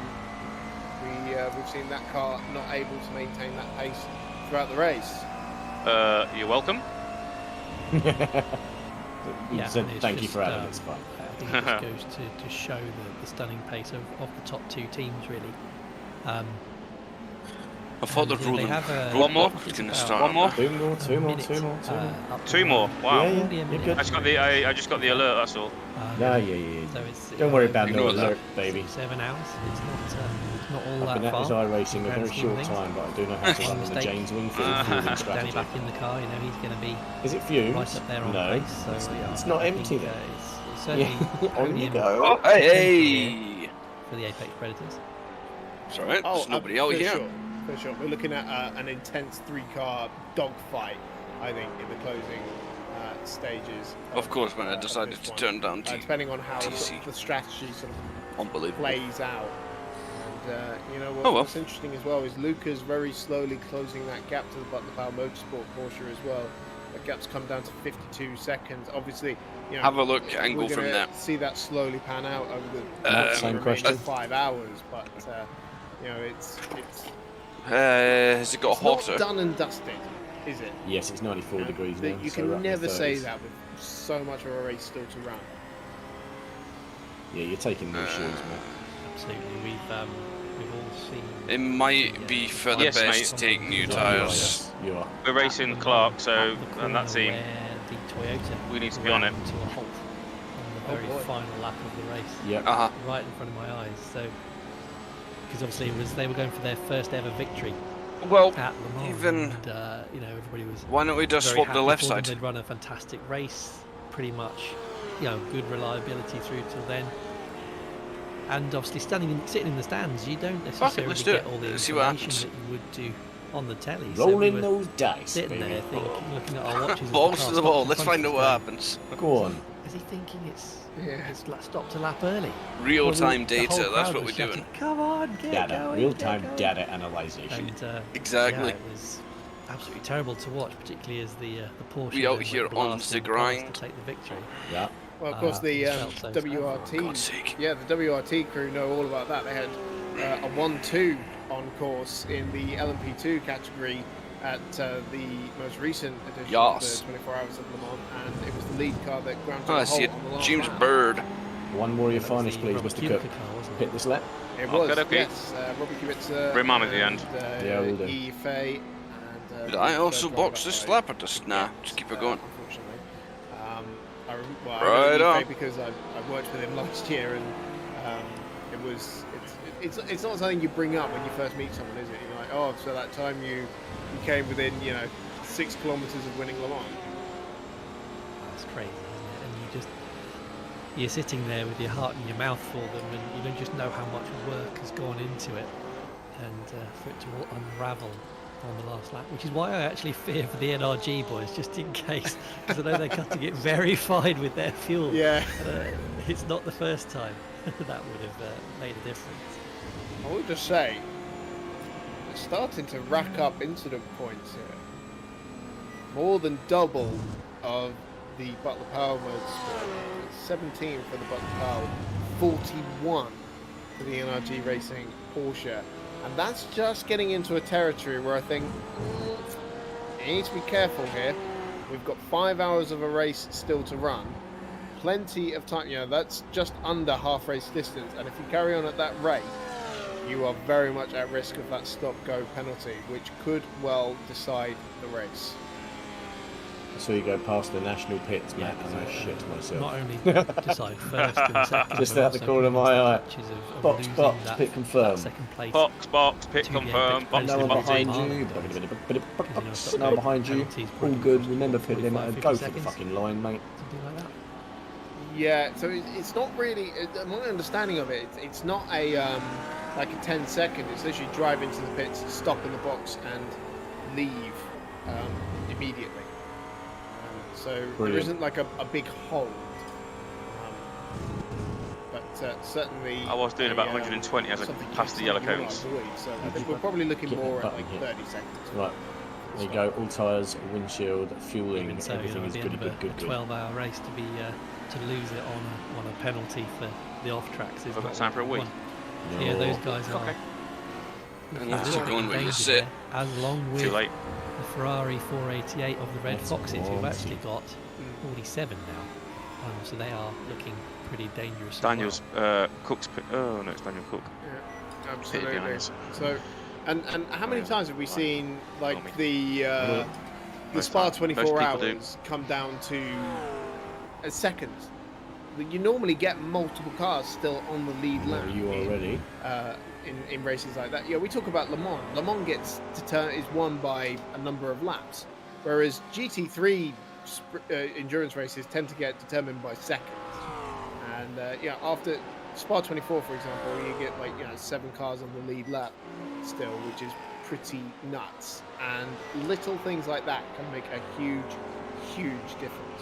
we've seen that car not able to maintain that pace throughout the race. You're welcome. You said thank you for having this fun. I think it just goes to show the stunning pace of the top two teams, really. I thought the ruling. One more? Start. One more? Two more. Wow. Yeah, you're good. I just got the alert, that's all. So Don't worry about no alert, baby. 7 hours. It's not all I've been at this iRacing a very short time, but I do know how to run on the James Wingfield fueling strategy. Danny back in the car, he's going to be. Is it fumes? Right up there on pace. So it's not empty then. It's certainly on you go. Oh, hey! For the Apex Predators. It's alright. There's nobody out here. Sure. For sure. We're looking at an intense 3-car dogfight, I think, in the closing stages. Of course, when I decided to turn down depending on how the strategy sort of plays out. And what's interesting as well is Luca's very slowly closing that gap to the Butler Power Motorsport Porsche as well. The gap's come down to 52 seconds. Obviously, have a look and go from there. See that slowly pan out over the remaining 5 hours, but it's. Has it got hotter? Not done and dusted, is it? Yes, it's 94 degrees now. You can never say that with so much of a race still to run. Yeah, you're taking new shoes, mate. Absolutely, we've all seen. It might be for the best to take new tyres. You are. We're racing Clark, so and that team. The Toyota we need to be on it. To a halt on the very final lap of the race. Yeah. Right in front of my eyes. So. Because obviously they were going for their first ever victory. Well, at Le Mans, even and, everybody was. Why don't we just swap the left side? They'd run a fantastic race, pretty much, good reliability through till then. And obviously, sitting in the stands, you don't necessarily get all the information that you would do on the telly. Rolling those dice, sitting baby. there, looking at our watches. Balls to the wall. Let's find out what happens. Go on. Is he thinking it's stopped a lap early? Real-time data, that's what we're doing. Come on, get going. Real-time data analyzation. And, exactly. It was absolutely terrible to watch, particularly as the Porsche. We out here on the grind. To take the victory. Yeah. Well, of course, the WRT. Yeah, the WRT crew know all about that. They had a 1-2 on course in the LMP2 category at the most recent edition of the 24 Hours of Le Mans, and it was the lead car that ground to a halt on the last James lap. Bird. One more of your finest, please, Mr. Cook. Hit this lap. It was, okay. yes. Robbie Kubica. Remind me at the end. Yeah, we'll do. Yifei and Did I also box this lap or just nah? Just keep it going. Unfortunately, Right I know on. Yifei because I worked with him last year, and it's not something you bring up when you first meet someone, is it? You're like, oh, so that time you came within 6 kilometers of winning Le Mans. That's crazy, isn't it? And you're sitting there with your heart in your mouth for them, and you don't just know how much work has gone into it, and for it to all unravel on the last lap, which is why I actually fear for the NRG boys, just in case, because I know they're cutting it very fine with their fuel. Yeah. It's not the first time that would have made a difference. I will just say, they're starting to rack up incident points here. More than double of the Butler Power Motorsport. 17 for the Butler Power, 41 for the NRG Racing Porsche. And that's just getting into a territory where I think you need to be careful here. We've got 5 hours of a race still to run. Plenty of time, that's just under half race distance. And if you carry on at that rate, you are very much at risk of that stop-go penalty, which could well decide the race. So you go past the national pits, Matt, and I shit myself. Not only decide first and second, just out the corner of my eye. Box, pit confirm. Second place. Box, pit confirm. Box, no one behind you. No one behind you. All good. Remember pit limit. Go for the fucking line, mate. Something like that. Yeah, so it's not really. My understanding of it, it's not a like a 10-second. It's literally drive into the pits, stop in the box, and leave immediately. So Brilliant. There isn't like a big hold. But certainly. I was doing about 120 as I passed the yellow cones. So I think we're probably looking more at like 30 seconds. Right. There you go. All tyres, windshield, fueling, So, everything is good. a 12-hour race to be to lose it on a penalty for the off tracks is. I've got time for a week. No. Yeah, those guys are. Okay. And that's going where you sit. As long with Too late. the Ferrari 488 of the Red Foxes, who've actually got 47 now. So they are looking pretty dangerous. Daniel's Cook's. Oh no, it's Daniel Cook. Yeah, absolutely. So, and how many times have we seen like the Spa 24 hours come down to seconds? You normally get multiple cars still on the lead lap. You already. In races like that, we talk about Le Mans. Le Mans is won by a number of laps, whereas GT3 endurance races tend to get determined by seconds. And after Spa 24, for example, you get 7 cars on the lead lap still, which is pretty nuts. And little things like that can make a huge difference.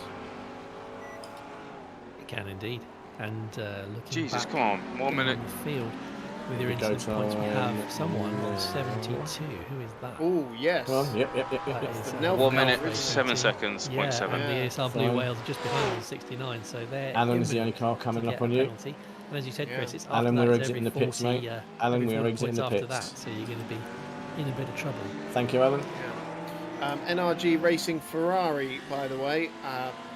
It can indeed. And looking Jesus, back come on, 1 minute. on the field. With your incident points, we have someone on 72. Who is that? Oh, yes. Yep. 1 minute, 7 seconds, yeah, 0.7. And the ASR Blue Whales are just behind on 69, so they're. Alan's the only car coming up on you. Penalty. And as you said, Chris, it's Alan, after we're that, exiting the every pits, 40, mate. Alan, we're exiting the after pits. that, so you're going to be in a bit of trouble. Thank you, Alan. NRG Racing Ferrari, by the way,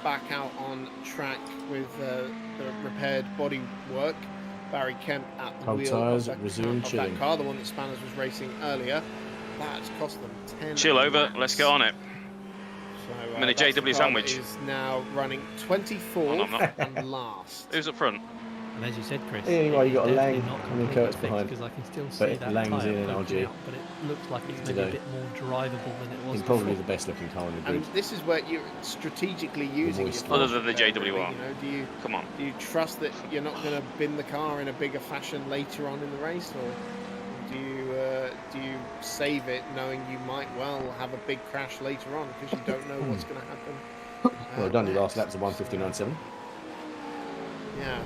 back out on track with the repaired body work. Barry Kemp at the wheel of that car, the one that Spanners was racing earlier. That's cost them 10 Chill over, laps. let's get on it. So, I'm in a JW sandwich. Is now running 24th and last. Who's up front? And as you said, Chris, anyway, you got a Lang coming Kurt's behind. Because I can still see But that Lang's tyre in poking NRG. out, but it looks like it's maybe a bit more drivable than it was He's probably before. the best looking car in the grid. And this is where you're strategically using your Other than the JWR. Come on. Do you trust that you're not going to bin the car in a bigger fashion later on in the race, or do you save it knowing you might well have a big crash later on because you don't know what's going to happen? Well done, your last lap's a 1:59.7. Yeah.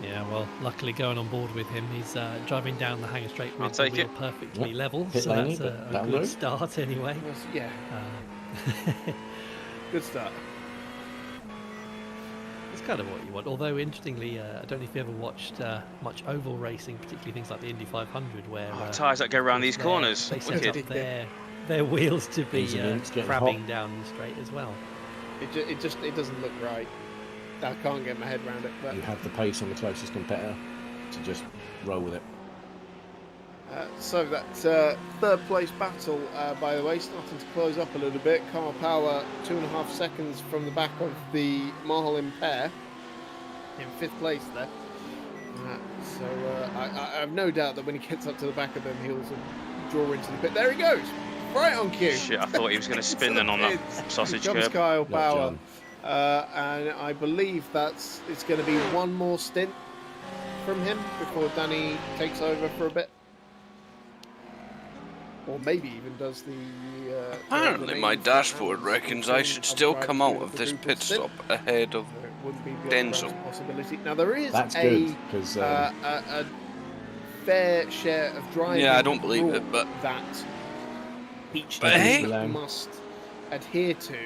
Yeah, well, luckily going on board with him, he's driving down the hangar straight with the take wheel it. perfectly level, Pit so laney, that's a that'll good do. start anyway. Yeah. Good start. It's kind of what you want. Although, interestingly, I don't know if you ever watched much oval racing, particularly things like the Indy 500, where tyres that go around these corners. They set Wicked. up their wheels to be Getting crabbing hot. down the straight as well. It doesn't look right. I can't get my head around it. But you have the pace on the closest competitor to just roll with it. So that third place battle, by the way, starting to close up a little bit. Car power 2.5 seconds from the back of the Marlin pair in 5th place there. So I have no doubt that when he gets up to the back of them, he'll draw into the pit. There he goes, right on cue. Shit, I thought he was going to spin then on that sausage curb. curb. Kyle Power, and I believe it's going to be one more stint from him before Danny takes over for a bit. Or maybe even does the... Apparently my dashboard reckons I should still come out of this pit stop ahead of Denzel. Now there is a fair share of driving. Yeah, I don't believe it, but... that each team must adhere to.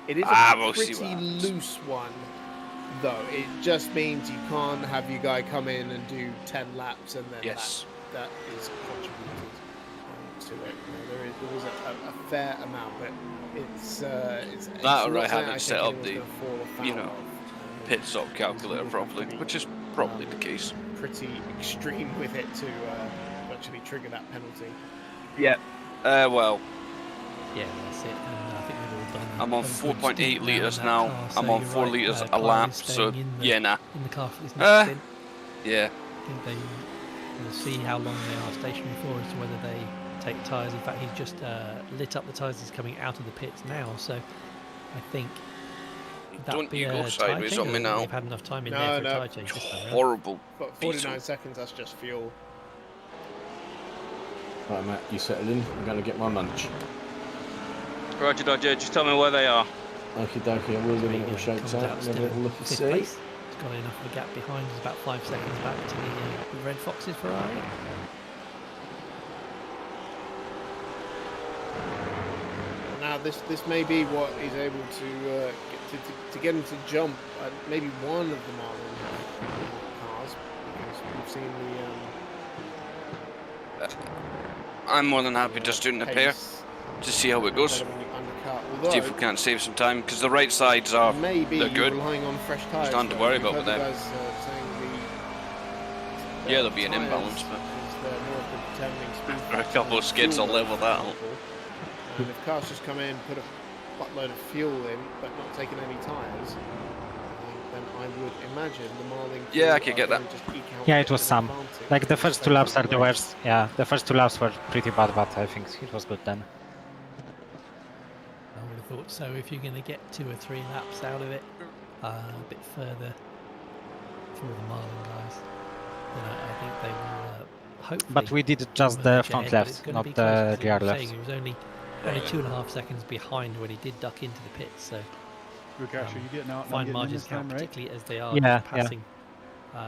It is a pretty loose one, though. It just means you can't have your guy come in and do 10 laps and then that is contributed to it. There is a fair amount, but it's that or I haven't set up the pit stop calculator properly, which is probably the case. Pretty extreme with it to actually trigger that penalty. Yeah. Well. Yeah, that's it. And I think we've all done. I'm on 4.8 litres now. I'm on 4 litres a lap, so yeah, nah. In the car for this next stint. Yeah. I think they will see how long they are stationary for as to whether they take tyres. In fact, he's just lit up the tyres. He's coming out of the pits now, so I think don't you go sideways on me now? They've had enough time in there for a tyre change. Horrible. 49 seconds. That's just fuel. Right, Matt, you settle in. I'm going to get my lunch. Roger, Dodger. Just tell me where they are. Okie dokie. I will give it a little shakes out. Have a little look and see. He's got enough of a gap behind. He's about 5 seconds back to the Red Fox's Ferrari. Now this may be what he's able to get him to jump at maybe one of the Marlin cars, because we've seen the. I'm more than happy just doing a pair to see how it goes. See if we can't save some time, because the right sides are they're good. On fresh tires, there's nothing to worry about with them. Yeah, there'll be an imbalance, but a couple of skids will level that out. And if cars just come in, put a buttload of fuel in, but not taking any tyres, then I would imagine the Marlin. Yeah, I could get that. Yeah, it was some. Like the first 2 laps are the worst. Yeah, the first 2 laps were pretty bad, but I think it was good then. I would have thought so. If you're going to get 2 or 3 laps out of it, a bit further for the Marlin guys, then I think they will hopefully. But we did just the front left, not the rear left. He was only 2.5 seconds behind when he did duck into the pits, so Rukash, are you getting out? Fine margins now, particularly as they are passing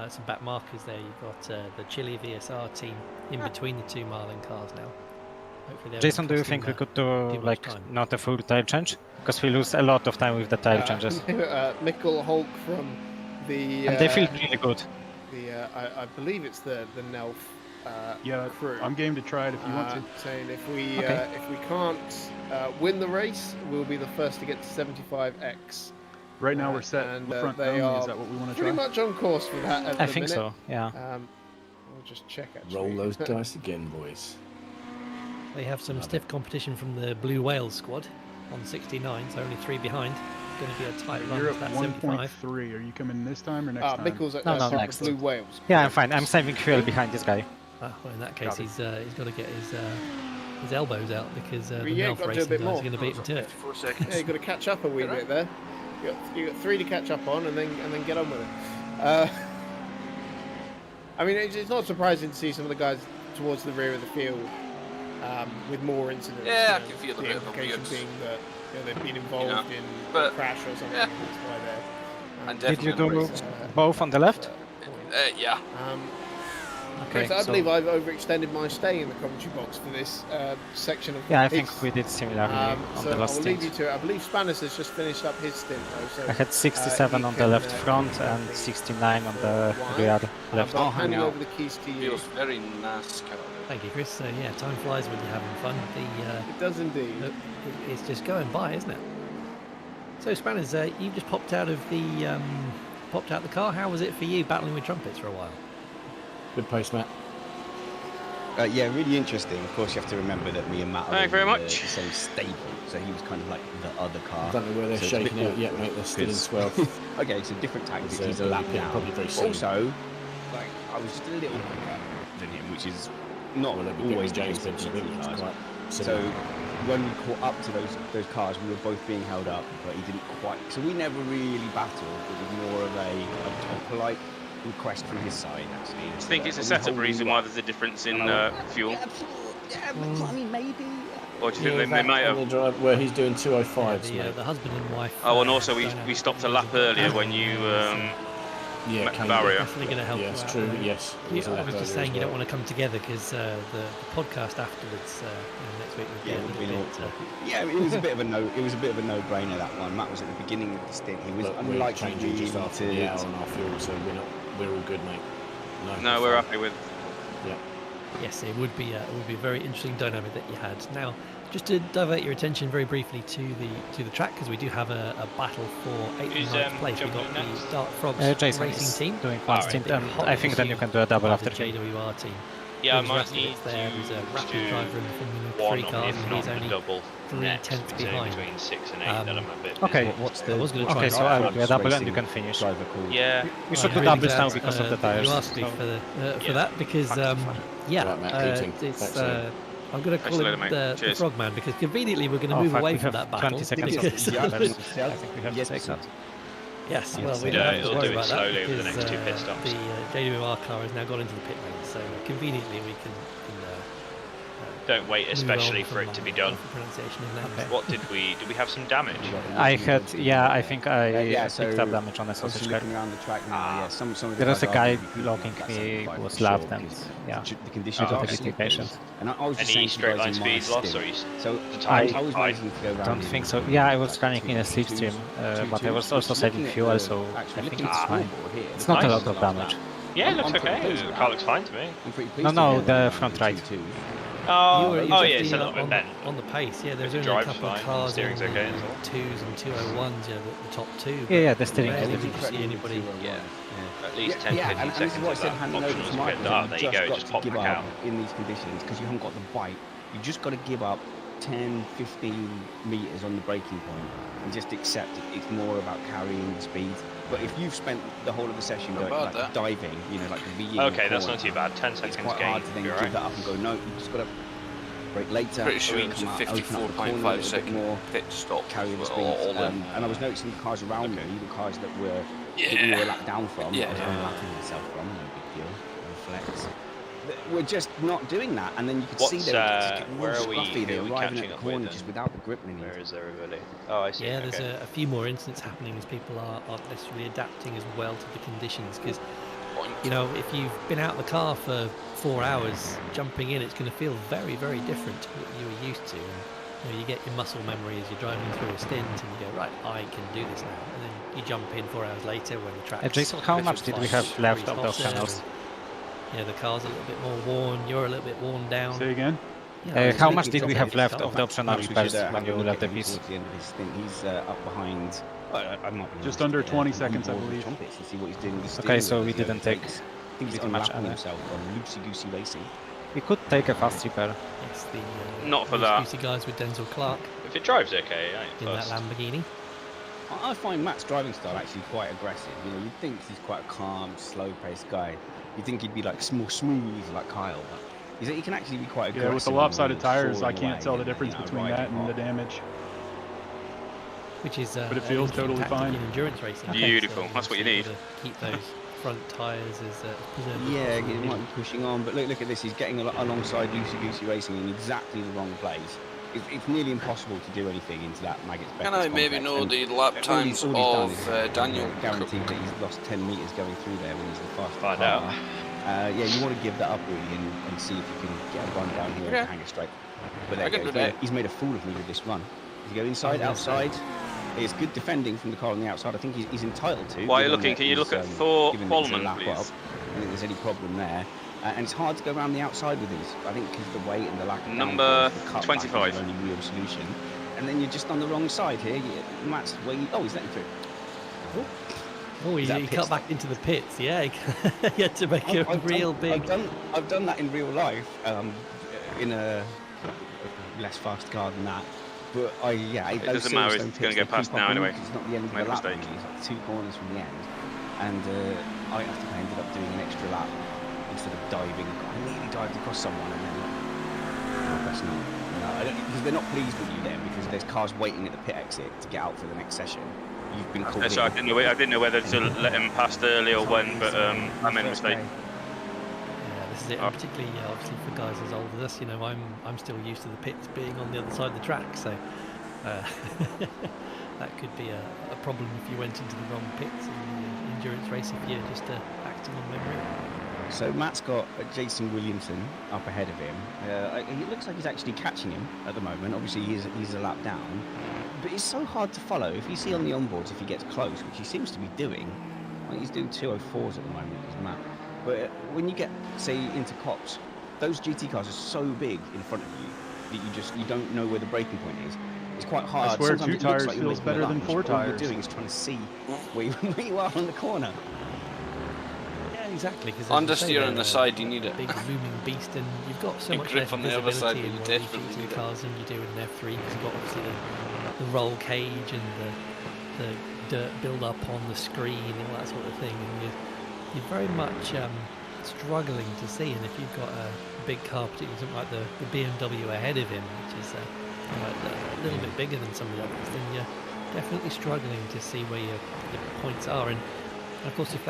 some back markers there. You've got the Chile VSR team in between the 2 Marlin cars now. Hopefully Jason, do you think we could do like not a full tire change? Because we lose a lot of time with the tire changes. Mikkel Hulk from the. And they feel really good. I believe it's the Nelf. Crew. I'm game to try it if you want to. Saying if we can't win the race, we'll be the first to get to 75x. Right now we're set front they only. are Is that what we want to try? Pretty much on course for that. At I the think minute. so. Yeah. We'll just check actually. Roll those dice again, boys. They have some stiff competition from the Blue Whales squad on 69, so only 3 behind. Going to be a tight run. You're at to that 1.3. Are you coming this time or next time? Mikkel's at no, next. Blue Whales. Yeah, I'm fine. I'm saving fuel behind this guy. Well, in that case, he's got to get his elbows out, because the Melf got to do a racing bit guys more. are going to beat him to it. 4 seconds. Yeah, you've got to catch up a wee bit there. You got 3 to catch up on, and then get on with it. I mean, it's not surprising to see some of the guys towards the rear of the field with more incidents. Yeah, I can feel the a bit of implication weird. being that they've been involved in a crash or something. Yeah. That's why they're. Did you do both on the left? Yeah. Okay, I believe I've overextended my stay in the commentary box for this section of. Yeah, I think we did similarly on so the last I'll leave you stint. to it. I believe Spanis has just finished up his stint though. So, I had 67 on the left front and 69 on the rear left. I'll hand over the keys to you. Feels very NASCAR. Thank you, Chris. Yeah, time flies when you're having fun. It does indeed. It's just going by, isn't it? So, Spanners, you just popped out of the popped out the car. How was it for you battling with trumpets for a while? Good post, Matt. Yeah, really interesting. Of course, you have to remember that me and Matt are in the same stable, so he was kind of like the other car. I don't know where they're shaking out yet, mate. They're still in 12. Okay, so different tactics. He's a lap down. Probably very soon. Also, like, I was just a little quicker than him, which is not always James the case. quite So when we caught up to those cars, we were both being held up, but he didn't quite. So we never really battled. It was more of a polite request from his side, actually. I think it's a setup reason why there's a difference in fuel. Yeah, I mean, maybe. Or do you think they might have? Where he's doing 205s, the husband and wife. Oh, and also we stopped a lap earlier when you met the barrier. Definitely going to help. Yeah, it's true. Yes. I was just saying you don't want to come together because the podcast afterwards next week would be a little bit. Yeah, it was a bit of a no-brainer, that one. Matt was at the beginning of the stint. He was unlikely just after the hour on our fuel, so we're all good, mate. No, we're happy with. Yeah. Yes, it would be a very interesting dynamic that you had. Now, just to divert your attention very briefly to the track, because we do have a battle for 8th and 9th place. We've got the Dark Frogs Jason racing team doing fast stint, and I think then you can do a double after the JWR team. Yeah, I might need there. He's a rapid driver in the Formula 3 cars, and he's only double 3/10 behind. Between 6 and 8, then I'm a bit. Okay, so I will do a double and you can finish. Yeah, we should do doubles now because of the tires. You asked me for that because it's. I'm going to call him the Frogman because conveniently we're going to move away from that battle. 20 seconds. I think we have to take that. Yes, well, we don't have to worry about that over the next 2 pit stops. The JWR car has now gone into the pit lane, so conveniently we can don't wait, especially for it to be done. Okay. What did we have some damage? I had, I think I picked up damage on the sausage car. Around the track now, there was a guy blocking me who was left, and the conditions I got to be patient. And I was any straight line speed loss, or so I don't think so. Yeah, I was running in a slipstream, but I was also saving fuel, so I think it's fine. It's not a lot of damage. Yeah, it looks okay. The car looks fine to me. No, the front right. Oh, yeah, it's a little bit bent. On the pace, yeah, there's only a couple of cars in the 2s and 201s, the top 2. Yeah, the steering is different. You see anybody? Yeah. At least 10-15 seconds of that optional to get done. There you go, just pop back out. In these conditions, because you haven't got the bite, you just got to give up 10-15 metres on the braking point and just accept it's more about carrying the speed. But if you've spent the whole of the session going like diving, like the V. Okay, that's not too bad. 10 seconds it's quite gain. Hard to then give that up and go. No, you just got to brake later. Pretty sure it was a 54.5 second more, pit stop. Carry the speed. And I was noticing the cars around me, the cars that we were lapped down from. I was unlapping myself from. No big deal. Reflex. We're just not doing that, and then you can see them. Where are we? They're arriving at the corner just without the grip lineage. Where is everybody? Oh, I see. Yeah, there's a few more incidents happening as people aren't necessarily adapting as well to the conditions. Because if you've been out of the car for 4 hours, jumping in, it's going to feel very, very different to what you were used to. And, you get your muscle memory as you're driving through a stint, and you go, right, I can do this now. And then you jump in 4 hours later when the track. Jason, how much did we have left of those channels? Yeah, the car's a little bit more worn. You're a little bit worn down. Say again. How much did we have left of the optional repairs when you left the piece? He's up behind. Just under 20 seconds, I believe. Okay, so we didn't take pretty much himself on loosey-goosey racing. We could take a fast repair. It's the not for that. loosey-goosey guys with Denzel Clark. If it drives okay, in that Lamborghini. I find Matt's driving style actually quite aggressive. You'd think he's quite a calm, slow-paced guy. You'd think he'd be like more smooth like Kyle, but he can actually be quite aggressive. Yeah, with the lopsided tires, I can't tell the difference between that and the damage. Which is, but it feels totally fine. In endurance racing. Beautiful. That's what you need. Keep those front tyres as preserved. Yeah, he might be pushing on, but look at this. He's getting alongside loosey-goosey racing in exactly the wrong place. It's nearly impossible to do anything into that Maggotts Beckett's Can I maybe know the lap times of Daniel? Guaranteed that he's lost 10 metres going through there when he's the fastest. Find out. Yeah, you want to give that up really and see if you can get a run down here and hang it straight. But there you go. He's made a fool of me with this run. If you go inside, outside, it's good defending from the car on the outside. I think he's entitled to. Why are you looking? Can you look at Thor Coleman, please? I don't think there's any problem there. And it's hard to go around the outside with these. I think because the weight and the lack of number the 25 is the only real solution. And then you're just on the wrong side here. Matt's where you... Oh, he's letting through. Oh, he cut back into the pits. Yeah, he had to make a real big. I've done that in real life, in a less fast car than that. But it doesn't matter. It's going to go past now anyway. It's not the end of the lap. It's like 2 corners from the end, and I ended up doing an extra lap instead of diving. I nearly dived across someone, and then that's not. Because they're not pleased with you then, because there's cars waiting at the pit exit to get out for the next session. You've been called. So I didn't know whether to let him past early or when, but I made a mistake. Yeah, this is it. And particularly, obviously, for guys as old as us, I'm still used to the pits being on the other side of the track, so that could be a problem if you went into the wrong pits in the endurance race if you're just acting on memory. So Matt's got Jason Williamson up ahead of him. It looks like he's actually catching him at the moment. Obviously, he's a lap down. But it's so hard to follow. If you see on the onboards, if he gets close, which he seems to be doing, he's doing 204s at the moment, is Matt. But when you get, say, into Cops, those GT cars are so big in front of you that you don't know where the braking point is. It's quite hard. I swear sometimes 2 tires feels better than 4 All tires. you're doing is trying to see where you are on the corner. Exactly, because understeer on the side, you need it. Big looming beast, and you've got so much grip less on the other side, visibility in but one you of these desperately GT need cars than you do in an F3, because you've got obviously the roll cage and the dirt build up on the screen and all that sort of thing, and you're very much struggling to see. And if you've got a big car, particularly something like the BMW ahead of him, which is a little bit bigger than some of the others, then you're definitely struggling to see where your points are. And of course, if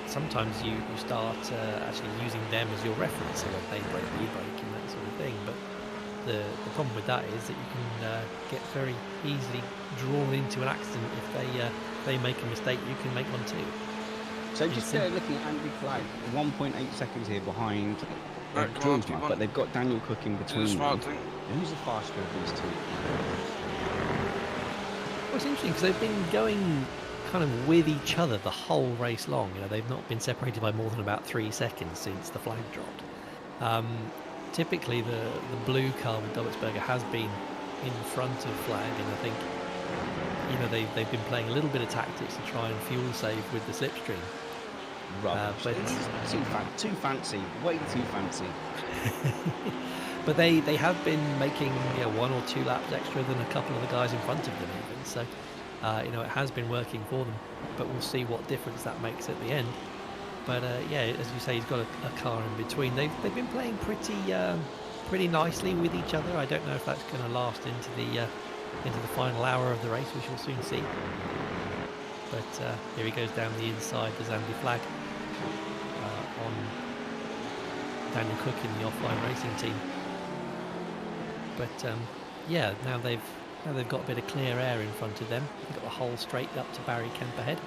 sometimes you start actually using them as your reference, so if they brake, you brake, and that sort of thing. But the problem with that is that you can get very easily drawn into an accident if they make a mistake. You can make one too. So just looking at Andy Flag, 1.8 seconds here behind George Mark, but they've got Daniel Cook in between them. Who's the faster of these two? Well, it's interesting because they've been going kind of with each other the whole race long. They've not been separated by more than about 3 seconds since the flag dropped. Typically the blue car with Dobbelsberger has been in front of Flag, and I think they've been playing a little bit of tactics to try and fuel save with the slipstream. But too fancy, way too fancy. But they have been making 1 or 2 laps extra than a couple of the guys in front of them even, so it has been working for them, but we'll see what difference that makes at the end. But as you say, he's got a car in between. They've been playing pretty nicely with each other. I don't know if that's going to last into the final hour of the race. We shall soon see. But here he goes down the inside. There's Andy Flag on Daniel Cook in the offline racing team. But now they've got a bit of clear air in front of them. They've got the whole straight up to Barry Kemp ahead,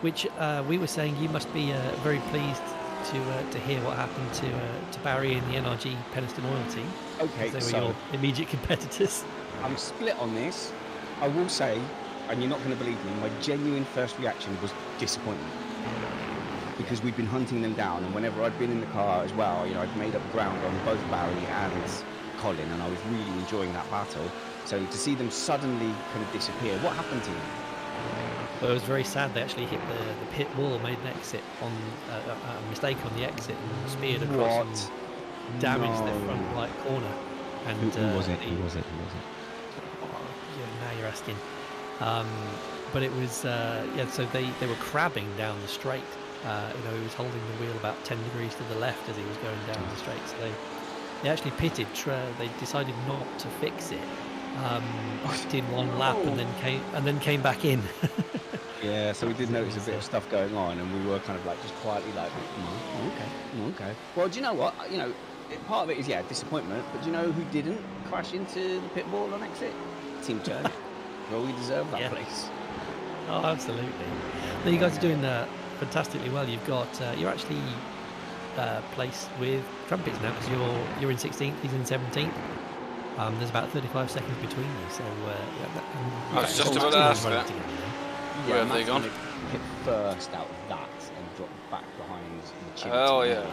which we were saying you must be very pleased to hear what happened to Barry in the NRG Penistone Oil team. Okay, they were your immediate competitors. I'm split on this. I will say, and you're not going to believe me, my genuine first reaction was disappointment. Because we'd been hunting them down, and whenever I'd been in the car as well, I'd made up ground on both Barry and Colin, and I was really enjoying that battle. So to see them suddenly kind of disappear, what happened to them? Well, it was very sad. They actually hit the pit wall, made an exit on a mistake on the exit, and speared across and damaged their front right corner. And who was it? Who was it? Now you're asking. But it was so they were crabbing down the straight. He was holding the wheel about 10 degrees to the left as he was going down the straight. So they actually pitted. They decided not to fix it. Did one lap and then came back in. Yeah, so we did notice a bit of stuff going on, and we were kind of just quietly okay. Well, do you know what? Part of it is disappointment, but do you know who didn't crash into the pit wall on exit? Team Turner. Well, we deserve that place. Oh, absolutely. No, you guys are doing fantastically well. You've got you're actually placed with trumpets now because you're in 16th, he's in 17th. There's about 35 seconds between you, so I was just about to ask that. Where have they gone? Hit first out of that and drop back behind the chin. Oh yeah.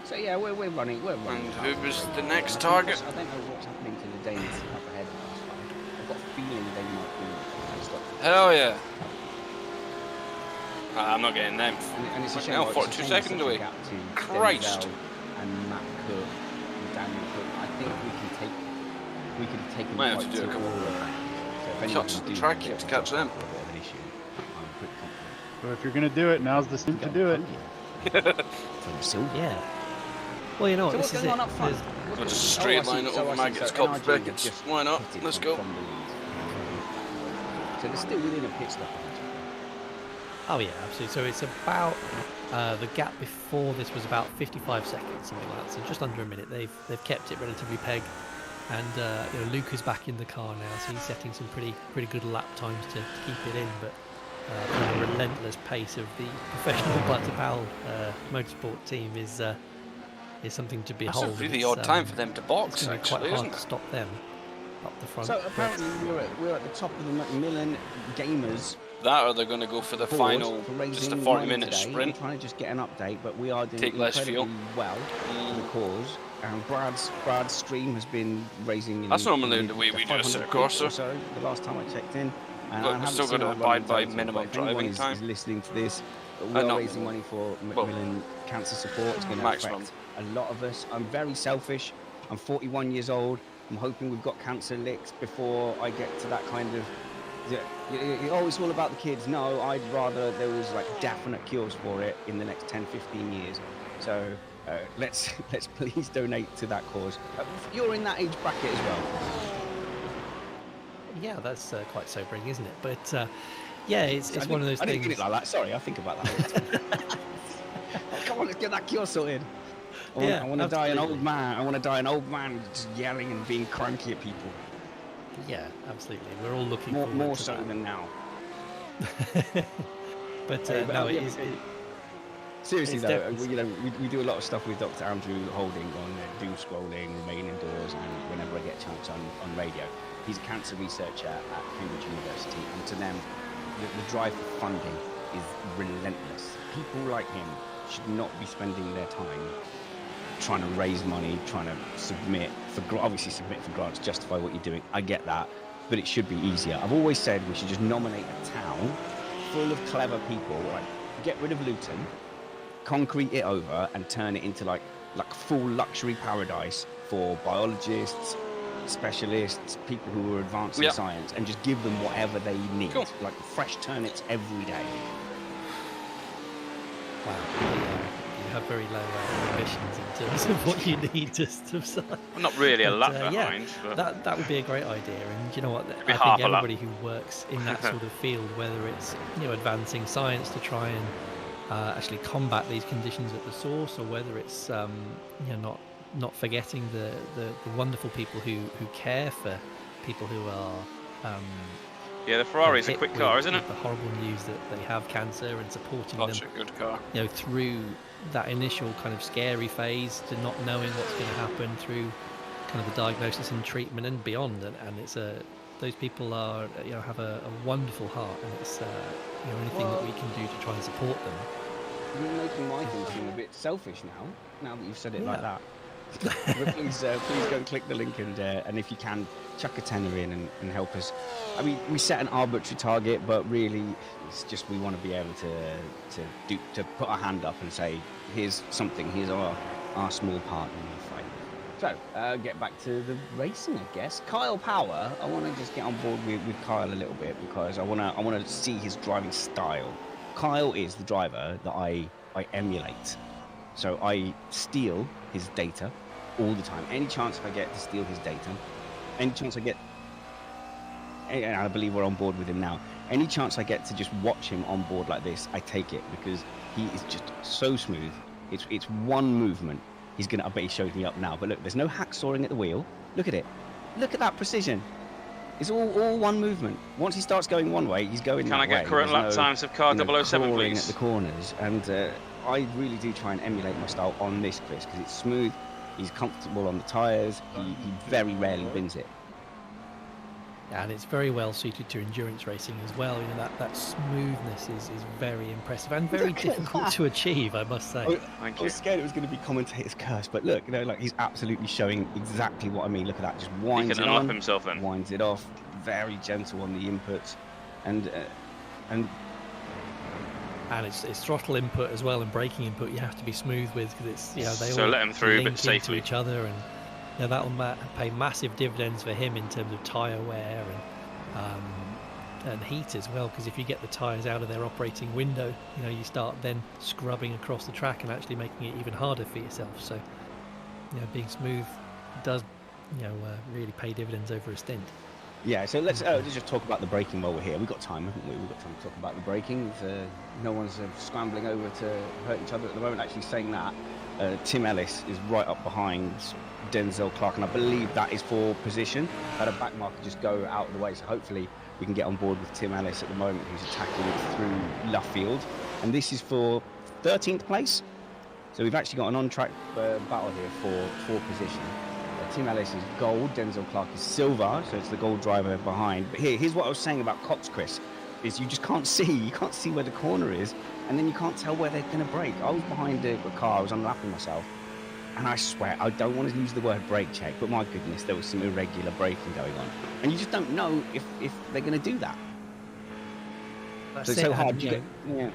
So we're running. And who was the next target? I don't know what's happening to the Danes up ahead of us. I've got a feeling they might be. Hell yeah. I'm not getting them. And it's a shame. Now, Like, 42 seconds away. Christ. And Matt Cook, and Daniel Cook. I think we could have taken Might the have fight to do to a couple all of them. So if anyone shots can at the do track that, to catch them. I'm pretty confident. So if you're going to do it, now's the season to do it. Yeah. Well, you know what, So this what's is going it. on up front? We'll just straight line it over Maggots, Cops, Beckets. Why not? Let's go. So they're still within a pit stop. Oh yeah, absolutely. So it's about the gap before this was about 55 seconds, something like that. So just under a minute. They've kept it relatively peg, and you know, Luke is back in the car now, so he's setting some pretty good lap times to keep it in. But the relentless pace of the professional Butler Powell motorsport team is something to behold. That's a really odd time for them to box, it's gonna be actually, quite hard isn't to it? stop them up the front. So apparently we're at the top of the Macmillan Gamers. That or they're going to go for the final, just a 40-minute sprint. I'm trying to just get an update, but we are doing Take less incredibly fuel. well for the cause. And Brad's stream has been raising. That's normally the way we do a circuit course, or so. The last time I checked in, and But I we're haven't still seen going to our running abide by total, minimum but if anyone driving is time. listening to this, we are raising money for Macmillan Cancer Support. It's going to Maximum. affect a lot of us. I'm very selfish. I'm 41 years old. I'm hoping we've got cancer licked before I get to that kind of. Oh, it's all about the kids. No, I'd rather there was like definite cures for it in the next 10, 15 years. So let's please donate to that cause. You're in that age bracket as well. Yeah, that's quite sobering, isn't it? But yeah, it's one of those things. I didn't get it like that. Sorry, I think about that. Come on, let's get that cure sorted. I want to die an old man. I want to die an old man just yelling and being cranky at people. Yeah, absolutely. We're all looking more to so that. than now. But no, it is. Seriously though, we do a lot of stuff with Dr. Andrew Holding on doom scrolling, remain indoors, and whenever I get a chance on radio. He's a cancer researcher at Cambridge University, and to them, the drive for funding is relentless. People like him should not be spending their time trying to raise money, trying to submit for grants, justify what you're doing. I get that, but it should be easier. I've always said we should just nominate a town full of clever people, right? Get rid of Luton, concrete it over, and turn it into like full luxury paradise for biologists, specialists, people who are advanced in science, and just give them whatever they need, like fresh turnips every day. Wow. You have very low ambitions in terms of what you need to subside. Well, not really a lap behind. But that would be a great idea, and you know what? I think everybody who works in that sort of field, whether it's advancing science to try and actually combat these conditions at the source, or whether it's not forgetting the wonderful people who care for people who are. Yeah, the Ferrari is a quick car, isn't it? The horrible news that they have cancer and supporting Such them. a good car. Through that initial kind of scary phase to not knowing what's going to happen, through kind of the diagnosis and treatment and beyond, and it's those people are have a wonderful heart, and it's anything that we can do to try and support them. You're making my thing seem a bit selfish now that you've said it like that. please go click the link and if you can, chuck a tenner in and help us. I mean, we set an arbitrary target, but really it's just we want to be able to put our hand up and say, here's our small part in the fight. So get back to the racing, I guess. Kyle Power, I want to just get on board with Kyle a little bit, because I want to see his driving style. Kyle is the driver that I emulate. So I steal his data all the time. Any chance I get to steal his data, any chance I get, and I believe we're on board with him now, any chance I get to just watch him on board like this, I take it, because he is just so smooth. It's one movement. I bet he shows me up now, but look, there's no hacksawing at the wheel. Look at it. Look at that precision. It's all one movement. Once he starts going one way, he's going that way. Can I get current lap times of car 007, please? At the corners, and I really do try and emulate my style on this Chris, because it's smooth, he's comfortable on the tyres, he very rarely bins it. And it's very well suited to endurance racing as well. That smoothness is very impressive and very difficult to achieve, I must say. I was scared it was going to be commentator's curse, but look, he's absolutely showing exactly what I mean. Look at that, just winds it on, himself then. Winds it off, very gentle on the inputs, and and it's throttle input as well and braking input you have to be smooth with, because it's they so all let him through, link but safely. into each other, and that'll pay massive dividends for him in terms of tyre wear and heat as well, because if you get the tyres out of their operating window, you start then scrubbing across the track and actually making it even harder for yourself. So being smooth does really pay dividends over a stint. Yeah, so let's just talk about the braking while we're here. We've got time, haven't we? We've got time to talk about the braking. No one's scrambling over to hurt each other at the moment. Actually saying that, Tim Ellis is right up behind Denzel Clark, and I believe that is for position. Had a back marker just go out of the way, so hopefully we can get on board with Tim Ellis at the moment, who's attacking through Luffield. And this is for 13th place. So we've actually got an on-track battle here for position. Tim Ellis is gold, Denzel Clark is silver, so it's the gold driver behind. But here's what I was saying about cops, Chris, is you just can't see where the corner is, and then you can't tell where they're going to brake. I was behind a car, I was unlapping myself, and I swear, I don't want to use the word brake check, but my goodness, there was some irregular braking going on. And you just don't know if they're going to do that. That's so it's so hard. Yeah.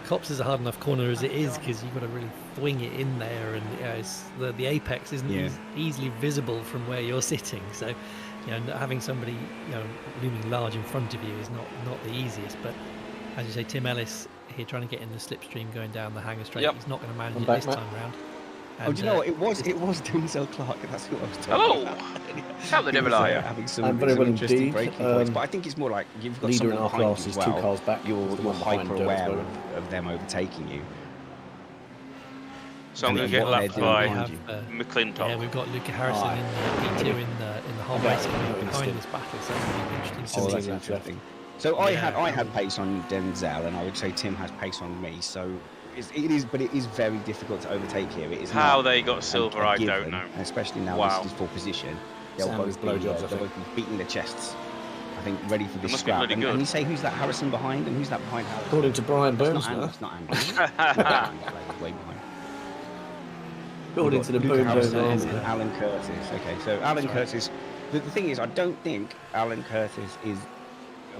Cops is a hard enough corner as it is, because you've got to really swing it in there, and the apex isn't easily visible from where you're sitting. So, having somebody looming large in front of you is not the easiest. But as you say, Tim Ellis here trying to get in the slipstream going down the Hanger Straight. Yep. He's not going to manage it this time round. And, do you know what? It was Denzel Clark. That's what I was talking about. How the devil are you? Having some interesting braking points, but I think it's more like you've got someone behind you as well. 2 cars back. You're hyper aware of them overtaking you. So I'm going to get lapped by McClintock. Yeah, we've got Luca Harrison in P2 in the whole race coming behind this battle. So it's going to be interesting. So I had pace on Denzel, and I would say Tim has pace on me. So. It is very difficult to overtake here. It is how they got silver, I don't know. Especially now this is for position. They'll both be beating their chests, I think, ready for this scrap. And you say, who's that Harrison behind, and who's that behind Harrison? According to Brian Burns, it's not Andy. Way behind. According to the Burns and Alan Curtis. Okay, so Alan Curtis. The thing is, I don't think Alan Curtis is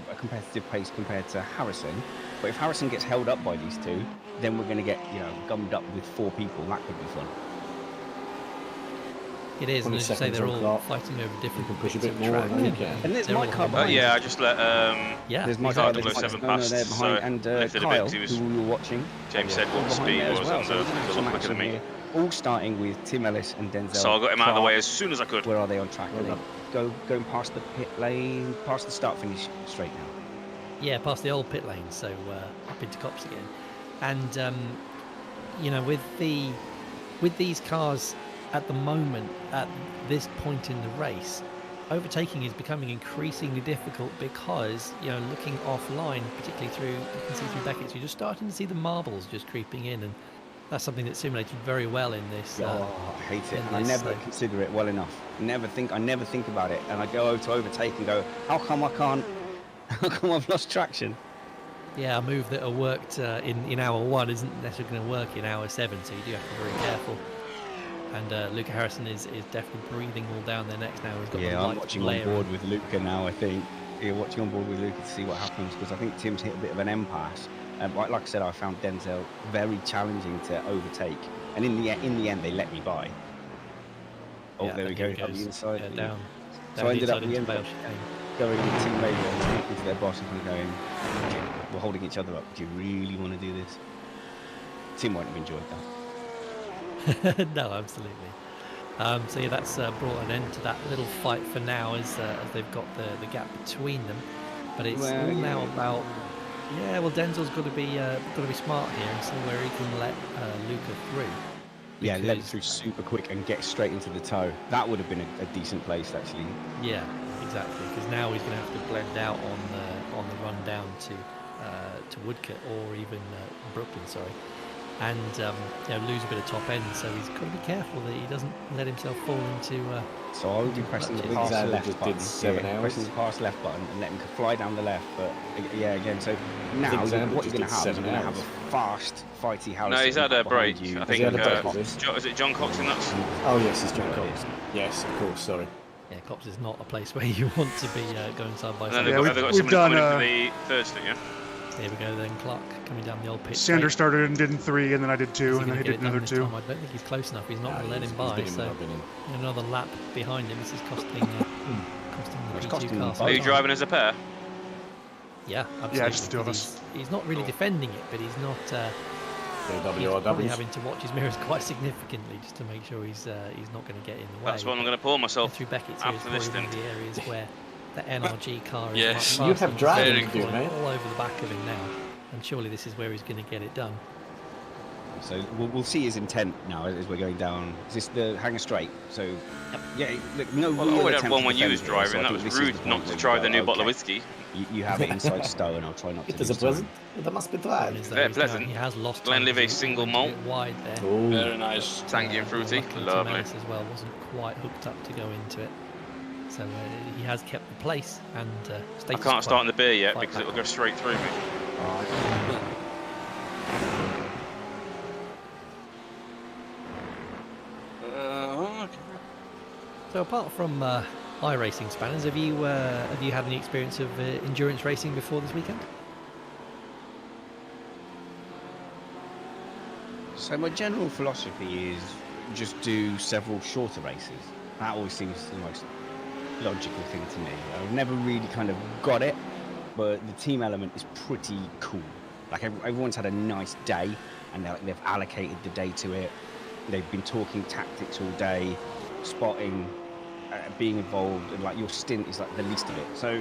a competitive pace compared to Harrison. But if Harrison gets held up by these two, then we're going to get, gummed up with 4 people. That could be fun. It is, and as you say, they're all fighting over different bits of track. And there's my car behind. Yeah, I just let there's my car 007 pass. There behind, and Kyle, who we were watching. James said what the speed was on the look quicker than me. All starting with Tim Ellis and Denzel. So I got him out of the way as soon as I could. Where are they on track? Going past the pit lane, past the start finish straight now. Yeah, past the old pit lane, so up into Cops again. And with these cars at the moment, at this point in the race, overtaking is becoming increasingly difficult because, looking offline, particularly through, you can see through Beckett's, you're just starting to see the marbles just creeping in, and that's something that's simulated very well in this. I hate it, and I never consider it well enough. I never think about it, and I go over to overtake and go, how come I've lost traction? Yeah, a move that worked in hour 1 isn't necessarily going to work in hour 7, so you do have to be very careful. And Luca Harrison is definitely breathing all down their necks now. He's got I'm watching on board with Luca now, I think. Yeah, watching on board with Luca to see what happens, because I think Tim's hit a bit of an impasse. Like I said, I found Denzel very challenging to overtake, and in the end, they let me by. Oh, there we go, on the inside. Yeah, down so I ended up into going with team radio and speaking to their boss and going, we're holding each other up. Do you really want to do this? Tim won't have enjoyed that. No, absolutely. So yeah, that's brought an end to that little fight for now, as they've got the gap between them. But it's all now about. Yeah, well, Denzel's got to be smart here and see where he can let Luca through. Yeah, let it through super quick and get straight into the toe. That would have been a decent place, actually. Yeah, exactly. Because now he's going to have to blend out on the run down to Woodcote or even Brooklyn, sorry, and lose a bit of top end. So he's got to be careful that he doesn't let himself fall into. So I would be pressing the pass left button. Pressing the pass left button and letting him fly down the left. But yeah, again, so now what you're going to have is you're going to have a fast, fighty Harrison. No, he's had a break. I think. Is it John Cox in that? Oh yes, it's John Cox. Yes, of course. Sorry. Yeah, Cops is not a place where you want to be going side by side. And then they've got somebody coming in for the third stint, yeah? Here we go then, Clark coming down the old pit. Sanders started and did 3, and then I did 2, and then he did another 2. I don't think he's close enough. He's not going to let him by. So another lap behind him. This is costing the G2 car. Are you driving as a pair? Yeah, absolutely. Yeah, just the 2 of us. He's not really defending it, but he's not. He's probably having to watch his mirrors quite significantly just to make sure he's not going to get in the way. That's what I'm going to pull myself through Beckett's after this stint. The areas where the NRG car is yes, much you have driving to do, mate. All over the back of him now, and surely this is where he's going to get it done. So we'll see his intent now as we're going down. Is this the hangar straight? So yeah, look, no. Well, I would have one when you was driving. That was rude not to try the new bottle of whiskey. You have it inside stow, and I'll try not to. It is a present. That must be tried. Very pleasant. He has lost Glenlivet single malt. Wide there. Ooh. Very nice. Tangy and fruity. Lovely. As well wasn't quite hooked up to go into it. So he has kept the place and I can't start on the beer yet because it will go straight through me. So apart from iRacing spanners, have you had any experience of endurance racing before this weekend? So my general philosophy is just do several shorter races. That always seems the most logical thing to me. I've never really kind of got it, but the team element is pretty cool. Like everyone's had a nice day, and they've allocated the day to it. They've been talking tactics all day, spotting, being involved, and like your stint is like the least of it. So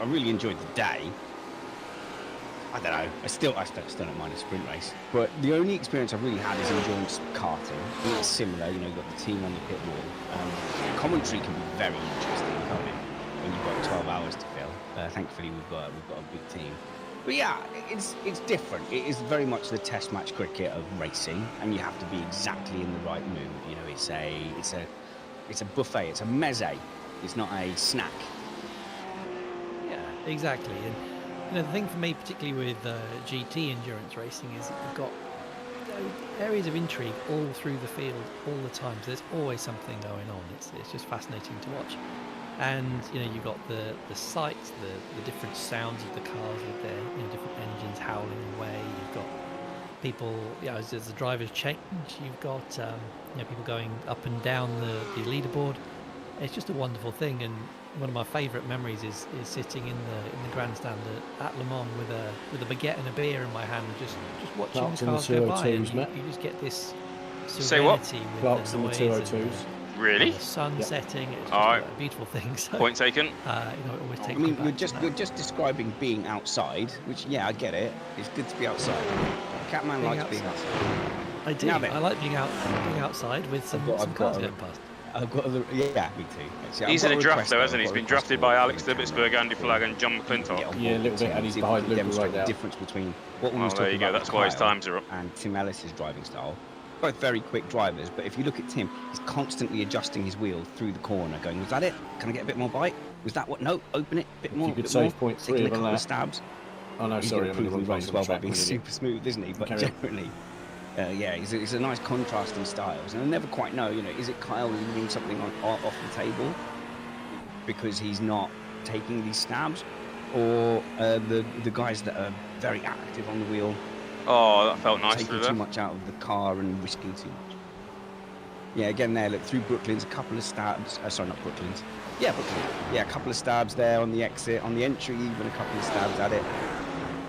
I really enjoyed the day. I don't know. I still don't mind a sprint race. But the only experience I've really had is endurance karting. And it's similar, you know, you've got the team on the pit wall. Commentary can be very interesting, can't it? When you've got 12 hours to fill. Thankfully, we've got a big team. But yeah, it's different. It is very much the test match cricket of racing, and you have to be exactly in the right mood. You know, it's a buffet. It's a meze. It's not a snack. Yeah, exactly. And you know, the thing for me, particularly with GT endurance racing, is you've got areas of intrigue all through the field all the time. So there's always something going on. It's just fascinating to watch. And you know, you've got the sights, the different sounds of the cars with their different engines howling away. You've got people, as the drivers change. You've got people going up and down the leaderboard. It's just a wonderful thing. And one of my favourite memories is sitting in the grandstand at Le Mans with a baguette and a beer in my hand, just watching the cars go by, and you just get this serenity with Clark's the in the noise 202s. Really? the sun setting. It's just Alright. a beautiful thing. So, Point taken. it always takes I me mean, back you're just describing being outside, which I get it. It's good to be outside. Catman likes being outside. I do. I like being outside with some cars going past. I've got me too. Actually, He's in a draft though, hasn't he? He's been drafted by Alex Dubbitsburg, Andy Flagg, and John McClintock. Yeah, a little bit, and he's behind Luke right now. The difference between what we was there talking you go. about That's why his Kyle times are up. and Tim Ellis's driving style. Both very quick drivers, but if you look at Tim, he's constantly adjusting his wheel through the corner, going, "Was that it? Can I get a bit more bite? Was that what? No, open it a bit more." You could save point 3 taking a of couple that. of stabs. Oh no, He's sorry, going to prove me wrong as well by being super super smooth, isn't he? But generally, he's a nice contrasting styles, and I never quite know. Is it Kyle leaving something off the table because he's not taking these stabs, or the guys that are very active on the wheel? Oh, that felt nice. Taking too much out of the car and risking too much. Yeah, again there, look, through Brooklands, a couple of stabs. Sorry, not Brooklands. Yeah, Brooklands. Yeah, a couple of stabs there on the exit, on the entry, even a couple of stabs at it.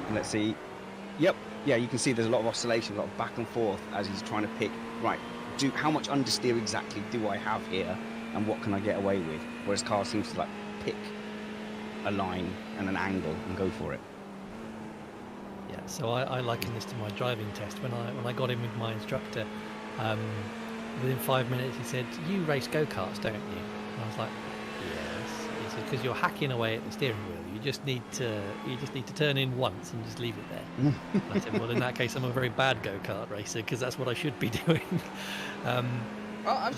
And let's see. Yep. Yeah, you can see there's a lot of oscillation, a lot of back and forth as he's trying to pick, right, how much understeer exactly do I have here, and what can I get away with? Whereas Carl seems to pick a line and an angle and go for it. Yeah, so I liken this to my driving test. When I got in with my instructor, within 5 minutes he said, "You race go-karts, don't you?" And I was like, "Yes." He said, "Because you're hacking away at the steering wheel. You just need to turn in once and just leave it there." And I said, "Well, in that case, I'm a very bad go-kart racer because that's what I should be doing." I've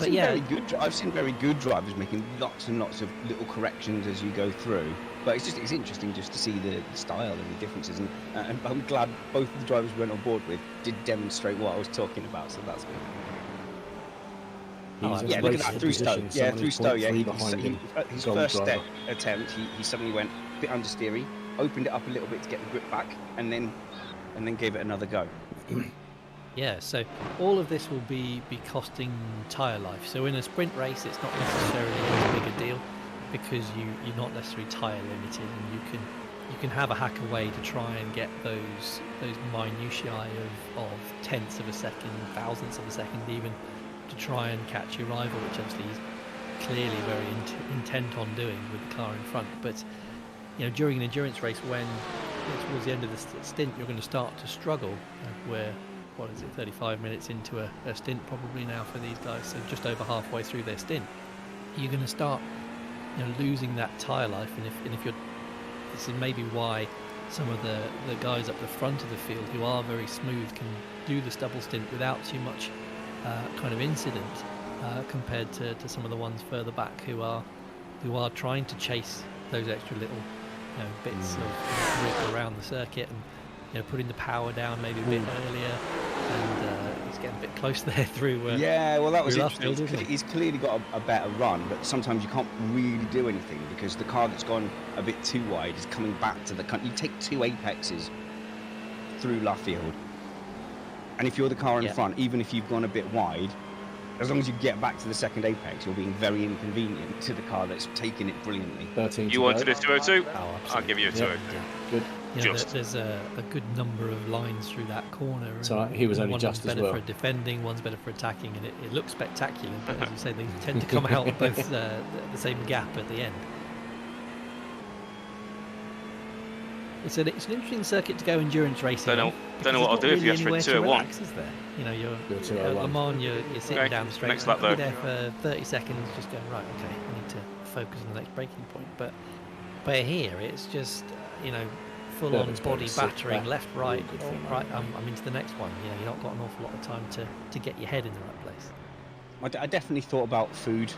seen very good drivers making lots and lots of little corrections as you go through. But it's interesting just to see the style and the differences, and I'm glad both of the drivers we went on board with did demonstrate what I was talking about, so that's good. Yeah, look at that, through Stowe. Yeah, through Stowe, yeah. His first attempt, he suddenly went a bit understeery, opened it up a little bit to get the grip back, and then gave it another go. Yeah, so all of this will be costing tyre life. So in a sprint race, it's not necessarily as big a deal because you're not necessarily tyre limited, and you can have a hack away to try and get those minutiae of tenths of a second, thousandths of a second even, to try and catch your rival, which obviously he's clearly very intent on doing with the car in front. But during an endurance race, when towards the end of the stint you're going to start to struggle, where, what is it, 35 minutes into a stint probably now for these guys, so just over halfway through their stint, you're going to start losing that tyre life. And if you're, this is maybe why some of the guys up the front of the field who are very smooth can do the stubble stint without too much kind of incident compared to some of the ones further back who are trying to chase those extra little bits of grip around the circuit, and putting the power down maybe a bit earlier, and it's getting a bit close there through. Yeah, well, that was interesting. He's clearly got a better run, but sometimes you can't really do anything because the car that's gone a bit too wide is coming back to the. You take 2 apexes through Luffield, and if you're the car in front, even if you've gone a bit wide, as long as you get back to the second apex, you're being very inconvenient to the car that's taking it brilliantly. 13 you wanted a 202? Oh, I'll give you a 202. Good. There's a good number of lines through that corner. So he was only just as well. One's better for defending, one's better for attacking, and it looks spectacular. But as you say, they tend to come out both the same gap at the end. It's an interesting circuit to go endurance racing. Don't know what I'll do if you ask for a 201. You're Le Mans, you're sitting down straight. Next lap, you're there for 30 seconds, just going right. Okay, I need to focus on the next braking point. But here, it's just full on body battering, left, right, right. I'm into the next one. You've not got an awful lot of time to get your head in the right place. I definitely thought about food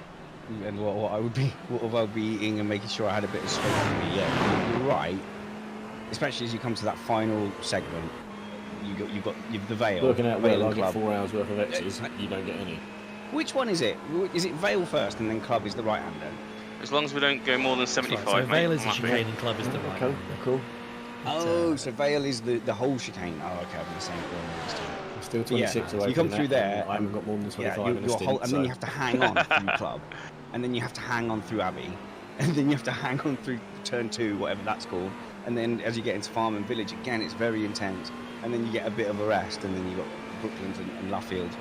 and what I would be eating and making sure I had a bit of strength in me. Yeah, you're right. Especially as you come to that final segment, you've the Vale. Looking at where I get 4 hours worth of X's, you don't get any. Which one is it? Is it Vale first and then Club is the right hander? As long as we don't go more than 75. Right, so Vale is the chicane and Club is the right. Cool. So Vale is the whole chicane. Oh, okay, I'm saying it wrong. Still 26 away. So you come through there. I haven't got more than 25 in a stint, and then you have to hang on through Club, and then you have to hang on through Abbey, and then you have to hang on through Turn 2, whatever that's called. And then as you get into Farm and Village, again, it's very intense. And then you get a bit of a rest, and then you've got Brooklands and Luffield.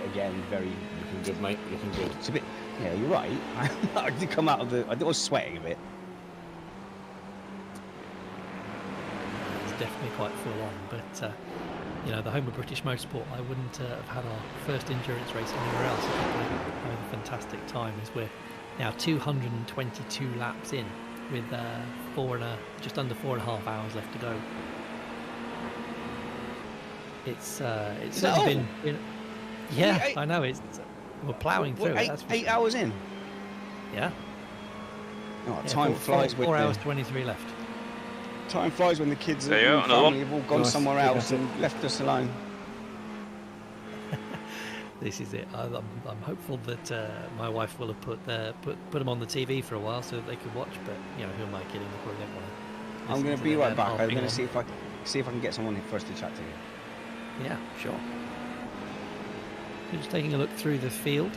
Again, very... Looking good, mate. Looking good. It's a bit... Yeah, you're right. I did come out of the... I was sweating a bit. It's definitely quite full on, but... the home of British motorsport, I wouldn't have had our first endurance race anywhere else. Having a fantastic time as we're now 222 laps in, with just under 4.5 hours left to go. It's certainly been yeah, I know we're ploughing through. Eight hours in. Yeah. Oh, time flies. 4 hours 23 left. Time flies when the kids and family have all gone somewhere else and left us alone. This is it. I'm hopeful that my wife will have put them on the TV for a while so that they could watch. But who am I kidding? They probably don't want to. I'm going to be right back. I'm going to see if I can get someone for us to chat to. Yeah, sure. Just taking a look through the field.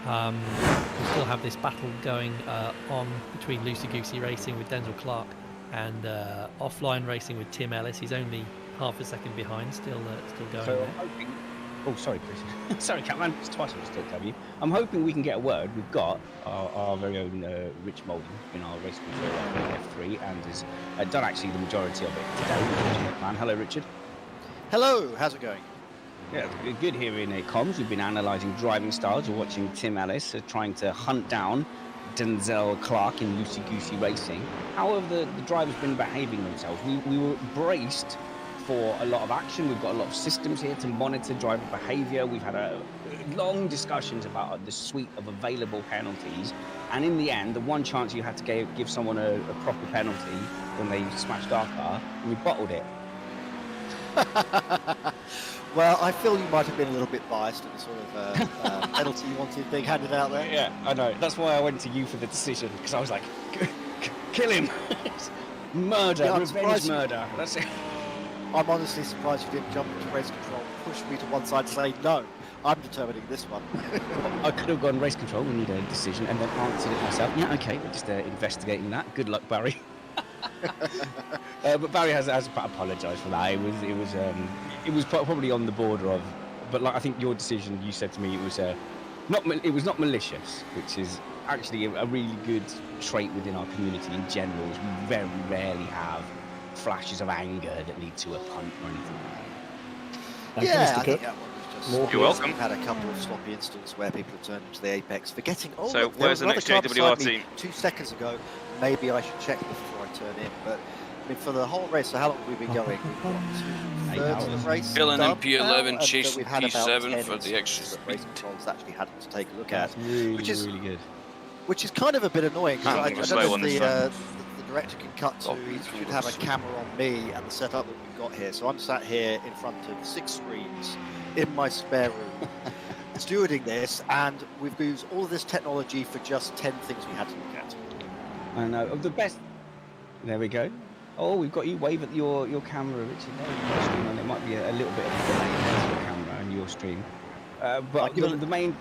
We still have this battle going on between Loosey Goosey Racing with Denzel Clark and Offline Racing with Tim Ellis. He's only half a second behind, still going there. Oh, sorry, Chris. Sorry, Catman. It's twice I just talked to you. I'm hoping we can get a word. We've got our very own Rich Molden in our race control F3 and has done actually the majority of it today. Hello, Richard. Hello. How's it going? Yeah, good here in comms. We've been analysing driving styles. We're watching Tim Ellis trying to hunt down Denzel Clark in Loosey Goosey Racing. How have the drivers been behaving themselves? We were braced for a lot of action. We've got a lot of systems here to monitor driver behaviour. We've had long discussions about the suite of available penalties, and in the end, the one chance you had to give someone a proper penalty when they smashed our car, and we bottled it. Well, I feel you might have been a little bit biased at the sort of penalty you wanted being handed out there. Yeah, I know. That's why I went to you for the decision, because I was like, kill him. Murder, Yeah, I'm revenge surprised murder. That's it. I'm honestly surprised you didn't jump into race control, push me to one side and say, no, I'm determining this one. I could have gone race control, we need a decision, and then answered it myself. Yeah, okay, we're just investigating that. Good luck, Barry. But Barry has apologised for that. It was probably on the border of, but like I think your decision, you said to me, it was not malicious, which is actually a really good trait within our community in general. Is we very rarely have flashes of anger that lead to a punt or anything like that. Yeah, I think that one was just... You're welcome. We've had a couple of sloppy incidents where people have turned into the apex, forgetting, oh, so look, where's the next JWR team? 2 seconds ago, maybe I should check before I turn in, but I mean, for the whole race, so how long have we been going? We've got 2/3 of the race Filling in done P11, now, chasing so we've had about P7 10 for the extra instances that speed. race control's actually had to take a look at, Really, which is really good. which is kind of a bit annoying because I don't know if the the director can cut to. He should have a camera on me and the setup that we've got here. So I'm sat here in front of 6 screens in my spare room, stewarding this, and we've used all of this technology for just 10 things we had to look at. I know of the best. There we go. Oh, we've got you wave at your camera, Richard. And it might be a little bit of a delay to your camera and your stream. But the main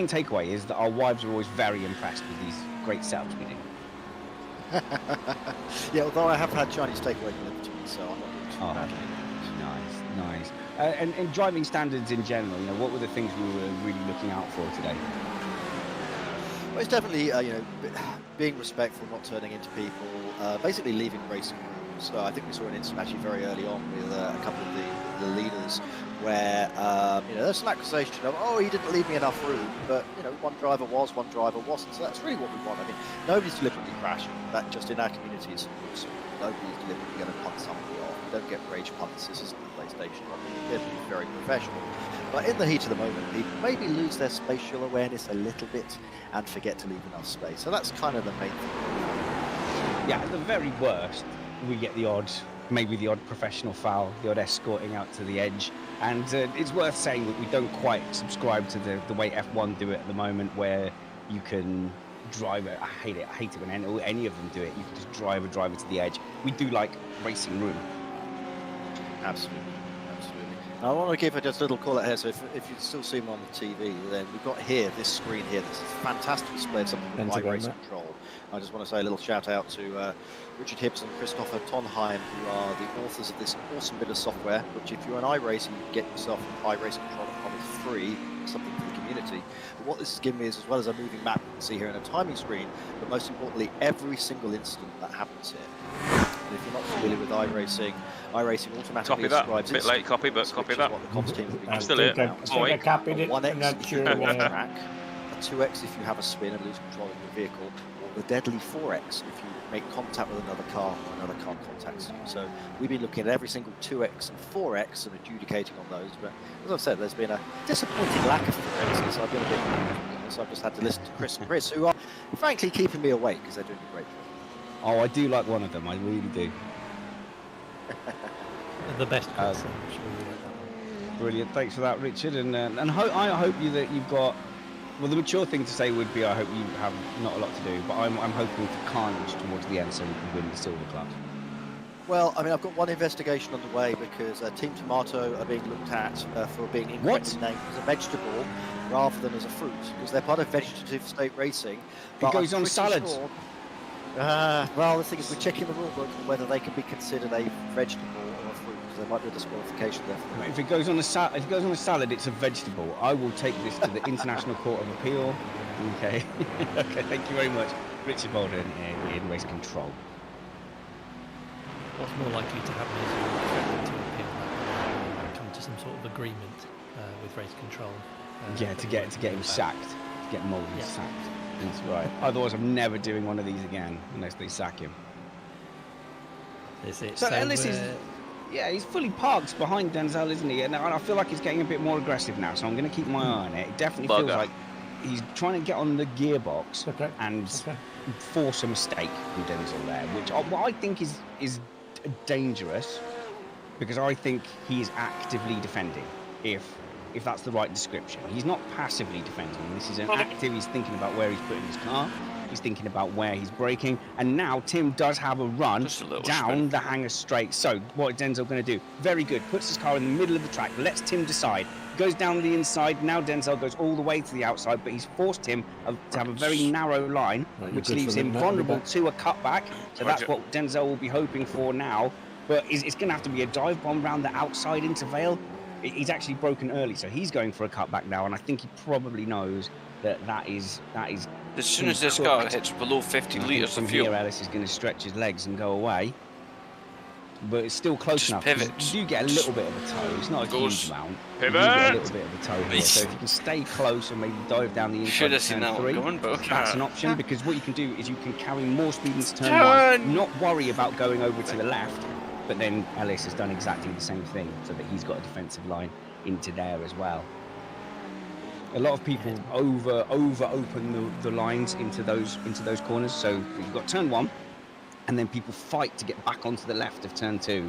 takeaway is that our wives are always very impressed with these great setups we do. Yeah, although I have had Chinese takeaway delivered to me, so I'm not doing too badly. Nice. And driving standards in general, you know, what were the things we were really looking out for today? Well, it's definitely, being respectful, not turning into people, basically leaving racing rooms. I think we saw an incident actually very early on with a couple of the leaders where, there's some accusation of, oh, he didn't leave me enough room, but, one driver was, one driver wasn't. So that's really what we want. I mean, nobody's deliberately crashing. That just in our community is nobody's deliberately going to punt somebody off. We don't get rage punts. This isn't the PlayStation. We're very professional. But in the heat of the moment, people maybe lose their spatial awareness a little bit and forget to leave enough space. So that's kind of the main thing. Yeah, at the very worst, we get the odd professional foul, the odd escorting out to the edge. And it's worth saying that we don't quite subscribe to the way F1 do it at the moment, where you can drive it. I hate it when any of them do it. You can just drive a driver to the edge. We do like racing room. Absolutely. I want to give just a little call out here, so if you still see me on the TV, then we've got here, this screen here, this is a fantastic display of something called iRace Control. I just want to say a little shout out to Richard Hibbs and Christopher Tonheim, who are the authors of this awesome bit of software, which if you're an iRacing, you can get yourself from iRacingcontrol.com. It's free, something for the community. But what this has given me is, as well as a moving map you can see here, and a timing screen, but most importantly, every single incident that happens here. And if you're not familiar with iRacing automatically describes bit late copy, but copy that. What the comms team will be I'm still here. A 1x if you're on track, a 2x if you have a spin and lose control of your vehicle, or the deadly 4x if you make contact with another car or another car contacts you. So we've been looking at every single 2x and 4x and adjudicating on those. But as I've said, there's been a disappointing lack of 4x's. So I've been a bit, so I've just had to listen to Chris and Chris, who are frankly keeping me awake because they're doing a great job. Oh, I do like one of them. I really do. The best. Brilliant. Thanks for that, Richard. And I hope that you've got. Well, the mature thing to say would be, I hope you have not a lot to do, but I'm hoping for carnage towards the end so we can win the Silver Club. Well, I mean, I've got one investigation underway because Team Tomato are being looked at for being incorrectly named as a vegetable rather than as a fruit, because they're part of Vegetative State Racing. It goes on salads. Sure, well, the thing is, we're checking the rule book whether they can be considered a vegetable or a fruit, because there might be a disqualification there for them. If it goes on a salad, it's a vegetable. I will take this to the International Court of Appeal. Okay. Okay. Thank you very much, Richard Bolden in Race Control. What's more likely to happen is you're expected to appeal that and come to some sort of agreement with Race Control. To get him sacked, to get Mullen sacked. That's right. Otherwise, I'm never doing one of these again unless they sack him. Is it? So and this is, he's fully parked behind Denzel, isn't he? And I feel like he's getting a bit more aggressive now, so I'm going to keep my eye on it. It definitely feels like he's trying to get on the gearbox and force a mistake from Denzel there, which what I think is dangerous, because I think he is actively defending. If if that's the right description. He's not passively defending. This is an active. He's thinking about where he's putting his car. He's thinking about where he's braking. And now Tim does have a run down the hangar straight. So what is Denzel going to do? Very good. Puts his car in the middle of the track. Lets Tim decide. Goes down the inside. Now Denzel goes all the way to the outside, but he's forced him to have a very narrow line, which leaves him vulnerable to a cutback. So that's what Denzel will be hoping for now. But it's going to have to be a dive bomb round the outside into Vale. He's actually broken early, so he's going for a cutback now, and I think he probably knows that is. As soon as this car hits below 50 litres of fuel, here Ellis is going to stretch his legs and go away. But it's still close enough. Pivot. You do get a little bit of a toe. It's not a huge amount. Pivot. You do get a little bit of a toe here. So if you can stay close and maybe dive down the inside, should have seen that one going, but that's an option, because what you can do is you can carry more speed into turn 1, not worry about going over to the left. But then Ellis has done exactly the same thing, so that he's got a defensive line into there as well. A lot of people over open the lines into those corners. So you've got turn 1, and then people fight to get back onto the left of turn 2,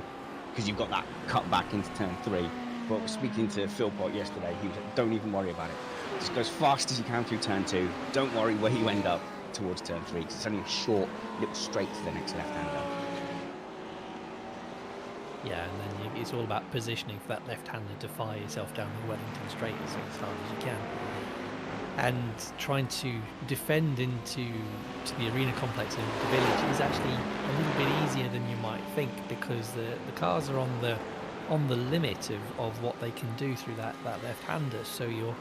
because you've got that cut back into turn 3. But speaking to Phil Pott yesterday, he was like, don't even worry about it. Just go as fast as you can through turn 2. Don't worry where you end up towards turn 3, because it's only a short little straight to the next left-hander. Yeah, and then it's all about positioning for that left-hander to fire yourself down the Wellington Straight as hard as you can, and trying to defend into the arena complex and the village is actually a little bit easier than you might think, because the cars are on the limit of what they can do through that left-hander. So you're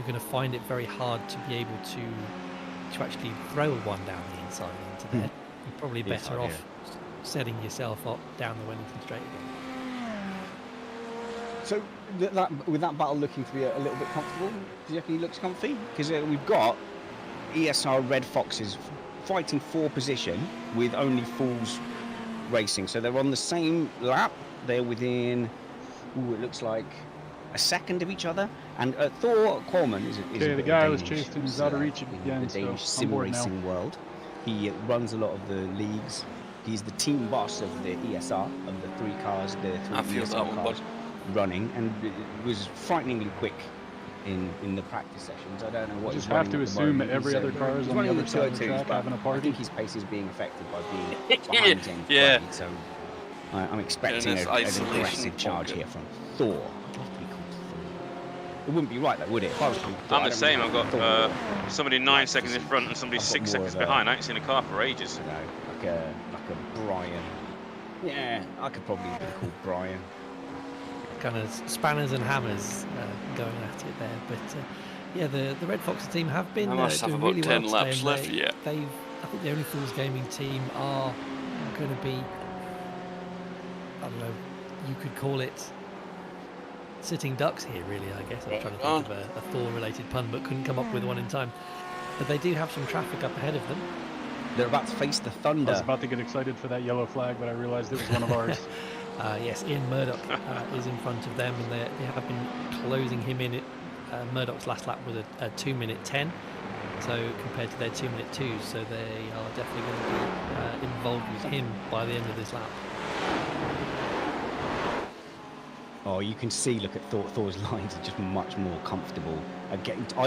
going to find it very hard to be able to actually throw one down the inside into there. You're probably better off setting yourself up down the Wellington Straight again. So with that battle looking to be a little bit comfortable, do you reckon he looks comfy? Because we've got ESR Red Foxes fighting for position with only Fools racing. So they're on the same lap. They're within, it looks like a second of each other. And Thor Coleman is the guy I was chasing is out of reach again, the Danish sim racing world. He runs a lot of the leagues. He's the team boss of the ESR, of the 3 cars, the 3 ESR cars running, and it was frighteningly quick in the practice sessions. I don't know what you just have to assume that every other car is on the other side of the track having a party. I think his pace is being affected by being behind James Brady, so I'm expecting an aggressive charge here from Thor. It wouldn't be right, though, would it? If I was I'm the same. I've got somebody 9 seconds in front and somebody 6 seconds behind. I ain't seen a car for ages. You know, like a Brian. Yeah, I could probably be called Brian. Kind of spanners and hammers going at it there, but yeah, the Red Fox team have been doing really well today. I think the only Fools Gaming team are going to be, I don't know, you could call it sitting ducks here, really. I guess I'm trying to think of a Thor-related pun, but couldn't come up with one in time. But they do have some traffic up ahead of them. They're about to face the Thunder. I was about to get excited for that yellow flag, but I realized it was one of ours. Yes, Ian Murdoch is in front of them, and they have been closing him in. Murdoch's last lap was a 2-minute 10, so compared to their 2-minute 2, so they are definitely going to be involved with him by the end of this lap. Oh, you can see, look at Thor's lines are just much more comfortable.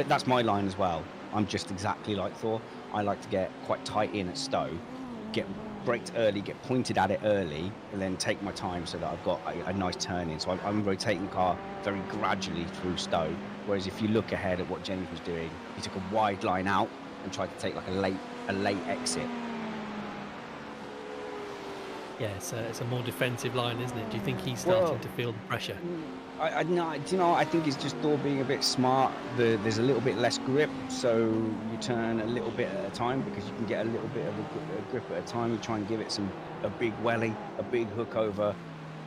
That's my line as well. I'm just exactly like Thor. I like to get quite tight in at Stowe, get braked early, get pointed at it early, and then take my time so that I've got a nice turn in. So I'm rotating the car very gradually through Stowe. Whereas if you look ahead at what James was doing, he took a wide line out and tried to take like a late exit. Yeah, it's a more defensive line, isn't it? Do you think he's starting to feel the pressure? I think it's just Thor being a bit smart. There's a little bit less grip, so you turn a little bit at a time because you can get a little bit of a grip at a time. You try and give it a big welly, a big hook over,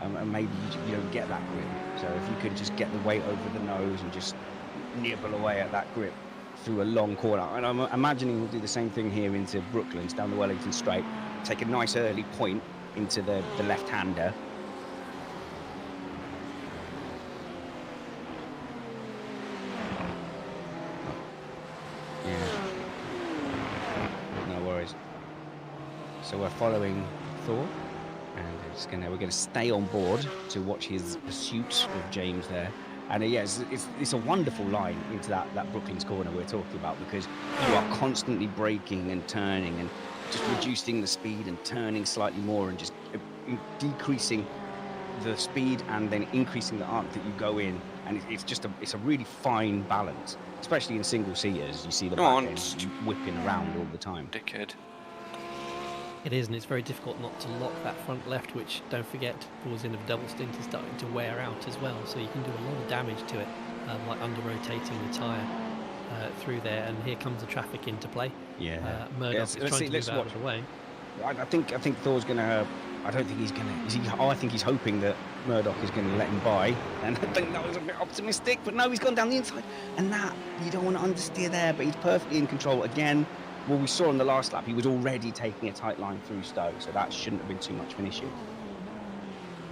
and maybe you don't get that grip. So if you could just get the weight over the nose and just nibble away at that grip through a long corner. And I'm imagining we'll do the same thing here into Brooklands, down the Wellington Straight, take a nice early point into the left-hander. Yeah. No worries. So we're following Thor, and we're going to stay on board to watch his pursuit of James there. And yeah, it's a wonderful line into that Brooklands corner we're talking about, because you are constantly braking and turning and just reducing the speed and turning slightly more and just decreasing the speed and then increasing the arc that you go in. And it's a really fine balance, especially in single seaters. You see the back end whipping around all the time. Dickhead. It is, and it's very difficult not to lock that front left, which, don't forget, towards the end of double stint is starting to wear out as well, so you can do a lot of damage to it, like under-rotating the tyre through there, and here comes the traffic into play. Yeah. Murdoch is trying to move out of the way. I think Thor's going to... I don't think he's going to... I think he's hoping that Murdoch is going to let him by, and I think that was a bit optimistic, but no, he's gone down the inside, and that, you don't want to understeer there, but he's perfectly in control again. Well, we saw in the last lap, he was already taking a tight line through Stowe, so that shouldn't have been too much of an issue.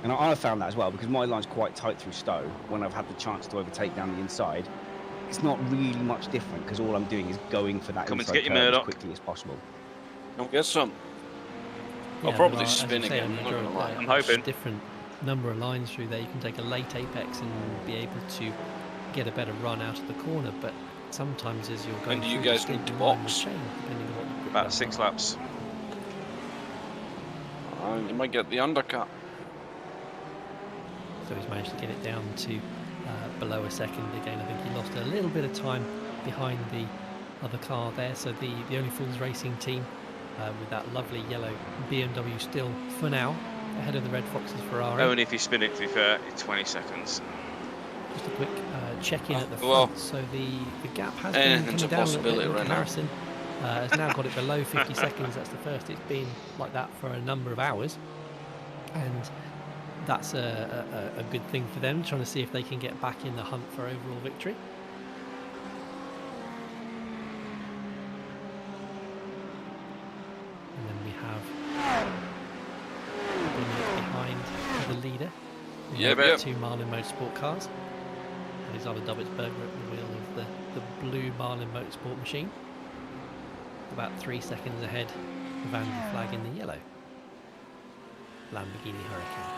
And I found that as well, because my line's quite tight through Stowe. When I've had the chance to overtake down the inside, it's not really much different, because all I'm doing is going for that inside curve as quickly as possible. I'll get some. Yeah, I'll probably as you spin say, again, I'm not gonna lie. I'm hoping. Different number of lines through there. You can take a late apex and be able to get a better run out of the corner, but sometimes as you're going when do you through guys the need to the line will box? change depending on what you've got About going 6 on. laps. You might get the undercut. So he's managed to get it down to below a second again. I think he lost a little bit of time behind the other car there. So the Only Fools Racing team with that lovely yellow BMW still, for now, ahead of the Red Foxes Ferrari. Only if you spin it, to be fair, in 20 seconds. Just a quick check-in at the front. So the gap has been coming down a little bit in comparison. Has now got it below 50 seconds. That's the first it's been like that for a number of hours. And that's a good thing for them, trying to see if they can get back in the hunt for overall victory. And then we have behind the leader. Yep. 2 Marlin Motorsport cars. And his other Dubbertsberger at the wheel of the blue Marlin Motorsport machine. About 3 seconds ahead of Andy Flagg in the yellow Lamborghini Hurricane.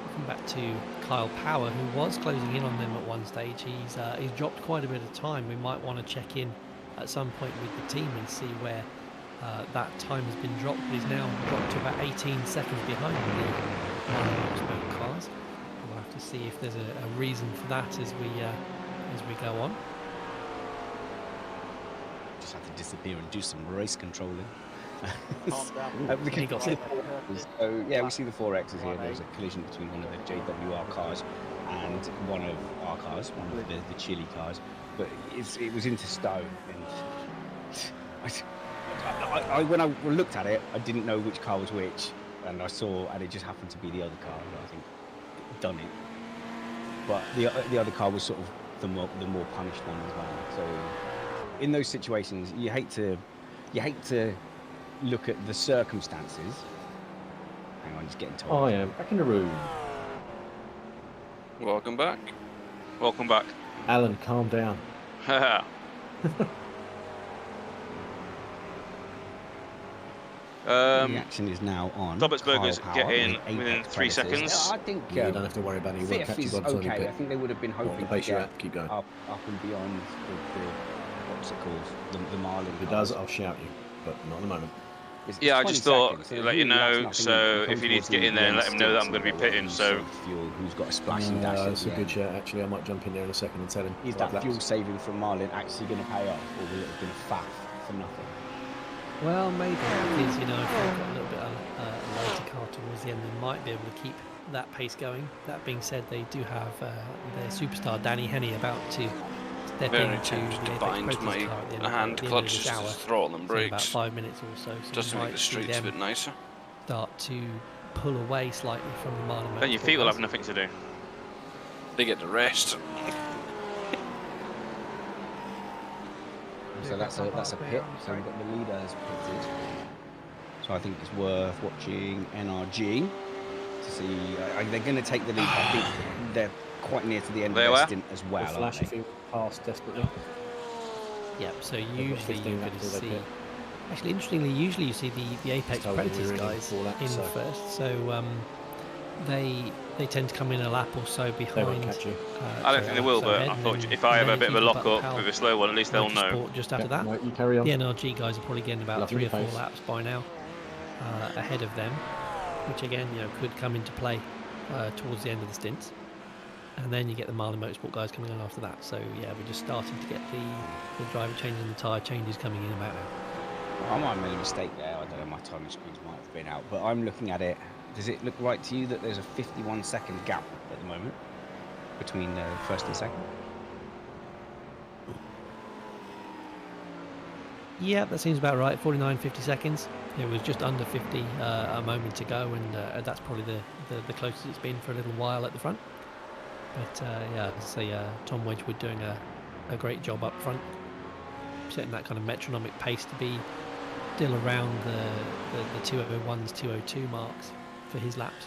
Looking back to Kyle Power, who was closing in on them at one stage. He's dropped quite a bit of time. We might want to check in at some point with the team and see where that time has been dropped. But he's now dropped to about 18 seconds behind the Marlin Motorsport cars. We'll have to see if there's a reason for that as we go on. Just have to disappear and do some race controlling. So yeah, we see the 4Xs here. There's a collision between one of the JWR cars and one of our cars, one of the Chile cars. But it was into Stowe, and when I looked at it, I didn't know which car was which, and and it just happened to be the other car, and I think done it. But the other car was sort of the more punished one as well. So in those situations, you hate to look at the circumstances. Hang on, he's getting told. Oh yeah, back in the room. Welcome back. Welcome back. Alan, calm down. The action is now on. Dubbertsberger's get in within 3 seconds. I think you don't have to worry about any work. Fifth is okay. I think they would have been hoping to get keep going. Up and beyond the what's it called? The Marlin. If it does, I'll shout you, but not at the moment. Yeah, I just thought, let you know, so if you need to get in there, let him know that I'm going to be pitting, so... Fuel, who's got a splashing dash. That's a good shout, actually. I might jump in there in a second and tell him. Is that fuel saving from Marlin actually going to pay off, or will it have been a faff for nothing? Well, maybe, because, if they've got a little bit of a lighter car towards the end, they might be able to keep that pace going. That being said, they do have their superstar, Danny Henney, about to step into the bind my hand clutches to throttle and brakes. About 5 minutes or so. Just to make the streets a bit nicer. Start to pull away slightly from the Marlin. Then your feet will have nothing to do. They get to rest. So that's a pit. So we've got the leaders pitted. So I think it's worth watching NRG to see. They're going to take the lead. I think they're quite near to the end of their stint as well. Flash if you pass desperately. Yep. So usually you're going to see Actually, interestingly, usually you see the Apex Predators guys in first, so they tend to come in a lap or so behind. They won't catch you. I don't think they will, but I thought if I have a bit of a lock up with a slow one, at least they'll know. Just after that, no, you carry on. The NRG guys are probably getting about 3 or 4 laps by now ahead of them, which again, could come into play towards the end of the stints. And then you get the Marlin Motorsport guys coming on after that. So yeah, we're just starting to get the driver changes and the tyre changes coming in about now. I might have made a mistake there. I don't know, my timing screens might have been out, but I'm looking at it. Does it look right to you that there's a 51-second gap at the moment between first and second? Yeah, that seems about right. 49-50 seconds. It was just under 50 a moment ago, and that's probably the closest it's been for a little while at the front. But yeah, I'd say Tom Wedgwood doing a great job up front, setting that kind of metronomic pace to be still around the 201s, 202 marks for his laps.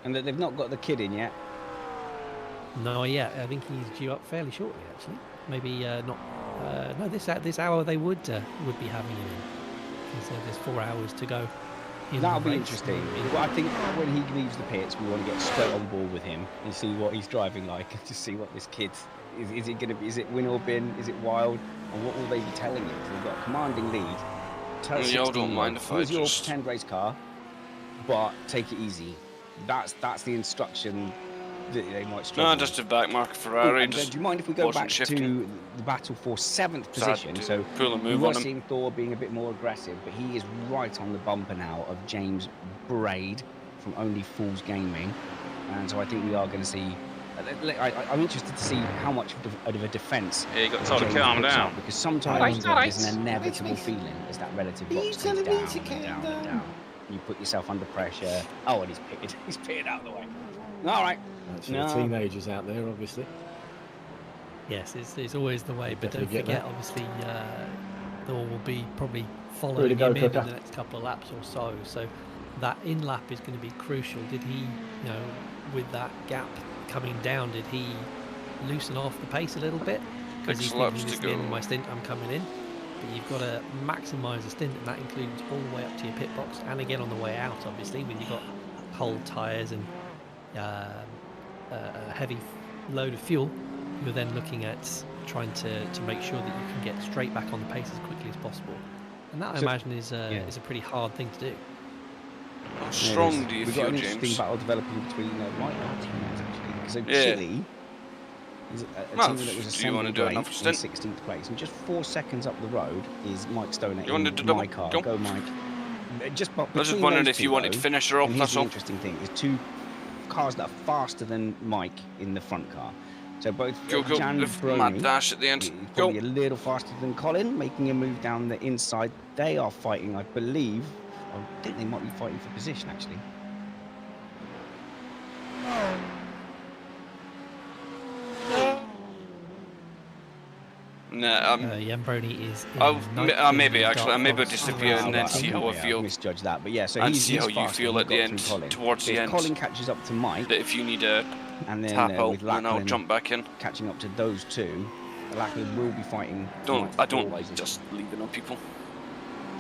And that they've not got the kid in yet? No, yet. I think he's due up fairly shortly, actually. Maybe not. No, this hour they would be having him in. So there's 4 hours to go. That'll be interesting. Well, I think when he leaves the pits, we want to get straight on board with him and see what he's driving like, and to see what this kid is. It going to be? Is it win or bin? Is it wild? And what will they be telling him? Because they've got a commanding lead. Y'all don't mind if I use your pretend race car, but take it easy. That's the instruction that they might struggle. No, just a back mark Ferrari. Do you mind if we go back to the battle for 7th position? So we were seeing Thor being a bit more aggressive, but he is right on the bumper now of James Braid from Only Fools Gaming, and so I think we are going to see. I'm interested to see how much of a defence. Yeah, you got to calm down, because sometimes there's an inevitable feeling as that relative box goes down and down. You put yourself under pressure. Oh, and he's pitted. He's pitted out of the way. All right. That's teenagers out there, obviously. Yes, it's always the way, but don't forget, obviously, Thor will be probably following him in the next couple of laps or so. So that in lap is going to be crucial. Did he, with that gap coming down, did he loosen off the pace a little bit? Because he's thinking, this is the end of my stint, I'm coming in. But you've got to maximise the stint, and that includes all the way up to your pit box, and again on the way out, obviously, when you've got cold tyres and a heavy load of fuel. You're then looking at trying to make sure that you can get straight back on the pace as quickly as possible, and that I imagine is a pretty hard thing to do. How strong do you feel, James? We've got an interesting battle developing between Mike and James, actually. So Chile is a team that was assembled in 16th place, and just 4 seconds up the road is Mike Stoner in my car. Go Mike. I was just wondering if you wanted to finish her off. That's the interesting thing. There's 2 cars that are faster than Mike in the front car. So both Jan Brony dash at the end. Is probably a little faster than Colin, making a move down the inside. They are fighting, I believe. I think they might be fighting for position, actually. Jan Brony is. Maybe actually, I maybe disappear and then see how I feel. Misjudge that, but yeah. So and see how you feel at the end, towards the end. Colin catches up to Mike. That if you need a tap out, then I'll jump back in. Catching up to those 2, Lachlan will be fighting. I don't like just leaving on people.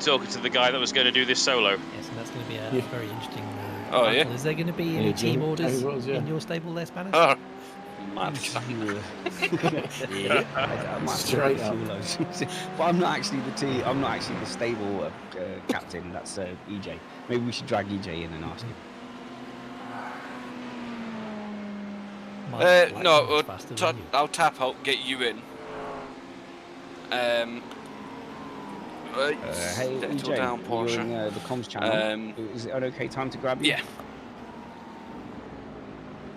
Talking to the guy that was going to do this solo. Yes, and that's going to be a very interesting. Yeah. Is there going to be any team orders in your stable there, Spanish? Oh. Mad. Straight up. But I'm not actually the team. I'm not actually the stable captain. That's EJ. Maybe we should drag EJ in and ask him. No, I'll tap out, get you in. Hey EJ, down, you're in the comms channel. Is it an okay time to grab you?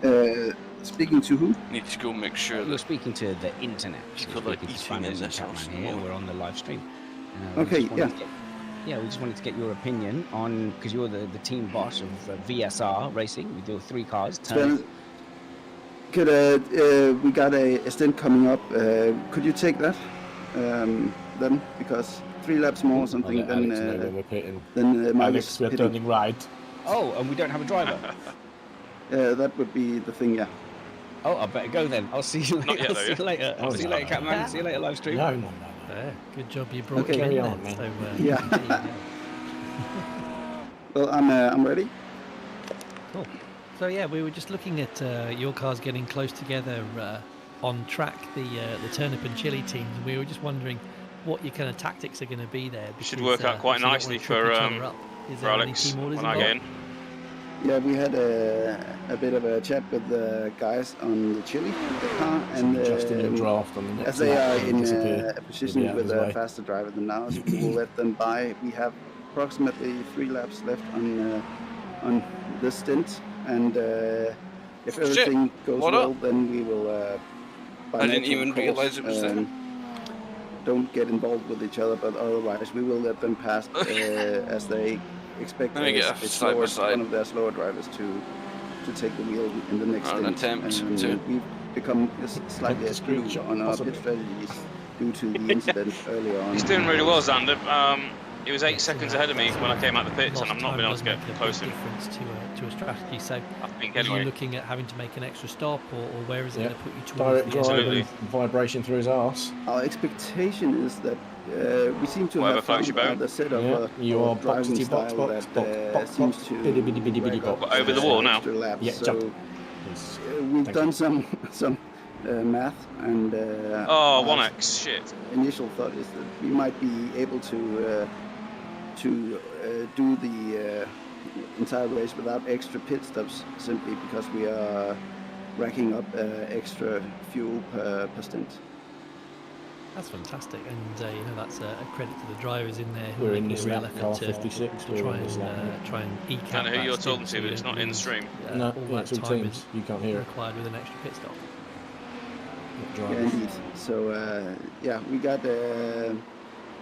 Yeah. Speaking to who? Need to go make sure you're speaking to the internet. People are eating in this house here. We're on the live stream. Okay, we just wanted to get your opinion on, because you're the team boss of VSR Racing. We do 3 cars. We got a stint coming up. Could you take that then? Because 3 laps more or something than Alex, we're turning right. Oh, and we don't have a driver. That would be the thing, yeah. Oh, I better go then. I'll see you later. See you later, Catman. See you later, live stream. No. Good job you brought Okay, him in on, then. man. So, Yeah. Well, I'm ready. Cool. So yeah, we were just looking at your cars getting close together on track, the Turnip and Chili teams, and we were just wondering what your kind of tactics are going to be there. Because, should work out quite nicely for Alex when I get in. Yeah, we had a bit of a chat with the guys on the Chili car, and draft on the as they are in a position with a faster driver than ours, we will let them by. We have approximately 3 laps left on this stint, and if everything goes well, then we will. I didn't even realize it was there. Don't get involved with each other, but otherwise we will let them pass as they expect one of their slower drivers to take the wheel in the next stint. And we've become slightly askew on our pit strategies due to the incident earlier on. He's doing really well, Xander. He was 8 seconds ahead of me when I came out the pits, and I've not been able to get close to him. To a strategy. So, are you looking at having to make an extra stop, or where is it going to put you towards direct the drive and vibration through his arse? Our expectation is that we seem to have found the set of driving style that seems to over the wall now. Yeah, so we've done some math, and 1x shit. Initial thought is that we might be able to do the entire race without extra pit stops, simply because we are racking up extra fuel per stint. That's fantastic, and that's a credit to the drivers in there who we're are in making this a real lap, effort car to 56. try and eke out. I don't know who you're talking to, but it's not in the stream. No, all that it's all time teams. You can't hear it. Required with an extra pit stop. Yeah, indeed. So we got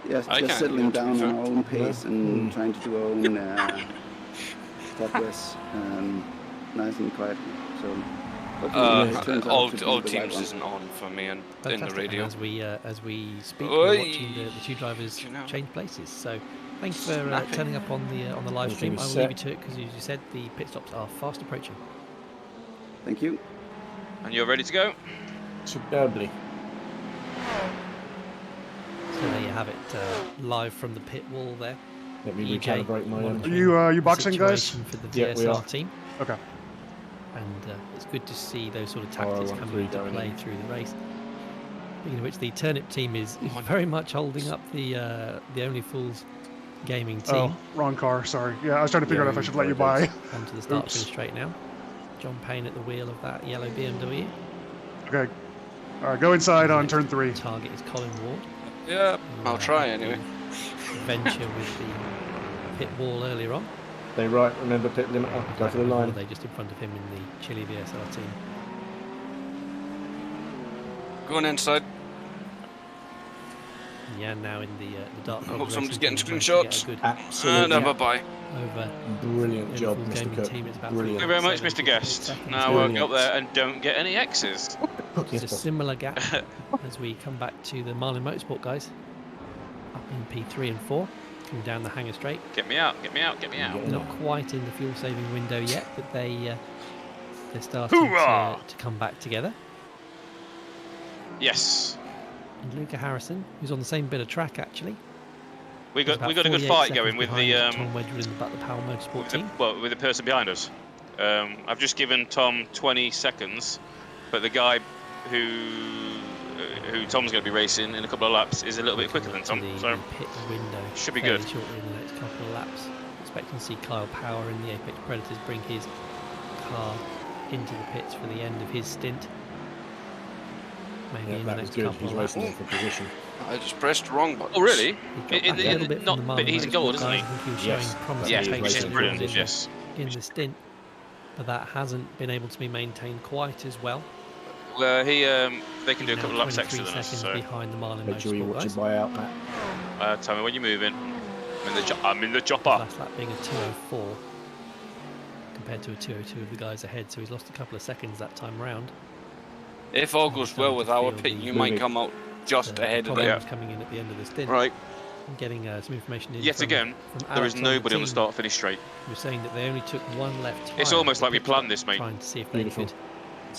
just settling down on our own pace and trying to do our own progress nice and quietly. So all teams isn't on for me and in the radio. And as we speak, we're watching the 2 drivers change places. So thanks for turning up on the live stream. I will leave you to it because, as you said, the pit stops are fast approaching. Thank you. And you're ready to go? Superbly. So there you have it, live from the pit wall there. Let me recalibrate my own. Are you boxing, guys? For the yeah, we are. team. Okay. And it's good to see those sort of tactics coming into play through the race. Speaking of which, the Turnip team is very much holding up the Only Fools gaming team. Oh, wrong car. Sorry. Yeah, I was trying to figure out if I should let you by. Onto the start finish straight now. John Payne at the wheel of that yellow BMW. Okay. All right, go inside on turn 3. Target is Colin Ward. Yeah, I'll try anyway. Venture with the pit wall earlier on. They right, remember pit limiter, go for the line. Are they just in front of him in the Chili VSR team? Going inside. Yeah, now in the dark. I hope someone's getting screenshots. Absolutely. Never bye. Over. Brilliant job, Mr. Cook. Brilliant. Thank you very much, Mr. Guest. Now go up there and don't get any X's. It's a similar gap as we come back to the Marlin Motorsport guys. Up in P3 and 4. Coming down the hangar straight. Get me out, get me out, get me out. Not quite in the fuel saving window yet, but they're starting to come back together. Yes. And Luca Harrison, who's on the same bit of track actually. We got a good fight going with the Tom Wedgwood in the Power Motorsport team. With the person behind us. I've just given Tom 20 seconds, but the guy who Tom's going to be racing in a couple of laps is a little bit quicker than Tom, so pit window should be good. Shortly in the next couple of laps. Expecting to see Kyle Power in the Apex Predators bring his car into the pits for the end of his stint. Maybe in the next couple of laps. Racing for position. I just pressed wrong button. Oh really? But he's in gold, isn't he? He was showing promising he's brilliant. Yes. In the stint, but that hasn't been able to be maintained quite as well. Well, they can do a couple of laps extra than us. So behind the Marlin make sure you watch your buyout, Matt. Tell me when you're moving. I'm in the chopper. Last lap being a 2:04 compared to a 2:02 of the guys ahead, so he's lost a couple of seconds that time around. If all goes well with our pit, you might come out just ahead of them. Coming in at the end of the stint. Right. And getting some information in. Yet again, there is nobody on the start finish straight. We're saying that they only took one left. It's almost like we planned this, mate. Trying to see if they could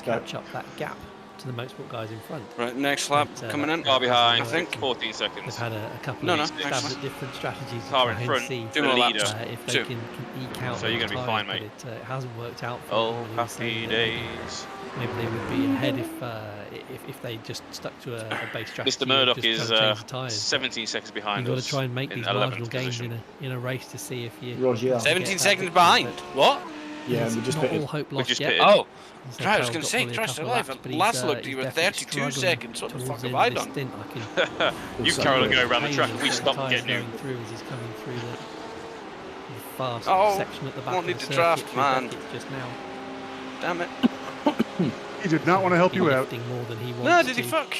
catch up that gap to the motorsport guys in front. Right, next lap coming in. Far behind, I think. 14 seconds. They've had a couple of stabs at different strategies to Car try in and front, see the leader. if they can eke out. So you're going to be fine, mate. It hasn't worked out for Oh, them. happy days. Maybe they would be ahead if they just stuck to a base strategy. Mr. Murdoch is change the tyres. 17 seconds behind You've us. got to try and make these marginal gains position. in a race to see if you. Roger. 17 seconds behind. What? Yeah, we just not all pitted. hope lost yet. pitted. Oh, So right, I was Carl's going to got say, probably a Christ couple alive. laps, but Last he's, looked, you were he's definitely 32 seconds. What the fuck towards have the I end of done? this stint. I can You carry on go around the track. We feel stopped tyres getting you. going through as he's coming through the fast section at the back won't of need the to circuit draft, through man. Beckett's just now. Damn it. He did not want to help you out. Lifting more than he wants No, did he to fuck?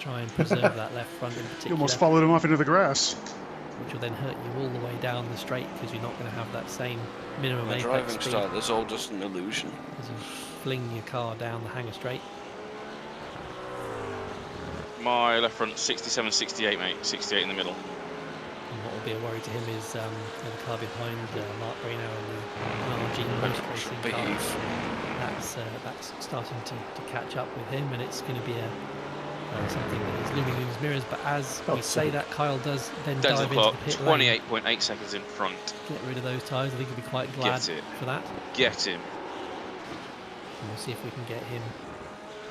try and preserve that left front in particular. You almost followed him off into the grass. Which will then hurt you all the way down the straight because you're not going to have that same minimum My apex driving speed style is all just an illusion. as you fling your car down the hanger straight. My left front 67, 68, mate. 68 in the middle. And what will be a worry to him is the car behind Mark Greenhow and the RG Most Racing car. That's starting to catch up with him, and it's going to be something that is looming in his mirrors. But as we say that, Kyle does then dive into the pit lane. 28.8 seconds in front. Get rid of those tyres. I think he'll be quite glad for that. Get him. And we'll see if we can get him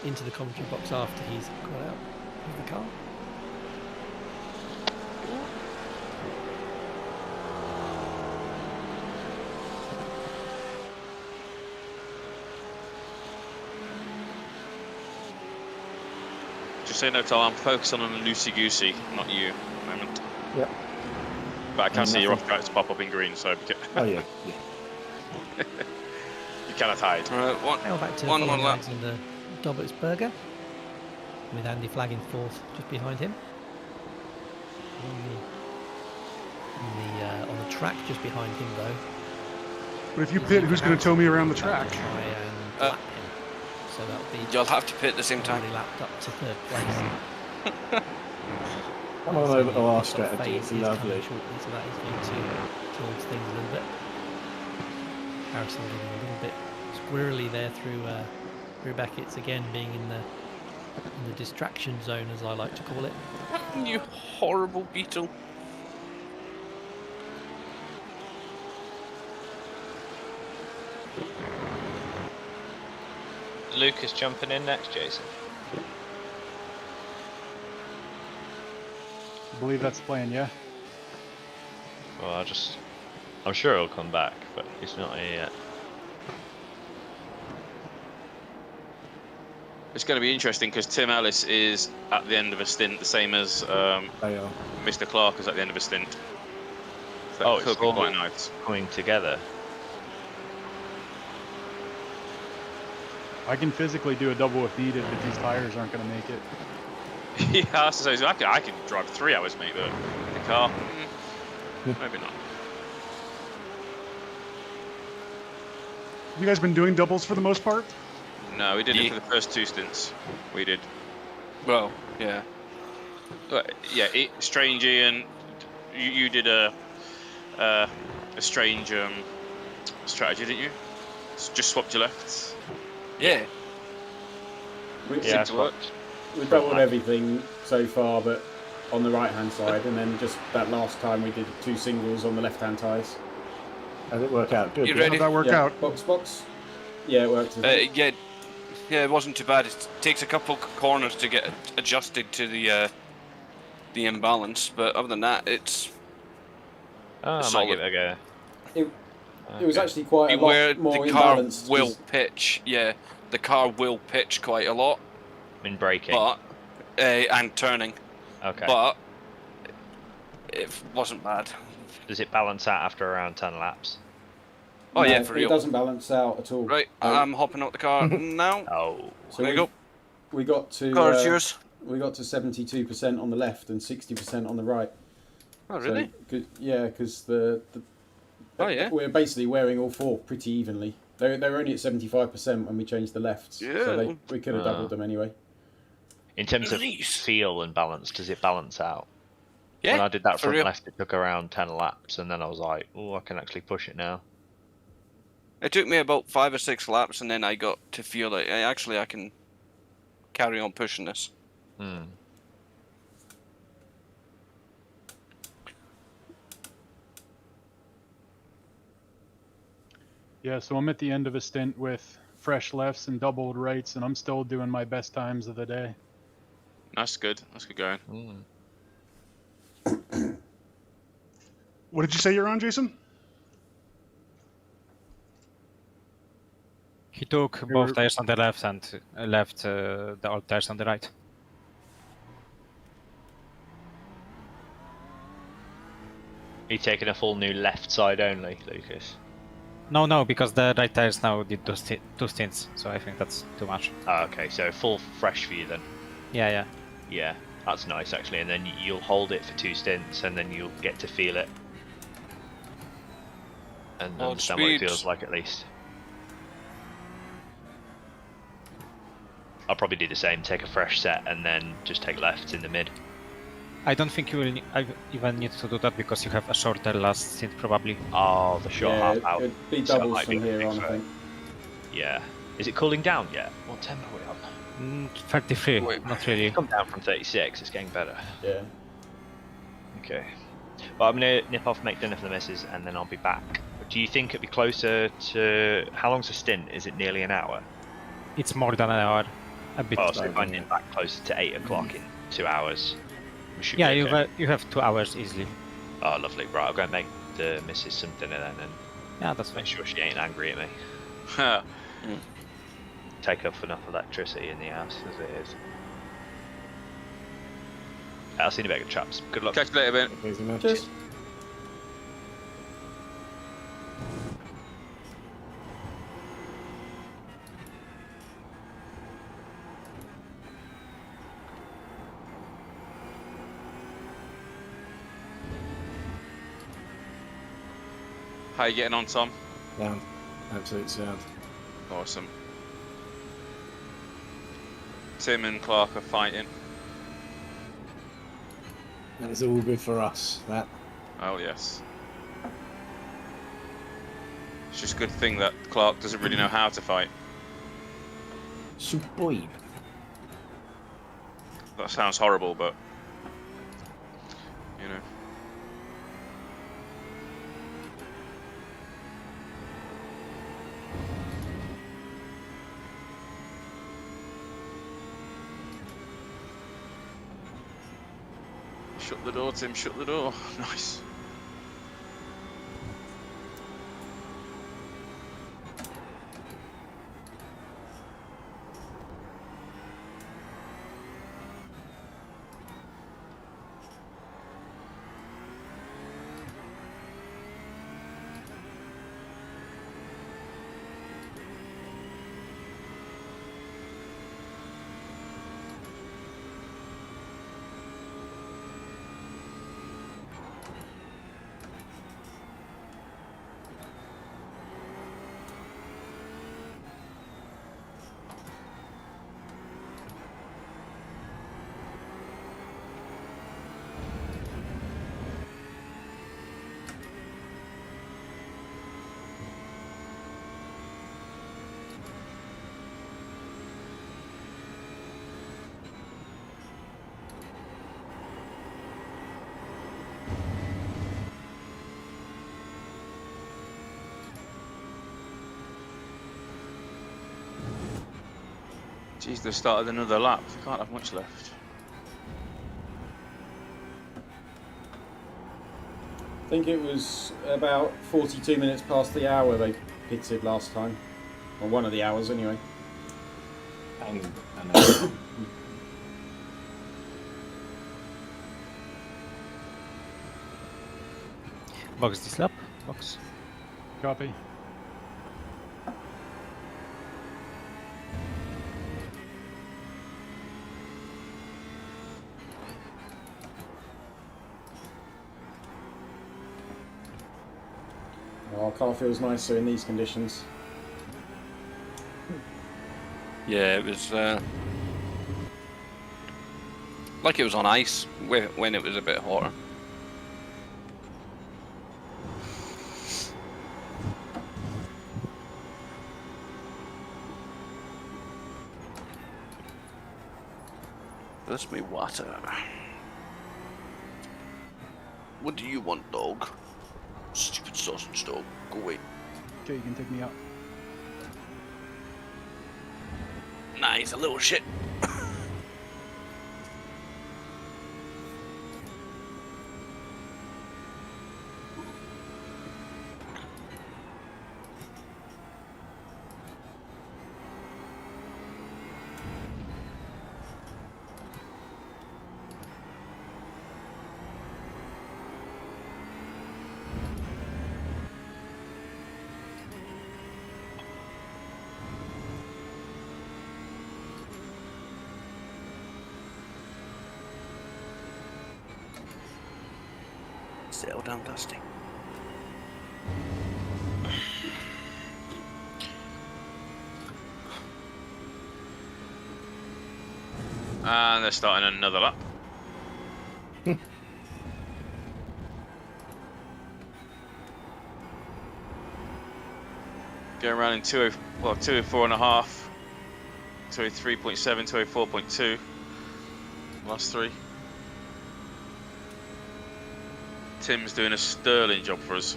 into the commentary box after he's got out of the car. Just so you know, Tom, I'm focused on a loosey-goosey, not you, at the moment. Yep. But I can see your off-tracks pop up in green, so... Oh, yeah. You cannot hide. Right, now back to one more lap. Alexander Dobertsberger, with Andy flagging fourth just behind him. On the track just behind him, though. But if you pit, who's going to tow me around the track? Try and lap him. So that'll be. You'll have to pit at the same time. Lapped up to third place. Come on over to our strategy. It's lovely. Shortly, so that is going to towards things a little bit. Harrison getting a little bit squirrely there through Beckett's again, being in the distraction zone, as I like to call it. You horrible beetle. Lucas jumping in next, Jason. I believe that's the plan, yeah. Well, I'm sure he'll come back, but he's not here yet. It's going to be interesting because Tim Ellis is at the end of a stint, the same as Mr. Clark is at the end of a stint. So it's all quite nice. Coming together. I can physically do a double if needed, but these tires aren't going to make it. Yeah, so I can drive 3 hours, mate, but the car, maybe not. Have you guys been doing doubles for the most part? No, we did it for the first 2 stints. We did. Well, yeah. Yeah, Strange Ian, you did a strange strategy, didn't you? Just swapped your lefts. Yeah. We've doubled everything so far, but on the right-hand side, and then just that last time we did 2 singles on the left-hand tyres. How did it work out? Good. You ready? How'd that work out? Box. Yeah, it worked. Yeah, it wasn't too bad. It takes a couple corners to get adjusted to the imbalance, but other than that, it's. I might give it a go. It was actually quite a lot more the car imbalanced. will pitch. Yeah, the car will pitch quite a lot. In braking. But and turning. Okay. But it wasn't bad. Does it balance out after around 10 laps? Oh yeah, for real. It doesn't balance out at all. Right, I'm hopping out the car now. Oh. So there you go. We got to. Car's yours. We got to 72% on the left and 60% on the right. Oh really? So, yeah, because the. Oh yeah. We're basically wearing all 4 pretty evenly. They were only at 75% when we changed the lefts. Yeah. So we could have doubled them anyway. In terms of feel and balance, does it balance out? Yeah. When I did that front real. left, it took around 10 laps, and then I was like, oh, I can actually push it now. It took me about 5 or 6 laps, and then I got to feel like I can carry on pushing this. Yeah, so I'm at the end of a stint with fresh lefts and doubled rights, and I'm still doing my best times of the day. That's good. That's good going. What did you say you're on, Jason? He took both tires on the left and left the old tires on the right. Are you taking a full new left side only, Lucas? No, because the right tires now did two stints, so I think that's too much. Oh, okay, so full fresh for you then. Yeah. Yeah, that's nice actually, and then you'll hold it for 2 stints, and then you'll get to feel it. And understand what it feels like at least. I'll probably do the same, take a fresh set, and then just take lefts in the mid. I don't think you will even need to do that because you have a shorter last stint probably. Oh, the short half out. It'd be doubles from here on, I think. Yeah. Is it cooling down yet? What tempo are we on? 33, not really. It's come down from 36, it's getting better. Yeah. Okay. Well, I'm going to nip off, make dinner for the missus, and then I'll be back. Do you think it'd be closer to... How long's a stint? Is it nearly an hour? It's more than an hour. A bit. Oh, so if I nip back closer to 8 o'clock in 2 hours... Yeah, you have 2 hours easily. Oh, lovely. Right, I'll go and make the missus some dinner then, and yeah, that's make sure she ain't angry at me. Take up enough electricity in the house as it is. I'll see you in a bit, chaps. Good luck. Catch you later, Ben. Cheers. How are you getting on, Tom? Sound. Absolute sound. Awesome. Tim and Clark are fighting. And it's all good for us, that. Oh, yes. It's just a good thing that Clark doesn't really know how to fight. Superb. That sounds horrible, but... you know. Shut the door, Tim, shut the door. Nice. Jeez, they've started another lap. They can't have much left. I think it was about 42 minutes past the hour they pitted last time. Or one of the hours, anyway. Box this lap. Box. Copy. Our car feels nicer in these conditions. Yeah, it was like it was on ice when it was a bit hotter. That's me water. What do you want, dog? Stupid sausage dog. Go away. Okay, you can take me out. Nah, he's a little shit. Settle down, Dusty. And they're starting another lap. Going around in 204.5, 203.7, 204.2. Last three. Tim's doing a sterling job for us.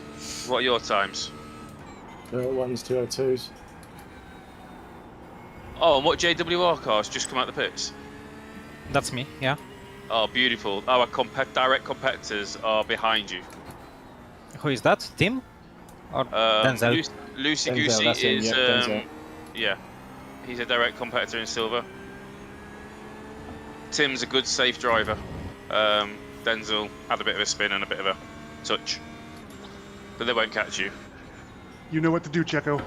What are your times? 201s, 202s. Oh, and what JWR cars just come out the pits? That's me, yeah. Oh, beautiful. Our direct competitors are behind you. Who is that? Tim? Or Denzel? Lucy Denzel, Goosey him, is, Denzel. yeah, he's a direct competitor in silver. Tim's a good, safe driver. Denzel had a bit of a spin and a bit of a touch, but they won't catch you. You know what to do, Checo.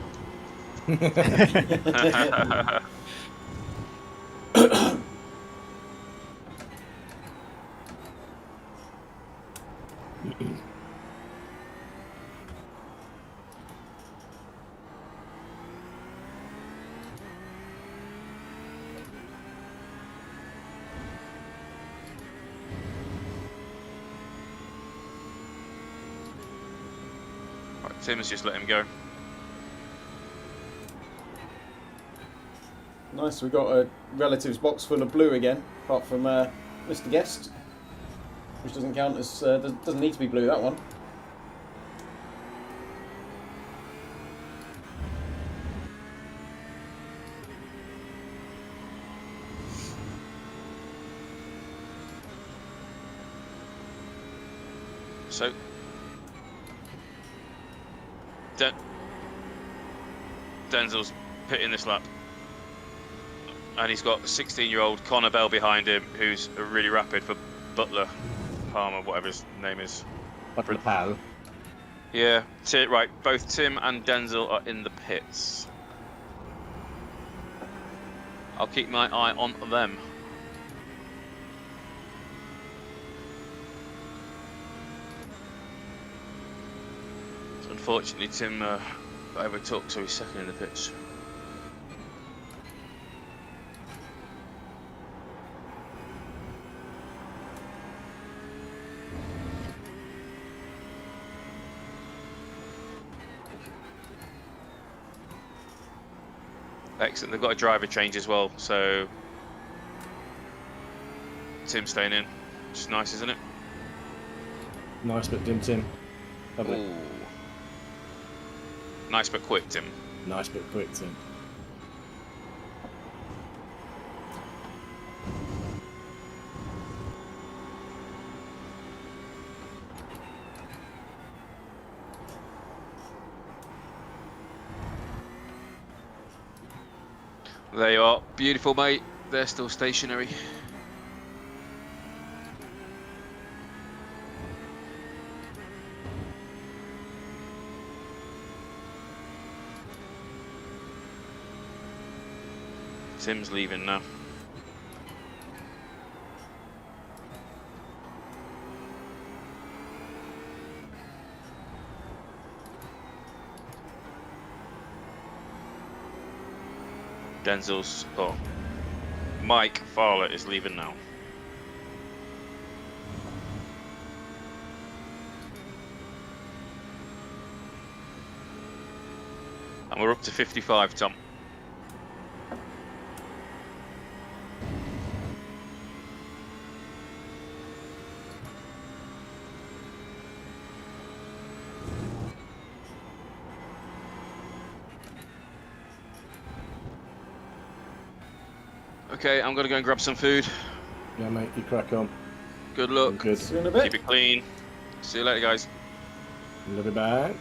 Right, Tim has just let him go. Nice, we got a relatives box full of blue again, apart from Mr. Guest, which doesn't count as doesn't need to be blue, that one. So Denzel's pitting this lap, and he's got 16-year-old Connor Bell behind him, who's really rapid for Butler, Palmer, whatever his name is. Butler Pal. Yeah, right. Both Tim and Denzel are in the pits. I'll keep my eye on them. So unfortunately, Tim got overtook, so he's second in the pits. Excellent. They've got a driver change as well, so Tim's staying in. Which is nice, isn't it? Nice but dim Tim. Lovely. Ooh. Nice but quick, Tim. Nice but quick, Tim. There you are. Beautiful, mate. They're still stationary. Tim's leaving now. Denzel's, Mike Fowler is leaving now. And we're up to 55, Tom. Okay, I'm gonna go and grab some food. Yeah, mate, you crack on. Good luck. Good. See you in a bit. Keep it clean. See you later, guys. Love you back.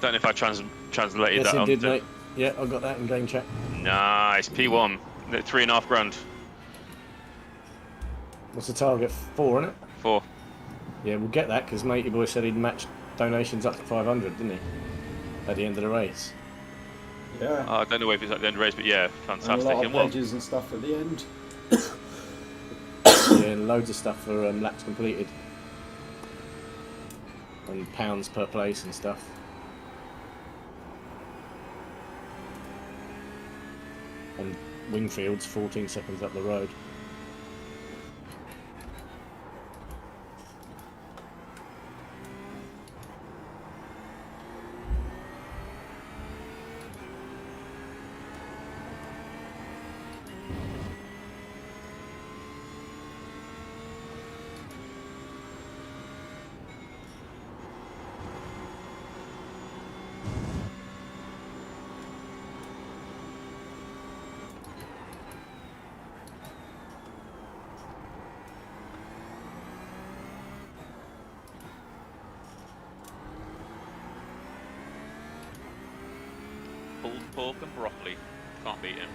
Don't know if I translated yes, that. Yes, it did, mate. Yeah, I got that in game chat. Nice, P1, $3.5 grand. What's the target? 4, isn't it? 4. Yeah, we'll get that because Matey Boy said he'd match donations up to 500, didn't he? At the end of the race. Yeah. I don't know if it's at the end of the race, but yeah, fantastic. And a lot of pledges and stuff at the end. Yeah, loads of stuff for laps completed. And pounds per place and stuff. And Wingfield's 14 seconds up the road. Pulled pork and broccoli. Can't beat him.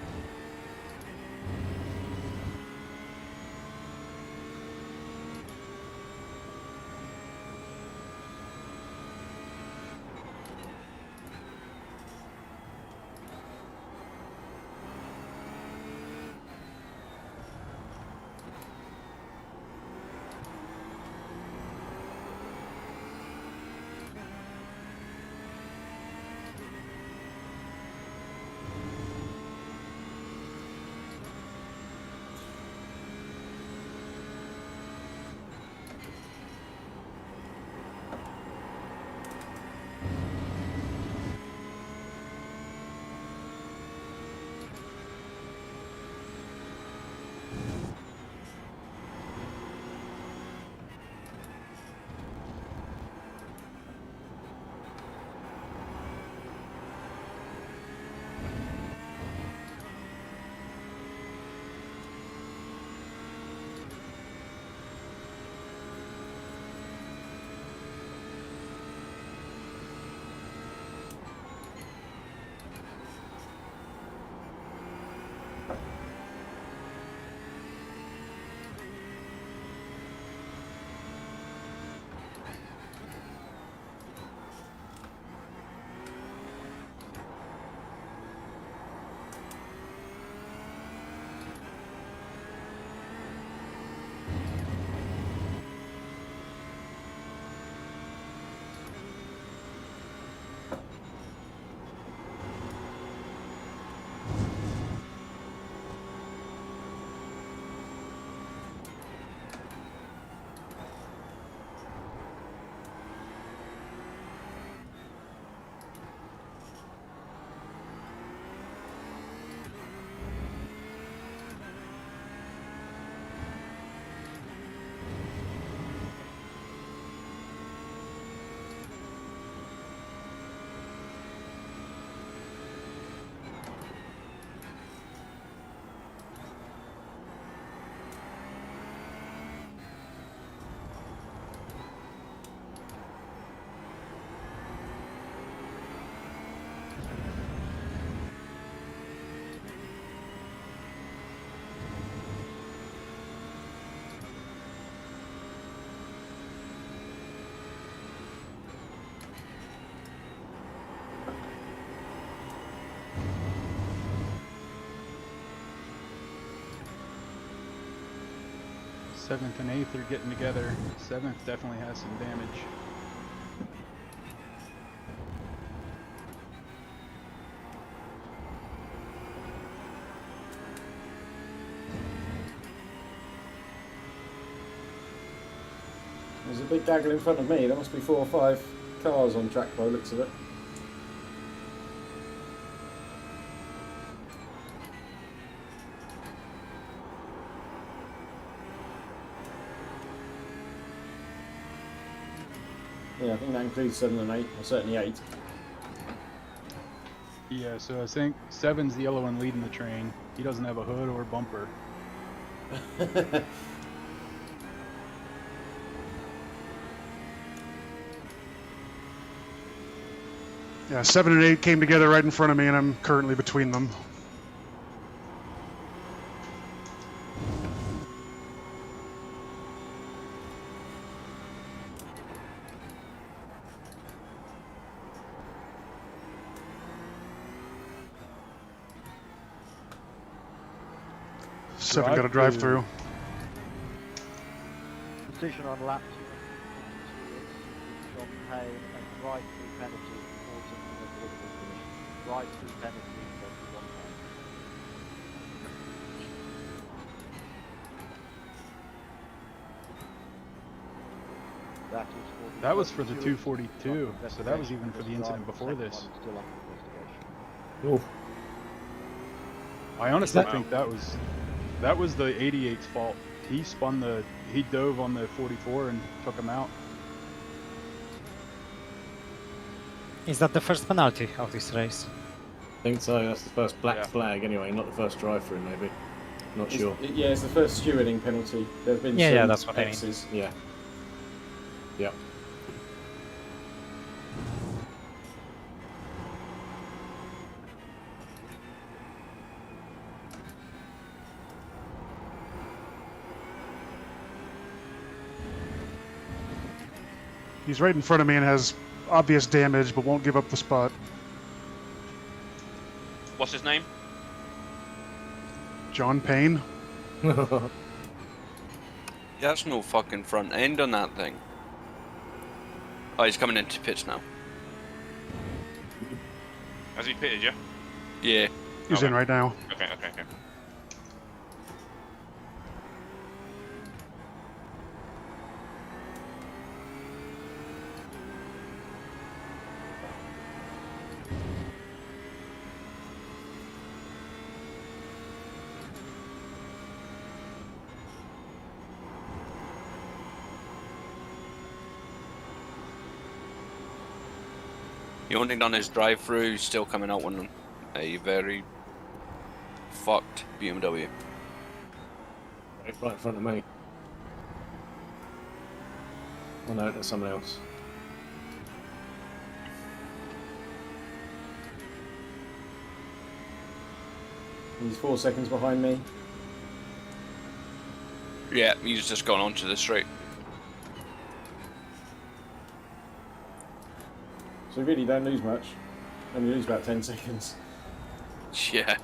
Seventh and eighth are getting together. Seventh definitely has some damage. There's a big gaggle in front of me. There must be 4 or 5 cars on track by the looks of it. Yeah, I think that includes 7 and 8, or certainly 8. Yeah, so I think 7's the yellow one leading the train. He doesn't have a hood or bumper. Yeah, 7 and 8 came together right in front of me, and I'm currently between them. Seven got a drive through. Decision on lap 2, John Payne, and right through penalty, 14 right through penalty, John Payne. That was for the 242, so that was even for the incident before this. Oof. I honestly think that was the 88's fault. He dove on the 44 and took him out. Is that the first penalty of this race? I think so. That's the first black flag anyway, not the first drive-through maybe. Not sure. Yeah, it's the first stewarding penalty. There have been yeah, that's what X's. I mean. Yeah. Yep. He's right in front of me and has obvious damage, but won't give up the spot. What's his name? John Payne. That's no fucking front end on that thing. Oh, he's coming into pits now. Has he pitted you? Yeah. He's in right now. Okay. He only done his drive-through, he's still coming out with a very fucked BMW. Right in front of me. Oh no, that's someone else. He's 4 seconds behind me. Yeah, he's just gone onto the straight. So we really don't lose much. Only lose about 10 seconds. Yeah.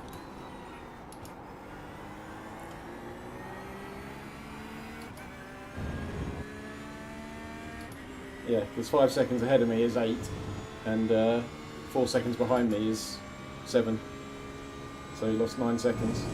Yeah, because 5 seconds ahead of me is 8, and 4 seconds behind me is 7. So he lost 9 seconds.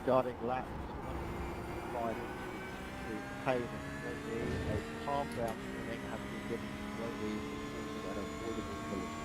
Regarding lap 205 between Kane and Roby, a palm down warning has been given to Roby for an avoidable collision.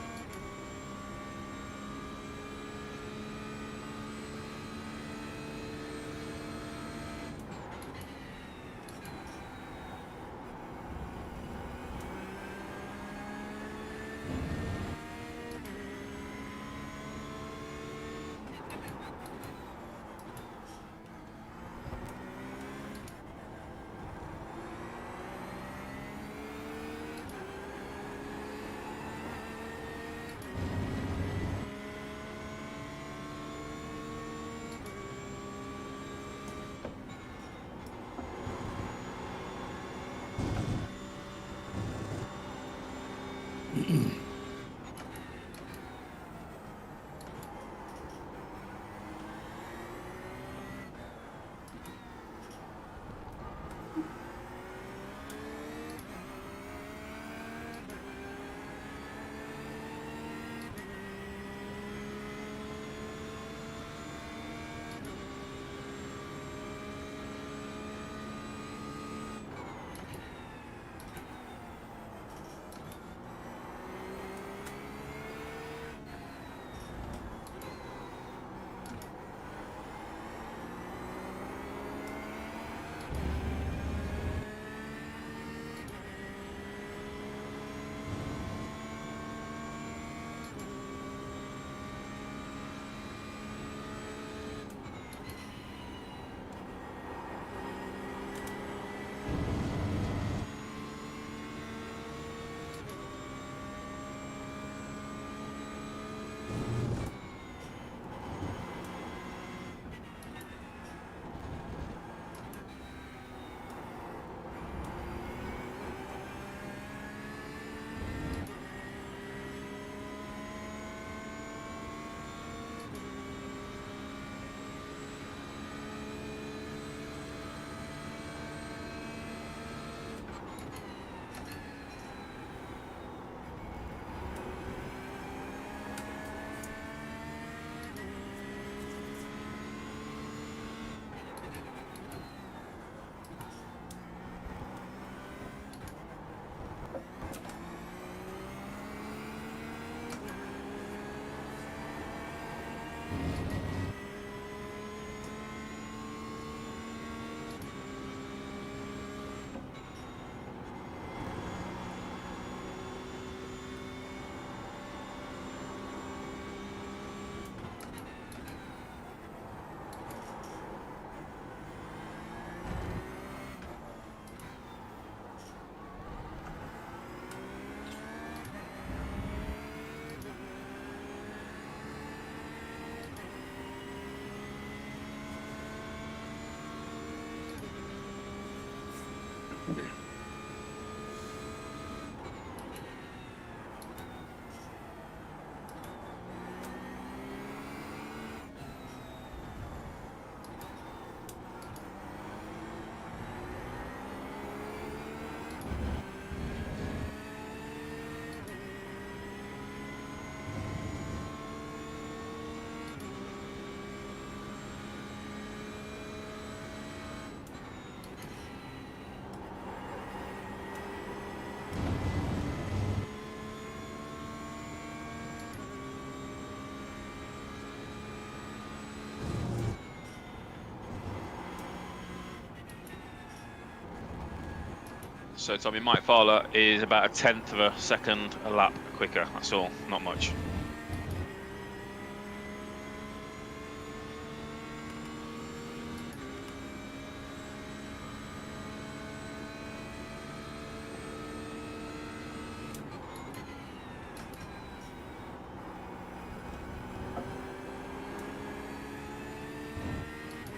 So Tommy, Mike Fowler is about a 1/10 of a second a lap quicker. That's all, not much.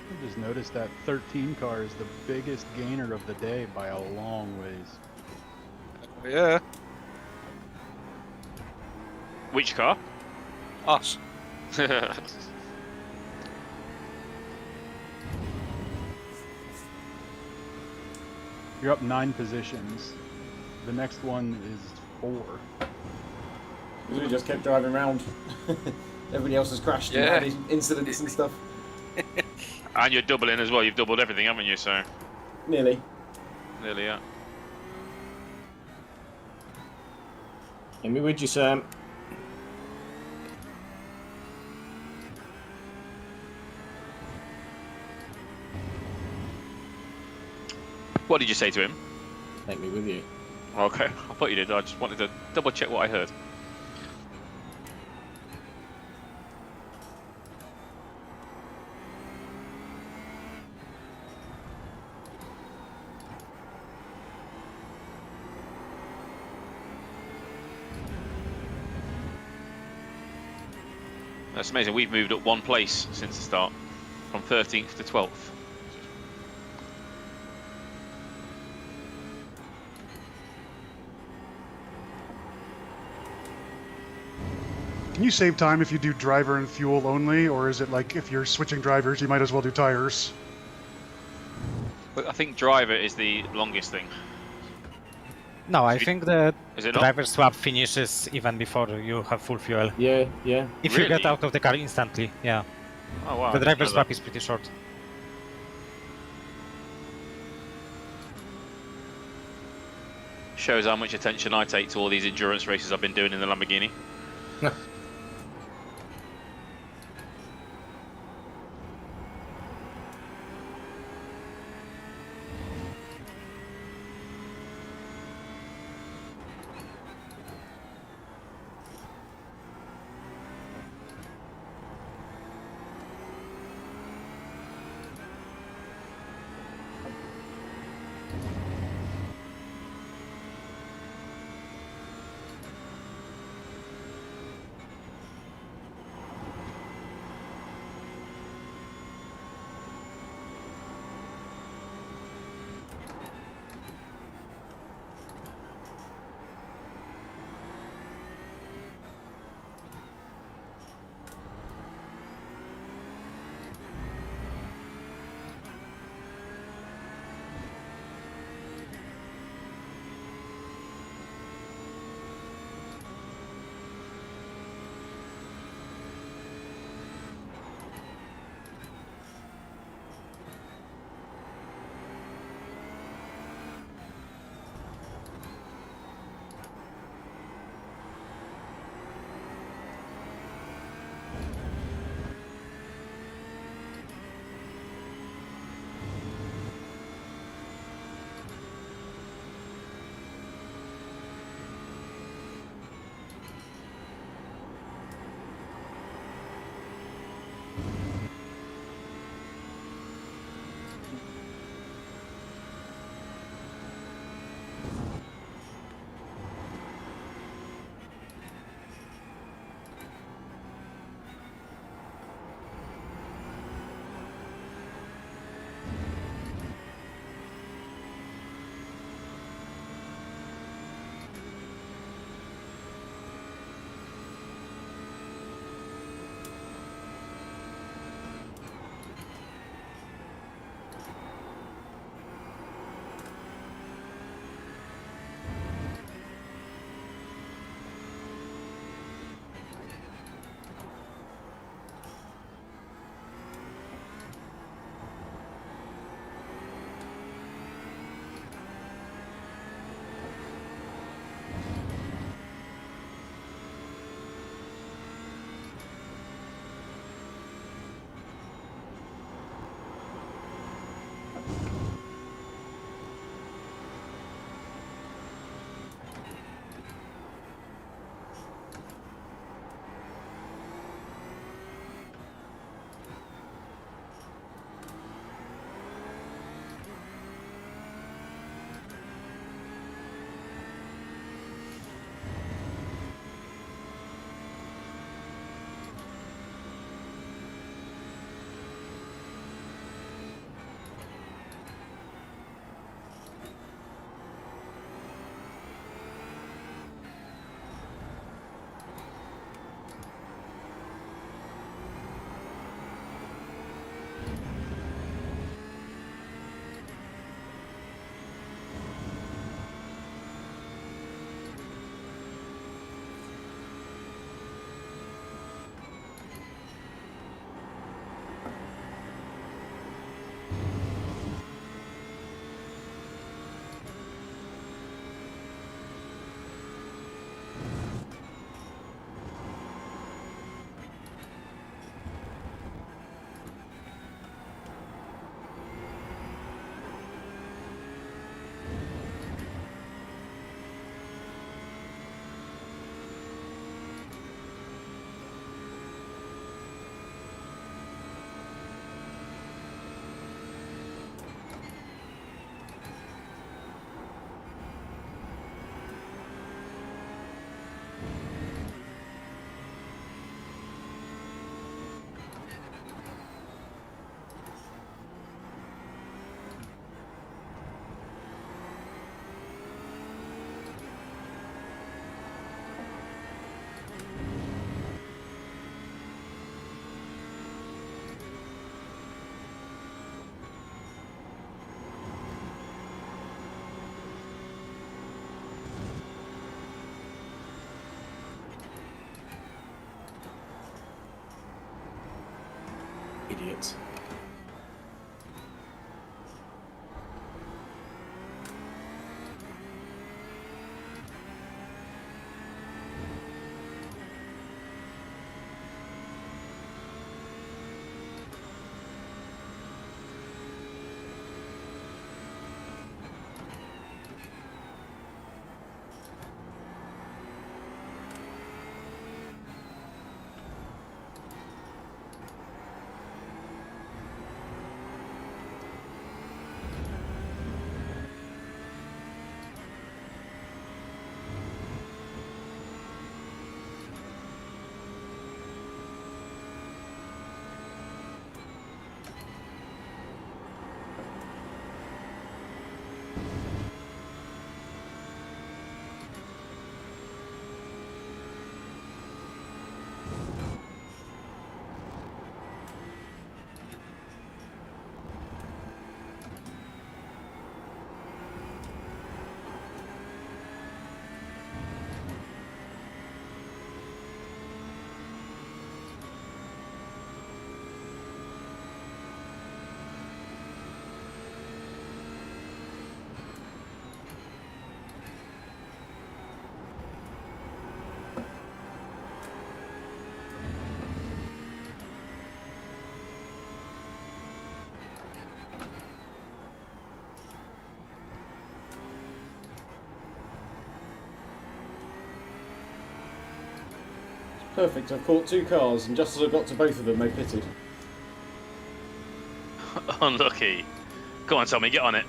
I just noticed that 13 car is the biggest gainer of the day by a long ways. Yeah. Which car? Us. You're up 9 positions. The next one is 4. We just kept driving around. Everybody else has crashed and had incidents and stuff. And you're doubling as well. You've doubled everything, haven't you? So. Nearly. Nearly, yeah. Get me with you, Sam. What did you say to him? Take me with you. Okay, I thought you did. I just wanted to double check what I heard. That's amazing. We've moved up 1 place since the start, from 13th to 12th. Can you save time if you do driver and fuel only, or is it like if you're switching drivers, you might as well do tires? But I think driver is the longest thing. No, I think the driver not? swap finishes even before you have full fuel. Yeah, yeah. If you get out of the car instantly, yeah. Oh wow. The driver swap is pretty short. Shows how much attention I take to all these endurance races I've been doing in the Lamborghini. Idiots. Perfect, I've caught 2 cars, and just as I got to both of them, they pitted. Unlucky. Go on, Tommy, get on it.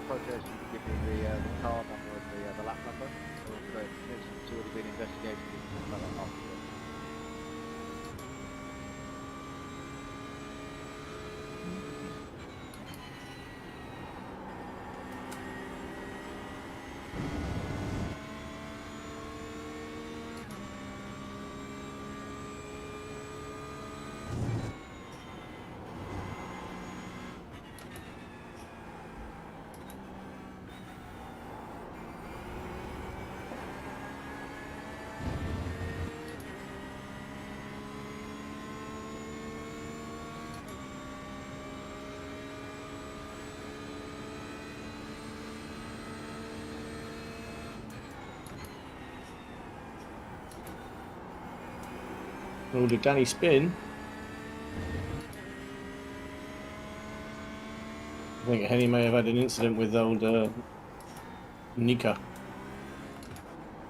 Protest, you can give me the car number and the lap number. It's already been investigated. Oh, did Danny spin? I think Henny may have had an incident with old Nika.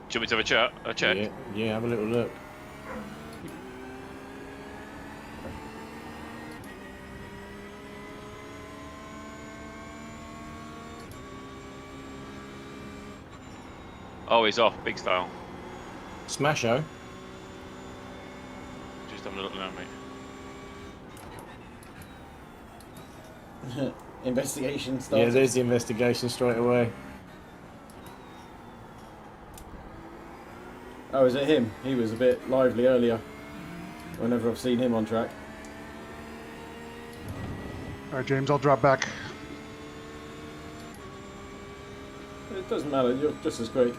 Do you want me to have a check? Yeah, have a little look. Oh, he's off, big style. Smasho. Just having a look now, mate. Investigation started. Yeah, there's the investigation straight away. Oh, is it him? He was a bit lively earlier. Whenever I've seen him on track. All right, James, I'll drop back. It doesn't matter, you're just as quick.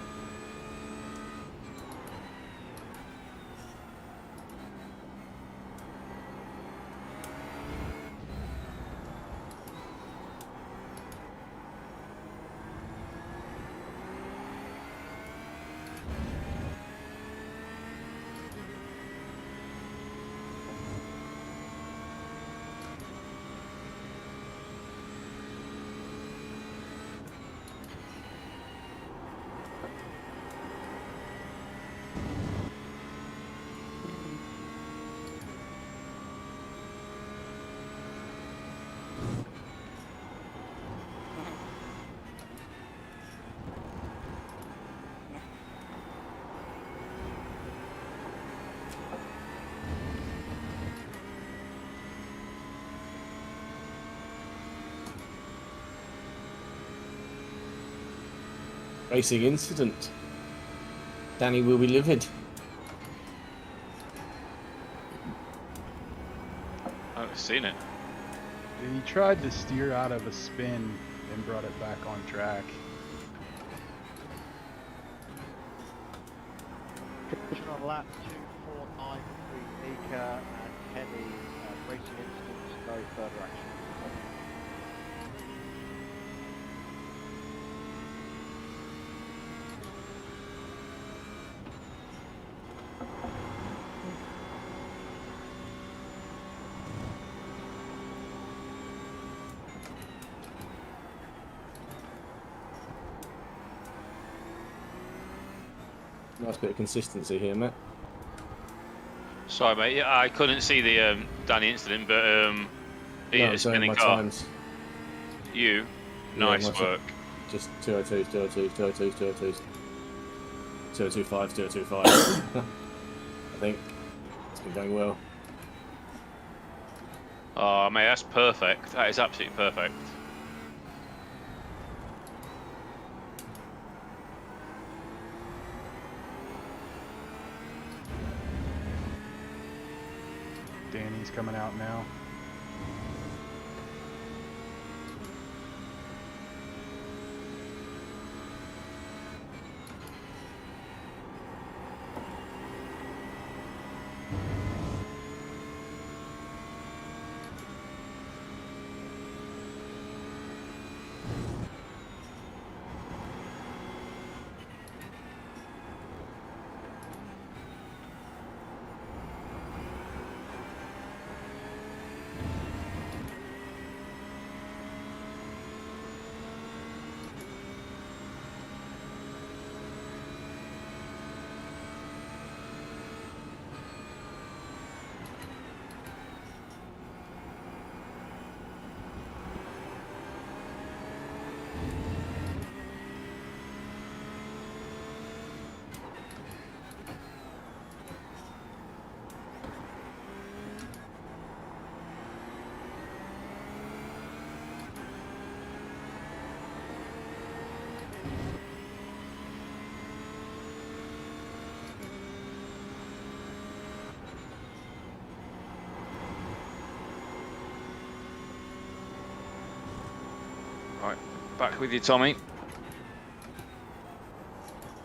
Racing incident. Danny will be livid. I haven't seen it. He tried to steer out of a spin and brought it back on track. Position on lap 249 between Mika and Kenny. Racing incidents, no further action. Nice bit of consistency here, Matt. Sorry, mate. Yeah, I couldn't see the Danny incident, but he hit a spinning car. Times. You, nice work. Just 202s, 202s, 202s, 202s. 2025, 2025. I think it's been going well. Oh, mate, that's perfect. That is absolutely perfect. Danny's coming out now. Right, back with you, Tommy.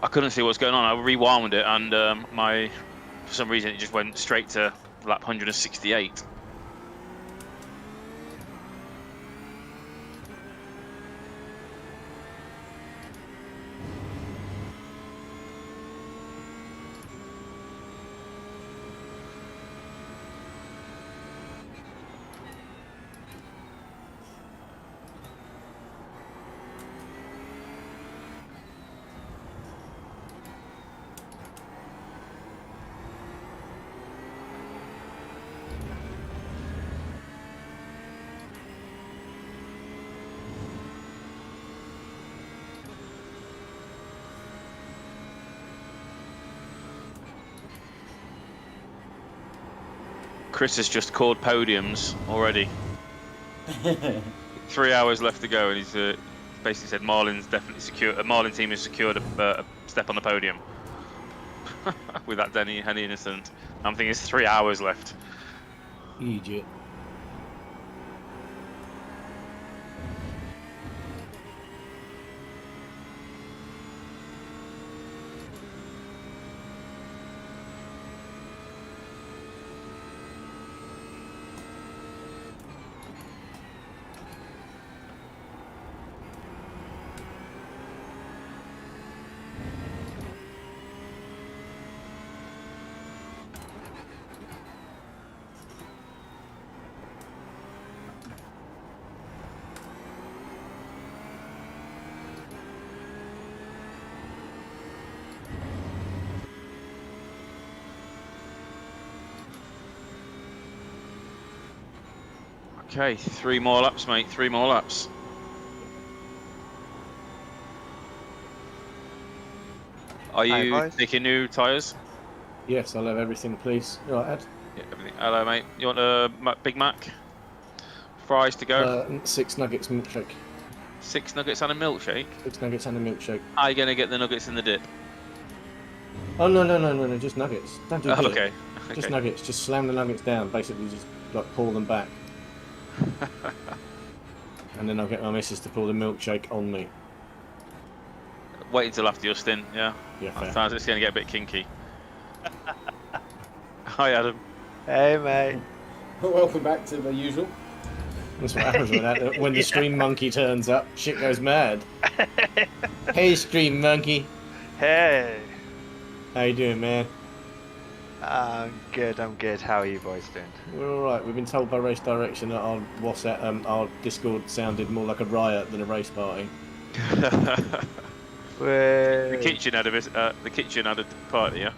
I couldn't see what's going on. I rewound it, and for some reason, it just went straight to lap 168. Chris has just called podiums already. 3 hours left to go, and he's basically said Marlin's definitely secure. Marlin team has secured a step on the podium with that Denny incident. I'm thinking it's 3 hours left. Idiot. Okay, 3 more laps, mate. 3 more laps. Are you taking new tyres? Yes, I'll have everything, please. You all right, Ed? Yeah, everything. Hello, mate. You want a Big Mac? Fries to go? 6 nuggets milkshake. 6 nuggets and a milkshake? 6 nuggets and a milkshake. How are you going to get the nuggets in the dip? Oh, no, just nuggets. Don't do dip. Okay. Just nuggets. Just slam the nuggets down. Basically, just like pull them back. And then I'll get my missus to pour the milkshake on me. Wait until after your stint, yeah? Yeah, fair. Sometimes it's going to get a bit kinky. Hi, Adam. Hey, mate. Welcome back to the usual. That's what happens when the stream monkey turns up. Shit goes mad. Hey, stream monkey. Hey. How you doing, man? I'm good. How are you boys doing? We're all right. We've been told by Race Direction that our WhatsApp, our Discord sounded more like a riot than a race party. The kitchen had a party, yeah?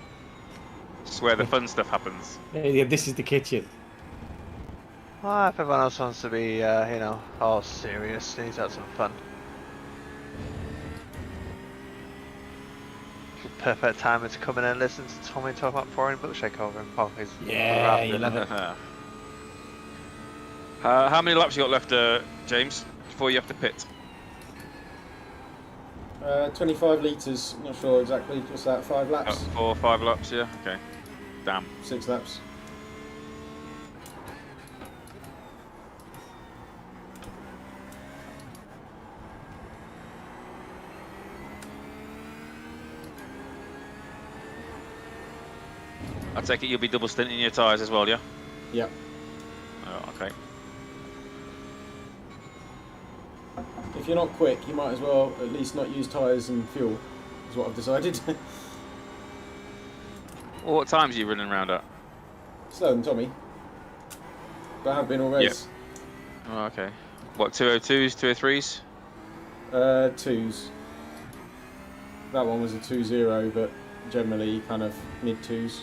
It's where the fun stuff happens. Yeah, this is the kitchen. Well, if everyone else wants to be, you know, all serious, he's had some fun. Perfect time to come in and listen to Tommy talk about pouring milkshake over him. Oh, yeah, you love it. How many laps you got left, James, before you have to pit? 25 litres, not sure exactly, what's that, 5 laps? 4 or 5 laps, yeah? Okay. Damn. 6 laps. I take it you'll be double stinting your tyres as well, yeah? Yeah. Oh, okay. If you're not quick, you might as well at least not use tyres and fuel, is what I've decided. Well, what times are you running around at? Slower than Tommy. But I have been all race. Yeah. Oh, okay. What, 202s, 203s? 2s. That one was a 2.0, but generally kind of mid-2s.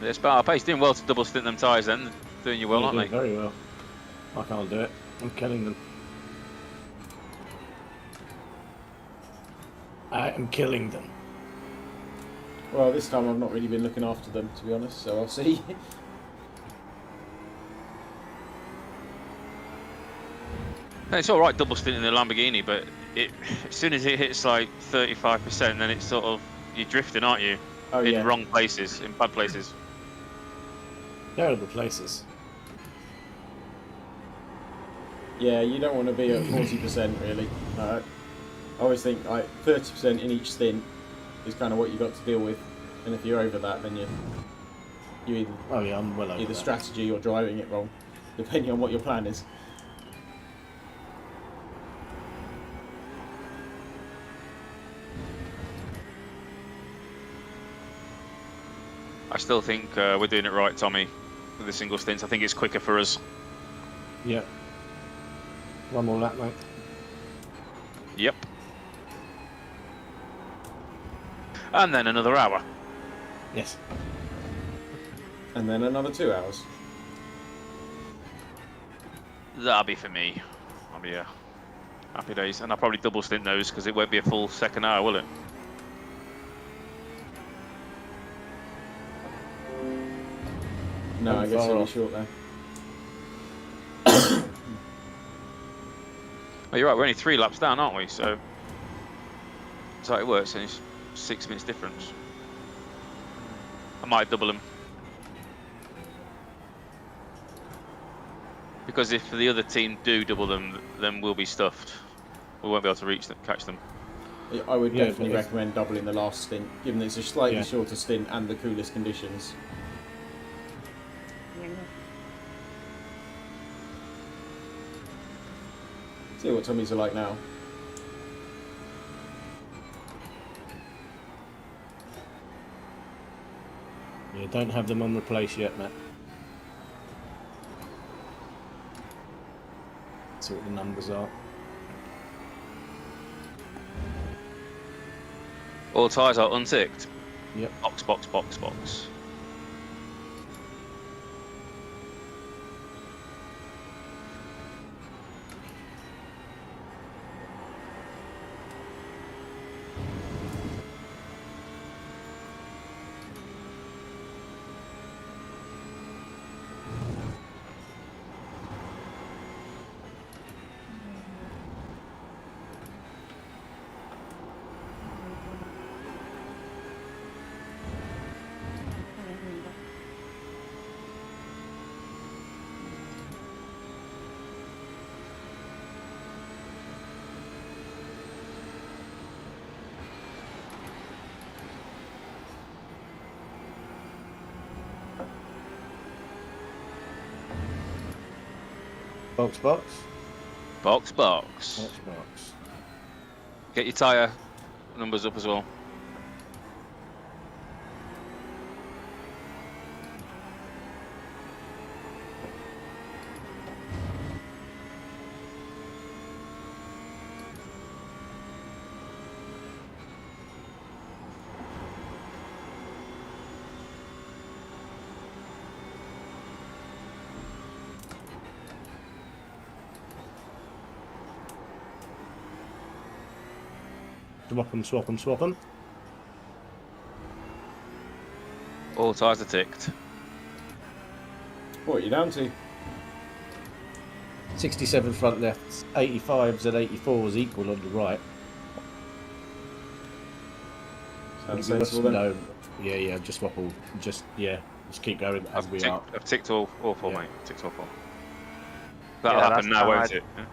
It's better pace. Doing well to double stint them tyres then. Doing you well, aren't they? Very well. I can't do it. I'm killing them. I am killing them. Well, this time I've not really been looking after them, to be honest, so I'll see. It's alright double stinting the Lamborghini, but as soon as it hits like 35%, then it's sort of, you're drifting, aren't you? Oh, in wrong places, in bad places. Terrible places. Yeah, you don't want to be at 40% really. I always think like 30% in each stint is kind of what you got to deal with, and if you're over that, then you either I'm well over either that. strategy or driving it wrong, depending on what your plan is. I still think we're doing it right, Tommy, with the single stints. I think it's quicker for us. Yeah. One more lap, mate. Yep. And then another hour. Yes. And then another 2 hours. That'll be for me. I'll be happy days. And I'll probably double stint those because it won't be a full second hour, will it? No, I guess it'll be short there. Oh, you're right, we're only 3 laps down, aren't we? So that's how it works, and it's 6 minutes difference. I might double them. Because if the other team do double them, then we'll be stuffed. We won't be able to reach them, catch them. I would definitely recommend doubling the last stint, given that it's a slightly shorter stint and the coolest conditions. See what Tommy's are like now. Yeah, don't have them on replace yet, Matt. See what the numbers are. All tyres are unticked. Yep. Box, box, box, box. Box, box. Box, box. Box, box. Get your tyre numbers up as well. Swap them, swap them, swap them. All tyres are ticked. What are you down to? 67 front lefts, 85s and 84s equal on the right. Sounds sensible then. No, yeah, just swap all. Just keep going as we are. I've ticked all four, mate. Ticked all four. That'll happen now, won't it? Yeah.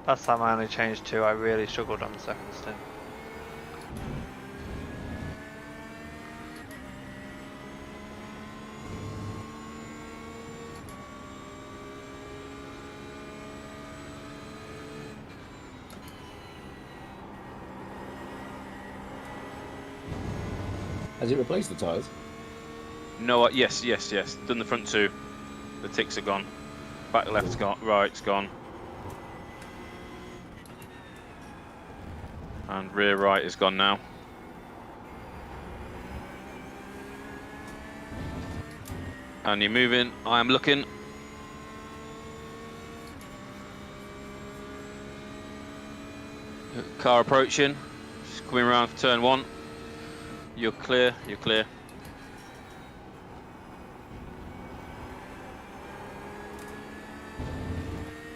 Last time I only changed 2, I really struggled on the second stint. Has it replaced the tyres? No, yes. Done the front 2. The ticks are gone. Back left's gone. Right's gone. And rear right is gone now. And you're moving. I am looking. Car approaching. Just coming around for turn 1. You're clear. You're clear.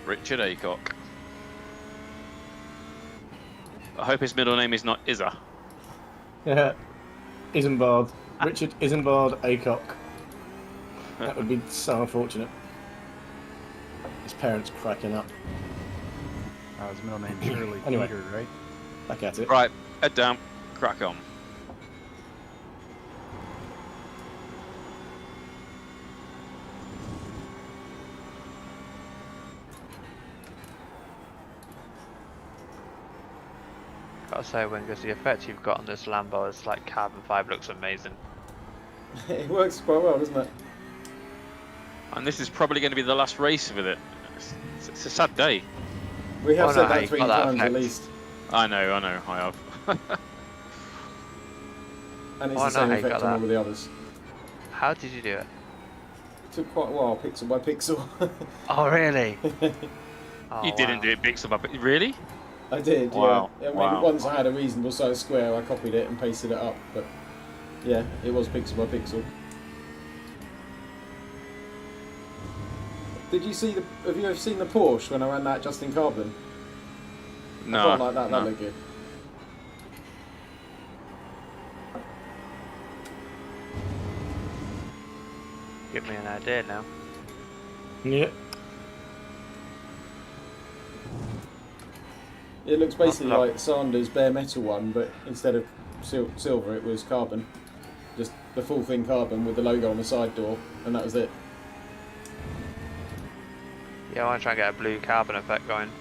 Richard Aycock. I hope his middle name is not Izza. Yeah. Isambard. Richard Isambard Aycock. That would be so unfortunate. His parents cracking up. His middle name Shirley Anyway. Peter, right? Back at it. Right, head down, crack on. Gotta say, Wingers, the effect you've got on this Lambo is like carbon fibre, looks amazing. It works quite well, doesn't it? And this is probably going to be the last race with it. It's a sad day. We have said that 3 times at least. I know, I have. And it's the same effect on all of the others. How did you do it? It took quite a while, pixel by pixel. Oh, really? You didn't do it pixel by pixel, really? I did, wow. yeah. Maybe once I had a reasonable size square, I copied it and pasted it up, but yeah, it was pixel by pixel. Did you see have you ever seen the Porsche when I ran that just in carbon? No. I felt like that, no. that looked good. Give me an idea now. Yeah. It looks basically like Sanders' bare metal one, but instead of silver, it was carbon. Just the full thing carbon with the logo on the side door, and that was it. Yeah, I want to try and get a blue carbon effect going.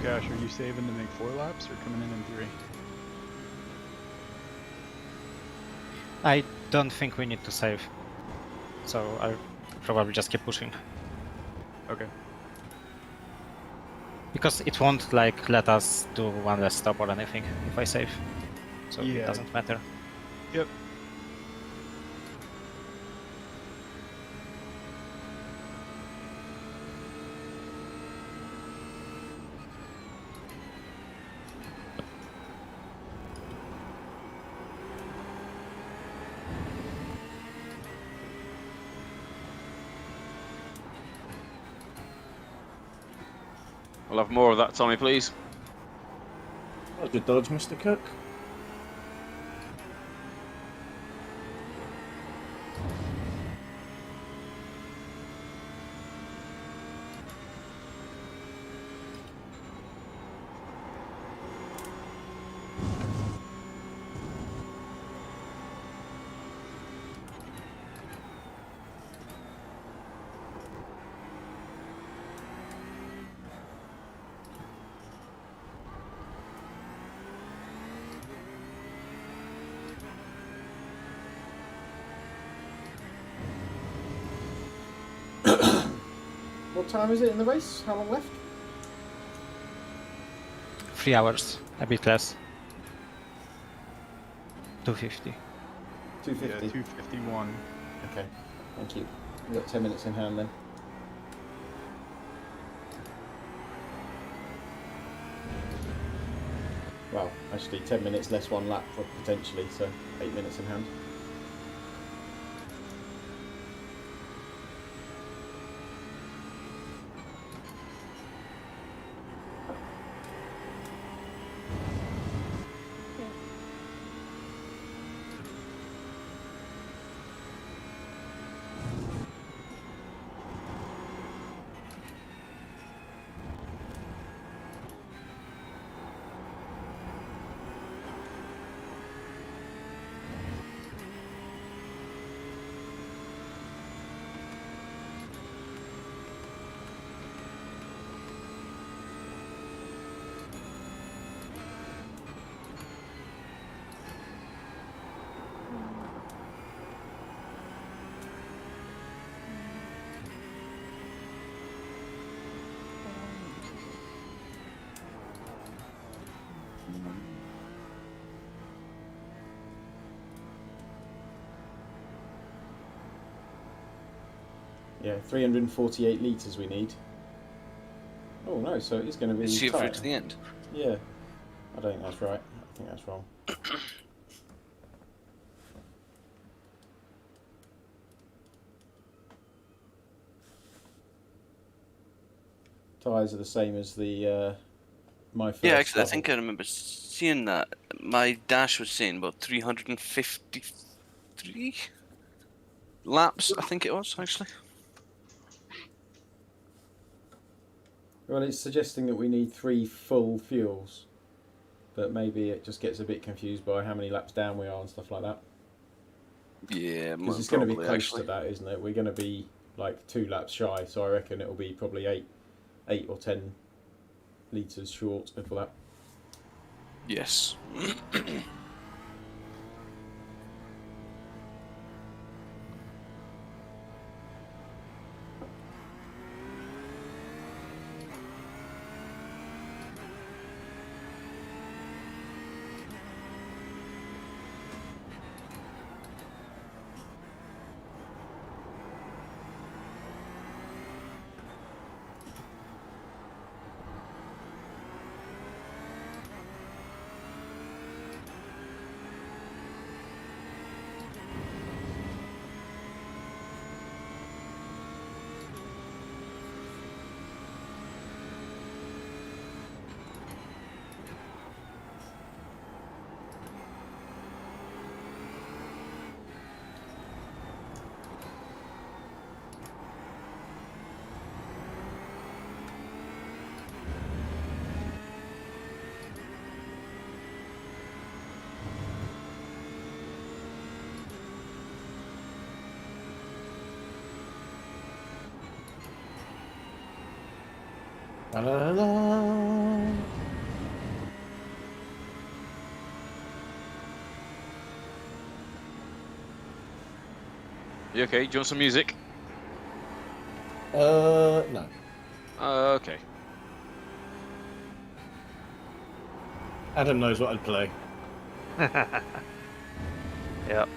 Wukash, are you saving to make 4 laps or coming in 3? I don't think we need to save, so I'll probably just keep pushing. Okay. Because it won't like let us do 1 less stop or anything if I save, so Yeah. it doesn't matter. Yep. I'll have more of that, Tommy, please. That was a good dodge, Mr. Cook. What time is it in the race? How long left? 3 hours, a bit less. 250. 250. Yeah, 251. Okay, thank you. We've got 10 minutes in hand then. Well, actually 10 minutes less 1 lap potentially, so 8 minutes in hand. Yeah, 348 litres we need. Oh no, so it's going to be It's you tight. through to the end. Yeah, I don't think that's right. I think that's wrong. Tyres are the same as the my first. Yeah, actually, I think I remember seeing that. My dash was saying about 353 laps, I think it was, actually. Well, it's suggesting that we need 3 full fuels, but maybe it just gets a bit confused by how many laps down we are and stuff like that. Yeah, because it's going to be close to that, isn't it? We're going to be like 2 laps shy, so I reckon it'll be probably 8 or 10 litres short before that. Yes. La la la. You okay? Do you want some music? No. Okay. Adam knows what I'd play. Yep.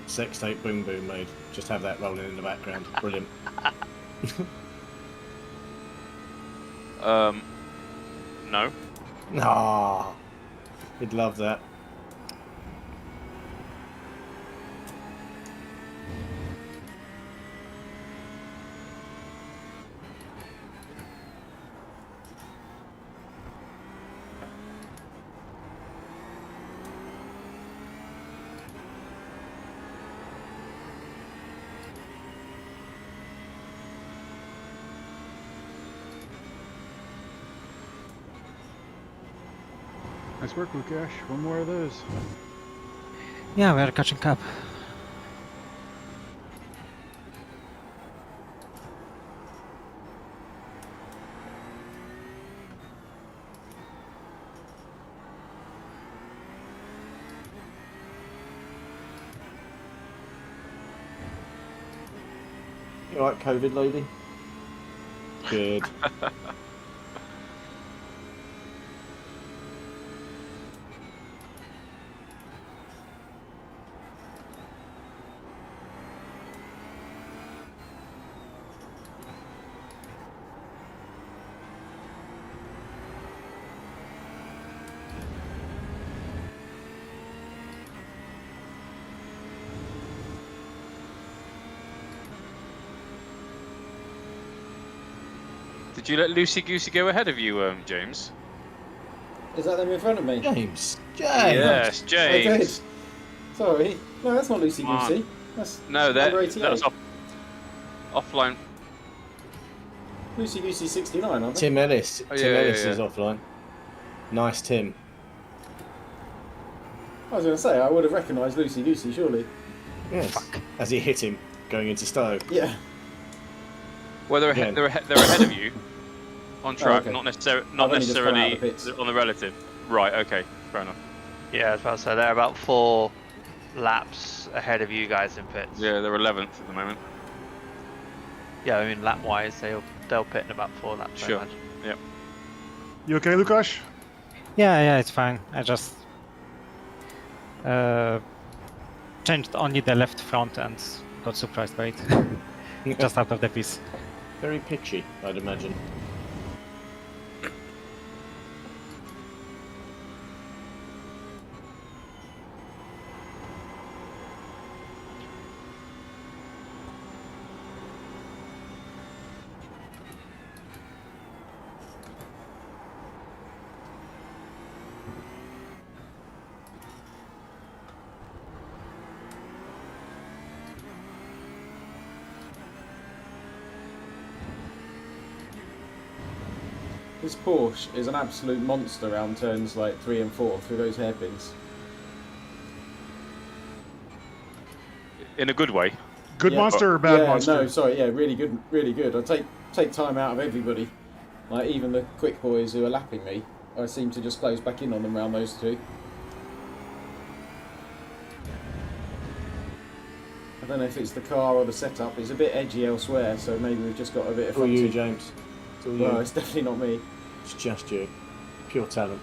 Sex tape boom boom mode. Just have that rolling in the background. Brilliant. No. Ah, he'd love that. Nice work, Lukash. One more of those. Yeah, we're catching up. You alright, COVID lady? Good. Did you let Lucy Goosey go ahead of you, James? Is that them in front of me? James. Yes, James. I did. Sorry. No, that's not Lucy Goosey. That's no, number 88. that's offline. Lucy Goosey 69, aren't they? Tim Ellis. Oh, Tim Ellis yeah. is offline. Nice, Tim. I was going to say, I would have recognised Lucy Goosey, surely. Yes. Fuck. As he hit him going into Stowe. Yeah. Well, they're ahead of you on track, okay. not necessarily the on the relative. Right. Okay. Fair enough. Yeah, I was about to say they're about 4 laps ahead of you guys in pits. Yeah, they're 11th at the moment. Yeah, I mean lap wise, they'll pit in about 4 laps. Sure. I imagine. Yep. You okay, Lukash? Yeah, it's fine. I just changed only the left front and got surprised by it. Just out of the piece. Very pitchy, I'd imagine. This Porsche is an absolute monster around turns like 3 and 4 through those hairpins. In a good way. Good monster or bad monster? No, sorry, yeah, really good, really good. I take time out of everybody, like even the quick boys who are lapping me. I seem to just close back in on them around those two. I don't know if it's the car or the setup. It's a bit edgy elsewhere, so maybe we've just got a bit of For fun. you, James. It's all you. No, it's definitely not me. It's just you. Pure talent.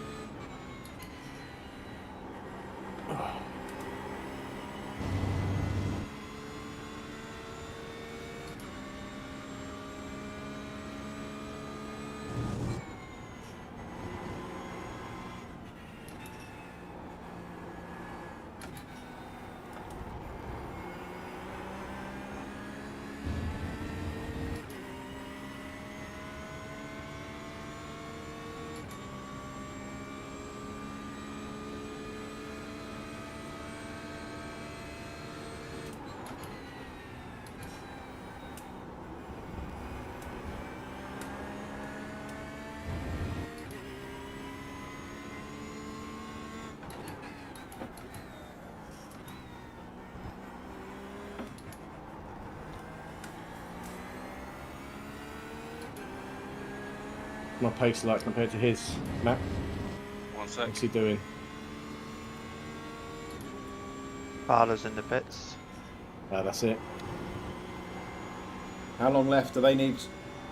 My pace like compared to his, Matt? 1 sec. What's he doing? Barla's in the pits. That's it. How long left? Do they need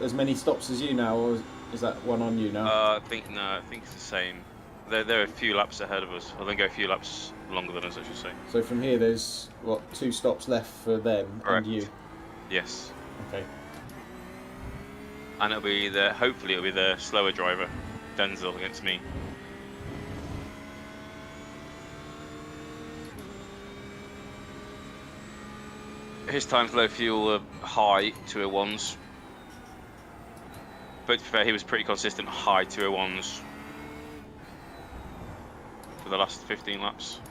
as many stops as you now, or is that one on you now? I think it's the same. They're a few laps ahead of us. Or they go a few laps longer than us, I should say. So from here, there's what 2 stops left for them Correct. and you. Yes. Okay. And hopefully it'll be the slower driver, Denzel, against me. His times low fuel are high 201s. But to be fair, he was pretty consistent high 201s for the last 15 laps.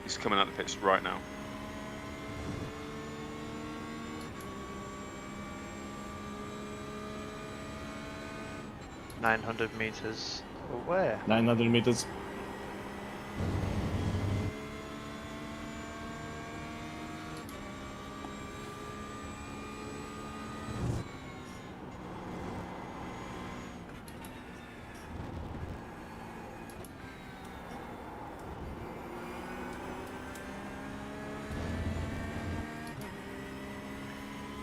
He's coming out the pits right now. $900 meters. Where? 900 meters.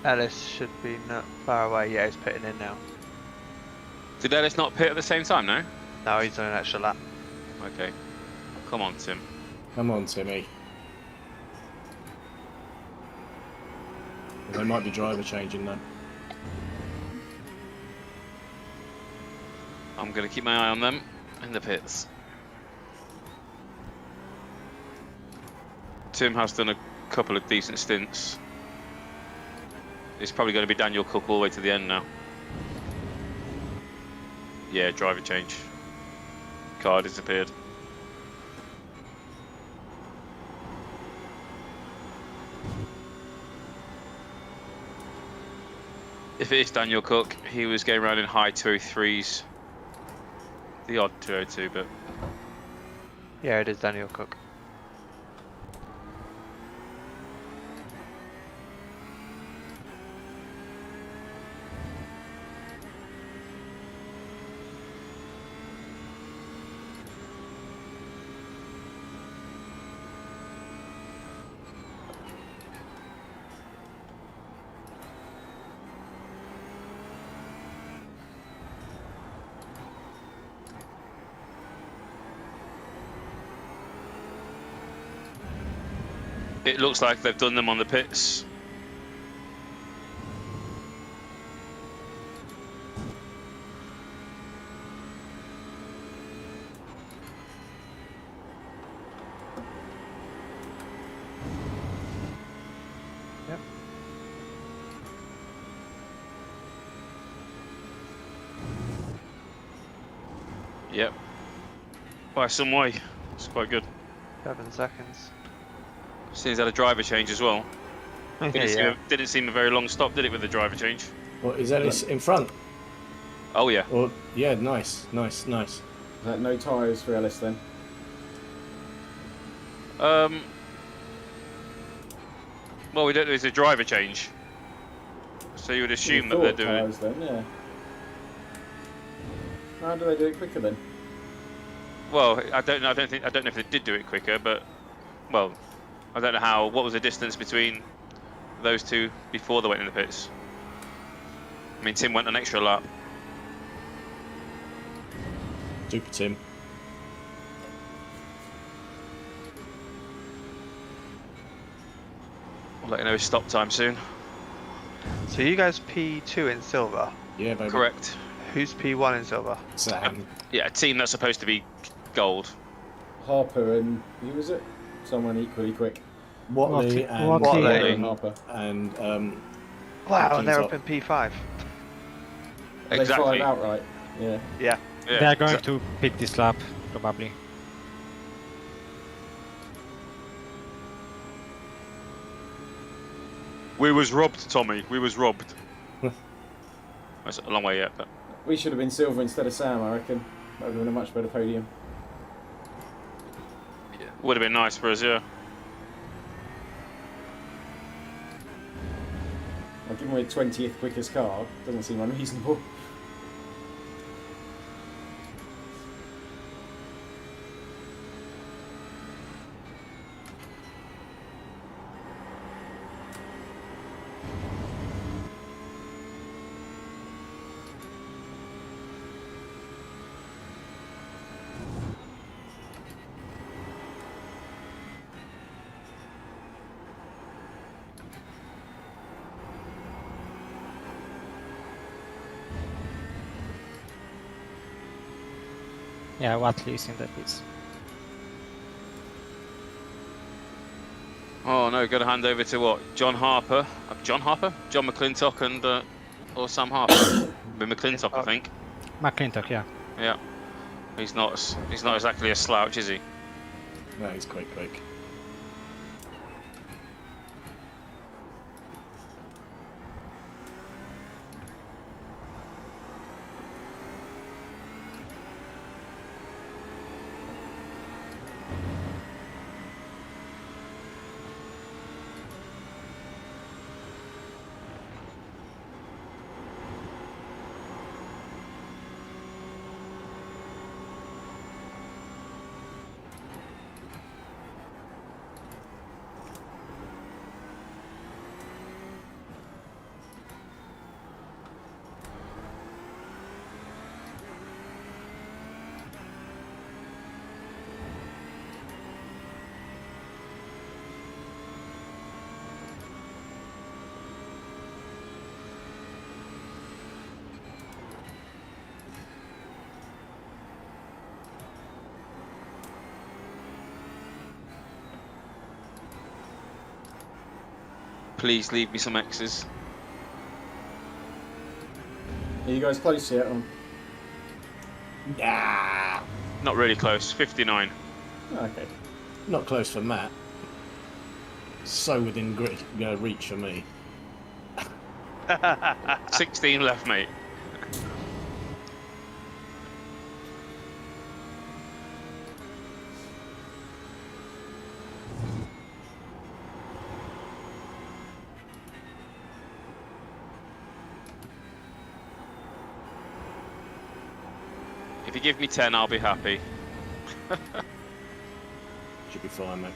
Ellis should be not far away. Yeah, he's pitting in now. Did Ellis not pit at the same time, no? No, he's done an extra lap. Okay. Come on, Tim. Come on, Timmy. They might be driver changing though. I'm going to keep my eye on them in the pits. Tim has done a couple of decent stints. It's probably going to be Daniel Cook all the way to the end now. Yeah, driver change. Car disappeared. If it is Daniel Cook, he was going around in high 203s. The odd 202, but... Yeah, it is Daniel Cook. It looks like they've done them on the pits. Yep. Yep. By some way. It's quite good. 7 seconds. Seems had a driver change as well. Yeah. Didn't seem a very long stop, did it, with the driver change? Well, is Ellis in front? Oh yeah. Or, yeah, nice. Is that no tyres for Ellis then? Well, we don't know if it's a driver change, so you would assume that they're doing tyres then, yeah. How do they do it quicker then? Well, I don't know if they did do it quicker, but well, I don't know what was the distance between those two before they went in the pits. I mean, Tim went an extra lap. Super Tim. I'll let you know his stop time soon. So you guys P2 in silver? Yeah, baby. Correct. Who's P1 in silver? Sam. Yeah, a team that's supposed to be gold. Harper and who was it? Someone equally quick. Watley and Harper. And wow, and they're up in P5. They Exactly. fired outright. Yeah. Yeah. They are going to pick this lap, probably. We was robbed, Tommy. We was robbed. That's a long way yet, but We should have been silver instead of Sam, I reckon. That would have been a much better podium. yeah, would have been nice for us, yeah. I'll give away 20th quickest car. Doesn't seem unreasonable. Yeah, what least in the pits. Oh no, got to hand over to what? John Harper? John McClintock and or Sam Harper? McClintock, I think. McClintock, yeah. Yeah. He's not exactly a slouch, is he? No, he's quite quick. Please leave me some X's. Are you guys close yet? Yeah. Not really close. 59. Okay. Not close for Matt. So within reach for me. 16 left, mate. If you give me 10, I'll be happy. Should be fine, mate.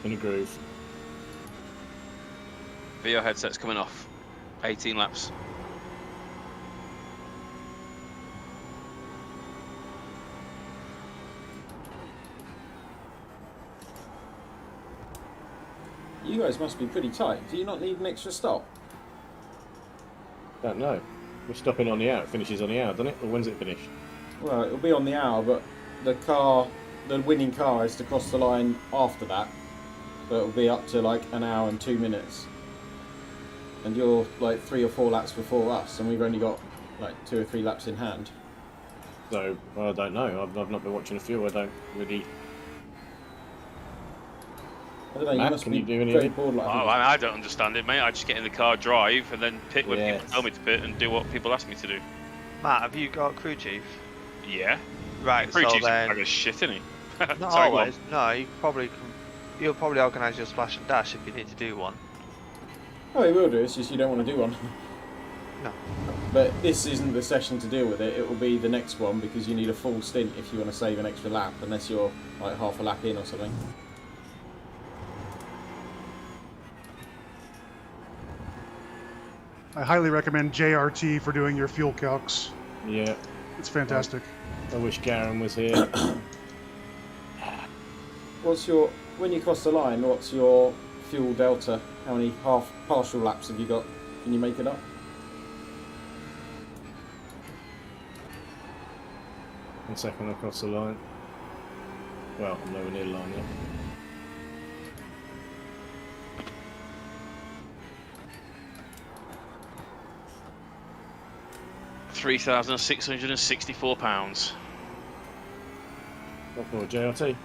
In a groove. VR headset's coming off. 18 laps. You guys must be pretty tight. Do you not need an extra stop? Don't know. We're stopping on the hour. It finishes on the hour, doesn't it? Or when's it finish? Well, it'll be on the hour, but the winning car is to cross the line after that. So it'll be up to like an hour and 2 minutes. And you're like 3 or 4 laps before us, and we've only got like 2 or 3 laps in hand. So, well, I don't know. I've not been watching a few. I don't really... I don't know, Matt, you must can be you do any very of it? bored like I don't understand it, mate. I just get in the car, drive, and then pit when Yes. people tell me to pit and do what people ask me to do. Matt, have you got crew chief? Yeah. Right, Crew so chief's a then... bag of shit, isn't he? Not Sorry, go on. always. No, you'll probably organise your splash and dash if you need to do one. Oh, he will do. It's just you don't want to do one. No. But this isn't the session to deal with it. It will be the next one because you need a full stint if you want to save an extra lap, unless you're like half a lap in or something. I highly recommend JRT for doing your fuel calcs. Yeah. It's fantastic. I wish Garen was here. When you cross the line, what's your fuel delta? How many partial laps have you got? Can you make it up? One second across the line. Well, I'm nowhere near the line yet. £3,664. What for, JRT?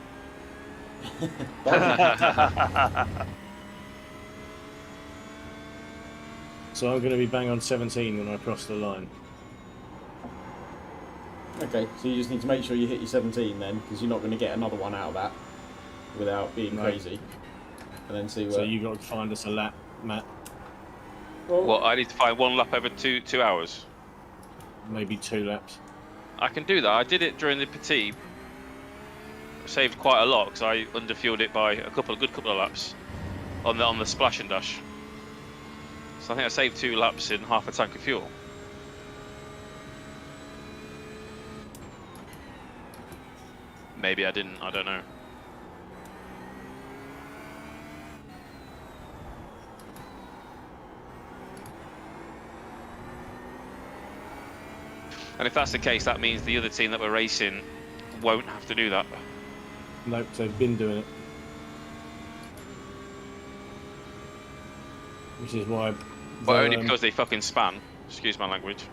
So I'm going to be bang on 17 when I cross the line. Okay, so you just need to make sure you hit your 17 then, because you're not going to get another one out of that without being crazy. And then see where... So you got to find us a lap, Matt. Well, I need to find one lap over two hours. maybe 2 laps. I can do that. I did it during the Petit. Saved quite a lot because I underfueled it by a good couple of laps on the splash and dash. So I think I saved 2 laps in half a tank of fuel. Maybe I didn't. I don't know. And if that's the case, that means the other team that we're racing won't have to do that. Nope, they've been doing it. Which is why... But only because they fucking span. Excuse my language.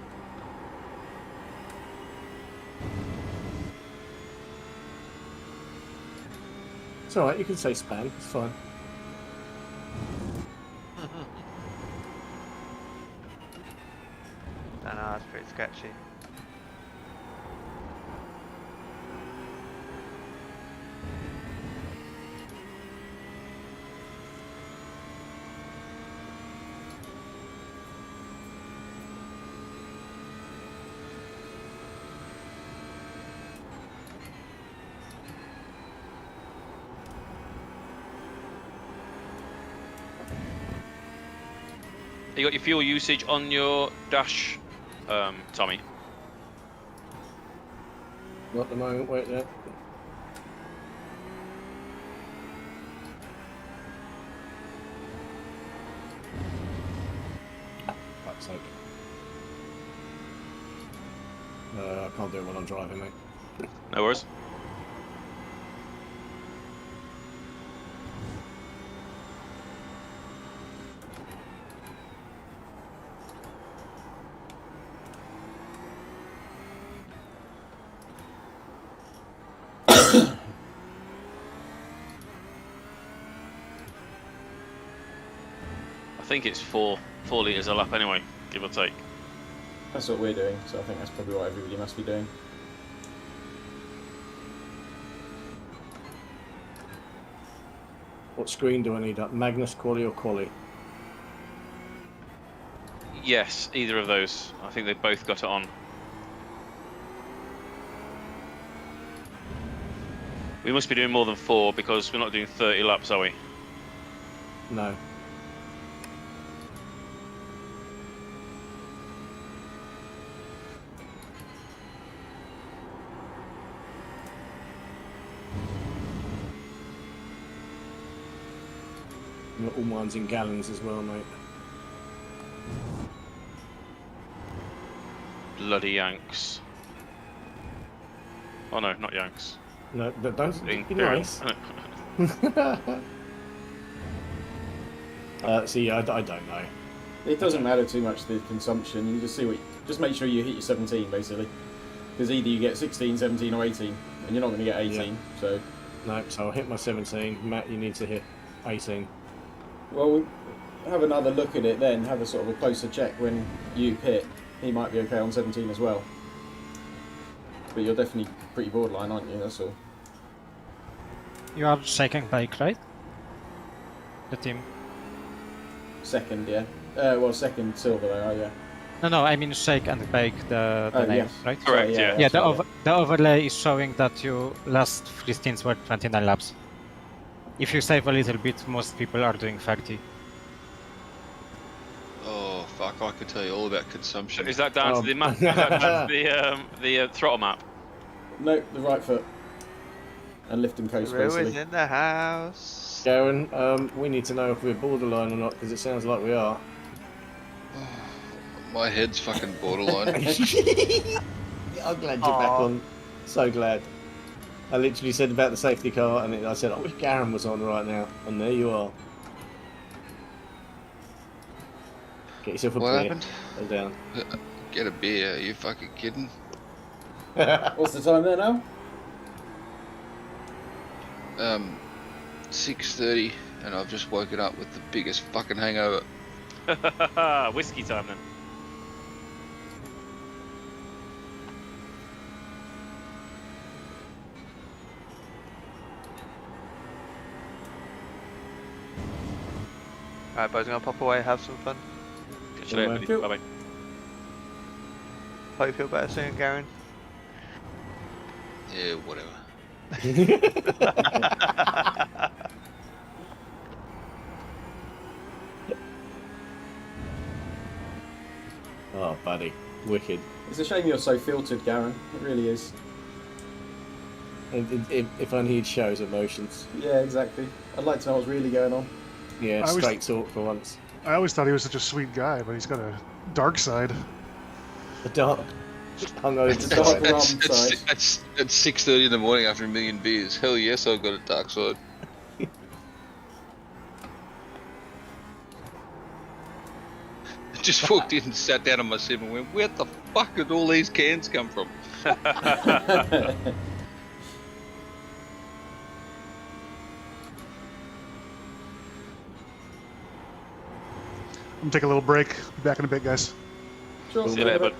It's alright, you can say span, it's fine. No, that's pretty sketchy. You got your fuel usage on your dash, Tommy? Not at the moment, wait there. Fuck's sake. I can't do it when I'm driving, mate. No worries. I think it's 4 litres a lap anyway, give or take. That's what we're doing, so I think that's probably what everybody must be doing. What screen do I need up? Magnus, Quali or Quali? Yes, either of those. I think they've both got it on. We must be doing more than 4 because we're not doing 30 laps, are we? No. All mine's in gallons as well, mate. Bloody Yanks. Oh no, not Yanks. No, don't be nice. See, I don't know. It doesn't matter too much, the consumption. You just see just make sure you hit your 17 basically, because either you get 16, 17, or 18, and you're not going to get 18. Yeah. So no, so I'll hit my 17. Matt, you need to hit 18. Well, we'll have another look at it then. Have a sort of a closer check when you pit. He might be okay on 17 as well. But you're definitely pretty borderline, aren't you? That's all. You are second bike, right? The team. Second, yeah. Well, second silver they are, yeah. No, I mean shake and bake the name, yes. right? Correct, yeah. Yeah, the overlay is showing that your last 3 stints were 29 laps. If you save a little bit, most people are doing 30. Oh fuck! I could tell you all about consumption. Is that down to the map? Is that down to the throttle map? No, the right foot. And lift and coast, basically. Ruin's in the house. Garen, we need to know if we're borderline or not, because it sounds like we are. My head's fucking borderline. I'm glad you're back on. So glad. I literally said about the safety car, and I said, I wish Garen was on right now. And there you are. Get yourself a beer. What happened? Go down. Get a beer, are you fucking kidding? What's the time there now? 6:30, and I've just woken up with the biggest fucking hangover. Whiskey time then. Alright boys, I'm gonna pop away, have some fun. Catch you later, buddy. Bye bye. How you feel better soon, Garen? Yeah, whatever. Oh, buddy. Wicked. It's a shame you're so filtered, Garen. It really is. If only he'd show his emotions. Yeah, exactly. I'd like to know what's really going on. Yeah, straight talk for once. I always thought he was such a sweet guy, but he's got a dark side. A dark, hungover side. At 6:30 in the morning after a million beers. Hell yes, I've got a dark side. Just walked in and sat down on my seat and went, where the fuck did all these cans come from? I'm gonna take a little break. Be back in a bit, guys. Sure. See you later, bud.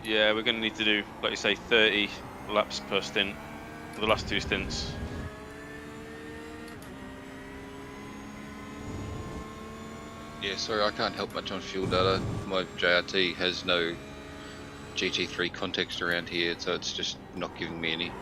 Yeah, we're going to need to do, like you say, 30 laps per stint for the last 2 stints. Yeah, sorry, I can't help much on fuel data. My JRT has no GT3 context around here, so it's just not giving me any.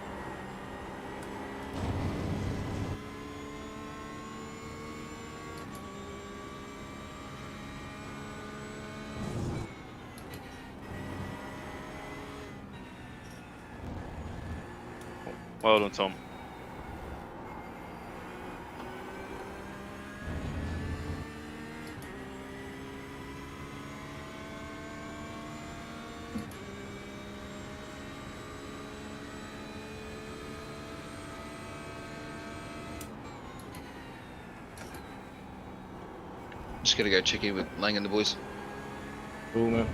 Well done, Tom. Just gonna go check in with Lang and the boys. Cool, man.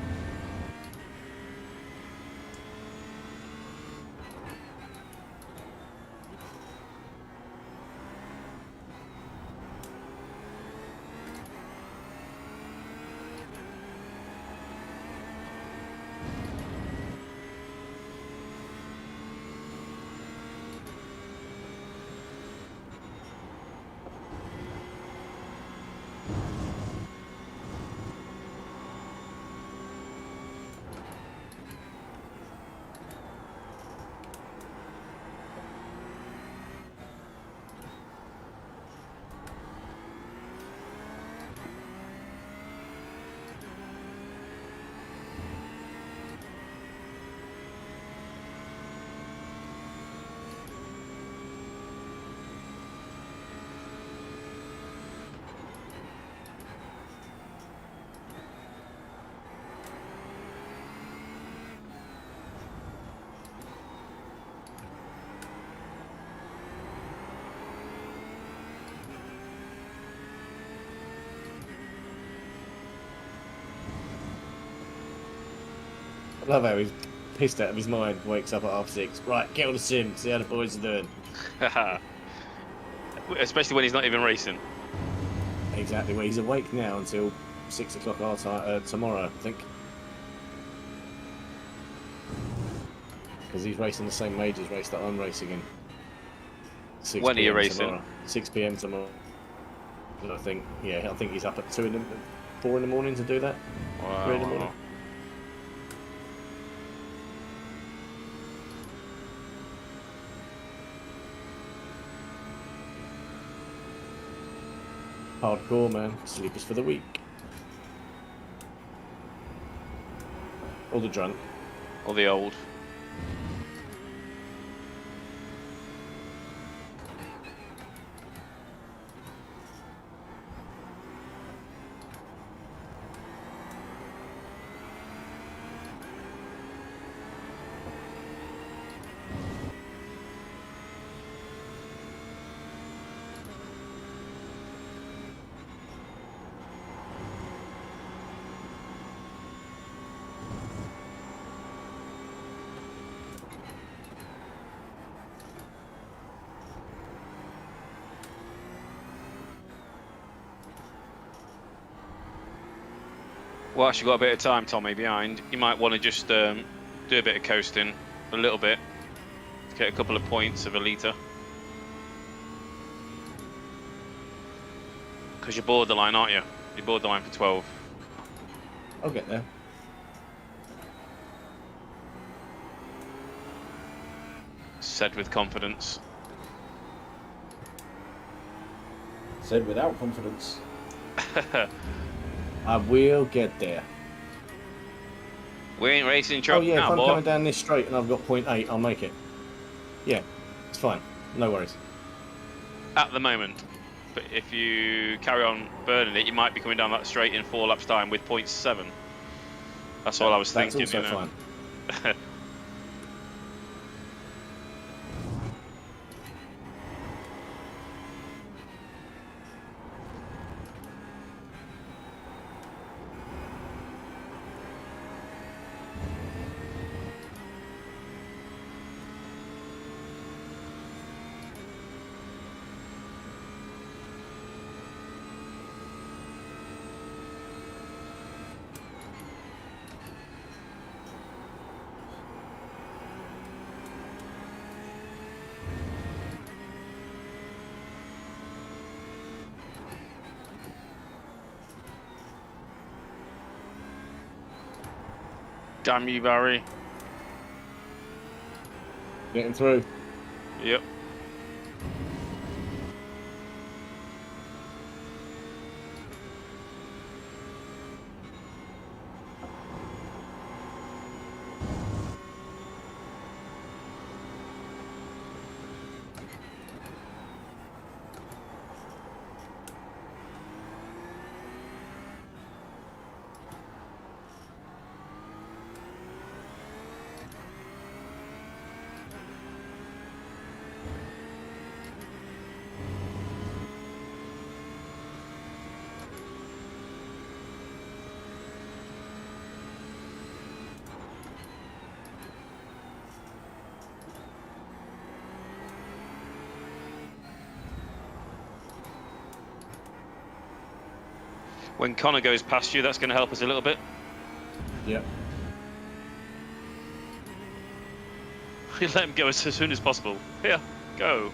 I love how he's pissed out of his mind, wakes up at 6:30. Right, get on the sim, see how the boys are doing. Especially when he's not even racing. Exactly, well, he's awake now until 6 o'clock our time, tomorrow, I think. Because he's racing the same majors race that I'm racing in. 6 When are you racing? Tomorrow. 6 p.m. tomorrow. And I think he's up at 4 in the morning to do that. Wow. 3 in the morning. Hardcore, man. Sleepers for the week. Or the drunk. Or the old. Whilst you've got a bit of time, Tommy, behind, you might want to just do a bit of coasting, a little bit, to get a couple of points of a litre. Because you're borderline, aren't you? You're borderline for 12. I'll get there. Said with confidence. Said without confidence. I will get there. We ain't racing truck now, if I'm boy. coming down this straight and I've got 0.8, I'll make it. Yeah, it's fine. No worries. At the moment. But if you carry on burning it, you might be coming down that straight in 4 laps time with 0.7. That's all I was thinking. That's also fine. Damn you, Barry. Getting through. Yep. When Connor goes past you, that's going to help us a little bit. Yep. You let him go as soon as possible. Here, go.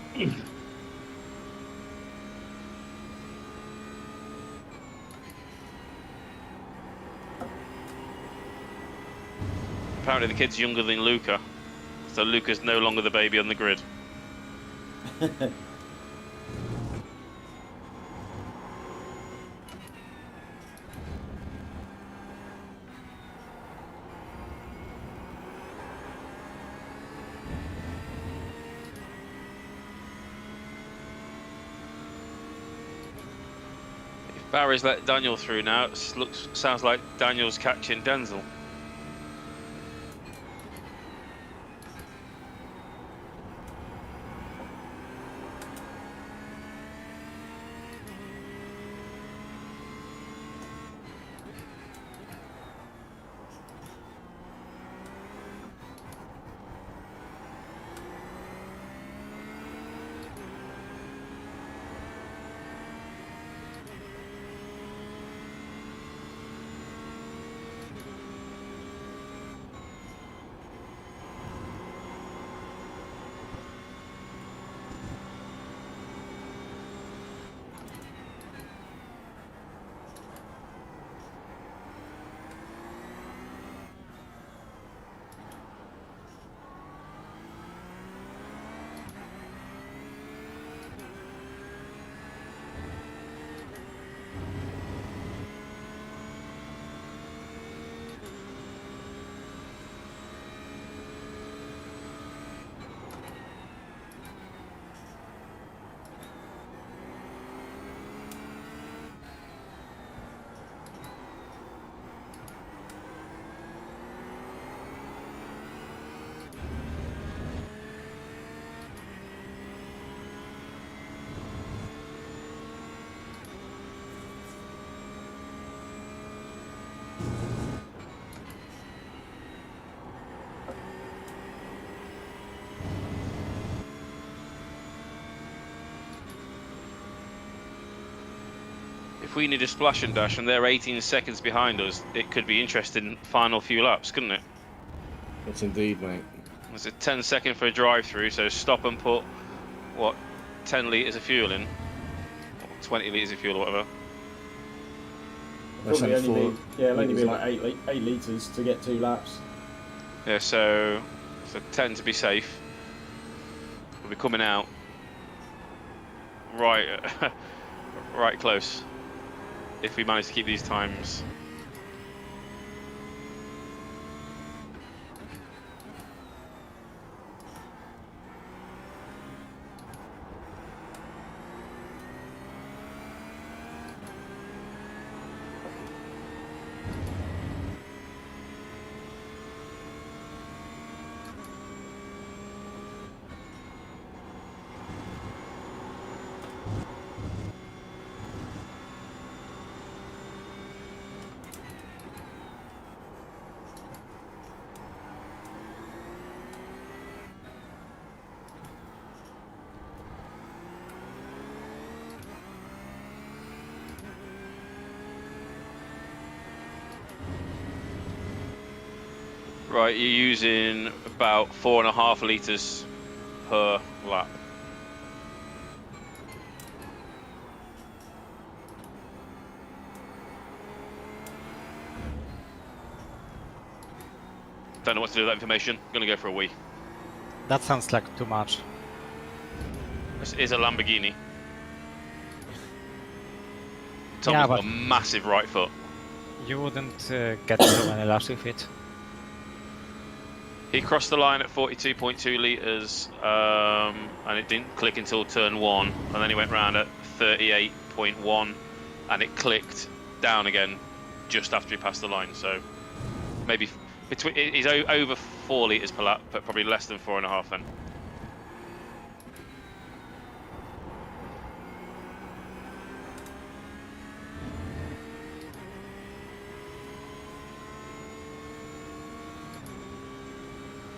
Apparently the kid's younger than Luca, so Luca's no longer the baby on the grid. Barry's let Daniel through now. It sounds like Daniel's catching Denzel. if we need a splash and dash and they're 18 seconds behind us, it could be interesting final few laps, couldn't it? It's indeed, mate. It's a 10-second for a drive-through, so stop and put, what, 10 litres of fuel in? Or 20 litres of fuel or whatever. Probably only need, it'll only be like 8 litres to get 2 laps. Yeah, so 10 to be safe. We'll be coming out right close if we manage to keep these times. Right, you're using about 4.5 litres per lap. Don't know what to do with that information. I'm gonna go for a wee. That sounds like too much. This is a Lamborghini. Tom's got a massive right foot. You wouldn't get so many laps with it. He crossed the line at 42.2 litres, and it didn't click until turn 1, and then he went round at 38.1, and it clicked down again just after he passed the line. So maybe he's over 4 litres per lap, but probably less than 4.5 then.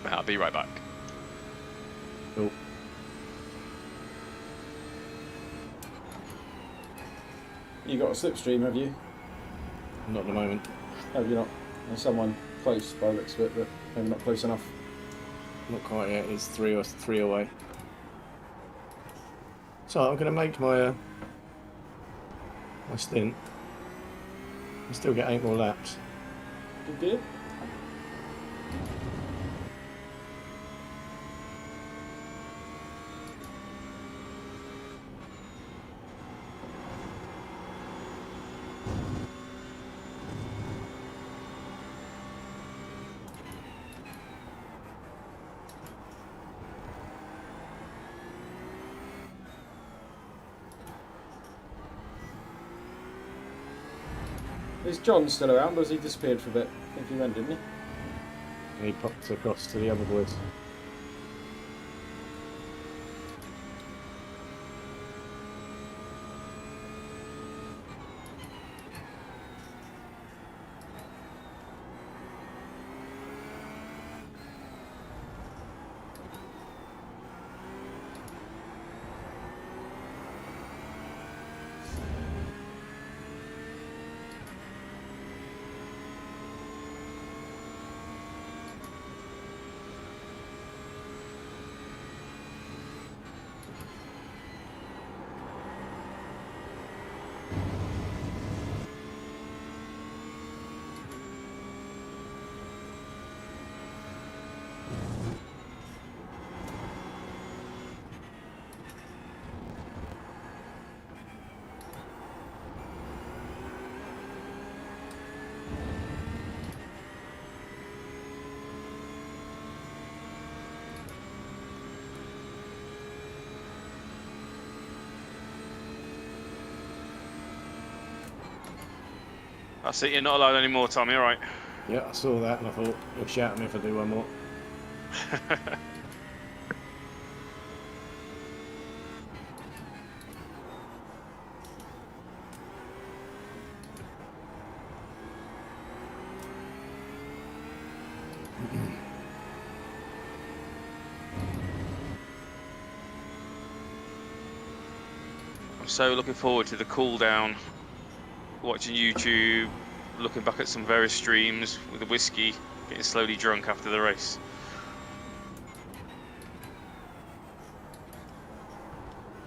I'll be right back. Cool. You got a slipstream, have you? Not at the moment. Have you not? There's someone close by the looks of it, but maybe not close enough. Not quite yet. It's three away. So I'm going to make my my stint. I still get 8 more laps. Good. Is John still around, or has he disappeared for a bit? I think he went, didn't he? And he popped across to the other boys. I see you're not allowed any more, Tommy, alright? Yeah, I saw that and I thought, he'll shout at me if I do one more. I'm so looking forward to the cool down watching YouTube, looking back at some various streams with a whiskey, getting slowly drunk after the race.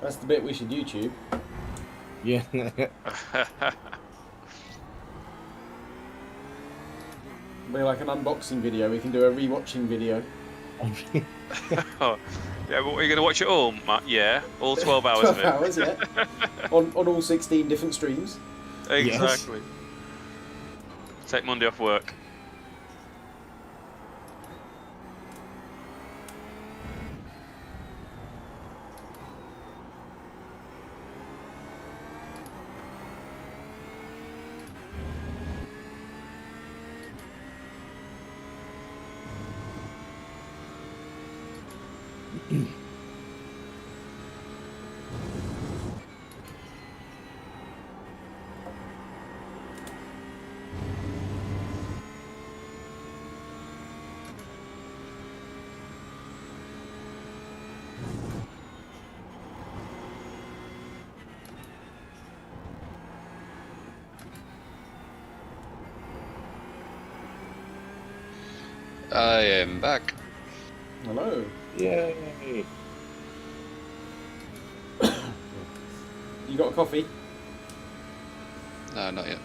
That's the bit we should YouTube. Yeah. Be like an unboxing video. We can do a rewatching video. Oh, yeah, but are you going to watch it all, Matt? Yeah, all 12 hours 12 of it. hours, yeah. on all 16 different streams. Exactly. Yes. Take Monday off work. I am back. Hello. Yay. You got a coffee? No, not yet.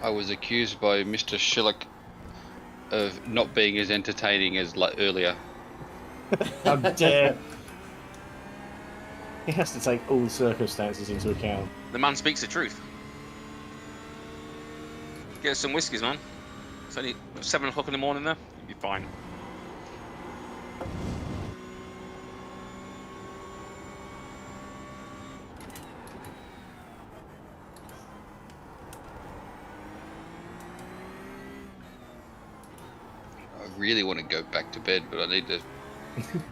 I was accused by Mr. Schillick of not being as entertaining as earlier. How dare! He has to take all circumstances into account. The man speaks the truth. Get some whiskies, man. It's only 7 o'clock in the morning there. You'll be fine. I really want to go back to bed, but I need to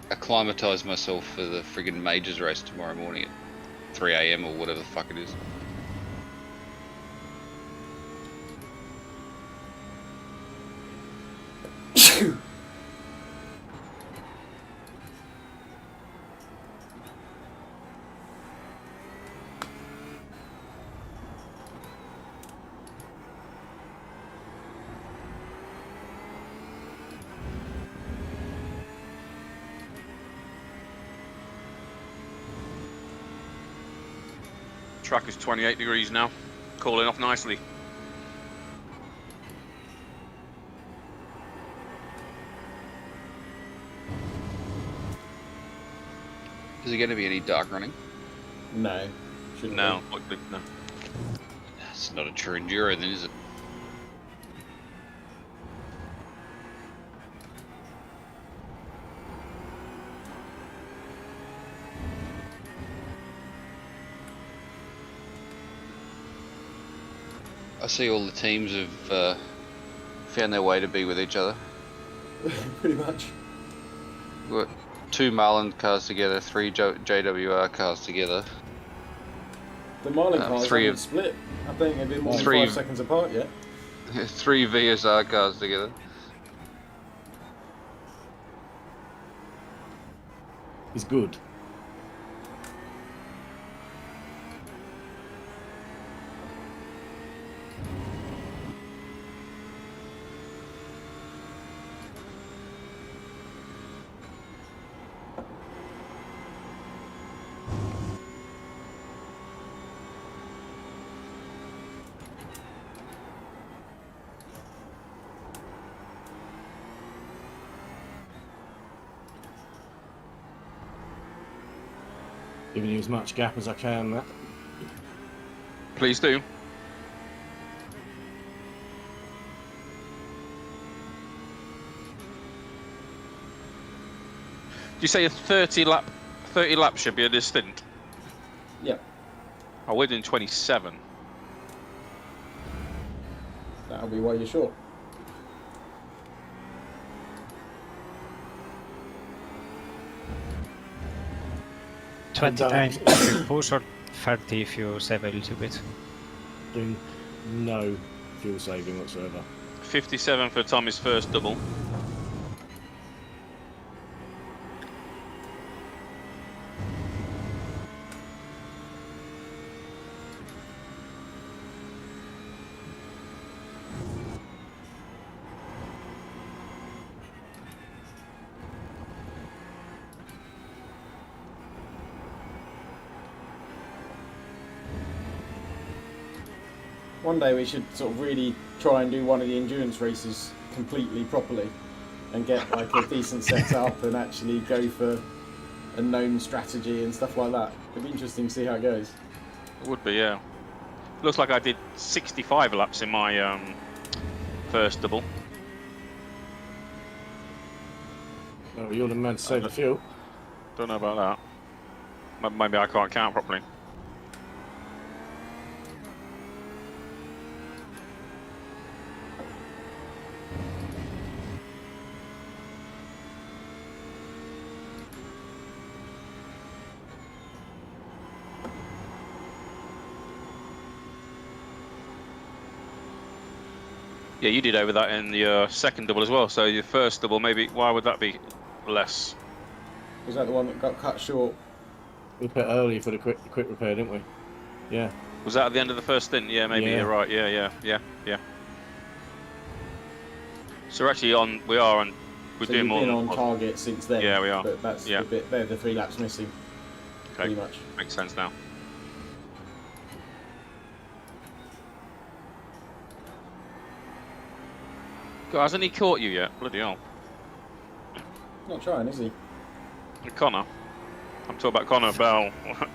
acclimatise myself for the friggin' Majors race tomorrow morning at 3 AM or whatever the fuck it is. Track is 28 degrees now, cooling off nicely. Is there going to be any dark running? No. Shouldn't no, be. No. That's not a true enduro then, is it? I see all the teams have found their way to be with each other. Pretty much. We've got 2 Marlin cars together, 3 JWR cars together. The Marlin cars 3 haven't split. I think they've been more than 3 5 seconds apart yet. 3 VSR cars together. It's good. Giving you as much gap as I can, Matt. Please do. Do you say a 30 lap should be a stint? Yeah. Oh, we're doing 27. That'll be why you're short. If you push, or 30 if you save a little bit. No. fuel saving whatsoever. 57 for Tommy's first double. One day we should sort of really try and do one of the endurance races completely properly and get like a decent setup and actually go for a known strategy and stuff like that. It'd be interesting to see how it goes. It would be, yeah. Looks like I did 65 laps in my first double. Oh, you're the man to save the fuel. Don't know about that. Maybe I can't count properly. Yeah, you did over that in your second double as well. So your first double, maybe, why would that be less? Was that the one that got cut short? We put early for the quick repair, didn't we? Yeah. Was that at the end of the first stint? Yeah, maybe you're right. Yeah. So we're actually on. We are on. We're so doing more. We've been on target since then. Yeah, we are. But that's the bit. They're the 3 laps missing. Okay. Pretty much. Makes sense now. God, hasn't he caught you yet? Bloody hell. Not trying, is he? Connor. I'm talking about Connor Bell,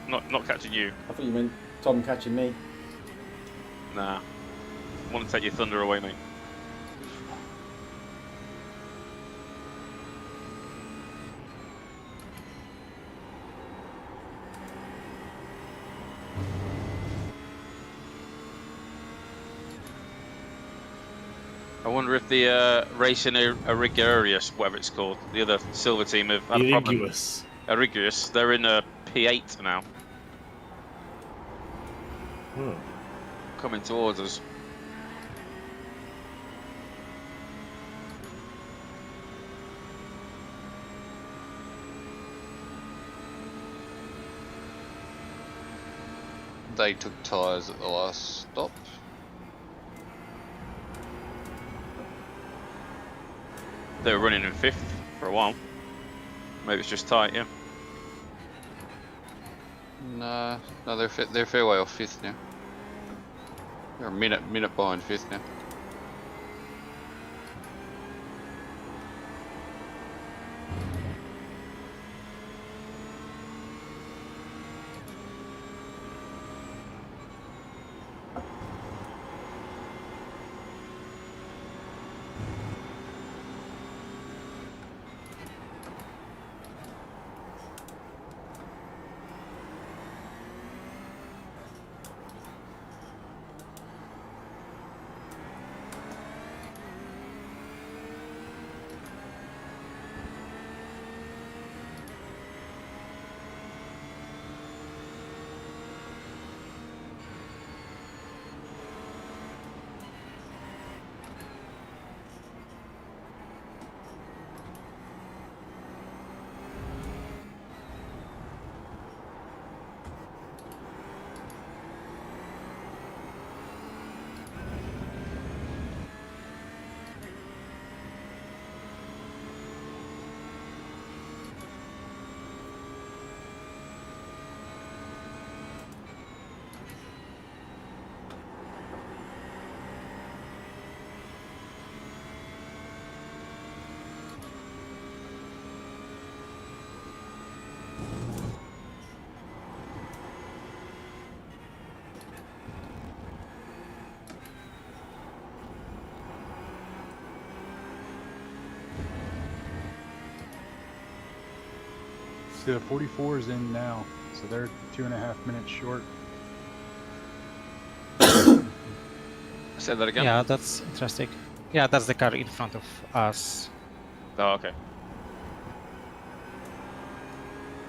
not catching you. I thought you meant Tom catching me. Nah. I want to take your thunder away, mate. I wonder if the Racing Arigurius, whatever it's called, the other silver team have had a problem. Arigurius. They're in a P8 now. Coming towards us. They took tyres at the last stop. They were running in 5th for a while. Maybe it's just tight, yeah. No, they're a fair way off 5th now. They're a minute behind 5th now. The 44 is in now, so they're 2.5 minutes short. Say that again? Yeah, that's interesting. Yeah, that's the car in front of us. Oh, okay.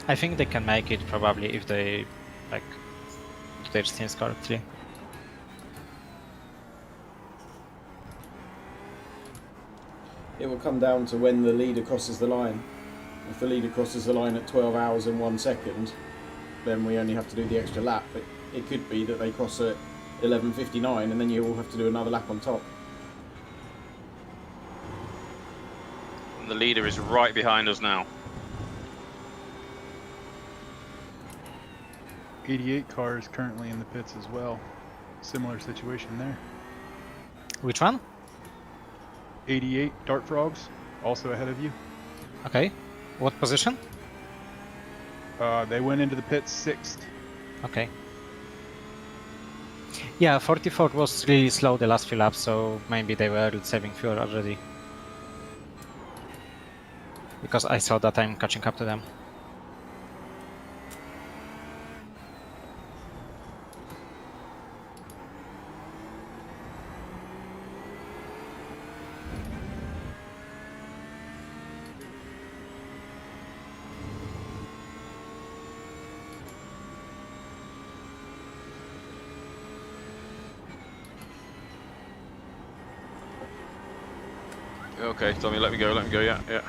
I think they can make it probably if they like do their things correctly. it will come down to when the leader crosses the line. If the leader crosses the line at 12 hours and 1 second, then we only have to do the extra lap. But it could be that they cross at 11:59 and then you all have to do another lap on top. And the leader is right behind us now. 88 car is currently in the pits as well. Similar situation there. Which one? 88 Dart Frogs, also ahead of you. Okay. What position? They went into the pits 6th. Okay. Yeah, 44 was really slow the last few laps, so maybe they were saving fuel already. Because I saw that I'm catching up to them. Okay, Tommy, let me go, yeah.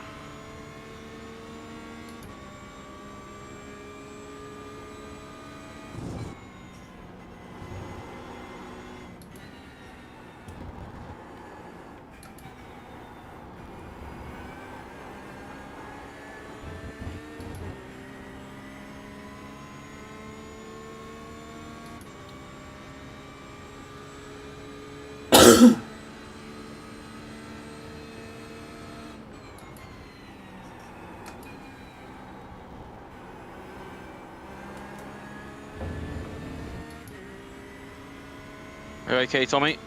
Okay, Tommy?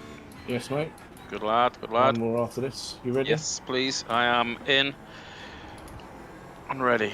Yes, mate. Good lad, good lad. One more after this. You ready? Yes, please. I am in. I'm ready.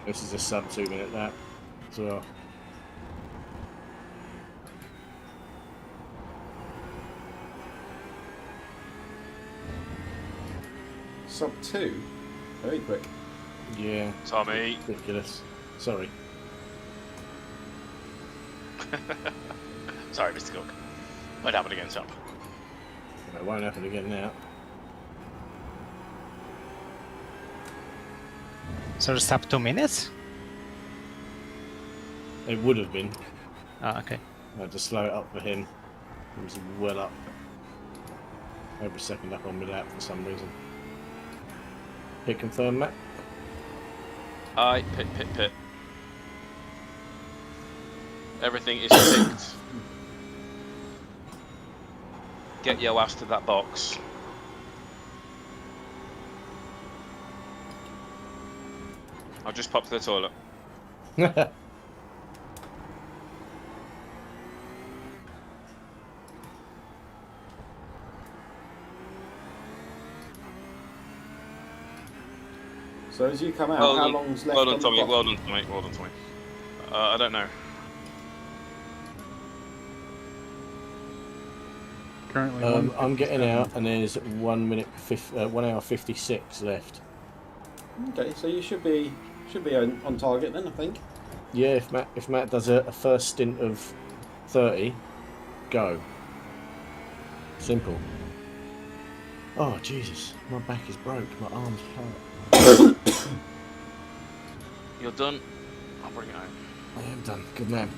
This is a sub 2 minute lap as well. Sub 2? Very quick. Yeah. Tommy. Ridiculous. Sorry. Sorry, Mr. Cook. Might happen again, Tom. It won't happen again now. So it's up 2 minutes? It would have been. Oh, okay. I had to slow it up for him. He was well up. Every second up on mid lap for some reason. Hit confirm, Matt? Aye, pit. Everything is ticked. Get your ass to that box. I'll just pop to the toilet. So as you come out, how long's left? Well done, Tommy. Well done, Tommy. I don't know. Currently, I'm getting out, and there's 1 hour 56 left. Okay, so you should be on target then, I think. Yeah, if Matt does a first stint of 30, go. Simple. Oh, Jesus. My back is broke. My arm's hurt. You're done. I'll bring it home. I am done. Good man.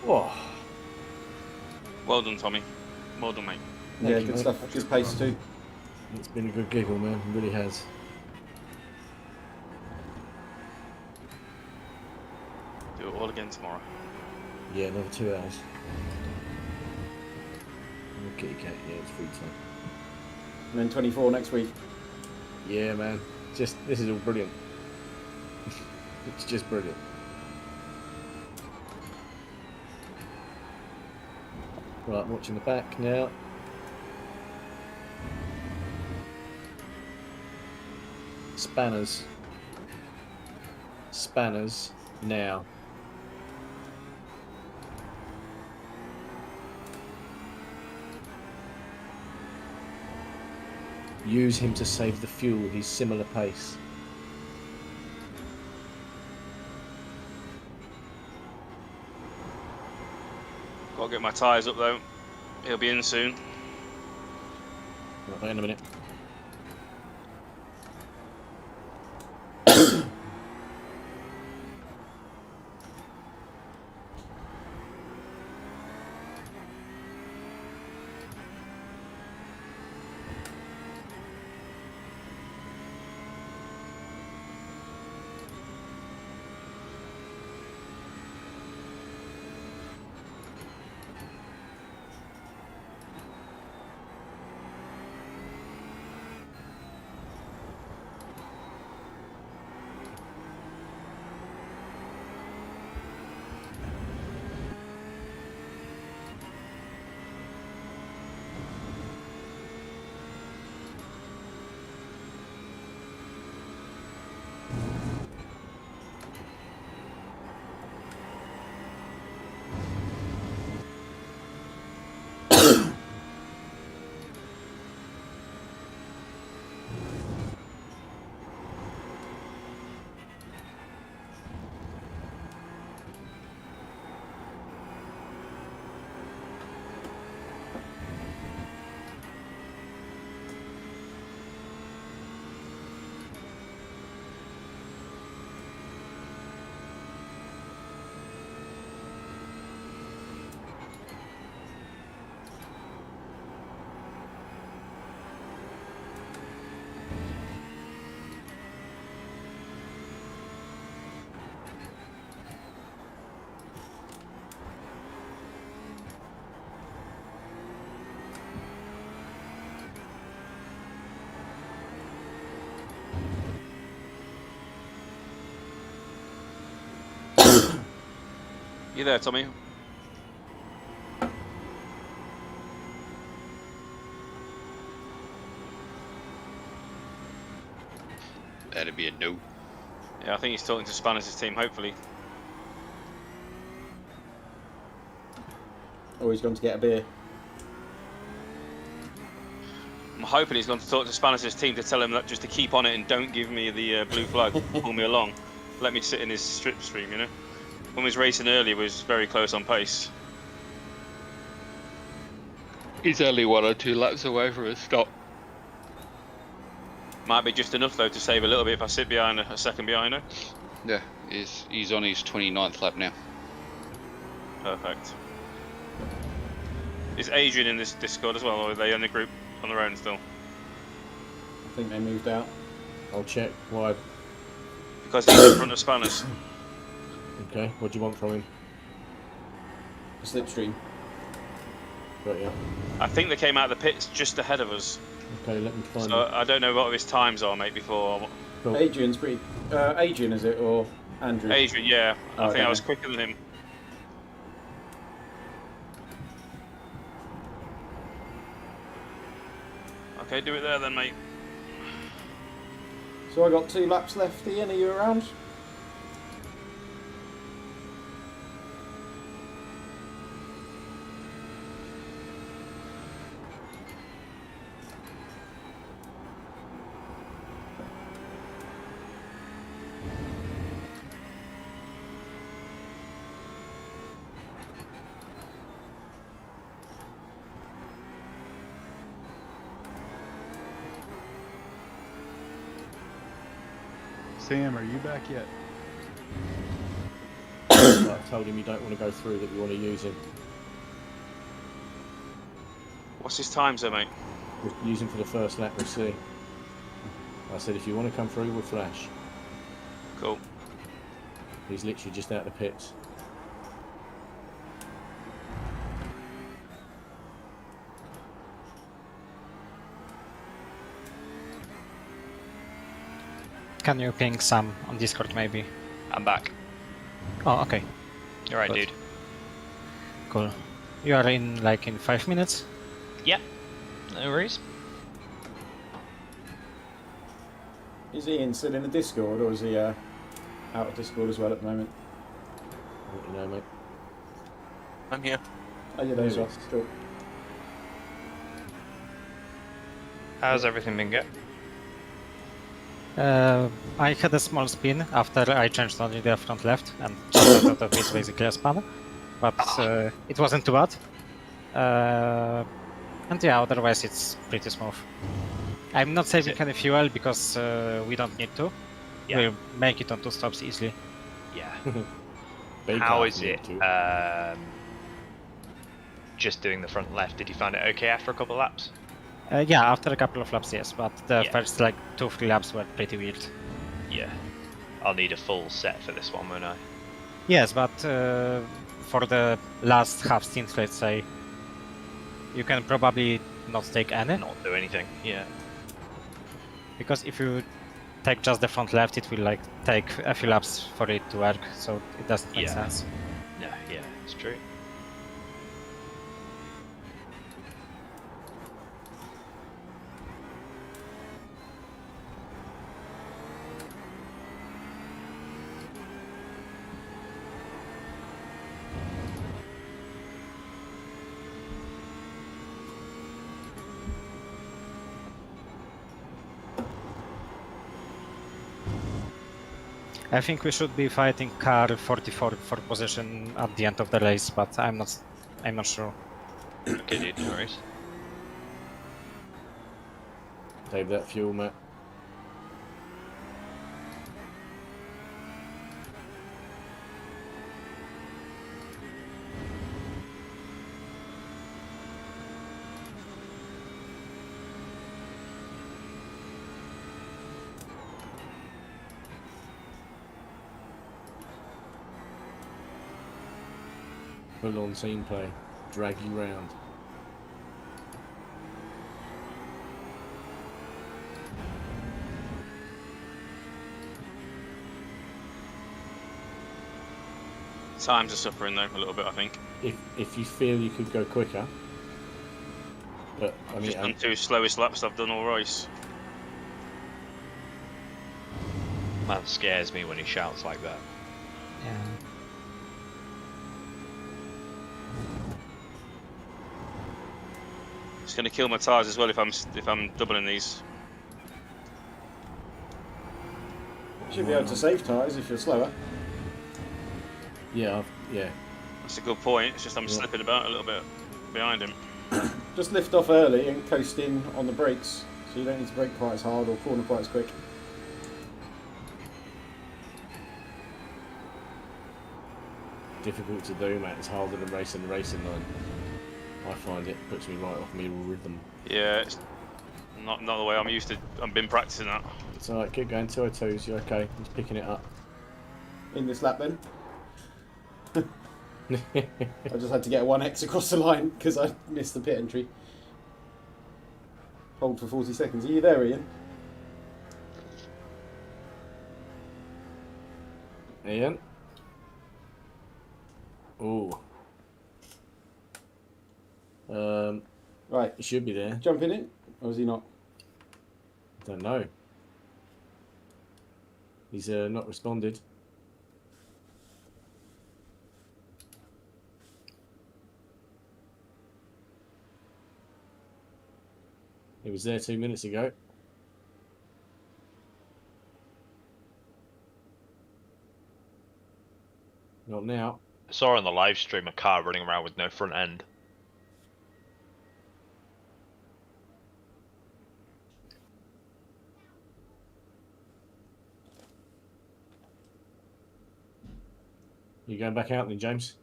Whoa. Well done, Tommy. Well done, mate. Yeah, good stuff. Good pace too. It's been a good giggle, man. It really has. Do it all again tomorrow. Yeah, another 2 hours. Kitty cat, yeah, it's free time. And then 24 next week. Yeah, man. This is all brilliant. It's just brilliant. Right, I'm watching the back now. Spanners. Spanners now. Use him to save the fuel. He's similar pace. Got to get my tyres up though. He'll be in soon. Right, in a minute. You there, Tommy? That'd be a no. Yeah, I think he's talking to Spanners' team, hopefully. Oh, he's gone to get a beer. I'm hoping he's gone to talk to Spanners' team to tell him that just to keep on it and don't give me the blue flag, pull me along. Let me sit in his strip stream, you know? When he was racing earlier, he was very close on pace. He's only 1 or 2 laps away from a stop. Might be just enough though to save a little bit if I sit behind a second behind her. Yeah, he's on his 29th lap now. Perfect. Is Adrian in this Discord as well, or are they in the group on their own still? I think they moved out. I'll check. Why? Because he's in front of Spanners. Okay, what do you want from him? A slipstream. Got you. I think they came out of the pits just ahead of us. Okay, let me find So I don't know what his times are, mate, before. Cool. Adrian's pretty... Adrian, is it, or Andrew? Adrian, yeah. I think okay. I was quicker than him. Okay, do it there then, mate. So I got 2 laps left. Ian, are you around? Sam, are you back yet? I've told him you don't want to go through, that you want to use him. What's his time, sir, mate? Just use him for the first lap, we'll see. I said if you want to come through, we'll flash. Cool. He's literally just out of the pits. Can you ping Sam on Discord maybe? I'm back. Oh, okay. You're right, Good. dude. Cool. You are in like in 5 minutes? Yeah. No worries. Is Ian still in the Discord, or is he out of Discord as well at the moment? I'll let you know, mate. I'm here. Oh, yeah, there's us. Cool. How's everything been going? I had a small spin after I changed only the front left and just out of it basically a span, but it wasn't too bad. And yeah, otherwise it's pretty smooth. I'm not saving any fuel because we don't need to. Yeah. We'll make it on 2 stops easily. Yeah. They How can't is need it? to. Just doing the front left. Did you find it okay after a couple of laps? Yeah, after a couple of laps, yes, but the first like 2-3 laps were pretty weird. Yeah. I'll need a full set for this one, won't I? Yes, but for the last half stint, let's say, you can probably not take any. Not do anything, yeah. Because if you take just the front left, it will like take a few laps for it to work, so it doesn't make sense. Yeah, yeah, it's true. I think we should be fighting car 44 for position at the end of the race, but I'm not sure. Okay, dude, no worries. Save that fuel, Matt. Full on scene play. Drag you round. Times are suffering though a little bit, I think. If you feel you could go quicker, but I mean, Just done 2 slowest laps I've done all race. Man scares me when he shouts like that. Yeah. It's going to kill my tyres as well if I'm doubling these. Should be able to save tyres if you're slower. Yeah, yeah. That's a good point. It's just I'm slipping about a little bit behind him. Just lift off early and coast in on the brakes, so you don't need to brake quite as hard or corner quite as quick. Difficult to do, mate. It's harder than racing the racing line. I find it puts me right off my rhythm. Yeah, it's not the way I'm used to. I've been practicing that. It's alright, keep going. 202s, you're okay. He's picking it up. In this lap then. I just had to get a 1x across the line because I missed the pit entry. Hold for 40 seconds. Are you there, Ian? Ian? Ooh. Right. He should be there. Jump in it? Or is he not? Don't know. He's not responded. He was there 2 minutes ago. Not now. I saw on the live stream a car running around with no front end. You going back out then, James?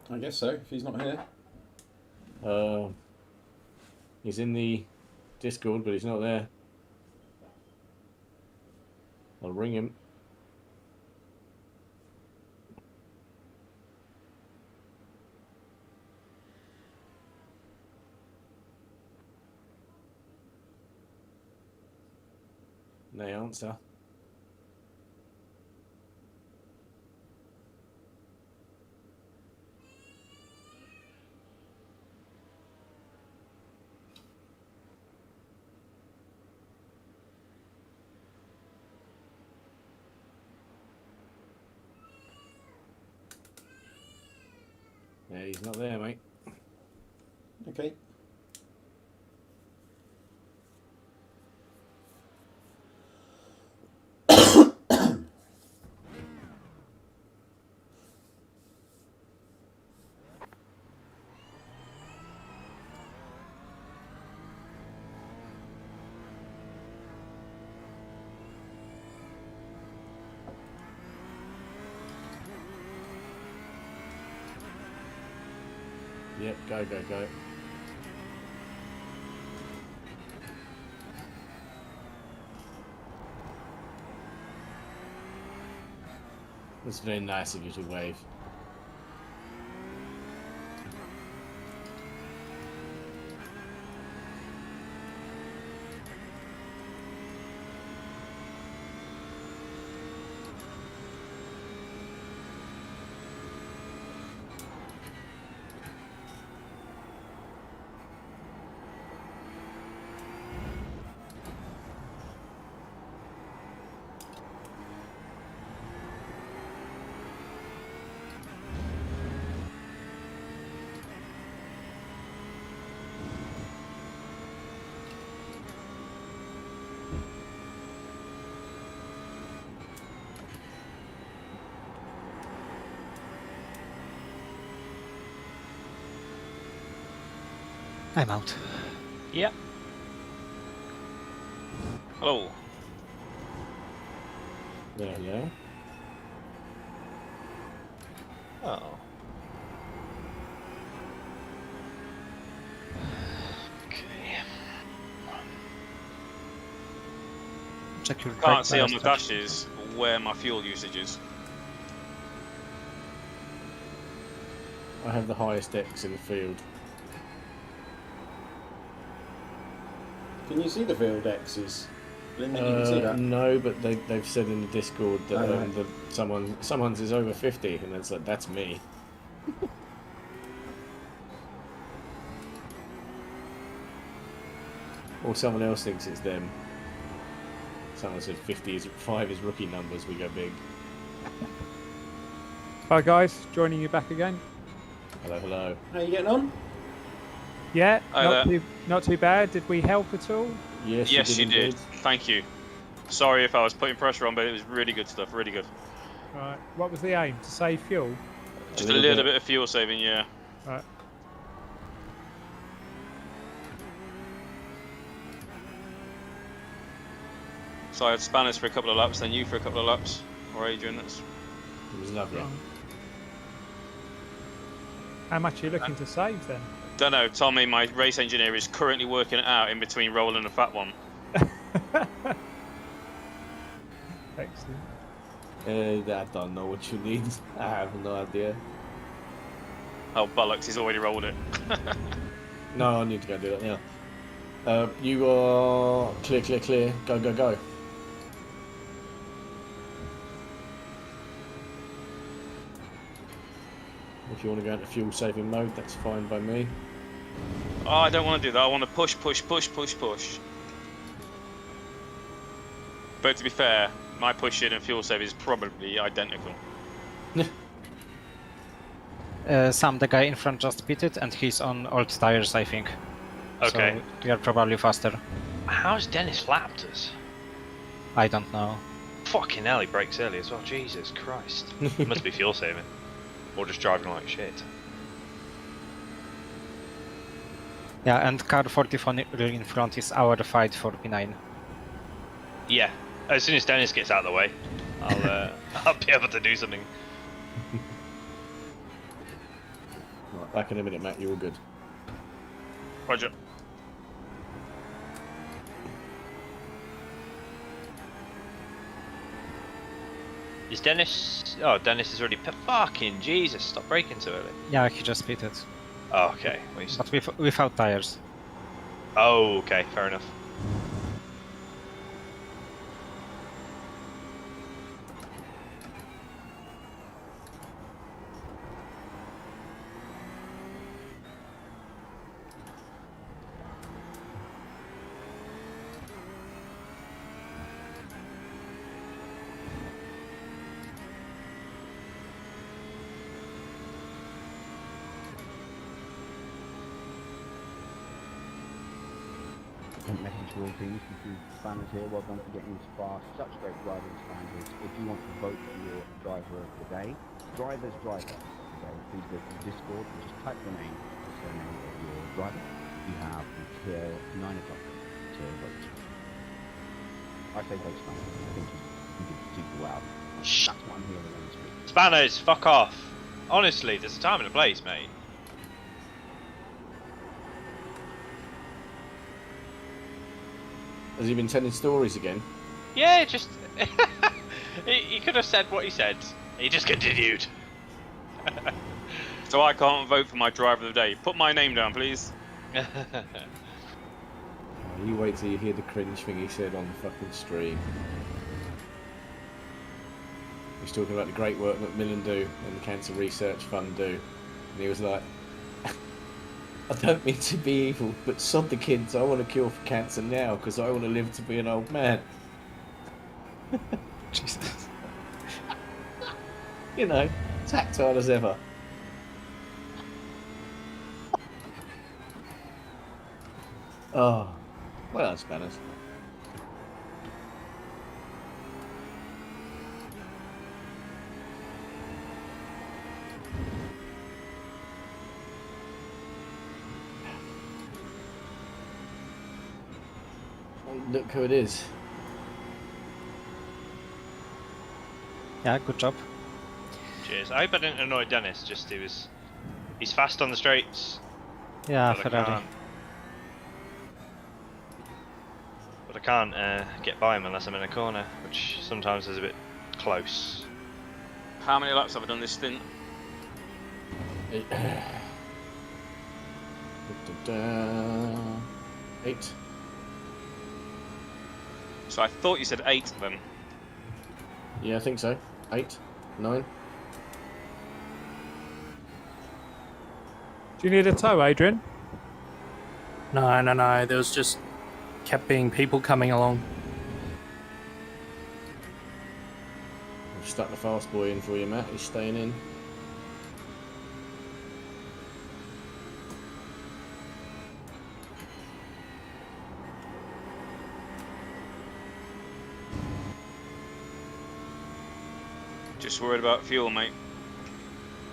I guess so, if he's not here. He's in the Discord, but he's not there. I'll ring him. No answer. Yeah, he's not there, mate. Okay. Yep, go, go, go. That's very nice of you to wave. I'm out. Yep. Hello. There you go. Oh. Okay. Check your Can't see on the dashes where my fuel usage is. I have the highest X in the field. Can you see the field X's? Didn't think you can see that. No, but they've said in the Discord that someone's is over 50, and it's like, that's me. Or someone else thinks it's them. Someone said 5 is rookie numbers, we go big. Hi guys, joining you back again. Hello, hello. How are you getting on? Yeah, not too bad. Did we help at all? Yes, you did. Thank you. Sorry if I was putting pressure on, but it was really good stuff, really good. Right. What was the aim? To save fuel? Just a little bit of fuel saving, yeah. Right. So I had Spanners for a couple of laps, then you for a couple of laps. Or Adrian, It was lovely. How much are you looking to save then? Don't know, Tommy, my race engineer, is currently working it out in between Roland and Fat One. Excellent. I don't know what you need. I have no idea. Oh, bollocks, he's already rolled it. No, I need to go do that now. You are clear, clear, clear. Go, go, go. If you want to go into fuel saving mode, that's fine by me. Oh, I don't want to do that. I want to push, push, push, push, push. But to be fair, my push in and fuel save is probably identical. Sam, the guy in front just pitted, and he's on old tires, I think. Okay. So you're probably faster. How's Dennis lapped us? I don't know. Fucking hell, he brakes early as well. Jesus Christ. Must be fuel saving. Or just driving like shit. Yeah, and car 44 in front is our fight for P9. Yeah. As soon as Dennis gets out of the way, I'll be able to do something. Right, back in a minute, Matt. You're all good. Roger. Is Dennis? Oh, Dennis is already. Fucking Jesus! Stop braking so early. Yeah, he just pitted. Oh, okay. But without tires. Oh, okay. Fair enough. Message to all teams, this is Spanners here, well done for getting into Spa, such great driving standards. If you want to vote for your driver of the day, driver's driver today, please go to Discord and just type your name, the surname of your driver. You have until 9 o'clock to vote. I say vote Spanners, I think he did super well. That's what I'm hearing on this week. Spanners, fuck off. Honestly, there's a time and a place, mate. Has he been telling stories again? Yeah, just he could have said what he said. He just continued. So I can't vote for my driver of the day. Put my name down, please. You wait till you hear the cringe thing he said on the fucking stream. He's talking about the great work Macmillan do and the Cancer Research Fund do, and he was like, I don't mean to be evil, but sod the kids, I want a cure for cancer now, because I want to live to be an old man. Jesus. You know, tactile as ever. Oh, well done, Spanners. Look who it is. Yeah, good job. Cheers. I hope I didn't annoy Dennis. Just he's fast on the straights. Yeah, but Ferrari. I can't get by him unless I'm in a corner, which sometimes is a bit close. How many laps have I done this stint? 8. So I thought you said 8 then. Yeah, I think so. 8, 9. Do you need a tow, Adrian? No. There was just kept being people coming along. I've stuck the fast boy in for you, Matt. He's staying in. Just worried about fuel, mate.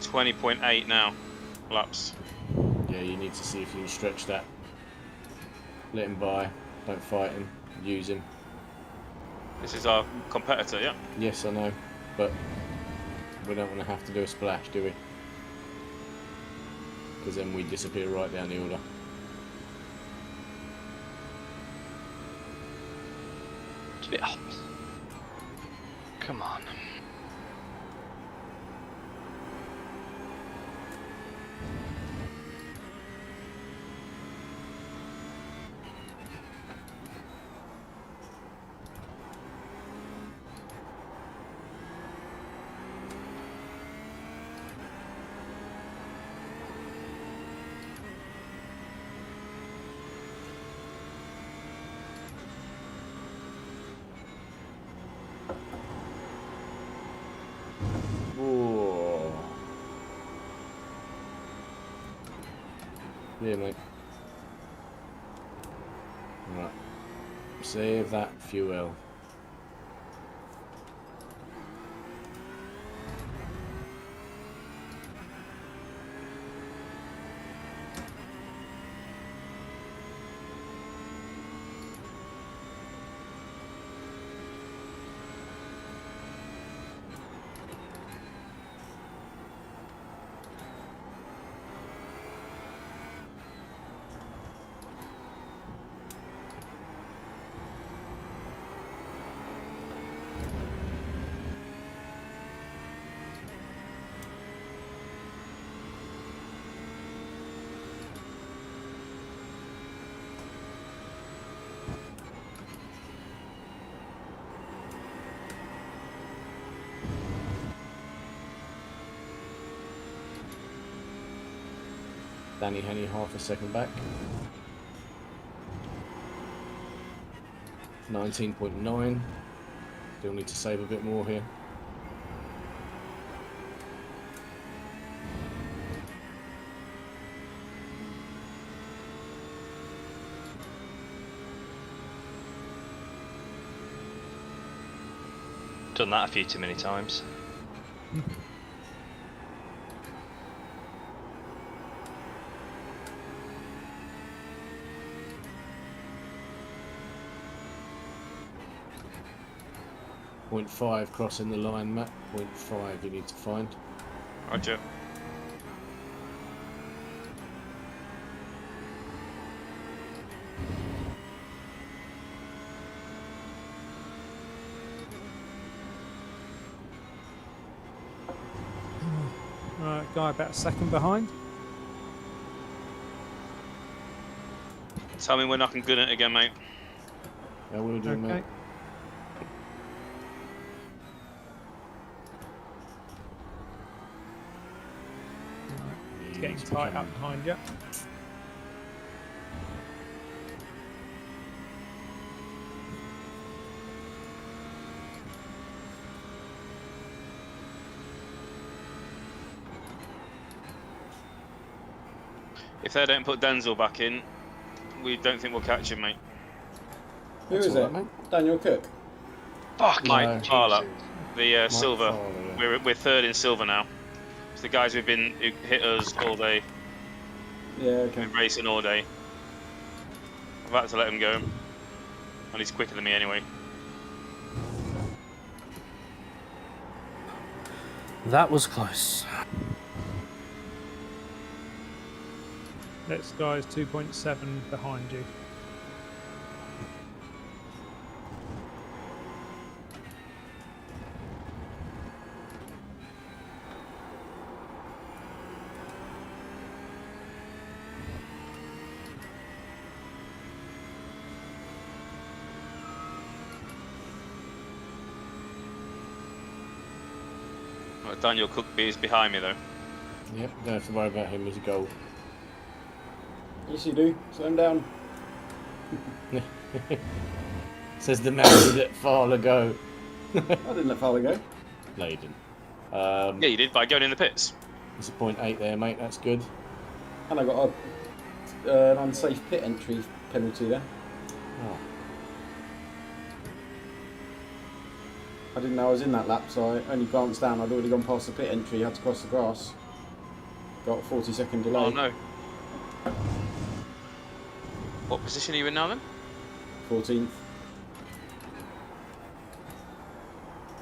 20.8 now. Laps. Yeah, you need to see if you can stretch that. Let him by. Don't fight him. Use him. This is our competitor, yeah? Yes, I know. But we don't want to have to do a splash, do we? Because then we disappear right down the order. It's a bit hot. Come on. Yeah, mate. Right. Save that fuel. Danny Henny half a second back. 19.9. Still need to save a bit more here. Done that a few too many times. .5 crossing the line, Matt. 0.5 you need to find. Roger. Right, guy about a second behind. Tell me when I can gun it again, mate. Yeah, we'll do, mate. It's getting tight up behind you. If they don't put Denzel back in, we don't think we'll catch him, mate. Who is it? Daniel Cook? Fuck, No, Mike Farler. The Mike silver. Farler, yeah. We're third in silver now. It's the guys who hit us all day. Yeah, okay. Been racing all day. I've had to let him go. And he's quicker than me anyway. That was close. Next guy is 2.7 behind you. Right, Daniel Cook is behind me though. Yep, don't have to worry about him as a goal. Yes, you do. Slow him down. Says the man who let Farler go. I didn't let Farler go. No, you didn't. Yeah, you did by going in the pits. It's a 0.8 there, mate. That's good. And I got an unsafe pit entry penalty there. Oh. I didn't know I was in that lap, so I only glanced down. I'd already gone past the pit entry, had to cross the grass. Got a 40-second delay. Oh no. What position are you in now then? 14th.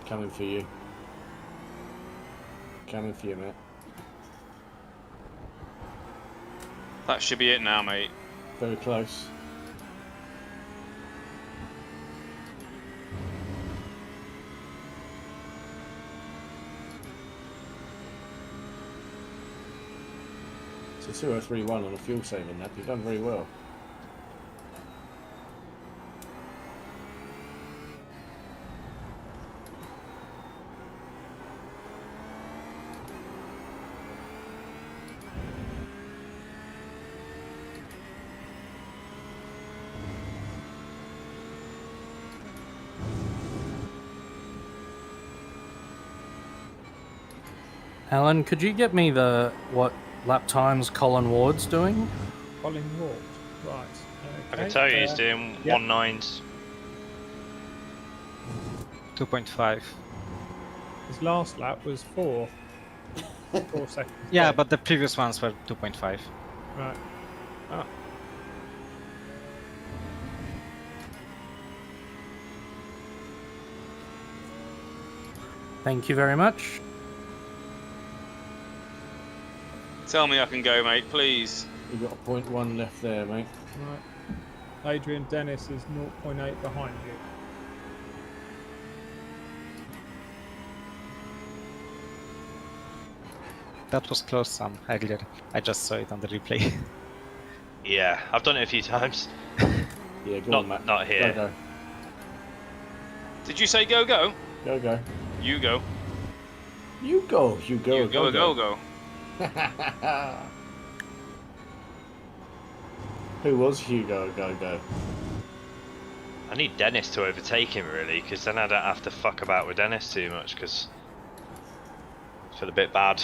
Coming for you. Coming for you, mate. That should be it now, mate. Very close. It's a 2031 on a fuel saving lap. You've done very well. Alan, could you get me what lap times Colin Ward's doing? Colin Ward, right. I can tell you he's doing 1.9s. 2.5. His last lap was 4 seconds. Yeah, but the previous ones were 2.5. Right. Ah. Thank you very much. Tell me I can go, mate, please. You've got a 0.1 left there, mate. Right. Adrian Dennis is 0.8 behind you. That was close, Sam, earlier. I just saw it on the replay. Yeah, I've done it a few times. Yeah, go on, Matt. Not here. Go. Did you say go, go? Go, go. You go. You go. You go. You go, go, go. Who was Hugo Go? I need Dennis to overtake him, really, because then I don't have to fuck about with Dennis too much, because I feel a bit bad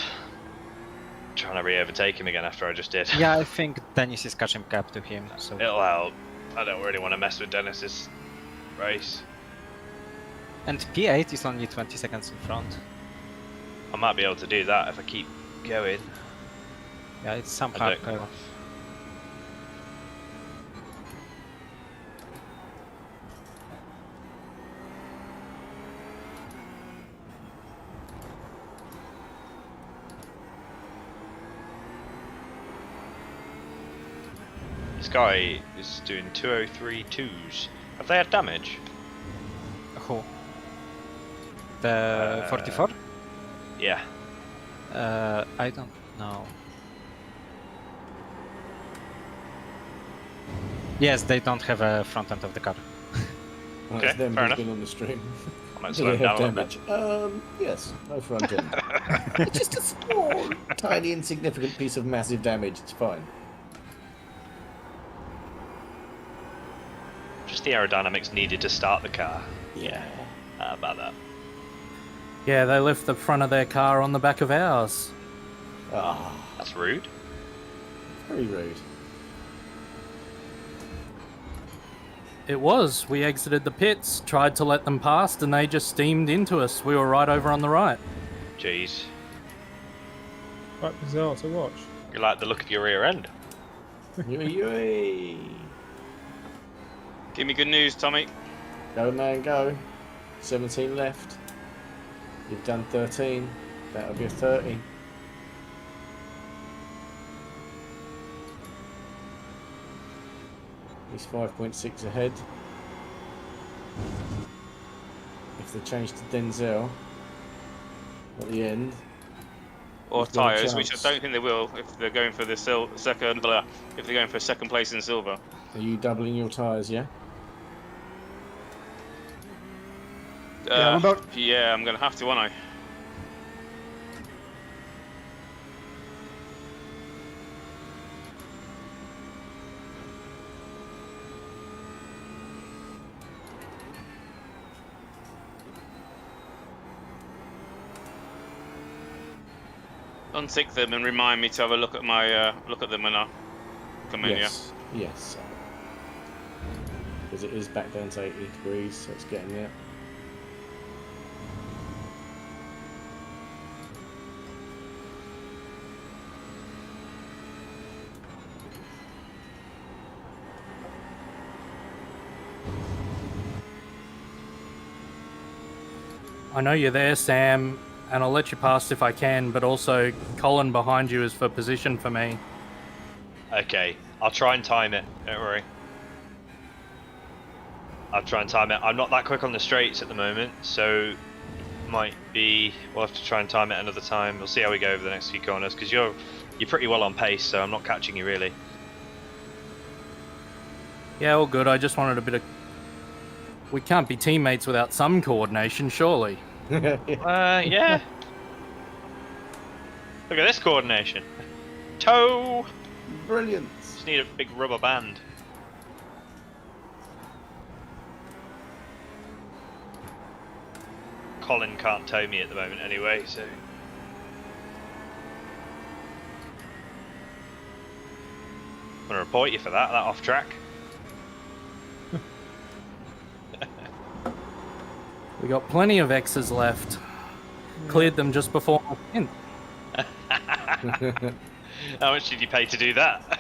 trying to re-overtake him again after I just did. Yeah, I think Dennis is catching up to him, so... It'll help. I don't really want to mess with Dennis's race. And P8 is only 20 seconds in front. I might be able to do that if I keep going. Yeah, it's some hard curve. This guy is doing 203.2s. Have they had damage? Who? The 44? Yeah. I don't know. Yes, they don't have a front end of the car. Okay, them fair who's enough. been on the stream. I might Do slow they him have down a bit. damage? Yes, no front end. It's just a small, tiny, insignificant piece of massive damage. It's fine. Just the aerodynamics needed to start the car. Yeah. How about that? Yeah, they left the front of their car on the back of ours. Ah, that's rude. Very rude. It was. We exited the pits, tried to let them past, and they just steamed into us. We were right over on the right. Jeez. Quite bizarre to watch. You like the look of your rear end. Give me good news, Tommy. Go, man, go. 17 left. You've done 13. That'll be a 30. He's 5.6 ahead. If they change to Denzel at the end, or tyres, which I don't think they will if they're going for the second. If they're going for second place in silver. Are you doubling your tyres? Yeah. Yeah, I'm gonna have to, won't I? Untick them and remind me to have a look at my look at them when I come in. Yes. Yes. Because it is back down to 80 degrees, so it's getting there. I know you're there, Sam, and I'll let you pass if I can, but also Colin behind you is for position for me. Okay, I'll try and time it, don't worry. I'll try and time it. I'm not that quick on the straights at the moment, so we'll have to try and time it another time. We'll see how we go over the next few corners, because you're pretty well on pace, so I'm not catching you really. Yeah, all good. I just wanted a bit of... We can't be teammates without some coordination, surely. Yeah. Look at this coordination. Toe! Brilliant. Just need a big rubber band. Colin can't tow me at the moment anyway, so... I'm gonna report you for that off track. We got plenty of X's left. Cleared them just before my stint. How much did you pay to do that?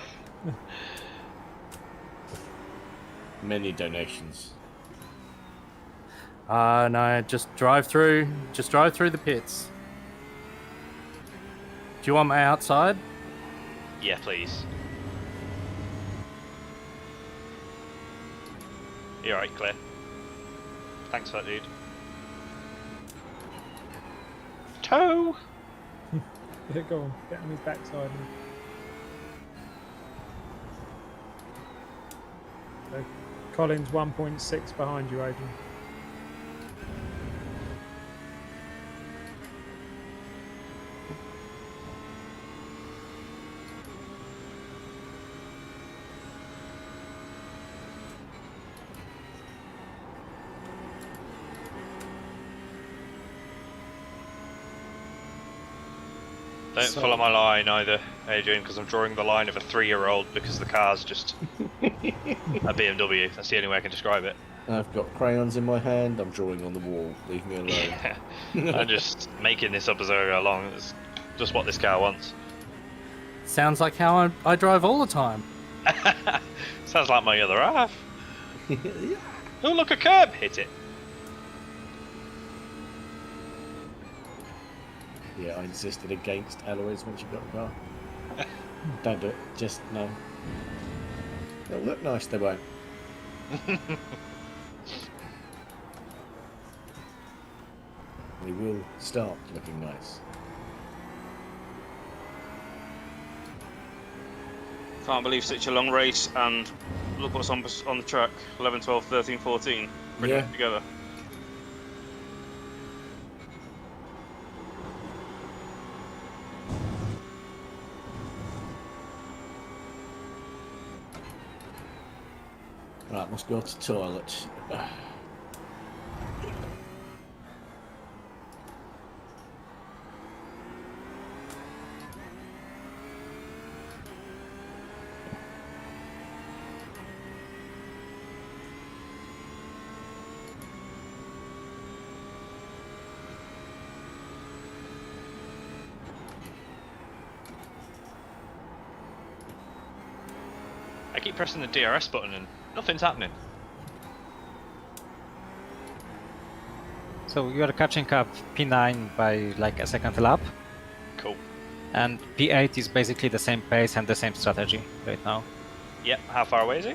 Many donations. No, just drive through. Just drive through the pits. Do you want my outside? Yeah, please. You alright, Claire? Thanks for that, dude. Toe! Yeah, go on, get on his backside. So, Colin's 1.6 behind you, Adrian. Don't follow my line either, Adrian, because I'm drawing the line of a 3-year-old because the car's just a BMW. That's the only way I can describe it. I've got crayons in my hand. I'm drawing on the wall. Leave me alone. Yeah. I'm just making this up as I go along. It's just what this car wants. Sounds like how I drive all the time. Sounds like my other half. Oh, look, a curb! Hit it. Yeah, I insisted against alloys when she got a car. Don't do it. Just no. They'll look nice, they won't. They will start looking nice. Can't believe such a long race, and look what's on the track. 11, 12, 13, 14. Pretty much together. Right, must go to the toilet. I keep pressing the DRS button and nothing's happening. So you are catching up P9 by like a second lap. Cool. And P8 is basically the same pace and the same strategy right now. Yep. How far away is he?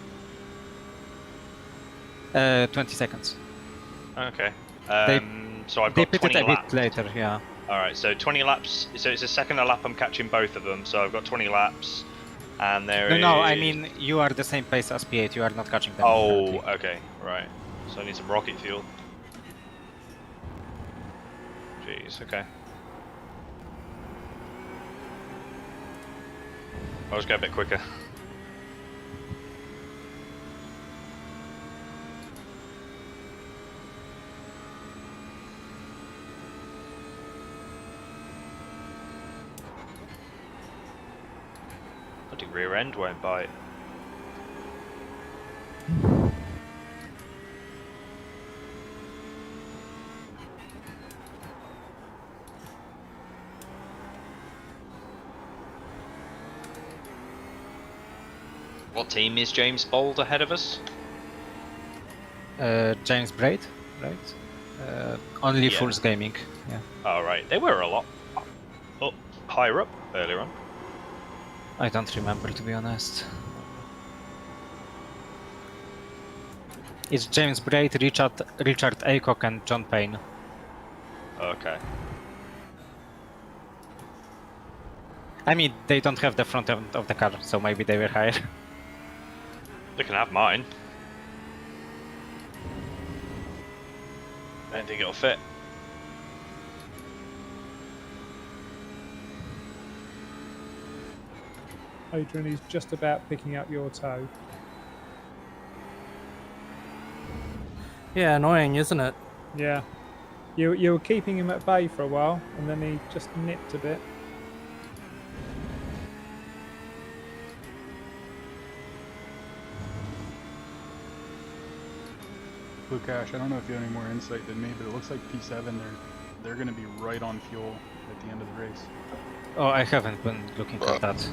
20 seconds. Okay. So I've they got put 20 it a laps. bit later, yeah. Alright, so 20 laps. So it's a second a lap I'm catching both of them. So I've got 20 laps. And there No, I mean, you are the same pace as P8, you are not catching them. Oh, currently. okay, right. So I need some rocket fuel. Jeez, okay. I'll just go a bit quicker. Bloody rear end won't bite. What team is James Bold ahead of us? James Braid, right? Only Fools Gaming, yeah. Oh, right. They were a lot higher up earlier on. I don't remember, to be honest. It's James Braid, Richard Aycock, and John Payne. Okay. I mean, they don't have the front end of the car, so maybe they were higher. They can have mine. I don't think it'll fit. Adrian is just about picking up your toe. Yeah, annoying, isn't it? Yeah. You were keeping him at bay for a while, and then he just nipped a bit. Lukash, I don't know if you have any more insight than me, but it looks like P7, they're going to be right on fuel at the end of the race. Oh, I haven't been looking at that.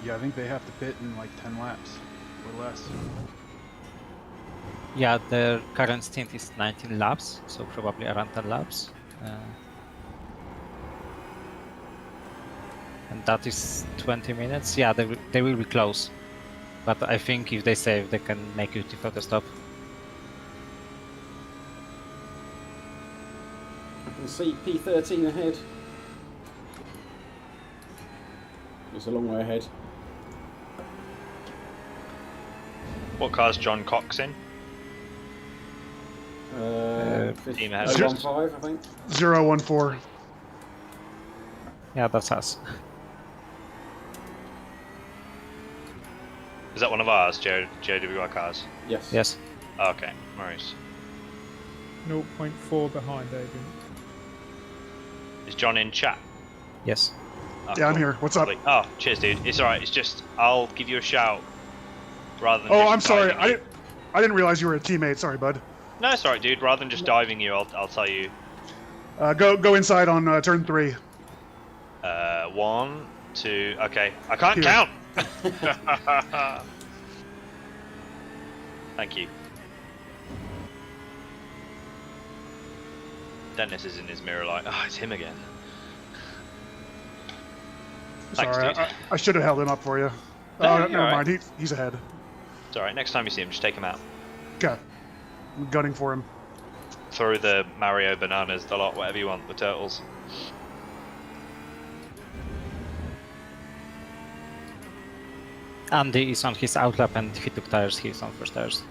Yeah, I think they have to pit in like 10 laps or less. Yeah, the current stint is 19 laps, so probably around 10 laps. And that is 20 minutes. Yeah, they will be close. But I think if they save, they can make it before the stop. You can see P13 ahead. It's a long way ahead. What car's John Cox in? 15, 015, I think. 014. Yeah, that's us. Is that one of ours, JWI cars? Yes. Yes. Okay, nice. 0.4 behind Adrian. Is John in chat? Yes. Oh, yeah, I'm here. What's up? Oh, cheers, dude. It's alright. It's just I'll give you a shout rather than. Oh, just I'm sorry. diving I didn't realize you were a teammate. Sorry, bud. No, it's alright, dude. Rather than just diving you, I'll tell you. Go inside on turn 3. 1, 2. Okay, I can't Here. count. Thank you. Dennis is in his mirror like, oh, it's him again. Thanks, Sorry, dude. I should have held him up for you. No, Never you're mind. He's ahead. It's alright. Next time you see him, just take him out. Okay. I'm gunning for him. Throw the Mario bananas, the lot, whatever you want, the turtles. Andy is on his outlap and he took tires, he's on first tires.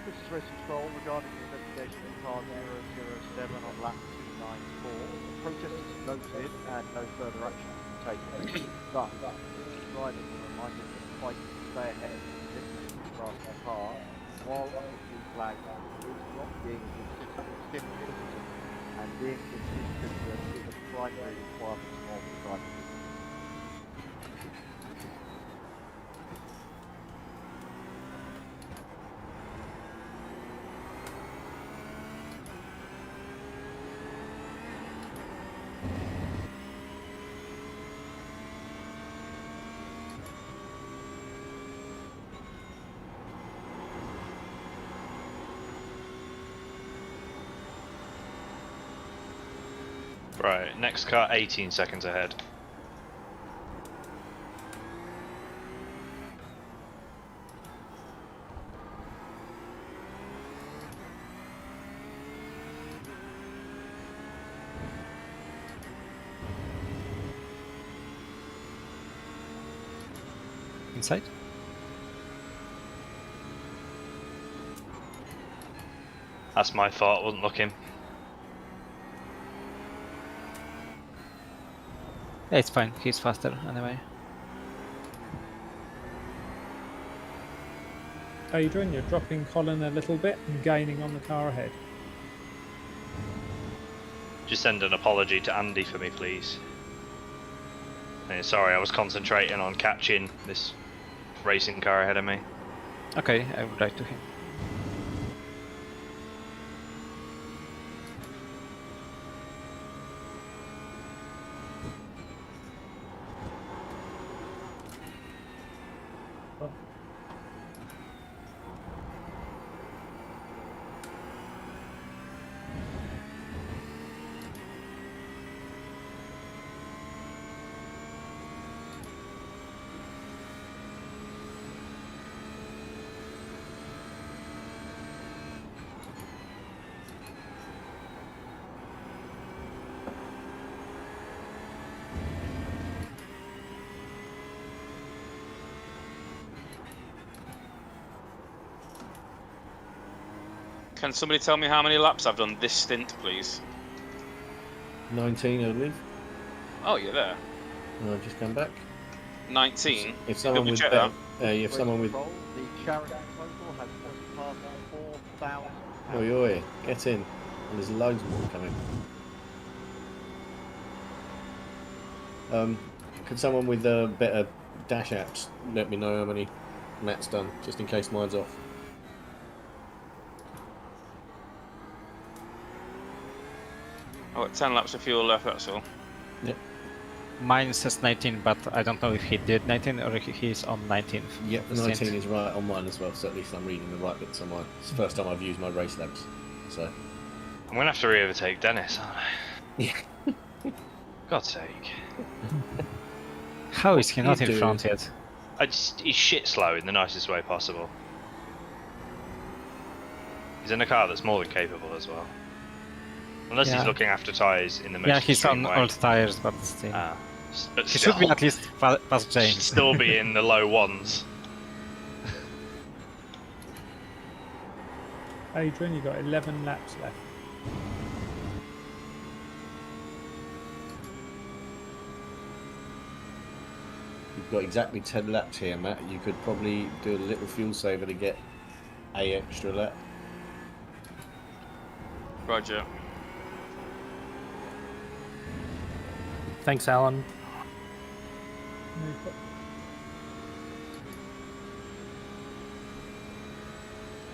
This is Race Control regarding the investigation of car 007 on lap 294. The protest is noted and no further action is taken. But drivers are reminded that the fight to stay ahead of the faster car while on the blue flag is not being consistent and being consistent with the primary requirements of the driving. Right, next car 18 seconds ahead. Inside? That's my fault, wasn't looking. Yeah, it's fine, he's faster anyway. Adrian, you're dropping Colin a little bit and gaining on the car ahead. Just send an apology to Andy for me, please. And sorry, I was concentrating on catching this racing car ahead of me. Okay, I would write to him. Can somebody tell me how many laps I've done this stint, please? 19, I believe. Oh, you're there. No, I've just come back. 19. If someone with that. you have someone with. The charity total has just passed 4,000. Oi, oi, get in. And there's loads more coming. Could someone with better dash apps let me know how many Matt's done, just in case mine's off? I've got 10 laps of fuel left, that's all. Yep. Mine says 19, but I don't know if he did 19 or if he's on 19th. Yep, 19 is right on mine as well, so at least I'm reading the right bits on mine. It's the first time I've used my race labs, so... I'm gonna have to re-overtake Dennis, aren't I? Yeah. God's sake. How is he not in front yet? He's shit slow in the nicest way possible. He's in a car that's more than capable as well. Unless he's looking after tyres in the most yeah, he's extreme on way. old tyres, but still. Ah. But He should be at least past James. Still be in the low ones. Adrian, you've got 11 laps left. You've got exactly 10 laps here, Matt. You could probably do a little fuel saver to get a extra lap. Roger. Thanks, Alan.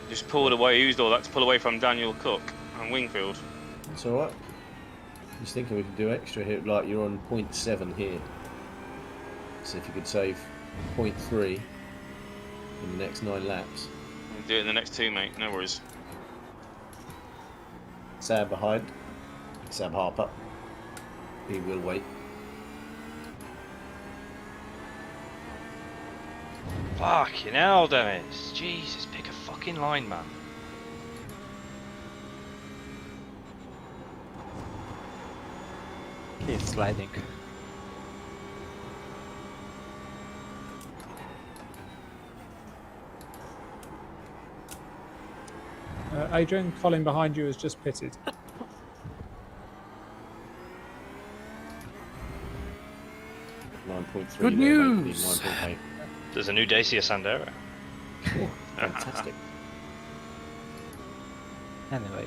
Just pulled away, used all that to pull away from Daniel Cook and Wingfield. It's alright. Just thinking we could do extra here, like you're on 0.7 here. See if you could save 0.3 in the next 9 laps. I'll do it in the next 2, mate, no worries. Sam behind. Sam Harper. He will wait. Fucking hell, Dennis. Jesus, pick a fucking line, man. He's sliding. Adrian, Colin behind you has just pitted. Good news! There's a new Dacia Sandero. Oh, fantastic. Anyway.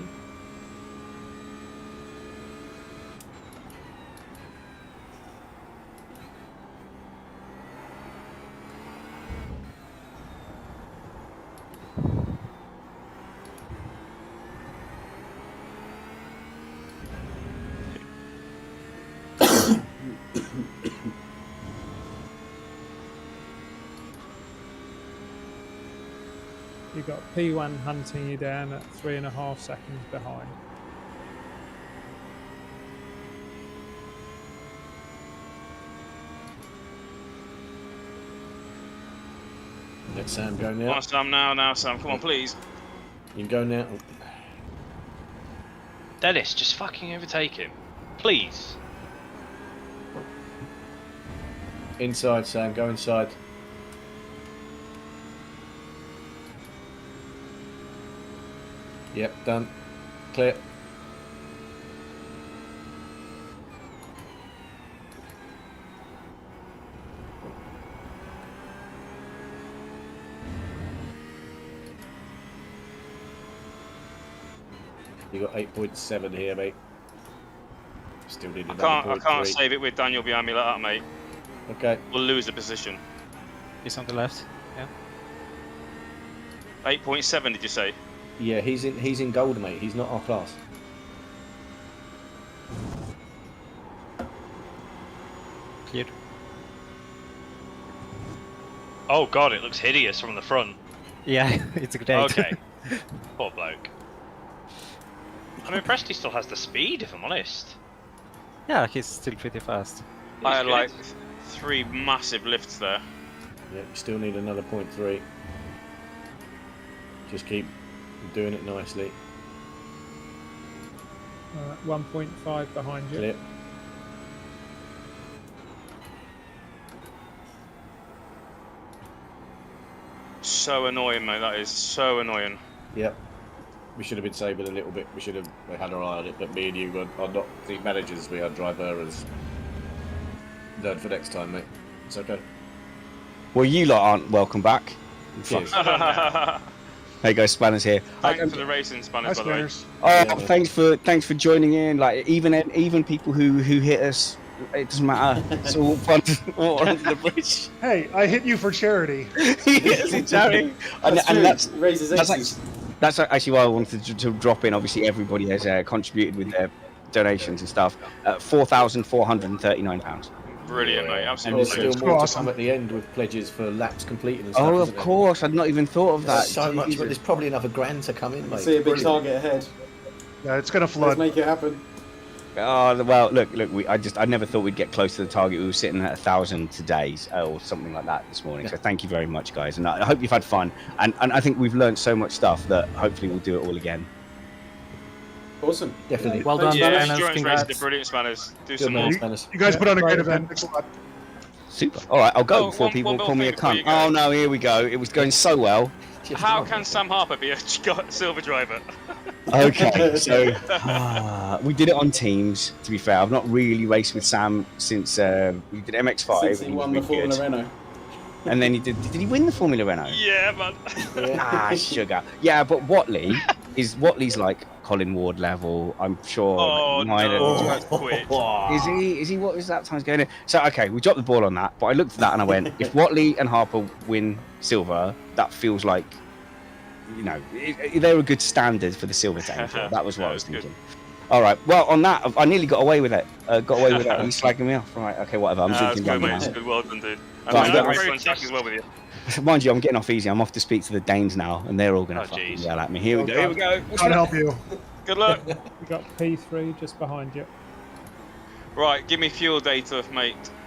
You've got P1 hunting you down at 3.5 seconds behind. Let Sam go now. Come on, Sam, now, Sam, come on, please. You can go now. Dennis, just fucking overtake him. Please. Inside, Sam, go inside. Yep, done. Clear. You got 8.7 here, mate. Still need another I can't save it with Daniel behind me like that, mate. Okay. We'll lose the position. He's on the left. Yeah. 8.7, did you say? Yeah, he's in gold, mate. He's not our class. Cleared. Oh god, it looks hideous from the front. Yeah, it's great. Okay. Poor bloke. I'm impressed he still has the speed, if I'm honest. Yeah, he's still pretty fast. I had like 3 massive lifts there. Yeah, you still need another 0.3. Just keep doing it nicely. 1.5 behind you. Clear. So annoying, mate. That is so annoying. Yep. We should have been saving a little bit. We should have had our eye on it. But me and you are not the managers. We are drivers. Learn for next time, mate. It's okay. Well, you lot aren't welcome back. Cheers. Hey guys, Spanners here. Thanks for the racing, Spanners, by the way. Oh, yeah, thanks for joining in. Like even people who hit us, it doesn't matter. It's all fun. All under the bridge. Hey, I hit you for charity. Yes, it's charity. and Raises that's actually why I wanted to drop in. Obviously, everybody has contributed with their donations and stuff. £4,439. Brilliant, mate. And Absolutely. there's still more to come at the end with pledges for laps completed and stuff. Oh, of course. I'd not even thought of that. There's so much, but there's probably another grand to come in, mate. See a big target ahead. Yeah, it's gonna Let's flood. make it happen. Oh well, look. I never thought we'd get close to the target. We were sitting at 1,000 today, or something like that this morning. So thank you very much, guys, and I hope you've had fun. And I think we've learned so much stuff that hopefully we'll do it all again. Awesome. Definitely. Well done, Yeah, Spanners. endurance Congrats. racing, brilliant, Spanners. Do Good some man, more. Spanners. You guys put on a great Right, event. Thanks a lot. Super. All right, I'll go Oh, before one people more call me a thing before you cunt. go. Oh no, here we go. It was going so well. How can Sam Harper be a silver driver? Okay, so we did it on teams. To be fair, I've not really raced with Sam since we did MX5. Since he won the Formula Renault. And then he did he win the Formula Renault? Yeah, man. Ah, sugar. Yeah, but Watley's like Colin Ward level. I'm sure. Oh, no, that's quick. Is he? What is that time's going in? So okay, we dropped the ball on that, but I looked at that and I went, if Watley and Harper win silver, that feels like, you know, they're a good standard for the silver tank. That was what I was thinking. All right. Well, on that, I nearly got away with it. He's slagging me off. Right. Okay. Whatever. I'm drinking good, down mate. now. Good. Well done, dude. And Right, I'm very as well with you. Mind you, I'm getting off easy. I'm off to speak to the Danes now, and they're all going to fucking yell at me. Here we go. Here we go. Can't help you. Good luck. We got P3 just behind you. Right, give me fuel data, mate.